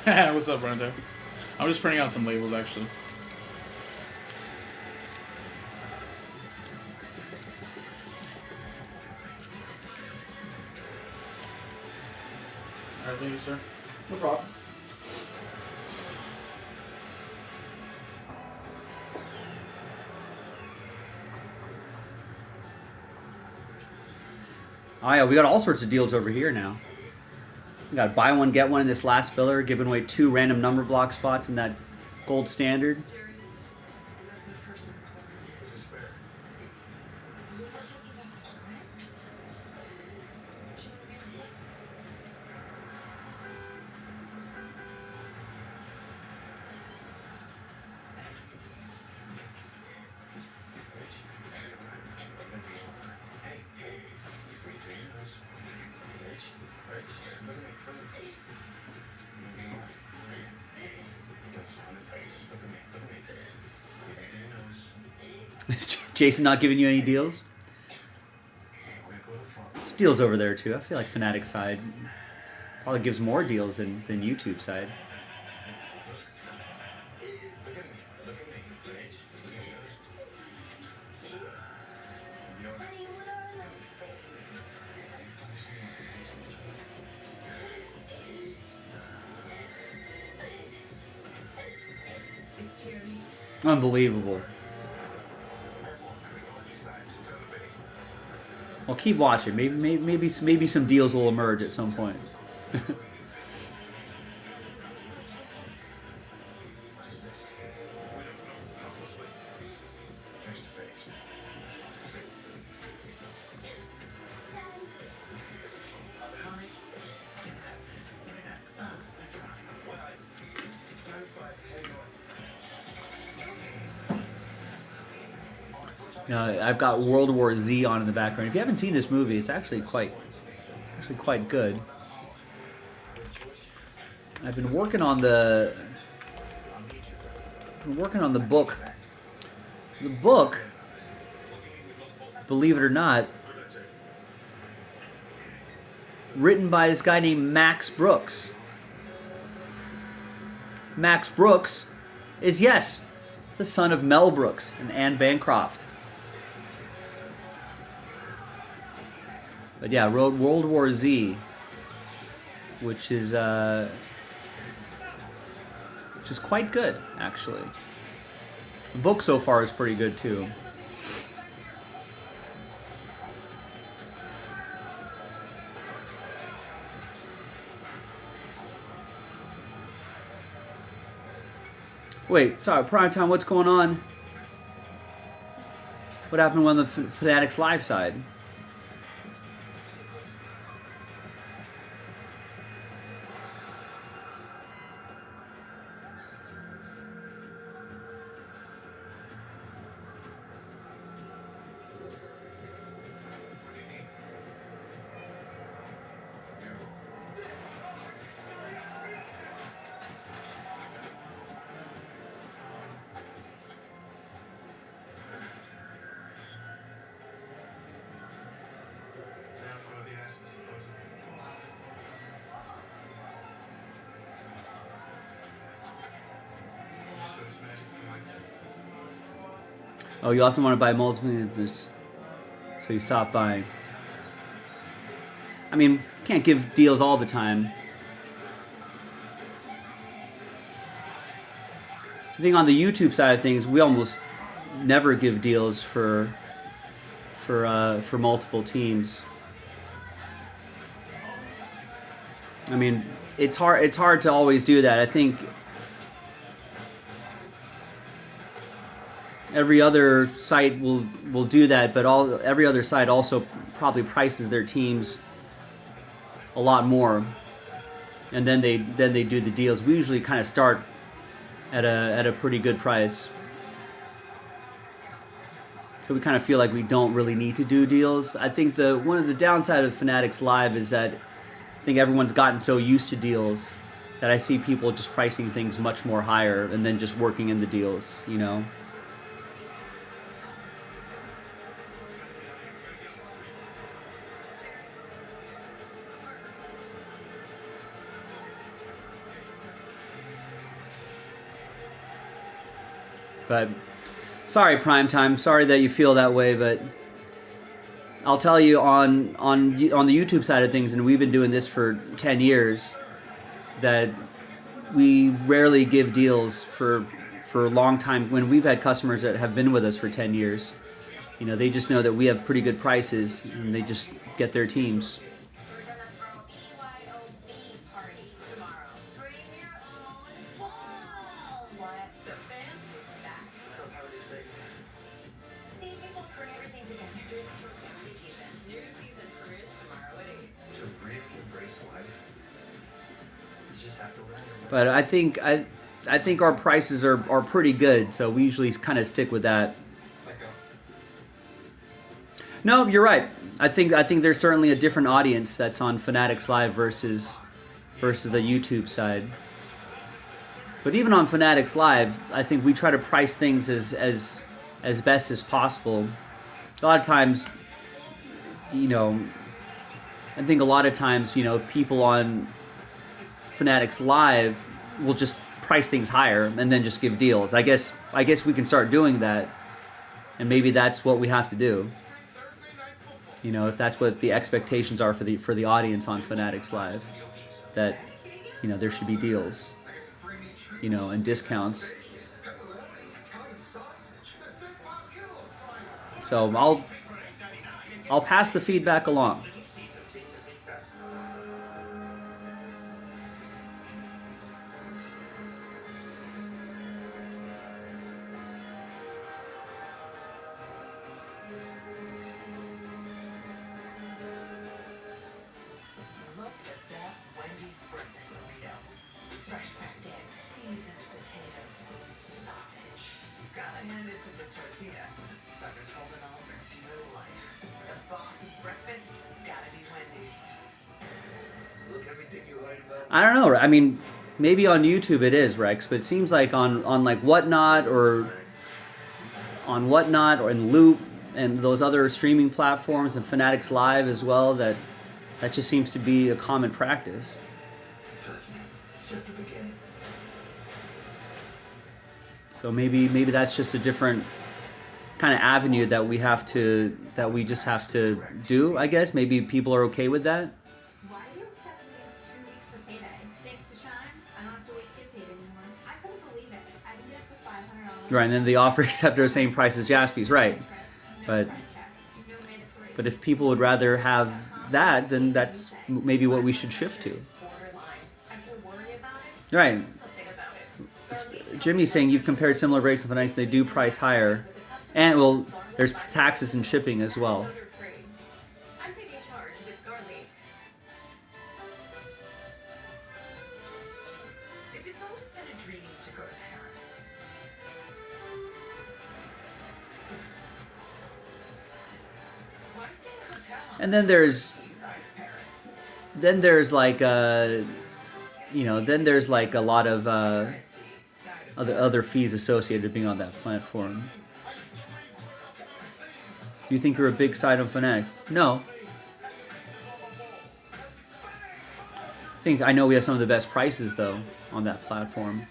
What's up, Brenda? I'm just printing out some labels, actually. Alright, thank you, sir. No problem. Oh yeah, we got all sorts of deals over here now. We got buy one, get one in this last filler, giving away 2 random number block spots in that gold standard. Jason not giving you any deals? There's deals over there too. I feel like Fnatic side probably gives more deals than YouTube side. Unbelievable. Well, keep watching. Maybe some deals will emerge at some point. You know, I've got World War Z on in the background. If you haven't seen this movie, it's actually quite good. I've been working on the book. The book, believe it or not, written by this guy named Max Brooks. Max Brooks is, yes, the son of Mel Brooks and Anne Bancroft. But yeah, wrote World War Z, which is quite good, actually. The book so far is pretty good too. Wait, sorry, Primetime, what's going on? What happened on the Fanatics Live side? Oh, you often want to buy multiple units, so you stop buying. I mean, can't give deals all the time. I think on the YouTube side of things, we almost never give deals for multiple teams. I mean, it's hard to always do that. I think every other site will do that, but every other site also probably prices their teams a lot more, and then they do the deals. We usually kind of start at a pretty good price, so we kind of feel like we don't really need to do deals. I think one of the downside of Fanatics Live is that I think everyone's gotten so used to deals that I see people just pricing things much more higher and then just working in the deals, you know. But sorry, Primetime. Sorry that you feel that way, but I'll tell you on the YouTube side of things, and we've been doing this for 10 years, that we rarely give deals for a long time. When we've had customers that have been with us for 10 years, you know, they just know that we have pretty good prices, and they just get their teams. But I think our prices are pretty good, so we usually kind of stick with that. No, you're right. I think there's certainly a different audience that's on Fanatics Live versus the YouTube side. But even on Fanatics Live, I think we try to price things as best as possible. A lot of times, you know, I think a lot of times, you know, people on Fanatics Live will just price things higher and then just give deals. I guess we can start doing that, and maybe that's what we have to do. You know, if that's what the expectations are for the audience on Fanatics Live, that, you know, there should be deals, you know, and discounts. So I'll pass the feedback along. Fresh cracked eggs, seasoned potatoes, sausage. Gotta hand it to the tortilla. That sucker's holding on for dear life. The boss of breakfast, gotta be Wendy's. Look, everything you heard about. I don't know. I mean, maybe on YouTube it is, Rex, but it seems like on like Whatnot or in Loop and those other streaming platforms and Fanatics Live as well, that just seems to be a common practice. Trust me, it's just the beginning. So maybe that's just a different kind of avenue that we just have to do, I guess. Maybe people are okay with that. Why are you accepting me in 2 weeks for payday? Thanks to Shine, I don't have to wait to get paid anymore. I couldn't believe it. I can get up to $500. Right, and then the offer accepted the same price as Jaspy's, right. But if people would rather have that, then that's maybe what we should shift to. Right. Jimmy's saying you've compared similar breaks of Fanatics, they do price higher. And, well, there's taxes and shipping as well. I'm taking charge with Garley. If it's always been a dream to go to Paris, why stay in a hotel? And then there's like a lot of other fees associated with being on that platform. You think you're a big side of Fnatic? No. I know we have some of the best prices though on that platform.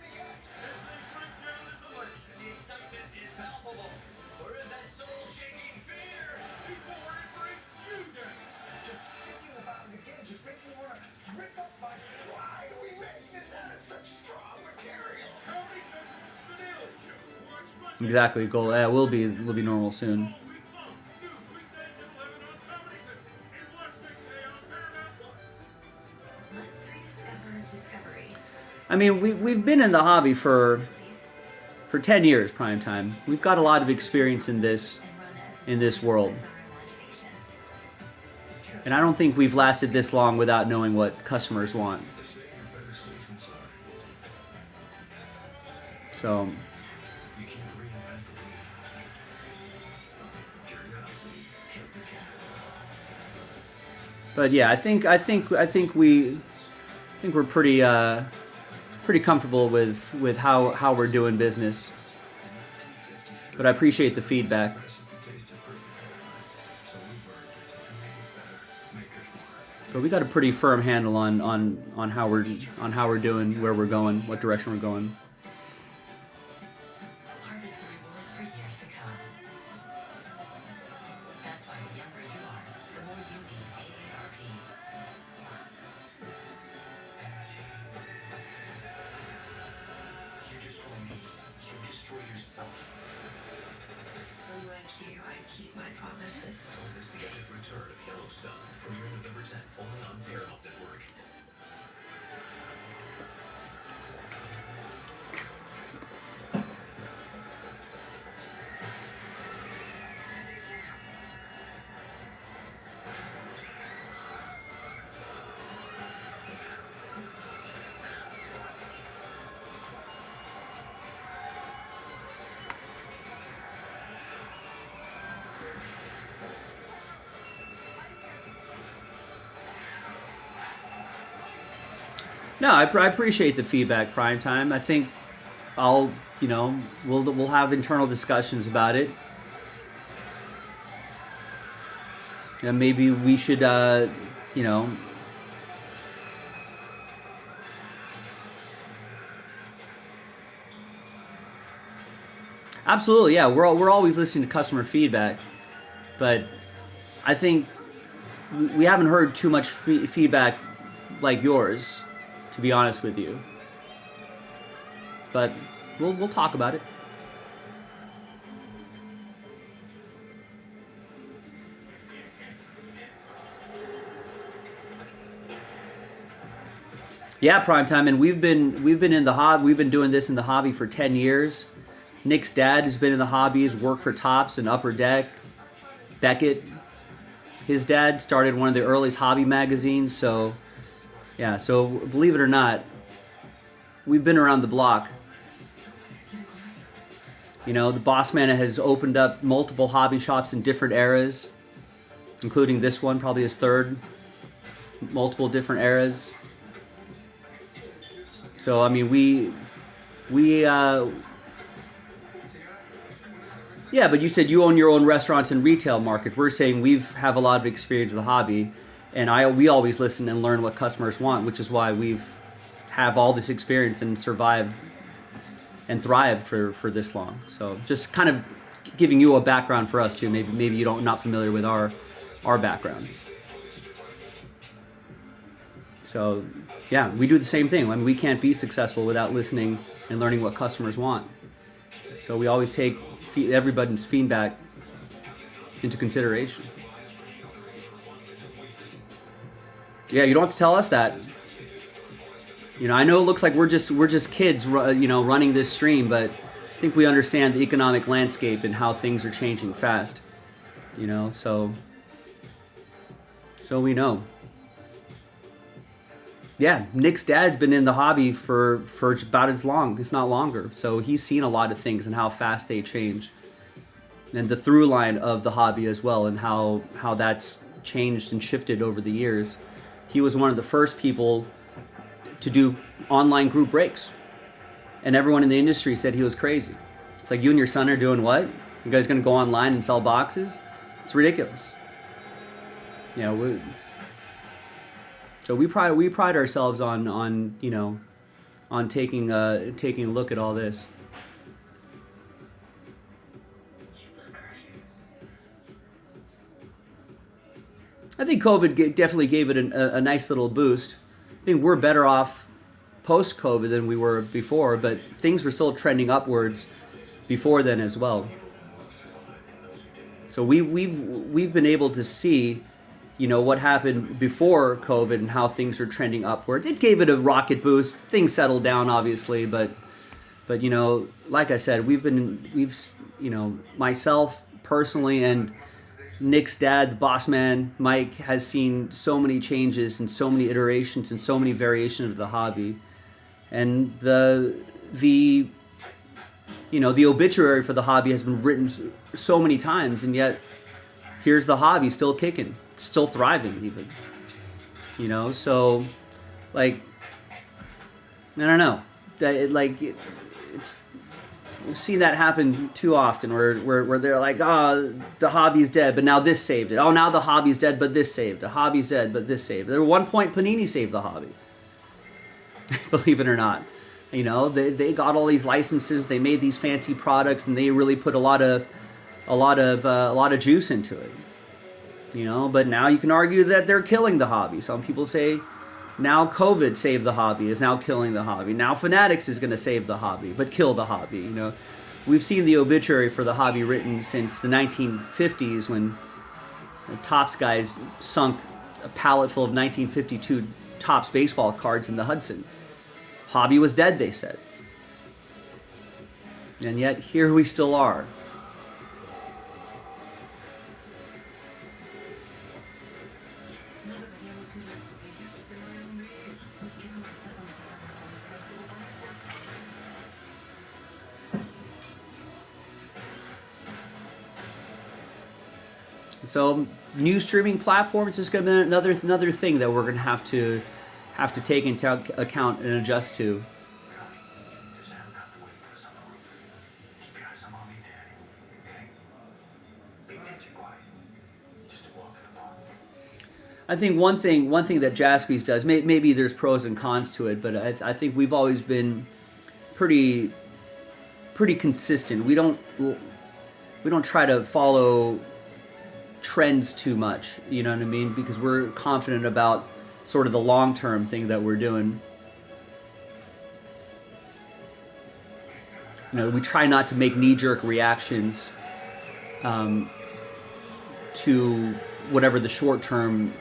Exactly, goal. Yeah, will be normal soon. I mean, we've been in the hobby for 10 years, Prime Time. We've got a lot of experience in this world. And I don't think we've lasted this long without knowing what customers want. So but yeah, I think we're pretty comfortable with how we're doing business. But I appreciate the feedback. But we got a pretty firm handle on how we're doing, where we're going, what direction we're going. harvest the rewards for years to come. That's why the younger you are, the more you need AARP. You destroy me, you destroy yourself. Unlike you, I keep my promises. Don't miss the epic return of Yellowstone. Premiere November 10th, only on Paramount Network. No, I appreciate the feedback, Prime Time. I think we'll have internal discussions about it. And maybe we should, Absolutely, yeah. We're always listening to customer feedback, but I think we haven't heard too much feedback like yours, to be honest with you. But we'll talk about it. Yeah, Primetime, and we've been in the hobby. We've been doing this in the hobby for 10 years. Nick's dad has been in the hobby. He's worked for Topps and Upper Deck, Beckett. His dad started one of the earliest hobby magazines. So, yeah. So believe it or not, we've been around the block. You know, the boss man has opened up multiple hobby shops in different eras, including this one, probably his third, multiple different eras. So I mean, yeah, but you said you own your own restaurants and retail market. We're saying we have a lot of experience with the hobby, and we always listen and learn what customers want, which is why we've have all this experience and survived and thrived for this long. So just kind of giving you a background for us too. Maybe you don't not familiar with our background. So yeah, we do the same thing. I mean, we can't be successful without listening and learning what customers want. So we always take everybody's feedback into consideration. Yeah, you don't have to tell us that. You know, I know it looks like we're just kids, you know, running this stream, but I think we understand the economic landscape and how things are changing fast. You know, so we know. Yeah, Nick's dad's been in the hobby for about as long, if not longer. So he's seen a lot of things and how fast they change. And the through line of the hobby as well, and how that's changed and shifted over the years. He was one of the first people to do online group breaks. And everyone in the industry said he was crazy. It's like, you and your son are doing what? You guys gonna go online and sell boxes? It's ridiculous. You know, so we pride ourselves on you know, on taking a look at all this. I think COVID definitely gave it a nice little boost. I think we're better off post-COVID than we were before, but things were still trending upwards before then as well. So we've been able to see, you know, what happened before COVID and how things are trending upwards. It gave it a rocket boost. Things settled down, obviously, but you know, like I said, we've you know, myself personally and Nick's dad, the boss man, Mike, has seen so many changes and so many iterations and so many variations of the hobby. And the you know, the obituary for the hobby has been written so many times, and yet here's the hobby still kicking, still thriving even. You know, so like, I don't know, it's we've seen that happen too often where they're like, oh, the hobby's dead, but now this saved it. Oh, now the hobby's dead, but this saved. The hobby's dead, but this saved. There was one point Panini saved the hobby. Believe it or not. You know, they got all these licenses, they made these fancy products, and they really put a lot of juice into it. You know, but now you can argue that they're killing the hobby. Some people say now COVID saved the hobby, is now killing the hobby. Now Fanatics is going to save the hobby, but kill the hobby. You know, we've seen the obituary for the hobby written since the 1950s when the Topps guys sunk a pallet full of 1952 Topps baseball cards in the Hudson. Hobby was dead, they said. And yet, here we still are. So, new streaming platforms is going to be another thing that we're going to have to take into account and adjust to. I think one thing that Jaspys does, maybe there's pros and cons to it, but I think we've always been pretty consistent. We don't try to follow trends too much, you know what I mean? Because we're confident about sort of the long-term thing that we're doing. You know, we try not to make knee-jerk reactions to whatever the short-term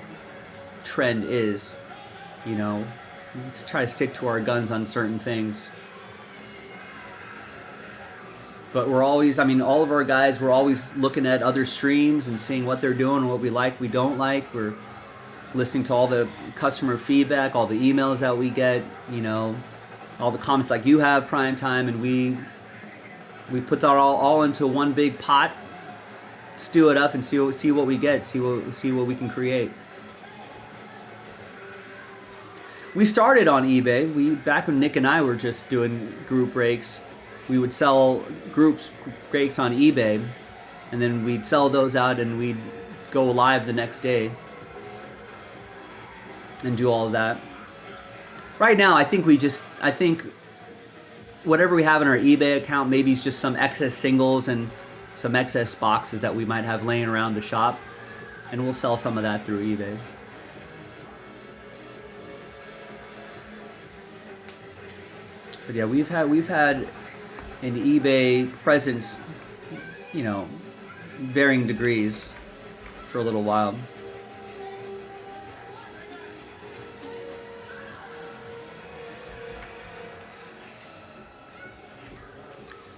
trend is. You know, let's try to stick to our guns on certain things. But we're always, I mean, all of our guys, we're always looking at other streams and seeing what they're doing, what we like, we don't like. We're listening to all the customer feedback, all the emails that we get, you know, all the comments like you have, Prime Time, and we We put that all into one big pot, stew it up, and see what we get. See what we can create. We started on eBay. Back when Nick and I were just doing group breaks, we would sell breaks on eBay, and then we'd sell those out, and we'd go live the next day and do all of that. Right now, I think whatever we have in our eBay account, maybe it's just some excess singles and some excess boxes that we might have laying around the shop, and we'll sell some of that through eBay. But yeah, we've had an eBay presence, varying degrees for a little while.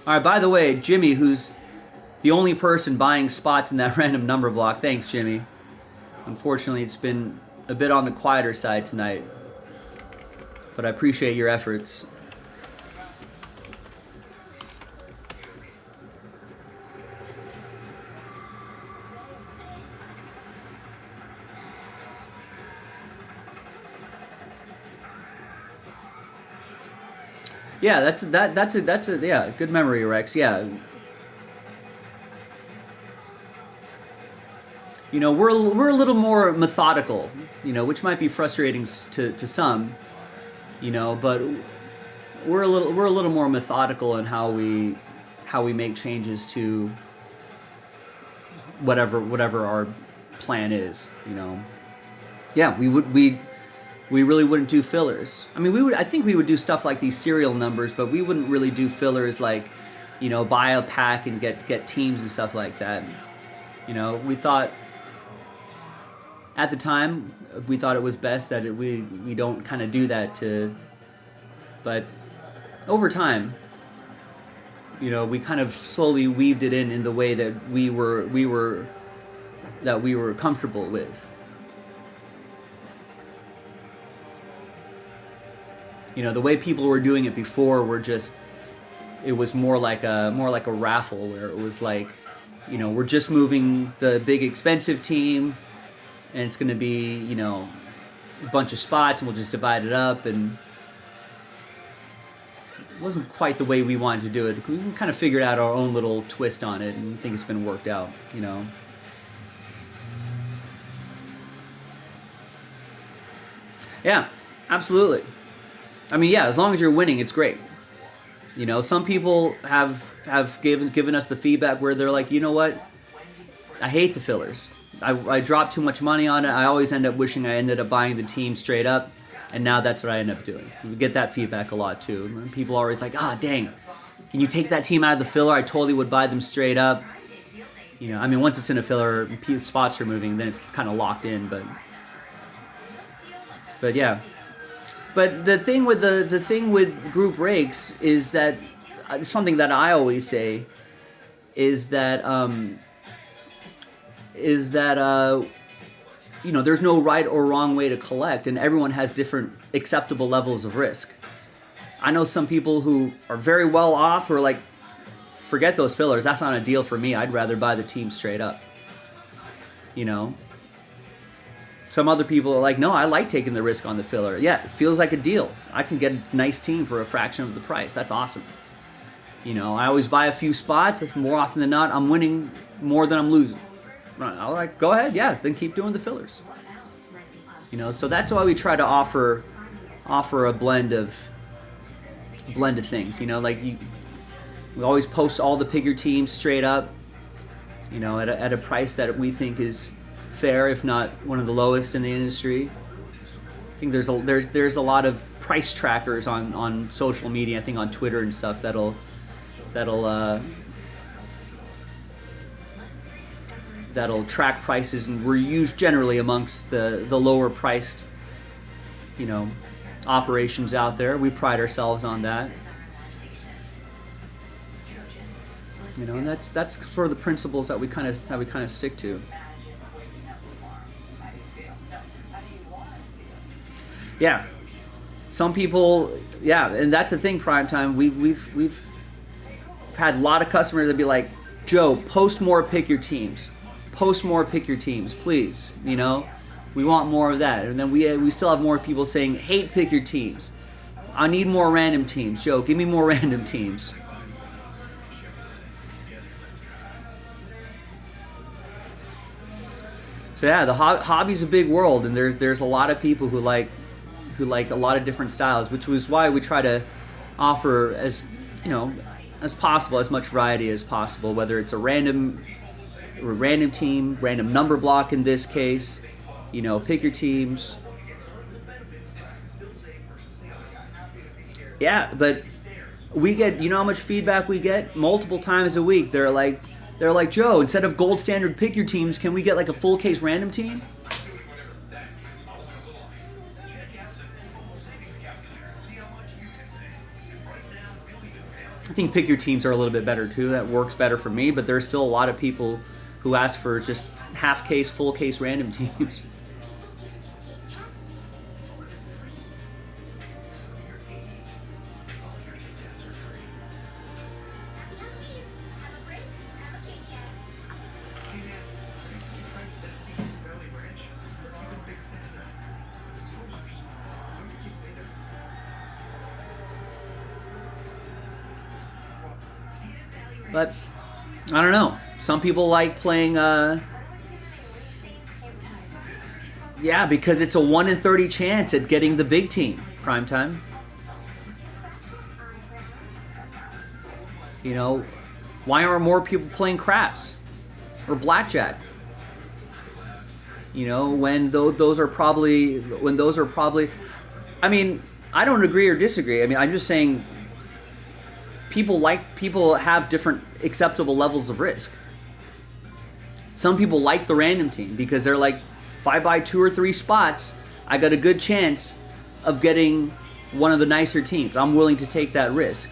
All right, by the way, Jimmy, who's the only person buying spots in that random number block, thanks, Jimmy. Unfortunately, it's been a bit on the quieter side tonight, but I appreciate your efforts. Yeah, that's a good memory, Rex. Yeah. We're a little more methodical, which might be frustrating to some, but we're a little more methodical in how we make changes to whatever our plan is, Yeah, we really wouldn't do fillers. I mean, I think we would do stuff like these serial numbers, but we wouldn't really do fillers like, buy a pack and get teams and stuff like that. We thought at the time it was best that we don't kind of do that but over time, we kind of slowly weaved it in the way that we were comfortable with. The way people were doing it before it was more like a raffle where it was like, we're just moving the big expensive team and it's going to be, a bunch of spots and we'll just divide it up, and it wasn't quite the way we wanted to do it. We kind of figured out our own little twist on it, and I think it's been worked out, Yeah, absolutely. I mean, yeah, as long as you're winning, it's great. Some people have given us the feedback where they're like, you know what? I hate the fillers. I dropped too much money on it. I always end up wishing I ended up buying the team straight up, and now that's what I end up doing. We get that feedback a lot too. And people are always like, dang, can you take that team out of the filler? I totally would buy them straight up. I mean, once it's in a filler, spots are moving, then it's kind of locked in. But yeah. But the thing with group breaks is that something that I always say is that there's no right or wrong way to collect, and everyone has different acceptable levels of risk. I know some people who are very well off who are like, forget those fillers. That's not a deal for me. I'd rather buy the team straight up. Some other people are like, no, I like taking the risk on the filler. Yeah, it feels like a deal. I can get a nice team for a fraction of the price. That's awesome. I always buy a few spots. More often than not, I'm winning more than I'm losing. I'm like, go ahead, yeah, then keep doing the fillers. So that's why we try to offer a blend of things. We always post all the pick your teams straight up. At a price that we think is fair, if not one of the lowest in the industry. I think there's a lot of price trackers on social media. I think on Twitter and stuff that'll track prices, and we're used generally amongst the lower priced operations out there. We pride ourselves on that. And that's sort of the principles that we kind of stick to. Yeah, some people, yeah, and that's the thing. Primetime, we've had a lot of customers that be like, Joe, post more, pick your teams. Post more, pick your teams, please. You know, we want more of that. And then we still have more people saying, hate pick your teams. I need more random teams. Joe, give me more random teams. So yeah, the hobby's a big world, and there's a lot of people who like a lot of different styles, which was why we try to offer as possible, as much variety as possible, whether it's a random team, random number block in this case, pick your teams. Yeah, but we get, how much feedback we get multiple times a week. They're like, Joe, instead of gold standard pick your teams, can we get like a full case random team? I think pick your teams are a little bit better too. That works better for me, but there's still a lot of people who ask for just half case, full case random teams. But I don't know. Some people like playing because it's a 1 in 30 chance at getting the big team primetime. Why aren't more people playing craps or blackjack? When those are probably I mean, I don't agree or disagree. I mean, I'm just saying people have different acceptable levels of risk. Some people like the random team because they're like, if I buy 2 or 3 spots, I got a good chance of getting one of the nicer teams. I'm willing to take that risk,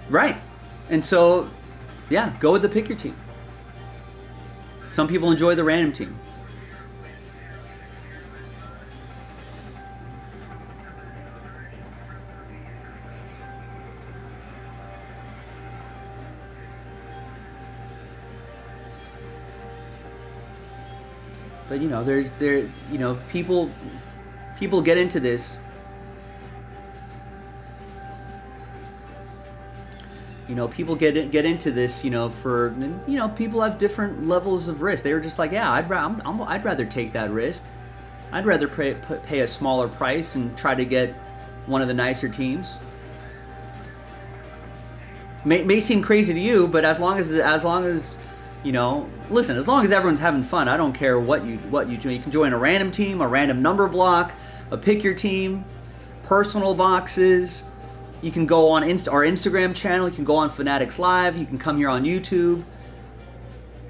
Right. And so, yeah, go with the pick your team. Some people enjoy the random team. But people get into this. People get into this. People have different levels of risk. They're just like, yeah, I'd rather take that risk. I'd rather pay a smaller price and try to get one of the nicer teams. May seem crazy to you, but as long as listen, as long as everyone's having fun, I don't care what you do. You can join a random team, a random number block, a pick your team, personal boxes. You can go on our Instagram channel. You can go on Fanatics Live. You can come here on YouTube.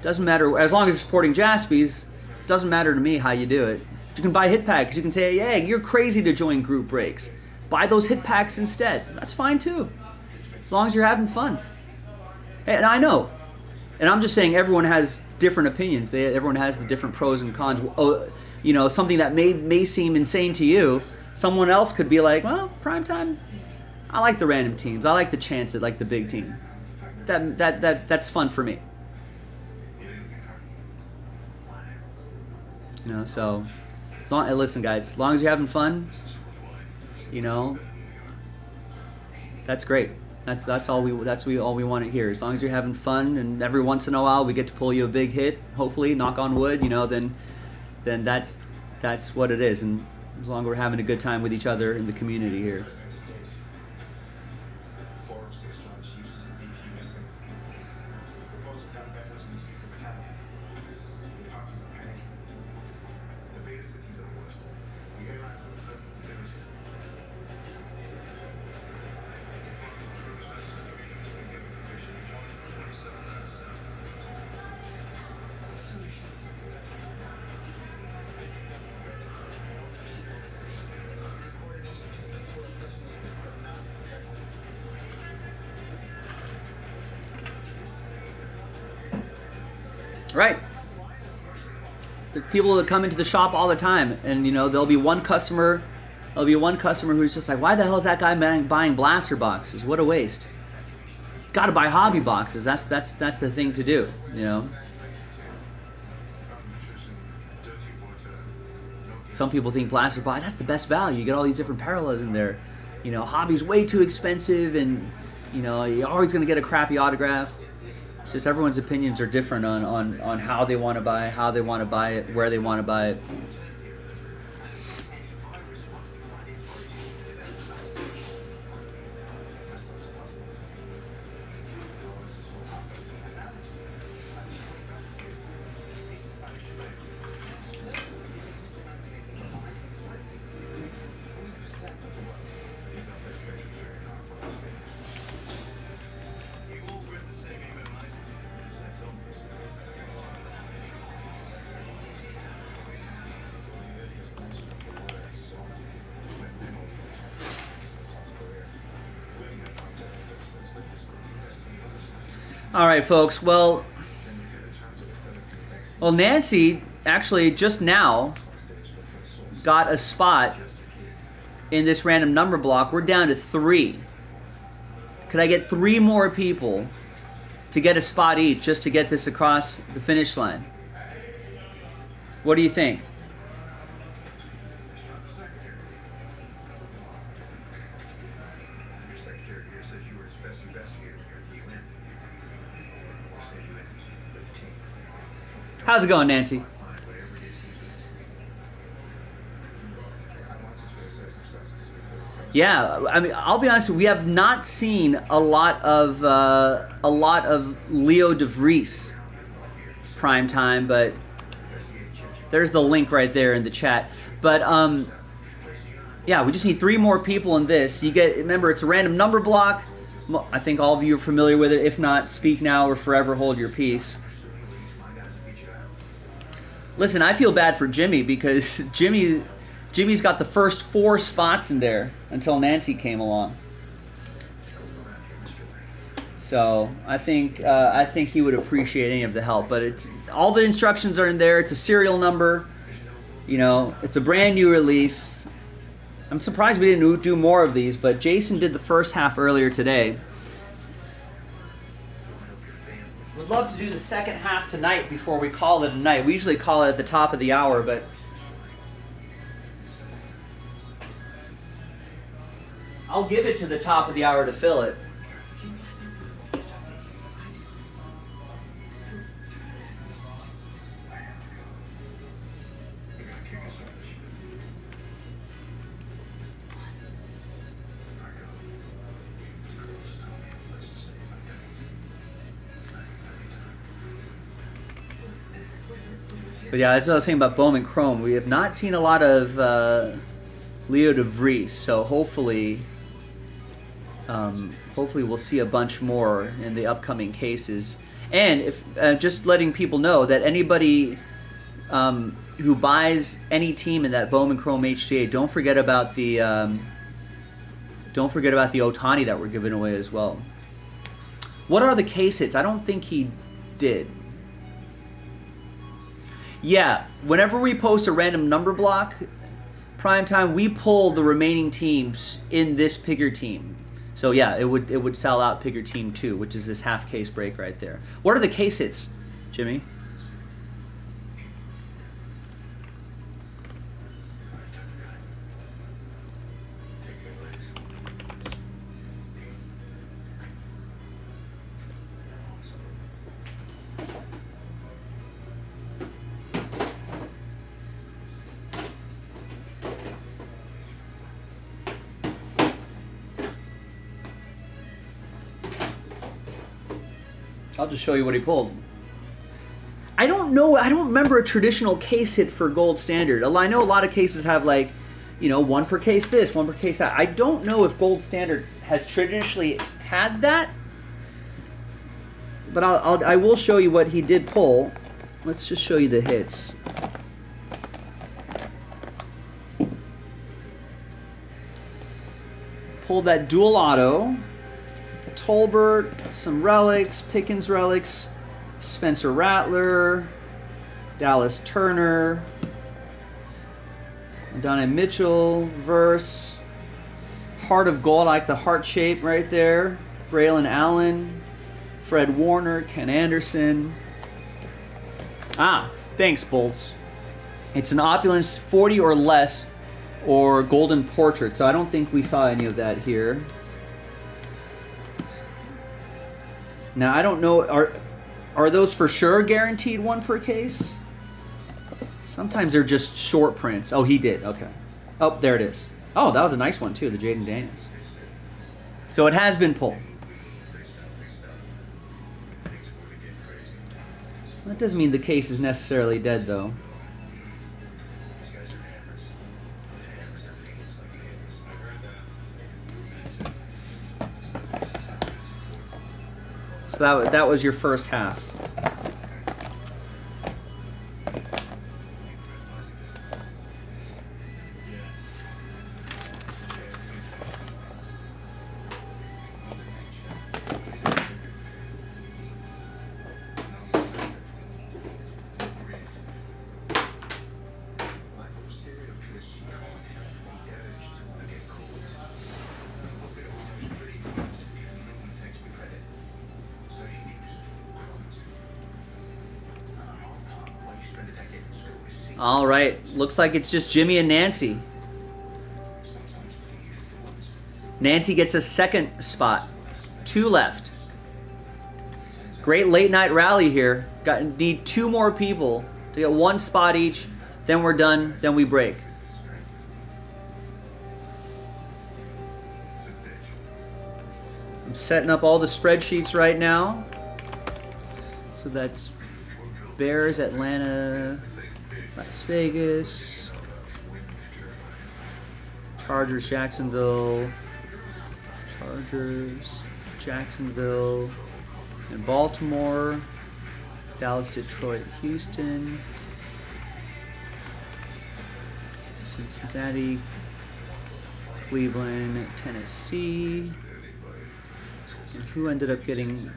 Doesn't matter. As long as you're supporting Jaspys, doesn't matter to me how you do it. You can buy hit packs. You can say, hey, you're crazy to join group breaks. Buy those hit packs instead. That's fine too. As long as you're having fun. Hey, and I know. And I'm just saying everyone has different opinions. Everyone has the different pros and cons. Something that may seem insane to you, someone else could be like, well, primetime, I like the random teams. I like the chance at like the big team. That's fun for me. So listen, guys, as long as you're having fun, that's great. That's all we want to hear. As long as you're having fun, and every once in a while we get to pull you a big hit, hopefully, knock on wood, then that's what it is. And as long as we're having a good time with each other in the community here. 4 of 6 John Chiefs, VP missing. Reports of gun battles in the streets of the capital. The parties are panicking. The biggest cities are the worst. The airlines are the perfect delivery system. Right. There's people that come into the shop all the time, and there'll be one customer There'll be one customer who's just like, why the hell is that guy buying blaster boxes? What a waste. Got to buy hobby boxes. That's the thing to do, you know. Some people think blaster box, that's the best value. You get all these different parallels in there. You know, hobby's way too expensive, and you know, you're always going to get a crappy autograph. It's just everyone's opinions are different on how they want to buy, it, where they want to buy it. All right, folks. Well, Nancy actually just now got a spot in this random number block. We're down to 3. Could I get 3 more people to get a spot each just to get this across the finish line? What do you think? How's it going, Nancy? Yeah, I mean, I'll be honest with you, we have not seen a lot of Leo DeVries prime time, but there's the link right there in the chat. But yeah, we just need 3 more people in this. You get, remember, it's a random number block. I think all of you are familiar with it. If not, speak now or forever hold your peace. Listen, I feel bad for Jimmy because Jimmy's got the first 4 spots in there until Nancy came along. So I think he would appreciate any of the help. But it's all the instructions are in there. It's a serial number. You know, it's a brand new release. I'm surprised we didn't do more of these, but Jason did the first half earlier today. Would love to do the second half tonight before we call it a night. We usually call it at the top of the hour, but I'll give it to the top of the hour to fill it. But yeah, as I was saying about Bowman Chrome, we have not seen a lot of Leo DeVries, so hopefully we'll see a bunch more in the upcoming cases. And if just letting people know that anybody who buys any team in that Bowman Chrome HTA, don't forget about the Otani that we're giving away as well. What are the case hits? I don't think he did. Yeah, whenever we post a random number block, primetime, we pull the remaining teams in this picker team. So yeah, it would sell out picker team 2, which is this half case break right there. What are the case hits, Jimmy? I'll just show you what he pulled. I don't know. I don't remember a traditional case hit for gold standard. I know a lot of cases have, like, you know, 1 per case this, 1 per case that. I don't know if gold standard has traditionally had that. But I will show you what he did pull. Let's just show you the hits. Pulled that dual auto. Tolbert, some relics, Pickens relics, Spencer Rattler, Dallas Turner, Donna Mitchell verse. Heart of Gold, I like the heart shape right there. Braylon Allen, Fred Warner, Ken Anderson. Ah, thanks, Bolts. It's an opulence 40 or less or golden portrait. So I don't think we saw any of that here. Now I don't know, are those for sure guaranteed one per case? Sometimes they're just short prints. Oh, he did. Okay. Oh, there it is. Oh, that was a nice one too, the Jaden Daniels. So it has been pulled. That doesn't mean the case is necessarily dead though. So that was your first half. All right, looks like it's just Jimmy and Nancy. Nancy gets a second spot. 2 left. Great late night rally here. Need 2 more people to get 1 spot each. Then we're done. Then we break. I'm setting up all the spreadsheets right now. So that's Bears, Atlanta, Las Vegas, Chargers, Jacksonville, Chargers, Jacksonville, and Baltimore, Dallas, Detroit, Houston, Cincinnati, Cleveland, Tennessee, and who ended up getting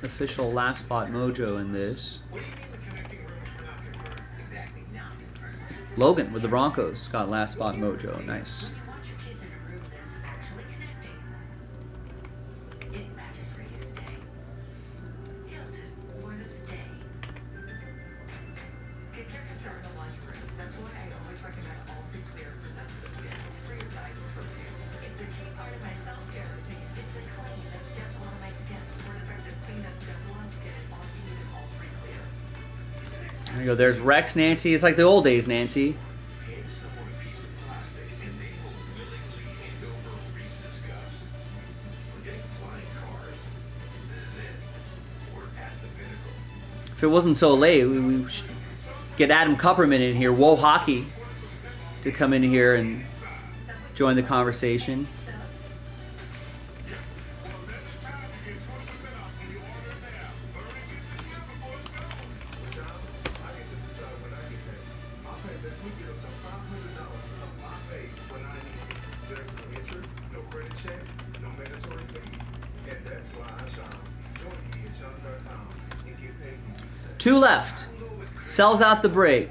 official last spot mojo in this? Logan with the Broncos got last spot mojo. Nice. There you go. There's Rex, Nancy. It's like the old days, Nancy. If it wasn't so late, we should get Adam Kupperman in here, Whoa Hockey, to come in here and join the conversation. Two left. Sells out the break.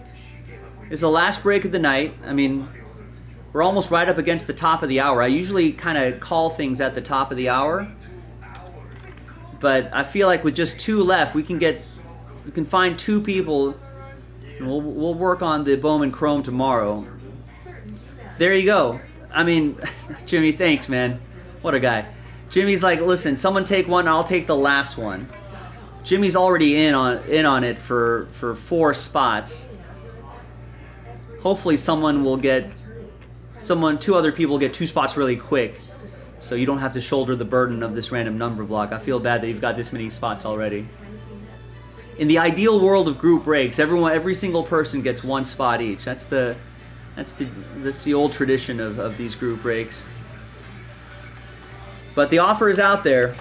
It's the last break of the night. I mean, we're almost right up against the top of the hour. I usually kind of call things at the top of the hour. But I feel like with just 2 left, we can find 2 people. And we'll work on the Bowman Chrome tomorrow. There you go. I mean, Jimmy, thanks, man. What a guy. Jimmy's like, listen, someone take one, I'll take the last one. Jimmy's already in on it for 4 spots. Hopefully someone will get 2 other people get 2 spots really quick, so you don't have to shoulder the burden of this random number block. I feel bad that you've got this many spots already. In the ideal world of group breaks, every single person gets 1 spot each. That's the old tradition of these group breaks. But the offer is out there.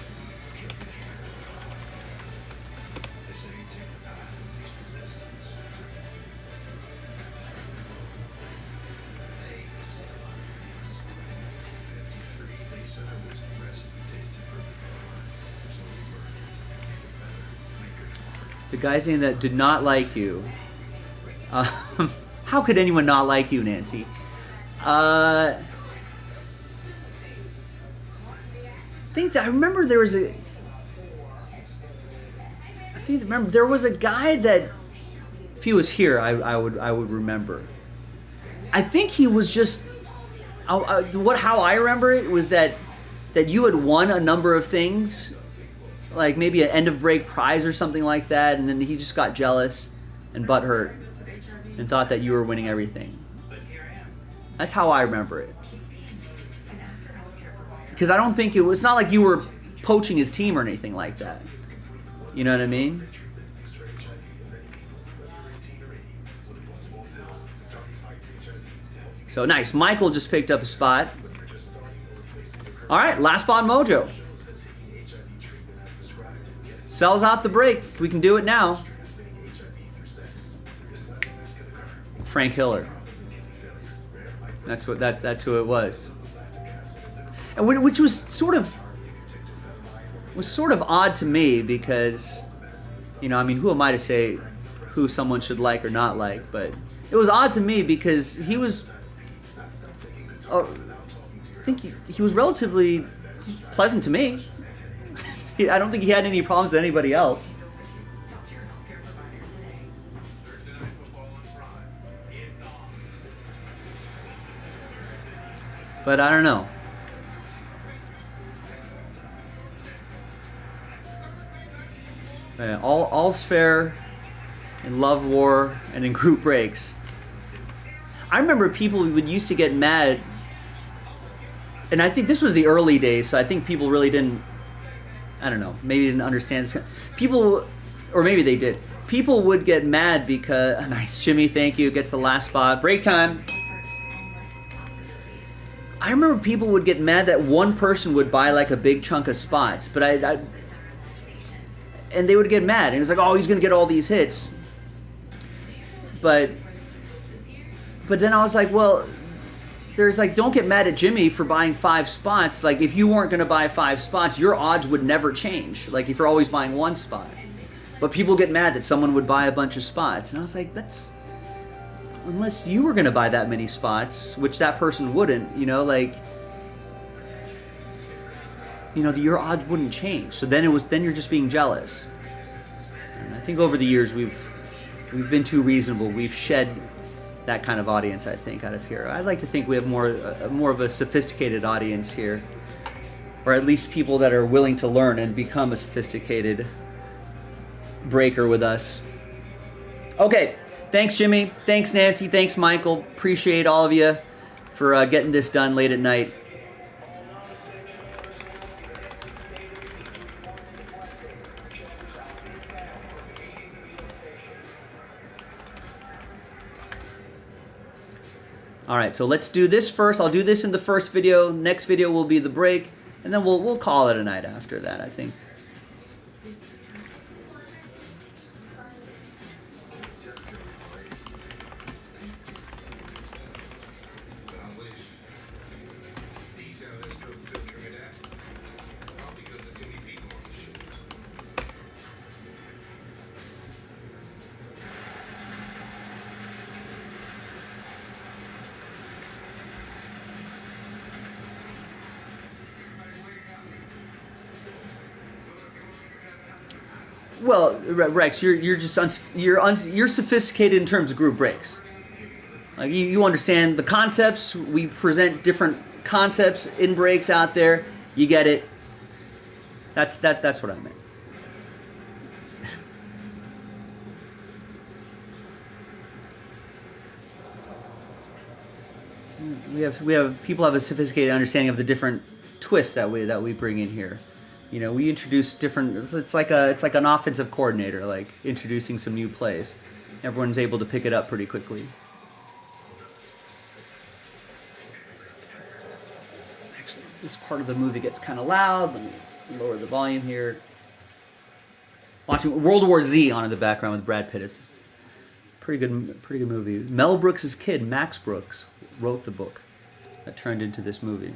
The guy saying that did not like you. How could anyone not like you, Nancy? I think that I remember there was a. Remember there was a guy that, if he was here, I would remember. I think he was just. How I remember it was that you had won a number of things, like maybe an end of break prize or something like that, and then he just got jealous and butthurt and thought that you were winning everything. That's how I remember it. Because I don't think it was. It's not like you were poaching his team or anything like that. You know what I mean? So nice. Michael just picked up a spot. All right, last spot mojo. Sells out the break. We can do it now. Frank Hiller. That's who it was. And which was sort of odd to me because, you know, I mean, who am I to say who someone should like or not like? But it was odd to me because he was. I think he was relatively pleasant to me. I don't think he had any problems with anybody else. But I don't know. All's fair in love war and in group breaks. I remember people would used to get mad, and I think this was the early days, so I think people really didn't, I don't know, maybe didn't understand this. People, or maybe they did. People would get mad because, nice, Jimmy, thank you, gets the last spot. Break time. I remember people would get mad that one person would buy like a big chunk of spots, but and they would get mad, and it was like, oh, he's gonna get all these hits. But then I was like, well, there's like, don't get mad at Jimmy for buying 5 spots. Like, if you weren't gonna buy 5 spots, your odds would never change. Like, if you're always buying 1 spot. But people get mad that someone would buy a bunch of spots, and I was like, that's, unless you were gonna buy that many spots, which that person wouldn't, you know, like, you know, your odds wouldn't change. So then you're just being jealous. And I think over the years we've been too reasonable. We've shed that kind of audience, I think, out of here. I'd like to think we have more of a sophisticated audience here, or at least people that are willing to learn and become a sophisticated breaker with us. Okay, thanks Jimmy, thanks Nancy, thanks Michael. Appreciate all of you for getting this done late at night. All right, so let's do this first. I'll do this in the first video. Next video will be the break, and then we'll call it a night after that, I think. Well, Rex, you're sophisticated in terms of group breaks. Like you understand the concepts. We present different concepts in breaks out there. You get it. That's what I meant. We have people have a sophisticated understanding of the different twists that we bring in here. You know, we introduce different. It's like an offensive coordinator, like introducing some new plays. Everyone's able to pick it up pretty quickly. Actually, this part of the movie gets kind of loud. Let me lower the volume here. Watching World War Z on in the background with Brad Pitt. It's a pretty good movie. Mel Brooks' kid, Max Brooks, wrote the book that turned into this movie.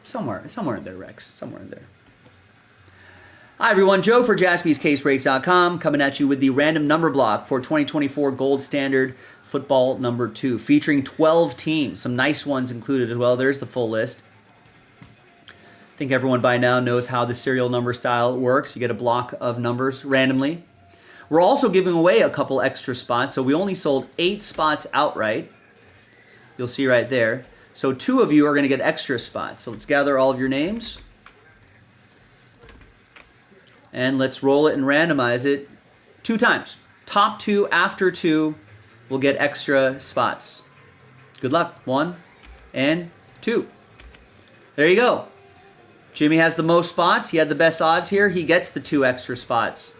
Somewhere in there, Rex. Somewhere in there. Hi everyone, Joe for JaspysCaseBreaks.com coming at you with the random number block for 2024 Gold Standard Football number 2, featuring 12 teams. Some nice ones included as well. There's the full list. I think everyone by now knows how the serial number style works. You get a block of numbers randomly. We're also giving away a couple extra spots, so we only sold 8 spots outright. You'll see right there. So 2 of you are going to get extra spots. So let's gather all of your names. And let's roll it and randomize it 2 times. Top 2 after 2 will get extra spots. Good luck. 1 and 2. There you go. Jimmy has the most spots. He had the best odds here. He gets the 2 extra spots.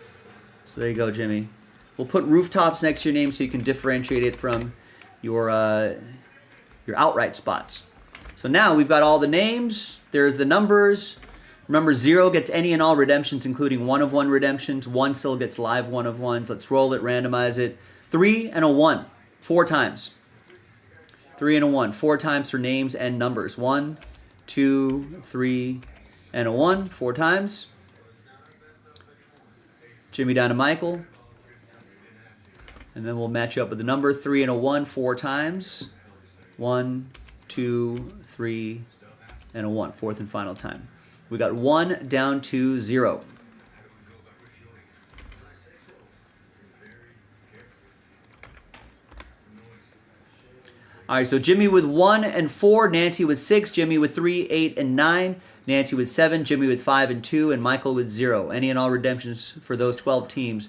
So there you go, Jimmy. We'll put rooftops next to your name so you can differentiate it from your outright spots. So now we've got all the names. There's the numbers. Remember, 0 gets any and all redemptions, including 1 of 1 redemptions. 1 still gets live 1 of 1s. Let's roll it, randomize it. 3 and a 1, 4 times. 3 and a 1, 4 times for names and numbers. 1, 2, 3, and a 1, 4 times. Jimmy down to Michael. And then we'll match up with the number. 3 and a 1, 4 times. 1, 2, 3, and a 1, 4th and final time. We got 1 down to 0. All right, so Jimmy with 1 and 4, Nancy with 6, Jimmy with 3, 8, and 9, Nancy with 7, Jimmy with 5 and 2, and Michael with 0. Any and all redemptions for those 12 teams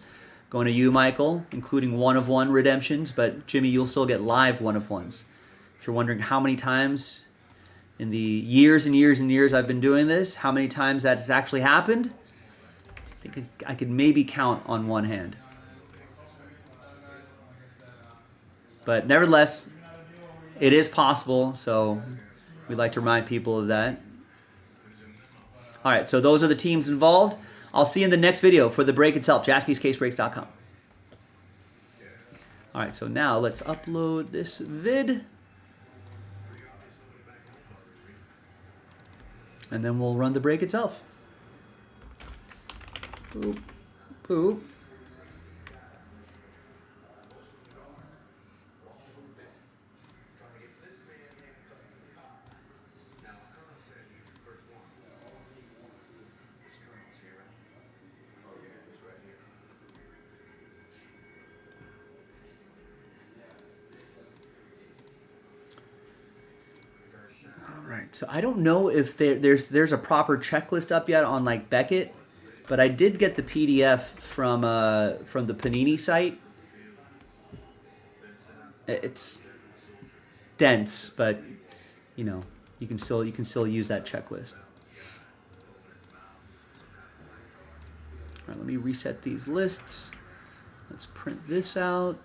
going to you, Michael, including 1 of 1 redemptions, but Jimmy, you'll still get live 1 of 1s. If you're wondering how many times in the years and years and years I've been doing this, how many times that has actually happened, I think I could maybe count on one hand. But nevertheless, it is possible, so we'd like to remind people of that. All right, so those are the teams involved. I'll see you in the next video for the break itself, JaspysCaseBreaks.com. All right, so now let's upload this vid. And then we'll run the break itself. Boop, boop. So I don't know if there's a proper checklist up yet on like Beckett, but I did get the PDF from the Panini site. It's dense, but you know you can still use that checklist. All right, let me reset these lists. Let's print this out.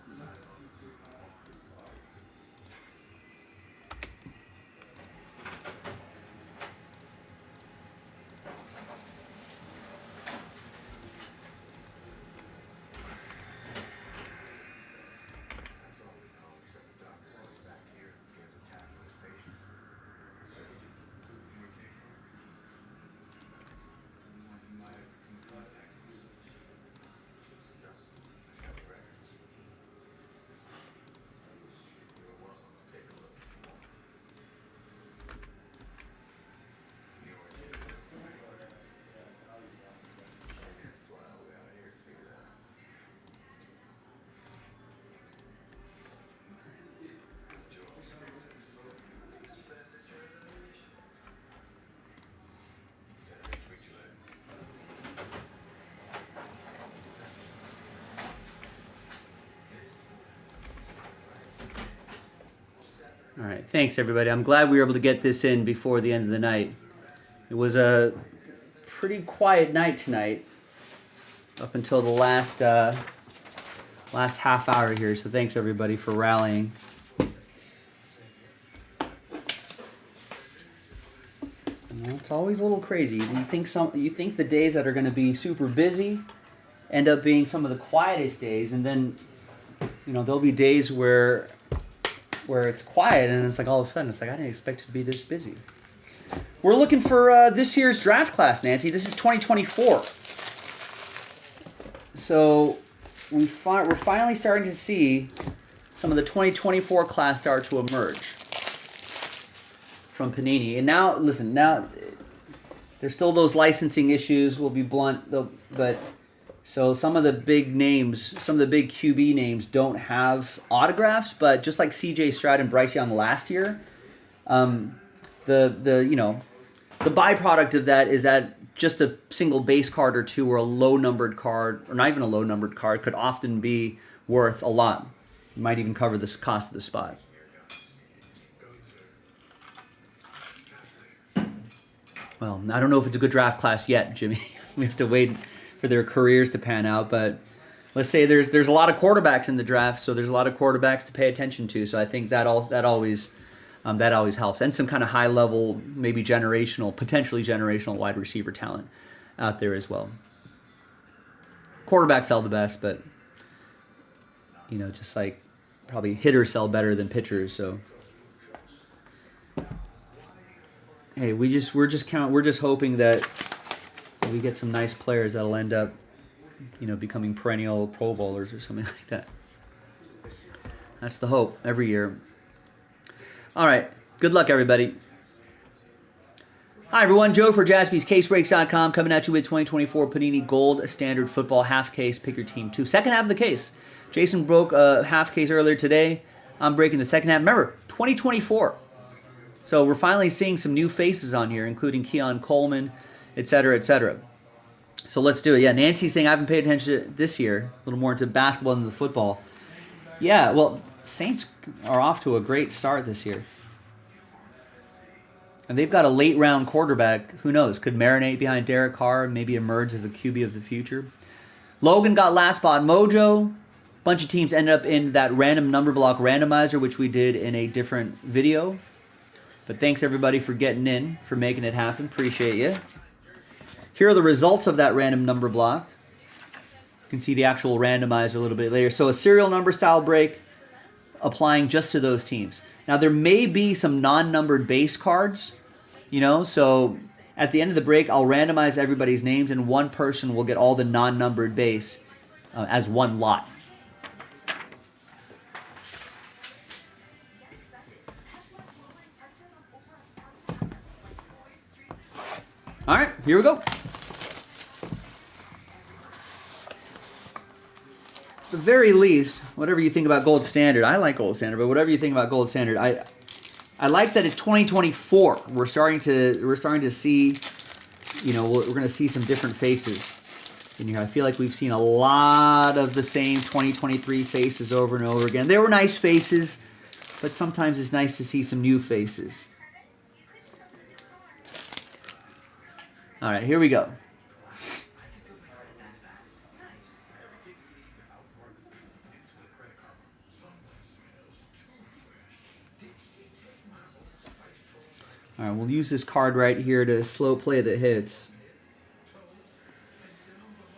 All right, thanks everybody. I'm glad we were able to get this in before the end of the night. It was a pretty quiet night tonight, up until the last half hour here. So thanks everybody for rallying. You know, it's always a little crazy. You think the days that are going to be super busy end up being some of the quietest days, and then you know there'll be days where it's quiet, and it's like all of a sudden it's like I didn't expect it to be this busy. We're looking for this year's draft class, Nancy. This is 2024. So we're finally starting to see some of the 2024 class start to emerge from Panini. And now, listen, now there's still those licensing issues. We'll be blunt, but so some of the big names, some of the big QB names don't have autographs. But just like C.J. Stroud and Bryce Young last year, the byproduct of that is that just a single base card or two, or a low numbered card, or not even a low numbered card, could often be worth a lot. You might even cover the cost of the spot. Well, I don't know if it's a good draft class yet, Jimmy. We have to wait for their careers to pan out, but let's say there's a lot of quarterbacks in the draft, so there's a lot of quarterbacks to pay attention to. So I think that always helps, and some kind of high level, maybe potentially generational wide receiver talent out there as well. Quarterbacks sell the best, but just like probably hitters sell better than pitchers. So hey, we're just hoping that we get some nice players that'll end up, becoming perennial Pro Bowlers or something like that. That's the hope every year. All right. Good luck, everybody. Hi, everyone. Joe for JaspysCaseBreaks.com coming at you with 2024 Panini Gold Standard Football half case. Pick your team 2. Second half of the case. Jason broke a half case earlier today. I'm breaking the second half. Remember, 2024. So we're finally seeing some new faces on here, including Keon Coleman, et cetera, et cetera. So let's do it. Yeah, Nancy's saying I haven't paid attention this year. A little more into basketball than the football. Yeah, well, Saints are off to a great start this year. And they've got a late round quarterback. Who knows? Could marinate behind Derek Carr and maybe emerge as the QB of the future. Logan got last spot mojo. Bunch of teams ended up in that random number block randomizer, which we did in a different video. But thanks everybody for getting in, for making it happen. Appreciate you. Here are the results of that random number block. You can see the actual randomizer a little bit later. So a serial number style break, applying just to those teams. Now there may be some non-numbered base cards, so at the end of the break I'll randomize everybody's names and one person will get all the non-numbered base as one lot. All right, here we go. At the very least, whatever you think about Gold Standard, I like Gold Standard, but whatever you think about Gold Standard, I like that it's 2024. We're starting to see, we're going to see some different faces in here. I feel like we've seen a lot of the same 2023 faces over and over again. They were nice faces, but sometimes it's nice to see some new faces. All right, here we go. All right, we'll use this card right here to slow play the hits.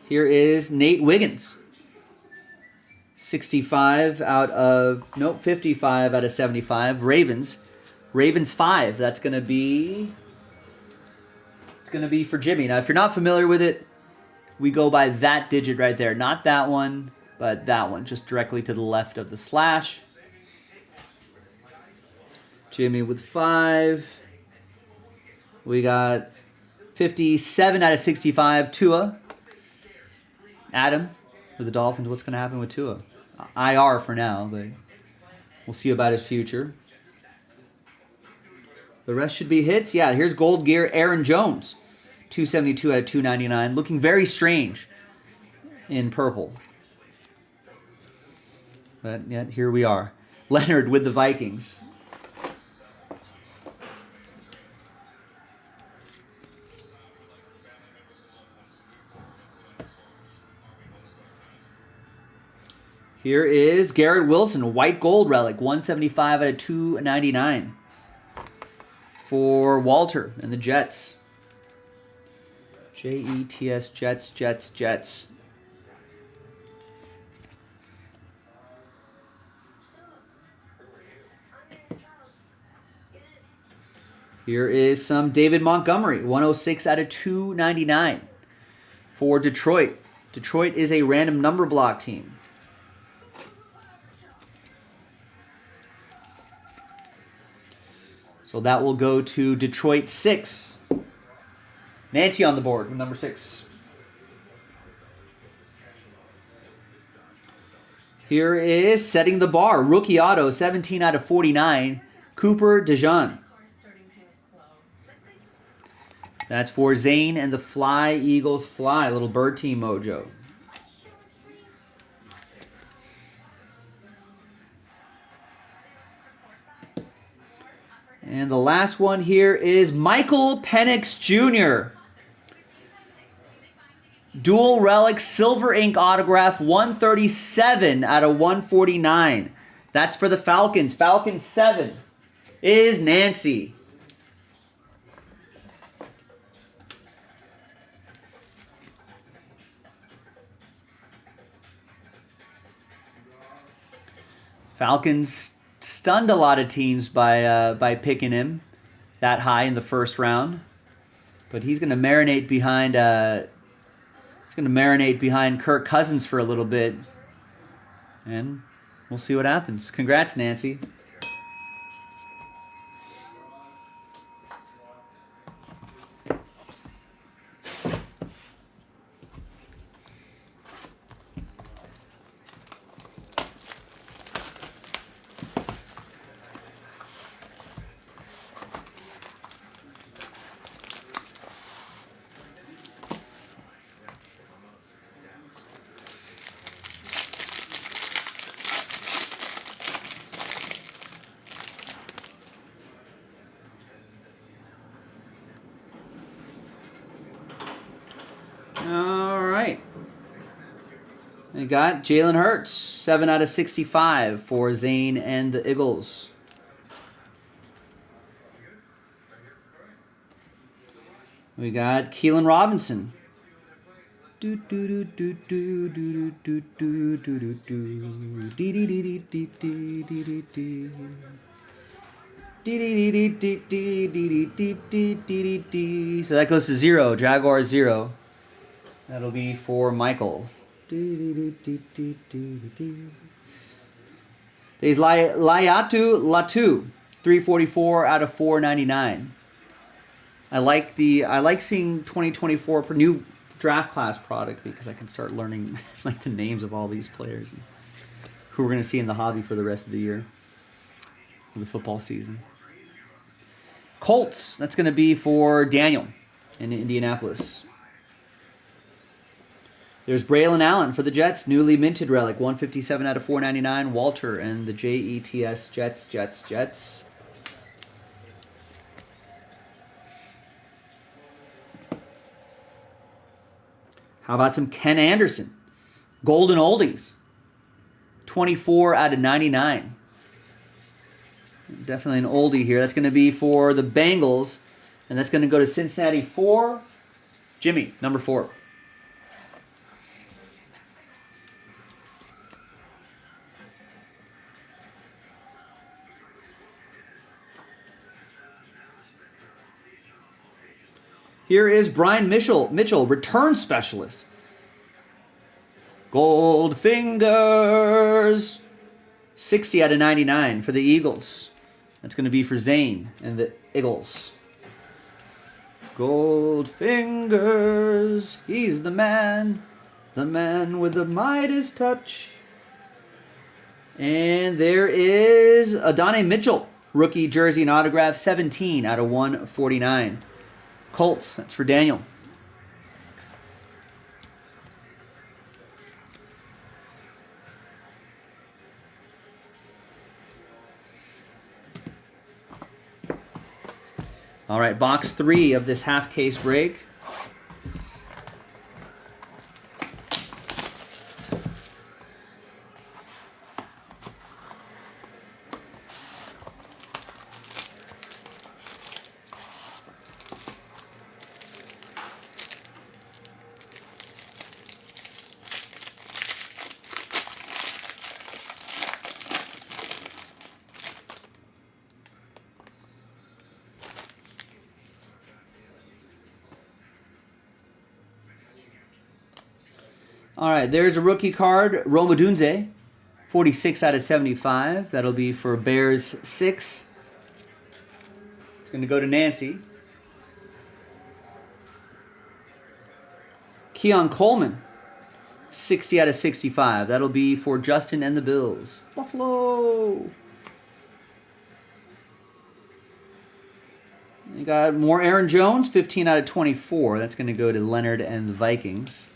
Here is Nate Wiggins. 55 out of 75 Ravens. Ravens 5. That's going to be for Jimmy. Now, if you're not familiar with it, we go by that digit right there. Not that one, but that one, just directly to the left of the slash. Jimmy with 5. We got 57 out of 65, Tua. Adam with the Dolphins. What's going to happen with Tua? IR for now, but we'll see about his future. The rest should be hits. Yeah, here's Gold Gear, Aaron Jones. 272 out of 299. Looking very strange in purple. But yet, here we are. Leonard with the Vikings. Here is Garrett Wilson, white gold relic, 175 out of 299 for Walter and the Jets. Jets, Jets. Here is some David Montgomery, 106 out of 299 for Detroit. Detroit is a random number block team. So that will go to Detroit 6. Nancy on the board with number 6. Here is setting the bar. Rookie auto, 17 out of 49. Cooper DeJean. That's for Zane and the Fly Eagles Fly. Little bird team mojo. And the last one here is Michael Penix Jr. Dual relic silver ink autograph, 137 out of 149. That's for the Falcons. Falcons 7 is Nancy. Falcons stunned a lot of teams by picking him that high in the first round, but he's going to marinate behind Kirk Cousins for a little bit, and we'll see what happens. Congrats, Nancy. All right. We got Jalen Hurts, 7 out of 65 for Zane and the Eagles. We got Keelan Robinson. So that goes to 0. Jaguar 0. That'll be for Michael. There's Laiatu Latu, 344 out of 499. I like seeing 2024 new draft class product because I can start learning like the names of all these players and who we're going to see in the hobby for the rest of the year, for the football season. Colts, that's going to be for Daniel in Indianapolis. There's Braylon Allen for the Jets, newly minted relic, 157 out of 499. Walter and the Jets, Jets. How about some Ken Anderson? Golden Oldies, 24 out of 99. Definitely an oldie here. That's going to be for the Bengals, and that's going to go to Cincinnati 4. Jimmy, number 4. Here is Brian Mitchell, return specialist. Gold fingers. 60 out of 99 for the Eagles. That's going to be for Zane and the Eagles. Gold fingers. He's the man with the Midas touch. And there is Adonai Mitchell, rookie jersey and autograph, 17 out of 149. Colts, that's for Daniel. All right, box 3 of this half case break. All right, there's a rookie card, Roma Dunze, 46 out of 75. That'll be for Bears 6. It's going to go to Nancy. Keon Coleman, 60 out of 65. That'll be for Justin and the Bills. Buffalo. You got more Aaron Jones, 15 out of 24. That's going to go to Leonard and the Vikings.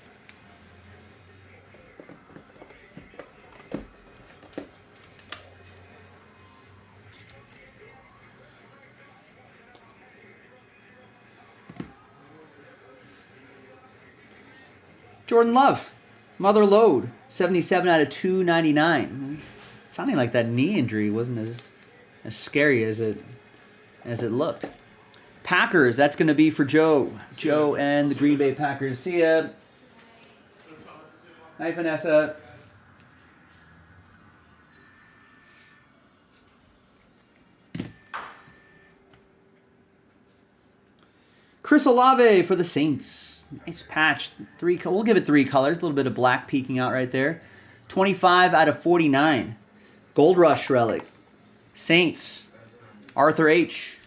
Jordan Love, Mother Load, 77 out of 299. Sounding like that knee injury wasn't as scary as it looked. Packers, that's going to be for Joe. Joe and the Green Bay Packers. See ya. Hi, Vanessa. Chris Olave for the Saints. Nice patch. We'll give it 3 colors. A little bit of black peeking out right there. 25 out of 49. Gold Rush relic. Saints. Arthur H.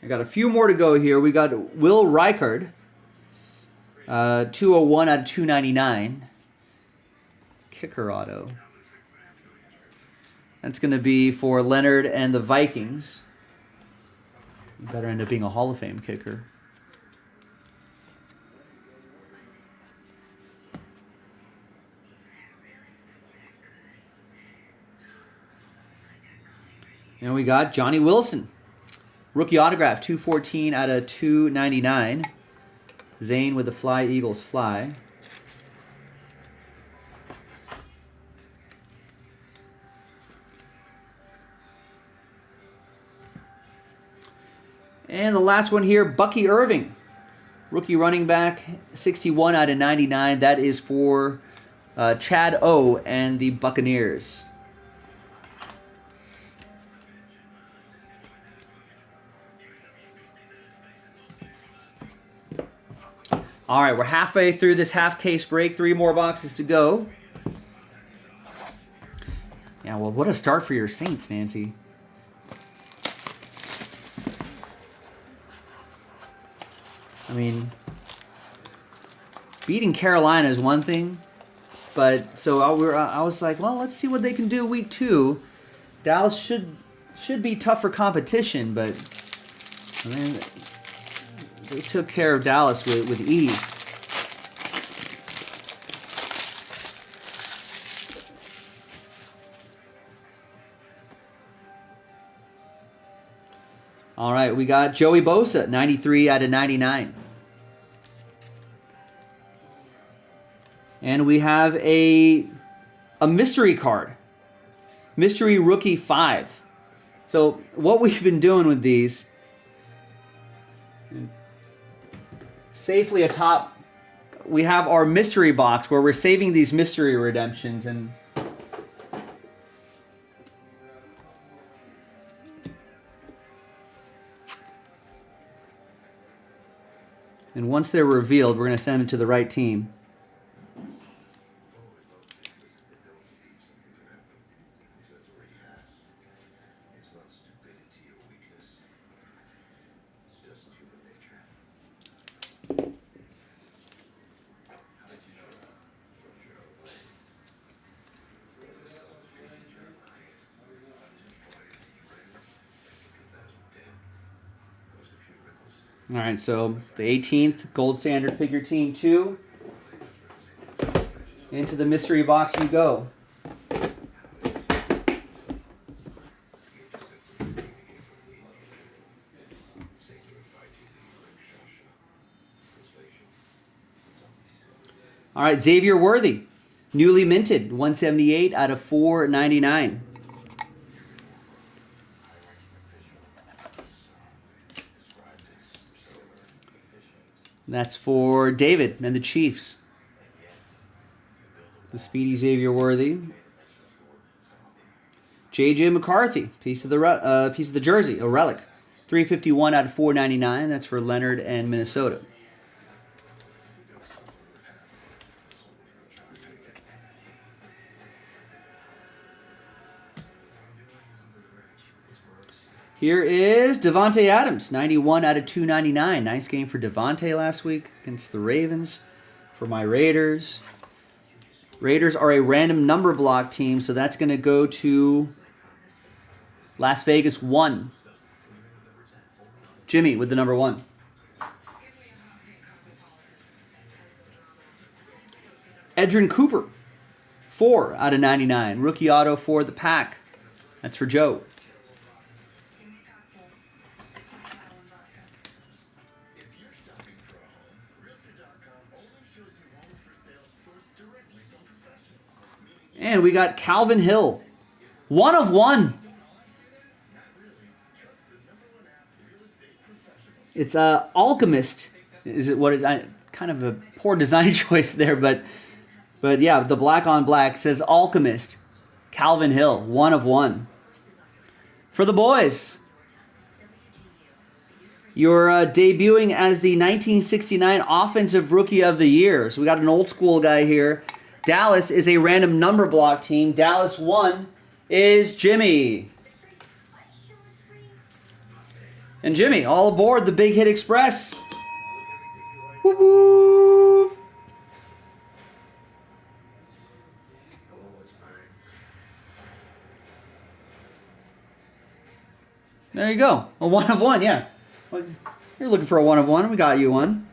I got a few more to go here. We got Will Reichard. 201 out of 299. Kicker auto. That's going to be for Leonard and the Vikings. Better end up being a Hall of Fame kicker. And we got Johnny Wilson. Rookie autograph, 214 out of 299. Zane with the Fly Eagles fly. And the last one here, Bucky Irving. Rookie running back, 61 out of 99. That is for Chad O and the Buccaneers. All right, we're halfway through this half case break. 3 more boxes to go. Yeah, well, what a start for your Saints, Nancy. I mean, beating Carolina is one thing, but so I was like, well, let's see what they can do week 2. Dallas should be tougher competition, but I mean, they took care of Dallas with ease. All right, we got Joey Bosa, 93 out of 99. And we have a mystery card. Mystery Rookie 5. So what we've been doing with these, safely atop, we have our mystery box where we're saving these mystery redemptions, and once they're revealed, we're going to send them to the right team. All right, so the 18th gold standard, pick your team 2. Into the mystery box you go. All right, Xavier Worthy, newly minted, 178 out of 499. That's for David and the Chiefs. The speedy Xavier Worthy. J.J. McCarthy, piece of the jersey, a relic. 351 out of 499. That's for Leonard and Minnesota. Here is Devontae Adams, 91 out of 299. Nice game for Devontae last week against the Ravens. For my Raiders. Raiders are a random number block team, so that's going to go to Las Vegas 1. Jimmy with the number 1. Edrin Cooper, 4 out of 99. Rookie auto for the Pack. That's for Joe. And we got Calvin Hill. 1 of 1. It's Alchemist. Is it what it is? Kind of a poor design choice there, but yeah, the black on black says Alchemist. Calvin Hill, 1 of 1. For the boys, you're debuting as the 1969 Offensive Rookie of the Year. So we got an old school guy here. Dallas is a random number block team. Dallas 1 is Jimmy. And Jimmy, all aboard the Big Hit Express. Woo woo! There you go. A 1 of 1, yeah. You're looking for a 1 of 1. We got you one.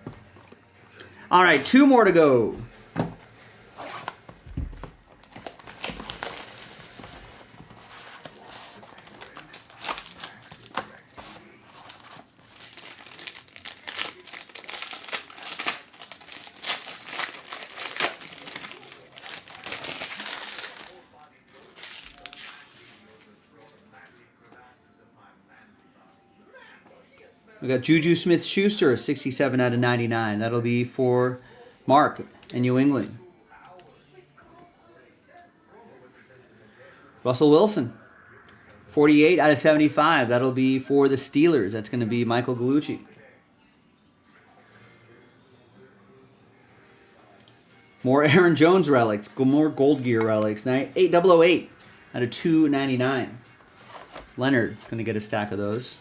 All right, 2 more to go. We got Juju Smith-Schuster, 67 out of 99. That'll be for Mark in New England. Russell Wilson, 48 out of 75. That'll be for the Steelers. That's going to be Michael Gallucci. More Aaron Jones relics. More Gold Gear relics. 808 out of 299. Leonard's going to get a stack of those.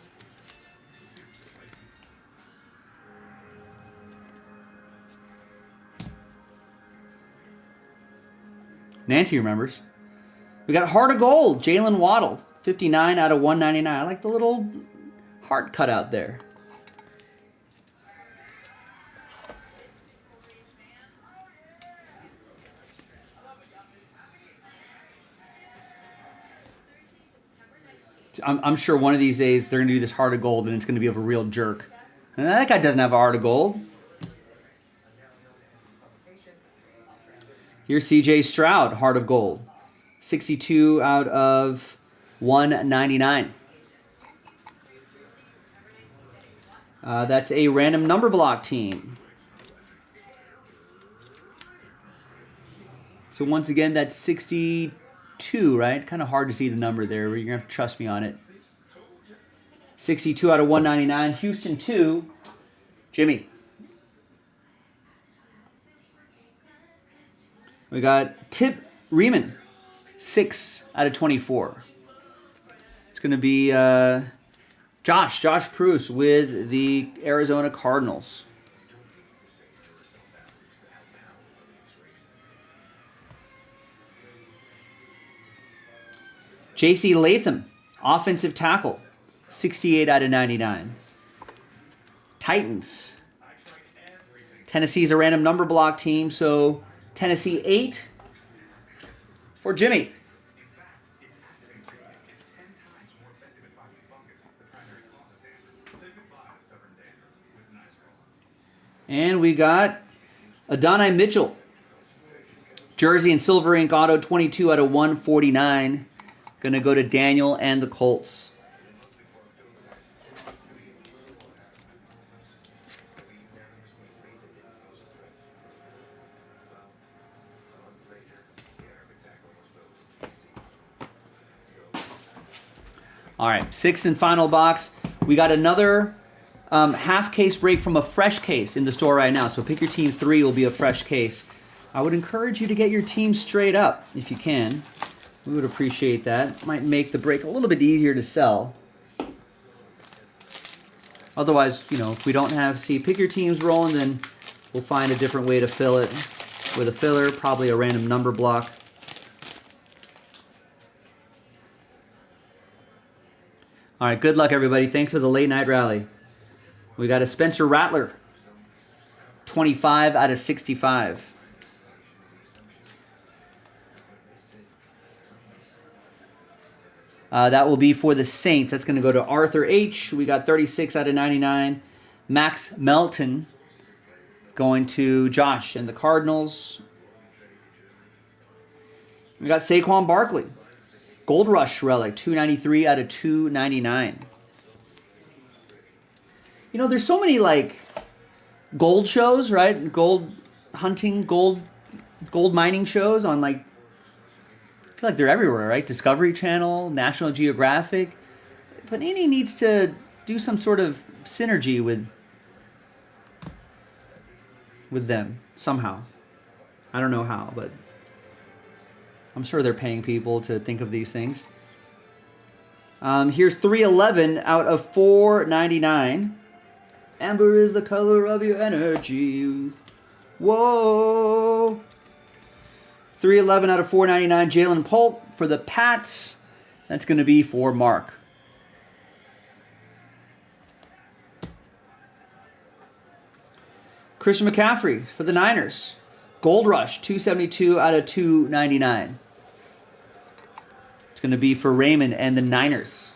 Nancy remembers. We got Heart of Gold, Jalen Waddle, 59 out of 199. I like the little heart cutout there. I'm sure one of these days they're going to do this Heart of Gold and it's going to be of a real jerk. And that guy doesn't have a Heart of Gold. Here's C.J. Stroud, Heart of Gold. 62 out of 199. That's a random number block team. So once again, that's 62, right? Kind of hard to see the number there, but you're going to have to trust me on it. 62 out of 199. Houston 2. Jimmy. We got Tip Riemann, 6 out of 24. It's going to be Josh Pruce with the Arizona Cardinals. J.C. Latham, offensive tackle, 68 out of 99. Titans. Tennessee's a random number block team, so Tennessee 8 for Jimmy. And we got Adonai Mitchell. Jersey and silver ink auto, 22 out of 149. Going to go to Daniel and the Colts. All right, sixth and final box. We got another half case break from a fresh case in the store right now. So pick your team 3 will be a fresh case. I would encourage you to get your team straight up if you can. We would appreciate that. Might make the break a little bit easier to sell. Otherwise, you know, if we don't have, pick your teams rolling, then we'll find a different way to fill it with a filler, probably a random number block. All right, good luck, everybody. Thanks for the late night rally. We got a Spencer Rattler, 25 out of 65. That will be for the Saints. That's going to go to Arthur H. We got 36 out of 99. Max Melton going to Josh and the Cardinals. We got Saquon Barkley. Gold Rush relic, 293 out of 299. You know, there's so many, like, gold shows, right? Gold hunting, gold mining shows on, like, I feel like they're everywhere, right? Discovery Channel, National Geographic. Panini needs to do some sort of synergy with them somehow. I don't know how, but I'm sure they're paying people to think of these things. Here's 311 out of 499. Amber is the color of your energy. Whoa. 311 out of 499. Jalen Polt for the Pats. That's going to be for Mark. Christian McCaffrey for the Niners. Gold Rush, 272 out of 299. It's going to be for Raymond and the Niners.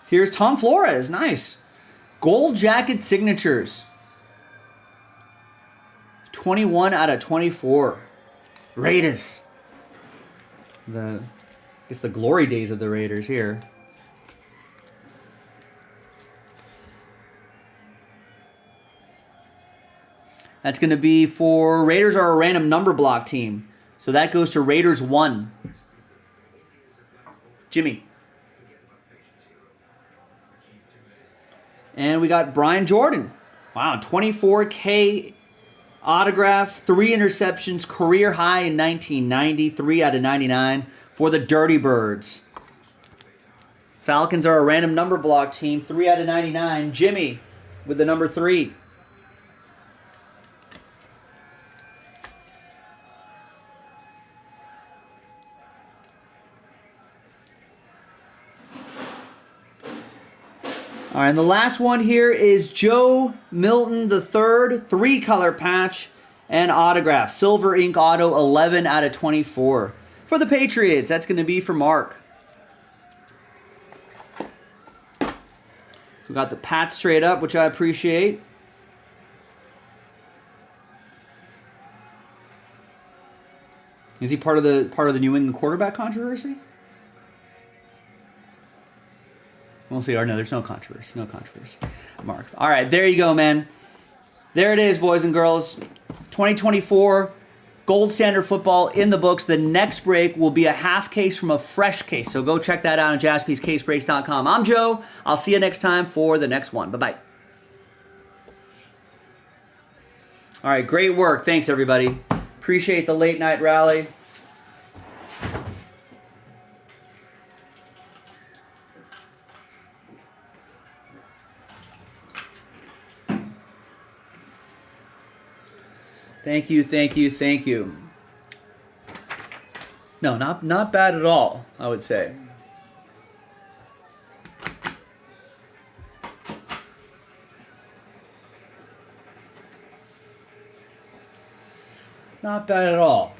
Here's Tom Flores. Nice. Gold Jacket Signatures. 21 out of 24. Raiders. It's the glory days of the Raiders here. That's going to be for Raiders are a random number block team. So that goes to Raiders 1. Jimmy. And we got Brian Jordan. Wow, 24K autograph, 3 interceptions, career high in 1990, 3 out of 99 for the Dirty Birds. Falcons are a random number block team, 3 out of 99. Jimmy with the number 3. All right, and the last one here is Joe Milton III, 3-color patch and autograph. Silver ink auto, 11 out of 24. For the Patriots, that's going to be for Mark. We got the Pats straight up, which I appreciate. Is he part of the New England quarterback controversy? We'll see. Or no, there's no controversy. No controversy. Mark. All right, there you go, man. There it is, boys and girls. 2024 Gold Standard Football in the books. The next break will be a half case from a fresh case. So go check that out on jaspyscasebreaks.com. I'm Joe. I'll see you next time for the next one. Bye-bye. All right, great work. Thanks, everybody. Appreciate the late night rally. Thank you, thank you, thank you. No, not bad at all, I would say. Not bad at all.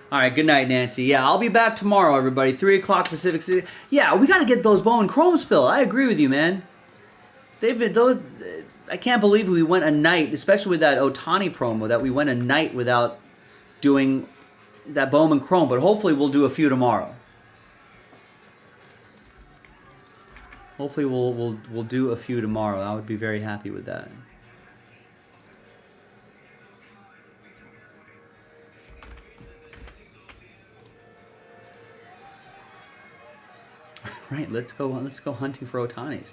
All right, good night, Nancy. Yeah, I'll be back tomorrow, everybody. 3 o'clock Pacific City. Yeah, we got to get those Bowman Chromes filled. I agree with you, man. They've been those. I can't believe we went a night, especially with that Otani promo, that we went a night without doing that Bowman Chrome. But hopefully we'll do a few tomorrow. Hopefully we'll do a few tomorrow. I would be very happy with that. Right, let's go hunting for Otanis.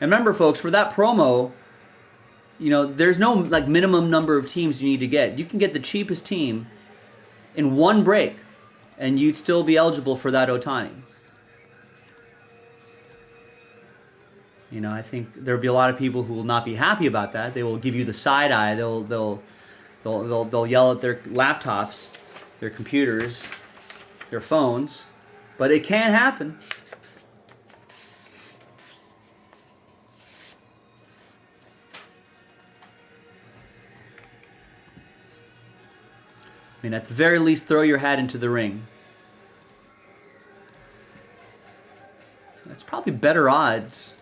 And remember, folks, for that promo, you know, there's no like minimum number of teams you need to get. You can get the cheapest team in one break, and you'd still be eligible for that Otani. You know, I think there'll be a lot of people who will not be happy about that. They will give you the side eye. They'll yell at their laptops, their computers, their phones, but it can happen. I mean, at the very least, throw your hat into the ring. That's probably better odds.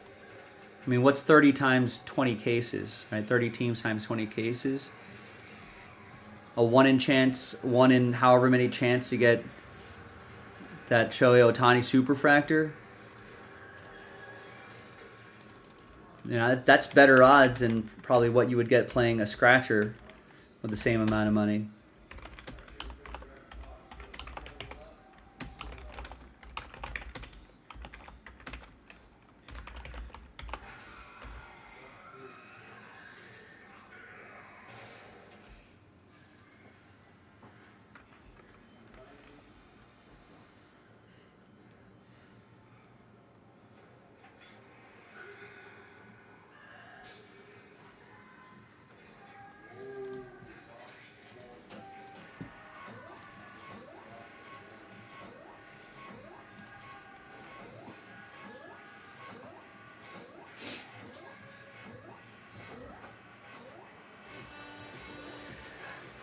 I mean, what's 30 times 20 cases, right? 30 teams times 20 cases. A 1 in chance, 1 in however many chance to get that Shohei Ohtani superfractor. You know, that's better odds than probably what you would get playing a scratcher with the same amount of money.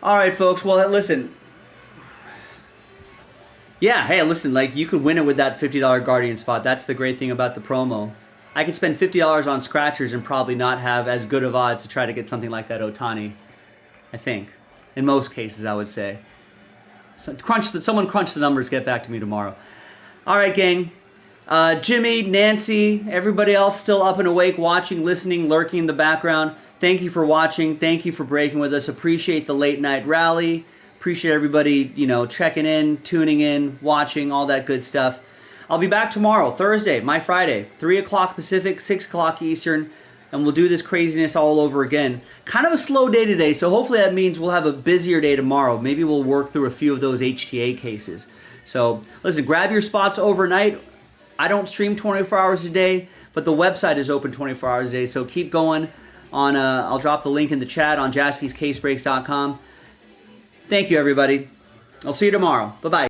All right, folks. Well, listen. Yeah, hey, listen, like, you could win it with that $50 Guardian spot. That's the great thing about the promo. I could spend $50 on scratchers and probably not have as good of odds to try to get something like that Otani, I think. In most cases, I would say. So someone crunch the numbers, get back to me tomorrow. All right, gang. Jimmy, Nancy, everybody else still up and awake, watching, listening, lurking in the background. Thank you for watching. Thank you for breaking with us. Appreciate the late night rally. Appreciate everybody, you know, checking in, tuning in, watching, all that good stuff. I'll be back tomorrow, Thursday, my Friday, 3 o'clock Pacific, 6 o'clock Eastern, and we'll do this craziness all over again. Kind of a slow day today, so hopefully that means we'll have a busier day tomorrow. Maybe we'll work through a few of those HTA cases. So, listen, grab your spots overnight. I don't stream 24 hours a day, but the website is open 24 hours a day, so keep going. I'll drop the link in the chat on jaspyscasebreaks.com. Thank you, everybody. I'll see you tomorrow. Bye-bye.